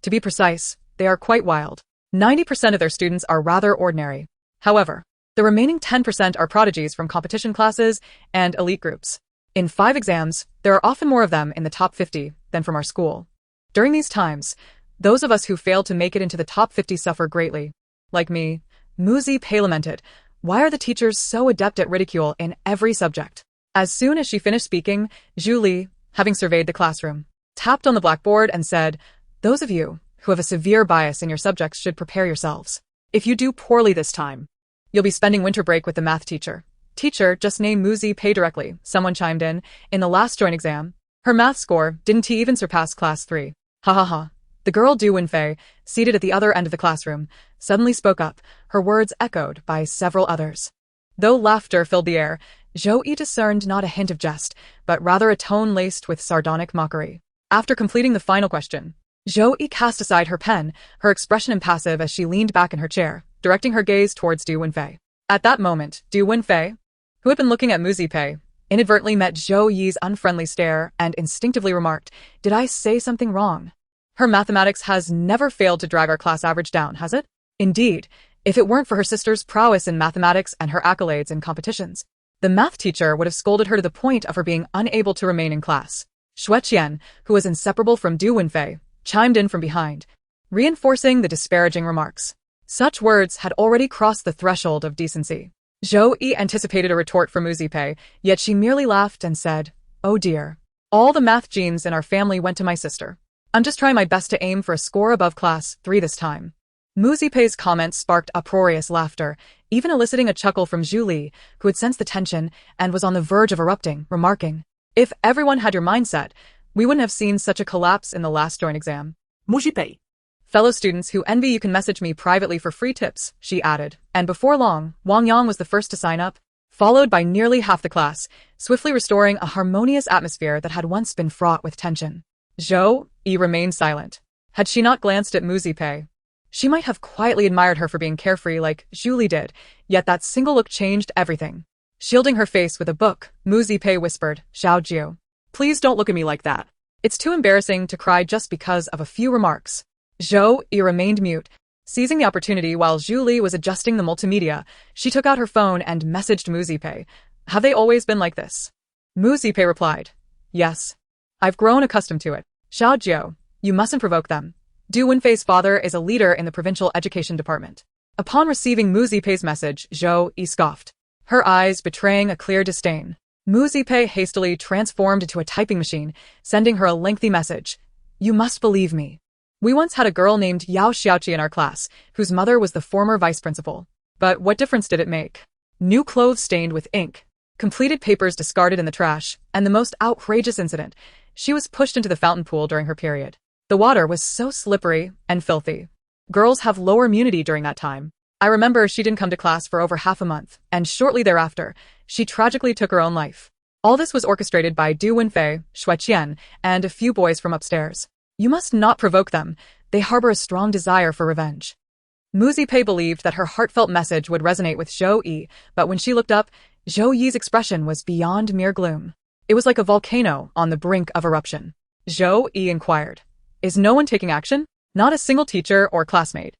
To be precise, they are quite wild. 90% of their students are rather ordinary. However, the remaining 10% are prodigies from competition classes and elite groups. In 5 exams, there are often more of them in the top 50 than from our school. During these times, those of us who fail to make it into the top 50 suffer greatly. Like me, Mu Zipei lamented, "Why are the teachers so adept at ridicule in every subject?" As soon as she finished speaking, Yuri, having surveyed the classroom, tapped on the blackboard and said, "Those of you who have a severe bias in your subjects should prepare yourselves. If you do poorly this time, you'll be spending winter break with the math teacher." "Teacher, just name Mu Zipei directly," someone chimed in the last joint exam. "Her math score, didn't he even surpass class 3? Ha ha ha." The girl Du Wenfei, seated at the other end of the classroom, suddenly spoke up, her words echoed by several others. Though laughter filled the air, Zhou Yi discerned not a hint of jest, but rather a tone laced with sardonic mockery. After completing the final question, Zhou Yi cast aside her pen, her expression impassive as she leaned back in her chair, directing her gaze towards Du Wenfei. At that moment, Du Wenfei, who had been looking at Mu Zipei, inadvertently met Zhou Yi's unfriendly stare and instinctively remarked, "Did I say something wrong? Her mathematics has never failed to drag our class average down, has it?" Indeed, if it weren't for her sister's prowess in mathematics and her accolades in competitions, the math teacher would have scolded her to the point of her being unable to remain in class. Xue Qian, who was inseparable from Du Wenfei, chimed in from behind, reinforcing the disparaging remarks. Such words had already crossed the threshold of decency. Zhou Yi anticipated a retort from Mu Zipei, yet she merely laughed and said, "Oh dear. All the math genes in our family went to my sister. I'm just trying my best to aim for a score above class 3 this time." Mu Zipei's comments sparked uproarious laughter, even eliciting a chuckle from Yuri, who had sensed the tension and was on the verge of erupting, remarking, "If everyone had your mindset, we wouldn't have seen such a collapse in the last joint exam." Mu Zipei. "Fellow students who envy you can message me privately for free tips," she added, and before long, Wang Yang was the first to sign up, followed by nearly half the class, swiftly restoring a harmonious atmosphere that had once been fraught with tension. Zhou Yi remained silent. Had she not glanced at Mu Zipei, she might have quietly admired her for being carefree like Yuri did, yet that single look changed everything. Shielding her face with a book, Mu Zipei whispered, "Xiaojiu, please don't look at me like that. It's too embarrassing to cry just because of a few remarks." Zhou Yi remained mute. Seizing the opportunity while Yuri was adjusting the multimedia, she took out her phone and messaged Mu Zipei. "Have they always been like this?" Mu Zipei replied, "Yes. I've grown accustomed to it. Xiaojiu, you mustn't provoke them. Du Wenfei's father is a leader in the provincial education department." Upon receiving Mu Zipei's message, Zhou Yi scoffed, her eyes betraying a clear disdain. Mu Zipei hastily transformed into a typing machine, sending her a lengthy message. "You must believe me. We once had a girl named Yao Xiaoqi in our class, whose mother was the former vice principal. But what difference did it make? New clothes stained with ink, completed papers discarded in the trash, and the most outrageous incident, she was pushed into the fountain pool during her period. The water was so slippery and filthy. Girls have lower immunity during that time. I remember she didn't come to class for over half a month, and shortly thereafter, she tragically took her own life. All this was orchestrated by Du Wenfei, Shui Qian, and a few boys from upstairs. You must not provoke them. They harbor a strong desire for revenge. Mu Qinglin believed that her heartfelt message would resonate with Zhou Yi, but when she looked up, Zhou Yi's expression was beyond mere gloom. It was like a volcano on the brink of eruption. Zhou Yi inquired, "Is no one taking action? Not a single teacher or classmate?"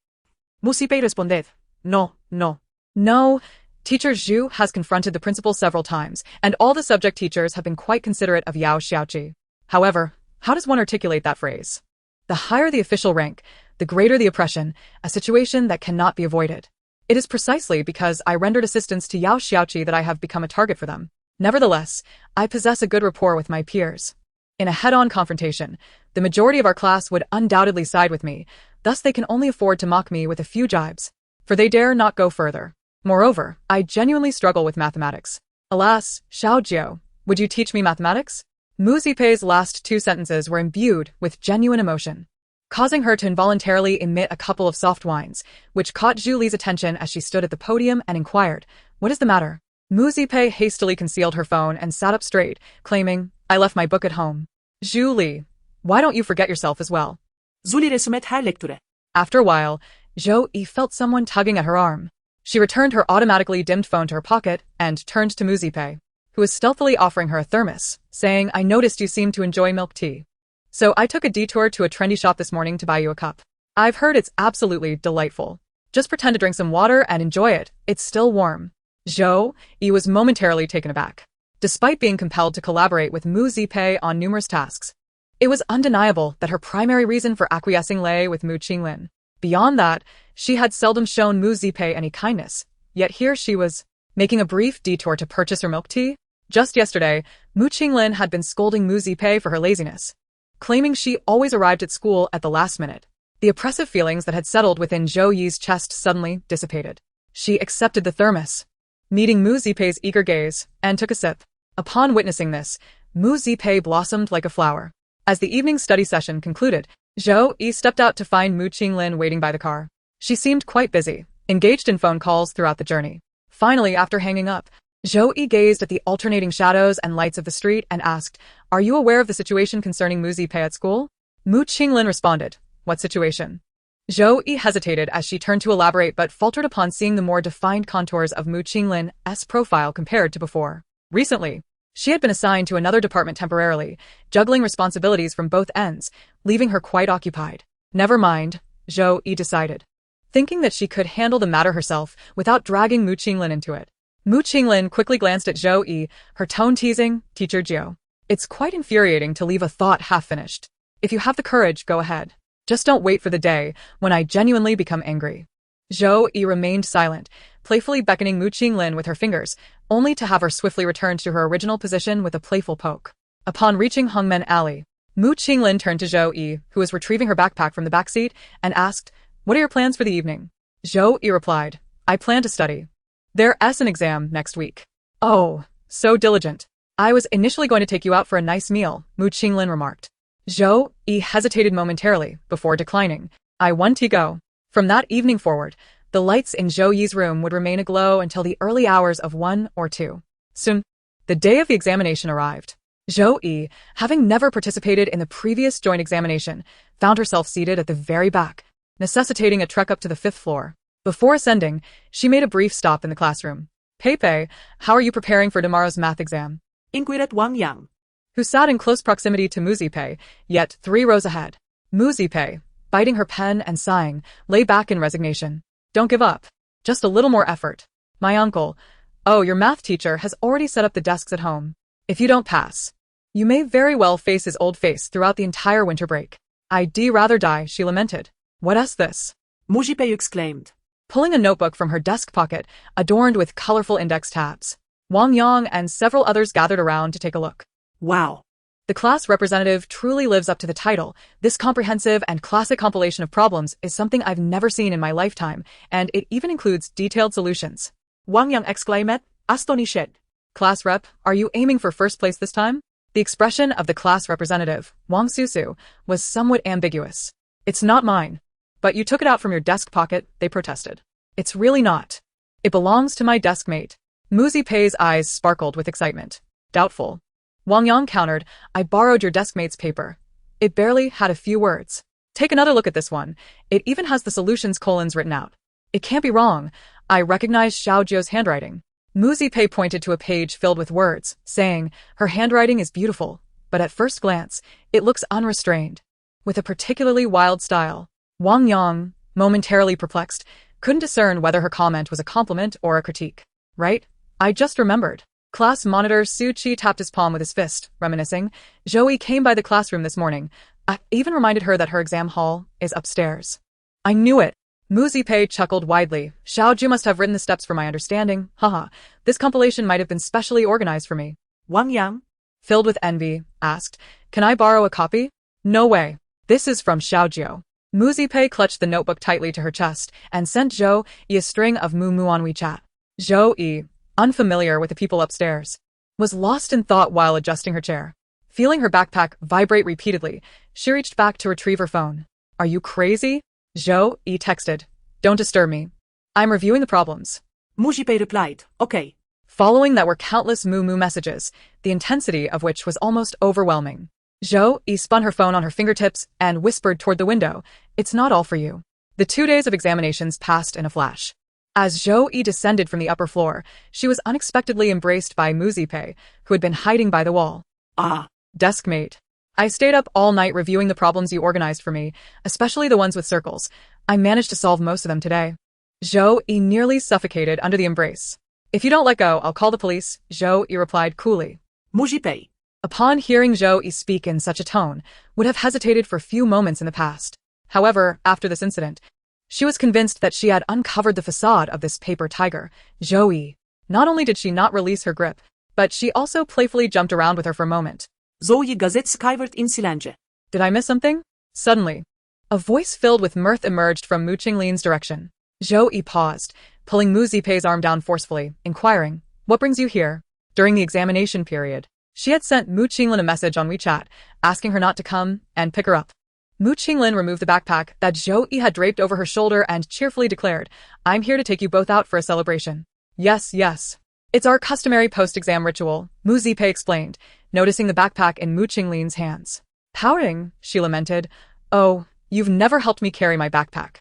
Mu Qinglin responded, "No, no." No. Teacher Zhu has confronted the principal several times, and all the subject teachers have been quite considerate of Yao Xiaoqi. However, how does one articulate that phrase? The higher the official rank, the greater the oppression, a situation that cannot be avoided. It is precisely because I rendered assistance to Yao Xiaoqi that I have become a target for them. Nevertheless, I possess a good rapport with my peers. In a head-on confrontation, the majority of our class would undoubtedly side with me, thus they can only afford to mock me with a few jibes, for they dare not go further. Moreover, I genuinely struggle with mathematics. Alas, Xiaojiao, would you teach me mathematics? Mu Qingling's last two sentences were imbued with genuine emotion, causing her to involuntarily emit a couple of soft whines, which caught Zhu Li's attention as she stood at the podium and inquired, "What is the matter?" Mu Qinglin hastily concealed her phone and sat up straight, claiming, "I left my book at home." Zhu Li, why don't you forget yourself as well? Zhou Yi resumet her lecture. After a while, Zhou Yi felt someone tugging at her arm. She returned her automatically dimmed phone to her pocket and turned to Mu Qinglin, who was stealthily offering her a thermos, saying, "I noticed you seem to enjoy milk tea. So I took a detour to a trendy shop this morning to buy you a cup. I've heard it's absolutely delightful. Just pretend to drink some water and enjoy it, it's still warm." Zhou Yi was momentarily taken aback. Despite being compelled to collaborate with Mu Qinglin on numerous tasks, it was undeniable that her primary reason for acquiescing lay with Mu Qinglin. Beyond that, she had seldom shown Mu Qinglin any kindness, yet here she was, making a brief detour to purchase her milk tea. Just yesterday, Mu Qinglin had been scolding Mu Qinglin for her laziness, claiming she always arrived at school at the last minute. The oppressive feelings that had settled within Zhou Yi's chest suddenly dissipated. She accepted the thermos, meeting Mu Qingling's eager gaze, and took a sip. Upon witnessing this, Mu Qinglin blossomed like a flower. As the evening study session concluded, Zhou Yi stepped out to find Mu Qinglin waiting by the car. She seemed quite busy, engaged in phone calls throughout the journey. Finally, after hanging up, Zhou Yi gazed at the alternating shadows and lights of the street and asked, "Are you aware of the situation concerning Mu Qinglin at school?" Mu Qinglin responded, "What situation?" Zhou Yi hesitated as she turned to elaborate but faltered upon seeing the more defined contours of Mu Qinglin's profile compared to before. Recently, she had been assigned to another department temporarily, juggling responsibilities from both ends, leaving her quite occupied. Never mind, Zhou Yi decided, thinking that she could handle the matter herself without dragging Mu Qinglin into it. Mu Qinglin quickly glanced at Zhou Yi, her tone teasing, "Teacher Jiao, it's quite infuriating to leave a thought half-finished. If you have the courage, go ahead. Just don't wait for the day when I genuinely become angry." Zhou Yi remained silent, playfully beckoning Mu Qinglin with her fingers, only to have her swiftly return to her original position with a playful poke. Upon reaching Hongmen Alley, Mu Qinglin turned to Zhou Yi, who was retrieving her backpack from the back seat, and asked, "What are your plans for the evening?" Zhou Yi replied, "I plan to study. There's an exam next week." "Oh, so diligent. I was initially going to take you out for a nice meal," Mu Qinglin remarked. Zhou Yi hesitated momentarily before declining. "I want to go." From that evening forward, the lights in Zhou Yi's room would remain aglow until the early hours of 1 or 2. Soon, the day of the examination arrived. Zhou Yi, having never participated in the previous joint examination, found herself seated at the very back, necessitating a trek up to the 5th floor. Before ascending, she made a brief stop in the classroom. "Peipei, how are you preparing for tomorrow's math exam?" inquired Wang Yang, who sat in close proximity to Mu Qinglin, yet 3 rows ahead. Mu Qinglin, biting her pen and sighing, lay back in resignation. "Don't give up. Just a little more effort. My uncle, your math teacher has already set up the desks at home. If you don't pass, you may very well face his old face throughout the entire winter break." "I'd rather die," she lamented. "What's this?" Mu Qinglin exclaimed, pulling a notebook from her desk pocket, adorned with colorful index tabs. Wang Yang and several others gathered around to take a look. "Wow. The class representative truly lives up to the title. This comprehensive and classic compilation of problems is something I've never seen in my lifetime, and it even includes detailed solutions." Wang Yang exclaimed, astonished. Class rep, are you aiming for first place this time? The expression of the class representative, Wang Susu, was somewhat ambiguous. It's not mine. But you took it out from your desk pocket, they protested. It's really not. It belongs to my desk mate. Mu Zipei's eyes sparkled with excitement. Doubtful. Wang Yang countered, I borrowed your desk mate's paper. It barely had a few words. Take another look at this one. It even has the solutions colons written out. It can't be wrong. I recognize Xiao Jiu's handwriting. Mu Zipei pointed to a page filled with words, saying, her handwriting is beautiful, but at first glance, it looks unrestrained. With a particularly wild style. Wang Yang, momentarily perplexed, couldn't discern whether her comment was a compliment or a critique. Right? I just remembered. Class monitor Su Qi tapped his palm with his fist, reminiscing. Zhou Yi came by the classroom this morning. I even reminded her that her exam hall is upstairs. I knew it. Mu Zipei chuckled widely. Xiao Jiu must have written the steps for my understanding. Haha. This compilation might have been specially organized for me. Wang Yang, Filled with envy, asked, can I borrow a copy? No way. This is from Xiao Jiu. Mu Zipei clutched the notebook tightly to her chest and sent Zhou Yi a string of Mu on WeChat. Zhou Yi, unfamiliar with the people upstairs, was lost in thought while adjusting her chair. Feeling her backpack vibrate repeatedly, she reached back to retrieve her phone. Are you crazy? Zhou Yi texted. Don't disturb me. I'm reviewing the problems. Mu Zipei replied, okay. Following that were countless Mu messages, the intensity of which was almost overwhelming. Zhou Yi spun her phone on her fingertips and whispered toward the window, it's not all for you. The 2 days of examinations passed in a flash. As Zhou Yi descended from the upper floor, she was unexpectedly embraced by Mu Zipei, who had been hiding by the wall. Ah. Deskmate. I stayed up all night reviewing the problems you organized for me, especially the ones with circles. I managed to solve most of them today. Zhou Yi nearly suffocated under the embrace. If you don't let go, I'll call the police, Zhou Yi replied coolly. Mu Zipei, Upon hearing Zhou Yi speak in such a tone, would have hesitated for a few moments in the past. However, after this incident, she was convinced that she had uncovered the facade of this paper tiger, Zhou Yi. Not only did she not release her grip, but she also playfully jumped around with her for a moment. Zhou Yi gazet skyward in silence. Did I miss something? Suddenly, a voice filled with mirth emerged from Mu Qinglin's direction. Zhou Yi paused, pulling Mu Zipei's arm down forcefully, inquiring, what brings you here? During the examination period, she had sent Mu Qinglin a message on WeChat, asking her not to come and pick her up. Mu Qinglin removed the backpack that Zhou Yi had draped over her shoulder and cheerfully declared, I'm here to take you both out for a celebration. Yes, yes. It's our customary post-exam ritual, Mu Zipei explained, noticing the backpack in Mu Qinglin's hands. Pouting, she lamented, oh, you've never helped me carry my backpack.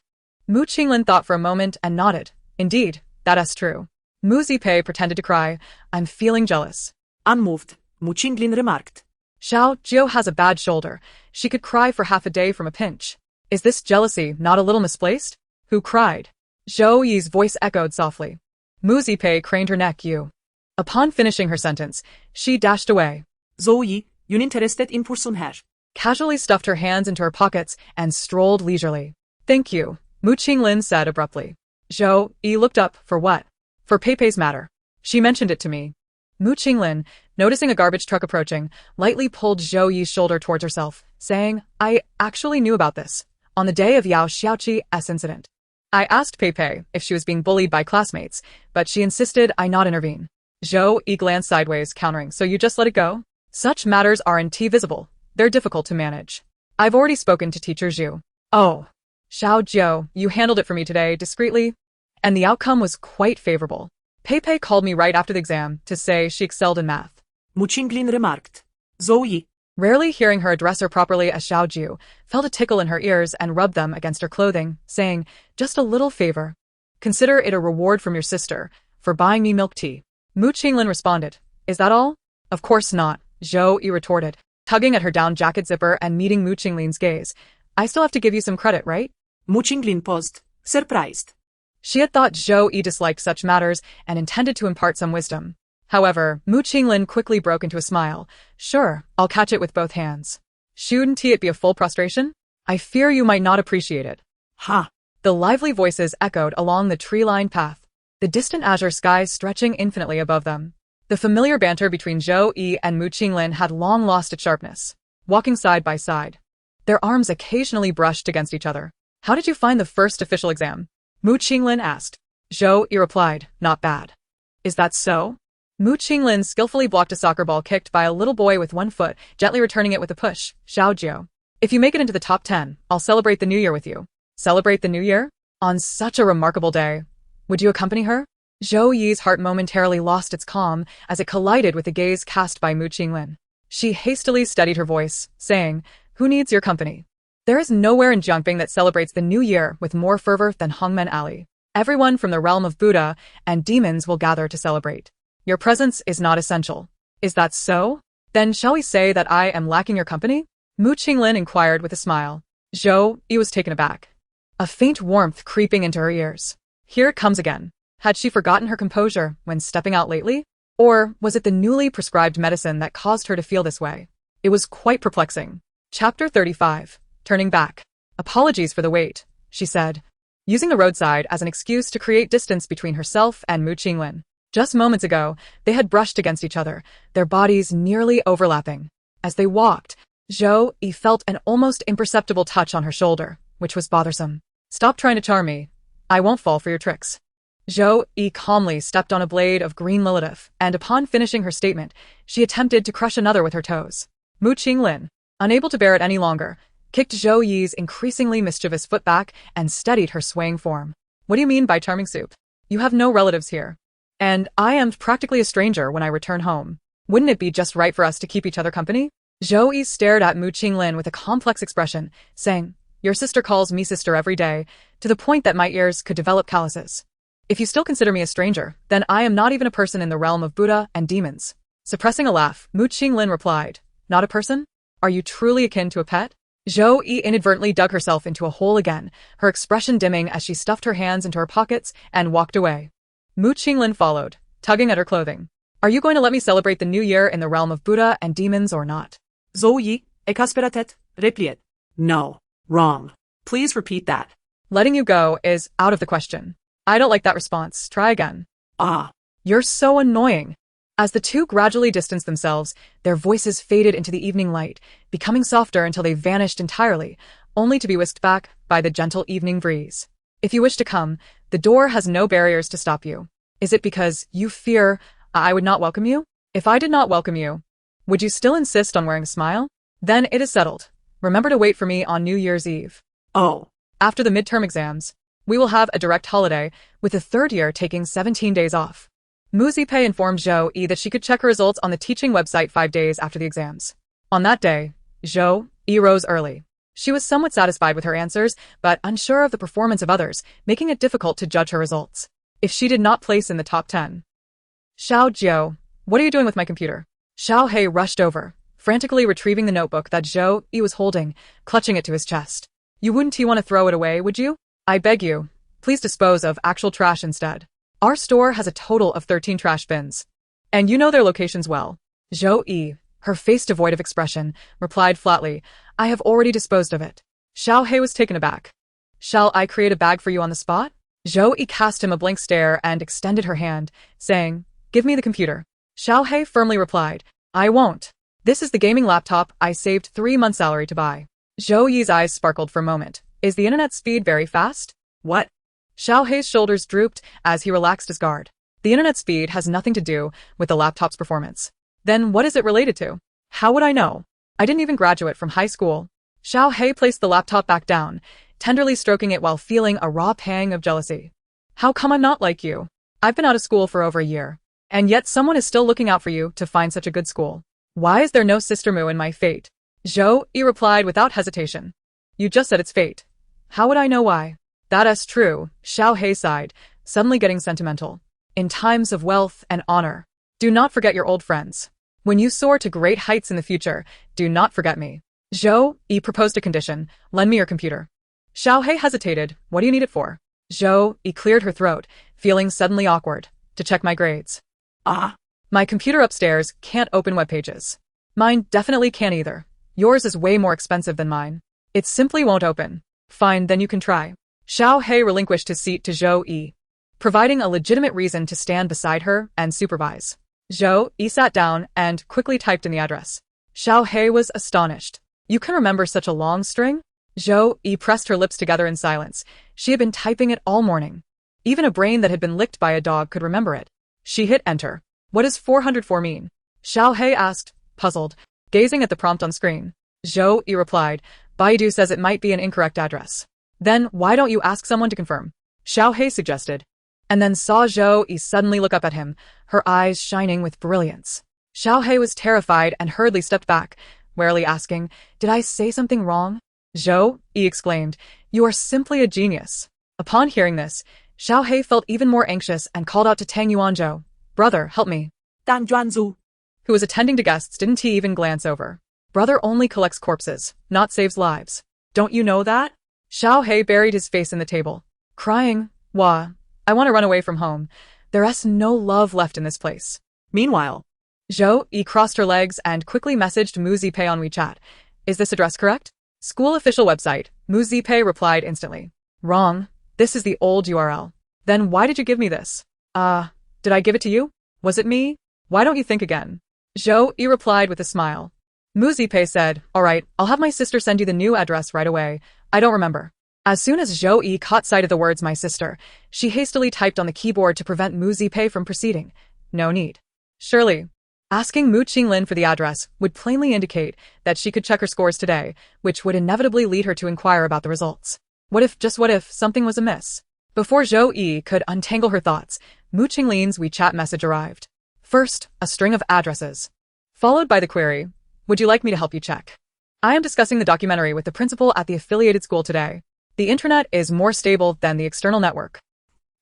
Mu Qinglin thought for a moment and nodded. Indeed, that's true. Mu Zipei pretended to cry, I'm feeling jealous. Unmoved, Mu Qinglin remarked. Xiao Jiu has a bad shoulder. She could cry for half a day from a pinch. Is this jealousy not a little misplaced? Who cried? Zhou Yi's voice echoed softly. Mu Zipei craned her neck. You. Upon finishing her sentence, she dashed away. Zhou Yi, uninterested in person her. Casually stuffed her hands into her pockets and strolled leisurely. Thank you, Mu Qinglin said abruptly. Zhou Yi looked up. For what? For Peipei's matter. She mentioned it to me. Mu Qinglin, noticing a garbage truck approaching, lightly pulled Zhou Yi's shoulder towards herself, saying, I actually knew about this. On the day of Yao Xiaoqi's incident. I asked Peipei if she was being bullied by classmates, but she insisted I not intervene. Zhou Yi glanced sideways, countering, so you just let it go? Such matters aren't visible. They're difficult to manage. I've already spoken to Teacher Zhu. Oh. Xiao Jiu, you handled it for me today, discreetly. And the outcome was quite favorable. Peipei called me right after the exam to say she excelled in math. Mu Qinglin remarked. Zhou Yi, Rarely hearing her address her properly as Xiao Jiu, felt a tickle in her ears and rubbed them against her clothing, saying, just a little favor. Consider it a reward from your sister for buying me milk tea. Mu Qinglin responded, is that all? Of course not, Zhou Yi retorted, tugging at her down jacket zipper and meeting Mu Qinglin's gaze. I still have to give you some credit, right? Mu Qinglin paused, surprised. She had thought Zhou Yi disliked such matters and intended to impart some wisdom. However, Mu Qinglin quickly broke into a smile. Sure, I'll catch it with both hands. Shouldn't it be a full prostration? I fear you might not appreciate it. Ha! The lively voices echoed along the tree-lined path, the distant azure skies stretching infinitely above them. The familiar banter between Zhou Yi and Mu Qinglin had long lost its sharpness. Walking side by side, their arms occasionally brushed against each other. How did you find the first official exam? Mu Qinglin asked. Zhou Yi replied, not bad. Is that so? Mu Qinglin skillfully blocked a soccer ball kicked by a little boy with one foot, gently returning it with a push. Xiaojiu. If you make it into the top 10, I'll celebrate the new year with you. Celebrate the new year? On such a remarkable day. Would you accompany her? Zhou Yi's heart momentarily lost its calm as it collided with the gaze cast by Mu Qinglin. She hastily steadied her voice, saying, who needs your company? There is nowhere in Jiangping that celebrates the new year with more fervor than Hongmen Alley. Everyone from the realm of Buddha and demons will gather to celebrate. Your presence is not essential. Is that so? Then shall we say that I am lacking your company? Mu Qinglin inquired with a smile. Zhou Yi was taken aback. A faint warmth creeping into her ears. Here it comes again. Had she forgotten her composure when stepping out lately? Or was it the newly prescribed medicine that caused her to feel this way? It was quite perplexing. Chapter 35. Turning back. Apologies for the wait, she said, using the roadside as an excuse to create distance between herself and Mu Qinglin. Just moments ago, they had brushed against each other, their bodies nearly overlapping. As they walked, Zhou Yi felt an almost imperceptible touch on her shoulder, which was bothersome. Stop trying to charm me. I won't fall for your tricks. Zhou Yi calmly stepped on a blade of green lilith, and upon finishing her statement, she attempted to crush another with her toes. Mu Qinglin, unable to bear it any longer, kicked Zhou Yi's increasingly mischievous foot back and steadied her swaying form. What do you mean by charming soup? You have no relatives here. And I am practically a stranger when I return home. Wouldn't it be just right for us to keep each other company? Zhou Yi stared at Mu Qinglin with a complex expression, saying, your sister calls me sister every day, to the point that my ears could develop calluses. If you still consider me a stranger, then I am not even a person in the realm of Buddha and demons. Suppressing a laugh, Mu Qinglin replied, not a person? Are you truly akin to a pet? Zhou Yi inadvertently dug herself into a hole again, her expression dimming as she stuffed her hands into her pockets and walked away. Mu Qinglin followed, tugging at her clothing. Are you going to let me celebrate the new year in the realm of Buddha and demons or not? Zhou Yi, exasperated, replied. No, wrong. Please repeat that. Letting you go is out of the question. I don't like that response. Try again. Ah. You're so annoying. As the two gradually distanced themselves, their voices faded into the evening light, becoming softer until they vanished entirely, only to be whisked back by the gentle evening breeze. If you wish to come, the door has no barriers to stop you. Is it because you fear I would not welcome you? If I did not welcome you, would you still insist on wearing a smile? Then it is settled. Remember to wait for me on New Year's Eve. Oh. After the midterm exams, we will have a direct holiday, with the third year taking 17 days off. Mu Zipei informed Zhou Yi that she could check her results on the teaching website 5 days after the exams. On that day, Zhou Yi rose early. She was somewhat satisfied with her answers, but unsure of the performance of others, making it difficult to judge her results. If she did not place in the top 10. Xiaojiu, what are you doing with my computer? Xiao He rushed over, frantically retrieving the notebook that Zhou Yi was holding, clutching it to his chest. You wouldn't want to throw it away, would you? I beg you, please dispose of actual trash instead. Our store has a total of 13 trash bins. And you know their locations well. Zhou Yi, her face devoid of expression, replied flatly, I have already disposed of it. Xiao He was taken aback. Shall I create a bag for you on the spot? Zhou Yi cast him a blank stare and extended her hand, saying, give me the computer. Xiao He firmly replied, I won't. This is the gaming laptop I saved 3 months' salary to buy. Zhou Yi's eyes sparkled for a moment. Is the internet speed very fast? What? Xiao He's shoulders drooped as he relaxed his guard. The internet speed has nothing to do with the laptop's performance. Then what is it related to? How would I know? I didn't even graduate from high school. Xiao He placed the laptop back down, tenderly stroking it while feeling a raw pang of jealousy. How come I'm not like you? I've been out of school for over a year. And yet someone is still looking out for you to find such a good school. Why is there no Sister Mu in my fate? Zhou Yi replied without hesitation. You just said it's fate. How would I know why? That is true, Xiao He sighed, suddenly getting sentimental. In times of wealth and honor, do not forget your old friends. When you soar to great heights in the future, do not forget me. Zhou Yi proposed a condition, lend me your computer. Xiao He hesitated, what do you need it for? Zhou Yi cleared her throat, feeling suddenly awkward, to check my grades. Ah. My computer upstairs can't open web pages. Mine definitely can't either. Yours is way more expensive than mine. It simply won't open. Fine, then you can try. Xiao He relinquished his seat to Zhou Yi, providing a legitimate reason to stand beside her and supervise. Zhou Yi sat down and quickly typed in the address. Xiao He was astonished. You can remember such a long string? Zhou Yi pressed her lips together in silence. She had been typing it all morning. Even a brain that had been licked by a dog could remember it. She hit enter. What does 404 mean? Xiao He asked, puzzled, gazing at the prompt on screen. Zhou Yi replied, Baidu says it might be an incorrect address. Then why don't you ask someone to confirm? Xiao He suggested. And then saw Zhou Yi suddenly look up at him, her eyes shining with brilliance. Xiao He was terrified and hurriedly stepped back, warily asking, Did I say something wrong? Zhou Yi exclaimed, You are simply a genius. Upon hearing this, Xiao He felt even more anxious and called out to Tang Yuanzhou, Brother, help me. Tang Yuanzhou, Who was attending to guests, didn't he even glance over. Brother only collects corpses, not saves lives. Don't you know that? Xiao He buried his face in the table, crying, Wah, I want to run away from home. There's no love left in this place. Meanwhile, Zhou Yi crossed her legs and quickly messaged Mu Zipei on WeChat. Is this address correct? School official website. Mu Zipei replied instantly. Wrong. This is the old URL. Then why did you give me this? Did I give it to you? Was it me? Why don't you think again? Zhou Yi replied with a smile. Mu Zipei said, Alright, I'll have my sister send you the new address right away. I don't remember. As soon as Zhou Yi caught sight of the words my sister, she hastily typed on the keyboard to prevent Mu Zipei from proceeding. No need. Surely. Asking Mu Qinglin for the address would plainly indicate that she could check her scores today, which would inevitably lead her to inquire about the results. What if, something was amiss? Before Zhou Yi could untangle her thoughts, Mu Qinglin's WeChat message arrived. First, a string of addresses. Followed by the query, Would you like me to help you check? I am discussing the documentary with the principal at the affiliated school today. The internet is more stable than the external network.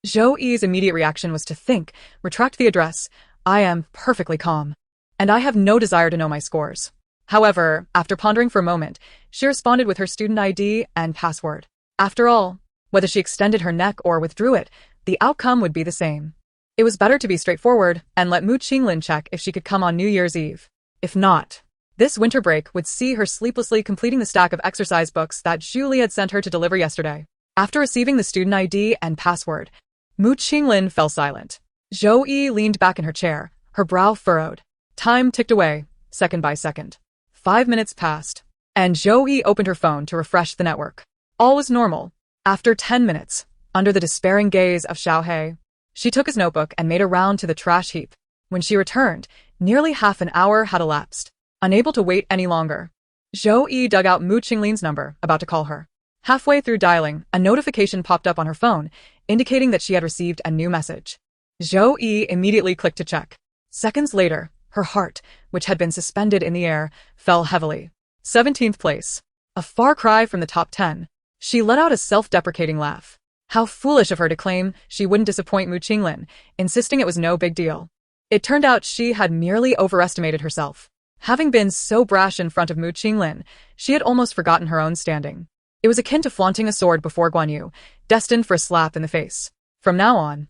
Zhou Yi's immediate reaction was to think, retract the address. I am perfectly calm. And I have no desire to know my scores. However, after pondering for a moment, she responded with her student ID and password. After all, whether she extended her neck or withdrew it, the outcome would be the same. It was better to be straightforward and let Mu Qinglin check if she could come on New Year's Eve. If not, this winter break would see her sleeplessly completing the stack of exercise books that Zhu Li had sent her to deliver yesterday. After receiving the student ID and password, Mu Qinglin fell silent. Zhou Yi leaned back in her chair, her brow furrowed. Time ticked away, second by second. 5 minutes passed, and Zhou Yi opened her phone to refresh the network. All was normal. After 10 minutes, under the despairing gaze of Xiao He, she took his notebook and made a round to the trash heap. When she returned, nearly half an hour had elapsed. Unable to wait any longer, Zhou Yi dug out Mu Qingling's number, about to call her. Halfway through dialing, a notification popped up on her phone, indicating that she had received a new message. Zhou Yi immediately clicked to check. Seconds later, her heart, which had been suspended in the air, fell heavily. 17th place. A far cry from the top 10. She let out a self-deprecating laugh. How foolish of her to claim she wouldn't disappoint Mu Qinglin, insisting it was no big deal. It turned out she had merely overestimated herself. Having been so brash in front of Mu Qinglin, she had almost forgotten her own standing. It was akin to flaunting a sword before Guan Yu, destined for a slap in the face. From now on,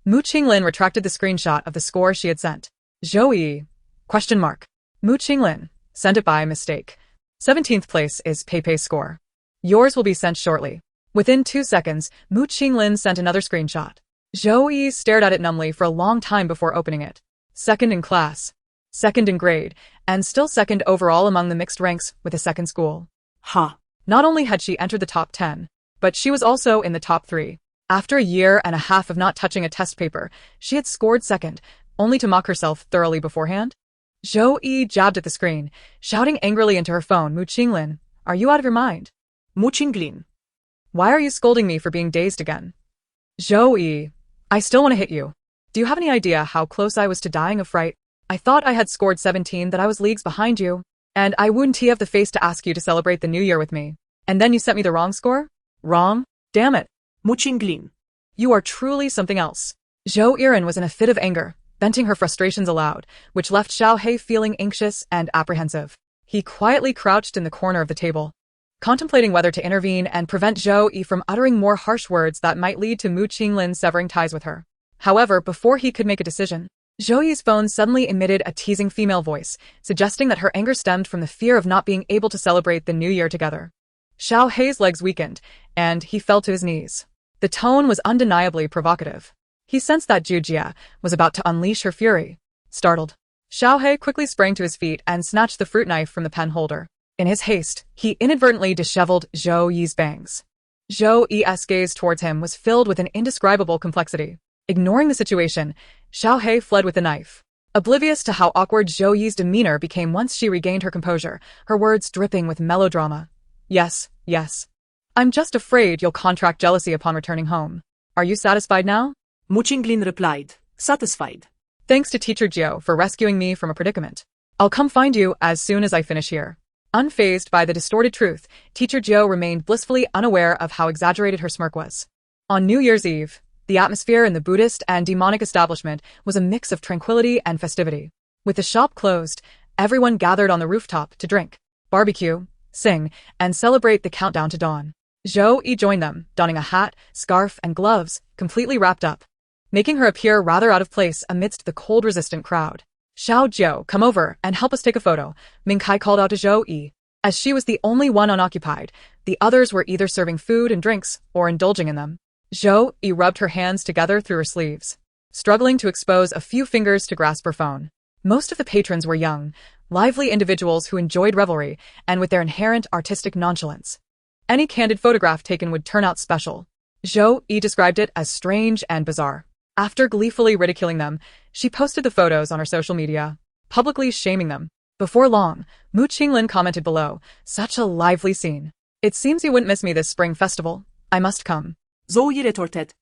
Mu Qinglin retracted the screenshot of the score she had sent. Zhou Yi? Mu Qinglin, sent it by mistake. 17th place is Pepe's score. Yours will be sent shortly. Within 2 seconds, Mu Qinglin sent another screenshot. Zhou Yi stared at it numbly for a long time before opening it. Second in class, second in grade, and still second overall among the mixed ranks with a second school. Not only had she entered the top 10, but she was also in the top 3. After a year and a half of not touching a test paper, she had scored second, only to mock herself thoroughly beforehand. Zhou Yi jabbed at the screen, shouting angrily into her phone, Mu Qinglin, are you out of your mind? Mu Qinglin, why are you scolding me for being dazed again? Zhou Yi, I still want to hit you. Do you have any idea how close I was to dying of fright? I thought I had scored 17, that I was leagues behind you, and I wouldn't have the face to ask you to celebrate the new year with me. And then you sent me the wrong score? Wrong? Damn it. Mu Qinglin, you are truly something else. Zhou Yiren was in a fit of anger, venting her frustrations aloud, which left Xiao He feeling anxious and apprehensive. He quietly crouched in the corner of the table, contemplating whether to intervene and prevent Zhou Yi from uttering more harsh words that might lead to Mu Qinglin severing ties with her. However, before he could make a decision, Zhou Yi's phone suddenly emitted a teasing female voice, suggesting that her anger stemmed from the fear of not being able to celebrate the new year together. Xiao He's legs weakened, and he fell to his knees. The tone was undeniably provocative. He sensed that Zhu Jia was about to unleash her fury. Startled, Xiao He quickly sprang to his feet and snatched the fruit knife from the pen holder. In his haste, he inadvertently disheveled Zhou Yi's bangs. Zhou Yi's gaze towards him was filled with an indescribable complexity. Ignoring the situation, Xiao He fled with the knife. Oblivious to how awkward Zhou Yi's demeanor became once she regained her composure, her words dripping with melodrama. Yes, yes. I'm just afraid you'll contract jealousy upon returning home. Are you satisfied now? Mu Qinglin replied, satisfied. Thanks to Teacher Jiu for rescuing me from a predicament. I'll come find you as soon as I finish here. Unfazed by the distorted truth, Teacher Jiu remained blissfully unaware of how exaggerated her smirk was. On New Year's Eve, the atmosphere in the Buddhist and demonic establishment was a mix of tranquility and festivity. With the shop closed, everyone gathered on the rooftop to drink, barbecue, sing, and celebrate the countdown to dawn. Zhou Yi joined them, donning a hat, scarf, and gloves, completely wrapped up, making her appear rather out of place amidst the cold-resistant crowd. Xiao Jiu, come over and help us take a photo, Ming Kai called out to Zhou Yi. As she was the only one unoccupied, the others were either serving food and drinks or indulging in them. Zhou Yi rubbed her hands together through her sleeves, struggling to expose a few fingers to grasp her phone. Most of the patrons were young, lively individuals who enjoyed revelry and with their inherent artistic nonchalance. Any candid photograph taken would turn out special. Zhou Yi described it as strange and bizarre. After gleefully ridiculing them, she posted the photos on her social media, publicly shaming them. Before long, Mu Qinglin commented below, such a lively scene. It seems you wouldn't miss me this spring festival. I must come. Zhou Yi retorted.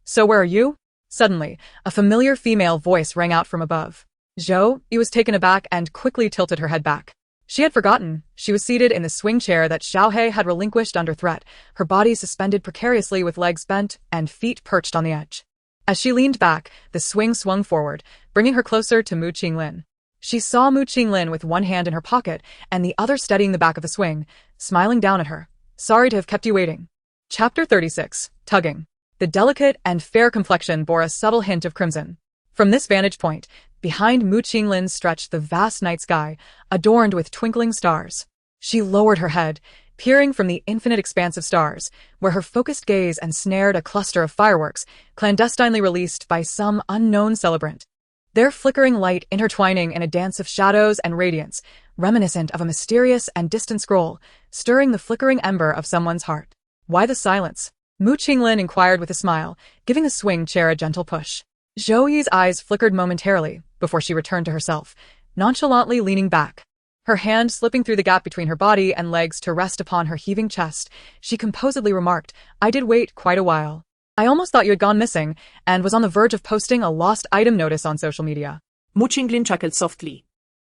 So where are you? Suddenly, a familiar female voice rang out from above. Zhou Yi was taken aback and quickly tilted her head back. She had forgotten. She was seated in the swing chair that Xiao He had relinquished under threat, her body suspended precariously with legs bent and feet perched on the edge. As she leaned back, the swing swung forward, bringing her closer to Mu Qinglin. She saw Mu Qinglin with one hand in her pocket and the other steadying the back of the swing, smiling down at her. Sorry to have kept you waiting. Chapter 36, Tugging. The delicate and fair complexion bore a subtle hint of crimson. From this vantage point, behind Mu Qinglin stretched the vast night sky, adorned with twinkling stars. She lowered her head, peering from the infinite expanse of stars, where her focused gaze ensnared a cluster of fireworks, clandestinely released by some unknown celebrant. Their flickering light intertwining in a dance of shadows and radiance, reminiscent of a mysterious and distant scroll, stirring the flickering ember of someone's heart. Why the silence? Mu Qinglin inquired with a smile, giving the swing chair a gentle push. Zhou Yi's eyes flickered momentarily before she returned to herself, nonchalantly leaning back. Her hand slipping through the gap between her body and legs to rest upon her heaving chest, she composedly remarked, I did wait quite a while. I almost thought you had gone missing, and was on the verge of posting a lost item notice on social media. Mu Qinglin chuckled softly.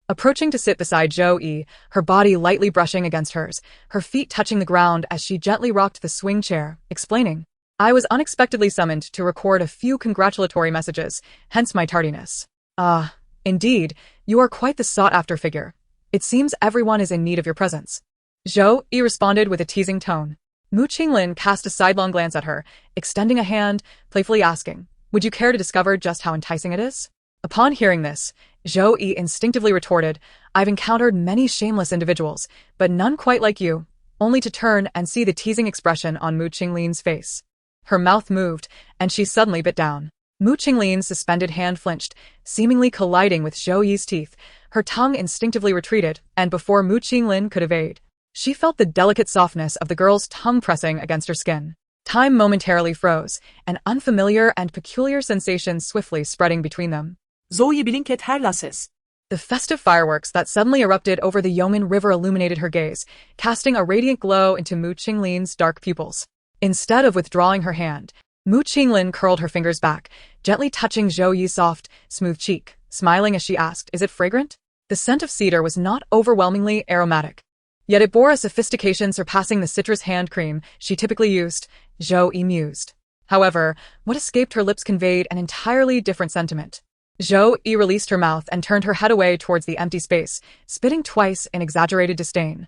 Approaching to sit beside Zhou Yi, her body lightly brushing against hers, her feet touching the ground as she gently rocked the swing chair, explaining, I was unexpectedly summoned to record a few congratulatory messages, hence my tardiness. Ah, indeed, you are quite the sought-after figure. It seems everyone is in need of your presence. Zhou Yi responded with a teasing tone. Mu Qinglin cast a sidelong glance at her, extending a hand, playfully asking, would you care to discover just how enticing it is? Upon hearing this, Zhou Yi instinctively retorted, I've encountered many shameless individuals, but none quite like you, only to turn and see the teasing expression on Mu Qinglin's face. Her mouth moved, and she suddenly bit down. Mu Qinglin's suspended hand flinched, seemingly colliding with Zhou Yi's teeth. Her tongue instinctively retreated, and before Mu Qinglin could evade, she felt the delicate softness of the girl's tongue pressing against her skin. Time momentarily froze, an unfamiliar and peculiar sensation swiftly spreading between them. Zhou Yi blinket her lasses. The festive fireworks that suddenly erupted over the Yongin River illuminated her gaze, casting a radiant glow into Mu Qinglin's dark pupils. Instead of withdrawing her hand, Mu Qinglin curled her fingers back, gently touching Zhou Yi's soft, smooth cheek, smiling as she asked, is it fragrant? The scent of cedar was not overwhelmingly aromatic, yet it bore a sophistication surpassing the citrus hand cream she typically used, Zhou Yi mused. However, what escaped her lips conveyed an entirely different sentiment. Zhou Yi released her mouth and turned her head away towards the empty space, spitting twice in exaggerated disdain.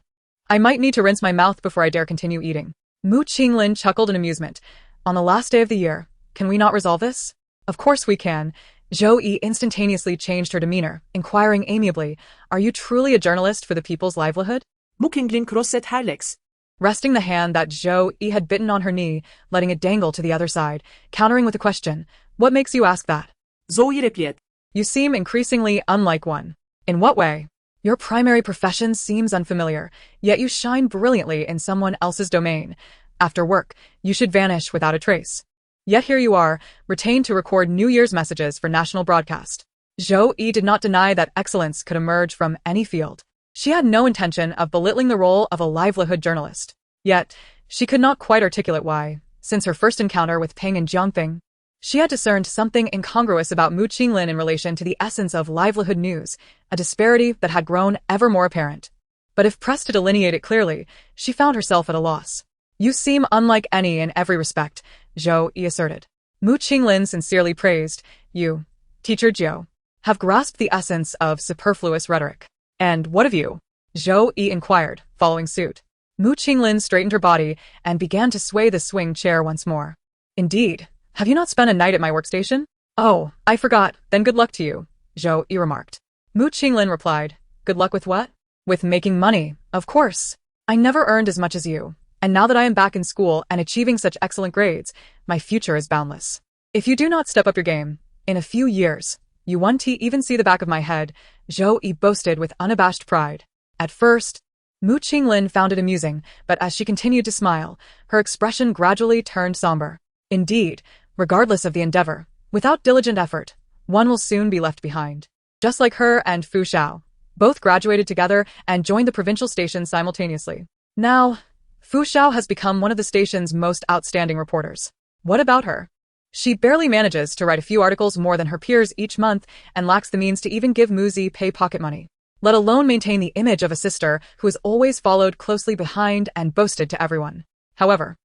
I might need to rinse my mouth before I dare continue eating. Mu Qinglin chuckled in amusement. On the last day of the year, can we not resolve this? Of course we can. Zhou Yi instantaneously changed her demeanor, inquiring amiably, are you truly a journalist for the people's livelihood? Mu Qinglin crossed her legs, resting the hand that Zhou Yi had bitten on her knee, letting it dangle to the other side, countering with a question, what makes you ask that? Zhou Yi replied. You seem increasingly unlike one. In what way? Your primary profession seems unfamiliar, yet you shine brilliantly in someone else's domain. After work, you should vanish without a trace. Yet here you are, retained to record New Year's messages for national broadcast. Zhou Yi did not deny that excellence could emerge from any field. She had no intention of belittling the role of a livelihood journalist. Yet, she could not quite articulate why, since her first encounter with Ping and Jiangping. She had discerned something incongruous about Mu Qinglin in relation to the essence of livelihood news, a disparity that had grown ever more apparent. But if pressed to delineate it clearly, she found herself at a loss. You seem unlike any in every respect, Zhou Yi asserted. Mu Qinglin sincerely praised, you, Teacher Jiu, have grasped the essence of superfluous rhetoric. And what of you? Zhou Yi inquired, following suit. Mu Qinglin straightened her body and began to sway the swing chair once more. Indeed, have you not spent a night at my workstation? Oh, I forgot, then good luck to you, Zhou Yi remarked. Mu Qinglin replied, good luck with what? With making money, of course. I never earned as much as you, and now that I am back in school and achieving such excellent grades, my future is boundless. If you do not step up your game, in a few years, you won't even see the back of my head, Zhou Yi boasted with unabashed pride. At first, Mu Qinglin found it amusing, but as she continued to smile, her expression gradually turned somber. Indeed, regardless of the endeavor, without diligent effort, one will soon be left behind. Just like her and Fu Xiao. Both graduated together and joined the provincial station simultaneously. Now, Fu Xiao has become one of the station's most outstanding reporters. What about her? She barely manages to write a few articles more than her peers each month and lacks the means to even give Mu Zi pay pocket money, let alone maintain the image of a sister who has always followed closely behind and boasted to everyone. However,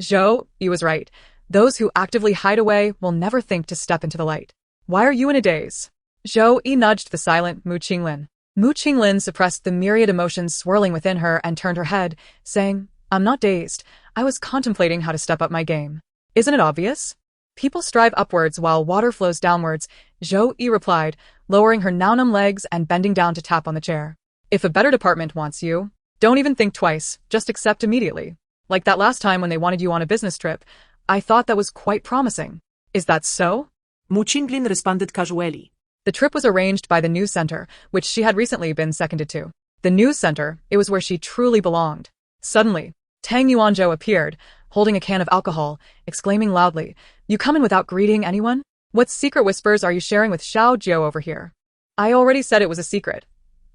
Zhou Yi was right. Those who actively hide away will never think to step into the light. Why are you in a daze? Zhou Yi nudged the silent Mu Qinglin. Mu Qinglin suppressed the myriad emotions swirling within her and turned her head, saying, I'm not dazed. I was contemplating how to step up my game. Isn't it obvious? People strive upwards while water flows downwards, Zhou Yi replied, lowering her now numb legs and bending down to tap on the chair. If a better department wants you, don't even think twice, just accept immediately. Like that last time when they wanted you on a business trip, I thought that was quite promising. Is that so? Mu Qinglin responded casually. The trip was arranged by the news center, which she had recently been seconded to. The news center, it was where she truly belonged. Suddenly, Tang Yuanzhou appeared, holding a can of alcohol, exclaiming loudly, You come in without greeting anyone? What secret whispers are you sharing with Xiao Jiu over here? I already said it was a secret.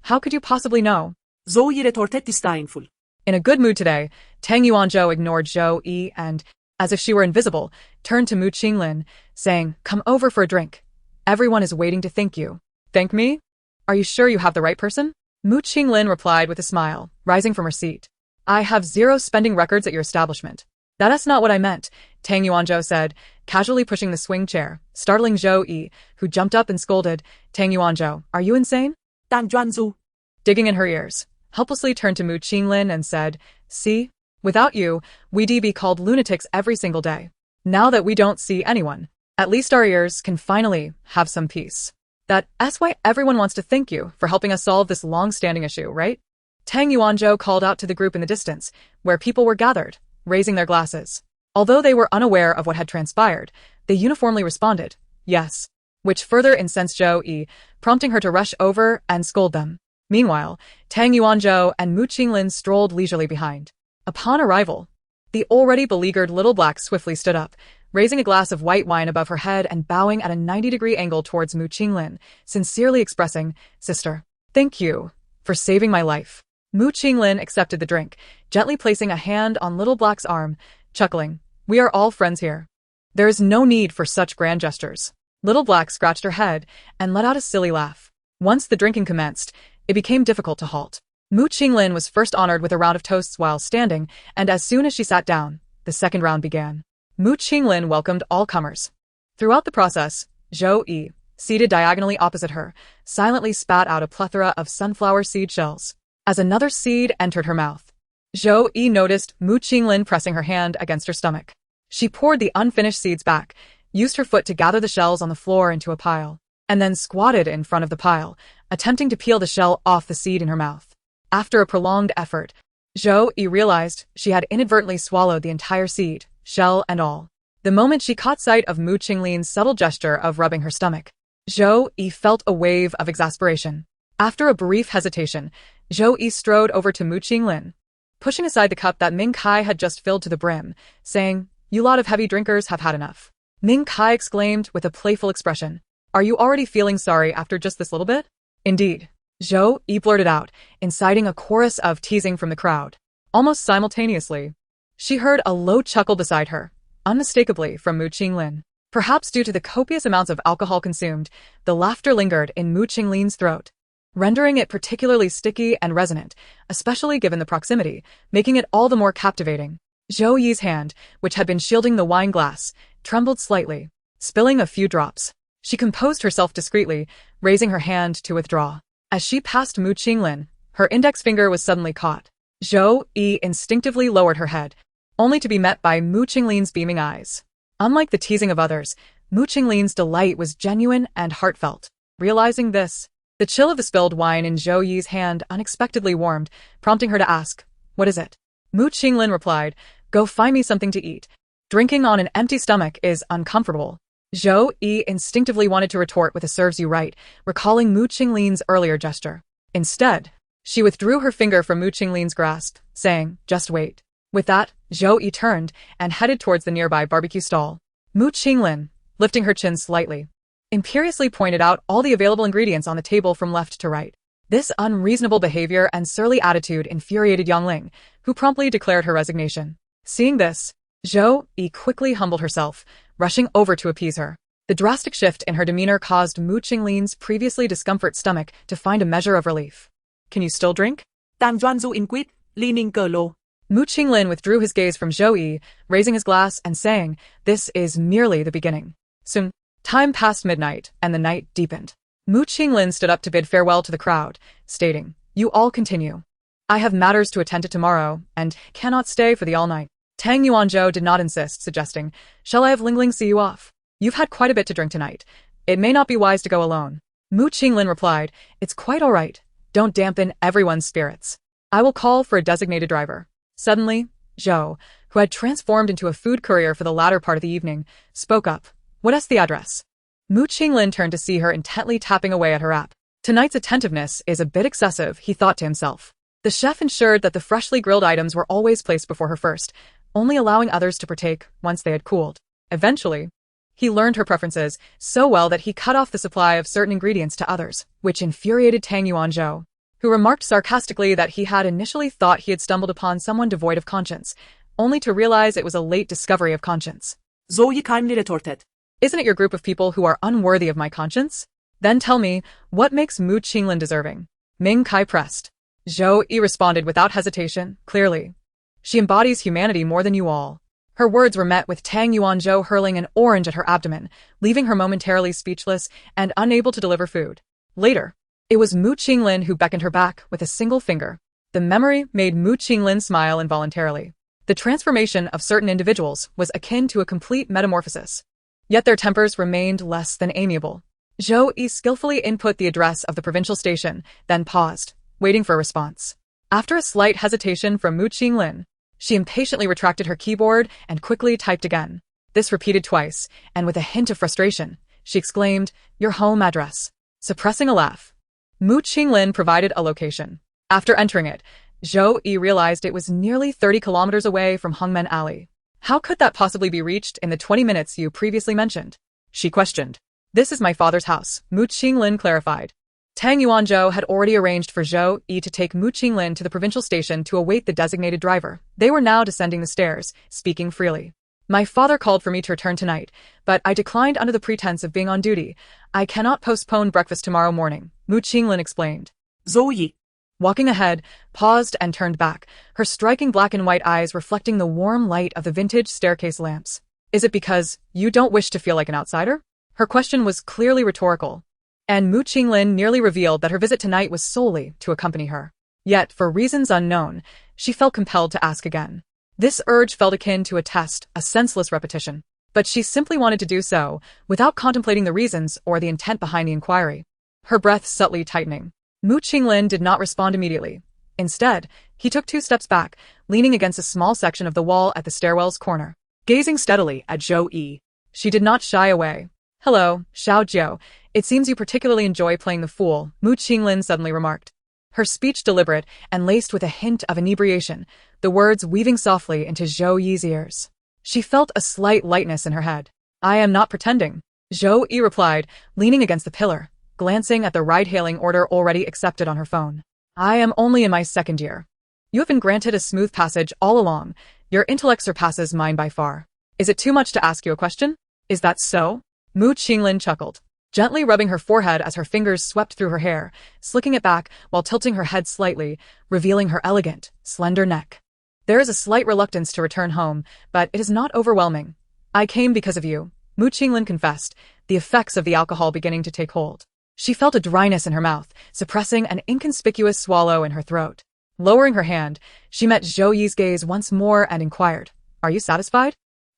How could you possibly know? Zhou Yi retorted disdainful. In a good mood today, Tang Yuanzhou ignored Zhou Yi and, as if she were invisible, turned to Mu Qinglin, saying, Come over for a drink. Everyone is waiting to thank you. Thank me? Are you sure you have the right person? Mu Qinglin replied with a smile, rising from her seat. I have 0 spending records at your establishment. That's not what I meant, Tang Yuanzhou said, casually pushing the swing chair, startling Zhou Yi, who jumped up and scolded, Tang Yuanzhou, are you insane? Tang Juanzhu, digging in her ears, helplessly turned to Mu Qinglin and said, See? Without you, we'd be called lunatics every single day. Now that we don't see anyone, at least our ears can finally have some peace. That's why everyone wants to thank you for helping us solve this long-standing issue, right? Tang Yuanzhou called out to the group in the distance, where people were gathered, raising their glasses. Although they were unaware of what had transpired, they uniformly responded, yes, which further incensed Zhou Yi, prompting her to rush over and scold them. Meanwhile, Tang Yuanzhou and Mu Qinglin strolled leisurely behind. Upon arrival, the already beleaguered little black swiftly stood up, raising a glass of white wine above her head and bowing at a 90-degree angle towards Mu Qinglin, sincerely expressing, Sister, thank you for saving my life. Mu Qinglin accepted the drink, gently placing a hand on little black's arm, chuckling, We are all friends here. There is no need for such grand gestures. Little black scratched her head and let out a silly laugh. Once the drinking commenced, it became difficult to halt. Mu Qinglin was first honored with a round of toasts while standing, and as soon as she sat down, the second round began. Mu Qinglin welcomed all comers. Throughout the process, Zhou Yi, seated diagonally opposite her, silently spat out a plethora of sunflower seed shells. As another seed entered her mouth, Zhou Yi noticed Mu Qinglin pressing her hand against her stomach. She poured the unfinished seeds back, used her foot to gather the shells on the floor into a pile, and then squatted in front of the pile, attempting to peel the shell off the seed in her mouth. After a prolonged effort, Zhou Yi realized she had inadvertently swallowed the entire seed, shell and all. The moment she caught sight of Mu Qinglin's subtle gesture of rubbing her stomach, Zhou Yi felt a wave of exasperation. After a brief hesitation, Zhou Yi strode over to Mu Qinglin. pushing aside the cup that Ming Kai had just filled to the brim, saying, "You lot of heavy drinkers have had enough." Ming Kai exclaimed with a playful expression, "Are you already feeling sorry after just this little bit?" "Indeed," Zhou Yi blurted out, inciting a chorus of teasing from the crowd. Almost simultaneously, she heard a low chuckle beside her, unmistakably from Mu Qinglin. Perhaps due to the copious amounts of alcohol consumed, the laughter lingered in Mu Qinglin's throat, rendering it particularly sticky and resonant, especially given the proximity, making it all the more captivating. Zhou Yi's hand, which had been shielding the wine glass, trembled slightly, spilling a few drops. She composed herself discreetly, raising her hand to withdraw. As she passed Mu Qinglin, her index finger was suddenly caught. Zhou Yi instinctively lowered her head, only to be met by Mu Qinglin's beaming eyes. Unlike the teasing of others, Mu Qinglin's delight was genuine and heartfelt. Realizing this, the chill of the spilled wine in Zhou Yi's hand unexpectedly warmed, prompting her to ask, "What is it?" Mu Qinglin replied, "Go find me something to eat. Drinking on an empty stomach is uncomfortable." Zhou Yi instinctively wanted to retort with a "serves you right," recalling Mu Qinglin's earlier gesture. Instead, she withdrew her finger from Mu Qinglin's grasp, saying, "Just wait." With that, Zhou Yi turned and headed towards the nearby barbecue stall. Mu Qinglin, lifting her chin slightly, imperiously pointed out all the available ingredients on the table from left to right. This unreasonable behavior and surly attitude infuriated Yangling, who promptly declared her resignation. Seeing this, Zhou Yi quickly humbled herself, rushing over to appease her. The drastic shift in her demeanor caused Mu Qinglin's previously discomfort stomach to find a measure of relief. "Can you still drink?" Tam Doan Du in quýt, Li Ning Cờ Lô. Mu Qinglin withdrew his gaze from Zhou Yi, raising his glass and saying, "This is merely the beginning." Soon, time passed midnight, and the night deepened. Mu Qinglin stood up to bid farewell to the crowd, stating, "You all continue. I have matters to attend to tomorrow, and cannot stay for the all night." Tang Yuanzhou did not insist, suggesting, "Shall I have Lingling see you off? You've had quite a bit to drink tonight. It may not be wise to go alone." Mu Qinglin replied, "It's quite all right. Don't dampen everyone's spirits. I will call for a designated driver." Suddenly, Zhou, who had transformed into a food courier for the latter part of the evening, spoke up. "What's the address?" Mu Qinglin turned to see her intently tapping away at her app. Tonight's attentiveness is a bit excessive, he thought to himself. The chef ensured that the freshly grilled items were always placed before her first, only allowing others to partake once they had cooled. Eventually, he learned her preferences so well that he cut off the supply of certain ingredients to others, which infuriated Tang Yuanzhou, who remarked sarcastically that he had initially thought he had stumbled upon someone devoid of conscience, only to realize it was a late discovery of conscience. Zhou Yi calmly retorted, "Isn't it your group of people who are unworthy of my conscience? Then tell me, what makes Mu Qinglin deserving?" Ming Kai pressed. Zhou Yi responded without hesitation, clearly. "She embodies humanity more than you all." Her words were met with Tang Yuanzhou hurling an orange at her abdomen, leaving her momentarily speechless and unable to deliver food. Later, it was Mu Qinglin who beckoned her back with a single finger. The memory made Mu Qinglin smile involuntarily. The transformation of certain individuals was akin to a complete metamorphosis. Yet their tempers remained less than amiable. Zhou Yi skillfully input the address of the provincial station, then paused, waiting for a response. After a slight hesitation from Mu Qinglin, she impatiently retracted her keyboard and quickly typed again. This repeated twice, and with a hint of frustration, she exclaimed, "Your home address." Suppressing a laugh, Mu Qinglin provided a location. After entering it, Zhou Yi realized it was nearly 30 kilometers away from Hongmen Alley. "How could that possibly be reached in the 20 minutes you previously mentioned?" she questioned. "This is my father's house," Mu Qinglin clarified. Tang Yuanzhou had already arranged for Zhou Yi to take Mu Qinglin to the provincial station to await the designated driver. They were now descending the stairs, speaking freely. "My father called for me to return tonight, but I declined under the pretense of being on duty. I cannot postpone breakfast tomorrow morning," Mu Qinglin explained. Zhou Yi, walking ahead, paused and turned back, her striking black and white eyes reflecting the warm light of the vintage staircase lamps. "Is it because you don't wish to feel like an outsider?" Her question was clearly rhetorical, and Mu Qinglin nearly revealed that her visit tonight was solely to accompany her. Yet, for reasons unknown, she felt compelled to ask again. This urge felt akin to a test, a senseless repetition. But she simply wanted to do so, without contemplating the reasons or the intent behind the inquiry. Her breath subtly tightening. Mu Qinglin did not respond immediately. Instead, he took 2 steps back, leaning against a small section of the wall at the stairwell's corner. Gazing steadily at Zhou Yi, she did not shy away. "Hello, Xiao Jiao. It seems you particularly enjoy playing the fool," Mu Qinglin suddenly remarked. her speech deliberate and laced with a hint of inebriation, the words weaving softly into Zhou Yi's ears. She felt a slight lightness in her head. I am not pretending, Zhou Yi replied, leaning against the pillar, glancing at the ride-hailing order already accepted on her phone. I am only in my second year. You have been granted a smooth passage all along. Your intellect surpasses mine by far. Is it too much to ask you a question? Is that so? Mu Qinglin chuckled, gently rubbing her forehead as her fingers swept through her hair, slicking it back while tilting her head slightly, revealing her elegant, slender neck. There is a slight reluctance to return home, but it is not overwhelming. I came because of you, Mu Qinglin confessed, the effects of the alcohol beginning to take hold. She felt a dryness in her mouth, suppressing an inconspicuous swallow in her throat. Lowering her hand, she met Zhou Yi's gaze once more and inquired, Are you satisfied?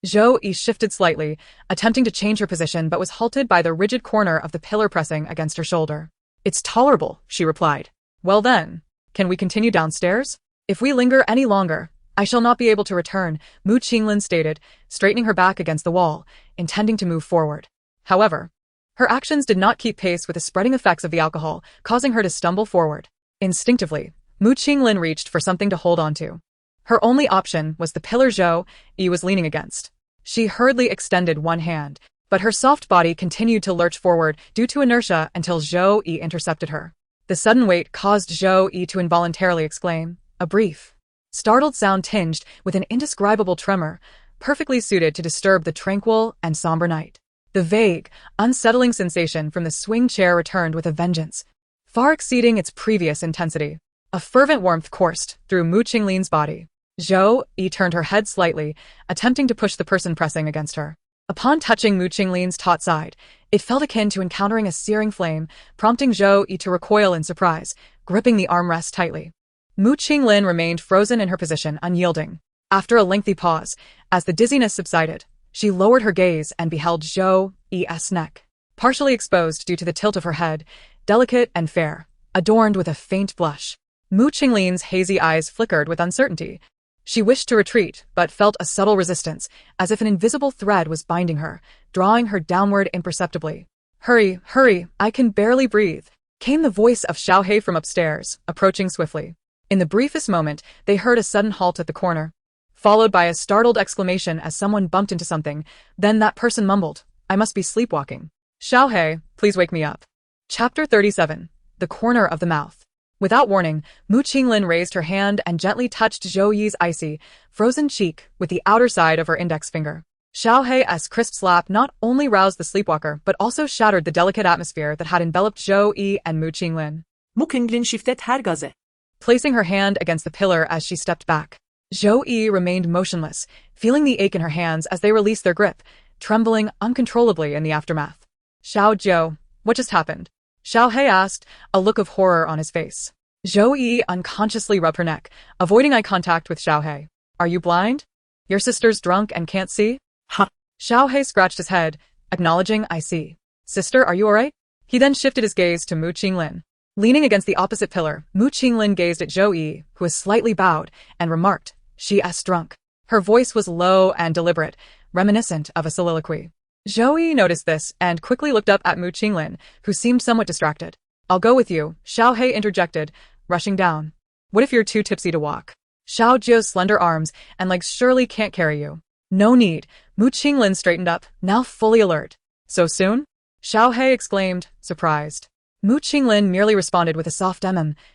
Zhou Yi shifted slightly, attempting to change her position but was halted by the rigid corner of the pillar pressing against her shoulder. It's tolerable, she replied. Well then, can we continue downstairs? If we linger any longer, I shall not be able to return, Mu Qinglin stated, straightening her back against the wall, intending to move forward. However, her actions did not keep pace with the spreading effects of the alcohol, causing her to stumble forward. Instinctively, Mu Qinglin reached for something to hold onto. Her only option was the pillar Zhou Yi was leaning against. She hurriedly extended one hand, but her soft body continued to lurch forward due to inertia until Zhou Yi intercepted her. The sudden weight caused Zhou Yi to involuntarily exclaim, a brief, startled sound tinged with an indescribable tremor, perfectly suited to disturb the tranquil and somber night. The vague, unsettling sensation from the swing chair returned with a vengeance, far exceeding its previous intensity. A fervent warmth coursed through Mu Qinglin's body. Zhou Yi turned her head slightly, attempting to push the person pressing against her. Upon touching Mu Qinglin's taut side, it felt akin to encountering a searing flame, prompting Zhou Yi to recoil in surprise, gripping the armrest tightly. Mu Qinglin remained frozen in her position, unyielding. After a lengthy pause, as the dizziness subsided, she lowered her gaze and beheld Zhou Yi's neck, partially exposed due to the tilt of her head, delicate and fair, adorned with a faint blush. Mu Qinglin's hazy eyes flickered with uncertainty. She wished to retreat, but felt a subtle resistance, as if an invisible thread was binding her, drawing her downward imperceptibly. Hurry, hurry, I can barely breathe, came the voice of Xiaohei from upstairs, approaching swiftly. In the briefest moment, they heard a sudden halt at the corner, followed by a startled exclamation as someone bumped into something. Then that person mumbled, I must be sleepwalking. Xiaohei, please wake me up. Chapter 37. The Corner of the Mouth. Without warning, Mu Qinglin raised her hand and gently touched Zhou Yi's icy, frozen cheek with the outer side of her index finger. Xiaohei's crisp slap not only roused the sleepwalker but also shattered the delicate atmosphere that had enveloped Zhou Yi and Mu Qinglin. Mu Qinglin shiftet her gaze. Placing her hand against the pillar as she stepped back, Zhou Yi remained motionless, feeling the ache in her hands as they released their grip, trembling uncontrollably in the aftermath. Xiao Zhou, what just happened? Xiaohei asked, a look of horror on his face. Zhou Yi unconsciously rubbed her neck, avoiding eye contact with Xiaohei. Are you blind? Your sister's drunk and can't see? Huh. Xiaohei scratched his head, acknowledging I see. Sister, are you alright? He then shifted his gaze to Mu Qinglin. Leaning against the opposite pillar, Mu Qinglin gazed at Zhou Yi, who was slightly bowed, and remarked, She's drunk. Her voice was low and deliberate, reminiscent of a soliloquy. Zhou Yi noticed this and quickly looked up at Mu Qinglin, who seemed somewhat distracted. I'll go with you, Xiaohei interjected, rushing down. What if you're too tipsy to walk? Xiao Zhou's slender arms and legs surely can't carry you. No need, Mu Qinglin straightened up, now fully alert. So soon? Xiaohei exclaimed, surprised. Mu Qinglin merely responded with a soft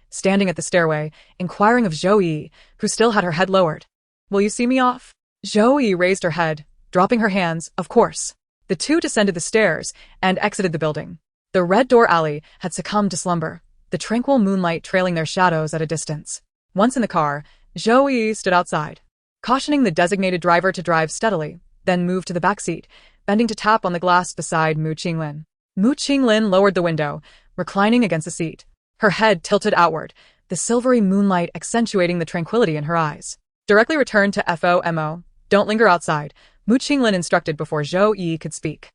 standing at the stairway, inquiring of Zhou Yi, who still had her head lowered. Will you see me off? Zhou Yi raised her head, dropping her hands, of course. The two descended the stairs and exited the building. The red door alley had succumbed to slumber, the tranquil moonlight trailing their shadows at a distance. Once in the car, Zhou Yi stood outside, cautioning the designated driver to drive steadily, then moved to the back seat, bending to tap on the glass beside Mu Qinglin. Mu Qinglin lowered the window, reclining against the seat, her head tilted outward, the silvery moonlight accentuating the tranquility in her eyes. Directly return to FOMO. Don't linger outside, Mu Qinglin instructed before Zhou Yi could speak.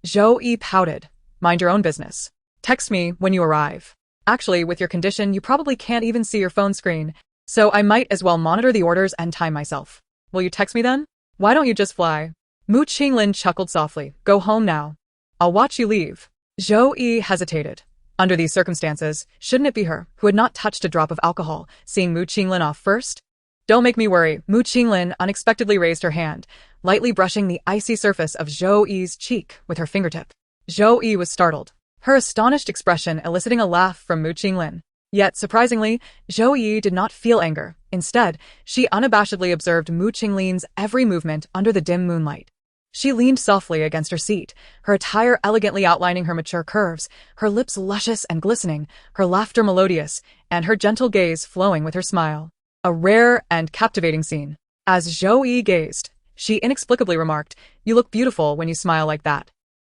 Zhou Yi pouted. Mind your own business. Text me when you arrive. Actually, with your condition, you probably can't even see your phone screen, so I might as well monitor the orders and time myself. Will you text me then? Why don't you just fly? Mu Qinglin chuckled softly. Go home now. I'll watch you leave. Zhou Yi hesitated, Under these circumstances, shouldn't it be her, who had not touched a drop of alcohol, seeing Mu Qinglin off first? Don't make me worry. Mu Qinglin unexpectedly raised her hand, lightly brushing the icy surface of Zhou Yi's cheek with her fingertip. Zhou Yi was startled, her astonished expression eliciting a laugh from Mu Qinglin. Yet, surprisingly, Zhou Yi did not feel anger. Instead, she unabashedly observed Mu Qinglin's every movement under the dim moonlight. She leaned softly against her seat, her attire elegantly outlining her mature curves, her lips luscious and glistening, her laughter melodious, and her gentle gaze flowing with her smile. A rare and captivating scene. As Zhou Yi gazed, she inexplicably remarked, "You look beautiful when you smile like that."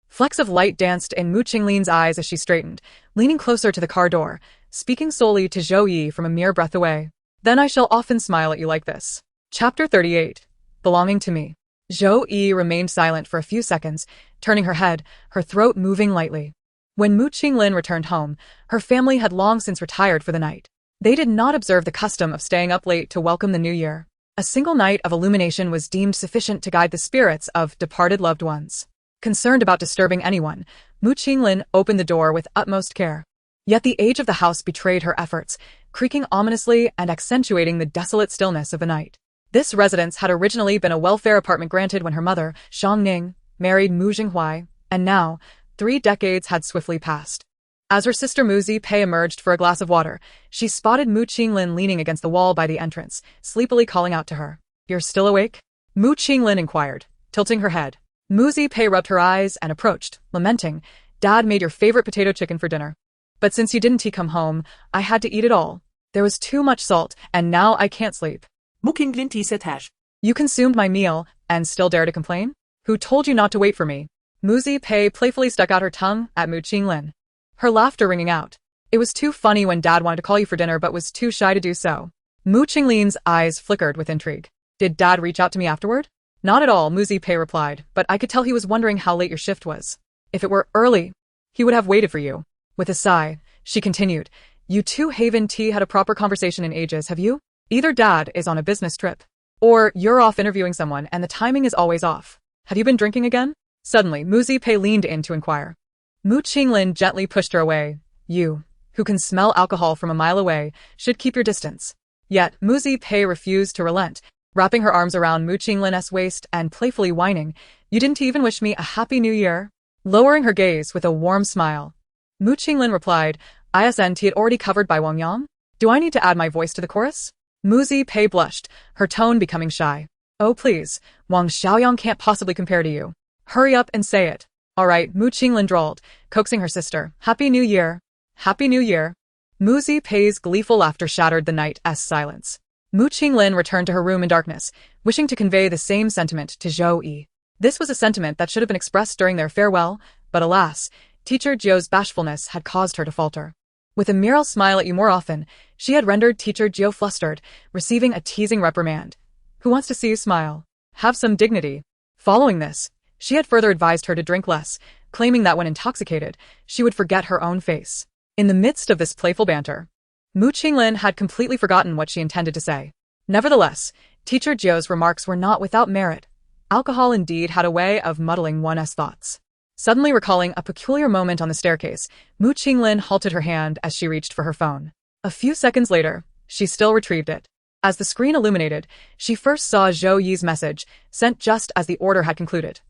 Flecks of light danced in Mu Qinglin's eyes as she straightened, leaning closer to the car door, speaking solely to Zhou Yi from a mere breath away. "Then I shall often smile at you like this." Chapter 38. Belonging to me. Zhou Yi remained silent for a few seconds, turning her head, her throat moving lightly. When Mu Qinglin returned home, her family had long since retired for the night. They did not observe the custom of staying up late to welcome the new year. A single night of illumination was deemed sufficient to guide the spirits of departed loved ones. Concerned about disturbing anyone, Mu Qinglin opened the door with utmost care. Yet the age of the house betrayed her efforts, creaking ominously and accentuating the desolate stillness of the night. This residence had originally been a welfare apartment granted when her mother, Shang Ning, married Mu Jinghuai, and now, 3 decades had swiftly passed. As her sister Mu Pei emerged for a glass of water, she spotted Mu Qinglin leaning against the wall by the entrance, sleepily calling out to her. "You're still awake?" Mu Qinglin inquired, tilting her head. Mu Pei rubbed her eyes and approached, lamenting, "Dad made your favorite potato chicken for dinner. But since you didn't come home, I had to eat it all. There was too much salt, and now I can't sleep." Mu Qinglin tiset. "You consumed my meal, and still dare to complain? Who told you not to wait for me?" Mu Pei playfully stuck out her tongue at Mu Qinglin, her laughter ringing out. "It was too funny when Dad wanted to call you for dinner but was too shy to do so." Mu Qinglin's eyes flickered with intrigue. "Did Dad reach out to me afterward?" "Not at all," Mu Pei replied, "but I could tell he was wondering how late your shift was. If it were early, he would have waited for you." With a sigh, she continued, "You two haven't had a proper conversation in ages, have you? Either Dad is on a business trip, or you're off interviewing someone and the timing is always off. Have you been drinking again?" Suddenly, Mu Pei leaned in to inquire. Mu Qinglin gently pushed her away. "You, who can smell alcohol from a mile away, should keep your distance." Yet, Mu Pei refused to relent, wrapping her arms around Mu Qinglin's waist and playfully whining, "You didn't even wish me a happy new year?" Lowering her gaze with a warm smile, Mu Qinglin replied, "Isn't it already covered by Wang Yang? Do I need to add my voice to the chorus?" Mu Pei blushed, her tone becoming shy. "Oh please, Wang Xiaoyang can't possibly compare to you. Hurry up and say it." "All right," Mu Qinglin drawled, coaxing her sister. "Happy New Year." "Happy New Year." Mu Pei's gleeful laughter shattered the night's silence. Mu Qinglin returned to her room in darkness, wishing to convey the same sentiment to Zhou Yi. This was a sentiment that should have been expressed during their farewell, but alas, Teacher Jiu's bashfulness had caused her to falter. With a mere "I'll smile at you more often," she had rendered Teacher Jiu flustered, receiving a teasing reprimand. "Who wants to see you smile? Have some dignity." Following this, she had further advised her to drink less, claiming that when intoxicated, she would forget her own face. In the midst of this playful banter, Mu Qinglin had completely forgotten what she intended to say. Nevertheless, Teacher Jiu's remarks were not without merit. Alcohol indeed had a way of muddling one's thoughts. Suddenly recalling a peculiar moment on the staircase, Mu Qinglin halted her hand as she reached for her phone. A few seconds later, she still retrieved it. As the screen illuminated, she first saw Zhou Yi's message, sent just as the order had concluded.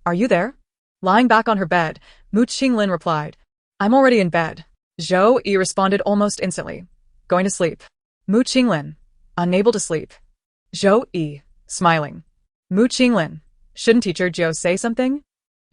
"Are you there?" Lying back on her bed, Mu Qinglin replied, "I'm already in bed." Zhou Yi responded almost instantly, "Going to sleep." Mu Qinglin, unable to sleep. Zhou Yi, smiling. Mu Qinglin, shouldn't Teacher Jiu say something?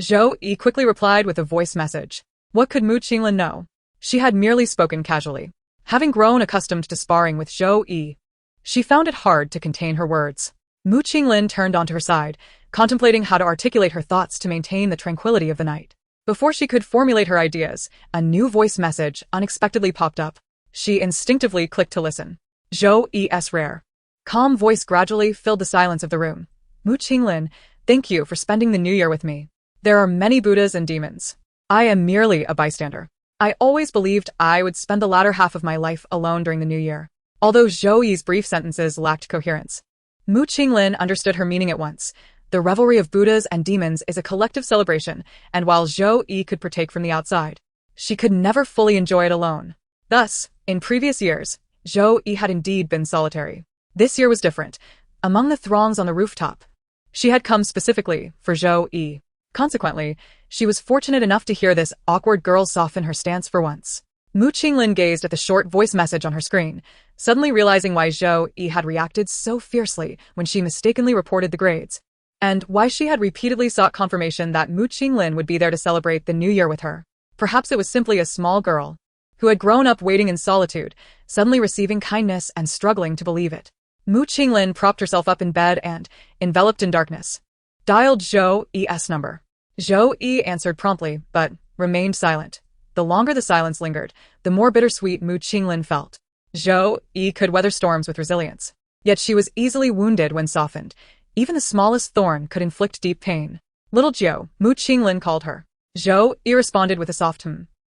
Zhou Yi quickly replied with a voice message. What could Mu Qinglin know? She had merely spoken casually. Having grown accustomed to sparring with Zhou Yi, she found it hard to contain her words. Mu Qinglin turned onto her side, contemplating how to articulate her thoughts to maintain the tranquility of the night. Before she could formulate her ideas, a new voice message unexpectedly popped up. She instinctively clicked to listen. Zhou Yi's rare, calm voice gradually filled the silence of the room. Mu Qinglin, thank you for spending the new year with me. There are many Buddhas and demons. I am merely a bystander. I always believed I would spend the latter half of my life alone during the new year. Although Zhou Yi's brief sentences lacked coherence, Mu Qinglin understood her meaning at once. The revelry of Buddhas and demons is a collective celebration, and while Zhou Yi could partake from the outside, She could never fully enjoy it alone. Thus, in previous years, Zhou Yi had indeed been solitary. This year was different. Among the throngs on the rooftop, she had come specifically for Zhou Yi. Consequently, she was fortunate enough to hear this awkward girl soften her stance for once. Mu Qinglin gazed at the short voice message on her screen, suddenly realizing why Zhou Yi had reacted so fiercely when she mistakenly reported the grades, and why she had repeatedly sought confirmation that Mu Qinglin would be there to celebrate the new year with her. Perhaps it was simply a small girl who had grown up waiting in solitude, suddenly receiving kindness and struggling to believe it. Mu Qinglin propped herself up in bed and, enveloped in darkness, dialed Zhou Yi's number. Zhou Yi answered promptly, but remained silent. The longer the silence lingered, the more bittersweet Mu Qinglin felt. Zhou Yi could weather storms with resilience, yet she was easily wounded when softened. Even the smallest thorn could inflict deep pain. Little Jiao, Mu Qinglin called her. Zhou Yi responded with a soft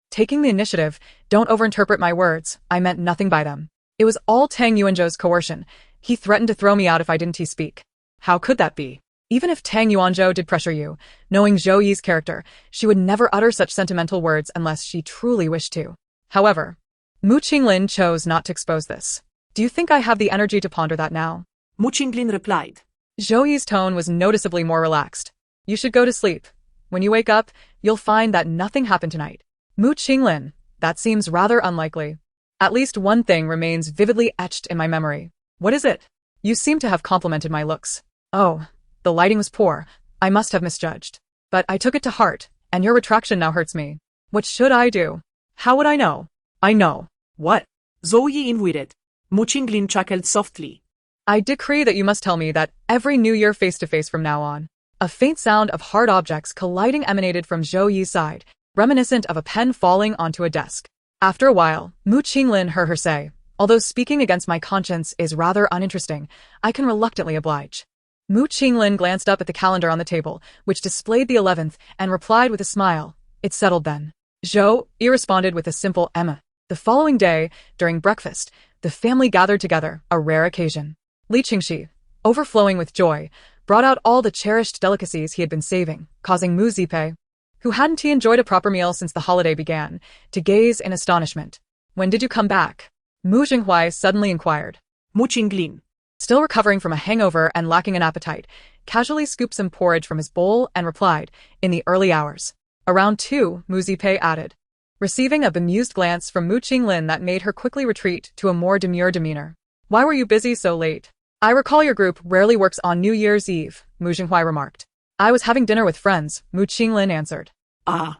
Taking the initiative, don't overinterpret my words, I meant nothing by them. It was all Tang Yuanzhou's coercion. He threatened to throw me out if I didn't speak. How could that be? Even if Tang Yuanzhou did pressure you, knowing Zhou Yi's character, she would never utter such sentimental words unless she truly wished to. However, Mu Qinglin chose not to expose this. Do you think I have the energy to ponder that now? Mu Qinglin replied. Zhou Yi's tone was noticeably more relaxed. You should go to sleep. When you wake up, you'll find that nothing happened tonight. Mu Qinglin, that seems rather unlikely. At least one thing remains vividly etched in my memory. What is it? You seem to have complimented my looks. Oh, the lighting was poor. I must have misjudged. But I took it to heart, and your retraction now hurts me. What should I do? How would I know? I know. What? Zhou Yi invited. Mu Qinglin chuckled softly. I decree that you must tell me that every New Year face-to-face from now on. A faint sound of hard objects colliding emanated from Zhou Yi's side, reminiscent of a pen falling onto a desk. After a while, Mu Qinglin heard her say, although speaking against my conscience is rather uninteresting, I can reluctantly oblige. Mu Qinglin glanced up at the calendar on the table, which displayed the 11th, and replied with a smile. It's settled then. Zhou Yi responded with a simple Emma. The following day, during breakfast, the family gathered together, a rare occasion. Li Qingxi, overflowing with joy, brought out all the cherished delicacies he had been saving, causing Mu Zipei, who hadn't enjoyed a proper meal since the holiday began, to gaze in astonishment. When did you come back? Mu Jinghuai suddenly inquired. Mu Qinglin, still recovering from a hangover and lacking an appetite, casually scooped some porridge from his bowl and replied, in the early hours. Around 2, Mu Zipei added, receiving a bemused glance from Mu Qinglin that made her quickly retreat to a more demure demeanor. Why were you busy so late? I recall your group rarely works on New Year's Eve, Mu Jinghuai remarked. I was having dinner with friends, Mu Qinglin answered. Ah.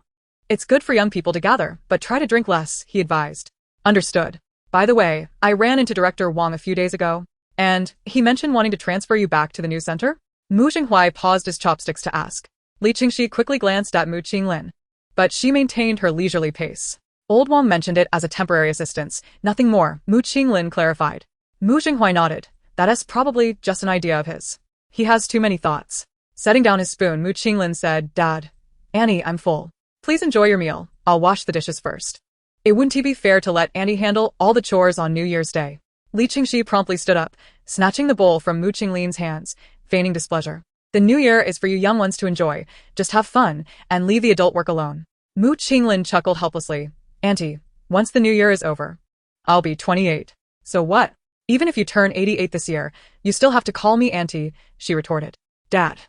It's good for young people to gather, but try to drink less, he advised. Understood. By the way, I ran into Director Wang a few days ago, and he mentioned wanting to transfer you back to the new center? Mu Jinghuai paused his chopsticks to ask. Li Qingxi quickly glanced at Mu Qinglin, but she maintained her leisurely pace. Old Wang mentioned it as a temporary assistance, nothing more, Mu Qinglin clarified. Mu Jinghuai nodded. That's probably just an idea of his. He has too many thoughts. Setting down his spoon, Mu Qinglin said, Dad. Annie, I'm full. Please enjoy your meal. I'll wash the dishes first. It wouldn't be fair to let Annie handle all the chores on New Year's Day. Li Qingxi promptly stood up, snatching the bowl from Mu Qinglin's hands, feigning displeasure. The new year is for you young ones to enjoy. Just have fun, and leave the adult work alone. Mu Qinglin chuckled helplessly. Auntie, once the new year is over, I'll be 28. So what? Even if you turn 88 this year, you still have to call me auntie, she retorted. Dad.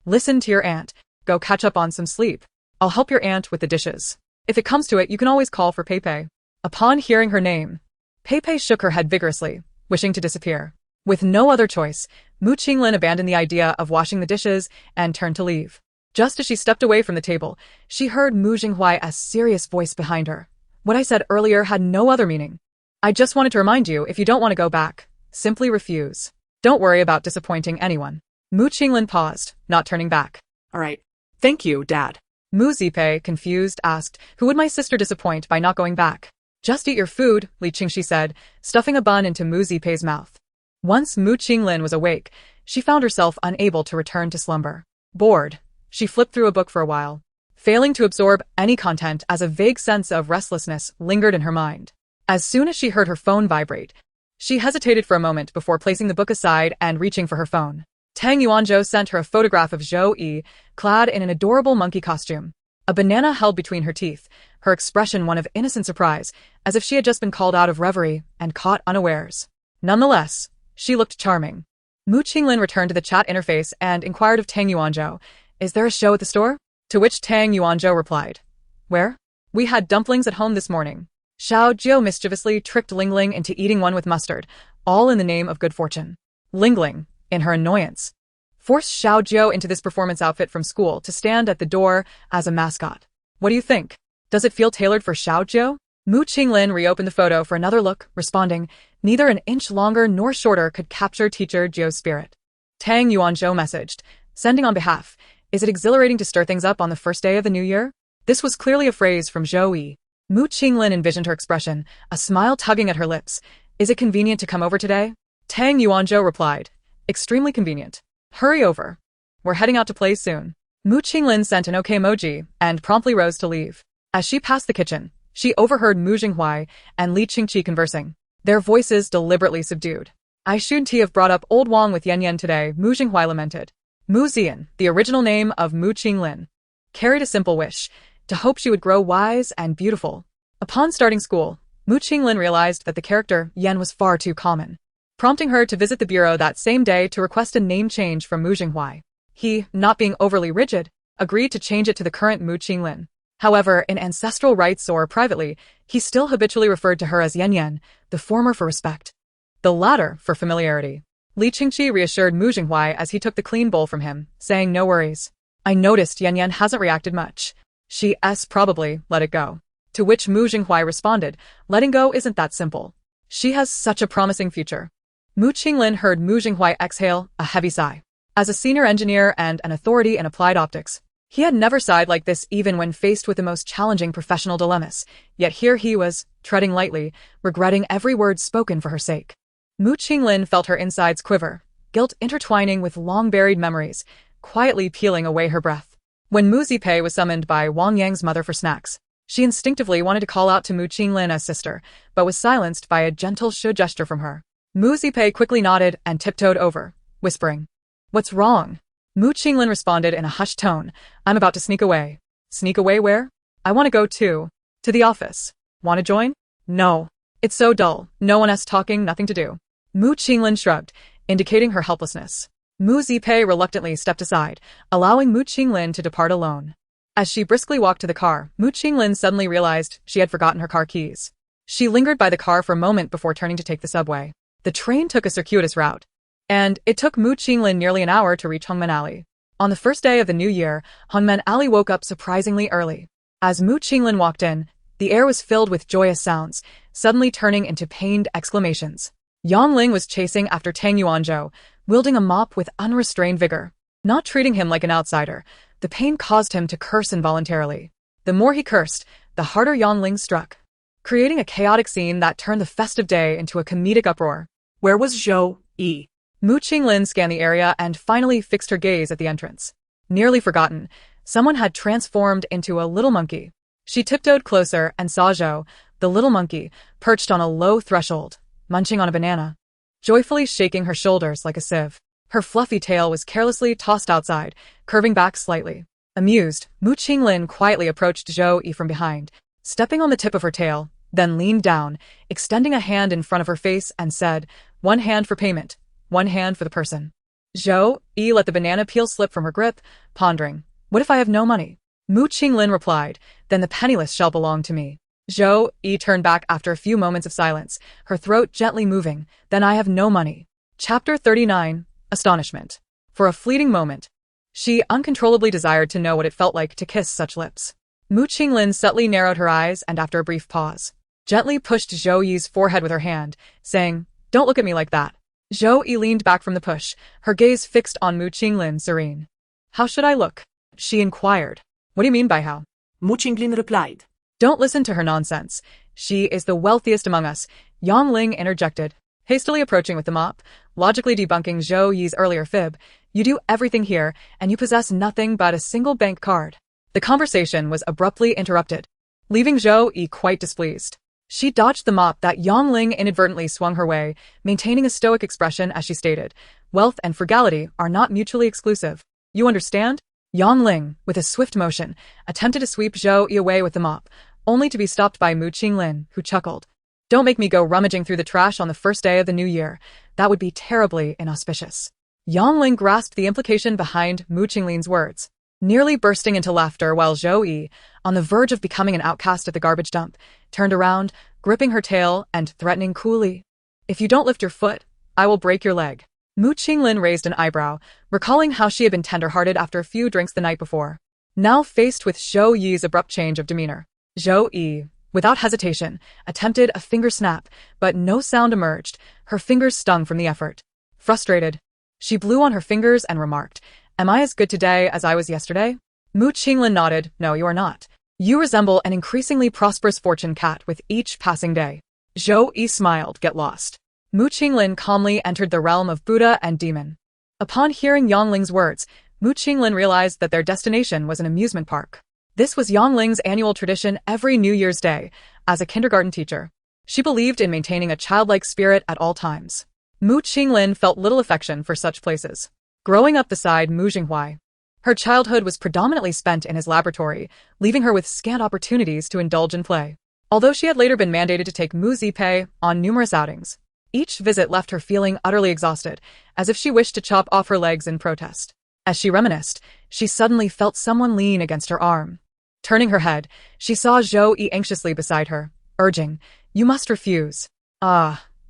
Listen to your aunt. Go catch up on some sleep. I'll help your aunt with the dishes. If it comes to it, you can always call for Peipei. Upon hearing her name, Peipei shook her head vigorously, wishing to disappear. With no other choice, Mu Qinglin abandoned the idea of washing the dishes and turned to leave. Just as she stepped away from the table, she heard Mu Jinghuai's serious voice behind her. What I said earlier had no other meaning. I just wanted to remind you, if you don't want to go back, simply refuse. Don't worry about disappointing anyone. Mu Qinglin paused, not turning back. All right. Thank you, Dad. Mu Zipei, confused, asked, who would my sister disappoint by not going back? Just eat your food, Li Qingxi said, stuffing a bun into Mu Zipei's mouth. Once Mu Qinglin was awake, she found herself unable to return to slumber. Bored, she flipped through a book for a while, failing to absorb any content as a vague sense of restlessness lingered in her mind. As soon as she heard her phone vibrate, she hesitated for a moment before placing the book aside and reaching for her phone. Tang Yuanzhou sent her a photograph of Zhou Yi, clad in an adorable monkey costume. a banana held between her teeth, her expression one of innocent surprise, as if she had just been called out of reverie and caught unawares. Nonetheless, she looked charming. Mu Qinglin returned to the chat interface and inquired of Tang Yuanzhou, "Is there a show at the store?" To which Tang Yuanzhou replied, "Where? We had dumplings at home this morning." Xiao Jiu mischievously tricked Lingling into eating one with mustard, all in the name of good fortune. Lingling, in her annoyance, forced Xiao Jiu into this performance outfit from school to stand at the door as a mascot. "What do you think? Does it feel tailored for Xiao Jiu?" Mu Qinglin reopened the photo for another look, responding, "Neither an inch longer nor shorter could capture teacher Jiu's spirit." Tang Yuanzhou messaged, sending on behalf, "Is it exhilarating to stir things up on the first day of the new year?" This was clearly a phrase from Zhou Yi. Mu Qinglin envisioned her expression, a smile tugging at her lips. "Is it convenient to come over today?" Tang Yuanzhou replied, "Extremely convenient. Hurry over. We're heading out to play soon." Mu Qinglin sent an OK emoji and promptly rose to leave. As she passed the kitchen, she overheard Mu Jinghuai and Li Qingqi conversing, their voices deliberately subdued. "I shouldn't have brought up old Wang with Yan Yan today," Mu Jinghuai lamented. Mu Zian, the original name of Mu Qinglin, carried a simple wish, to hope she would grow wise and beautiful. Upon starting school, Mu Qinglin realized that the character Yan was far too common, prompting her to visit the bureau that same day to request a name change from Mu Jinghuai. He, not being overly rigid, agreed to change it to the current Mu Qinglin. However, in ancestral rites or privately, he still habitually referred to her as Yan Yan, the former for respect, the latter for familiarity. Li Qingqi reassured Mu Jinghuai as he took the clean bowl from him, saying, "No worries. I noticed Yan Yan hasn't reacted much. She's probably let it go." To which Mu Jinghuai responded, "Letting go isn't that simple. She has such a promising future." Mu Qinglin heard Mu Jinghuai exhale a heavy sigh. As a senior engineer and an authority in applied optics, he had never sighed like this even when faced with the most challenging professional dilemmas, yet here he was, treading lightly, regretting every word spoken for her sake. Mu Qinglin felt her insides quiver, guilt intertwining with long-buried memories, quietly peeling away her breath. When Mu Zipei was summoned by Wang Yang's mother for snacks, she instinctively wanted to call out to Mu Qinglin as sister, but was silenced by a gentle gesture from her. Mu Zipei quickly nodded and tiptoed over, whispering, "What's wrong?" Mu Qinglin responded in a hushed tone, "I'm about to sneak away." "Sneak away where?" "I want to go too. To the office. Want to join?" "No. It's so dull. No one else talking, nothing to do." Mu Qinglin shrugged, indicating her helplessness. Mu Zipei reluctantly stepped aside, allowing Mu Qinglin to depart alone. As she briskly walked to the car, Mu Qinglin suddenly realized she had forgotten her car keys. She lingered by the car for a moment before turning to take the subway. The train took a circuitous route, and it took Mu Qinglin nearly an hour to reach Hongmen Alley. On the first day of the new year, Hongmen Alley woke up surprisingly early. As Mu Qinglin walked in, the air was filled with joyous sounds, suddenly turning into pained exclamations. Yang Ling was chasing after Tang Yuanzhou, wielding a mop with unrestrained vigor. Not treating him like an outsider, the pain caused him to curse involuntarily. The more he cursed, the harder Yang Ling struck, creating a chaotic scene that turned the festive day into a comedic uproar. Where was Zhou Yi? Mu Qinglin scanned the area and finally fixed her gaze at the entrance. Nearly forgotten, someone had transformed into a little monkey. She tiptoed closer and saw Zhou, the little monkey, perched on a low threshold, munching on a banana, joyfully shaking her shoulders like a sieve. Her fluffy tail was carelessly tossed outside, curving back slightly. Amused, Mu Qinglin quietly approached Zhou Yi from behind, stepping on the tip of her tail, then leaned down, extending a hand in front of her face and said, "One hand for payment, one hand for the person." Zhou Yi let the banana peel slip from her grip, pondering, "What if I have no money?" Mu Qinglin replied, "Then the penniless shall belong to me." Zhou Yi turned back after a few moments of silence, her throat gently moving, "Then I have no money." Chapter 39. Astonishment. For a fleeting moment, she uncontrollably desired to know what it felt like to kiss such lips. Mu Qinglin subtly narrowed her eyes and after a brief pause, gently pushed Zhou Yi's forehead with her hand, saying, "Don't look at me like that." Zhou Yi leaned back from the push, her gaze fixed on Mu Qinglin, serene. "How should I look?" she inquired. "What do you mean by how?" Mu Qinglin replied. "Don't listen to her nonsense. She is the wealthiest among us," Yang Ling interjected, hastily approaching with the mop, logically debunking Zhou Yi's earlier fib. "You do everything here, and you possess nothing but a single bank card." The conversation was abruptly interrupted, leaving Zhou Yi quite displeased. She dodged the mop that Yang Ling inadvertently swung her way, maintaining a stoic expression as she stated, "Wealth and frugality are not mutually exclusive. You understand?" Yang Ling, with a swift motion, attempted to sweep Zhou Yi away with the mop, only to be stopped by Mu Qinglin, who chuckled. Don't make me go rummaging through the trash on the first day of the new year. That would be terribly inauspicious. Yang Ling grasped the implication behind Mu Qinglin's words, nearly bursting into laughter while Zhou Yi, on the verge of becoming an outcast at the garbage dump, turned around, gripping her tail and threatening coolly. If you don't lift your foot, I will break your leg. Mu Qinglin raised an eyebrow, recalling how she had been tender-hearted after a few drinks the night before. Now faced with Zhou Yi's abrupt change of demeanor, Zhou Yi, without hesitation, attempted a finger snap, but no sound emerged. Her fingers stung from the effort. Frustrated, she blew on her fingers and remarked, Am I as good today as I was yesterday? Mu Qinglin nodded. No, you are not. You resemble an increasingly prosperous fortune cat with each passing day. Zhou Yi smiled. Get lost. Mu Qinglin calmly entered the realm of Buddha and demon. Upon hearing Yang Ling's words, Mu Qinglin realized that their destination was an amusement park. This was Yang Ling's annual tradition every New Year's Day. As a kindergarten teacher, she believed in maintaining a childlike spirit at all times. Mu Qinglin felt little affection for such places. Growing up beside Mu Jinghuai, her childhood was predominantly spent in his laboratory, leaving her with scant opportunities to indulge in play. Although she had later been mandated to take Mu Zipei on numerous outings, each visit left her feeling utterly exhausted, as if she wished to chop off her legs in protest. As she reminisced, she suddenly felt someone lean against her arm. Turning her head, she saw Zhou Yi anxiously beside her, urging, You must refuse.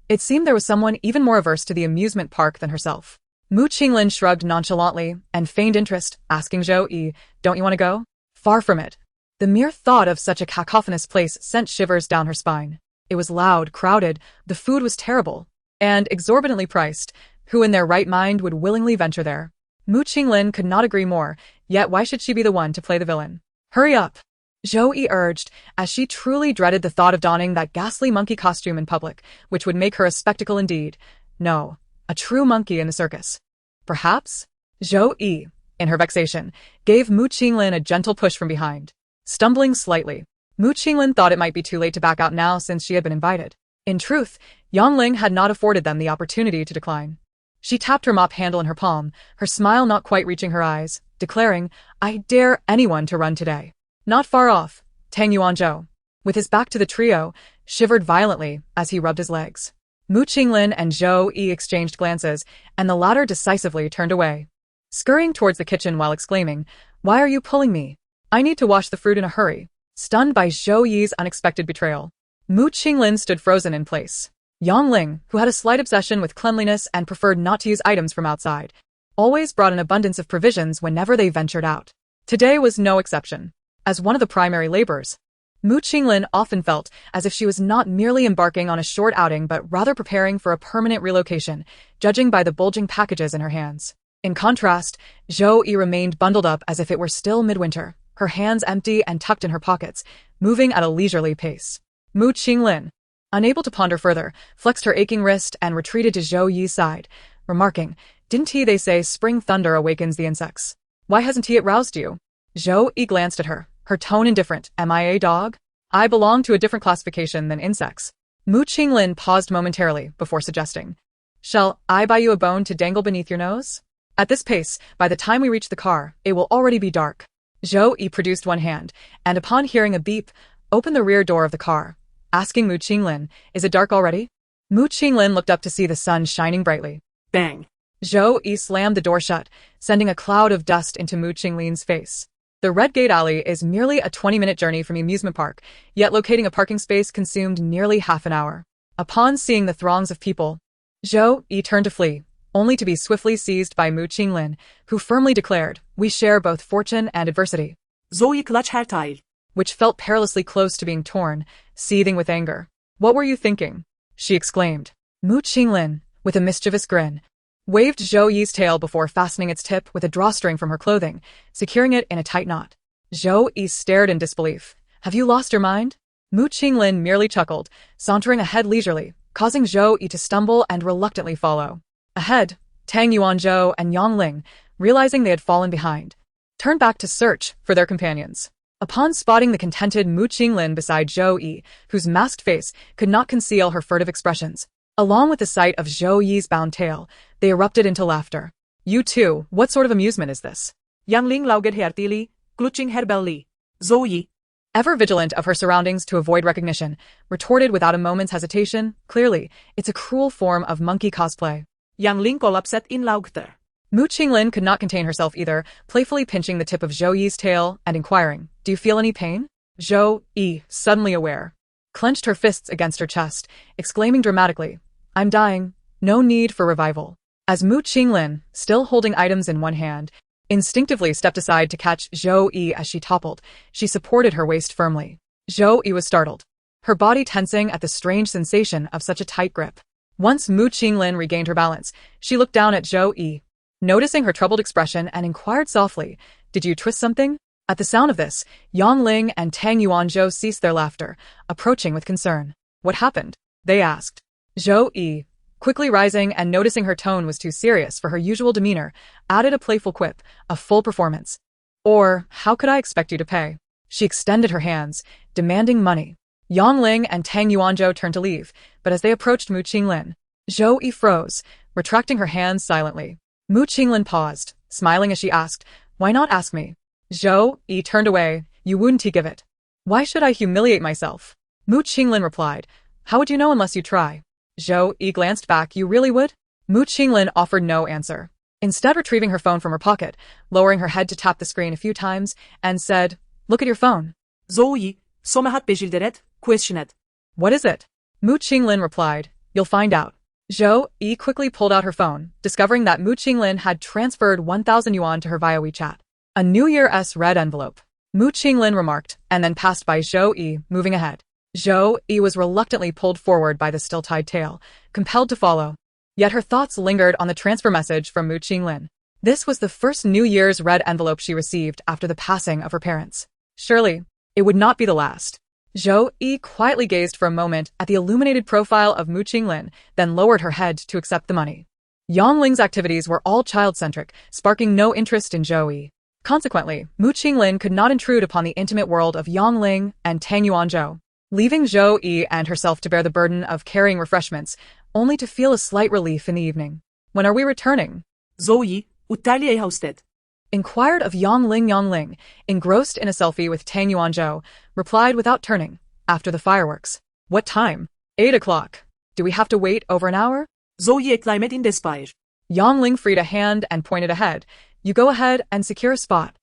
It seemed there was someone even more averse to the amusement park than herself. Mu Qinglin shrugged nonchalantly and feigned interest, asking Zhou Yi, Don't you want to go? Far from it. The mere thought of such a cacophonous place sent shivers down her spine. It was loud, crowded, the food was terrible, and exorbitantly priced. Who in their right mind would willingly venture there? Mu Qinglin could not agree more, yet why should she be the one to play the villain? Hurry up! Zhou Yi urged, as she truly dreaded the thought of donning that ghastly monkey costume in public, which would make her a spectacle indeed. No, a true monkey in the circus. Perhaps? Zhou Yi, in her vexation, gave Mu Qinglin a gentle push from behind. Stumbling slightly, Mu Qinglin thought it might be too late to back out now since she had been invited. In truth, Yang Ling had not afforded them the opportunity to decline. She tapped her mop handle in her palm, her smile not quite reaching her eyes, declaring, I dare anyone to run today. Not far off, Tang Yuanzhou, with his back to the trio, shivered violently as he rubbed his legs. Mu Qinglin and Zhou Yi exchanged glances, and the latter decisively turned away, scurrying towards the kitchen while exclaiming, Why are you pulling me? I need to wash the fruit in a hurry. Stunned by Zhou Yi's unexpected betrayal, Mu Qinglin stood frozen in place. Yang Ling, who had a slight obsession with cleanliness and preferred not to use items from outside, always brought an abundance of provisions whenever they ventured out. Today was no exception. As one of the primary laborers, Mu Qinglin often felt as if she was not merely embarking on a short outing but rather preparing for a permanent relocation, judging by the bulging packages in her hands. In contrast, Zhou Yi remained bundled up as if it were still midwinter, her hands empty and tucked in her pockets, moving at a leisurely pace. Mu Qinglin, unable to ponder further, flexed her aching wrist and retreated to Zhou Yi's side, remarking, Didn't they say spring thunder awakens the insects? Why hasn't it roused you? Zhou Yi glanced at her, her tone indifferent. Am I a dog? I belong to a different classification than insects. Mu Qinglin paused momentarily before suggesting, Shall I buy you a bone to dangle beneath your nose? At this pace, by the time we reach the car, it will already be dark. Zhou Yi produced one hand, and upon hearing a beep, opened the rear door of the car, asking Mu Qinglin, Is it dark already? Mu Qinglin looked up to see the sun shining brightly. Bang! Zhou Yi slammed the door shut, sending a cloud of dust into Mu Qinglin's face. The Red Gate Alley is merely a 20-minute journey from the amusement park, yet locating a parking space consumed nearly half an hour. Upon seeing the throngs of people, Zhou Yi turned to flee, only to be swiftly seized by Mu Qinglin, who firmly declared, We share both fortune and adversity. Zhou Yi clutched her tight, which felt perilously close to being torn, seething with anger. What were you thinking? She exclaimed. Mu Qinglin, with a mischievous grin, waved Zhou Yi's tail before fastening its tip with a drawstring from her clothing, securing it in a tight knot. Zhou Yi stared in disbelief. Have you lost your mind? Mu Qinglin merely chuckled, sauntering ahead leisurely, causing Zhou Yi to stumble and reluctantly follow. Ahead, Tang Yuanzhou and Yang Ling, realizing they had fallen behind, turned back to search for their companions. Upon spotting the contented Mu Qinglin beside Zhou Yi, whose masked face could not conceal her furtive expressions, along with the sight of Zhou Yi's bound tail, they erupted into laughter. You too, what sort of amusement is this? Yang Ling lauget hertili, clutching her belly. Zhou Yi. Ever vigilant of her surroundings to avoid recognition, retorted without a moment's hesitation, clearly, it's a cruel form of monkey cosplay. Yang Ling collapsed in laughter. Mu Qinglin could not contain herself either, playfully pinching the tip of Zhou Yi's tail and inquiring, "Do you feel any pain?" Zhou Yi, suddenly aware, clenched her fists against her chest, exclaiming dramatically, "I'm dying, no need for revival." As Mu Qinglin, still holding items in one hand, instinctively stepped aside to catch Zhou Yi as she toppled, she supported her waist firmly. Zhou Yi was startled, her body tensing at the strange sensation of such a tight grip. Once Mu Qinglin regained her balance, she looked down at Zhou Yi, noticing her troubled expression, and inquired softly, "Did you twist something?" At the sound of this, Yang Ling and Tang Yuanzhou ceased their laughter, approaching with concern. "What happened?" they asked. Zhou Yi, quickly rising and noticing her tone was too serious for her usual demeanor, added a playful quip, "A full performance. Or, how could I expect you to pay?" She extended her hands, demanding money. Yang Ling and Tang Yuanzhou turned to leave, but as they approached Mu Qinglin, Zhou Yi froze, retracting her hands silently. Mu Qinglin paused, smiling as she asked, "Why not ask me?" Zhou Yi turned away, "You wouldn't give it." "Why should I humiliate myself?" Mu Qinglin replied, "How would you know unless you try?" Zhou Yi glanced back, "You really would?" Mu Qinglin offered no answer, instead retrieving her phone from her pocket, lowering her head to tap the screen a few times, and said, "Look at your phone." Zhou Yi, somahat bejilderet, questioned. "What is it?" Mu Qinglin replied, "You'll find out." Zhou Yi quickly pulled out her phone, discovering that Mu Qinglin had transferred 1,000 yuan to her via WeChat. "A New Year's red envelope," Mu Qinglin remarked, and then passed by Zhou Yi, moving ahead. Zhou Yi was reluctantly pulled forward by the still-tied tail, compelled to follow. Yet her thoughts lingered on the transfer message from Mu Qinglin. This was the first New Year's red envelope she received after the passing of her parents. Surely, it would not be the last. Zhou Yi quietly gazed for a moment at the illuminated profile of Mu Qinglin, then lowered her head to accept the money. Yang Ling's activities were all child-centric, sparking no interest in Zhou Yi. Consequently, Mu Qinglin could not intrude upon the intimate world of Yang Ling and Tang Yuanzhou, leaving Zhou Yi and herself to bear the burden of carrying refreshments, only to feel a slight relief in the evening. "When are we returning?" Zhou Yi, utterly hausted. Inquired of Yang Ling. Yang Ling, engrossed in a selfie with Tang Yuanzhou, replied without turning, "After the fireworks." "What time?" 8 o'clock. "Do we have to wait over an hour?" Zhou Yi exclaimed in despair. Yang Ling freed a hand and pointed ahead. "You go ahead and secure a spot."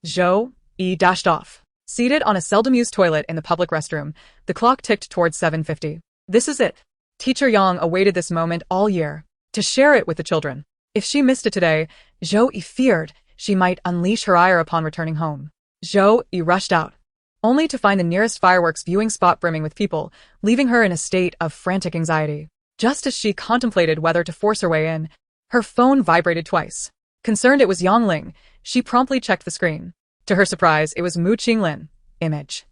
Zhou Yi dashed off. Seated on a seldom-used toilet in the public restroom, the clock ticked towards 7:50. This is it. Teacher Yang awaited this moment all year, to share it with the children. If she missed it today, Zhou Yi feared she might unleash her ire upon returning home. Zhou Yi rushed out, only to find the nearest fireworks viewing spot brimming with people, leaving her in a state of frantic anxiety. Just as she contemplated whether to force her way in, her phone vibrated twice. Concerned it was Yang Ling, she promptly checked the screen. To her surprise, it was Mu Qinglin. Image.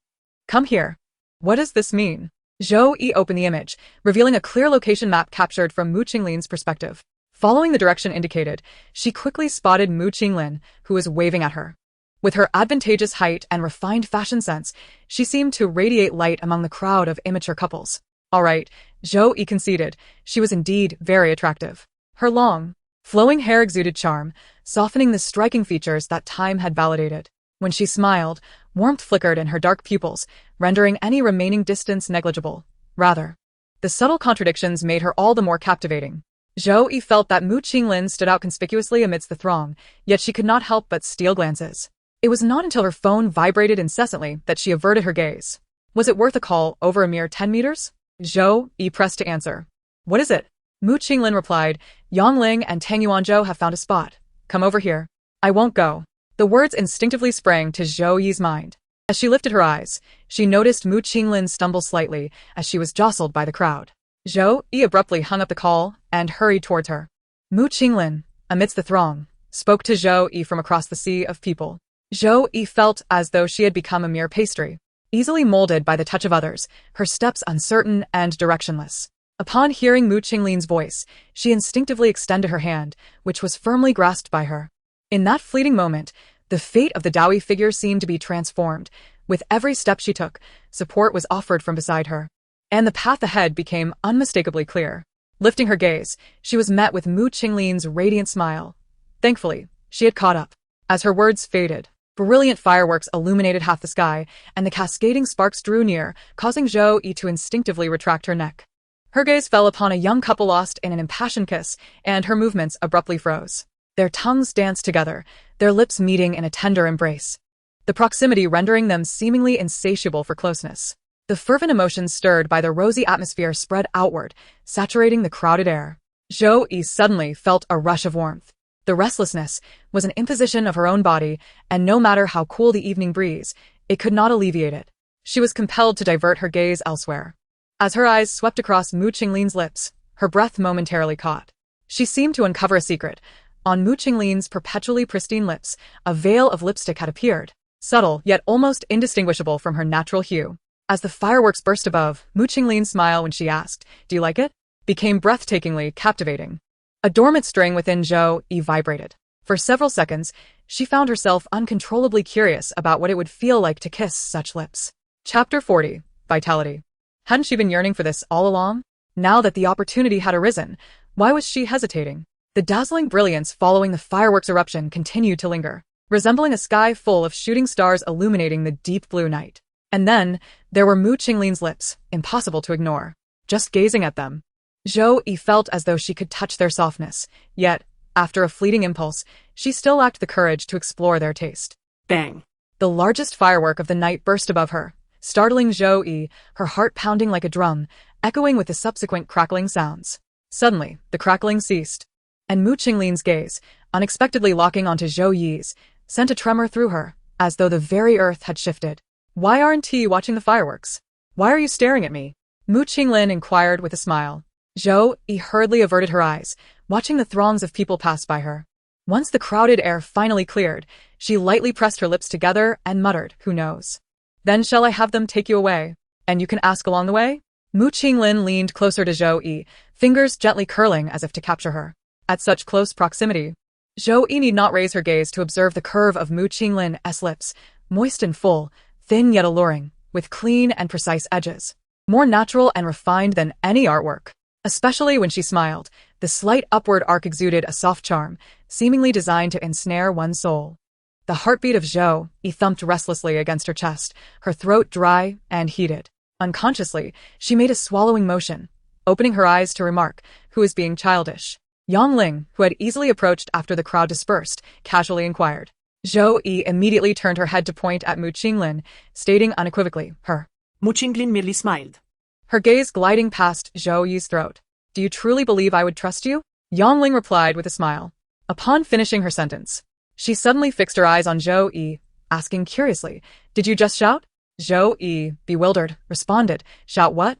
"Come here." "What does this mean?" Zhou Yi opened the image, revealing a clear location map captured from Mu Qinglin's perspective. Following the direction indicated, she quickly spotted Mu Qinglin, who was waving at her. With her advantageous height and refined fashion sense, she seemed to radiate light among the crowd of immature couples. All right, Zhou Yi conceded, she was indeed very attractive. Her long, flowing hair exuded charm, softening the striking features that time had validated. When she smiled, warmth flickered in her dark pupils, rendering any remaining distance negligible. Rather, the subtle contradictions made her all the more captivating. Zhou Yi felt that Mu Qinglin stood out conspicuously amidst the throng, yet she could not help but steal glances. It was not until her phone vibrated incessantly that she averted her gaze. Was it worth a call over a mere 10 meters? Zhou Yi pressed to answer. "What is it?" Mu Qinglin replied, "Yang Ling and Tang Yuanzhou have found a spot. Come over here." "I won't go." The words instinctively sprang to Zhou Yi's mind. As she lifted her eyes, she noticed Mu Qinglin stumble slightly as she was jostled by the crowd. Zhou Yi abruptly hung up the call and hurried towards her. Mu Qinglin, amidst the throng, spoke to Zhou Yi from across the sea of people. Zhou Yi felt as though she had become a mere pastry, easily molded by the touch of others, her steps uncertain and directionless. Upon hearing Mu Qinglin's voice, she instinctively extended her hand, which was firmly grasped by her. In that fleeting moment, the fate of the Daoi figure seemed to be transformed. With every step she took, support was offered from beside her, and the path ahead became unmistakably clear. Lifting her gaze, she was met with Mu Qinglin's radiant smile. Thankfully, she had caught up. As her words faded, brilliant fireworks illuminated half the sky, and the cascading sparks drew near, causing Zhou Yi to instinctively retract her neck. Her gaze fell upon a young couple lost in an impassioned kiss, and her movements abruptly froze. Their tongues danced together, their lips meeting in a tender embrace, the proximity rendering them seemingly insatiable for closeness. The fervent emotions stirred by the rosy atmosphere spread outward, saturating the crowded air. Zhou Yi suddenly felt a rush of warmth. The restlessness was an imposition of her own body, and no matter how cool the evening breeze, it could not alleviate it. She was compelled to divert her gaze elsewhere. As her eyes swept across Mu Qinglin's lips, her breath momentarily caught. She seemed to uncover a secret. On Mu Qinglin's perpetually pristine lips, a veil of lipstick had appeared, subtle yet almost indistinguishable from her natural hue. As the fireworks burst above, Mu Qinglin's smile when she asked, "Do you like it?" became breathtakingly captivating. A dormant string within Zhou Yi vibrated. For several seconds, she found herself uncontrollably curious about what it would feel like to kiss such lips. Chapter 40. Vitality. Hadn't she been yearning for this all along? Now that the opportunity had arisen, why was she hesitating? The dazzling brilliance following the fireworks eruption continued to linger, resembling a sky full of shooting stars illuminating the deep blue night. And then, there were Mu Qinglin's lips, impossible to ignore. Just gazing at them, Zhou Yi felt as though she could touch their softness, yet, after a fleeting impulse, she still lacked the courage to explore their taste. Bang! The largest firework of the night burst above her, startling Zhou Yi, her heart pounding like a drum, echoing with the subsequent crackling sounds. Suddenly, the crackling ceased, and Mu Qinglin's gaze, unexpectedly locking onto Zhou Yi's, sent a tremor through her, as though the very earth had shifted. "Why aren't you watching the fireworks? Why are you staring at me?" Mu Qinglin inquired with a smile. Zhou Yi hurriedly averted her eyes, watching the throngs of people pass by her. Once the crowded air finally cleared, she lightly pressed her lips together and muttered, "Who knows? Then shall I have them take you away? And you can ask along the way?" Mu Qinglin leaned closer to Zhou Yi, fingers gently curling as if to capture her. At such close proximity, Zhou Yi need not raise her gaze to observe the curve of Mu Qinglin's lips, moist and full, thin yet alluring, with clean and precise edges. More natural and refined than any artwork. Especially when she smiled, the slight upward arc exuded a soft charm, seemingly designed to ensnare one's soul. The heartbeat of Zhou Yi thumped restlessly against her chest, her throat dry and heated. Unconsciously, she made a swallowing motion, opening her eyes to remark, "Who is being childish?" Yongling, who had easily approached after the crowd dispersed, casually inquired. Zhou Yi immediately turned her head to point at Mu Qinglin, stating unequivocally, "Her." Mu Qinglin merely smiled. Her gaze gliding past Zhou Yi's throat. "Do you truly believe I would trust you?" Yongling replied with a smile. Upon finishing her sentence, she suddenly fixed her eyes on Zhou Yi, asking curiously, "Did you just shout?" Zhou Yi, bewildered, responded, "Shout what?"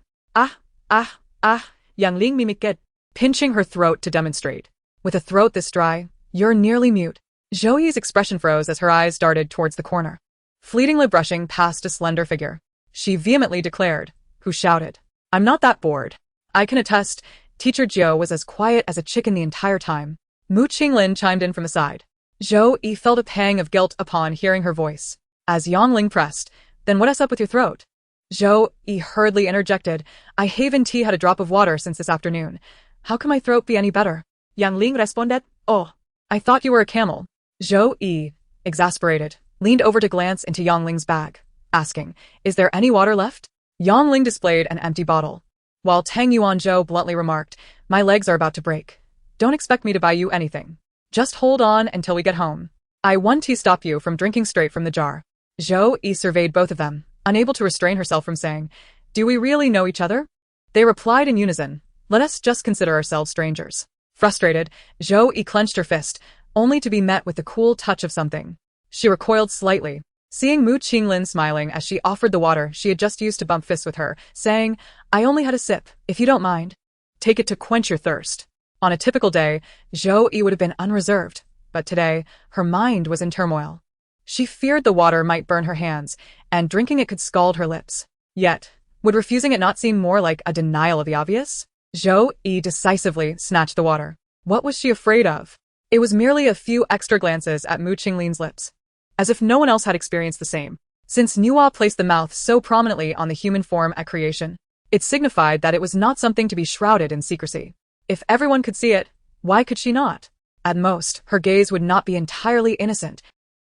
Yongling mimicked, pinching her throat to demonstrate. "With a throat this dry, you're nearly mute." Zhou Yi's expression froze as her eyes darted towards the corner. Fleetingly brushing past a slender figure, she vehemently declared, "Who shouted? I'm not that bored. I can attest, Teacher Jiu was as quiet as a chicken the entire time." Mu Qinglin chimed in from the side. Zhou Yi felt a pang of guilt upon hearing her voice. As Yongling pressed, "Then what's up with your throat?" Zhou Yi hurriedly interjected, "I haven't had a drop of water since this afternoon. How can my throat be any better?" Yongling responded, "Oh, I thought you were a camel." Zhou Yi, exasperated, leaned over to glance into Yongling's bag, asking, "Is there any water left?" Yongling displayed an empty bottle, while Tang Yuanzhou bluntly remarked, "My legs are about to break. Don't expect me to buy you anything. Just hold on until we get home. I want to stop you from drinking straight from the jar." Zhou Yi surveyed both of them, unable to restrain herself from saying, "Do we really know each other?" They replied in unison, "Let us just consider ourselves strangers." Frustrated, Zhou Yi clenched her fist, only to be met with the cool touch of something. She recoiled slightly, seeing Mu Qinglin smiling as she offered the water she had just used to bump fists with her, saying, "I only had a sip, if you don't mind. Take it to quench your thirst." On a typical day, Zhou Yi would have been unreserved, but today, her mind was in turmoil. She feared the water might burn her hands, and drinking it could scald her lips. Yet, would refusing it not seem more like a denial of the obvious? Zhou Yi decisively snatched the water. What was she afraid of? It was merely a few extra glances at Mu Qinglin's lips, as if no one else had experienced the same. Since Nuwa placed the mouth so prominently on the human form at creation, it signified that it was not something to be shrouded in secrecy. If everyone could see it, why could she not? At most, her gaze would not be entirely innocent,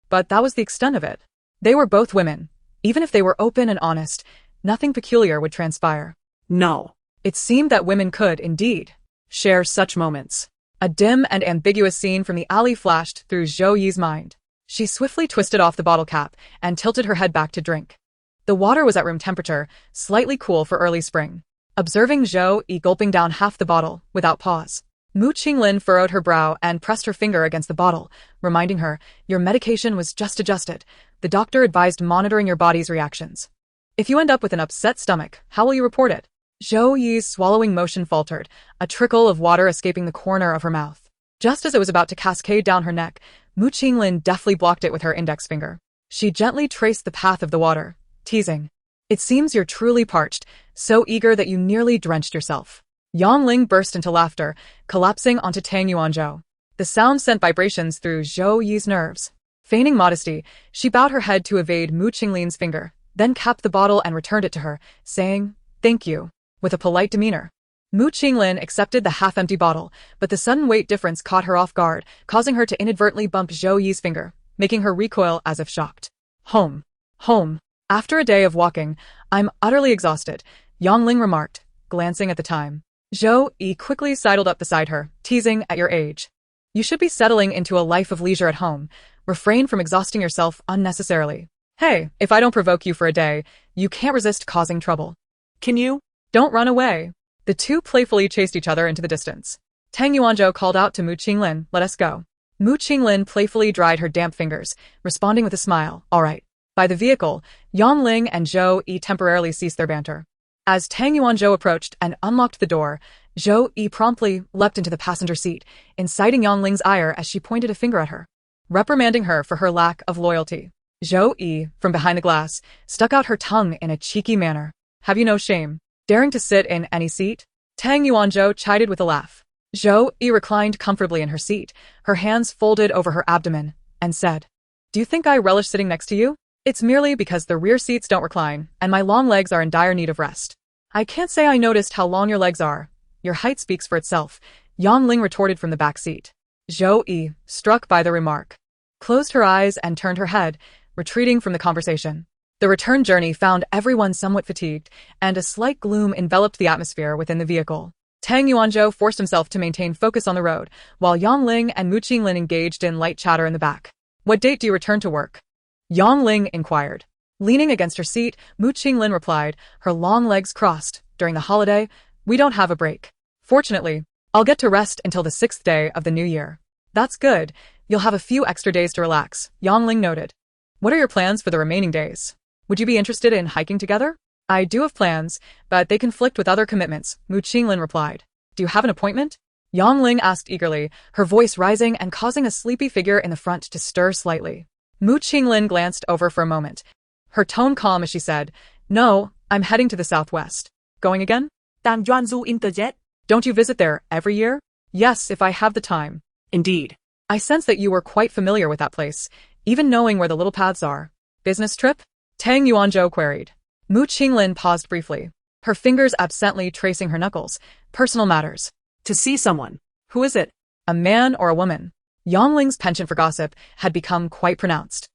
but that was the extent of it. They were both women. Even if they were open and honest, nothing peculiar would transpire. No. It seemed that women could, indeed, share such moments. A dim and ambiguous scene from the alley flashed through Zhou Yi's mind. She swiftly twisted off the bottle cap and tilted her head back to drink. The water was at room temperature, slightly cool for early spring. Observing Zhou Yi gulping down half the bottle, without pause, Mu Qinglin furrowed her brow and pressed her finger against the bottle, reminding her, your medication was just adjusted. The doctor advised monitoring your body's reactions. If you end up with an upset stomach, how will you report it? Zhou Yi's swallowing motion faltered, a trickle of water escaping the corner of her mouth. Just as it was about to cascade down her neck, Mu Qinglin deftly blocked it with her index finger. She gently traced the path of the water, teasing. It seems you're truly parched, so eager that you nearly drenched yourself. Yang Ling burst into laughter, collapsing onto Tang Yuanzhou. The sound sent vibrations through Zhou Yi's nerves. Feigning modesty, she bowed her head to evade Mu Qinglin's finger, then capped the bottle and returned it to her, saying, thank you, with a polite demeanor. Mu Qinglin accepted the half-empty bottle, but the sudden weight difference caught her off guard, causing her to inadvertently bump Zhou Yi's finger, making her recoil as if shocked. Home. Home. After a day of walking, I'm utterly exhausted, Yang Ling remarked, glancing at the time. Zhou Yi quickly sidled up beside her, teasing at your age. You should be settling into a life of leisure at home. Refrain from exhausting yourself unnecessarily. Hey, if I don't provoke you for a day, you can't resist causing trouble. Can you? Don't run away. The two playfully chased each other into the distance. Tang Yuanzhou called out to Mu Qinglin, let us go. Mu Qinglin playfully dried her damp fingers, responding with a smile, all right. By the vehicle, Yang Ling and Zhou Yi temporarily ceased their banter. As Tang Yuanzhou approached and unlocked the door, Zhou Yi promptly leapt into the passenger seat, inciting Yang Ling's ire as she pointed a finger at her, reprimanding her for her lack of loyalty. Zhou Yi, from behind the glass, stuck out her tongue in a cheeky manner. Have you no shame? Daring to sit in any seat? Tang Yuanzhou chided with a laugh. Zhou Yi reclined comfortably in her seat, her hands folded over her abdomen, and said, do you think I relish sitting next to you? It's merely because the rear seats don't recline, and my long legs are in dire need of rest. I can't say I noticed how long your legs are. Your height speaks for itself, Yang Ling retorted from the back seat. Zhou Yi, struck by the remark, closed her eyes and turned her head, retreating from the conversation. The return journey found everyone somewhat fatigued, and a slight gloom enveloped the atmosphere within the vehicle. Tang Yuanzhou forced himself to maintain focus on the road, while Yang Ling and Mu Qinglin engaged in light chatter in the back. What date do you return to work? Yang Ling inquired. Leaning against her seat, Mu Qinglin replied, her long legs crossed. During the holiday, we don't have a break. Fortunately, I'll get to rest until the 6th day of the new year. That's good. You'll have a few extra days to relax, Yang Ling noted. What are your plans for the remaining days? Would you be interested in hiking together? I do have plans, but they conflict with other commitments, Mu Qinglin replied. Do you have an appointment? Yang Ling asked eagerly, her voice rising and causing a sleepy figure in the front to stir slightly. Mu Qinglin glanced over for a moment, her tone calm as she said, no, I'm heading to the southwest. Going again? Dan Juanzhou Interjet? Don't you visit there every year? Yes, if I have the time. Indeed. I sense that you were quite familiar with that place, even knowing where the little paths are. Business trip? Tang Yuanzhou queried. Mu Qinglin paused briefly, her fingers absently tracing her knuckles. Personal matters. To see someone. Who is it? A man or a woman? Yang Ling's penchant for gossip had become quite pronounced.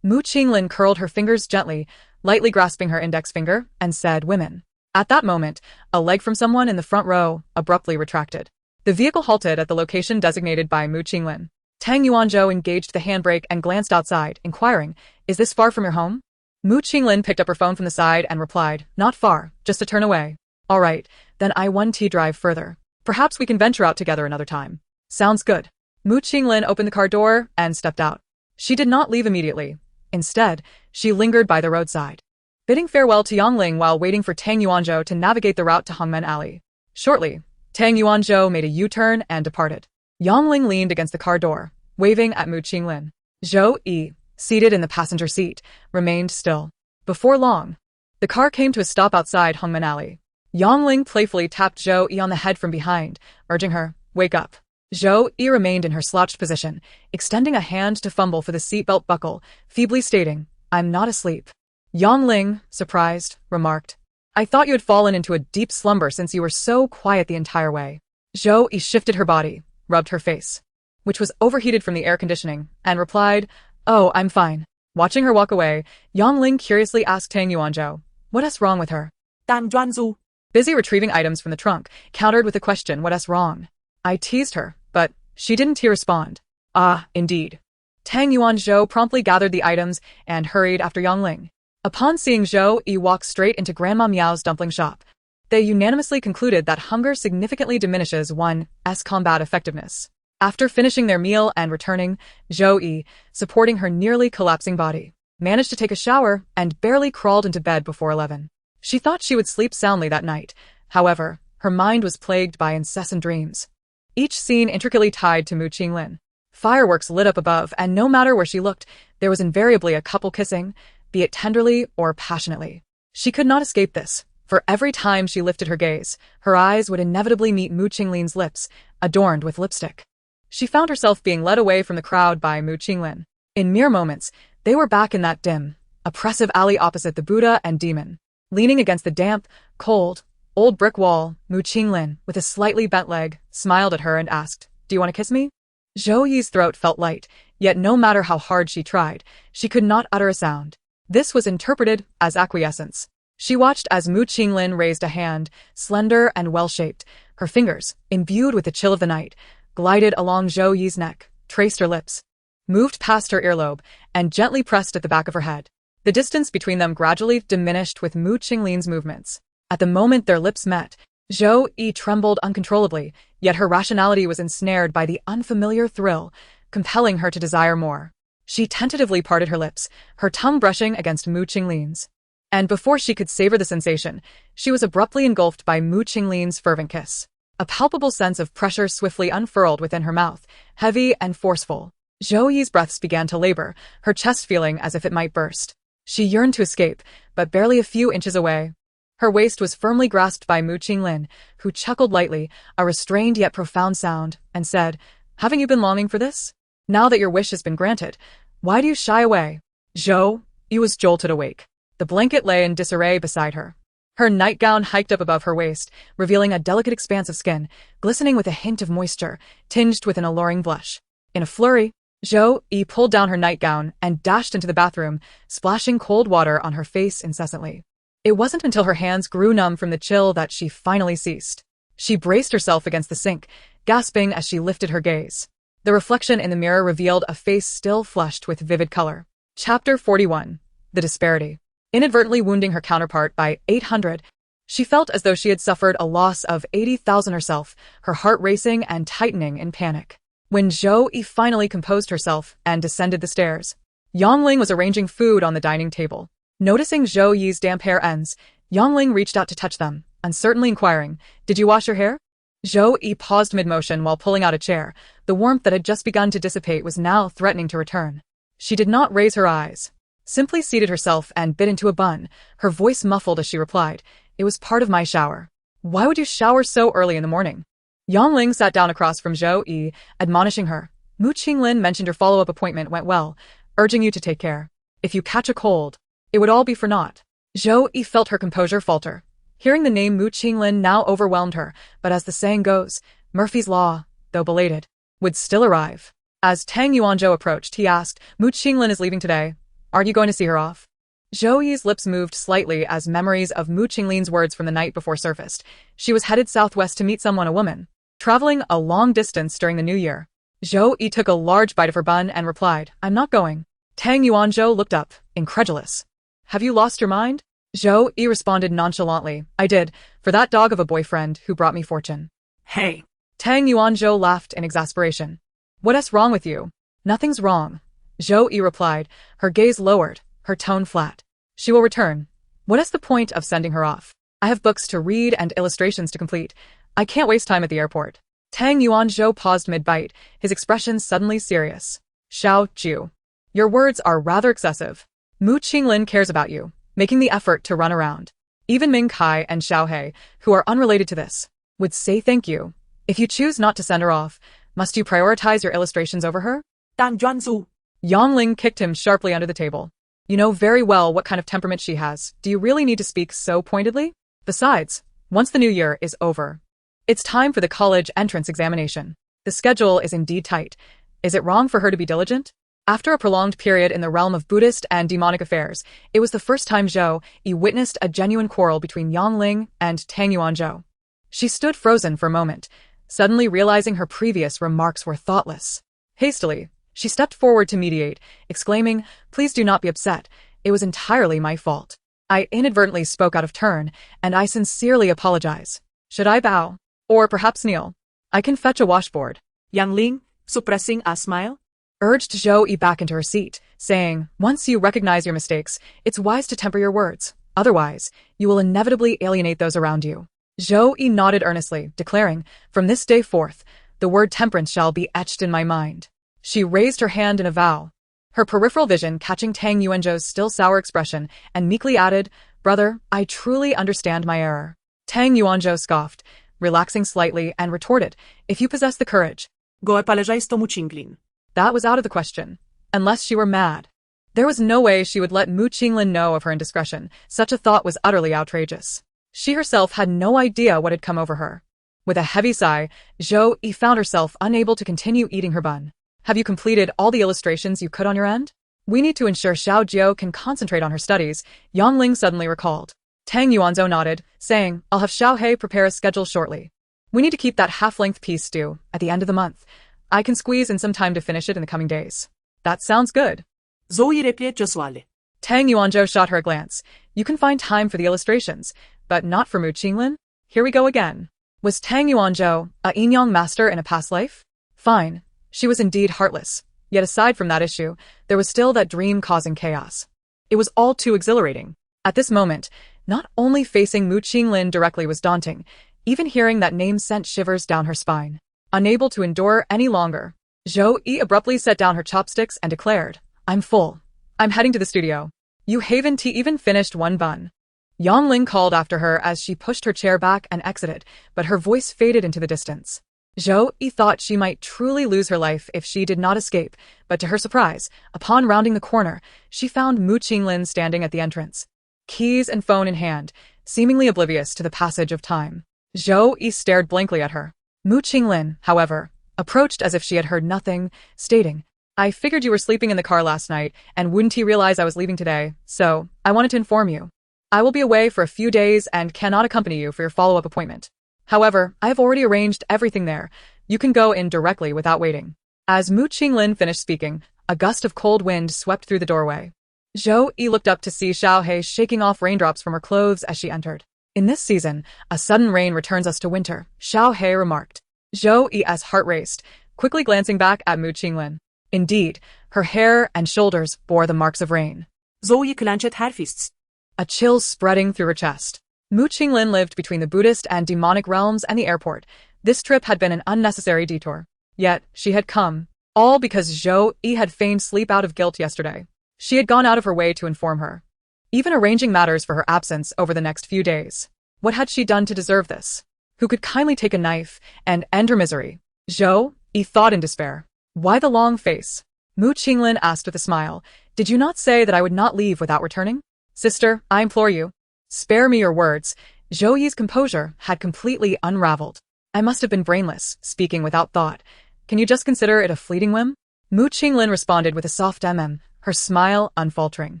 Mu Qinglin curled her fingers gently, lightly grasping her index finger, and said women. At that moment, a leg from someone in the front row abruptly retracted. The vehicle halted at the location designated by Mu Qinglin. Tang Yuanzhou engaged the handbrake and glanced outside, inquiring, is this far from your home? Mu Qinglin picked up her phone from the side and replied, not far, just a turn away. All right, then I-1T drive further. Perhaps we can venture out together another time. Sounds good. Mu Qinglin opened the car door and stepped out. She did not leave immediately. Instead, she lingered by the roadside, bidding farewell to Yang Ling while waiting for Tang Yuanzhou to navigate the route to Hongmen Alley. Shortly, Tang Yuanzhou made a U-turn and departed. Yang Ling leaned against the car door, waving at Mu Qinglin. Zhou Yi, seated in the passenger seat, remained still. Before long, the car came to a stop outside Hongmen Alley. Yang Ling playfully tapped Zhou Yi on the head from behind, urging her, wake up. Zhou Yi remained in her slouched position, extending a hand to fumble for the seatbelt buckle, feebly stating, I'm not asleep. Yang Ling, surprised, remarked, I thought you had fallen into a deep slumber since you were so quiet the entire way. Zhou Yi shifted her body, rubbed her face, which was overheated from the air conditioning, and replied, Oh, I'm fine. Watching her walk away, Yongling curiously asked Tang Yuanzhou, "What's wrong with her?" Dan Zhuanzu. Busy retrieving items from the trunk, countered with the question, "What's wrong?" I teased her, but she didn't respond. Ah, indeed. Tang Yuanzhou promptly gathered the items and hurried after Yongling. Upon seeing Zhou Yi walk straight into Grandma Meow's dumpling shop, they unanimously concluded that hunger significantly diminishes one's combat effectiveness. After finishing their meal and returning, Zhou Yi, supporting her nearly collapsing body, managed to take a shower and barely crawled into bed before 11. She thought she would sleep soundly that night. However, her mind was plagued by incessant dreams, each scene intricately tied to Mu Qinglin. Fireworks lit up above, and no matter where she looked, there was invariably a couple kissing, be it tenderly or passionately. She could not escape this, for every time she lifted her gaze, her eyes would inevitably meet Mu Qinglin's lips, adorned with lipstick. She found herself being led away from the crowd by Mu Qinglin. In mere moments, they were back in that dim, oppressive alley opposite the Buddha and demon. Leaning against the damp, cold, old brick wall, Mu Qinglin, with a slightly bent leg, smiled at her and asked, "Do you want to kiss me?" Zhou Yi's throat felt light, yet no matter how hard she tried, she could not utter a sound. This was interpreted as acquiescence. She watched as Mu Qinglin raised a hand, slender and well-shaped. Her fingers, imbued with the chill of the night, glided along Zhou Yi's neck, traced her lips, moved past her earlobe, and gently pressed at the back of her head. The distance between them gradually diminished with Mu Qinglin's movements. At the moment their lips met, Zhou Yi trembled uncontrollably, yet her rationality was ensnared by the unfamiliar thrill, compelling her to desire more. She tentatively parted her lips, her tongue brushing against Mu Qinglin's. And before she could savor the sensation, she was abruptly engulfed by Mu Qinglin's fervent kiss. A palpable sense of pressure swiftly unfurled within her mouth, heavy and forceful. Zhou Yi's breaths began to labor, her chest feeling as if it might burst. She yearned to escape, but barely a few inches away. Her waist was firmly grasped by Mu Qinglin, who chuckled lightly, a restrained yet profound sound, and said, "Haven't you been longing for this? Now that your wish has been granted, why do you shy away?" Zhou Yi was jolted awake. The blanket lay in disarray beside her. Her nightgown hiked up above her waist, revealing a delicate expanse of skin, glistening with a hint of moisture, tinged with an alluring blush. In a flurry, Zhou Yi pulled down her nightgown and dashed into the bathroom, splashing cold water on her face incessantly. It wasn't until her hands grew numb from the chill that she finally ceased. She braced herself against the sink, gasping as she lifted her gaze. The reflection in the mirror revealed a face still flushed with vivid color. Chapter 41. The Disparity. Inadvertently wounding her counterpart by 800, she felt as though she had suffered a loss of 80,000 herself, her heart racing and tightening in panic. When Zhou Yi finally composed herself and descended the stairs, Yongling was arranging food on the dining table. Noticing Zhou Yi's damp hair ends, Yongling reached out to touch them, uncertainly inquiring, "Did you wash your hair?" Zhou Yi paused mid-motion while pulling out a chair. The warmth that had just begun to dissipate was now threatening to return. She did not raise her eyes, simply seated herself and bit into a bun, her voice muffled as she replied, "It was part of my shower." "Why would you shower so early in the morning?" Yongling sat down across from Zhou Yi, admonishing her. "Mu Qinglin mentioned your follow-up appointment went well, urging you to take care. If you catch a cold, it would all be for naught." Zhou Yi felt her composure falter. Hearing the name Mu Qinglin now overwhelmed her, but as the saying goes, Murphy's Law, though belated, would still arrive. As Tang Yuanzhou approached, he asked, "Mu Qinglin is leaving today. Aren't you going to see her off?" Zhou Yi's lips moved slightly as memories of Mu Qinglin's words from the night before surfaced. She was headed southwest to meet someone, a woman, traveling a long distance during the new year. Zhou Yi took a large bite of her bun and replied, "I'm not going." Tang Yuanzhou looked up, incredulous. "Have you lost your mind?" Zhou Yi responded nonchalantly, "I did, for that dog of a boyfriend who brought me fortune." Hey. Tang Yuanzhou laughed in exasperation. "What's wrong with you?" "Nothing's wrong," Zhou Yi replied, her gaze lowered, her tone flat. "She will return. What's the point of sending her off? I have books to read and illustrations to complete. I can't waste time at the airport." Tang Yuanzhou paused mid-bite, his expression suddenly serious. "Xiao Ju, your words are rather excessive. Mu Qinglin cares about you, making the effort to run around. Even Ming Kai and Xiao He, who are unrelated to this, would say thank you. If you choose not to send her off, must you prioritize your illustrations over her?" Dan Zhuanzu. Yongling kicked him sharply under the table. "You know very well what kind of temperament she has. Do you really need to speak so pointedly? Besides, once the new year is over, it's time for the college entrance examination. The schedule is indeed tight. Is it wrong for her to be diligent?" After a prolonged period in the realm of Buddhist and demonic affairs, it was the first time Zhou Yi witnessed a genuine quarrel between Yang Ling and Tang Yuanzhou. She stood frozen for a moment, suddenly realizing her previous remarks were thoughtless. Hastily, she stepped forward to mediate, exclaiming, "Please do not be upset. It was entirely my fault. I inadvertently spoke out of turn, and I sincerely apologize. Should I bow? Or perhaps kneel? I can fetch a washboard." Yang Ling, suppressing a smile, urged Zhou Yi back into her seat, saying, "Once you recognize your mistakes, it's wise to temper your words. Otherwise, you will inevitably alienate those around you." Zhou Yi nodded earnestly, declaring, "From this day forth, the word temperance shall be etched in my mind." She raised her hand in a vow, her peripheral vision catching Tang Yuanzhou's still sour expression, and meekly added, "Brother, I truly understand my error." Tang Yuanzhou scoffed, relaxing slightly, and retorted, "If you possess the courage." go apologize to Mu Qinglin. That was out of the question, unless she were mad. There was no way she would let Mu Qinglin know of her indiscretion. Such a thought was utterly outrageous. She herself had no idea what had come over her. With a heavy sigh, Zhou Yi found herself unable to continue eating her bun. "Have you completed all the illustrations you could on your end? We need to ensure Xiao Jiao can concentrate on her studies," Yang Ling suddenly recalled. Tang Yuanzhou nodded, saying, "I'll have Xiao He prepare a schedule shortly. We need to keep that half-length piece due at the end of the month. I can squeeze in some time to finish it in the coming days." "That sounds good." Zhou Yi replied casually. Tang Yuanzhou shot her a glance. "You can find time for the illustrations, but not for Mu Qinglin? Here we go again." Was Tang Yuanzhou a yin-yang master in a past life? Fine. She was indeed heartless. Yet aside from that issue, there was still that dream causing chaos. It was all too exhilarating. At this moment, not only facing Mu Qinglin directly was daunting, even hearing that name sent shivers down her spine. Unable to endure any longer, Zhou Yi abruptly set down her chopsticks and declared, "I'm full. I'm heading to the studio. You haven't even finished one bun." Yang Ling called after her as she pushed her chair back and exited, but her voice faded into the distance. Zhou Yi thought she might truly lose her life if she did not escape, but to her surprise, upon rounding the corner, she found Mu Qinglin standing at the entrance, keys and phone in hand, seemingly oblivious to the passage of time. Zhou Yi stared blankly at her. Mu Qinglin, however, approached as if she had heard nothing, stating, "I figured you were sleeping in the car last night, and wouldn't he realize I was leaving today, so I wanted to inform you. I will be away for a few days and cannot accompany you for your follow-up appointment. However, I have already arranged everything there. You can go in directly without waiting." As Mu Qinglin finished speaking, a gust of cold wind swept through the doorway. Zhou Yi looked up to see Xiao He shaking off raindrops from her clothes as she entered. "In this season, a sudden rain returns us to winter," Xiao He remarked. Zhou Yi's heart raced, quickly glancing back at Mu Qinglin. Indeed, her hair and shoulders bore the marks of rain. Zhou Yi clenched her fists, a chill spreading through her chest. Mu Qinglin lived between the Buddhist and demonic realms and the airport. This trip had been an unnecessary detour. Yet, she had come, all because Zhou Yi had feigned sleep out of guilt yesterday. She had gone out of her way to inform her, even arranging matters for her absence over the next few days. What had she done to deserve this? Who could kindly take a knife and end her misery? Zhou Yi thought in despair. "Why the long face?" Mu Qinglin asked with a smile. "Did you not say that I would not leave without returning? Sister, I implore you. Spare me your words." Zhou Yi's composure had completely unraveled. "I must have been brainless, speaking without thought. Can you just consider it a fleeting whim?" Mu Qinglin responded with a soft her smile unfaltering.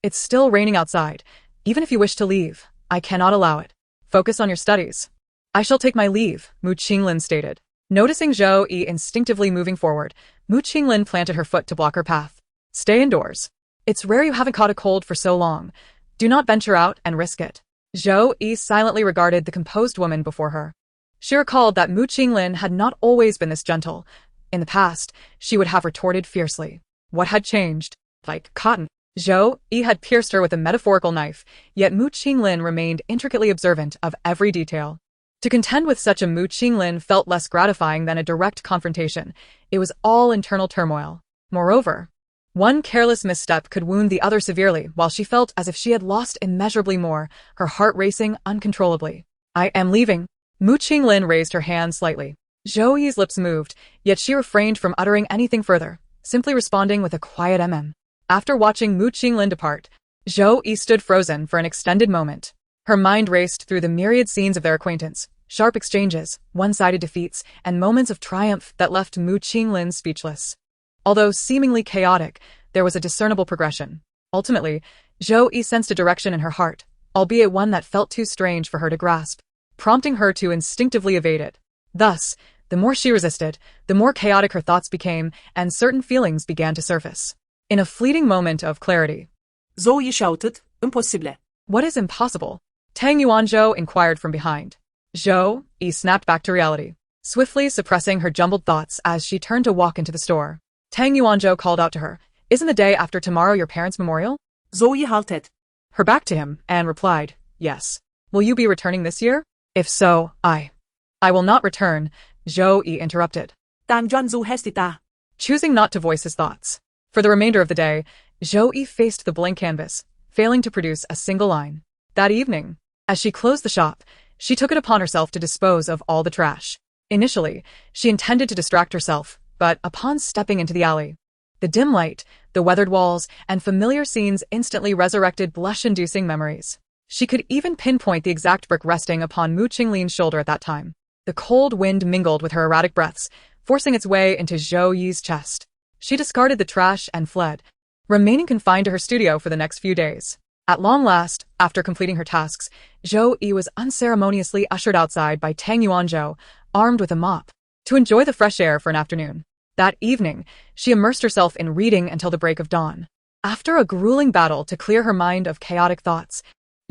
"It's still raining outside. Even if you wish to leave, I cannot allow it. Focus on your studies." "I shall take my leave," Mu Qinglin stated. Noticing Zhou Yi instinctively moving forward, Mu Qinglin planted her foot to block her path. "Stay indoors. It's rare you haven't caught a cold for so long. Do not venture out and risk it." Zhou Yi silently regarded the composed woman before her. She recalled that Mu Qinglin had not always been this gentle. In the past, she would have retorted fiercely. What had changed? Like cotton. Zhou Yi had pierced her with a metaphorical knife, yet Mu Qinglin remained intricately observant of every detail. To contend with such a Mu Qinglin felt less gratifying than a direct confrontation. It was all internal turmoil. Moreover, one careless misstep could wound the other severely, while she felt as if she had lost immeasurably more, her heart racing uncontrollably. "I am leaving." Mu Qinglin raised her hand slightly. Zhou Yi's lips moved, yet she refrained from uttering anything further, simply responding with a quiet After watching Mu Qinglin depart, Zhou Yi stood frozen for an extended moment. Her mind raced through the myriad scenes of their acquaintance, sharp exchanges, one-sided defeats, and moments of triumph that left Mu Qinglin speechless. Although seemingly chaotic, there was a discernible progression. Ultimately, Zhou Yi sensed a direction in her heart, albeit one that felt too strange for her to grasp, prompting her to instinctively evade it. Thus, the more she resisted, the more chaotic her thoughts became, and certain feelings began to surface. In a fleeting moment of clarity, Zhou Yi shouted, Impossible. "What is impossible?" Tang Yuanzhou inquired from behind. Zhou Yi snapped back to reality, swiftly suppressing her jumbled thoughts as she turned to walk into the store. Tang Yuanzhou called out to her, "Isn't the day after tomorrow your parents' memorial?" Zhou Yi halted. Her back to him, and replied, "Yes. Will you be returning this year?" "If so, I will not return," Zhou Yi interrupted, Tang Juanzhu hesita. choosing not to voice his thoughts. For the remainder of the day, Zhou Yi faced the blank canvas, failing to produce a single line. That evening, as she closed the shop, she took it upon herself to dispose of all the trash. Initially, she intended to distract herself, but upon stepping into the alley, the dim light, the weathered walls, and familiar scenes instantly resurrected blush-inducing memories. She could even pinpoint the exact brick resting upon Mu Qinglin's shoulder at that time. The cold wind mingled with her erratic breaths, forcing its way into Zhou Yi's chest. She discarded the trash and fled, remaining confined to her studio for the next few days. At long last, after completing her tasks, Zhou Yi was unceremoniously ushered outside by Tang Yuanzhou, armed with a mop, to enjoy the fresh air for an afternoon. That evening, she immersed herself in reading until the break of dawn. After a grueling battle to clear her mind of chaotic thoughts,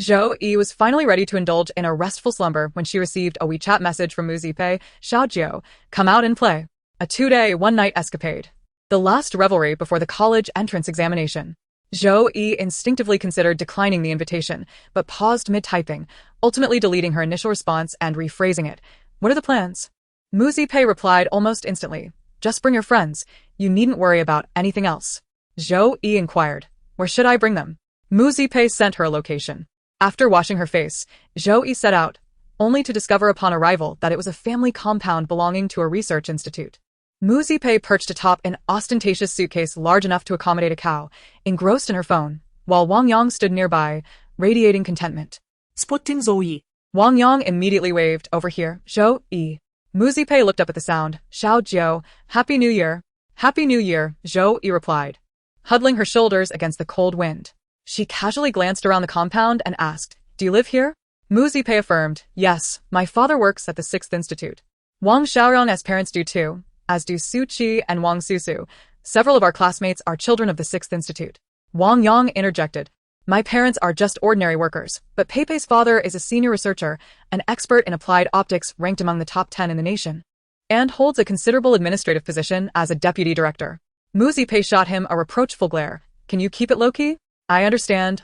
Zhou Yi was finally ready to indulge in a restful slumber when she received a WeChat message from Mu Qinglin, "Xiaojiu, come out and play." A 2-day, 1-night escapade. The last revelry before the college entrance examination. Zhou Yi instinctively considered declining the invitation, but paused mid-typing, ultimately deleting her initial response and rephrasing it. "What are the plans?" Mu Qinglin replied almost instantly, "Just bring your friends. You needn't worry about anything else." Zhou Yi inquired, "Where should I bring them?" Mu Qinglin sent her a location. After washing her face, Zhou Yi set out, only to discover upon arrival that it was a family compound belonging to a research institute. Mu Qinglin perched atop an ostentatious suitcase large enough to accommodate a cow, engrossed in her phone, while Wang Yang stood nearby, radiating contentment. Spotting Zhou Yi. Wang Yang immediately waved, "Over here, Zhou Yi." Mu Qinglin looked up at the sound. "Xiaojiu, Happy New Year." "Happy New Year," Zhou Yi replied, huddling her shoulders against the cold wind. She casually glanced around the compound and asked, "Do you live here?" Mu Qinglin affirmed, "Yes, my father works at the 6th Institute." Wang Xiaoyang's parents do too, as do Su Qi and Wang Susu. Several of our classmates are children of the 6th Institute. Wang Yang interjected, "My parents are just ordinary workers, but Pepe's father is a senior researcher, an expert in applied optics ranked among the top 10 in the nation, and holds a considerable administrative position as a deputy director." Mu Qinglin shot him a reproachful glare. "Can you keep it low-key?" I understand,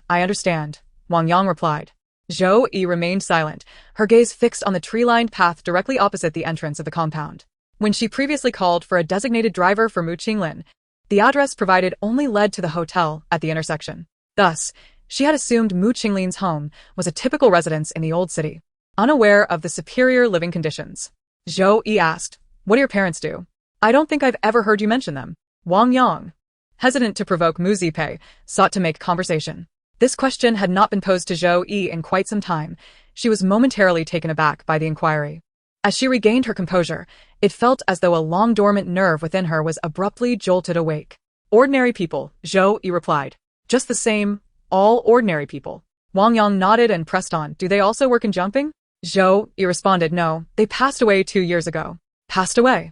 Wang Yang replied. Zhou Yi remained silent, her gaze fixed on the tree-lined path directly opposite the entrance of the compound. When she previously called for a designated driver for Mu Qinglin, the address provided only led to the hotel at the intersection. Thus, she had assumed Mu Qinglin's home was a typical residence in the old city, unaware of the superior living conditions. Zhou Yi asked, "What do your parents do?" "I don't think I've ever heard you mention them." Wang Yang, hesitant to provoke Mu Qinglin, sought to make conversation. This question had not been posed to Zhou Yi in quite some time. She was momentarily taken aback by the inquiry. As she regained her composure, it felt as though a long-dormant nerve within her was abruptly jolted awake. "Ordinary people," Zhou Yi replied. "Just the same, all ordinary people." Wang Yang nodded and pressed on. "Do they also work in jumping?" Zhou Yi responded, "No, they passed away 2 years ago." "Passed away?"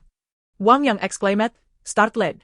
Wang Yang exclaimed, startled.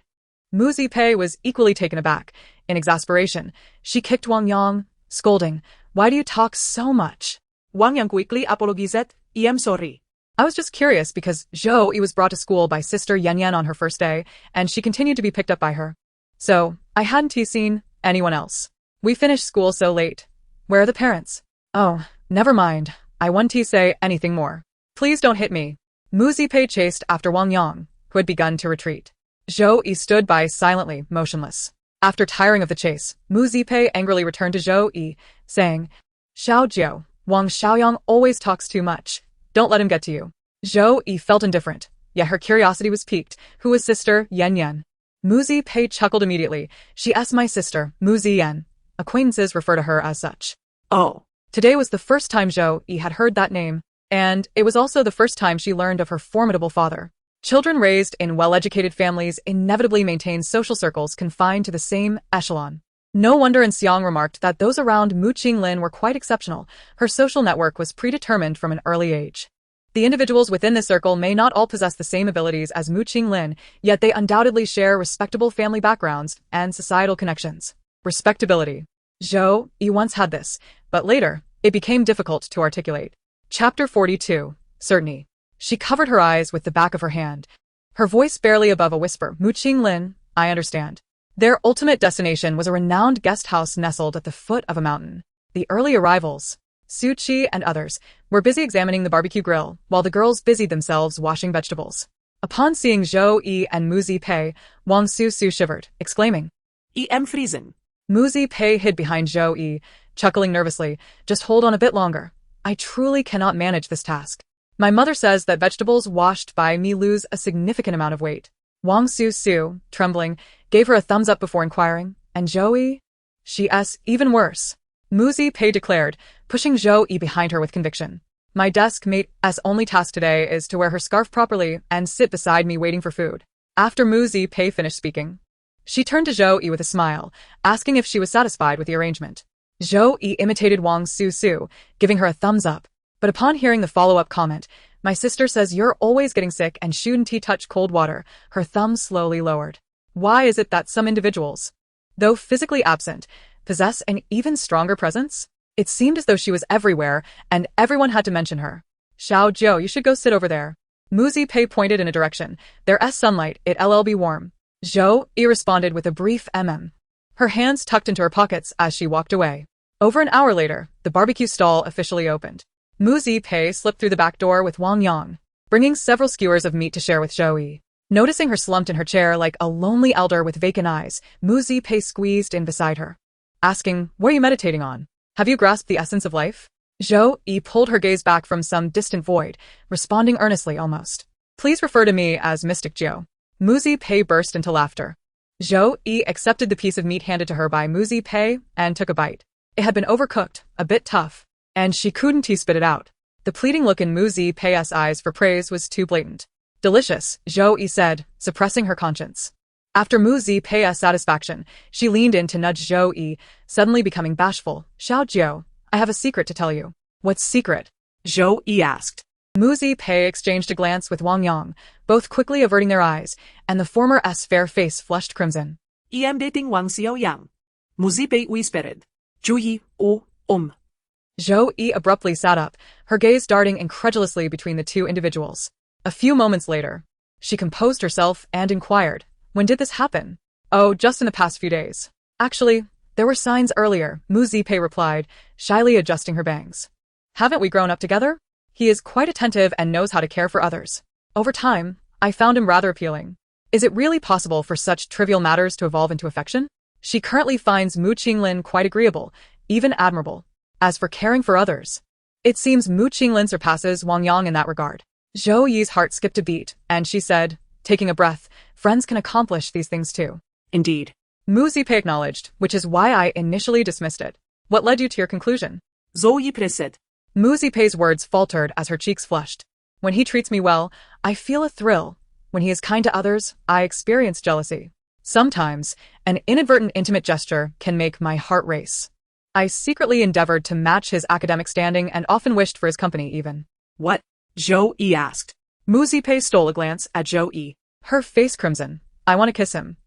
Mu Qinglin was equally taken aback. In exasperation, she kicked Wang Yang, scolding, "Why do you talk so much?" Wang Yang quickly apologized, "I am sorry." I was just curious because Zhou Yi was brought to school by Sister Yan Yan on her first day, and she continued to be picked up by her. So, I hadn't seen anyone else. We finished school so late. Where are the parents? Oh, never mind. I won't say anything more. Please don't hit me. Mu Qinglin chased after Wang Yang, who had begun to retreat. Zhou Yi stood by silently, motionless. After tiring of the chase, Mu Qinglin angrily returned to Zhou Yi, saying, "Xiaojiu, Wang Xiaoyang always talks too much. Don't let him get to you." Zhou Yi felt indifferent, yet her curiosity was piqued. Who was Sister Yan Yan? Mu Qinglin chuckled immediately. "She is my sister, Mu Ziyan. Acquaintances refer to her as such." Oh. Today was the first time Zhou Yi had heard that name, and it was also the first time she learned of her formidable father. Children raised in well-educated families inevitably maintain social circles confined to the same echelon. No wonder Xiang remarked that those around Mu Qinglin were quite exceptional. Her social network was predetermined from an early age. The individuals within this circle may not all possess the same abilities as Mu Qinglin, yet they undoubtedly share respectable family backgrounds and societal connections. Respectability. Zhou Yi once had this, but later, it became difficult to articulate. Chapter 42. Certainty. She covered her eyes with the back of her hand. Her voice barely above a whisper. Mu Qinglin, I understand. Their ultimate destination was a renowned guest house nestled at the foot of a mountain. The early arrivals, Su Qi and others, were busy examining the barbecue grill, while the girls busied themselves washing vegetables. Upon seeing Zhou Yi and Mu Zipei, Wang Su shivered, exclaiming, Em Friesen. Mu Zipei hid behind Zhou Yi, chuckling nervously, just hold on a bit longer. I truly cannot manage this task. My mother says that vegetables washed by me lose a significant amount of weight. Wang Su, trembling, gave her a thumbs up before inquiring, and Zhou Yi? She's even worse. Mu Zipei declared, pushing Zhou Yi behind her with conviction. My desk mate's only task today is to wear her scarf properly and sit beside me waiting for food. After Mu Zipei finished speaking, she turned to Zhou Yi with a smile, asking if she was satisfied with the arrangement. Zhou Yi imitated Wang Su, giving her a thumbs up. But upon hearing the follow-up comment, my sister says you're always getting sick and shouldn't touch cold water, her thumb slowly lowered. Why is it that some individuals, though physically absent, possess an even stronger presence? It seemed as though she was everywhere, and everyone had to mention her. Xiao Jiu, you should go sit over there. Mu Zipei pointed in a direction. There's sunlight, it'll be warm. Zhou Yi responded with a brief her hands tucked into her pockets as she walked away. Over an hour later, the barbecue stall officially opened. Mu Zipei slipped through the back door with Wang Yang, bringing several skewers of meat to share with Zhou Yi. Noticing her slumped in her chair like a lonely elder with vacant eyes, Mu Zipei squeezed in beside her, asking, what are you meditating on? Have you grasped the essence of life? Zhou Yi pulled her gaze back from some distant void, responding earnestly almost. Please refer to me as Mystic Jiu. Mu Zipei burst into laughter. Zhou Yi accepted the piece of meat handed to her by Mu Zipei and took a bite. It had been overcooked, a bit tough, and she couldn't spit it out. The pleading look in Mu Zipei's eyes for praise was too blatant. Delicious, Zhou Yi said, suppressing her conscience. After Mu Zipei's satisfaction, she leaned in to nudge Zhou Yi, suddenly becoming bashful. Xiao Jiu, I have a secret to tell you. What secret? Zhou Yi asked. Mu Zipei exchanged a glance with Wang Yang, both quickly averting their eyes, and the former's fair face flushed crimson. Em dating Wang Xiaoyang. Mu Zipei whispered. Zhou Yi, Zhou Yi abruptly sat up, her gaze darting incredulously between the two individuals. A few moments later, she composed herself and inquired, when did this happen? Oh, just in the past few days. Actually, there were signs earlier, Mu Zipei replied, shyly adjusting her bangs. Haven't we grown up together? He is quite attentive and knows how to care for others. Over time, I found him rather appealing. Is it really possible for such trivial matters to evolve into affection? She currently finds Mu Qinglin quite agreeable, even admirable. As for caring for others, it seems Mu Qinglin surpasses Wang Yang in that regard. Zhou Yi's heart skipped a beat, and she said, taking a breath, friends can accomplish these things too. Indeed. Mu Zipei acknowledged, which is why I initially dismissed it. What led you to your conclusion? Zhou Yi pressed. Mu Zipei's words faltered as her cheeks flushed. When he treats me well, I feel a thrill. When he is kind to others, I experience jealousy. Sometimes, an inadvertent intimate gesture can make my heart race. I secretly endeavored to match his academic standing and often wished for his company even. What? Zhou Yi asked. Mu Zipei stole a glance at Zhou Yi. Her face crimson. I want to kiss him.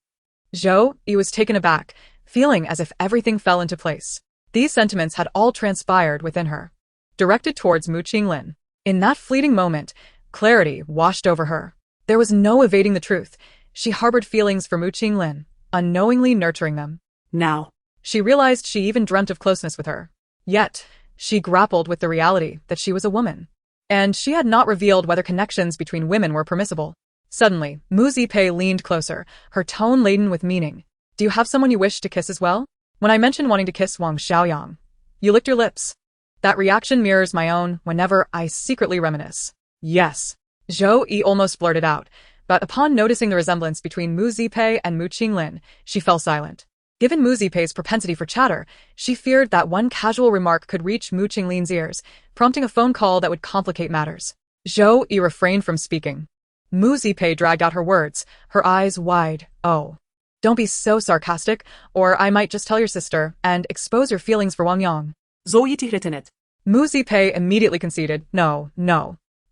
Zhou Yi was taken aback, feeling as if everything fell into place. These sentiments had all transpired within her, directed towards Mu Qinglin. In that fleeting moment, clarity washed over her. There was no evading the truth. She harbored feelings for Mu Qinglin, unknowingly nurturing them. Now, she realized she even dreamt of closeness with her. Yet, she grappled with the reality that she was a woman. And she had not revealed whether connections between women were permissible. Suddenly, Mu Zipei leaned closer, her tone laden with meaning. Do you have someone you wish to kiss as well? When I mentioned wanting to kiss Wang Xiaoyang, you licked your lips. That reaction mirrors my own whenever I secretly reminisce. Yes. Zhou Yi almost blurted out, but upon noticing the resemblance between Mu Zipei and Mu Qinglin, she fell silent. Given Mu Zipei's propensity for chatter, she feared that one casual remark could reach Mu Qinglin's ears, prompting a phone call that would complicate matters. Zhou Yi refrained from speaking. Mu Qinglin dragged out her words, her eyes wide. Oh. Don't be so sarcastic, or I might just tell your sister and expose your feelings for Wang Yang. Zhou Yi tihretenet. Mu Qinglin immediately conceded, no.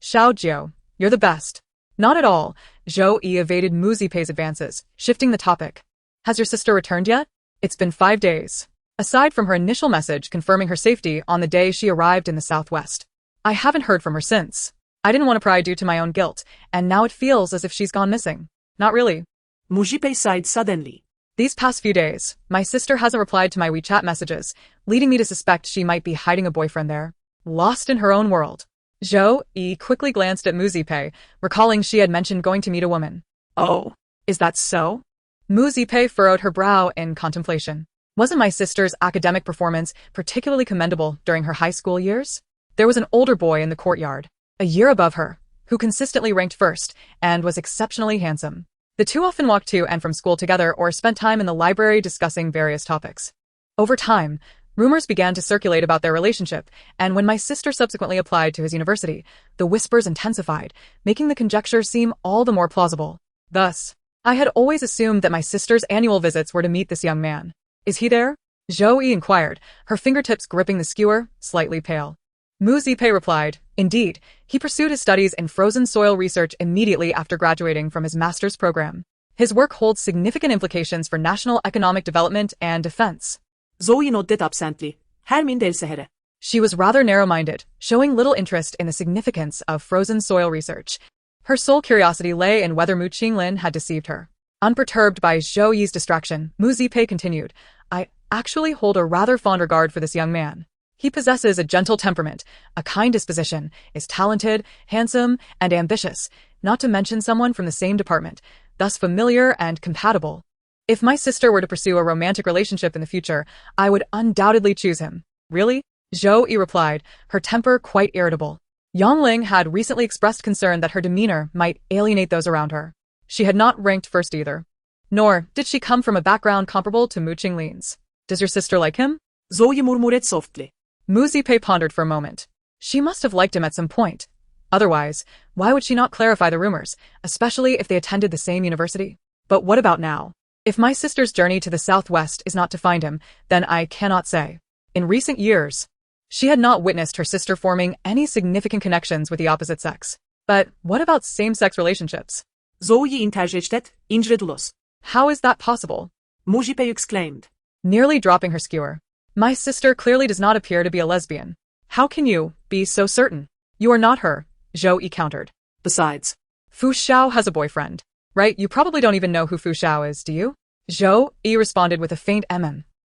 Xiao Jiu, you're the best. Not at all. Zhou Yi evaded Mu Qinlin's advances, shifting the topic. Has your sister returned yet? It's been 5 days. Aside from her initial message confirming her safety on the day she arrived in the southwest, I haven't heard from her since. I didn't want to pry due to my own guilt, and now it feels as if she's gone missing. Not really. Mu Qinglin sighed suddenly. These past few days, my sister hasn't replied to my WeChat messages, leading me to suspect she might be hiding a boyfriend there. Lost in her own world. Zhou Yi quickly glanced at Mu Qinglin, recalling she had mentioned going to meet a woman. Oh, is that so? Mu Qinglin furrowed her brow in contemplation. Wasn't my sister's academic performance particularly commendable during her high school years? There was an older boy in the courtyard, a year above her, who consistently ranked first and was exceptionally handsome. The two often walked to and from school together or spent time in the library discussing various topics. Over time, rumors began to circulate about their relationship, and when my sister subsequently applied to his university, the whispers intensified, making the conjecture seem all the more plausible. Thus, I had always assumed that my sister's annual visits were to meet this young man. Is he there? Zhou Yi inquired, her fingertips gripping the skewer, slightly pale. Mu Qinglin replied, indeed, he pursued his studies in frozen soil research immediately after graduating from his master's program. His work holds significant implications for national economic development and defense. Zhou Yi nodded absently. Her min delse here. She was rather narrow-minded, showing little interest in the significance of frozen soil research. Her sole curiosity lay in whether Mu Qinglin had deceived her. Unperturbed by Zhou Yi's distraction, Mu Qinglin continued, I actually hold a rather fond regard for this young man. He possesses a gentle temperament, a kind disposition, is talented, handsome, and ambitious, not to mention someone from the same department, thus familiar and compatible. If my sister were to pursue a romantic relationship in the future, I would undoubtedly choose him. Really? Zhou Yi replied, her temper quite irritable. Yang Ling had recently expressed concern that her demeanor might alienate those around her. She had not ranked first either. Nor did she come from a background comparable to Mu Qinglin's. Does your sister like him? Zhou Yi murmured softly. Mu Qinglin pondered for a moment. She must have liked him at some point. Otherwise, why would she not clarify the rumors, especially if they attended the same university? But what about now? If my sister's journey to the southwest is not to find him, then I cannot say. In recent years, she had not witnessed her sister forming any significant connections with the opposite sex. But what about same-sex relationships? Zhou Yi interjected, incredulous. How is that possible? Mu Qinglin exclaimed. Nearly dropping her skewer. My sister clearly does not appear to be a lesbian. How can you be so certain? You are not her, Zhou Yi countered. Besides, Fu Xiao has a boyfriend. Right, you probably don't even know who Fu Xiao is, do you? Zhou Yi responded with a faint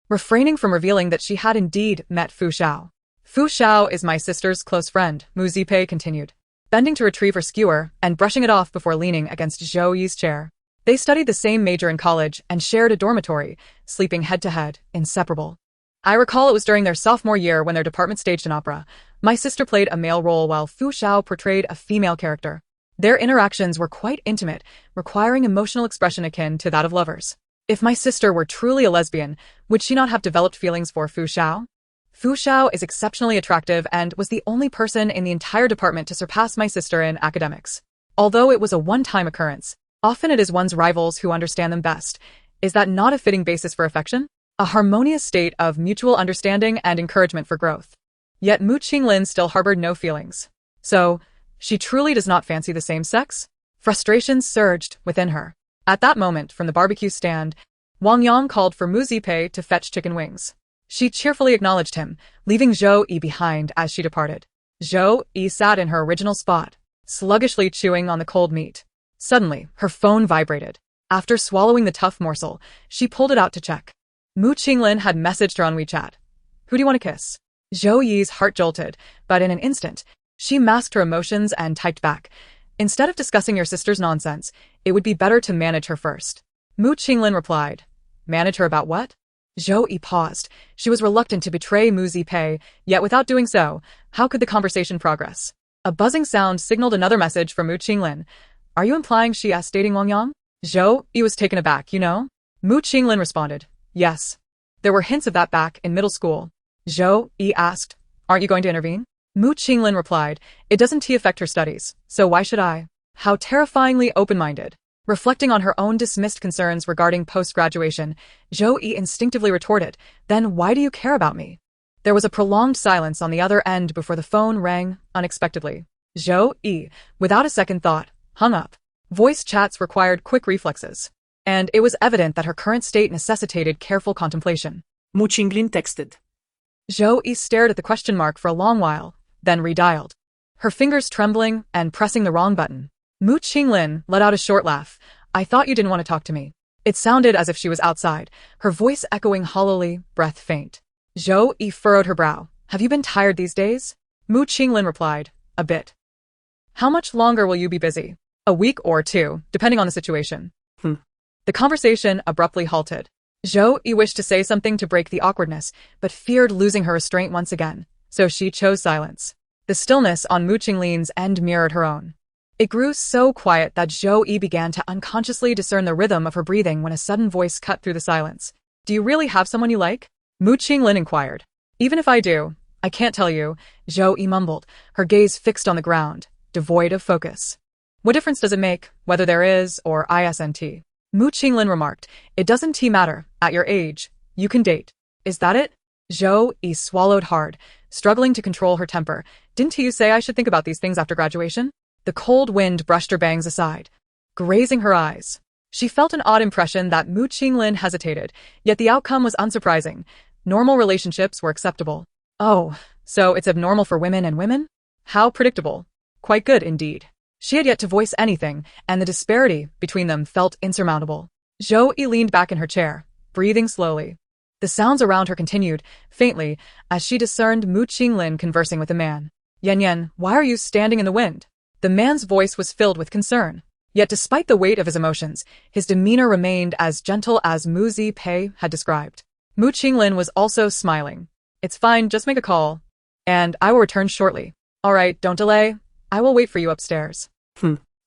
refraining from revealing that she had indeed met Fu Xiao. Fu Xiao is my sister's close friend, Mu Qinglin continued, bending to retrieve her skewer and brushing it off before leaning against Zhou Yi's chair. They studied the same major in college and shared a dormitory, sleeping head-to-head, inseparable. I recall it was during their sophomore year when their department staged an opera. My sister played a male role while Fu Xiao portrayed a female character. Their interactions were quite intimate, requiring emotional expression akin to that of lovers. If my sister were truly a lesbian, would she not have developed feelings for Fu Xiao? Fu Xiao is exceptionally attractive and was the only person in the entire department to surpass my sister in academics. Although it was a one-time occurrence, often it is one's rivals who understand them best. Is that not a fitting basis for affection? A harmonious state of mutual understanding and encouragement for growth. Yet Mu Qinglin still harbored no feelings. So, she truly does not fancy the same sex? Frustration surged within her. At that moment, from the barbecue stand, Wang Yang called for Mu Qinglin to fetch chicken wings. She cheerfully acknowledged him, leaving Zhou Yi behind as she departed. Zhou Yi sat in her original spot, sluggishly chewing on the cold meat. Suddenly, her phone vibrated. After swallowing the tough morsel, she pulled it out to check. Mu Qinglin had messaged her on WeChat. Who do you want to kiss? Zhou Yi's heart jolted, but in an instant, she masked her emotions and typed back. Instead of discussing your sister's nonsense, it would be better to manage her first. Mu Qinglin replied. Manage her about what? Zhou Yi paused. She was reluctant to betray Mu Qinglin, yet without doing so, how could the conversation progress? A buzzing sound signaled another message from Mu Qinglin. Are you implying she asked dating Wang Yang? Zhou Yi was taken aback, you know? Mu Qinglin responded. Yes. There were hints of that back in middle school. Zhou Yi asked, aren't you going to intervene? Mu Qinglin replied, it doesn't affect her studies, so why should I? How terrifyingly open-minded. Reflecting on her own dismissed concerns regarding post-graduation, Zhou Yi instinctively retorted, "Then why do you care about me?" There was a prolonged silence on the other end before the phone rang unexpectedly. Zhou Yi, without a second thought, hung up. Voice chats required quick reflexes, and it was evident that her current state necessitated careful contemplation. Mu Qinglin texted. Zhou Yi stared at the question mark for a long while, then redialed, her fingers trembling and pressing the wrong button. Mu Qinglin let out a short laugh. "I thought you didn't want to talk to me." It sounded as if she was outside, her voice echoing hollowly, breath faint. Zhou Yi furrowed her brow. "Have you been tired these days?" Mu Qinglin replied, "A bit." "How much longer will you be busy?" "A week or two, depending on the situation." The conversation abruptly halted. Zhou Yi wished to say something to break the awkwardness, but feared losing her restraint once again, so she chose silence. The stillness on Mu Qinglin's end mirrored her own. It grew so quiet that Zhou Yi began to unconsciously discern the rhythm of her breathing when a sudden voice cut through the silence. "Do you really have someone you like?" Mu Qinglin inquired. "Even if I do, I can't tell you," Zhou Yi mumbled, her gaze fixed on the ground, devoid of focus. "What difference does it make, whether there is or isn't?" Mu Qinglin remarked, "It doesn't matter, at your age, you can date." "Is that it?" Zhou Yi swallowed hard, struggling to control her temper. "Didn't you say I should think about these things after graduation?" The cold wind brushed her bangs aside, grazing her eyes. She felt an odd impression that Mu Qinglin hesitated, yet the outcome was unsurprising. Normal relationships were acceptable. Oh, so it's abnormal for women and women? How predictable. Quite good indeed. She had yet to voice anything, and the disparity between them felt insurmountable. Zhou Yi leaned back in her chair, breathing slowly. The sounds around her continued, faintly, as she discerned Mu Qinglin conversing with a man. "Yan, why are you standing in the wind?" The man's voice was filled with concern. Yet despite the weight of his emotions, his demeanor remained as gentle as Mu Zipei had described. Mu Qinglin was also smiling. "It's fine, just make a call, and I will return shortly." "All right, don't delay. I will wait for you upstairs."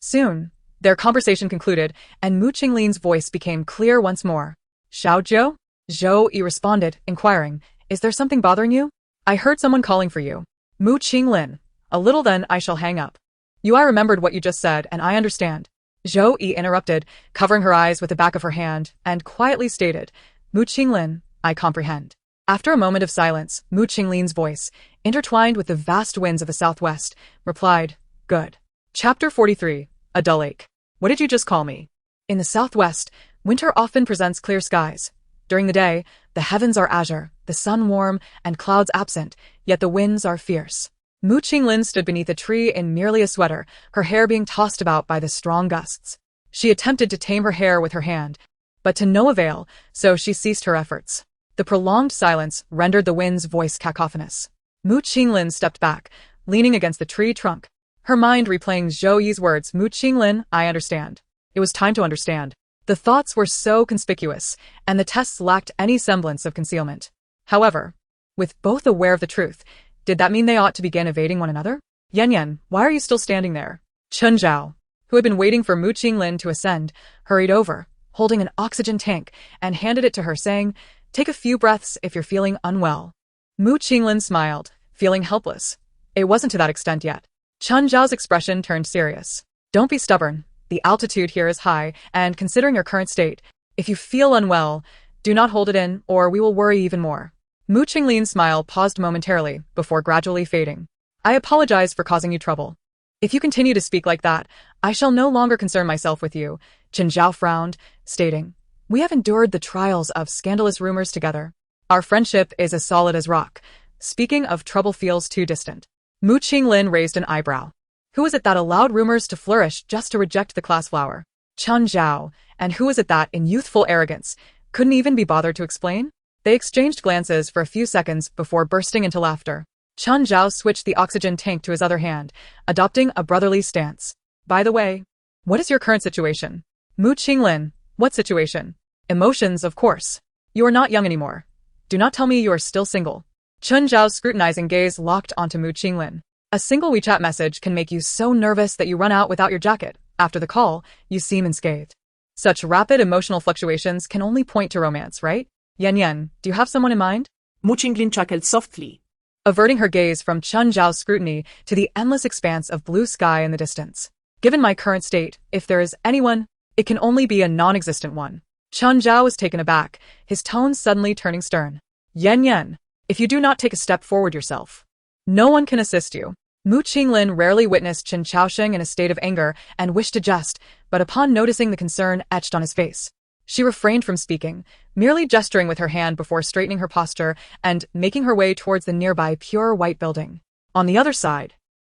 Soon, their conversation concluded, and Mu Qinglin's voice became clear once more. "Xiaozhou?" Zhou Yi responded, inquiring, "Is there something bothering you?" "I heard someone calling for you." Mu Qinglin. "A little then I shall hang up." I remembered what you just said, and I understand." Zhou Yi interrupted, covering her eyes with the back of her hand, and quietly stated, "Mu Qinglin, I comprehend." After a moment of silence, Mu Qinglin's voice, intertwined with the vast winds of the southwest, replied, "Good." Chapter 43, A Dull Ache. "What did you just call me?" In the southwest, winter often presents clear skies. During the day, the heavens are azure, the sun warm, and clouds absent, yet the winds are fierce. Mu Qinglin stood beneath a tree in merely a sweater, her hair being tossed about by the strong gusts. She attempted to tame her hair with her hand, but to no avail, so she ceased her efforts. The prolonged silence rendered the wind's voice cacophonous. Mu Qinglin stepped back, leaning against the tree trunk, her mind replaying Zhou Yi's words. "Mu Qinglin, I understand." It was time to understand. The thoughts were so conspicuous, and the tests lacked any semblance of concealment. However, with both aware of the truth, did that mean they ought to begin evading one another? "Yan, why are you still standing there?" Chun Zhao, who had been waiting for Mu Qinglin to ascend, hurried over, holding an oxygen tank, and handed it to her, saying, "Take a few breaths if you're feeling unwell." Mu Qinglin smiled, feeling helpless. It wasn't to that extent yet. Chun Zhao's expression turned serious. "Don't be stubborn. The altitude here is high, and considering your current state, if you feel unwell, do not hold it in, or we will worry even more." Mu Qinglin's smile paused momentarily, before gradually fading. "I apologize for causing you trouble. If you continue to speak like that, I shall no longer concern myself with you." Chun Zhao frowned, stating, "We have endured the trials of scandalous rumors together. Our friendship is as solid as rock. Speaking of trouble feels too distant." Mu Qinglin raised an eyebrow. Who is it that allowed rumors to flourish just to reject the class flower? Chun Zhao. And who is it that, in youthful arrogance, couldn't even be bothered to explain? They exchanged glances for a few seconds before bursting into laughter. Chun Zhao switched the oxygen tank to his other hand, adopting a brotherly stance. "By the way, what is your current situation?" Mu Qinglin. "What situation?" "Emotions, of course. You are not young anymore. Do not tell me you are still single." Chun Zhao's scrutinizing gaze locked onto Mu Qinglin. "A single WeChat message can make you so nervous that you run out without your jacket. After the call, you seem unscathed. Such rapid emotional fluctuations can only point to romance, right? Yan, do you have someone in mind?" Mu Qinglin chuckled softly, averting her gaze from Chun Zhao's scrutiny to the endless expanse of blue sky in the distance. Given my current state, if there is anyone, it can only be a non-existent one. Chun Zhao was taken aback, his tone suddenly turning stern. Yen, if you do not take a step forward yourself, no one can assist you. Mu Qinglin rarely witnessed Qin Chaosheng in a state of anger and wished to jest, but upon noticing the concern etched on his face, she refrained from speaking, merely gesturing with her hand before straightening her posture and making her way towards the nearby pure white building. On the other side,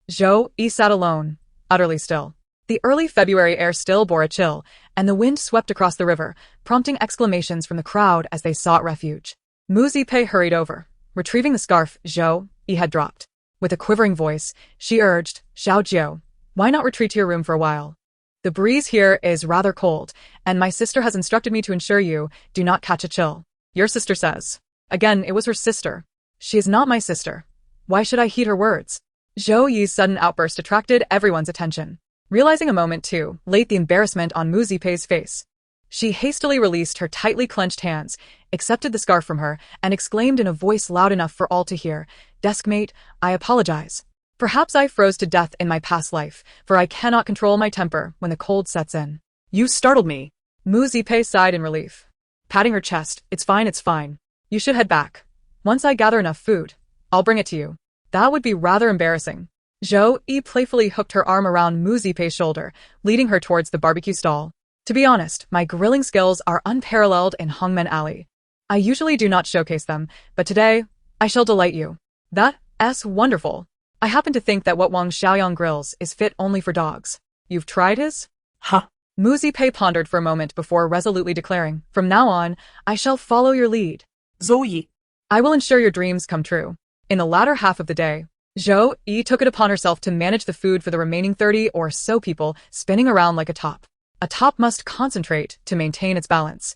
Zhou Yi sat alone, utterly still. The early February air still bore a chill, and the wind swept across the river, prompting exclamations from the crowd as they sought refuge. Mu Zipei hurried over, retrieving the scarf Zhou Yi had dropped. With a quivering voice, she urged, Xiao Jiu, why not retreat to your room for a while? The breeze here is rather cold, and my sister has instructed me to ensure you do not catch a chill. Your sister says. Again, it was her sister. She is not my sister. Why should I heed her words? Zhou Yi's sudden outburst attracted everyone's attention. Realizing a moment too late the embarrassment on Mu Zipei's face, she hastily released her tightly clenched hands, accepted the scarf from her, and exclaimed in a voice loud enough for all to hear, Deskmate, I apologize. Perhaps I froze to death in my past life, for I cannot control my temper when the cold sets in. You startled me. Mu Zipei sighed in relief, patting her chest. It's fine. You should head back. Once I gather enough food, I'll bring it to you. That would be rather embarrassing. Zhou Yi playfully hooked her arm around Mu Zipei's shoulder, leading her towards the barbecue stall. To be honest, my grilling skills are unparalleled in Hongmen Alley. I usually do not showcase them, but today, I shall delight you. That's wonderful. I happen to think that what Wang Xiaoyang grills is fit only for dogs. You've tried his? Huh? Mu Zipei pondered for a moment before resolutely declaring, from now on, I shall follow your lead. Zhou Yi. I will ensure your dreams come true. In the latter half of the day, Zhou Yi took it upon herself to manage the food for the remaining 30 or so people spinning around like a top. A top must concentrate to maintain its balance.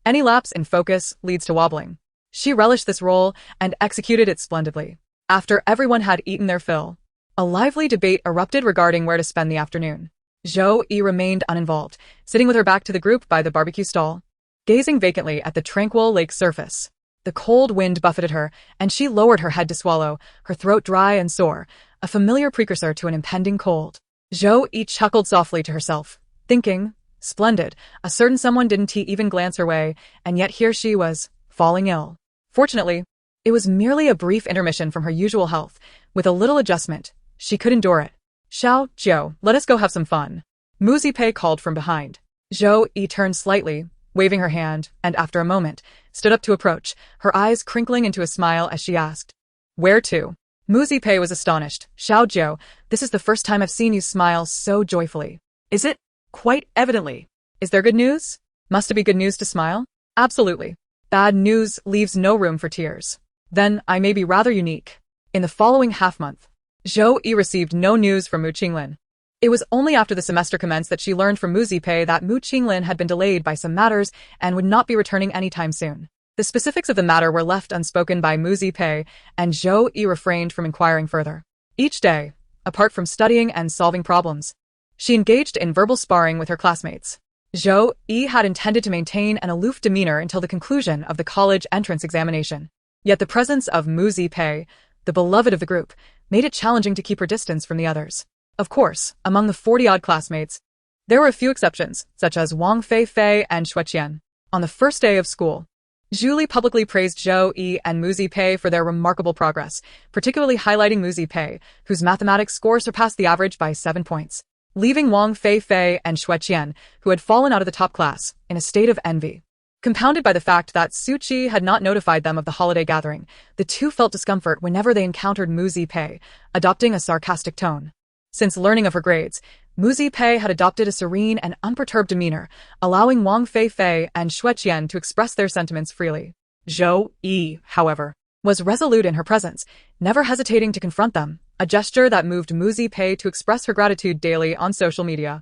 Any lapse in focus leads to wobbling. She relished this role and executed it splendidly. After everyone had eaten their fill, a lively debate erupted regarding where to spend the afternoon. Zhou Yi remained uninvolved, sitting with her back to the group by the barbecue stall, gazing vacantly at the tranquil lake surface. The cold wind buffeted her, and she lowered her head to swallow, her throat dry and sore, a familiar precursor to an impending cold. Zhou Yi chuckled softly to herself, thinking, splendid, a certain someone didn't even glance her way, and yet here she was, falling ill. Fortunately, it was merely a brief intermission from her usual health. With a little adjustment, she could endure it. Xiao Jiu, let us go have some fun. Mu Zipei called from behind. Zhou Yi turned slightly, waving her hand, and after a moment, stood up to approach, her eyes crinkling into a smile as she asked, where to? Mu Zipei was astonished. Xiao Jiu, this is the first time I've seen you smile so joyfully. Is it? Quite evidently. Is there good news? Must it be good news to smile? Absolutely. Bad news leaves no room for tears. Then I may be rather unique. In the following half-month, Zhou Yi received no news from Mu Qinglin. It was only after the semester commenced that she learned from Mu Zipei that Mu Qinglin had been delayed by some matters and would not be returning anytime soon. The specifics of the matter were left unspoken by Mu Zipei, and Zhou Yi refrained from inquiring further. Each day, apart from studying and solving problems, she engaged in verbal sparring with her classmates. Zhou Yi had intended to maintain an aloof demeanor until the conclusion of the college entrance examination. Yet the presence of Mu Zipei, the beloved of the group, made it challenging to keep her distance from the others. Of course, among the 40-odd classmates, there were a few exceptions, such as Wang Feifei and Xueqian. On the first day of school, Zhu Li publicly praised Zhou Yi and Mu Zipei for their remarkable progress, particularly highlighting Mu Zipei, whose mathematics score surpassed the average by 7 points, leaving Wang Feifei and Xueqian, who had fallen out of the top class, in a state of envy. Compounded by the fact that Su Qi had not notified them of the holiday gathering, the two felt discomfort whenever they encountered Mu Zipei, adopting a sarcastic tone. Since learning of her grades, Mu Zipei had adopted a serene and unperturbed demeanor, allowing Wang Feifei and Xueqian to express their sentiments freely. Zhou Yi, however, was resolute in her presence, never hesitating to confront them, a gesture that moved Mu Zipei to express her gratitude daily on social media.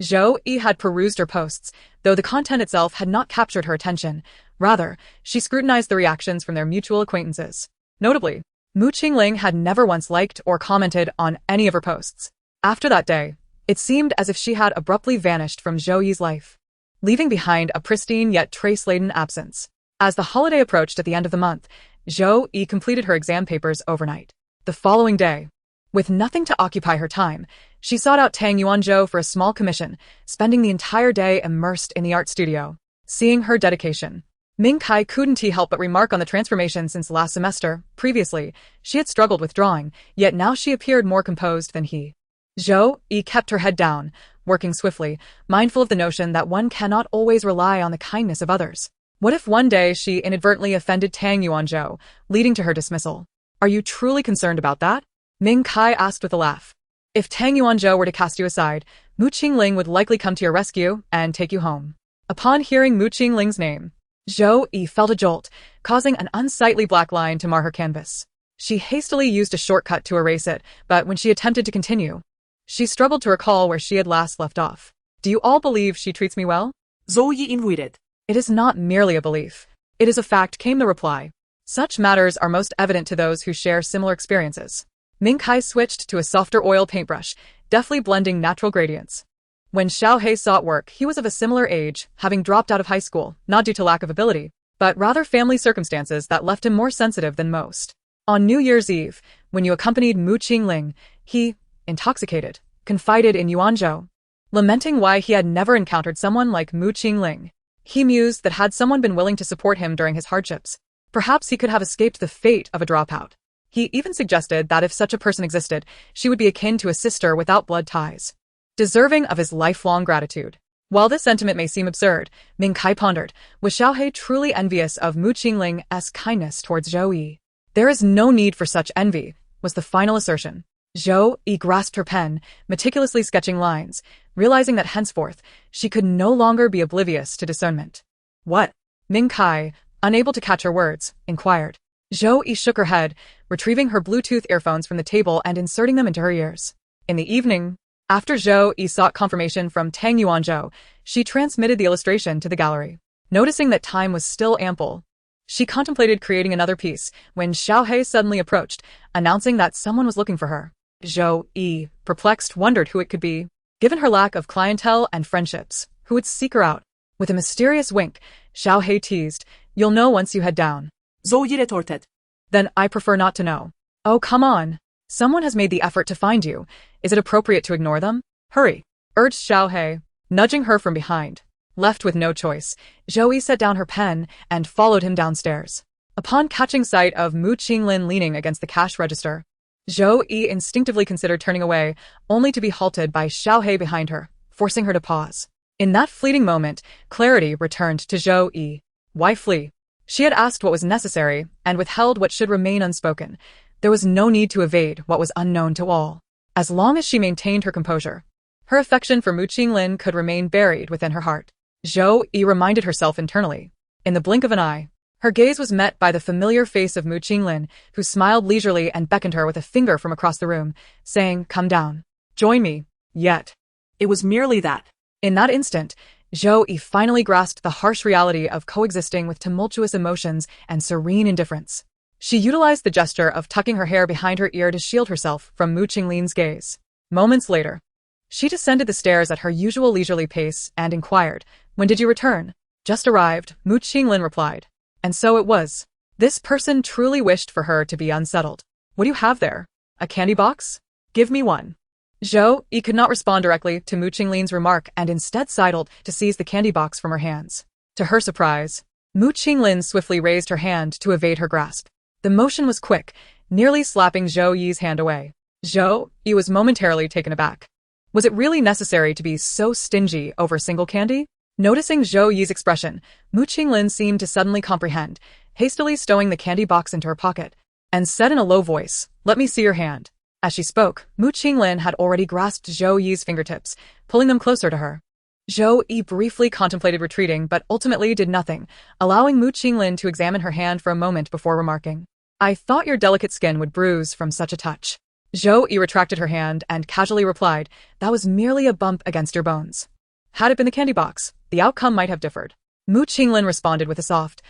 Zhou Yi had perused her posts, though the content itself had not captured her attention. Rather, she scrutinized the reactions from their mutual acquaintances. Notably, Mu Qinglin had never once liked or commented on any of her posts. After that day, it seemed as if she had abruptly vanished from Zhou Yi's life, leaving behind a pristine yet trace-laden absence. As the holiday approached at the end of the month, Zhou Yi completed her exam papers overnight. The following day, With nothing to occupy her time, she sought out Tang Yuanzhou for a small commission, spending the entire day immersed in the art studio. Seeing her dedication, Ming Kai couldn't help but remark on the transformation since last semester. Previously, she had struggled with drawing, yet now she appeared more composed than he. Zhou Yi kept her head down, working swiftly, mindful of the notion that one cannot always rely on the kindness of others. What if one day she inadvertently offended Tang Yuanzhou, leading to her dismissal? Are you truly concerned about that? Ming Kai asked with a laugh. If Tang Yuanzhou were to cast you aside, Mu Qinglin would likely come to your rescue and take you home. Upon hearing Mu Qingling's name, Zhou Yi felt a jolt, causing an unsightly black line to mar her canvas. She hastily used a shortcut to erase it, but when she attempted to continue, she struggled to recall where she had last left off. Do you all believe she treats me well? Zhou Yi invited. It is not merely a belief. It is a fact, came the reply. Such matters are most evident to those who share similar experiences. Ming Kai switched to a softer oil paintbrush, deftly blending natural gradients. When Xiao He saw it work, he was of a similar age, having dropped out of high school, not due to lack of ability, but rather family circumstances that left him more sensitive than most. On New Year's Eve, when you accompanied Mu Qinglin, he, intoxicated, confided in Yuanzhou, lamenting why he had never encountered someone like Mu Qinglin. He mused that had someone been willing to support him during his hardships, perhaps he could have escaped the fate of a dropout. He even suggested that if such a person existed, she would be akin to a sister without blood ties, deserving of his lifelong gratitude. While this sentiment may seem absurd, Ming Kai pondered, was Xiao He truly envious of Mu Qingling's kindness towards Zhou Yi? There is no need for such envy, was the final assertion. Zhou Yi grasped her pen, meticulously sketching lines, realizing that henceforth, she could no longer be oblivious to discernment. What? Ming Kai, unable to catch her words, inquired. Zhou Yi shook her head, retrieving her Bluetooth earphones from the table and inserting them into her ears. In the evening, after Zhou Yi sought confirmation from Tang Yuanzhou, she transmitted the illustration to the gallery. Noticing that time was still ample, she contemplated creating another piece when Xiao He suddenly approached, announcing that someone was looking for her. Zhou Yi, perplexed, wondered who it could be. Given her lack of clientele and friendships, who would seek her out? With a mysterious wink, Xiao He teased, "You'll know once you head down." Zhou Yi retorted. "Then I prefer not to know." "Oh, come on. Someone has made the effort to find you. Is it appropriate to ignore them? Hurry," urged Xiao He, nudging her from behind. Left with no choice, Zhou Yi set down her pen and followed him downstairs. Upon catching sight of Mu Qinglin leaning against the cash register, Zhou Yi instinctively considered turning away, only to be halted by Xiao He behind her, forcing her to pause. In that fleeting moment, clarity returned to Zhou Yi. Why flee? She had asked what was necessary and withheld what should remain unspoken. There was no need to evade what was unknown to all. As long as she maintained her composure, her affection for Mu Qinglin could remain buried within her heart. Zhou Yi reminded herself internally. In the blink of an eye, her gaze was met by the familiar face of Mu Qinglin, who smiled leisurely and beckoned her with a finger from across the room, saying, "Come down. Join me." Yet, It was merely that. in that instant, Zhou Yi finally grasped the harsh reality of coexisting with tumultuous emotions and serene indifference. She utilized the gesture of tucking her hair behind her ear to shield herself from Mu Qinglin's gaze. Moments later, she descended the stairs at her usual leisurely pace and inquired, "When did you return?" "Just arrived," Mu Qinglin replied. And so it was. This person truly wished for her to be unsettled. "What do you have there? A candy box? Give me one." Zhou Yi could not respond directly to Mu Qinglin's remark and instead sidled to seize the candy box from her hands. To her surprise, Mu Qinglin swiftly raised her hand to evade her grasp. The motion was quick, nearly slapping Zhou Yi's hand away. Zhou Yi was momentarily taken aback. Was it really necessary to be so stingy over single candy? Noticing Zhou Yi's expression, Mu Qinglin seemed to suddenly comprehend, hastily stowing the candy box into her pocket, and said in a low voice, "Let me see your hand." As she spoke, Mu Qinglin had already grasped Zhou Yi's fingertips, pulling them closer to her. Zhou Yi briefly contemplated retreating but ultimately did nothing, allowing Mu Qinglin to examine her hand for a moment before remarking, "I thought your delicate skin would bruise from such a touch." Zhou Yi retracted her hand and casually replied, "That was merely a bump against your bones." Had it been the candy box, the outcome might have differed. Mu Qinglin responded with a soft,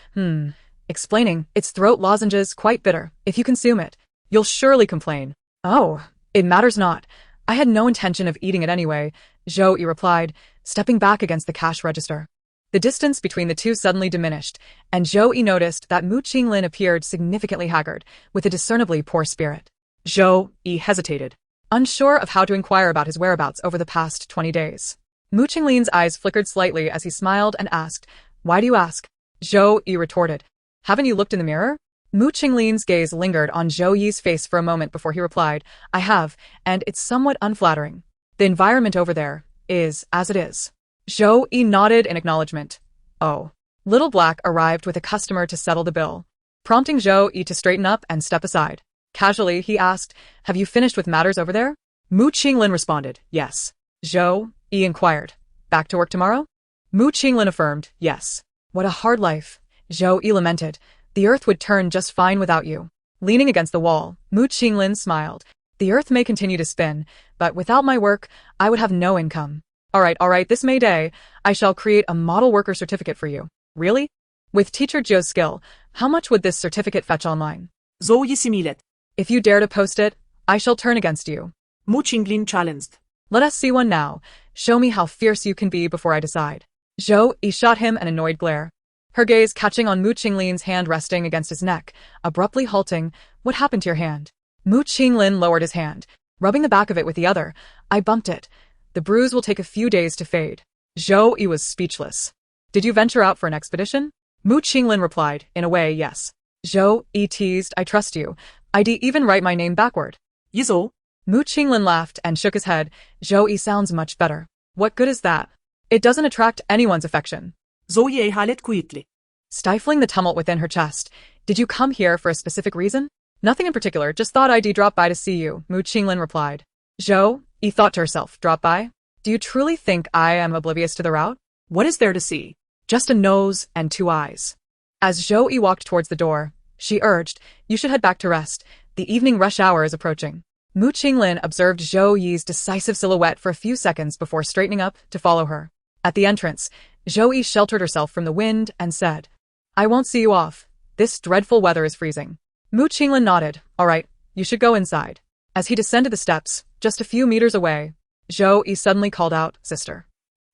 explaining, "Its throat lozenges quite bitter. If you consume it, you'll surely complain." "Oh, it matters not. I had no intention of eating it anyway," Zhou Yi replied, stepping back against the cash register. The distance between the two suddenly diminished, and Zhou Yi noticed that Mu Qinglin appeared significantly haggard, with a discernibly poor spirit. Zhou Yi hesitated, unsure of how to inquire about his whereabouts over the past 20 days. Mu Qinglin's eyes flickered slightly as he smiled and asked, "Why do you ask?" Zhou Yi retorted, "Haven't you looked in the mirror?" Mu Qinglin's gaze lingered on Zhou Yi's face for a moment before he replied, "I have, and it's somewhat unflattering. The environment over there is as it is." Zhou Yi nodded in acknowledgement. Oh. Little Black arrived with a customer to settle the bill, prompting Zhou Yi to straighten up and step aside. Casually, he asked, "Have you finished with matters over there?" Mu Qinglin responded, "Yes." Zhou Yi inquired, "Back to work tomorrow?" Mu Qinglin affirmed, "Yes." "What a hard life," Zhou Yi lamented. "The earth would turn just fine without you." Leaning against the wall, Mu Qinglin smiled. "The earth may continue to spin, but without my work, I would have no income. All right, this May Day, I shall create a model worker certificate for you." "Really?" "With Teacher Zhou's skill, how much would this certificate fetch online?" Zhou Yi similed. "If you dare to post it, I shall turn against you." Mu Qinglin challenged. "Let us see one now. Show me how fierce you can be before I decide." Zhou Yi shot him an annoyed glare, her gaze catching on Mu Qinglin's hand resting against his neck, abruptly halting. "What happened to your hand?" Mu Qinglin lowered his hand, rubbing the back of it with the other. "I bumped it. The bruise will take a few days to fade." Zhou Yi was speechless. "Did you venture out for an expedition?" Mu Qinglin replied, "In a way, yes." Zhou Yi teased, "I trust you. I'd even write my name backward." "Yizo." Mu Qinglin laughed and shook his head. "Zhou Yi sounds much better." "What good is that? It doesn't attract anyone's affection." Zhou Yi halet quietly. Stifling the tumult within her chest, "Did you come here for a specific reason?" "Nothing in particular, just thought I'd drop by to see you," Mu Qinglin replied. Zhou Yi thought to herself, "Drop by? Do you truly think I am oblivious to the route?" "What is there to see?" "Just a nose and 2 eyes." As Zhou Yi walked towards the door, she urged, "You should head back to rest. The evening rush hour is approaching." Mu Qinglin observed Zhou Yi's decisive silhouette for a few seconds before straightening up to follow her. At the entrance, Zhou Yi sheltered herself from the wind and said, "I won't see you off. This dreadful weather is freezing." Mu Qinglin nodded. "All right, you should go inside." As he descended the steps, just a few meters away, Zhou Yi suddenly called out, "Sister."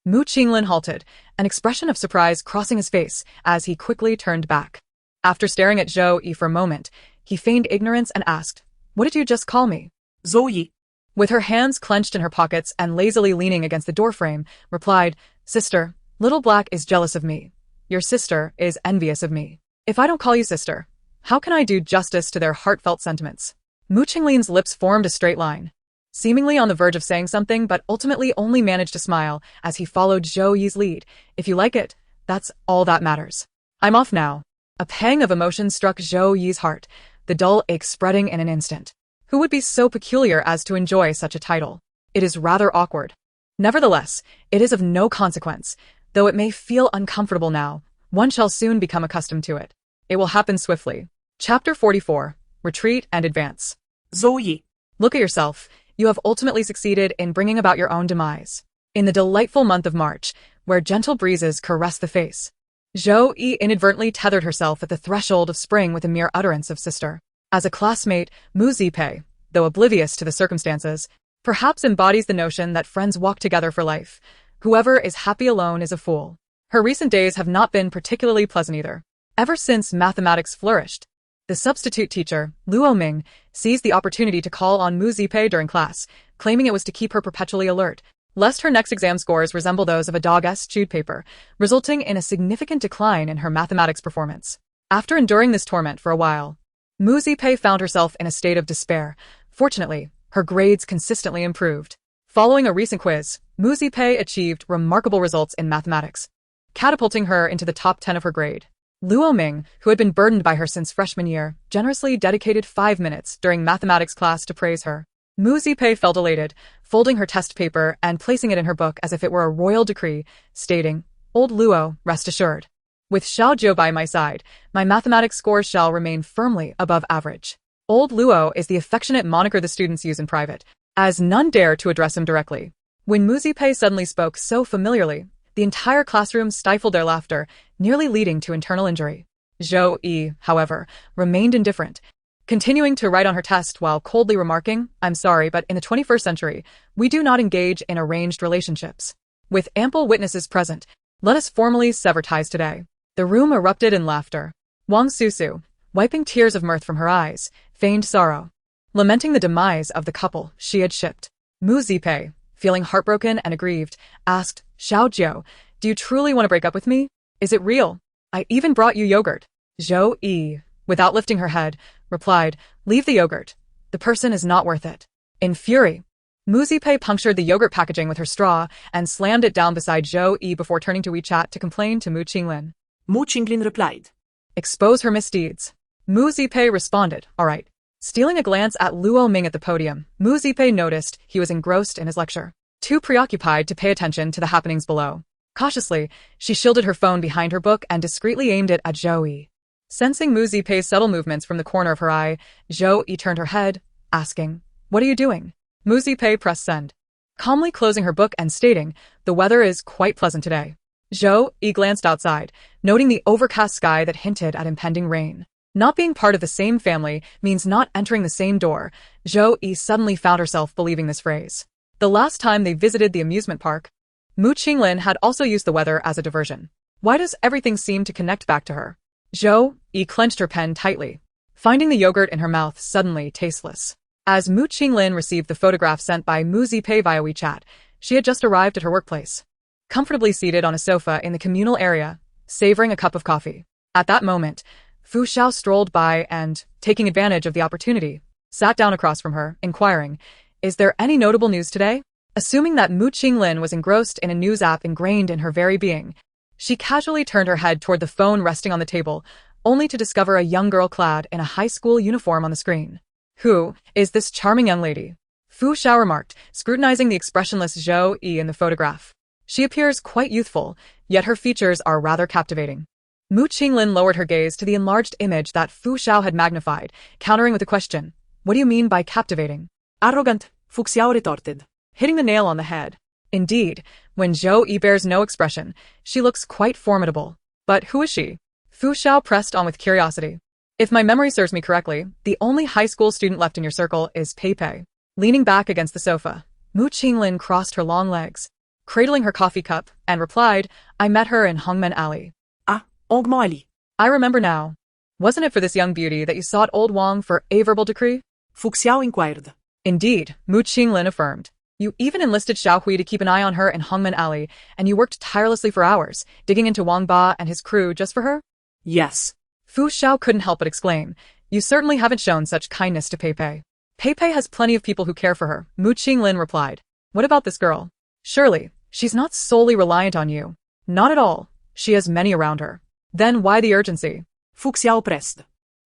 Mu Qinglin halted, an expression of surprise crossing his face as he quickly turned back. After staring at Zhou Yi for a moment, he feigned ignorance and asked, "What did you just call me?" Zhou Yi, with her hands clenched in her pockets and lazily leaning against the doorframe, replied, "Sister, Little Black is jealous of me. Your sister is envious of me. If I don't call you sister, how can I do justice to their heartfelt sentiments?" Mu Qinglin's lips formed a straight line, seemingly on the verge of saying something but ultimately only managed to smile as he followed Zhou Yi's lead. "If you like it, that's all that matters. I'm off now." A pang of emotion struck Zhou Yi's heart, the dull ache spreading in an instant. Who would be so peculiar as to enjoy such a title? It is rather awkward. Nevertheless, it is of no consequence. Though it may feel uncomfortable now, one shall soon become accustomed to it. It will happen swiftly. Chapter 44. Retreat and Advance. Zhou Yi, Look at yourself. You have ultimately succeeded in bringing about your own demise. In the delightful month of March, where gentle breezes caress the face, Zhou Yi inadvertently tethered herself at the threshold of spring with a mere utterance of sister. As a classmate, Mu Qinglin, though oblivious to the circumstances, perhaps embodies the notion that friends walk together for life. Whoever is happy alone is a fool. Her recent days have not been particularly pleasant either. Ever since mathematics flourished, the substitute teacher, Luo Ming, seized the opportunity to call on Mu Qinglin during class, claiming it was to keep her perpetually alert, lest her next exam scores resemble those of a dog-esque chewed paper, resulting in a significant decline in her mathematics performance. After enduring this torment for a while, Mu Qinglin found herself in a state of despair. Fortunately, her grades consistently improved. Following a recent quiz, Mu Qinglin achieved remarkable results in mathematics, catapulting her into the top 10 of her grade. Luo Ming, who had been burdened by her since freshman year, generously dedicated 5 minutes during mathematics class to praise her. Mu Qinglin felt elated, folding her test paper and placing it in her book as if it were a royal decree, stating, "Old Luo, rest assured. With Xiao Zhou by my side, my mathematics scores shall remain firmly above average." Old Luo is the affectionate moniker the students use in private, as none dare to address him directly. When Mu Qinglin suddenly spoke so familiarly, the entire classroom stifled their laughter, nearly leading to internal injury. Zhou Yi, however, remained indifferent, continuing to write on her test while coldly remarking, "I'm sorry, but in the 21st century, we do not engage in arranged relationships. With ample witnesses present, let us formally sever ties today." The room erupted in laughter. Wang Susu, wiping tears of mirth from her eyes, feigned sorrow. lamenting the demise of the couple she had shipped. Mu Zipei, feeling heartbroken and aggrieved, asked, Xiao Jiu, do you truly want to break up with me? Is it real? I even brought you yogurt. Zhou Yi, without lifting her head, replied, leave the yogurt. The person is not worth it. In fury, Mu Zipei punctured the yogurt packaging with her straw and slammed it down beside Zhou Yi before turning to WeChat to complain to Mu Qinglin. Mu Qinglin replied, Expose her misdeeds. Mu Zipei responded, all right. Stealing a glance at Luo Ming at the podium, Mu Zipei noticed he was engrossed in his lecture, too preoccupied to pay attention to the happenings below. Cautiously, she shielded her phone behind her book and discreetly aimed it at Zhou Yi. Sensing Mu Zipei's subtle movements from the corner of her eye, Zhou Yi turned her head, asking, what are you doing? Mu Zipei pressed send, calmly closing her book and stating, the weather is quite pleasant today. Zhou Yi glanced outside, noting the overcast sky that hinted at impending rain. Not being part of the same family means not entering the same door. Zhou Yi suddenly found herself believing this phrase. The last time they visited the amusement park, Mu Qinglin had also used the weather as a diversion. Why does everything seem to connect back to her? Zhou Yi clenched her pen tightly, finding the yogurt in her mouth suddenly tasteless. As Mu Qinglin received the photograph sent by Mu Zipei via WeChat, she had just arrived at her workplace, comfortably seated on a sofa in the communal area, savoring a cup of coffee. At that moment, Fu Xiao strolled by and, taking advantage of the opportunity, sat down across from her, inquiring, is there any notable news today? Assuming that Mu Qinglin was engrossed in a news app ingrained in her very being, she casually turned her head toward the phone resting on the table, only to discover a young girl clad in a high school uniform on the screen. Who is this charming young lady? Fu Xiao remarked, scrutinizing the expressionless Zhou Yi in the photograph. She appears quite youthful, yet her features are rather captivating. Mu Qinglin lowered her gaze to the enlarged image that Fu Xiao had magnified, countering with a question. What do you mean by captivating? Arrogant, Fu Xiao retorted, hitting the nail on the head. Indeed, when Zhou Yi bears no expression, she looks quite formidable. But who is she? Fu Xiao pressed on with curiosity. If my memory serves me correctly, the only high school student left in your circle is Pei Pei. Leaning back against the sofa, Mu Qinglin crossed her long legs, cradling her coffee cup, and replied, I met her in Hongmen Alley. Ah, Old Molly. I remember now. Wasn't it for this young beauty that you sought old Wang for a verbal decree? Fu Xiao inquired. Indeed, Mu Qinglin affirmed. You even enlisted Xiao Hui to keep an eye on her in Hongmen Alley, and you worked tirelessly for hours, digging into Wang Ba and his crew just for her? Yes. Fu Xiao couldn't help but exclaim, you certainly haven't shown such kindness to Pei Pei. Pei Pei has plenty of people who care for her, Mu Qinglin replied. What about this girl? Surely, she's not solely reliant on you. Not at all. She has many around her. Then why the urgency? Fu Xiao pressed.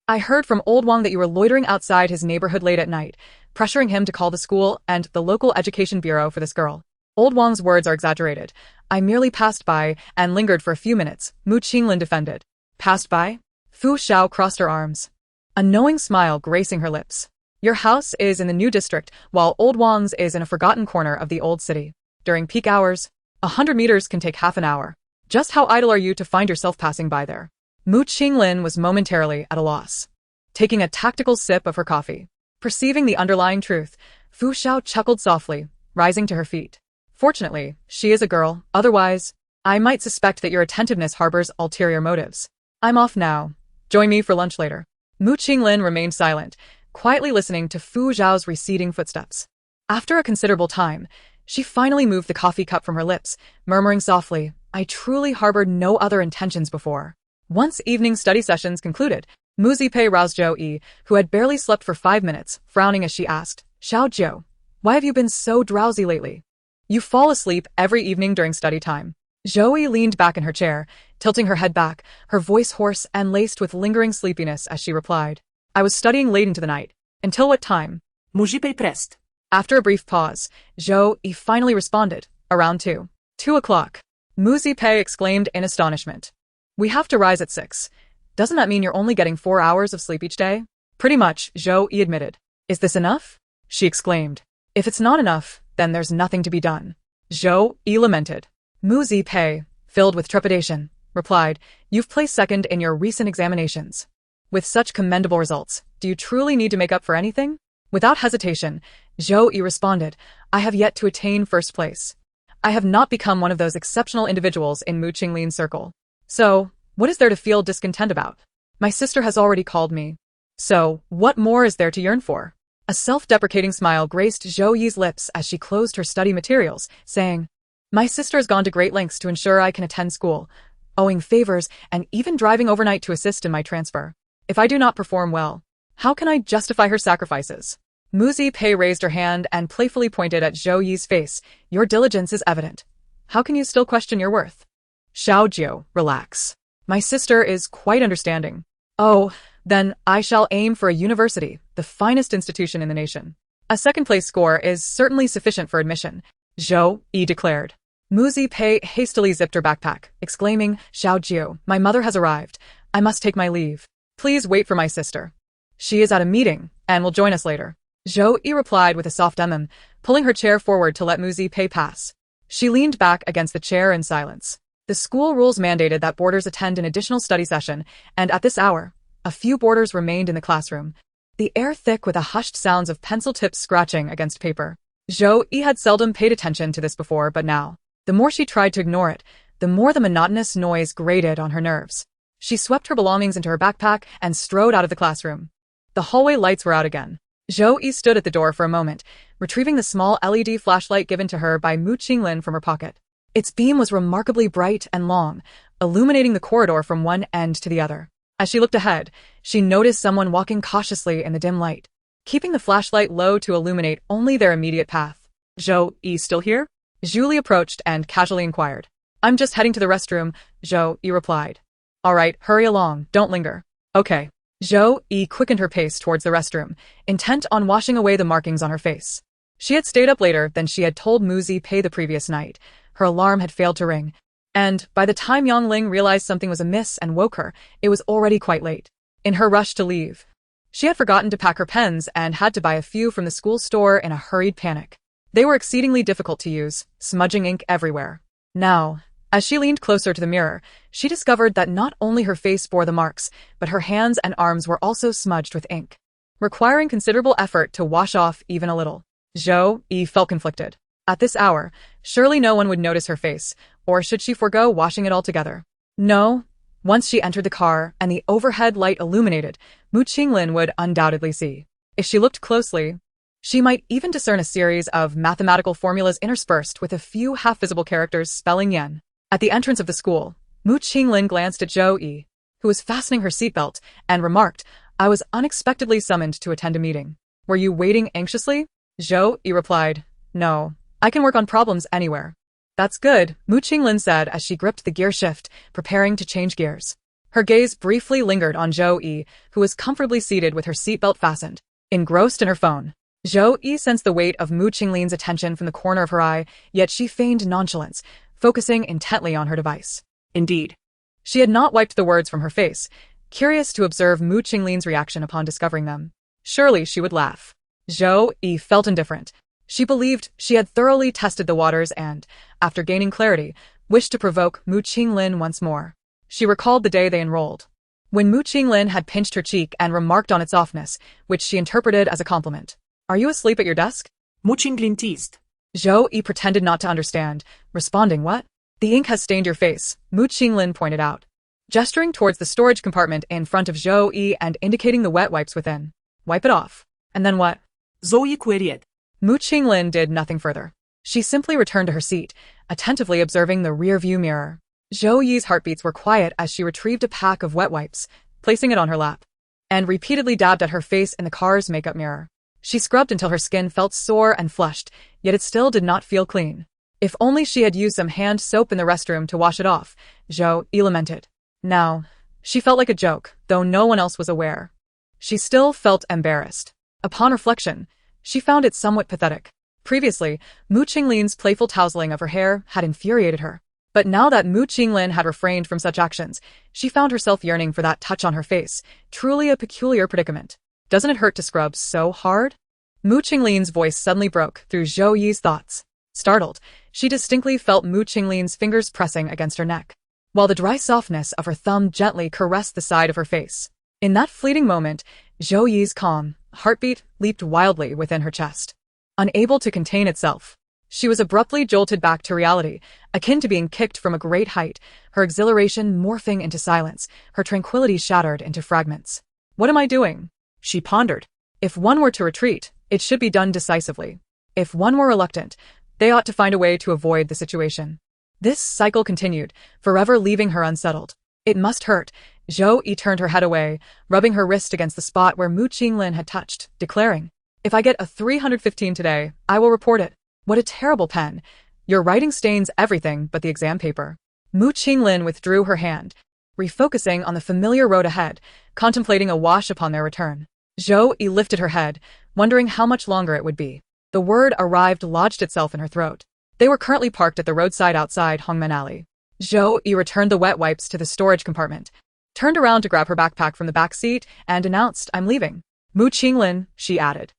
I heard from old Wang that you were loitering outside his neighborhood late at night, pressuring him to call the school and the local education bureau for this girl. Old Wang's words are exaggerated. I merely passed by and lingered for a few minutes, Mu Qinglin defended. Passed by? Fu Xiao crossed her arms, a knowing smile gracing her lips. Your house is in the new district, while old Wang's is in a forgotten corner of the old city. During peak hours, 100 meters can take half an hour. Just how idle are you to find yourself passing by there? Mu Qinglin was momentarily at a loss, taking a tactical sip of her coffee. Perceiving the underlying truth, Fu Xiao chuckled softly, rising to her feet. Fortunately, she is a girl, otherwise, I might suspect that your attentiveness harbors ulterior motives. I'm off now. Join me for lunch later. Mu Qinglin remained silent, quietly listening to Fu Xiao's receding footsteps. After a considerable time, she finally moved the coffee cup from her lips, murmuring softly, I truly harbored no other intentions before. Once evening study sessions concluded, Mu Zipei roused Zhou Yi, who had barely slept for 5 minutes, frowning as she asked, Xiao Jiu, why have you been so drowsy lately? You fall asleep every evening during study time. Zhou Yi leaned back in her chair, tilting her head back, her voice hoarse and laced with lingering sleepiness as she replied. I was studying late into the night. Until what time? Mu Zipei pressed. After a brief pause, Zhou Yi finally responded, around 2. 2 o'clock. Mu Zipei exclaimed in astonishment. We have to rise at 6. Doesn't that mean you're only getting 4 hours of sleep each day? Pretty much, Zhou Yi admitted. Is this enough? She exclaimed. If it's not enough, then there's nothing to be done. Zhou Yi lamented. Mu Zipei, filled with trepidation, replied, You've placed second in your recent examinations. With such commendable results, do you truly need to make up for anything? Without hesitation, Zhou Yi responded, I have yet to attain first place. I have not become one of those exceptional individuals in Mu Qinglin's circle. So, what is there to feel discontent about? My sister has already called me. So, what more is there to yearn for? A self-deprecating smile graced Zhou Yi's lips as she closed her study materials, saying, "My sister has gone to great lengths to ensure I can attend school, owing favors and even driving overnight to assist in my transfer. If I do not perform well, how can I justify her sacrifices?" Mu Qinglin raised her hand and playfully pointed at Zhou Yi's face. "Your diligence is evident. How can you still question your worth?" "Xiaojiu, relax. My sister is quite understanding." "Oh, then I shall aim for a university, the finest institution in the nation. A second-place score is certainly sufficient for admission," Zhou Yi declared. Mu Qinglin hastily zipped her backpack, exclaiming, "Xiaojiu, my mother has arrived. I must take my leave. Please wait for my sister. She is at a meeting and will join us later." Zhou Yi replied with a soft pulling her chair forward to let Mu Qinglin pass. She leaned back against the chair in silence. The school rules mandated that boarders attend an additional study session, and at this hour, a few boarders remained in the classroom, the air thick with the hushed sounds of pencil tips scratching against paper. Zhou Yi had seldom paid attention to this before, but now, the more she tried to ignore it, the more the monotonous noise grated on her nerves. She swept her belongings into her backpack and strode out of the classroom. The hallway lights were out again. Zhou Yi stood at the door for a moment, retrieving the small LED flashlight given to her by Mu Qinglin from her pocket. Its beam was remarkably bright and long, illuminating the corridor from one end to the other. As she looked ahead, she noticed someone walking cautiously in the dim light, keeping the flashlight low to illuminate only their immediate path. "Zhou Yi still here?" Julie approached and casually inquired. "I'm just heading to the restroom," Zhou Yi replied. "All right, hurry along, don't linger." "Okay." Zhou Yi quickened her pace towards the restroom, intent on washing away the markings on her face. She had stayed up later than she had told Mu Qinglin the previous night. Her alarm had failed to ring, and by the time Yangling realized something was amiss and woke her, it was already quite late. In her rush to leave, she had forgotten to pack her pens and had to buy a few from the school store in a hurried panic. They were exceedingly difficult to use, smudging ink everywhere. Now, as she leaned closer to the mirror, she discovered that not only her face bore the marks, but her hands and arms were also smudged with ink, requiring considerable effort to wash off even a little. Zhou Yi felt conflicted. At this hour, surely no one would notice her face, or should she forego washing it altogether? No. Once she entered the car and the overhead light illuminated, Mu Qinglin would undoubtedly see. If she looked closely, she might even discern a series of mathematical formulas interspersed with a few half-visible characters spelling yen. At the entrance of the school, Mu Qinglin glanced at Zhou Yi, who was fastening her seatbelt, and remarked, "I was unexpectedly summoned to attend a meeting. Were you waiting anxiously?" Zhou Yi replied, "No, I can work on problems anywhere." "That's good," Mu Qinglin said as she gripped the gear shift, preparing to change gears. Her gaze briefly lingered on Zhou Yi, who was comfortably seated with her seatbelt fastened, engrossed in her phone. Zhou Yi sensed the weight of Mu Qinglin's attention from the corner of her eye, yet she feigned nonchalance, focusing intently on her device. Indeed, she had not wiped the words from her face, curious to observe Mu Qinglin's reaction upon discovering them. Surely she would laugh. Zhou Yi felt indifferent. She believed she had thoroughly tested the waters and, after gaining clarity, wished to provoke Mu Qinglin once more. She recalled the day they enrolled, when Mu Qinglin had pinched her cheek and remarked on its softness, which she interpreted as a compliment. "Are you asleep at your desk?" Mu Qinglin teased. Zhou Yi pretended not to understand, responding, "What?" "The ink has stained your face," Mu Qinglin pointed out, gesturing towards the storage compartment in front of Zhou Yi and indicating the wet wipes within. "Wipe it off." "And then what?" Zhou Yi queried. Mu Qinglin did nothing further. She simply returned to her seat, attentively observing the rear-view mirror. Zhou Yi's heartbeats were quiet as she retrieved a pack of wet wipes, placing it on her lap, and repeatedly dabbed at her face in the car's makeup mirror. She scrubbed until her skin felt sore and flushed, yet it still did not feel clean. If only she had used some hand soap in the restroom to wash it off, Zhou Yi lamented. Now, she felt like a joke, though no one else was aware. She still felt embarrassed. Upon reflection, she found it somewhat pathetic. Previously, Mu Qinglin's playful tousling of her hair had infuriated her. But now that Mu Qinglin had refrained from such actions, she found herself yearning for that touch on her face, truly a peculiar predicament. "Doesn't it hurt to scrub so hard?" Mu Qinglin's voice suddenly broke through Zhou Yi's thoughts. Startled, she distinctly felt Mu Qinglin's fingers pressing against her neck, while the dry softness of her thumb gently caressed the side of her face. In that fleeting moment, Zhou Yi's calm heartbeat leaped wildly within her chest. Unable to contain itself, she was abruptly jolted back to reality, akin to being kicked from a great height, her exhilaration morphing into silence, her tranquility shattered into fragments. "What am I doing?" she pondered. If one were to retreat, it should be done decisively. If one were reluctant, they ought to find a way to avoid the situation. This cycle continued, forever leaving her unsettled. It must hurt. Zhou Yi turned her head away, rubbing her wrist against the spot where Mu Qinglin had touched, declaring, "If I get a 315 today, I will report it." What a terrible pen. Your writing stains everything but the exam paper. Mu Qinglin withdrew her hand, refocusing on the familiar road ahead, contemplating a wash upon their return. Zhou Yi lifted her head, wondering how much longer it would be. The word arrived lodged itself in her throat. They were currently parked at the roadside outside Hongmen Alley. Zhou Yi returned the wet wipes to the storage compartment, turned around to grab her backpack from the back seat, and announced, "I'm leaving." Mu Qinglin, she added.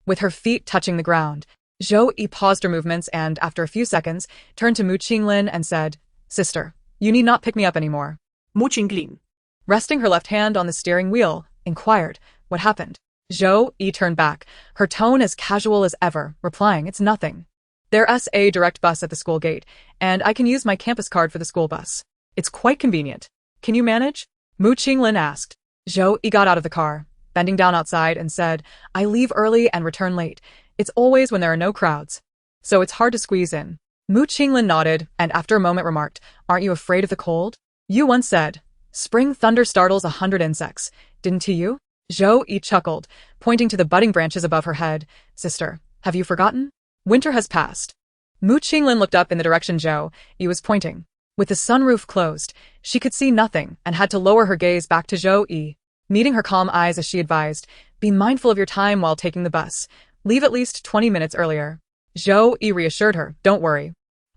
With her feet touching the ground, Zhou Yi paused her movements and, after a few seconds, turned to Mu Qinglin and said, "Sister, you need not pick me up anymore." Mu Qinglin, Resting her left hand on the steering wheel, inquired, "What happened?" Zhou Yi turned back, her tone as casual as ever, replying, "It's nothing. There's a direct bus at the school gate, and I can use my campus card for the school bus. It's quite convenient. Can you manage?" Mu Qinglin asked. Zhou Yi got out of the car, bending down outside, and said, "I leave early and return late. It's always when there are no crowds. So it's hard to squeeze in." Mu Qinglin nodded, and after a moment remarked, "Aren't you afraid of the cold? You once said, 'Spring thunder startles 100 insects,' didn't you?" Zhou Yi chuckled, pointing to the budding branches above her head. "Sister, have you forgotten? Winter has passed." Mu Qinglin looked up in the direction Zhou Yi was pointing. With the sunroof closed, she could see nothing and had to lower her gaze back to Zhou Yi, meeting her calm eyes as she advised, "Be mindful of your time while taking the bus. Leave at least 20 minutes earlier." Zhou Yi reassured her, "Don't worry.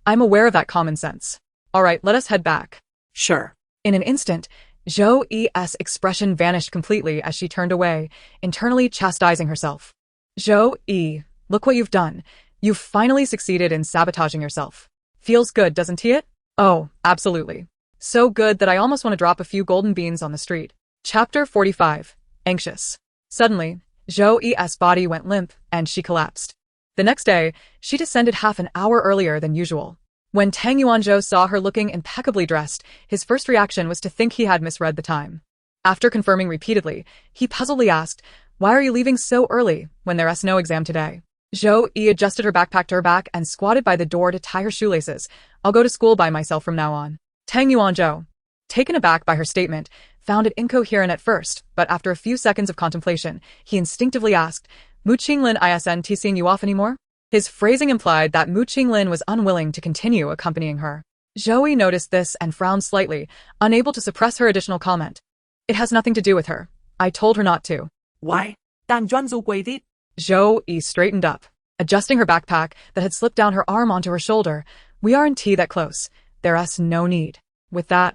I'm aware of that common sense. All right, let us head back." sure. In an instant, Zhou Yi's expression vanished completely as she turned away, internally chastising herself. "Zhou Yi, look what you've done. You've finally succeeded in sabotaging yourself. Feels good, doesn't it?" "Oh, absolutely. So good that I almost want to drop a few golden beans on the street." Chapter 45. Anxious. Suddenly, Zhou Yi's body went limp, and she collapsed. The next day, she descended half an hour earlier than usual. When Tang Yuanzhou saw her looking impeccably dressed, his first reaction was to think he had misread the time. After confirming repeatedly, he puzzledly asked, "Why are you leaving so early, when there's no exam today?" Zhou Yi adjusted her backpack to her back and squatted by the door to tie her shoelaces. "I'll go to school by myself from now on." Tang Yuanzhou, taken aback by her statement, found it incoherent at first, but after a few seconds of contemplation, he instinctively asked, "Mu Qinglin isn't seeing you off anymore?" His phrasing implied that Mu Qinglin was unwilling to continue accompanying her. Zhou Yi noticed this and frowned slightly, unable to suppress her additional comment. "It has nothing to do with her. I told her not to." Why? 但專做貴啲. Zhou Yi straightened up, adjusting her backpack that had slipped down her arm onto her shoulder. "We aren't that close. There's no need." With that,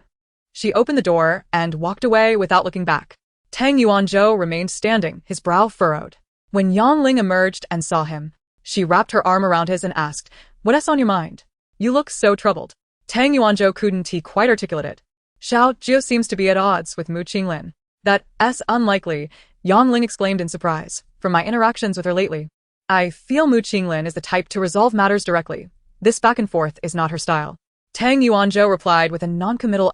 she opened the door and walked away without looking back. Tang Yuanzhou remained standing, his brow furrowed. When Yang Ling emerged and saw him, she wrapped her arm around his and asked, "What's on your mind? You look so troubled." Tang Yuanzhou couldn't quite articulate it. "Xiao Jiu seems to be at odds with Mu Qinglin." "That's unlikely," Yang Ling exclaimed in surprise, "from my interactions with her lately. I feel Mu Qinglin is the type to resolve matters directly. This back and forth is not her style." Tang Yuanzhou replied with a non-committal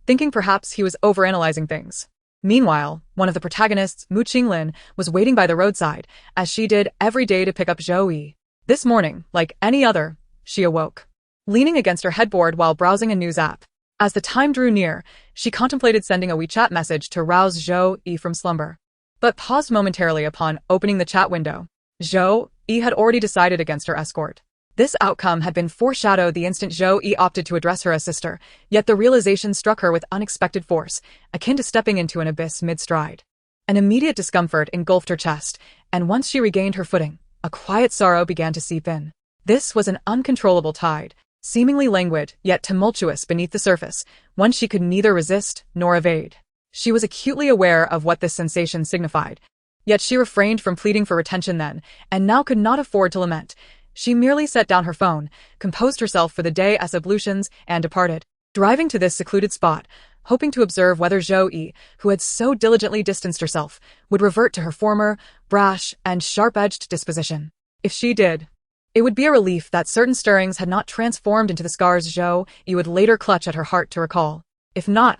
thinking perhaps he was overanalyzing things. Meanwhile, one of the protagonists, Mu Qinglin, was waiting by the roadside, as she did every day to pick up Zhou Yi. This morning, like any other, she awoke, leaning against her headboard while browsing a news app. As the time drew near, she contemplated sending a WeChat message to rouse Zhou Yi from slumber, but paused momentarily upon opening the chat window. Zhou Yi had already decided against her escort. This outcome had been foreshadowed the instant Zhou Yi opted to address her as sister, yet the realization struck her with unexpected force, akin to stepping into an abyss mid-stride. An immediate discomfort engulfed her chest, and once she regained her footing, a quiet sorrow began to seep in. This was an uncontrollable tide, seemingly languid yet tumultuous beneath the surface, one she could neither resist nor evade. She was acutely aware of what this sensation signified, yet she refrained from pleading for retention then, and now could not afford to lament. She merely set down her phone, composed herself for the day as ablutions, and departed, driving to this secluded spot, hoping to observe whether Zhou Yi, who had so diligently distanced herself, would revert to her former, brash, and sharp-edged disposition. If she did, it would be a relief that certain stirrings had not transformed into the scars Zhou Yi would later clutch at her heart to recall. If not,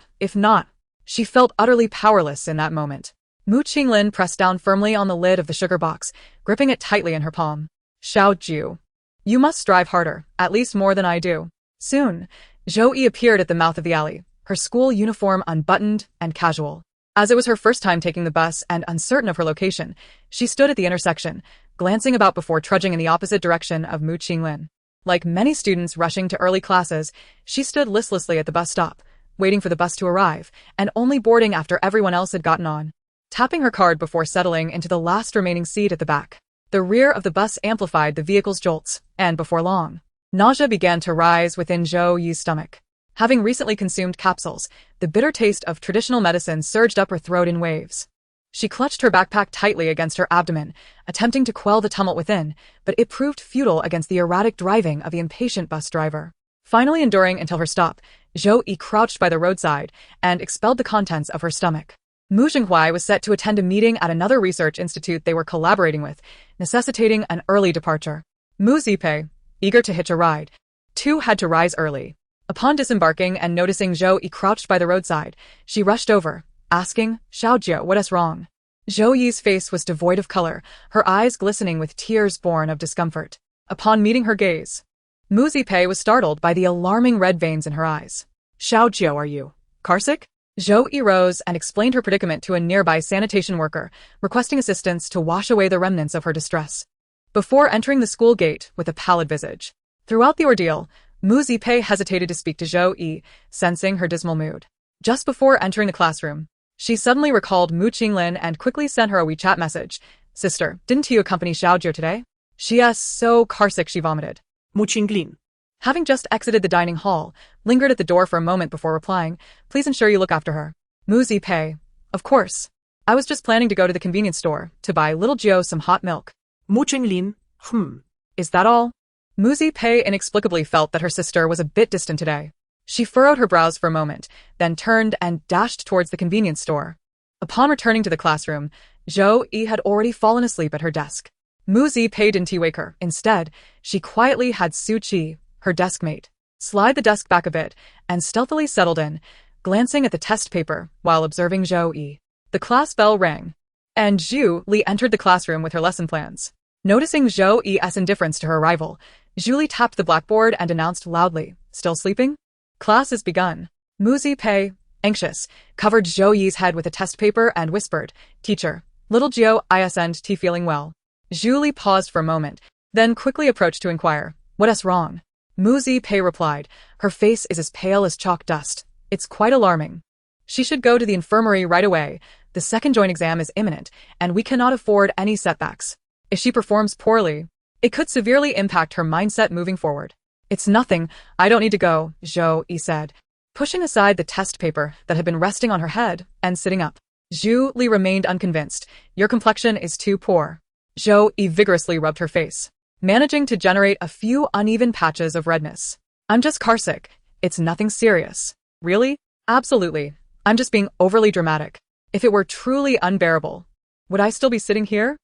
she felt utterly powerless in that moment. Mu Qinglin pressed down firmly on the lid of the sugar box, gripping it tightly in her palm. Zhou Yi, you must strive harder, at least more than I do. Soon, Zhou Yi appeared at the mouth of the alley, her school uniform unbuttoned and casual. As it was her first time taking the bus and uncertain of her location, she stood at the intersection, glancing about before trudging in the opposite direction of Mu Qinglin. Like many students rushing to early classes, she stood listlessly at the bus stop, waiting for the bus to arrive, and only boarding after everyone else had gotten on. Tapping her card before settling into the last remaining seat at the back. The rear of the bus amplified the vehicle's jolts, and before long, nausea began to rise within Zhou Yi's stomach. Having recently consumed capsules, the bitter taste of traditional medicine surged up her throat in waves. She clutched her backpack tightly against her abdomen, attempting to quell the tumult within, but it proved futile against the erratic driving of the impatient bus driver. Finally enduring until her stop, Zhou Yi crouched by the roadside and expelled the contents of her stomach. Mu Qinglin was set to attend a meeting at another research institute they were collaborating with, necessitating an early departure. Mu Qinglin, eager to hitch a ride, too had to rise early. Upon disembarking and noticing Zhou Yi crouched by the roadside, she rushed over, asking, "Xiaojie, what is wrong?" Zhou Yi's face was devoid of color, her eyes glistening with tears born of discomfort. Upon meeting her gaze, Mu Qinglin was startled by the alarming red veins in her eyes. "Xiaojie, are you carsick?" Zhou Yi rose and explained her predicament to a nearby sanitation worker, requesting assistance to wash away the remnants of her distress. Before entering the school gate with a pallid visage. Throughout the ordeal, Mu Qinglin hesitated to speak to Zhou Yi, sensing her dismal mood. Just before entering the classroom, she suddenly recalled Mu Qinglin and quickly sent her a WeChat message. "Sister, didn't you accompany Xiaojie today?" "She is so carsick," she vomited. Mu Qinglin. Having just exited the dining hall, lingered at the door for a moment before replying, "Please ensure you look after her." Mu Qinglin. "Of course. I was just planning to go to the convenience store to buy little Gio some hot milk." Mu Qinglin. Is that all? Mu Qinglin inexplicably felt that her sister was a bit distant today. She furrowed her brows for a moment, then turned and dashed towards the convenience store. Upon returning to the classroom, Zhou Yi had already fallen asleep at her desk. Mu Qinglin didn't wake her. Instead, she quietly had Su Qi, her desk mate, slide the desk back a bit and stealthily settled in, glancing at the test paper while observing Zhou Yi. The class bell rang, and Zhu Li entered the classroom with her lesson plans. Noticing Zhou Yi's indifference to her arrival, Zhu Li tapped the blackboard and announced loudly, "Still sleeping? Class has begun." Mu Qinglin, anxious, covered Zhou Yi's head with a test paper and whispered, "Teacher, little Gio isn't feeling well." Zhu Li paused for a moment, then quickly approached to inquire, "What is wrong?" Mu Qinglin replied, "Her face is as pale as chalk dust. It's quite alarming. She should go to the infirmary right away. The second joint exam is imminent, and we cannot afford any setbacks. If she performs poorly, it could severely impact her mindset moving forward." "It's nothing, I don't need to go," Zhou Yi said, pushing aside the test paper that had been resting on her head and sitting up. Zhu Li remained unconvinced. "Your complexion is too poor." Zhou Yi vigorously rubbed her face, managing to generate a few uneven patches of redness. "I'm just carsick. It's nothing serious." "Really?" "Absolutely. I'm just being overly dramatic. If it were truly unbearable, would I still be sitting here?"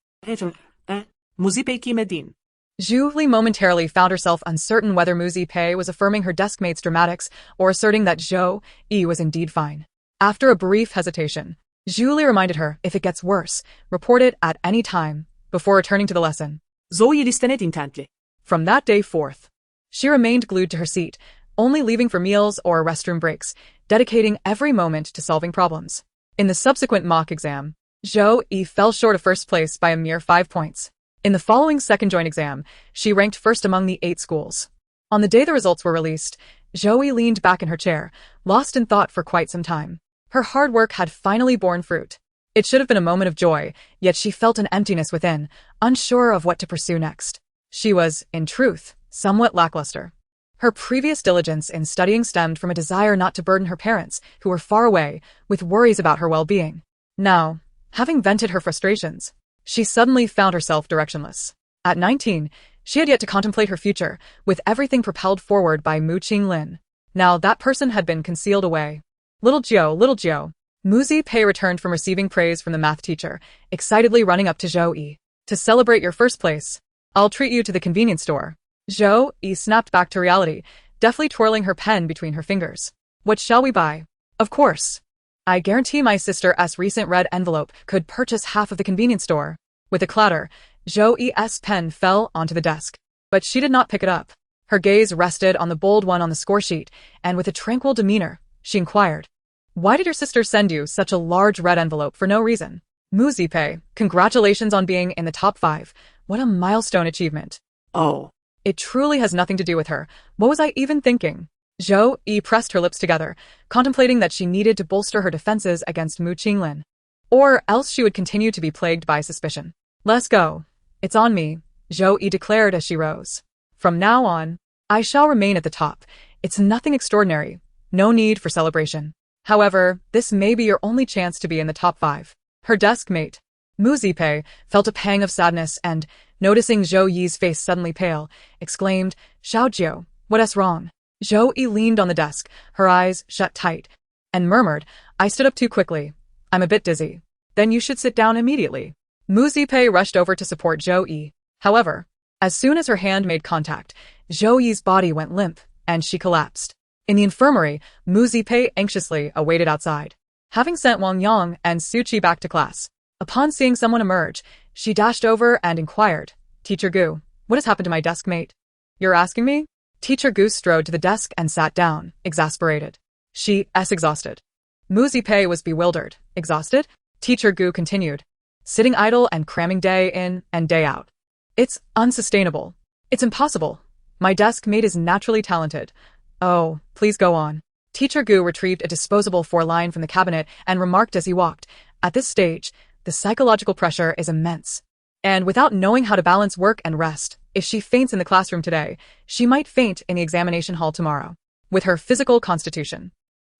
Zhu Li momentarily found herself uncertain whether Mu Qinglin was affirming her deskmate's dramatics or asserting that Zhou Yi was indeed fine. After a brief hesitation, Zhu Li reminded her, "If it gets worse, report it at any time," before returning to the lesson. Zhou Yi listened intently. From that day forth, she remained glued to her seat, only leaving for meals or restroom breaks, dedicating every moment to solving problems. In the subsequent mock exam, Zhou Yi fell short of first place by a mere 5 points. In the following second joint exam, she ranked first among the 8 schools. On the day the results were released, Zhou Yi leaned back in her chair, lost in thought for quite some time. Her hard work had finally borne fruit. It should have been a moment of joy, yet she felt an emptiness within, unsure of what to pursue next. She was, in truth, somewhat lackluster. Her previous diligence in studying stemmed from a desire not to burden her parents, who were far away, with worries about her well-being. Now, having vented her frustrations, she suddenly found herself directionless. At 19, she had yet to contemplate her future, with everything propelled forward by Mu Qinglin. Now that person had been concealed away. Little Gio, little Gio. Mu Qinglin returned from receiving praise from the math teacher, excitedly running up to Zhou Yi. "To celebrate your first place, I'll treat you to the convenience store." Zhou Yi snapped back to reality, deftly twirling her pen between her fingers. "What shall we buy?" "Of course. I guarantee my sister's recent red envelope could purchase half of the convenience store. With a clatter, Zhou Yi's pen fell onto the desk. But she did not pick it up. Her gaze rested on the bold one on the score sheet, and with a tranquil demeanor, she inquired, "Why did your sister send you such a large red envelope for no reason?" Mu Qinglin, congratulations on being in the top 5. What a milestone achievement. Oh. It truly has nothing to do with her. What was I even thinking? Zhou Yi pressed her lips together, contemplating that she needed to bolster her defenses against Mu Qinglin. Or else she would continue to be plagued by suspicion. "Let's go. It's on me," Zhou Yi declared as she rose. "From now on, I shall remain at the top. It's nothing extraordinary. No need for celebration. However, this may be your only chance to be in the top 5. Her desk mate, Mu Qinglin, felt a pang of sadness and, noticing Zhou Yi's face suddenly pale, exclaimed, "Xiaojiu, what's wrong?" Zhou Yi leaned on the desk, her eyes shut tight, and murmured, "I stood up too quickly. I'm a bit dizzy." "Then you should sit down immediately." Mu Qinglin rushed over to support Zhou Yi. However, as soon as her hand made contact, Zhou Yi's body went limp, and she collapsed. In the infirmary, Mu Qinglin anxiously awaited outside. Having sent Wang Yang and Su Qi back to class, upon seeing someone emerge, she dashed over and inquired, "Teacher Gu, what has happened to my desk mate?" "You're asking me?" Teacher Gu strode to the desk and sat down, exasperated. She's exhausted. Mu Qinglin was bewildered. "Exhausted?" Teacher Gu continued, "Sitting idle and cramming day in and day out. It's unsustainable. It's impossible. My desk mate is naturally talented." "Oh, please go on." Teacher Gu retrieved a disposable 4-line from the cabinet and remarked as he walked, "At this stage, the psychological pressure is immense. And without knowing how to balance work and rest, if she faints in the classroom today, she might faint in the examination hall tomorrow. With her physical constitution."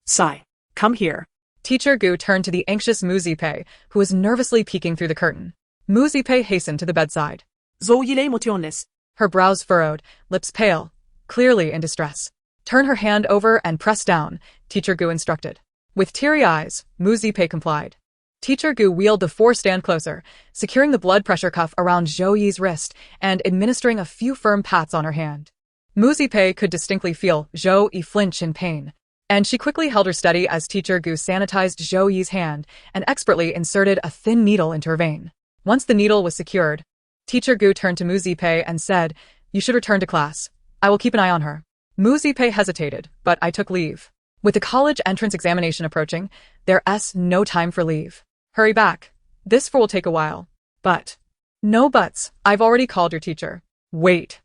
Sigh. Come here. Teacher Gu turned to the anxious Mu Qinglin, who was nervously peeking through the curtain. Mu Qinglin hastened to the bedside. Zhou Yi emotionless. Her brows furrowed, lips pale, clearly in distress. "Turn her hand over and press down," Teacher Gu instructed. With teary eyes, Mu Qinglin complied. Teacher Gu wheeled the 4-stand closer, securing the blood pressure cuff around Zhou Yi's wrist and administering a few firm pats on her hand. Mu Qinglin could distinctly feel Zhou Yi flinch in pain, and she quickly held her steady as Teacher Gu sanitized Zhou Yi's hand and expertly inserted a thin needle into her vein. Once the needle was secured, Teacher Gu turned to Mu Qinglin and said, "You should return to class. I will keep an eye on her." Mu Qinglin hesitated, but I took leave. With the college entrance examination approaching, there's no time for leave. Hurry back. This will take a while. But. No buts. I've already called your teacher. Wait.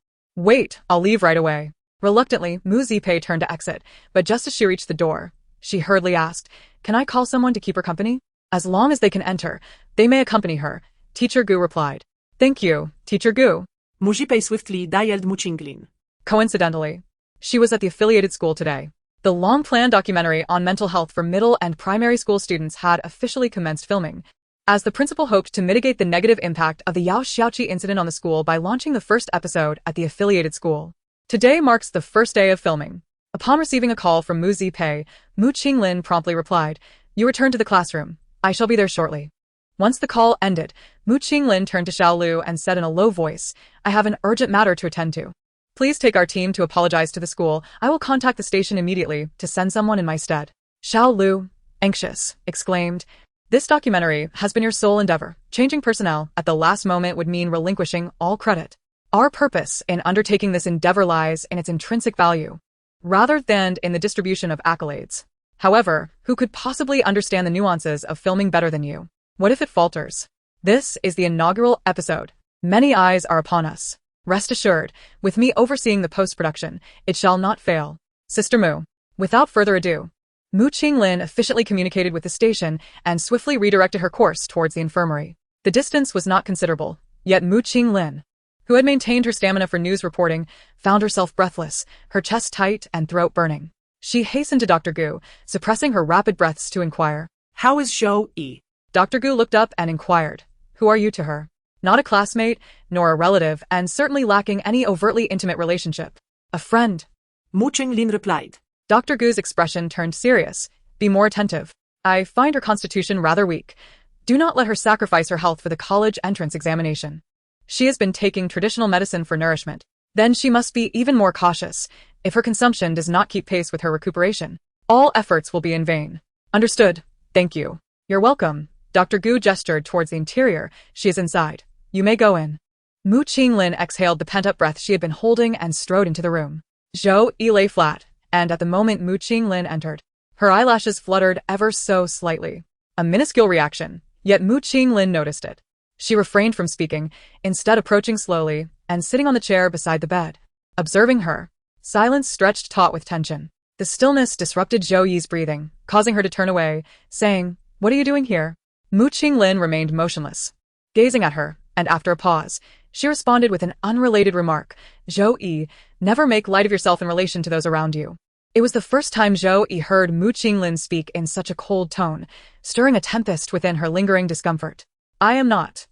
I'll leave right away. Reluctantly, Mu Qinglin turned to exit, but just as she reached the door, she hurriedly asked, "Can I call someone to keep her company?" "As long as they can enter, they may accompany her," Teacher Gu replied. "Thank you, Teacher Gu." Mu Qinglin swiftly dialed Mu Qinglin. Coincidentally, she was at the affiliated school today. The long-planned documentary on mental health for middle and primary school students had officially commenced filming, as the principal hoped to mitigate the negative impact of the Yao Xiaoqi incident on the school by launching the first episode at the affiliated school. Today marks the first day of filming. Upon receiving a call from Mu Qinglin, Mu Qinglin promptly replied, "You return to the classroom. I shall be there shortly." Once the call ended, Mu Qinglin turned to Xiao Lu and said in a low voice, "I have an urgent matter to attend to. Please take our team to apologize to the school. I will contact the station immediately to send someone in my stead." Xiao Lu, anxious, exclaimed, "This documentary has been your sole endeavor. Changing personnel at the last moment would mean relinquishing all credit. Our purpose in undertaking this endeavor lies in its intrinsic value, rather than in the distribution of accolades. However, who could possibly understand the nuances of filming better than you? What if it falters? This is the inaugural episode. Many eyes are upon us. Rest assured, with me overseeing the post-production, it shall not fail. Sister Mu." Without further ado, Mu Qinglin efficiently communicated with the station and swiftly redirected her course towards the infirmary. The distance was not considerable, yet Mu Qinglin, who had maintained her stamina for news reporting, found herself breathless, her chest tight and throat burning. She hastened to Dr. Gu, suppressing her rapid breaths to inquire, "How is Zhou Yi?" Dr. Gu looked up and inquired, "Who are you to her?" "Not a classmate, nor a relative, and certainly lacking any overtly intimate relationship. A friend." Mu Qinglin replied. Dr. Gu's expression turned serious. "Be more attentive. I find her constitution rather weak. Do not let her sacrifice her health for the college entrance examination. She has been taking traditional medicine for nourishment. Then she must be even more cautious. If her consumption does not keep pace with her recuperation, all efforts will be in vain." "Understood." Thank you. You're welcome. Dr. Gu gestured towards the interior. She is inside. You may go in. Mu Qinglin exhaled the pent-up breath she had been holding and strode into the room. Zhou Yi lay flat, and at the moment Mu Qinglin entered, her eyelashes fluttered ever so slightly. A minuscule reaction, yet Mu Qinglin noticed it. She refrained from speaking, instead approaching slowly and sitting on the chair beside the bed. Observing her, silence stretched taut with tension. The stillness disrupted Zhou Yi's breathing, causing her to turn away, saying, "What are you doing here?" Mu Qinglin remained motionless, gazing at her, and after a pause, she responded with an unrelated remark. "Zhou Yi, never make light of yourself in relation to those around you." It was the first time Zhou Yi heard Mu Qinglin speak in such a cold tone, stirring a tempest within her lingering discomfort. "I am not."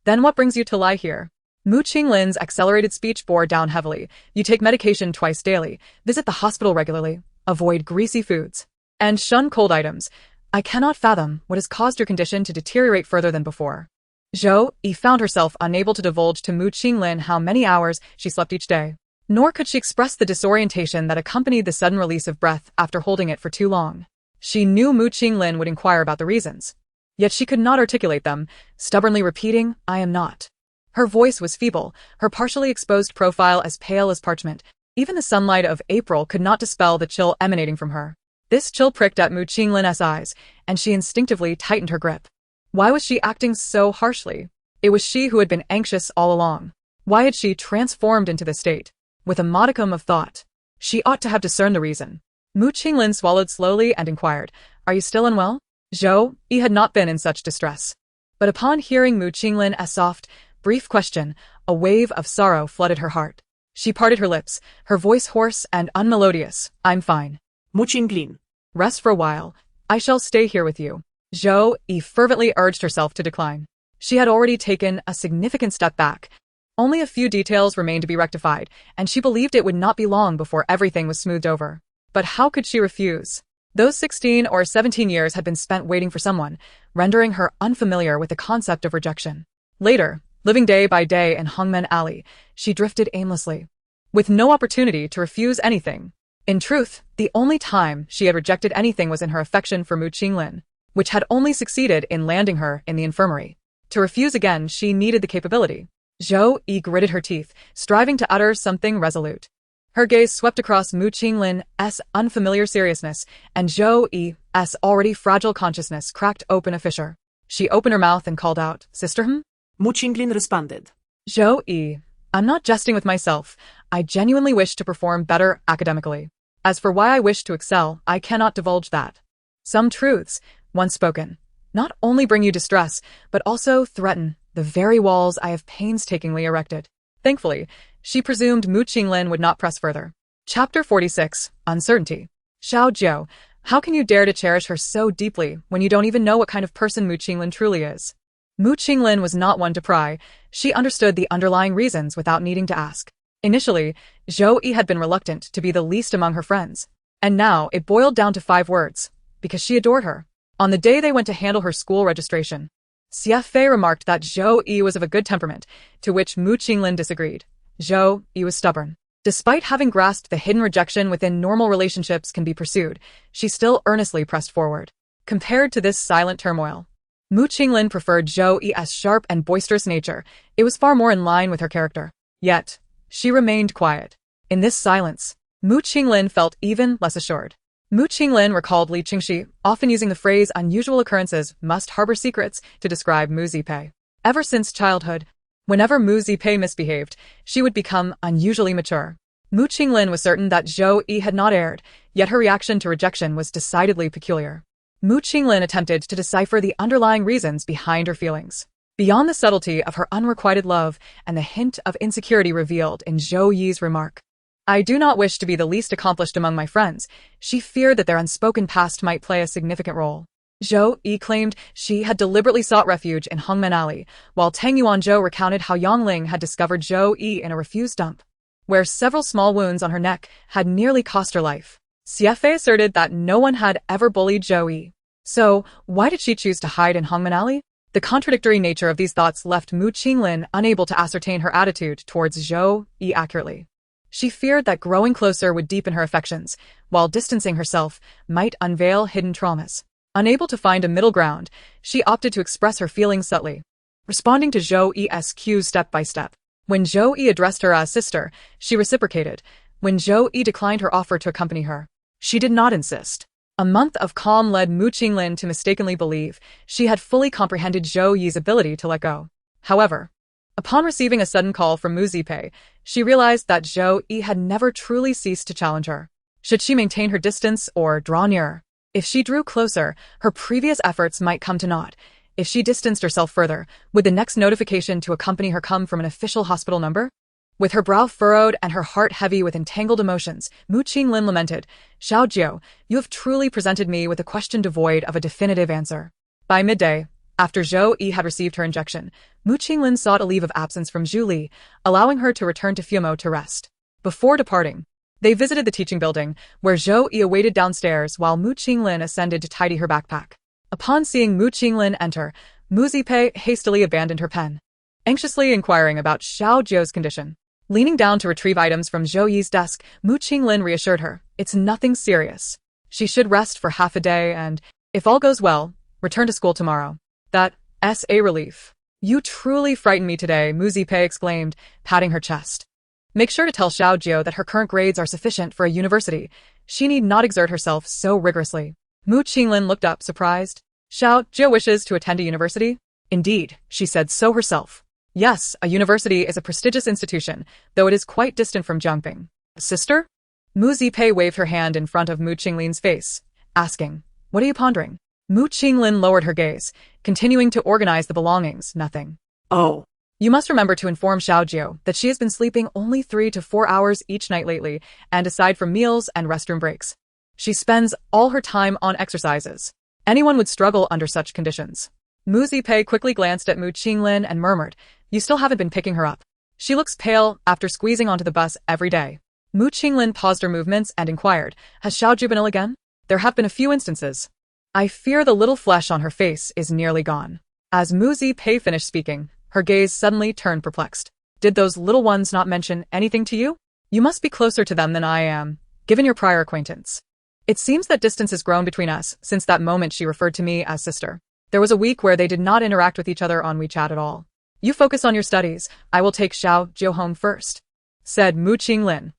"Then what brings you to lie here?" Mu Qinglin's accelerated speech bore down heavily. "You take medication twice daily, visit the hospital regularly, avoid greasy foods, and shun cold items. I cannot fathom what has caused your condition to deteriorate further than before." Zhou Yi found herself unable to divulge to Mu Qinglin how many hours she slept each day. Nor could she express the disorientation that accompanied the sudden release of breath after holding it for too long. She knew Mu Qinglin would inquire about the reasons. Yet she could not articulate them, stubbornly repeating, "I am not." Her voice was feeble, her partially exposed profile as pale as parchment. Even the sunlight of April could not dispel the chill emanating from her. This chill pricked at Mu Qinglin's eyes, and she instinctively tightened her grip. Why was she acting so harshly? It was she who had been anxious all along. Why had she transformed into this state? With a modicum of thought, she ought to have discerned the reason. Mu Qinglin swallowed slowly and inquired, "Are you still unwell?" Zhou Yi had not been in such distress. But upon hearing Mu Qinglin's soft, brief question, a wave of sorrow flooded her heart. She parted her lips, her voice hoarse and unmelodious. "I'm fine." Mu Qinglin. "Rest for a while. I shall stay here with you." Zhou Yi fervently urged herself to decline. She had already taken a significant step back. Only a few details remained to be rectified, and she believed it would not be long before everything was smoothed over. But how could she refuse? Those 16 or 17 years had been spent waiting for someone, rendering her unfamiliar with the concept of rejection. Later, living day by day in Hongmen Alley, she drifted aimlessly, with no opportunity to refuse anything. In truth, the only time she had rejected anything was in her affection for Mu Qinglin, which had only succeeded in landing her in the infirmary. To refuse again, she needed the capability. Zhou Yi gritted her teeth, striving to utter something resolute. Her gaze swept across Mu Qinglin's unfamiliar seriousness, and Zhou Yi's already fragile consciousness cracked open a fissure. She opened her mouth and called out, "Sister?" Mu Qinglin responded. "Zhou Yi, I'm not jesting with myself. I genuinely wish to perform better academically. As for why I wish to excel, I cannot divulge that. Some truths, once spoken, not only bring you distress, but also threaten the very walls I have painstakingly erected." Thankfully, she presumed Mu Qinglin would not press further. Chapter 46, Uncertainty. "Xiao Jiu, how can you dare to cherish her so deeply when you don't even know what kind of person Mu Qinglin truly is?" Mu Qinglin was not one to pry. She understood the underlying reasons without needing to ask. Initially, Zhou Yi had been reluctant to be the least among her friends, and now it boiled down to 5 words, because she adored her. On the day they went to handle her school registration, Sapphic remarked that Zhou Yi was of a good temperament, to which Mu Qinglin disagreed. Zhou Yi was stubborn. Despite having grasped the hidden rejection within normal relationships can be pursued, she still earnestly pressed forward. Compared to this silent turmoil, Mu Qinglin preferred Zhou Yi's sharp and boisterous nature. It was far more in line with her character. Yet, she remained quiet. In this silence, Mu Qinglin felt even less assured. Mu Qinglin recalled Li Qingxi, often using the phrase "unusual occurrences must harbor secrets" to describe Mu Zipei. Ever since childhood, whenever Mu Zipei misbehaved, she would become unusually mature. Mu Qinglin was certain that Zhou Yi had not erred, yet her reaction to rejection was decidedly peculiar. Mu Qinglin attempted to decipher the underlying reasons behind her feelings. Beyond the subtlety of her unrequited love and the hint of insecurity revealed in Zhou Yi's remark, "I do not wish to be the least accomplished among my friends," she feared that their unspoken past might play a significant role. Zhou Yi claimed she had deliberately sought refuge in Hongmen Alley, while Tang Yuanzhou recounted how Yongling had discovered Zhou Yi in a refuse dump, where several small wounds on her neck had nearly cost her life. Sapphic asserted that no one had ever bullied Zhou Yi. So, why did she choose to hide in Hongmen Alley? The contradictory nature of these thoughts left Mu Qinglin unable to ascertain her attitude towards Zhou Yi accurately. She feared that growing closer would deepen her affections, while distancing herself might unveil hidden traumas. Unable to find a middle ground, she opted to express her feelings subtly, responding to Zhou Yi's cues step by step. When Zhou Yi addressed her as sister, she reciprocated. When Zhou Yi declined her offer to accompany her, she did not insist. A month of calm led Mu Qinglin to mistakenly believe she had fully comprehended Zhou Yi's ability to let go. However, upon receiving a sudden call from Mu Zipei, she realized that Zhou Yi had never truly ceased to challenge her. Should she maintain her distance or draw nearer? If she drew closer, her previous efforts might come to naught. If she distanced herself further, would the next notification to accompany her come from an official hospital number? With her brow furrowed and her heart heavy with entangled emotions, Mu Qinglin lamented, "Xiao Jiu, you have truly presented me with a question devoid of a definitive answer." By midday, after Zhou Yi had received her injection, Mu Qinglin sought a leave of absence from Zhu Li, allowing her to return to Fumo to rest. Before departing, they visited the teaching building, where Zhou Yi awaited downstairs while Mu Qinglin ascended to tidy her backpack. Upon seeing Mu Qinglin enter, Mu Zipei hastily abandoned her pen, anxiously inquiring about Xiao Jiu's condition. Leaning down to retrieve items from Zhou Yi's desk, Mu Qinglin reassured her, "It's nothing serious. She should rest for half a day and, if all goes well, return to school tomorrow." That's a relief. "You truly frightened me today," Mu Zipei exclaimed, patting her chest. "Make sure to tell Xiao Jiu that her current grades are sufficient for a university. She need not exert herself so rigorously." Mu Qinglin looked up, surprised. "Xiao Jiu wishes to attend a university?" "Indeed, she said so herself." "Yes, a university is a prestigious institution, though it is quite distant from Jiangping." "Sister?" Mu Zipei waved her hand in front of Mu Qinglin's face, asking, "What are you pondering?" Mu Qinglin lowered her gaze, continuing to organize the belongings. "Nothing." Oh. "You must remember to inform Xiao Jiu that she has been sleeping only 3 to 4 hours each night lately, and aside from meals and restroom breaks, she spends all her time on exercises. Anyone would struggle under such conditions." Mu Zipei quickly glanced at Mu Qinglin and murmured, "You still haven't been picking her up. She looks pale after squeezing onto the bus every day." Mu Qinglin paused her movements and inquired, "Has Xiao Jiu been ill again?" "There have been a few instances. I fear the little flesh on her face is nearly gone." As Mu Zipei finished speaking, her gaze suddenly turned perplexed. "Did those little ones not mention anything to you? You must be closer to them than I am, given your prior acquaintance. It seems that distance has grown between us since that moment she referred to me as sister. There was a week where they did not interact with each other on WeChat at all. You focus on your studies. I will take Xiao Jiu home first," said Mu Qinglin.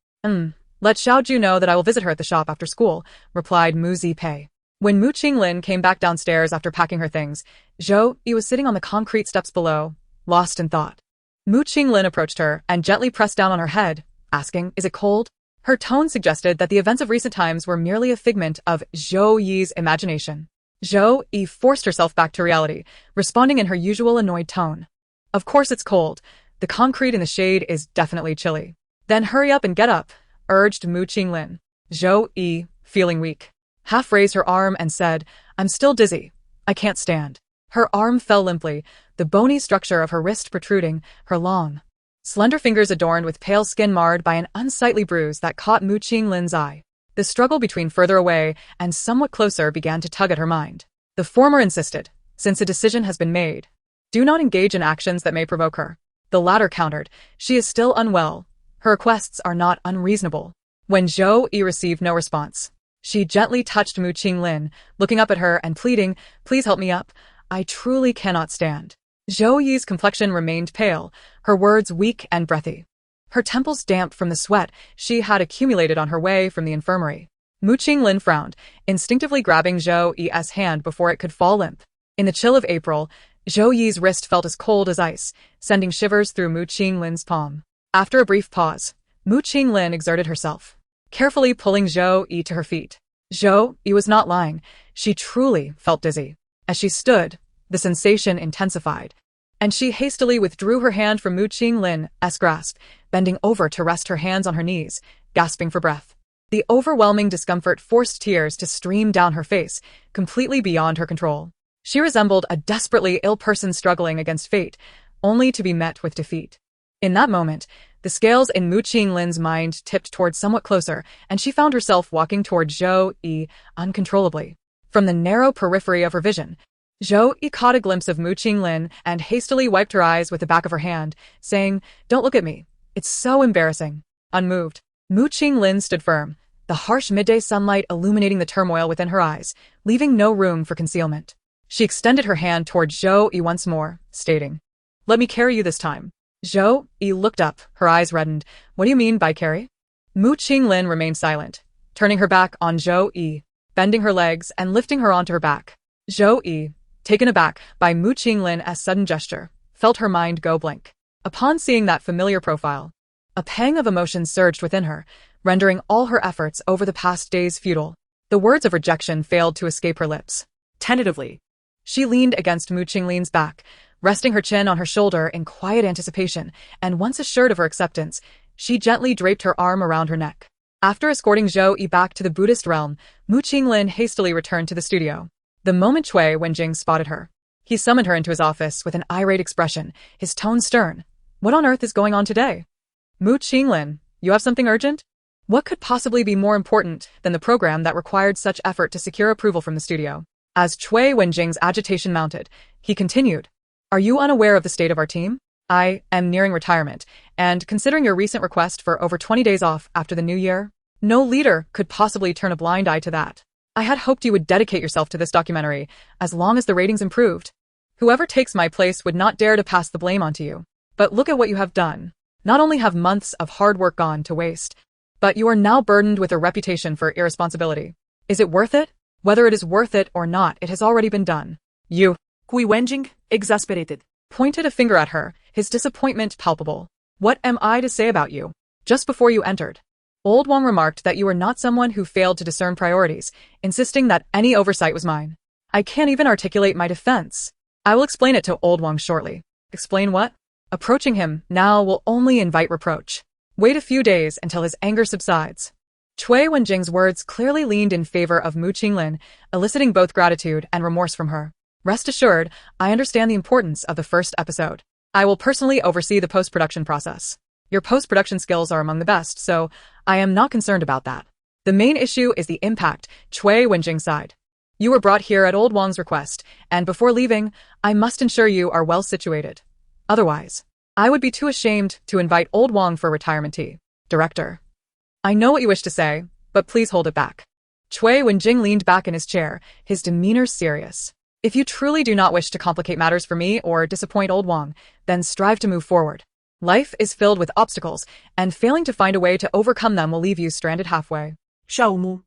Let Xiao Jiu know that I will visit her at the shop after school," replied Mu Zipei. When Mu Qinglin came back downstairs after packing her things, Zhou Yi was sitting on the concrete steps below, lost in thought. Mu Qinglin approached her and gently pressed down on her head, asking, "Is it cold?" Her tone suggested that the events of recent times were merely a figment of Zhou Yi's imagination. Zhou Yi forced herself back to reality, responding in her usual annoyed tone. "Of course it's cold. The concrete in the shade is definitely chilly." "Then hurry up and get up," urged Mu Qinglin. Zhou Yi, feeling weak, half raised her arm and said, "I'm still dizzy. I can't stand." Her arm fell limply, the bony structure of her wrist protruding, her long, slender fingers adorned with pale skin marred by an unsightly bruise that caught Mu Qinglin's eye. The struggle between further away and somewhat closer began to tug at her mind. The former insisted, "Since a decision has been made, do not engage in actions that may provoke her." The latter countered, "She is still unwell. Her requests are not unreasonable." When Zhou Yi received no response, she gently touched Mu Qinglin, looking up at her and pleading, "Please help me up. I truly cannot stand." Zhou Yi's complexion remained pale, her words weak and breathy, her temples damp from the sweat she had accumulated on her way from the infirmary. Mu Qinglin frowned, instinctively grabbing Zhou Yi's hand before it could fall limp. In the chill of April, Zhou Yi's wrist felt as cold as ice, sending shivers through Mu Qinglin's palm. After a brief pause, Mu Qinglin exerted herself, carefully pulling Zhou Yi to her feet. Zhou Yi was not lying. She truly felt dizzy. As she stood, the sensation intensified, and she hastily withdrew her hand from Mu Qinglin's grasp, bending over to rest her hands on her knees, gasping for breath. The overwhelming discomfort forced tears to stream down her face, completely beyond her control. She resembled a desperately ill person struggling against fate, only to be met with defeat. In that moment, the scales in Mu Qinglin's mind tipped toward somewhat closer, and she found herself walking toward Zhou Yi uncontrollably. From the narrow periphery of her vision, Zhou Yi caught a glimpse of Mu Qinglin and hastily wiped her eyes with the back of her hand, saying, "Don't look at me. It's so embarrassing." Unmoved, Mu Qinglin stood firm, the harsh midday sunlight illuminating the turmoil within her eyes, leaving no room for concealment. She extended her hand toward Zhou Yi once more, stating, "Let me carry you this time." Zhou Yi looked up, her eyes reddened. "What do you mean by carry?" Mu Qinglin remained silent, turning her back on Zhou Yi, bending her legs and lifting her onto her back. Zhou Yi, taken aback by Mu Qinglin's sudden gesture, felt her mind go blank. Upon seeing that familiar profile, a pang of emotion surged within her, rendering all her efforts over the past days futile. The words of rejection failed to escape her lips. Tentatively, she leaned against Mu Qinglin's back, resting her chin on her shoulder in quiet anticipation, and once assured of her acceptance, she gently draped her arm around her neck. After escorting Zhou Yi back to the Buddhist realm, Mu Qinglin hastily returned to the studio. The moment Cui Wenjing spotted her, he summoned her into his office with an irate expression, his tone stern. "What on earth is going on today?" "Mu Qinglin, you have something urgent?" What could possibly be more important than the program that required such effort to secure approval from the studio? As Cui Wenjing's agitation mounted, he continued, "Are you unaware of the state of our team? I am nearing retirement, and considering your recent request for over 20 days off after the new year, no leader could possibly turn a blind eye to that. I had hoped you would dedicate yourself to this documentary, as long as the ratings improved. Whoever takes my place would not dare to pass the blame onto you. But look at what you have done. Not only have months of hard work gone to waste, but you are now burdened with a reputation for irresponsibility. Is it worth it? Whether it is worth it or not, it has already been done." You, Cui Wenjing, exasperated, pointed a finger at her, his disappointment palpable. "What am I to say about you? Just before you entered, Old Wang remarked that you were not someone who failed to discern priorities, insisting that any oversight was mine. I can't even articulate my defense. I will explain it to Old Wang shortly." "Explain what?" Approaching him now will only invite reproach. Wait a few days until his anger subsides. Cui Wenjing's words clearly leaned in favor of Mu Qinglin, eliciting both gratitude and remorse from her. "Rest assured, I understand the importance of the first episode. I will personally oversee the post-production process. Your post-production skills are among the best, so I am not concerned about that. The main issue is the impact," Cui Wenjing sighed. "You were brought here at Old Wang's request, and before leaving, I must ensure you are well situated. Otherwise, I would be too ashamed to invite Old Wang for retirement tea. Director, I know what you wish to say, but please hold it back." Cui Wenjing leaned back in his chair, his demeanor serious. "If you truly do not wish to complicate matters for me or disappoint Old Wang, then strive to move forward. Life is filled with obstacles, and failing to find a way to overcome them will leave you stranded halfway. Xiaomu.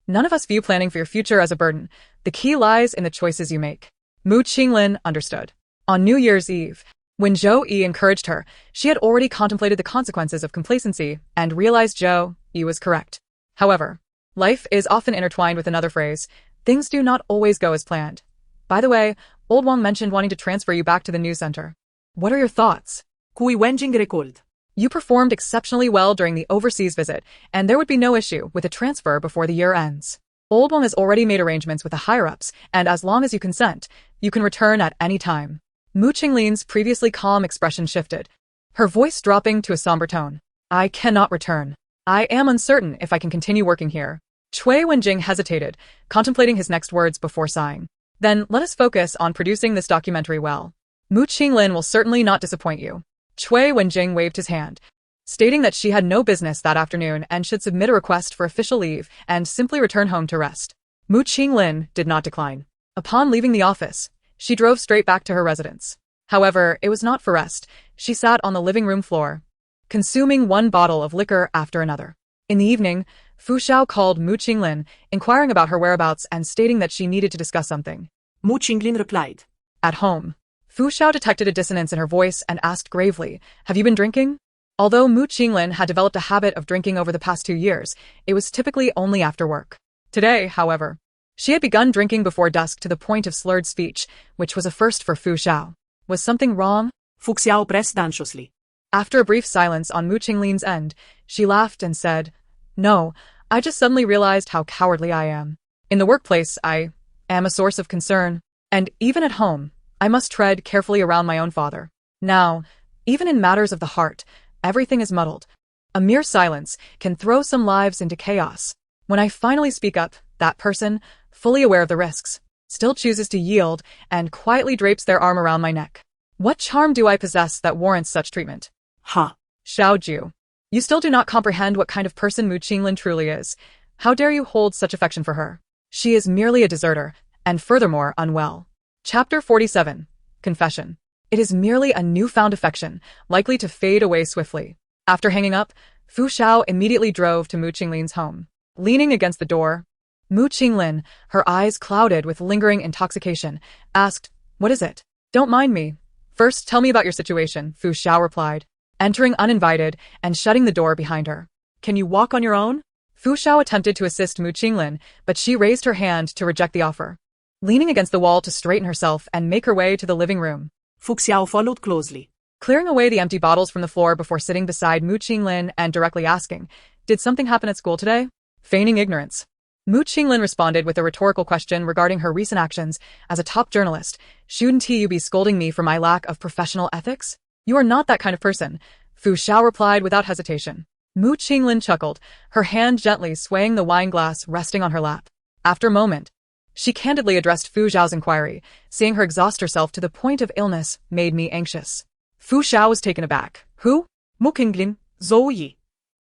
None of us view planning for your future as a burden. The key lies in the choices you make." Mu Qinglin understood. On New Year's Eve, when Zhou Yi encouraged her, she had already contemplated the consequences of complacency and realized Zhou Yi was correct. However, life is often intertwined with another phrase: things do not always go as planned. By the way, Old Wang mentioned wanting to transfer you back to the news center. What are your thoughts? Cui Wenjing recalled. You performed exceptionally well during the overseas visit, and there would be no issue with a transfer before the year ends. Old Wang has already made arrangements with the higher-ups, and as long as you consent, you can return at any time. Mu Qinglin's previously calm expression shifted, her voice dropping to a somber tone. "I cannot return. I am uncertain if I can continue working here." Cui Wenjing hesitated, contemplating his next words before sighing. "Then let us focus on producing this documentary well. Mu Qinglin will certainly not disappoint you." Cui Wenjing waved his hand, stating that she had no business that afternoon and should submit a request for official leave and simply return home to rest. Mu Qinglin did not decline. Upon leaving the office, she drove straight back to her residence. However, it was not for rest. She sat on the living room floor, consuming one bottle of liquor after another. In the evening, Fu Xiao called Mu Qinglin, inquiring about her whereabouts and stating that she needed to discuss something. Mu Qinglin replied. At home. Fu Xiao detected a dissonance in her voice and asked gravely, "Have you been drinking?" Although Mu Qinglin had developed a habit of drinking over the past 2 years, it was typically only after work. Today, however, she had begun drinking before dusk to the point of slurred speech, which was a first for Fu Xiao. Was something wrong? Fu Xiao pressed anxiously. After a brief silence on Mu Qinglin's end, she laughed and said, "No, I just suddenly realized how cowardly I am. In the workplace, I am a source of concern, and even at home, I must tread carefully around my own father. Now, even in matters of the heart, everything is muddled. A mere silence can throw some lives into chaos. When I finally speak up, that person, fully aware of the risks, still chooses to yield and quietly drapes their arm around my neck. What charm do I possess that warrants such treatment?" Ha! Xiao Ju. You still do not comprehend what kind of person Mu Qinglin truly is. How dare you hold such affection for her? She is merely a deserter, and furthermore unwell. Chapter 47. Confession. It is merely a newfound affection, likely to fade away swiftly. After hanging up, Fu Xiao immediately drove to Mu Qinglin's home. Leaning against the door, Mu Qinglin, her eyes clouded with lingering intoxication, asked, "What is it?" "Don't mind me. First, tell me about your situation," Fu Xiao replied, entering uninvited and shutting the door behind her. "Can you walk on your own?" Fu Xiao attempted to assist Mu Qinglin, but she raised her hand to reject the offer. Leaning against the wall to straighten herself and make her way to the living room, Fu Xiao followed closely. Clearing away the empty bottles from the floor before sitting beside Mu Qinglin and directly asking, "Did something happen at school today?" Feigning ignorance, Mu Qinglin responded with a rhetorical question regarding her recent actions. "As a top journalist, shouldn't you be scolding me for my lack of professional ethics? You are not that kind of person," Fu Xiao replied without hesitation. Mu Qinglin chuckled, her hand gently swaying the wine glass resting on her lap. After a moment, she candidly addressed Fu Xiao's inquiry. "Seeing her exhaust herself to the point of illness made me anxious." Fu Xiao was taken aback. "Who?" Mu Qinglin, Zhou Yi.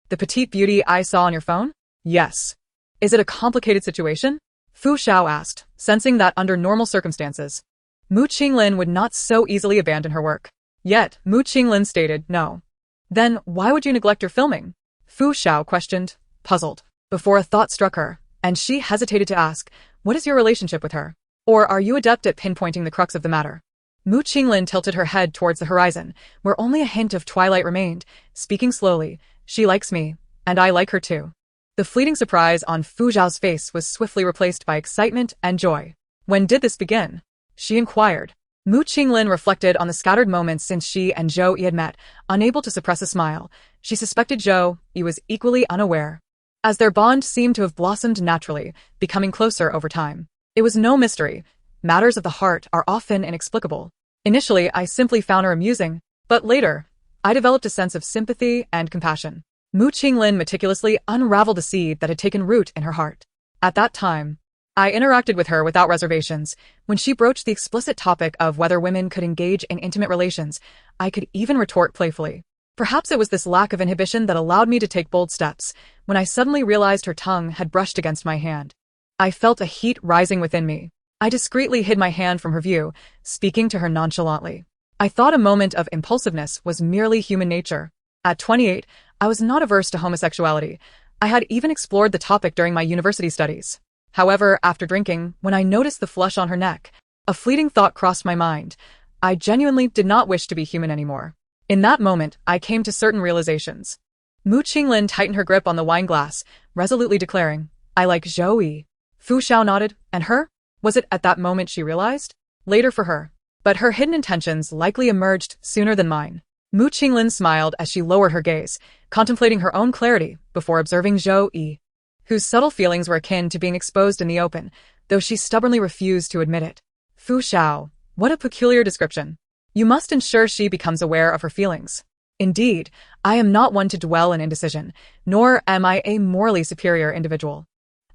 "The petite beauty I saw on your phone?" "Yes." "Is it a complicated situation?" Fu Xiao asked, sensing that under normal circumstances, Mu Qinglin would not so easily abandon her work. Yet, Mu Qinglin stated no. "Then why would you neglect your filming?" Fu Xiao questioned, puzzled, before a thought struck her, and she hesitated to ask, "What is your relationship with her? Or are you adept at pinpointing the crux of the matter?" Mu Qinglin tilted her head towards the horizon, where only a hint of twilight remained, speaking slowly, "She likes me, and I like her too." The fleeting surprise on Fu Xiao's face was swiftly replaced by excitement and joy. "When did this begin?" she inquired. Mu Qinglin reflected on the scattered moments since she and Zhou Yi had met, unable to suppress a smile. She suspected Zhou Yi was equally unaware, as their bond seemed to have blossomed naturally, becoming closer over time. It was no mystery. Matters of the heart are often inexplicable. Initially, I simply found her amusing, but later, I developed a sense of sympathy and compassion. Mu Qinglin meticulously unraveled the seed that had taken root in her heart. At that time, I interacted with her without reservations. When she broached the explicit topic of whether women could engage in intimate relations, I could even retort playfully. Perhaps it was this lack of inhibition that allowed me to take bold steps. When I suddenly realized her tongue had brushed against my hand, I felt a heat rising within me. I discreetly hid my hand from her view, speaking to her nonchalantly. I thought a moment of impulsiveness was merely human nature. At 28, I was not averse to homosexuality. I had even explored the topic during my university studies. However, after drinking, when I noticed the flush on her neck, a fleeting thought crossed my mind. I genuinely did not wish to be human anymore. In that moment, I came to certain realizations. Mu Qinglin tightened her grip on the wine glass, resolutely declaring, "I like Zhou Yi." Fu Xiao nodded, and her? Was it at that moment she realized? Later for her. But her hidden intentions likely emerged sooner than mine. Mu Qinglin smiled as she lowered her gaze, contemplating her own clarity before observing Zhou Yi, whose subtle feelings were akin to being exposed in the open, though she stubbornly refused to admit it. Fu Xiao, what a peculiar description. You must ensure she becomes aware of her feelings. Indeed, I am not one to dwell in indecision, nor am I a morally superior individual.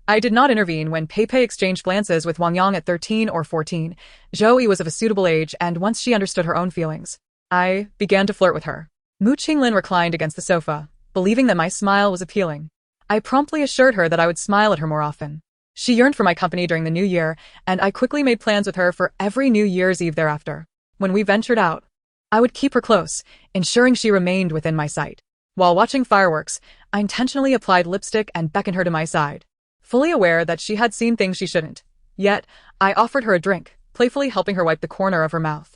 I did not intervene when Pei exchanged glances with Wang Yang at 13 or 14. Zhou Yi was of a suitable age, and once she understood her own feelings, I began to flirt with her. Mu Qinglin reclined against the sofa, believing that my smile was appealing. I promptly assured her that I would smile at her more often. She yearned for my company during the new year, and I quickly made plans with her for every New Year's Eve thereafter. When we ventured out, I would keep her close, ensuring she remained within my sight. While watching fireworks, I intentionally applied lipstick and beckoned her to my side, fully aware that she had seen things she shouldn't. Yet, I offered her a drink, playfully helping her wipe the corner of her mouth,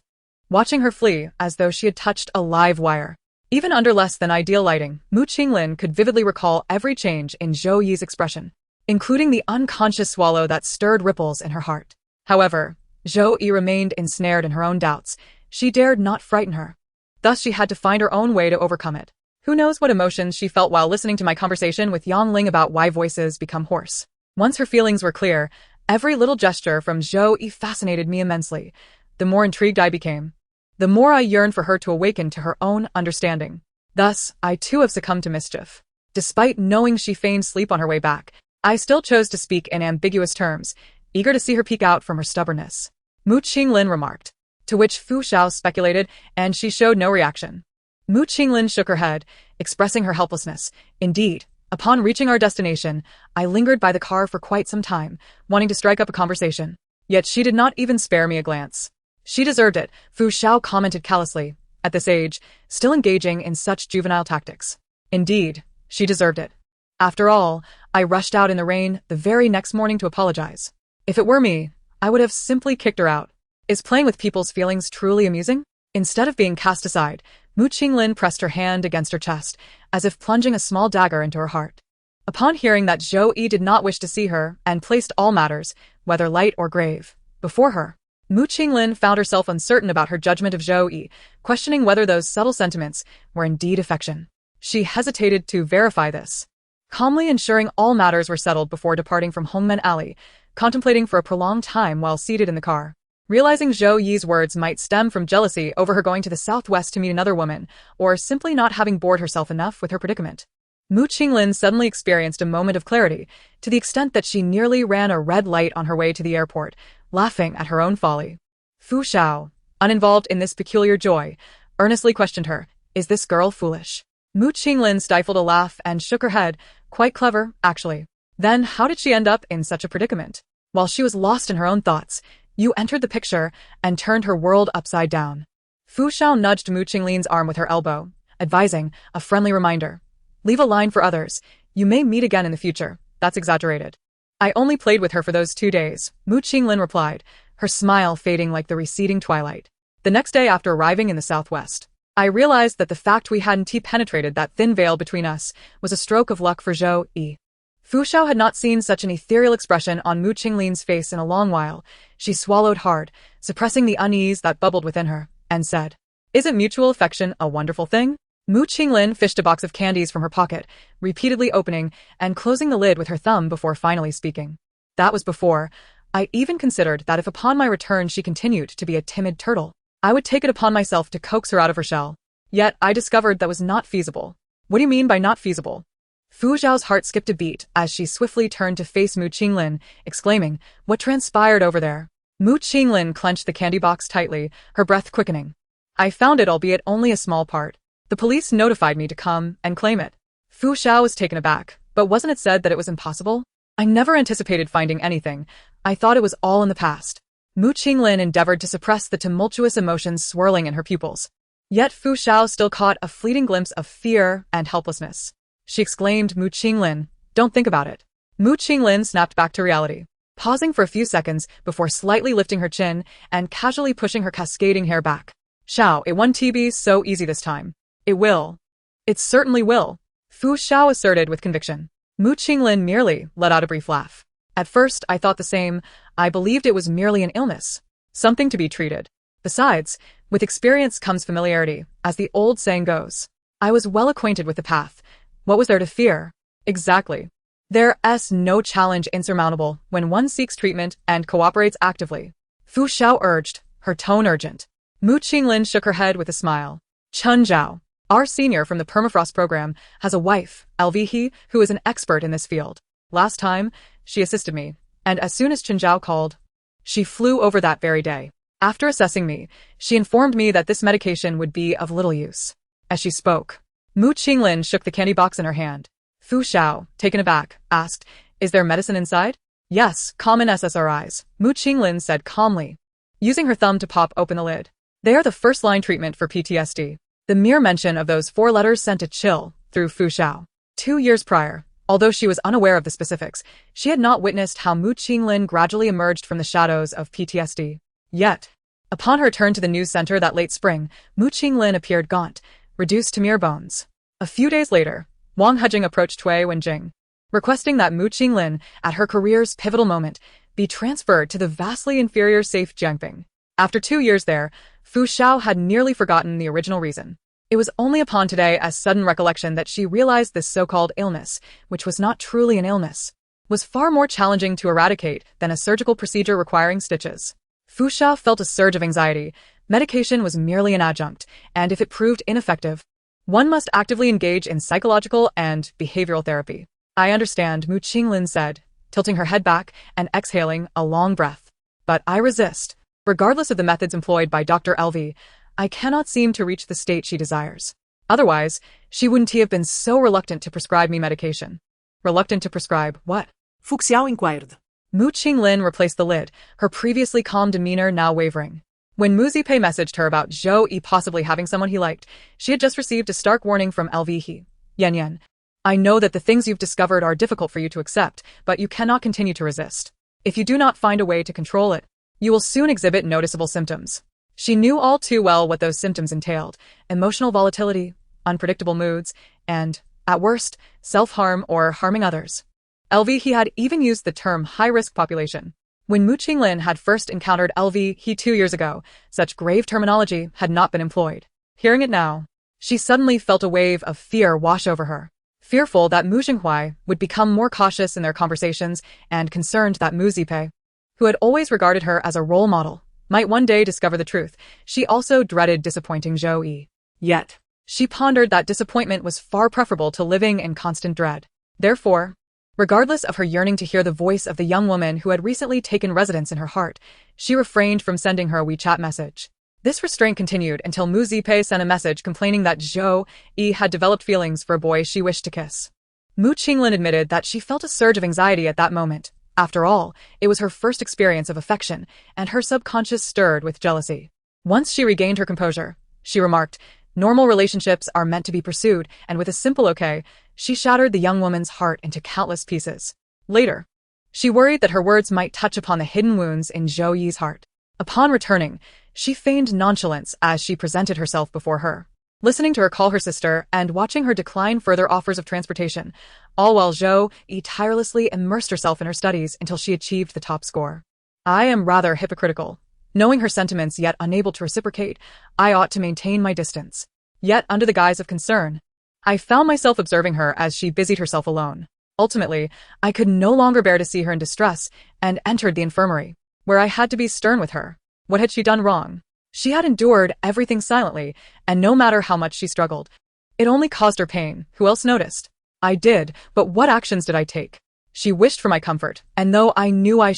watching her flee as though she had touched a live wire. Even under less than ideal lighting, Mu Qinglin could vividly recall every change in Zhou Yi's expression, including the unconscious swallow that stirred ripples in her heart. However, Zhou Yi remained ensnared in her own doubts. She dared not frighten her. Thus she had to find her own way to overcome it. Who knows what emotions she felt while listening to my conversation with Yang Ling about why voices become hoarse. Once her feelings were clear, every little gesture from Zhou Yi fascinated me immensely. The more intrigued I became, the more I yearned for her to awaken to her own understanding. Thus, I too have succumbed to mischief. Despite knowing she feigned sleep on her way back, I still chose to speak in ambiguous terms, eager to see her peek out from her stubbornness. Mu Qinglin remarked, to which Fu Xiao speculated, and she showed no reaction. Mu Qinglin shook her head, expressing her helplessness. Indeed, Upon reaching our destination, I lingered by the car for quite some time, wanting to strike up a conversation. Yet she did not even spare me a glance. She deserved it, Fu Xiao commented callously. At this age, still engaging in such juvenile tactics. Indeed, she deserved it. After all, I rushed out in the rain the very next morning to apologize. If it were me, I would have simply kicked her out. Is playing with people's feelings truly amusing? Instead of being cast aside, Mu Qinglin pressed her hand against her chest, as if plunging a small dagger into her heart. Upon hearing that Zhou Yi did not wish to see her and placed all matters, whether light or grave, before her, Mu Qinglin found herself uncertain about her judgment of Zhou Yi, questioning whether those subtle sentiments were indeed affection. She hesitated to verify this. Calmly ensuring all matters were settled before departing from Hongmen Alley, contemplating for a prolonged time while seated in the car. Realizing Zhou Yi's words might stem from jealousy over her going to the southwest to meet another woman, or simply not having bored herself enough with her predicament. Mu Qinglin suddenly experienced a moment of clarity, to the extent that she nearly ran a red light on her way to the airport, laughing at her own folly. Fu Xiao, uninvolved in this peculiar joy, earnestly questioned her, "Is this girl foolish?" Mu Qinglin stifled a laugh and shook her head. "Quite clever, actually." "Then how did she end up in such a predicament?" While she was lost in her own thoughts, you entered the picture and turned her world upside down. Fu Xiao nudged Mu Qinglin's arm with her elbow, advising, a friendly reminder. "Leave a line for others. You may meet again in the future. That's exaggerated." "I only played with her for those 2 days," Mu Qinglin replied, her smile fading like the receding twilight. The next day after arriving in the southwest, I realized that the fact we hadn't penetrated that thin veil between us was a stroke of luck for Zhou Yi. Fu Xiao had not seen such an ethereal expression on Mu Qinglin's face in a long while. She swallowed hard, suppressing the unease that bubbled within her, and said, "Isn't mutual affection a wonderful thing?" Mu Qinglin fished a box of candies from her pocket, repeatedly opening and closing the lid with her thumb before finally speaking. "That was before. I even considered that if upon my return she continued to be a timid turtle, I would take it upon myself to coax her out of her shell. Yet I discovered that was not feasible." "What do you mean by not feasible?" Fu Xiao's heart skipped a beat as she swiftly turned to face Mu Qinglin, exclaiming, "What transpired over there?" Mu Qinglin clenched the candy box tightly, her breath quickening. "I found it, albeit only a small part. The police notified me to come and claim it." Fu Xiao was taken aback, but wasn't it said that it was impossible? "I never anticipated finding anything. I thought it was all in the past." Mu Qinglin endeavored to suppress the tumultuous emotions swirling in her pupils. Yet Fu Xiao still caught a fleeting glimpse of fear and helplessness. She exclaimed, "Mu Qinglin, don't think about it." Mu Qinglin snapped back to reality, pausing for a few seconds before slightly lifting her chin and casually pushing her cascading hair back. "Xiao, it won't be so easy this time." "It will. It certainly will," Fu Xiao asserted with conviction. Mu Qinglin merely let out a brief laugh. "At first, I thought the same. I believed it was merely an illness. Something to be treated. Besides, with experience comes familiarity, as the old saying goes. I was well acquainted with the path. What was there to fear?" "Exactly. There's no challenge insurmountable when one seeks treatment and cooperates actively," Fu Xiao urged, her tone urgent. Mu Qinglin shook her head with a smile. "Chen Zhao, our senior from the permafrost program, has a wife, LV, who is an expert in this field. Last time, she assisted me, and as soon as Chen Zhao called, she flew over that very day. After assessing me, she informed me that this medication would be of little use." As she spoke, Mu Qinglin shook the candy box in her hand. Fu Xiao, taken aback, asked, "Is there medicine inside?" "Yes, common SSRIs," Mu Qinglin said calmly, using her thumb to pop open the lid. "They are the first-line treatment for PTSD." The mere mention of those 4 letters sent a chill through Fu Xiao. 2 years prior, although she was unaware of the specifics, she had not witnessed how Mu Qinglin gradually emerged from the shadows of PTSD. Yet, upon her return to the news center that late spring, Mu Qinglin appeared gaunt, reduced to mere bones. A few days later, Wang Hejing approached Cui Wenjing, requesting that Mu Qinglin, at her career's pivotal moment, be transferred to the vastly inferior safe Jiangping. After 2 years there, Fu Xiao had nearly forgotten the original reason. It was only upon today as sudden recollection that she realized this so-called illness, which was not truly an illness, was far more challenging to eradicate than a surgical procedure requiring stitches. Fu Xiao felt a surge of anxiety. Medication was merely an adjunct, and if it proved ineffective, one must actively engage in psychological and behavioral therapy. "I understand," Mu Qinglin said, tilting her head back and exhaling a long breath. "But I resist. Regardless of the methods employed by Dr. LV, I cannot seem to reach the state she desires. Otherwise, She wouldn't have been so reluctant to prescribe me medication. Reluctant to prescribe what? Fu Xiao inquired. Mu Qinglin replaced the lid, her previously calm demeanor now wavering. When Mu Zipei messaged her about Zhou Yi possibly having someone he liked, she had just received a stark warning from LV. Yan. I know that the things you've discovered are difficult for you to accept, but you cannot continue to resist. If you do not find a way to control it, you will soon exhibit noticeable symptoms. She knew all too well what those symptoms entailed: emotional volatility, unpredictable moods, and, at worst, self-harm or harming others. LV had even used the term high-risk population. When Mu Qinglin had first encountered LV 2 years ago, such grave terminology had not been employed. Hearing it now, she suddenly felt a wave of fear wash over her. Fearful that Mu Xinghai would become more cautious in their conversations and concerned that Mu Zipei, who had always regarded her as a role model, might one day discover the truth. She also dreaded disappointing Zhou Yi. Yet, she pondered that disappointment was far preferable to living in constant dread. Therefore, regardless of her yearning to hear the voice of the young woman who had recently taken residence in her heart, she refrained from sending her a WeChat message. This restraint continued until Mu Zipei sent a message complaining that Zhou Yi had developed feelings for a boy she wished to kiss. Mu Qinglin admitted that she felt a surge of anxiety at that moment. After all, it was her first experience of affection, and her subconscious stirred with jealousy. Once she regained her composure, she remarked, "Normal relationships are meant to be pursued," and with a simple okay, she shattered the young woman's heart into countless pieces. Later, she worried that her words might touch upon the hidden wounds in Zhou Yi's heart. Upon returning, she feigned nonchalance as she presented herself before her, listening to her call her sister and watching her decline further offers of transportation, all while Zhou Yi tirelessly immersed herself in her studies until she achieved the top score. I am rather hypocritical. Knowing her sentiments yet unable to reciprocate, I ought to maintain my distance. Yet, under the guise of concern, I found myself observing her as she busied herself alone. Ultimately, I could no longer bear to see her in distress and entered the infirmary, where I had to be stern with her. What had she done wrong? She had endured everything silently, and no matter how much she struggled, it only caused her pain. Who else noticed? I did, but what actions did I take? She wished for my comfort, and though I knew I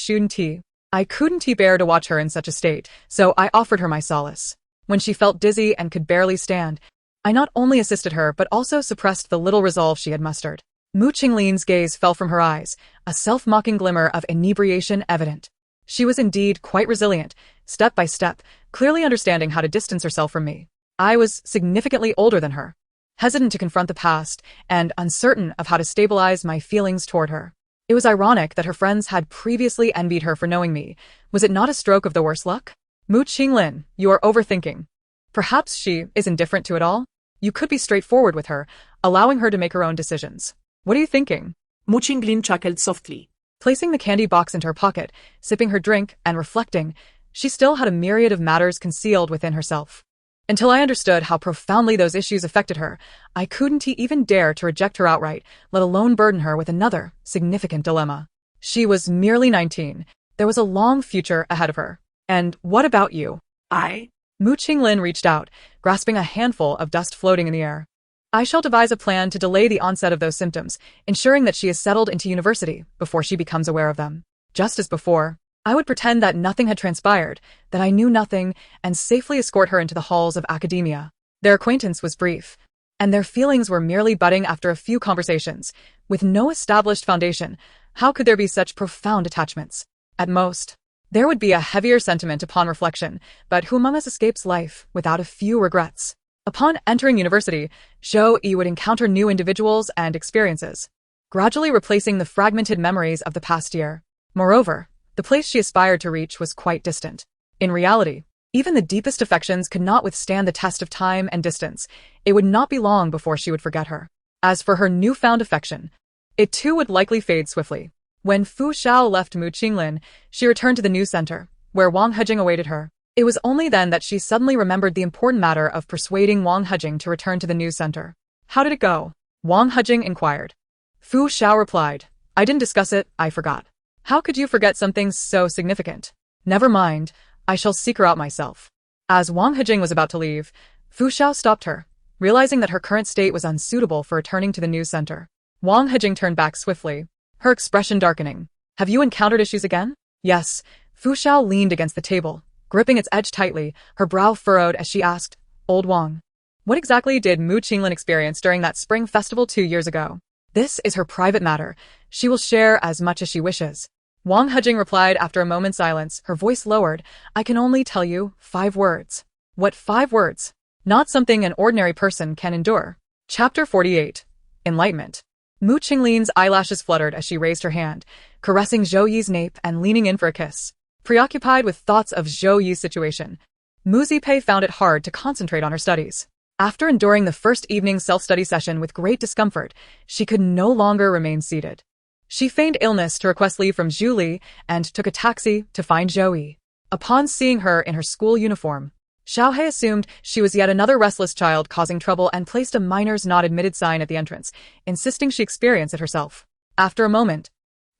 couldn't bear to watch her in such a state, so I offered her my solace. When she felt dizzy and could barely stand, I not only assisted her but also suppressed the little resolve she had mustered. Mu Qinglin's gaze fell from her eyes, a self-mocking glimmer of inebriation evident. She was indeed quite resilient, step by step, clearly understanding how to distance herself from me. I was significantly older than her, hesitant to confront the past, and uncertain of how to stabilize my feelings toward her. It was ironic that her friends had previously envied her for knowing me. Was it not a stroke of the worst luck? Mu Qinglin, you are overthinking. Perhaps she is indifferent to it all? You could be straightforward with her, allowing her to make her own decisions. What are you thinking? Mu Qinglin chuckled softly. Placing the candy box into her pocket, sipping her drink, and reflecting, she still had a myriad of matters concealed within herself. Until I understood how profoundly those issues affected her, I couldn't even dare to reject her outright, let alone burden her with another significant dilemma. She was merely 19. There was a long future ahead of her. And what about you? Mu Qinglin reached out, grasping a handful of dust floating in the air. I shall devise a plan to delay the onset of those symptoms, ensuring that she is settled into university before she becomes aware of them. Just as before, I would pretend that nothing had transpired, that I knew nothing, and safely escort her into the halls of academia. Their acquaintance was brief, and their feelings were merely budding after a few conversations. With no established foundation, how could there be such profound attachments? At most, there would be a heavier sentiment upon reflection, but who among us escapes life without a few regrets? Upon entering university, Zhou Yi would encounter new individuals and experiences, gradually replacing the fragmented memories of the past year. Moreover, the place she aspired to reach was quite distant. In reality, even the deepest affections could not withstand the test of time and distance. It would not be long before she would forget her. As for her newfound affection, it too would likely fade swiftly. When Fu Xiao left Mu Qinglin, she returned to the news center, where Wang Hejing awaited her. It was only then that she suddenly remembered the important matter of persuading Wang Hejing to return to the news center. How did it go? Wang Hejing inquired. Fu Xiao replied, I didn't discuss it, I forgot. How could you forget something so significant? Never mind, I shall seek her out myself. As Wang Hejing was about to leave, Fu Xiao stopped her, realizing that her current state was unsuitable for returning to the news center. Wang Hejing turned back swiftly, her expression darkening. Have you encountered issues again? Yes. Fu Xiao leaned against the table, gripping its edge tightly, her brow furrowed as she asked, Old Wang, What exactly did Mu Qinglin experience during that spring festival 2 years ago? This is her private matter. She will share as much as she wishes. Wang Hejing replied after a moment's silence, her voice lowered. I can only tell you 5 words. What 5 words? Not something an ordinary person can endure. Chapter 48. Enlightenment. Mu Qinglin's eyelashes fluttered as she raised her hand, caressing Zhou Yi's nape and leaning in for a kiss. Preoccupied with thoughts of Zhou Yi's situation, Mu Zipei found it hard to concentrate on her studies. After enduring the first evening self-study session with great discomfort, she could no longer remain seated. She feigned illness to request leave from Zhu Li and took a taxi to find Zhou Yi. Upon seeing her in her school uniform, Xiaohe assumed she was yet another restless child causing trouble and placed a minors not admitted sign at the entrance, insisting she experience it herself. After a moment,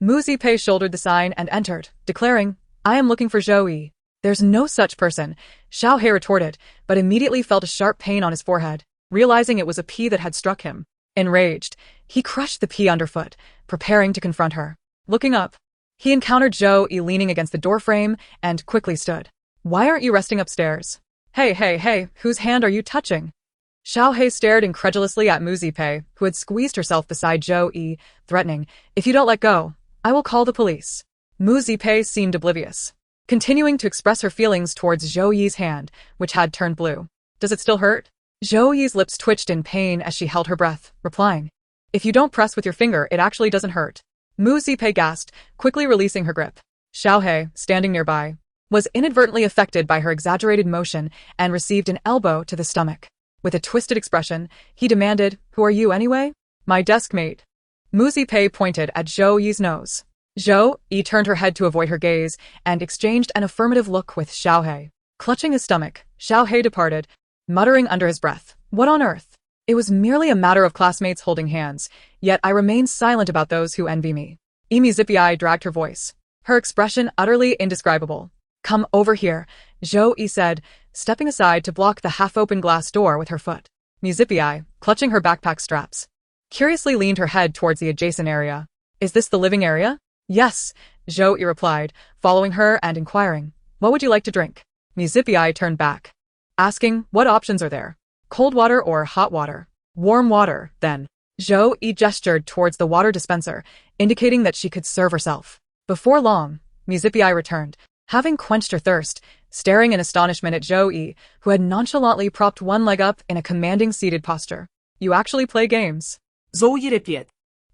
Mu Zipei shouldered the sign and entered, declaring, I am looking for Zhou Yi. There's no such person, Xiaohe retorted, but immediately felt a sharp pain on his forehead, realizing it was a pea that had struck him. Enraged, he crushed the pea underfoot, preparing to confront her. Looking up, he encountered Zhou Yi leaning against the doorframe and quickly stood. Why aren't you resting upstairs? Hey, whose hand are you touching? Xiaohe stared incredulously at Mu Zipei, who had squeezed herself beside Zhou Yi, threatening, if you don't let go, I will call the police. Mu Zipei seemed oblivious, continuing to express her feelings towards Zhou Yi's hand, which had turned blue. Does it still hurt? Zhou Yi's lips twitched in pain as she held her breath, replying, if you don't press with your finger, it actually doesn't hurt. Mu Zipei gasped, quickly releasing her grip. Xiaohe, standing nearby, was inadvertently affected by her exaggerated motion and received an elbow to the stomach. With a twisted expression, he demanded, who are you anyway? My desk mate. Mu Zipei pointed at Zhou Yi's nose. Zhou Yi turned her head to avoid her gaze and exchanged an affirmative look with Xiaohe. Clutching his stomach, Xiaohe departed, muttering under his breath, what on earth? It was merely a matter of classmates holding hands, yet I remain silent about those who envy me. Mu Zipei dragged her voice, her expression utterly indescribable. Come over here, Zhou Yi said, stepping aside to block the half-open glass door with her foot. Mu Zipei, clutching her backpack straps, curiously leaned her head towards the adjacent area. Is this the living area? Yes, Zhou Yi replied, following her and inquiring, what would you like to drink? Mu Zipei turned back, asking, what options are there? Cold water or hot water? Warm water, then. Zhou Yi gestured towards the water dispenser, indicating that she could serve herself. Before long, Mu Zipei returned, having quenched her thirst, staring in astonishment at Zhou Yi, who had nonchalantly propped one leg up in a commanding seated posture. You actually play games? Zhou Yi replied.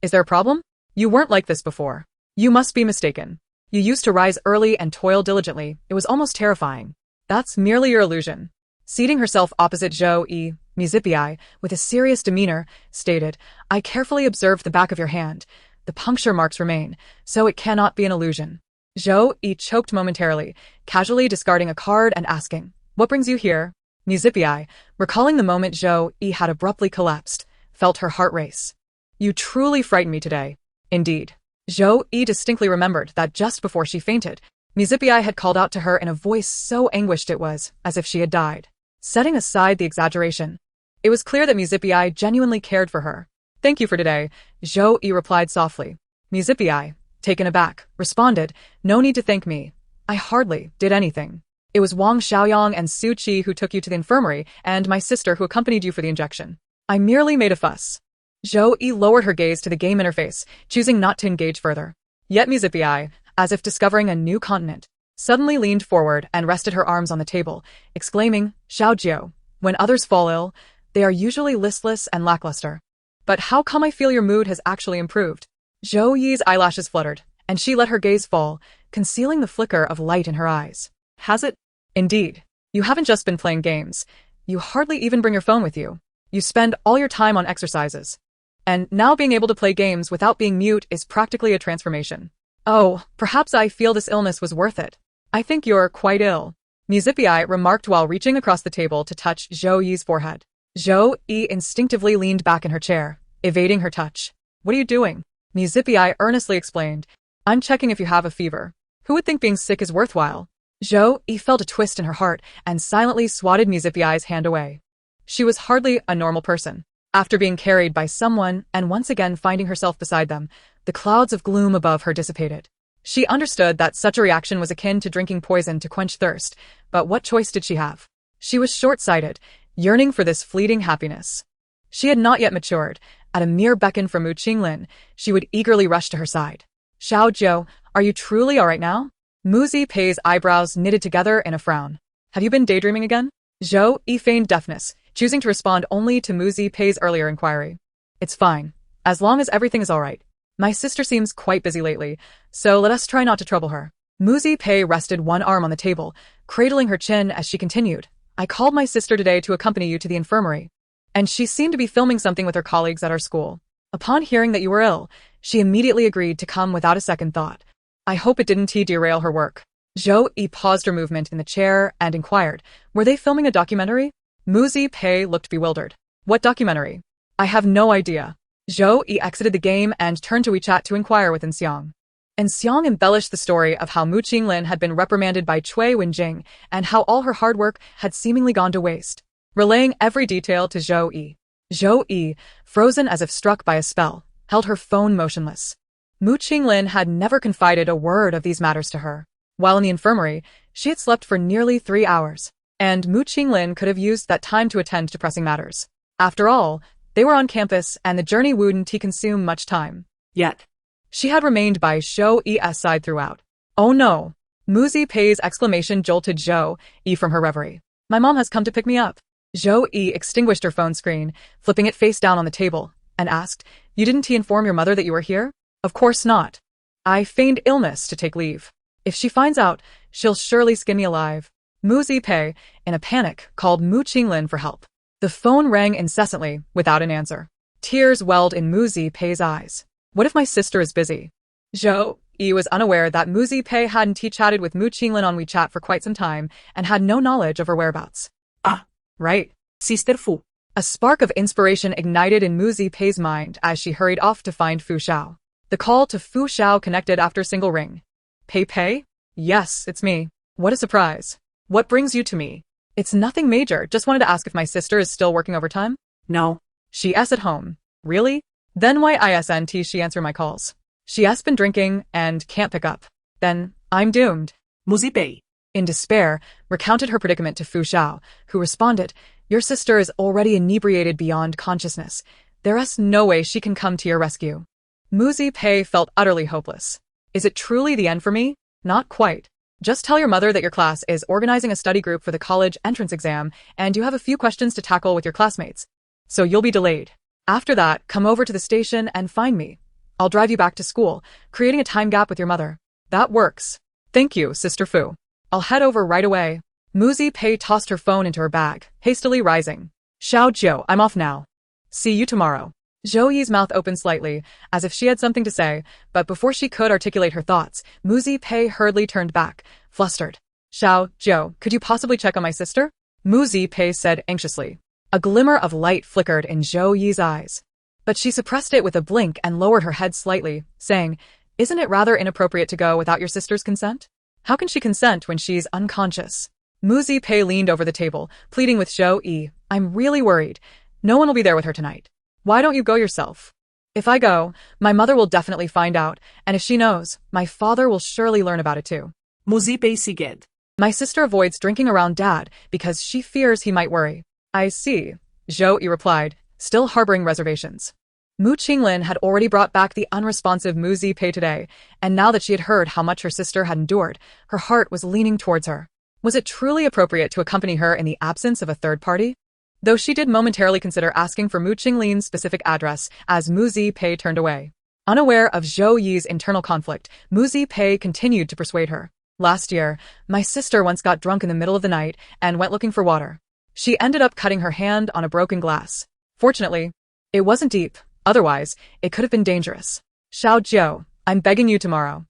Is there a problem? You weren't like this before. You must be mistaken. You used to rise early and toil diligently. It was almost terrifying. That's merely your illusion. Seating herself opposite Zhou Yi, Mu Zipei, with a serious demeanor, stated, I carefully observed the back of your hand. The puncture marks remain, so it cannot be an illusion. Zhou Yi choked momentarily, casually discarding a card and asking, what brings you here? Mu Zipei, recalling the moment Zhou Yi had abruptly collapsed, felt her heart race. You truly frightened me today. Indeed. Zhou Yi distinctly remembered that just before she fainted, Mu Zipei had called out to her in a voice so anguished it was as if she had died. Setting aside the exaggeration, it was clear that Mu Zipei genuinely cared for her. Thank you for today, Zhou Yi replied softly. Mu Zipei, taken aback, responded, no need to thank me. I hardly did anything. It was Wang Xiaoyang and Su Qi who took you to the infirmary and my sister who accompanied you for the injection. I merely made a fuss. Zhou Yi lowered her gaze to the game interface, choosing not to engage further. Yet Mu Zipei, as if discovering a new continent, suddenly leaned forward and rested her arms on the table, exclaiming, Xiaojiu, when others fall ill, they are usually listless and lackluster. But how come I feel your mood has actually improved? Zhou Yi's eyelashes fluttered, and she let her gaze fall, concealing the flicker of light in her eyes. Has it? Indeed. You haven't just been playing games. You hardly even bring your phone with you. You spend all your time on exercises. And now being able to play games without being mute is practically a transformation. Oh, perhaps I feel this illness was worth it. I think you're quite ill. Mu Zipei remarked while reaching across the table to touch Zhou Yi's forehead. Zhou Yi instinctively leaned back in her chair, evading her touch. What are you doing? Mu Zipei earnestly explained. I'm checking if you have a fever. Who would think being sick is worthwhile? Zhou Yi felt a twist in her heart and silently swatted Mu Zipei's hand away. She was hardly a normal person. After being carried by someone and once again finding herself beside them, the clouds of gloom above her dissipated. She understood that such a reaction was akin to drinking poison to quench thirst, but what choice did she have? She was short-sighted, yearning for this fleeting happiness. She had not yet matured. At a mere beckon from Mu Qinglin, she would eagerly rush to her side. Xiao Jiu, are you truly all right now? Mu Pei's eyebrows knitted together in a frown. Have you been daydreaming again? Zhou Yi feigned deafness, choosing to respond only to Mu Pei's earlier inquiry. It's fine, as long as everything is all right. My sister seems quite busy lately, so let us try not to trouble her. Mu Pei rested one arm on the table, cradling her chin as she continued. I called my sister today to accompany you to the infirmary, and she seemed to be filming something with her colleagues at our school. Upon hearing that you were ill, she immediately agreed to come without a second thought. I hope it didn't derail her work. Zhou Yi paused her movement in the chair and inquired, were they filming a documentary? Mu Pei looked bewildered. What documentary? I have no idea. Zhou Yi exited the game and turned to WeChat to inquire with Xiang. And Xiang embellished the story of how Mu Qinglin had been reprimanded by Cui Wenjing and how all her hard work had seemingly gone to waste, relaying every detail to Zhou Yi. Zhou Yi, frozen as if struck by a spell, held her phone motionless. Mu Qinglin had never confided a word of these matters to her. While in the infirmary, she had slept for nearly 3 hours, and Mu Qinglin could have used that time to attend to pressing matters. After all, they were on campus and the journey wouldn't consume much time. Yet, she had remained by Zhou Yi's side throughout. Oh no! Mu Pei's exclamation jolted Zhou Yi from her reverie. My mom has come to pick me up. Zhou Yi extinguished her phone screen, flipping it face down on the table, and asked, You didn't inform your mother that you were here? Of course not. I feigned illness to take leave. If she finds out, she'll surely skin me alive. Mu Pei, in a panic, called Mu Qinglin for help. The phone rang incessantly, without an answer. Tears welled in Mu Pei's eyes. What if my sister is busy? Zhou Yi was unaware that Mu Pei hadn't chatted with Mu Qinglin on WeChat for quite some time and had no knowledge of her whereabouts. Ah, right. Sister Fu. A spark of inspiration ignited in Mu Pei's mind as she hurried off to find Fu Xiao. The call to Fu Xiao connected after a single ring. Pei? Yes, it's me. What a surprise. What brings you to me? It's nothing major, just wanted to ask if my sister is still working overtime? No. She's at home. Really? Then why isn't she answer my calls? She's been drinking and can't pick up. Then I'm doomed. Mu Pei, in despair, recounted her predicament to Fu Xiao, who responded, Your sister is already inebriated beyond consciousness. There's no way she can come to your rescue. Mu Pei felt utterly hopeless. Is it truly the end for me? Not quite. Just tell your mother that your class is organizing a study group for the college entrance exam and you have a few questions to tackle with your classmates. So you'll be delayed. After that, come over to the station and find me. I'll drive you back to school, creating a time gap with your mother. That works. Thank you, Sister Fu. I'll head over right away. Mu Pei tossed her phone into her bag, hastily rising. Xiao Jiu, I'm off now. See you tomorrow. Zhou Yi's mouth opened slightly, as if she had something to say, but before she could articulate her thoughts, Mu Pei hurriedly turned back, flustered. Xiao Jiu, could you possibly check on my sister? Mu Pei said anxiously. A glimmer of light flickered in Zhou Yi's eyes. But she suppressed it with a blink and lowered her head slightly, saying, Isn't it rather inappropriate to go without your sister's consent? How can she consent when she's unconscious? Mu Pei leaned over the table, pleading with Zhou Yi. I'm really worried. No one will be there with her tonight. Why don't you go yourself? If I go, my mother will definitely find out, and if she knows, my father will surely learn about it too. Mu Pei sighed. My sister avoids drinking around Dad because she fears he might worry. I see, Zhou Yi replied, still harboring reservations. Mu Qinglin had already brought back the unresponsive Mu Pei today, and now that she had heard how much her sister had endured, her heart was leaning towards her. Was it truly appropriate to accompany her in the absence of a third party? Though she did momentarily consider asking for Mu Qinglin's specific address as Mu Pei turned away. Unaware of Zhou Yi's internal conflict, Mu Pei continued to persuade her. Last year, my sister once got drunk in the middle of the night and went looking for water. She ended up cutting her hand on a broken glass. Fortunately, it wasn't deep, otherwise, it could have been dangerous. Xiao Jiu, I'm begging you tomorrow.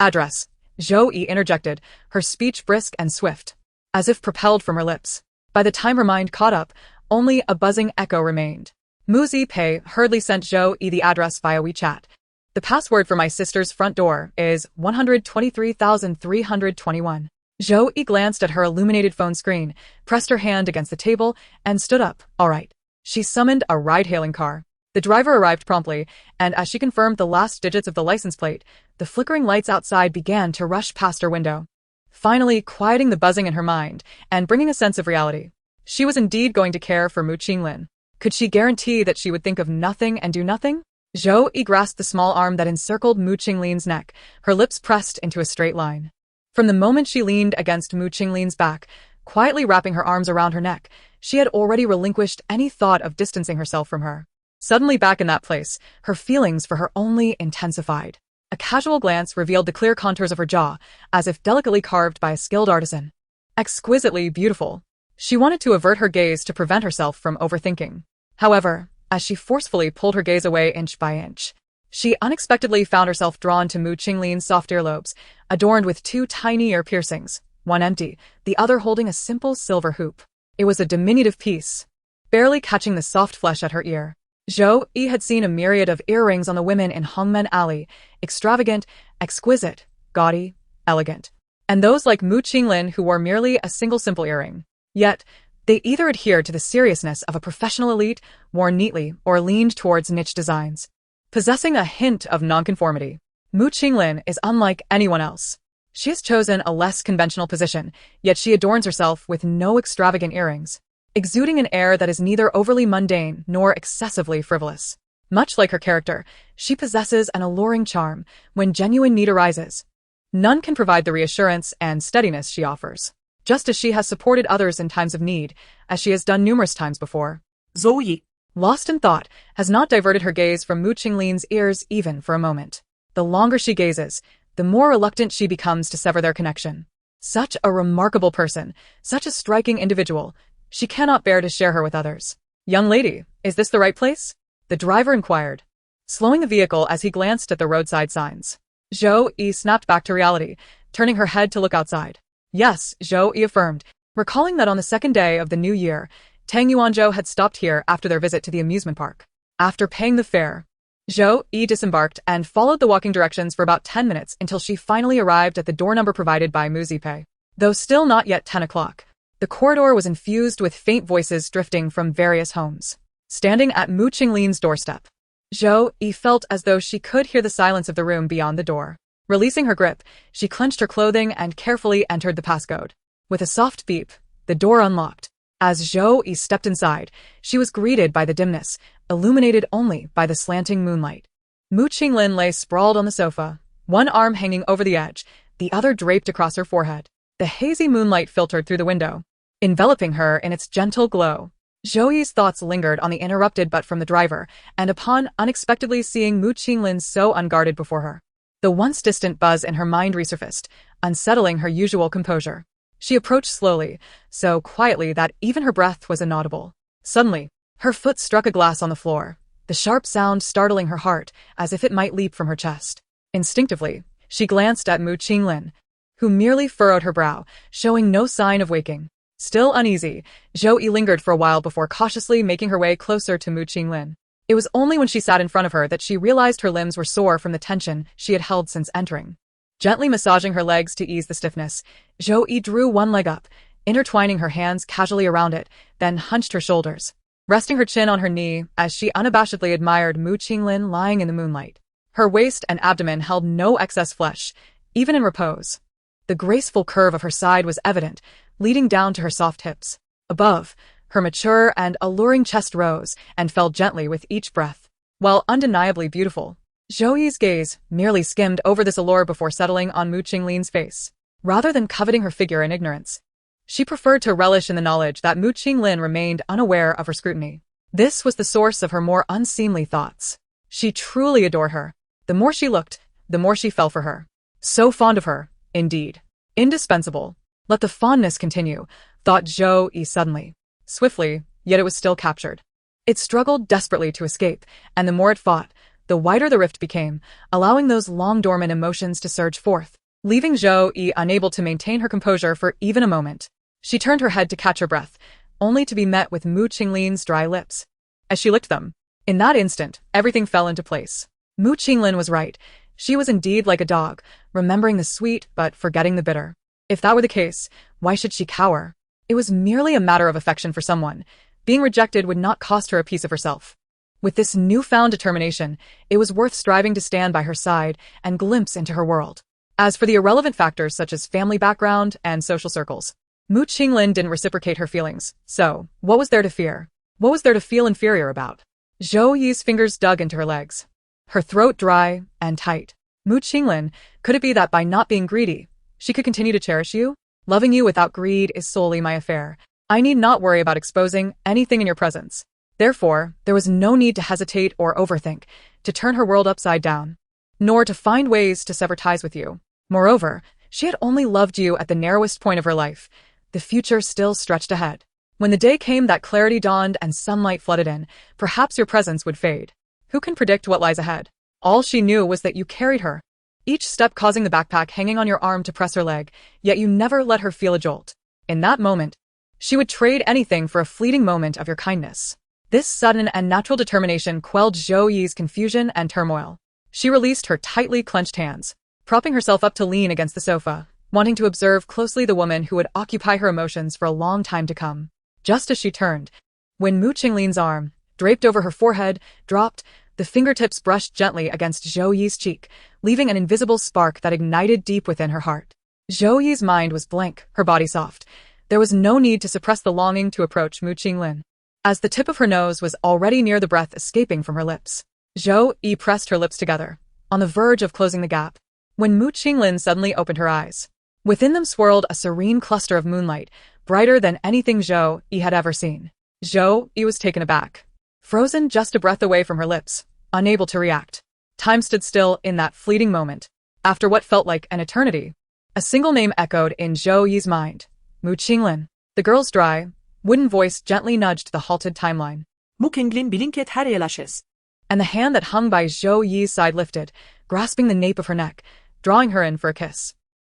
Address. Zhou Yi interjected, her speech brisk and swift, as if propelled from her lips. By the time her mind caught up, only a buzzing echo remained. Mu Pei hurriedly sent Zhou Yi the address via WeChat. The password for my sister's front door is 123,321. Zhou Yi glanced at her illuminated phone screen, pressed her hand against the table, and stood up. All right. She summoned a ride-hailing car. The driver arrived promptly, and as she confirmed the last digits of the license plate, the flickering lights outside began to rush past her window, finally quieting the buzzing in her mind and bringing a sense of reality. She was indeed going to care for Mu Qinglin. Could she guarantee that she would think of nothing and do nothing? Zhou Yi grasped the small arm that encircled Mu Qinglin's neck, her lips pressed into a straight line. From the moment she leaned against Mu Qinglin's back, quietly wrapping her arms around her neck, she had already relinquished any thought of distancing herself from her. Suddenly back in that place, her feelings for her only intensified. A casual glance revealed the clear contours of her jaw, as if delicately carved by a skilled artisan. Exquisitely beautiful. She wanted to avert her gaze to prevent herself from overthinking. However, as she forcefully pulled her gaze away inch by inch, she unexpectedly found herself drawn to Mu Qinglin's soft earlobes, adorned with two tiny ear piercings, one empty, the other holding a simple silver hoop. It was a diminutive piece, barely catching the soft flesh at her ear. Zhou Yi had seen a myriad of earrings on the women in Hongmen Alley, extravagant, exquisite, gaudy, elegant. And those like Mu Qinglin who wore merely a single simple earring. Yet, they either adhered to the seriousness of a professional elite, worn neatly, or leaned towards niche designs. Possessing a hint of nonconformity, Mu Qinglin is unlike anyone else. She has chosen a less conventional position, yet she adorns herself with no extravagant earrings, exuding an air that is neither overly mundane nor excessively frivolous. Much like her character, she possesses an alluring charm when genuine need arises. None can provide the reassurance and steadiness she offers, just as she has supported others in times of need, as she has done numerous times before. Zhou Yi, lost in thought, has not diverted her gaze from Mu Qinglin's ears even for a moment. The longer she gazes, the more reluctant she becomes to sever their connection. Such a remarkable person, such a striking individual, she cannot bear to share her with others. "Young lady, is this the right place?" the driver inquired, slowing the vehicle as he glanced at the roadside signs. Zhou Yi snapped back to reality, turning her head to look outside. Yes, Zhou Yi affirmed, recalling that on the second day of the new year, Tang Yuanzhou had stopped here after their visit to the amusement park. After paying the fare, Zhou Yi disembarked and followed the walking directions for about 10 minutes until she finally arrived at the door number provided by Mu Zipei. Though still not yet 10 o'clock, the corridor was infused with faint voices drifting from various homes. Standing at Mu Qinglin's doorstep, Zhou Yi felt as though she could hear the silence of the room beyond the door. Releasing her grip, she clenched her clothing and carefully entered the passcode. With a soft beep, the door unlocked. As Zhou Yi stepped inside, she was greeted by the dimness, illuminated only by the slanting moonlight. Mu Qinglin lay sprawled on the sofa, one arm hanging over the edge, the other draped across her forehead. The hazy moonlight filtered through the window, enveloping her in its gentle glow. Zhou Yi's thoughts lingered on the interrupted but from the driver, and upon unexpectedly seeing Mu Qinglin so unguarded before her. The once distant buzz in her mind resurfaced, unsettling her usual composure. She approached slowly, so quietly that even her breath was inaudible. Suddenly, her foot struck a glass on the floor, the sharp sound startling her heart as if it might leap from her chest. Instinctively, she glanced at Mu Qinglin, who merely furrowed her brow, showing no sign of waking. Still uneasy, Zhou Yi lingered for a while before cautiously making her way closer to Mu Qinglin. It was only when she sat in front of her that she realized her limbs were sore from the tension she had held since entering. Gently massaging her legs to ease the stiffness, Zhou Yi drew one leg up, intertwining her hands casually around it, then hunched her shoulders, resting her chin on her knee as she unabashedly admired Mu Qinglin lying in the moonlight. Her waist and abdomen held no excess flesh, even in repose. The graceful curve of her side was evident, leading down to her soft hips. Above, her mature and alluring chest rose and fell gently with each breath. While undeniably beautiful, Zhou Yi's gaze merely skimmed over this allure before settling on Mu Qinglin's face. Rather than coveting her figure in ignorance, she preferred to relish in the knowledge that Mu Qinglin remained unaware of her scrutiny. This was the source of her more unseemly thoughts. She truly adored her. The more she looked, the more she fell for her. So fond of her, indeed. Indispensable. Let the fondness continue, thought Zhou Yi suddenly. Swiftly, yet it was still captured. It struggled desperately to escape, and the more it fought, the wider the rift became, allowing those long-dormant emotions to surge forth, leaving Zhou Yi unable to maintain her composure for even a moment. She turned her head to catch her breath, only to be met with Mu Qinglin's dry lips. As she licked them, in that instant, everything fell into place. Mu Qinglin was right. She was indeed like a dog, remembering the sweet but forgetting the bitter. If that were the case, why should she cower? It was merely a matter of affection for someone. Being rejected would not cost her a piece of herself. With this newfound determination, it was worth striving to stand by her side and glimpse into her world. As for the irrelevant factors such as family background and social circles, Mu Qinglin didn't reciprocate her feelings, so what was there to fear? What was there to feel inferior about? Zhou Yi's fingers dug into her legs, her throat dry and tight. Mu Qinglin, could it be that by not being greedy, she could continue to cherish you? Loving you without greed is solely my affair. I need not worry about exposing anything in your presence. Therefore, there was no need to hesitate or overthink, to turn her world upside down, nor to find ways to sever ties with you. Moreover, she had only loved you at the narrowest point of her life. The future still stretched ahead. When the day came that clarity dawned and sunlight flooded in, perhaps your presence would fade. Who can predict what lies ahead? All she knew was that you carried her, each step causing the backpack hanging on your arm to press her leg, yet you never let her feel a jolt. In that moment, she would trade anything for a fleeting moment of your kindness. This sudden and natural determination quelled Zhou Yi's confusion and turmoil. She released her tightly clenched hands, propping herself up to lean against the sofa, wanting to observe closely the woman who would occupy her emotions for a long time to come. Just as she turned, when Mu Qinglin's arm, draped over her forehead, dropped, the fingertips brushed gently against Zhou Yi's cheek, leaving an invisible spark that ignited deep within her heart. Zhou Yi's mind was blank, her body soft. There was no need to suppress the longing to approach Mu Qinglin, as the tip of her nose was already near the breath escaping from her lips. Zhou Yi pressed her lips together, on the verge of closing the gap, when Mu Qinglin suddenly opened her eyes. Within them swirled a serene cluster of moonlight, brighter than anything Zhou Yi had ever seen. Zhou Yi was taken aback, frozen just a breath away from her lips, unable to react. Time stood still in that fleeting moment. After what felt like an eternity, a single name echoed in Zhou Yi's mind. Mu Qinglin. The girl's dry, wooden voice gently nudged the halted timeline. Mu Qinglin bilinket her elashes. And the hand that hung by Zhou Yi's side lifted, grasping the nape of her neck, drawing her in for a kiss.